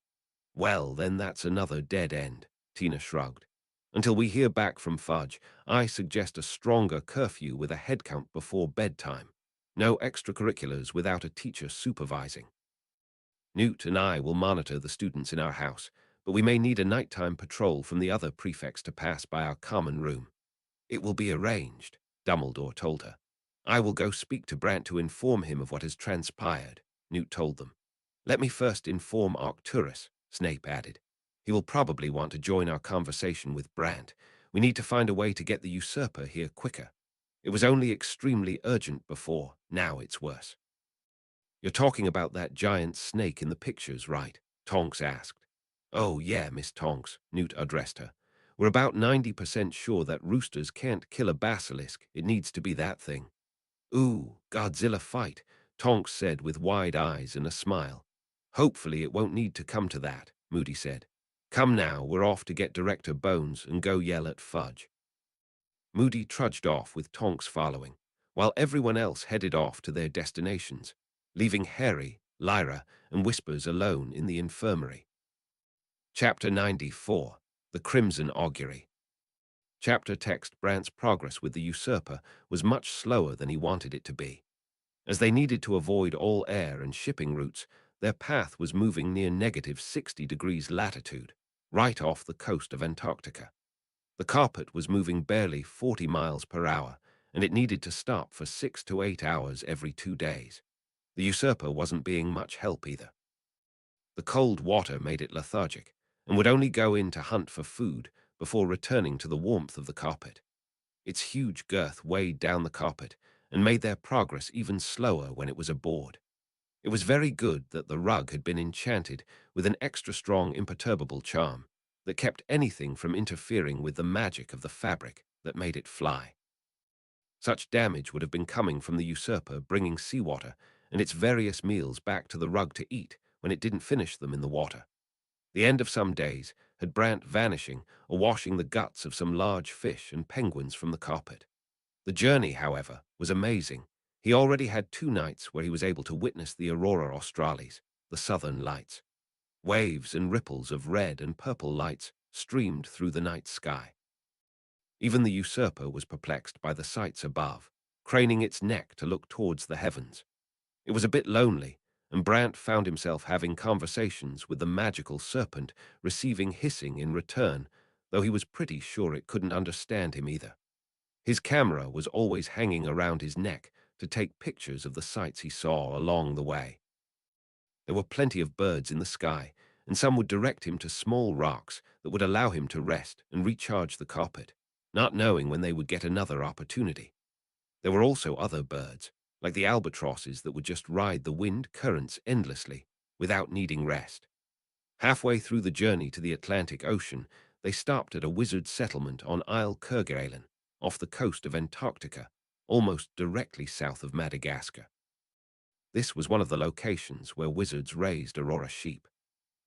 Well, then that's another dead end, Tina shrugged. Until we hear back from Fudge, I suggest a stronger curfew with a head count before bedtime. No extracurriculars without a teacher supervising. Newt and I will monitor the students in our house, but we may need a nighttime patrol from the other prefects to pass by our common room. It will be arranged, Dumbledore told her. I will go speak to Brant to inform him of what has transpired, Newt told them. Let me first inform Arcturus, Snape added. He will probably want to join our conversation with Brant. We need to find a way to get the usurper here quicker. It was only extremely urgent before, now it's worse. You're talking about that giant snake in the pictures, right? Tonks asked. Oh, yeah, Miss Tonks, Newt addressed her. We're about 90% sure that roosters can't kill a basilisk. It needs to be that thing. Ooh, Godzilla fight, Tonks said with wide eyes and a smile. Hopefully it won't need to come to that, Moody said. Come now, we're off to get Director Bones and go yell at Fudge. Moody trudged off with Tonks following, while everyone else headed off to their destinations, leaving Harry, Lyra, and Whispers alone in the infirmary. Chapter 94, The Crimson Augury. Chapter text Brant's progress with the usurper was much slower than he wanted it to be. As they needed to avoid all air and shipping routes, their path was moving near negative 60 degrees latitude, right off the coast of Antarctica. The carpet was moving barely 40 miles per hour, and it needed to stop for 6 to 8 hours every 2 days. The usurper wasn't being much help either. The cold water made it lethargic, and would only go in to hunt for food before returning to the warmth of the carpet. Its huge girth weighed down the carpet and made their progress even slower when it was aboard. It was very good that the rug had been enchanted with an extra strong imperturbable charm that kept anything from interfering with the magic of the fabric that made it fly. Such damage would have been coming from the usurper bringing seawater and its various meals back to the rug to eat when it didn't finish them in the water. The end of some days had Brant vanishing or washing the guts of some large fish and penguins from the carpet. The journey, however, was amazing. He already had 2 nights where he was able to witness the aurora australis, the southern lights. Waves and ripples of red and purple lights streamed through the night sky. Even the usurper was perplexed by the sights above, craning its neck to look towards the heavens. It was a bit lonely, and Brant found himself having conversations with the magical serpent, receiving hissing in return, though he was pretty sure it couldn't understand him either. His camera was always hanging around his neck to take pictures of the sights he saw along the way. There were plenty of birds in the sky, and some would direct him to small rocks that would allow him to rest and recharge the carpet, not knowing when they would get another opportunity. There were also other birds, like the albatrosses that would just ride the wind currents endlessly without needing rest. Halfway through the journey to the Atlantic Ocean, they stopped at a wizard settlement on Isle Kerguelen, off the coast of Antarctica, almost directly south of Madagascar. This was one of the locations where wizards raised Aurora sheep.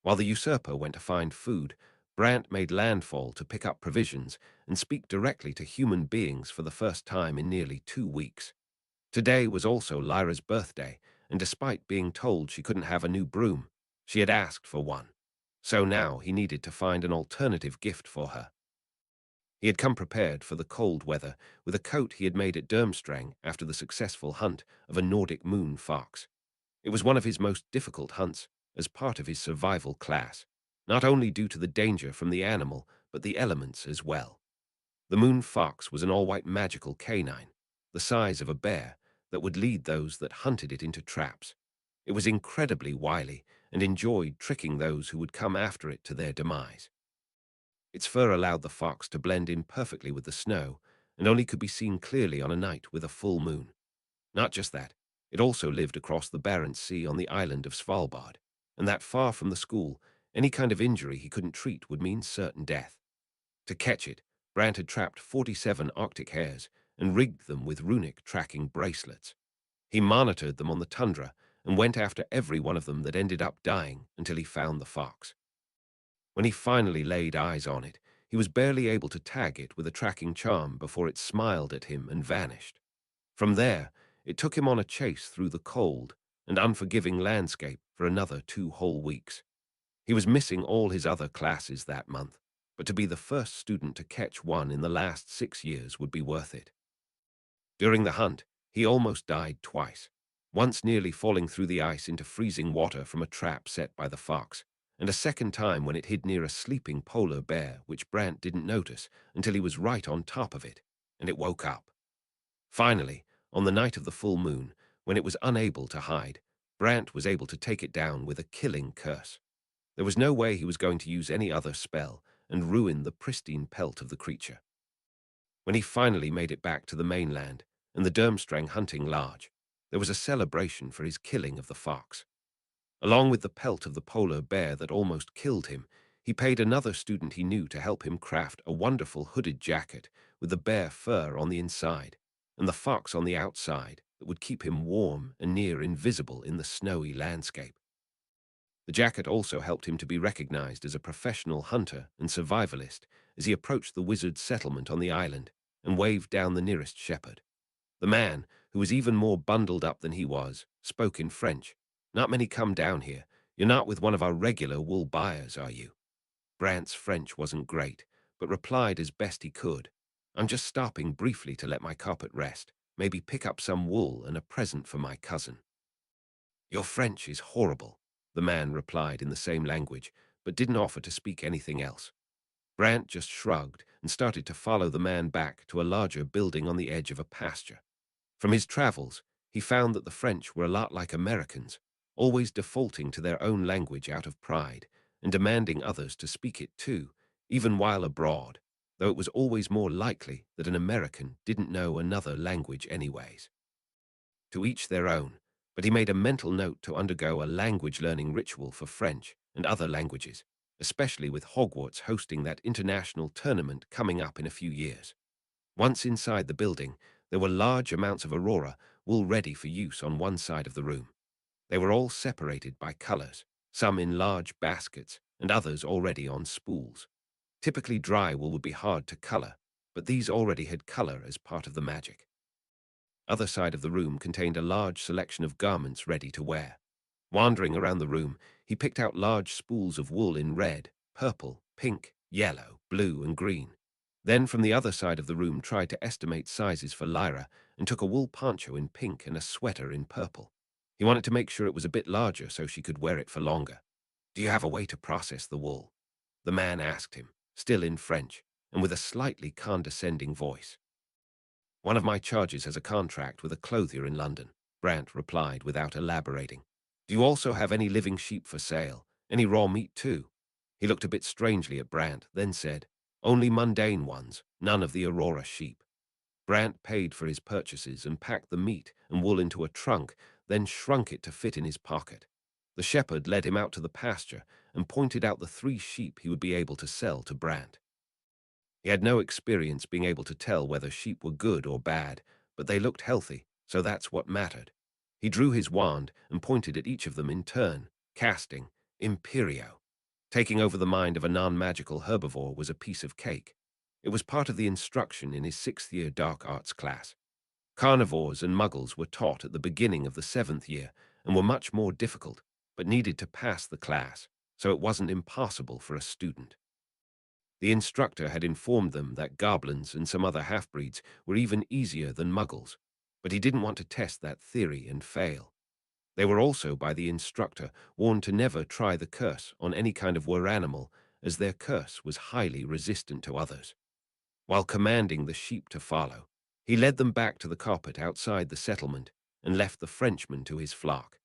While the usurper went to find food, Brant made landfall to pick up provisions and speak directly to human beings for the first time in nearly 2 weeks. Today was also Lyra's birthday, and despite being told she couldn't have a new broom, she had asked for one. So now he needed to find an alternative gift for her. He had come prepared for the cold weather with a coat he had made at Durmstrang after the successful hunt of a Nordic moon fox. It was one of his most difficult hunts as part of his survival class, not only due to the danger from the animal, but the elements as well. The moon fox was an all-white magical canine, the size of a bear, that would lead those that hunted it into traps. It was incredibly wily and enjoyed tricking those who would come after it to their demise. Its fur allowed the fox to blend in perfectly with the snow and only could be seen clearly on a night with a full moon. Not just that, it also lived across the Barents Sea on the island of Svalbard, and that far from the school, any kind of injury he couldn't treat would mean certain death. To catch it, Brant had trapped 47 Arctic hares and rigged them with runic tracking bracelets. He monitored them on the tundra and went after every one of them that ended up dying until he found the fox. When he finally laid eyes on it, he was barely able to tag it with a tracking charm before it smiled at him and vanished. From there, it took him on a chase through the cold and unforgiving landscape for another 2 whole weeks. He was missing all his other classes that month, but to be the first student to catch one in the last 6 years would be worth it. During the hunt, he almost died twice, once nearly falling through the ice into freezing water from a trap set by the fox, and a second time when it hid near a sleeping polar bear which Brant didn't notice until he was right on top of it, and it woke up. Finally, on the night of the full moon, when it was unable to hide, Brant was able to take it down with a killing curse. There was no way he was going to use any other spell and ruin the pristine pelt of the creature. When he finally made it back to the mainland and the Durmstrang hunting large, there was a celebration for his killing of the fox. Along with the pelt of the polar bear that almost killed him, he paid another student he knew to help him craft a wonderful hooded jacket with the bear fur on the inside and the fox on the outside that would keep him warm and near invisible in the snowy landscape. The jacket also helped him to be recognized as a professional hunter and survivalist as he approached the wizard's settlement on the island and waved down the nearest shepherd. The man, who was even more bundled up than he was, spoke in French. "Not many come down here. You're not with one of our regular wool buyers, are you?" Brant's French wasn't great, but replied as best he could. "I'm just stopping briefly to let my carpet rest, maybe pick up some wool and a present for my cousin." "Your French is horrible," the man replied in the same language, but didn't offer to speak anything else. Brant just shrugged and started to follow the man back to a larger building on the edge of a pasture. From his travels, he found that the French were a lot like Americans, always defaulting to their own language out of pride and demanding others to speak it too, even while abroad, though it was always more likely that an American didn't know another language anyways. To each their own, but he made a mental note to undergo a language learning ritual for French and other languages, especially with Hogwarts hosting that international tournament coming up in a few years. Once inside the building, there were large amounts of aurora wool ready for use on one side of the room. They were all separated by colors, some in large baskets and others already on spools. Typically dry wool would be hard to color, but these already had color as part of the magic. Other side of the room contained a large selection of garments ready to wear. Wandering around the room, he picked out large spools of wool in red, purple, pink, yellow, blue, and green. Then from the other side of the room tried to estimate sizes for Lyra and took a wool poncho in pink and a sweater in purple. He wanted to make sure it was a bit larger so she could wear it for longer. "Do you have a way to process the wool?" the man asked him, still in French, and with a slightly condescending voice. "One of my charges has a contract with a clothier in London," Brant replied without elaborating. "Do you also have any living sheep for sale? Any raw meat too?" He looked a bit strangely at Brant, then said, "Only mundane ones, none of the Aurora sheep." Brant paid for his purchases and packed the meat and wool into a trunk, then shrunk it to fit in his pocket. The shepherd led him out to the pasture and pointed out the 3 sheep he would be able to sell to Brant. He had no experience being able to tell whether sheep were good or bad, but they looked healthy, so that's what mattered. He drew his wand and pointed at each of them in turn, casting Imperio. Taking over the mind of a non-magical herbivore was a piece of cake. It was part of the instruction in his 6th year dark arts class. Carnivores and muggles were taught at the beginning of the 7th year and were much more difficult, but needed to pass the class, so it wasn't impossible for a student. The instructor had informed them that goblins and some other half-breeds were even easier than muggles, but he didn't want to test that theory and fail. They were also, by the instructor, warned to never try the curse on any kind of were animal, as their curse was highly resistant to others. While commanding the sheep to follow, he led them back to the carpet outside the settlement and left the Frenchman to his flock.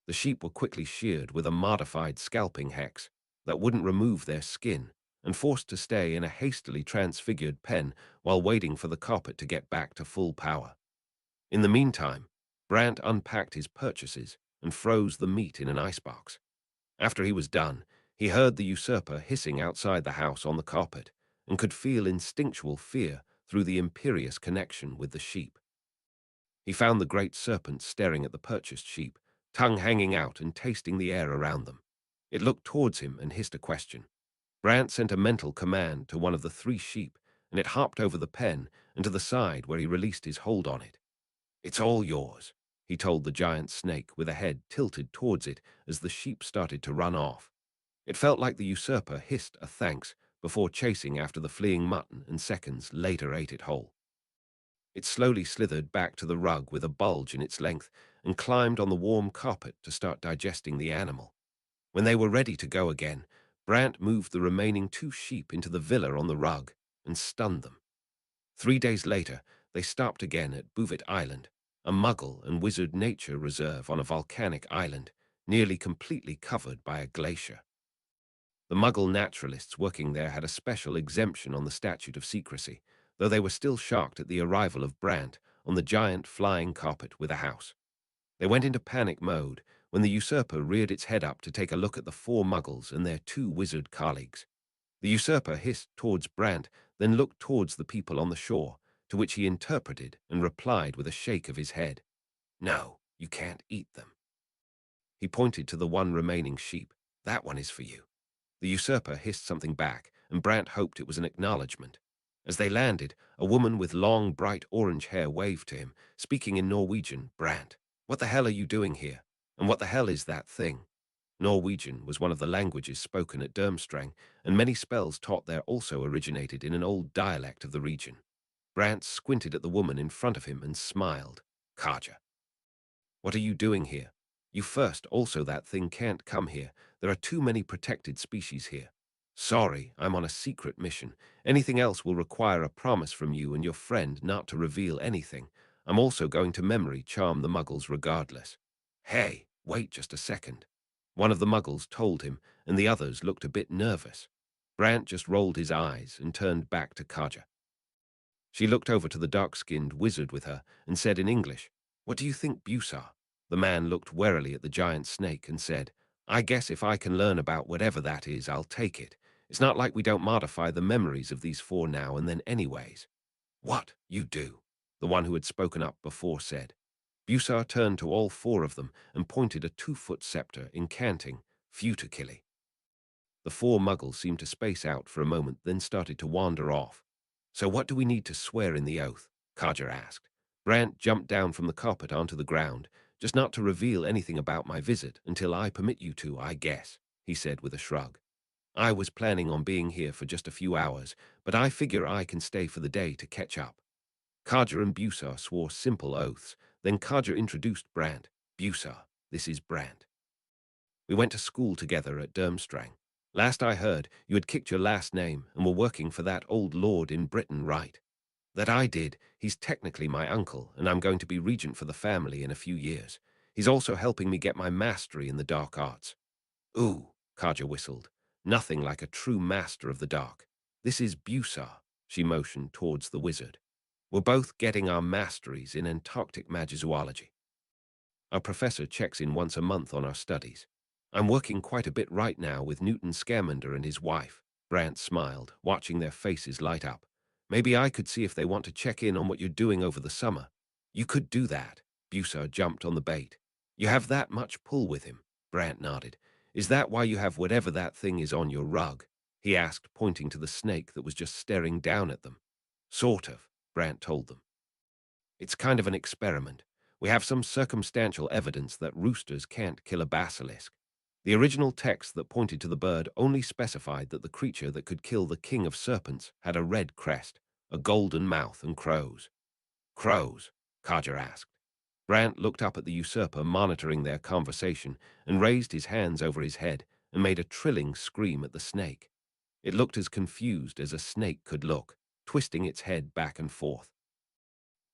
The sheep were quickly sheared with a modified scalping hex that wouldn't remove their skin, and forced to stay in a hastily transfigured pen while waiting for the carpet to get back to full power. In the meantime, Brant unpacked his purchases and froze the meat in an icebox. After he was done, he heard the usurper hissing outside the house on the carpet and could feel instinctual fear through the imperious connection with the sheep. He found the great serpent staring at the purchased sheep, tongue hanging out and tasting the air around them. It looked towards him and hissed a question. Brant sent a mental command to one of the 3 sheep, and it hopped over the pen and to the side where he released his hold on it. "It's all yours," he told the giant snake with a head tilted towards it as the sheep started to run off. It felt like the usurper hissed a thanks before chasing after the fleeing mutton and seconds later ate it whole. It slowly slithered back to the rug with a bulge in its length and climbed on the warm carpet to start digesting the animal. When they were ready to go again, Brant moved the remaining 2 sheep into the villa on the rug and stunned them. 3 days later, they stopped again at Bouvet Island, a Muggle and wizard nature reserve on a volcanic island, nearly completely covered by a glacier. The Muggle naturalists working there had a special exemption on the Statute of Secrecy, though they were still shocked at the arrival of Brant on the giant flying carpet with a house. They went into panic mode when the usurper reared its head up to take a look at the four Muggles and their two wizard colleagues. The usurper hissed towards Brant, then looked towards the people on the shore, to which he interpreted and replied with a shake of his head. "No, you can't eat them." He pointed to the one remaining sheep. "That one is for you." The usurper hissed something back, and Brant hoped it was an acknowledgement. As they landed, a woman with long, bright orange hair waved to him, speaking in Norwegian. "Brant, what the hell are you doing here? And what the hell is that thing?" Norwegian was one of the languages spoken at Durmstrang, and many spells taught there also originated in an old dialect of the region. Brant squinted at the woman in front of him and smiled. "Kaja, what are you doing here? You first, also that thing can't come here. There are too many protected species here." "Sorry, I'm on a secret mission. Anything else will require a promise from you and your friend not to reveal anything. I'm also going to memory charm the Muggles regardless." "Hey, wait just a second." One of the Muggles told him, and the others looked a bit nervous. Brant just rolled his eyes and turned back to Kaja. She looked over to the dark-skinned wizard with her and said in English, "What do you think, Busar?" The man looked warily at the giant snake and said, "I guess if I can learn about whatever that is, I'll take it. It's not like we don't modify the memories of these four now and then anyways." "What, you do?" the one who had spoken up before said. Busar turned to all four of them and pointed a 2-foot scepter, incanting, "Futukili." The four Muggles seemed to space out for a moment, then started to wander off. "So what do we need to swear in the oath?" Kaja asked. Brant jumped down from the carpet onto the ground, "Just not to reveal anything about my visit until I permit you to, I guess," he said with a shrug. "I was planning on being here for just a few hours, but I figure I can stay for the day to catch up." Kaja and Busar swore simple oaths. Then Kaja introduced Brant. "Busar, this is Brant. We went to school together at Durmstrang. Last I heard, you had kicked your last name and were working for that old lord in Britain, right?" "That I did. He's technically my uncle, and I'm going to be regent for the family in a few years. He's also helping me get my mastery in the dark arts." "Ooh," Kaja whistled. "Nothing like a true master of the dark. This is Busar," she motioned towards the wizard. "We're both getting our masteries in Antarctic magizoology. Our professor checks in once a month on our studies. I'm working quite a bit right now with Newton Scamander and his wife." Brant smiled, watching their faces light up. "Maybe I could see if they want to check in on what you're doing over the summer." "You could do that." Busar jumped on the bait. "You have that much pull with him?" Brant nodded. "Is that why you have whatever that thing is on your rug?" he asked, pointing to the snake that was just staring down at them. "Sort of," Brant told them. "It's kind of an experiment. We have some circumstantial evidence that roosters can't kill a basilisk. The original text that pointed to the bird only specified that the creature that could kill the king of serpents had a red crest, a golden mouth, and crows." "Crows?" Kaja asked. Brant looked up at the usurper monitoring their conversation and raised his hands over his head and made a trilling scream at the snake. It looked as confused as a snake could look, twisting its head back and forth.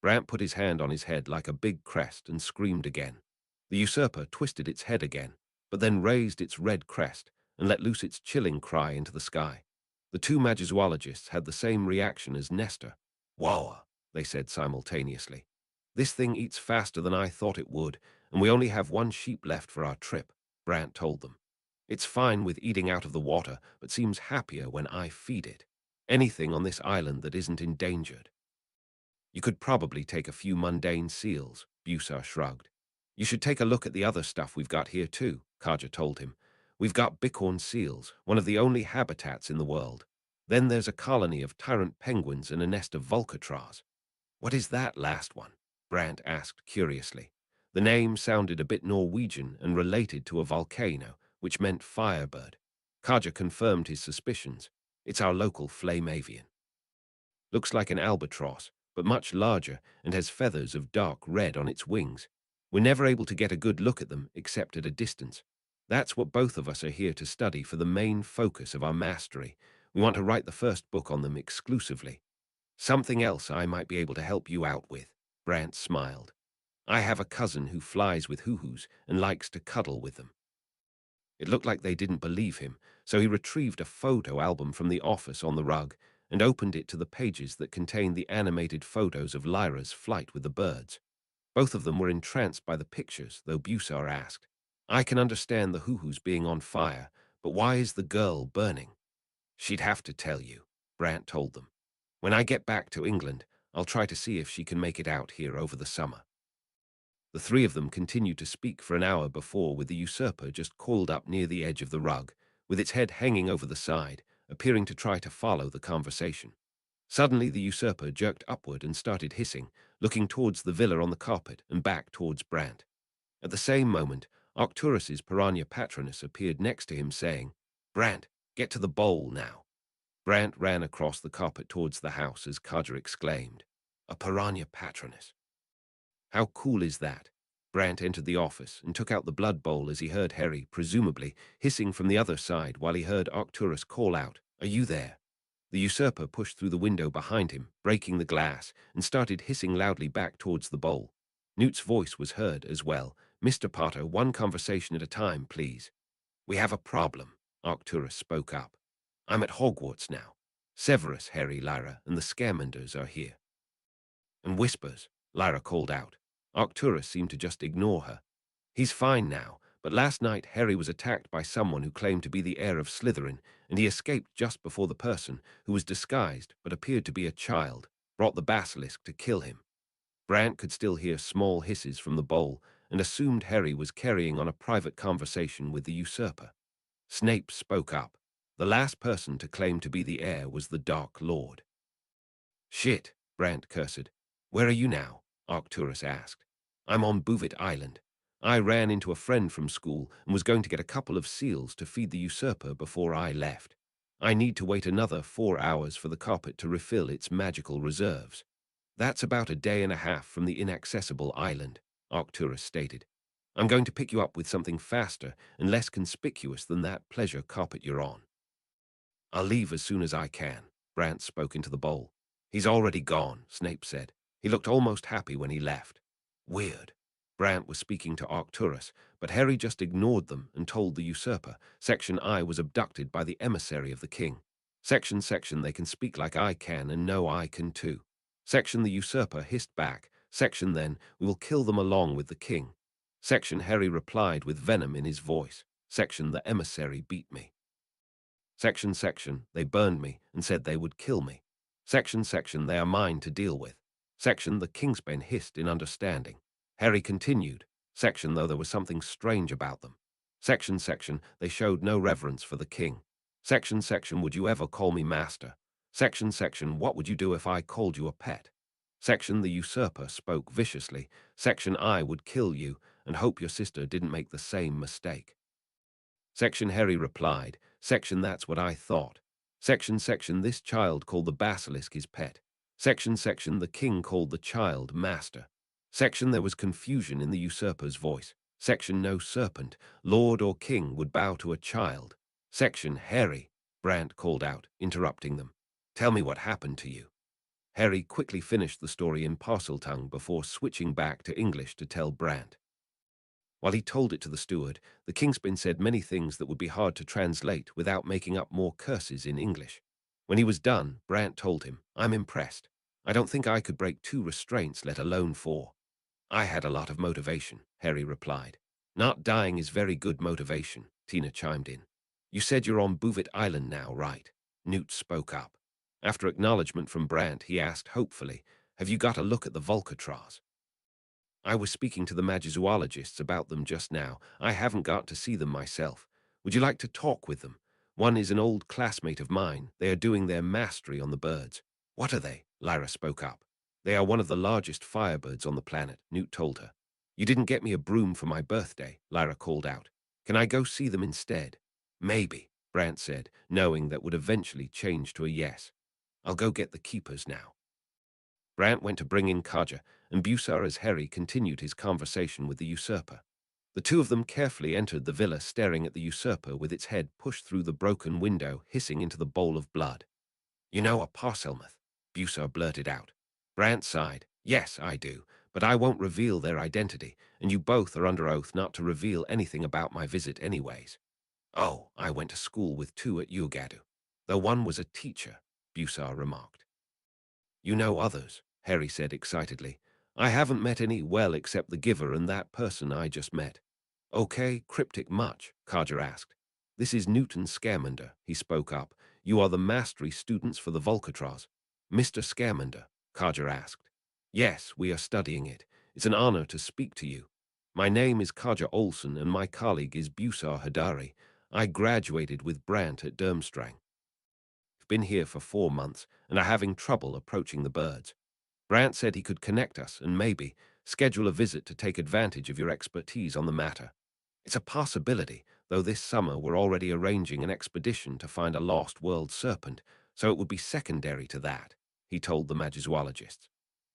Brant put his hand on his head like a big crest and screamed again. The usurper twisted its head again, but then raised its red crest and let loose its chilling cry into the sky. The two magizoologists had the same reaction as Nestor. "Whoa," they said simultaneously. "This thing eats faster than I thought it would, and we only have one sheep left for our trip," Brant told them. "It's fine with eating out of the water, but seems happier when I feed it. Anything on this island that isn't endangered." "You could probably take a few mundane seals," Busar shrugged. "You should take a look at the other stuff we've got here too," Kaja told him. "We've got bighorn seals, one of the only habitats in the world. Then there's a colony of tyrant penguins and a nest of vulcatras." "What is that last one?" Brant asked curiously. The name sounded a bit Norwegian and related to a volcano, which meant firebird. Kaja confirmed his suspicions. "It's our local flame avian. Looks like an albatross, but much larger and has feathers of dark red on its wings. We're never able to get a good look at them except at a distance. That's what both of us are here to study for the main focus of our mastery. We want to write the first book on them exclusively. Something else I might be able to help you out with." Brant smiled. I have a cousin who flies with hoo-hoos and likes to cuddle with them. It looked like they didn't believe him, so he retrieved a photo album from the office on the rug and opened it to the pages that contained the animated photos of Lyra's flight with the birds. Both of them were entranced by the pictures, though Busar asked, I can understand the hoo-hoos being on fire, but why is the girl burning? She'd have to tell you, Brant told them. When I get back to England, I'll try to see if she can make it out here over the summer. The three of them continued to speak for an hour before, with the usurper just coiled up near the edge of the rug, with its head hanging over the side, appearing to try to follow the conversation. Suddenly the usurper jerked upward and started hissing, looking towards the villa on the carpet and back towards Brant. At the same moment, Arcturus's piranha patroness appeared next to him, saying, Brant, get to the bowl now. Brant ran across the carpet towards the house as Kaja exclaimed, A piranha patroness. How cool is that? Brant entered the office and took out the blood bowl as he heard Harry, presumably, hissing from the other side while he heard Arcturus call out, Are you there? The usurper pushed through the window behind him, breaking the glass, and started hissing loudly back towards the bowl. Newt's voice was heard as well. Mr. Potter, one conversation at a time, please. We have a problem, Arcturus spoke up. I'm at Hogwarts now. Severus, Harry, Lyra, and the Scaremongers are here. And whispers, Lyra called out. Arcturus seemed to just ignore her. He's fine now, but last night Harry was attacked by someone who claimed to be the heir of Slytherin, and he escaped just before the person, who was disguised but appeared to be a child, brought the basilisk to kill him. Brant could still hear small hisses from the bowl and assumed Harry was carrying on a private conversation with the usurper. Snape spoke up. The last person to claim to be the heir was the Dark Lord. Shit, Brant cursed. Where are you now? Arcturus asked. I'm on Buvit Island. I ran into a friend from school and was going to get a couple of seals to feed the usurper before I left. I need to wait another 4 hours for the carpet to refill its magical reserves. That's about a day and a half from the inaccessible island, Arcturus stated. I'm going to pick you up with something faster and less conspicuous than that pleasure carpet you're on. I'll leave as soon as I can, Brant spoke into the bowl. He's already gone, Snape said. He looked almost happy when he left. Weird. Brant was speaking to Arcturus, but Harry just ignored them and told the usurper Section I was abducted by the emissary of the king. Section they can speak like I can and know I can too. Section the usurper hissed back. Section then, we will kill them along with the king. Section Harry replied with venom in his voice. Section the emissary beat me. Section they burned me and said they would kill me. Section they are mine to deal with. Section the Kingsmen hissed in understanding. Harry continued. Section though there was something strange about them. Section they showed no reverence for the king. Section would you ever call me master? Section what would you do if I called you a pet? Section the usurper spoke viciously. Section I would kill you and hope your sister didn't make the same mistake. Section Harry replied. Section that's what I thought. Section this child called the basilisk his pet. Section the king called the child master. Section there was confusion in the usurper's voice. Section no serpent, lord or king would bow to a child. Section Harry, Brant called out, interrupting them. Tell me what happened to you. Harry quickly finished the story in Parseltongue before switching back to English to tell Brant. While he told it to the steward, the Kingsman said many things that would be hard to translate without making up more curses in English. When he was done, Brant told him, I'm impressed. I don't think I could break 2 restraints, let alone 4. I had a lot of motivation, Harry replied. Not dying is very good motivation, Tina chimed in. You said you're on Buvit Island now, right? Newt spoke up. After acknowledgement from Brant, he asked hopefully, have you got a look at the Volcatraz? I was speaking to the magizoologists about them just now. I haven't got to see them myself. Would you like to talk with them? One is an old classmate of mine. They are doing their mastery on the birds. What are they? Lyra spoke up. They are one of the largest firebirds on the planet, Newt told her. You didn't get me a broom for my birthday, Lyra called out. Can I go see them instead? Maybe, Brant said, knowing that would eventually change to a yes. I'll go get the keepers now. Brant went to bring in Kaja, and Busar as Harry continued his conversation with the usurper. The two of them carefully entered the villa, staring at the usurper with its head pushed through the broken window, hissing into the bowl of blood. You know a Parselmouth, Busar blurted out. Brant sighed. Yes, I do, but I won't reveal their identity, and you both are under oath not to reveal anything about my visit anyways. Oh, I went to school with two at Ugadu, though one was a teacher, Busar remarked. You know others, Harry said excitedly. I haven't met any well except the giver and that person I just met. Okay, cryptic much, Carter asked. This is Newton Scamander, he spoke up. You are the mastery students for the Volcatraz. Mr. Scamander, Carter asked. Yes, we are studying it. It's an honor to speak to you. My name is Kaja Olson and my colleague is Busar Hadari. I graduated with Brant at Durmstrang. I've been here for 4 months and are having trouble approaching the birds. Brant said he could connect us and maybe schedule a visit to take advantage of your expertise on the matter. It's a possibility, though this summer we're already arranging an expedition to find a lost world serpent, so it would be secondary to that, he told the magizoologists.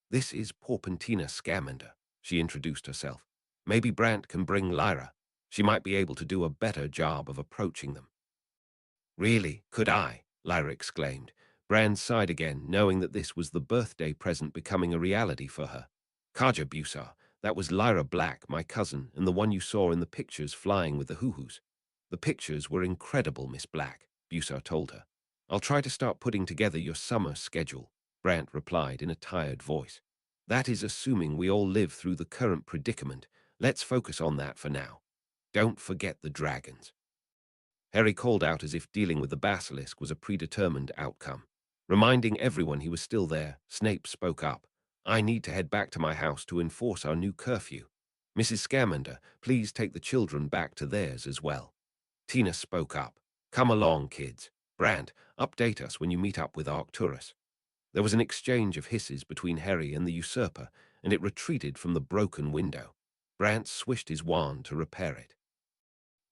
This is Porpentina Scamander, she introduced herself. Maybe Brant can bring Lyra. She might be able to do a better job of approaching them. Really, could I? Lyra exclaimed. Brand sighed again, knowing that this was the birthday present becoming a reality for her. Kaja Busar, that was Lyra Black, my cousin, and the one you saw in the pictures flying with the hoo-hoos. The pictures were incredible, Miss Black, Busar told her. I'll try to start putting together your summer schedule, Brant replied in a tired voice. That is assuming we all live through the current predicament. Let's focus on that for now. Don't forget the dragons. Harry called out as if dealing with the basilisk was a predetermined outcome. Reminding everyone he was still there, Snape spoke up. I need to head back to my house to enforce our new curfew. Mrs. Scamander, please take the children back to theirs as well. Tina spoke up. Come along, kids. Brant, update us when you meet up with Arcturus. There was an exchange of hisses between Harry and the usurper, and it retreated from the broken window. Brant swished his wand to repair it.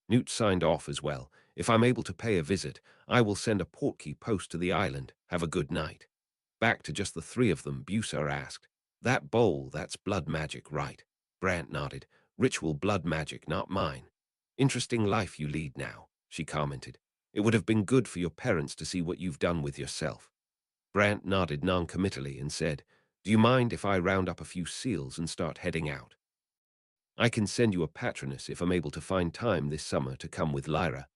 Newt signed off as well. If I'm able to pay a visit, I will send a portkey post to the island. Have a good night. Back to just the three of them, Busar asked. That bowl, that's blood magic, right? Brant nodded. Ritual blood magic, not mine. Interesting life you lead now, she commented. It would have been good for your parents to see what you've done with yourself. Brant nodded non-committally and said, Do you mind if I round up a few seals and start heading out? I can send you a patronus if I'm able to find time this summer to come with Lyra.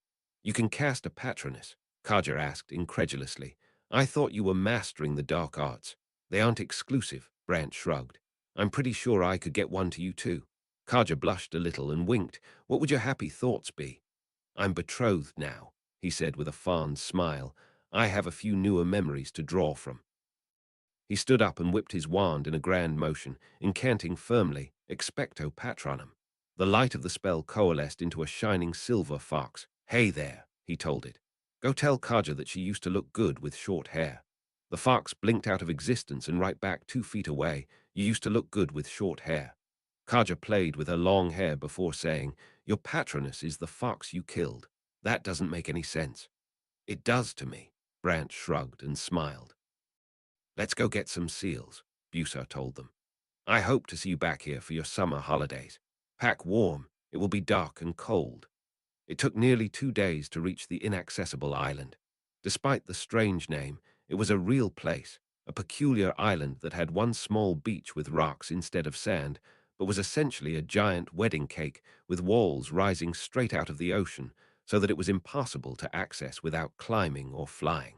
You can cast a patronus, Kaja asked incredulously. I thought you were mastering the dark arts. They aren't exclusive, Brant shrugged. I'm pretty sure I could get one to you too. Kaja blushed a little and winked. What would your happy thoughts be? I'm betrothed now, he said with a fond smile. I have a few newer memories to draw from. He stood up and whipped his wand in a grand motion, incanting firmly, Expecto Patronum. The light of the spell coalesced into a shining silver fox. Hey there, he told it. Go tell Kaja that she used to look good with short hair. The fox blinked out of existence and right back 2 feet away. You used to look good with short hair. Kaja played with her long hair before saying, Your patronus is the fox you killed. That doesn't make any sense. It does to me. Brant shrugged and smiled. Let's go get some seals, Busar told them. I hope to see you back here for your summer holidays. Pack warm, it will be dark and cold. It took nearly 2 days to reach the inaccessible island. Despite the strange name, it was a real place, a peculiar island that had one small beach with rocks instead of sand, but was essentially a giant wedding cake with walls rising straight out of the ocean so that it was impossible to access without climbing or flying.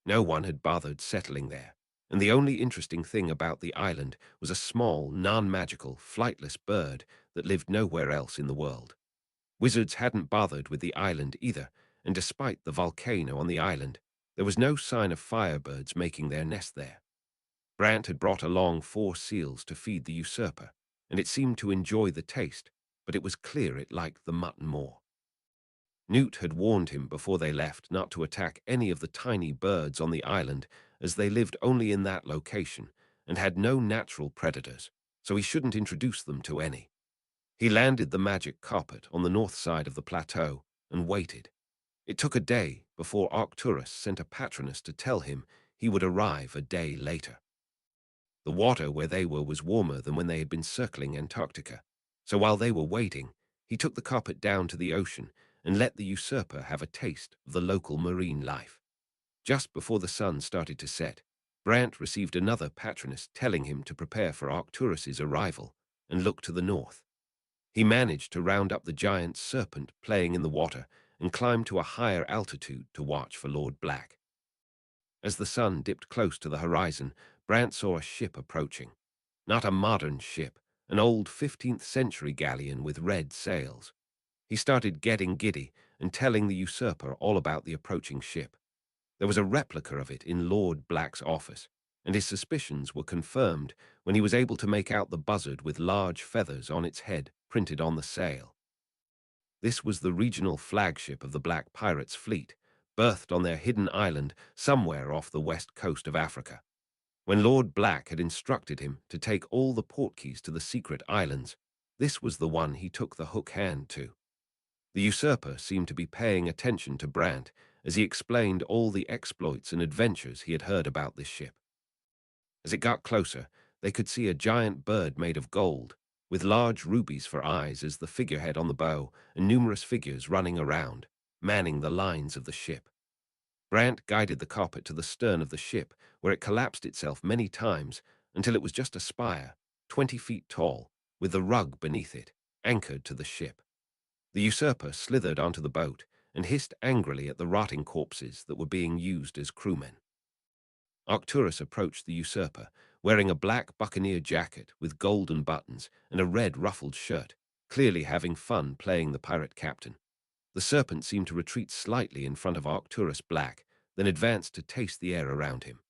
No one had bothered settling there, and the only interesting thing about the island was a small, non-magical, flightless bird that lived nowhere else in the world. Wizards hadn't bothered with the island either, and despite the volcano on the island, there was no sign of firebirds making their nest there. Brant had brought along 4 seals to feed the usurper, and it seemed to enjoy the taste, but it was clear it liked the mutton more. Newt had warned him before they left not to attack any of the tiny birds on the island, as they lived only in that location and had no natural predators, so he shouldn't introduce them to any. He landed the magic carpet on the north side of the plateau and waited. It took a day before Arcturus sent a patronus to tell him he would arrive a day later. The water where they were was warmer than when they had been circling Antarctica, so while they were waiting, he took the carpet down to the ocean and let the usurper have a taste of the local marine life. Just before the sun started to set, Brant received another patronus telling him to prepare for Arcturus's arrival and look to the north. He managed to round up the giant serpent playing in the water and climb to a higher altitude to watch for Lord Black. As the sun dipped close to the horizon, Brant saw a ship approaching. Not a modern ship, an old 15th century galleon with red sails. He started getting giddy and telling the usurper all about the approaching ship. There was a replica of it in Lord Black's office, and his suspicions were confirmed when he was able to make out the buzzard with large feathers on its head printed on the sail. This was the regional flagship of the Black Pirates' fleet, berthed on their hidden island somewhere off the west coast of Africa. When Lord Black had instructed him to take all the portkeys to the secret islands, this was the one he took the hook hand to. The usurper seemed to be paying attention to Brant as he explained all the exploits and adventures he had heard about this ship. As it got closer, they could see a giant bird made of gold, with large rubies for eyes as the figurehead on the bow and numerous figures running around, manning the lines of the ship. Brant guided the carpet to the stern of the ship, where it collapsed itself many times until it was just a spire, 20 feet tall, with the rug beneath it, anchored to the ship. The usurper slithered onto the boat and hissed angrily at the rotting corpses that were being used as crewmen. Arcturus approached the usurper, wearing a black buccaneer jacket with golden buttons and a red ruffled shirt, clearly having fun playing the pirate captain. The serpent seemed to retreat slightly in front of Arcturus Black, then advanced to taste the air around him.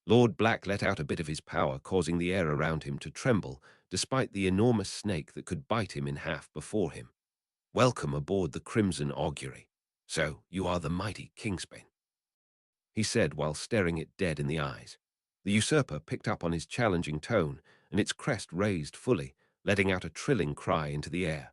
Lord Black let out a bit of his power, causing the air around him to tremble, despite the enormous snake that could bite him in half before him. "Welcome aboard the Crimson Augury. So, you are the mighty Kingspan," he said while staring it dead in the eyes. The usurper picked up on his challenging tone, and its crest raised fully, letting out a trilling cry into the air.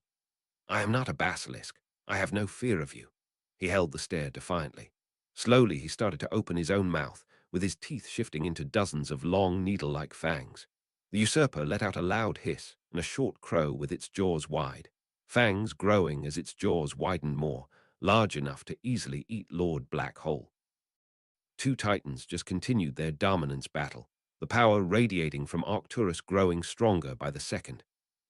"I am not a basilisk. I have no fear of you." He held the stare defiantly. Slowly he started to open his own mouth, with his teeth shifting into dozens of long needle-like fangs. The usurper let out a loud hiss and a short crow with its jaws wide, fangs growing as its jaws widened more, large enough to easily eat Lord Black whole. Two titans just continued their dominance battle, the power radiating from Arcturus growing stronger by the second.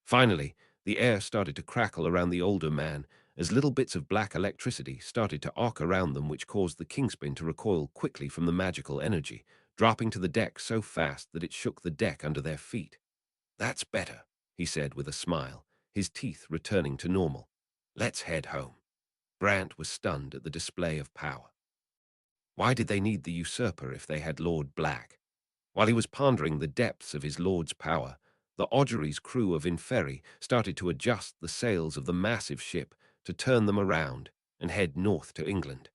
Finally, the air started to crackle around the older man as little bits of black electricity started to arc around them, which caused the Kingspin to recoil quickly from the magical energy, dropping to the deck so fast that it shook the deck under their feet. "That's better," he said with a smile, his teeth returning to normal. "Let's head home." Brant was stunned at the display of power. Why did they need the usurper if they had Lord Black? While he was pondering the depths of his lord's power, the Augury's crew of Inferi started to adjust the sails of the massive ship to turn them around and head north to England.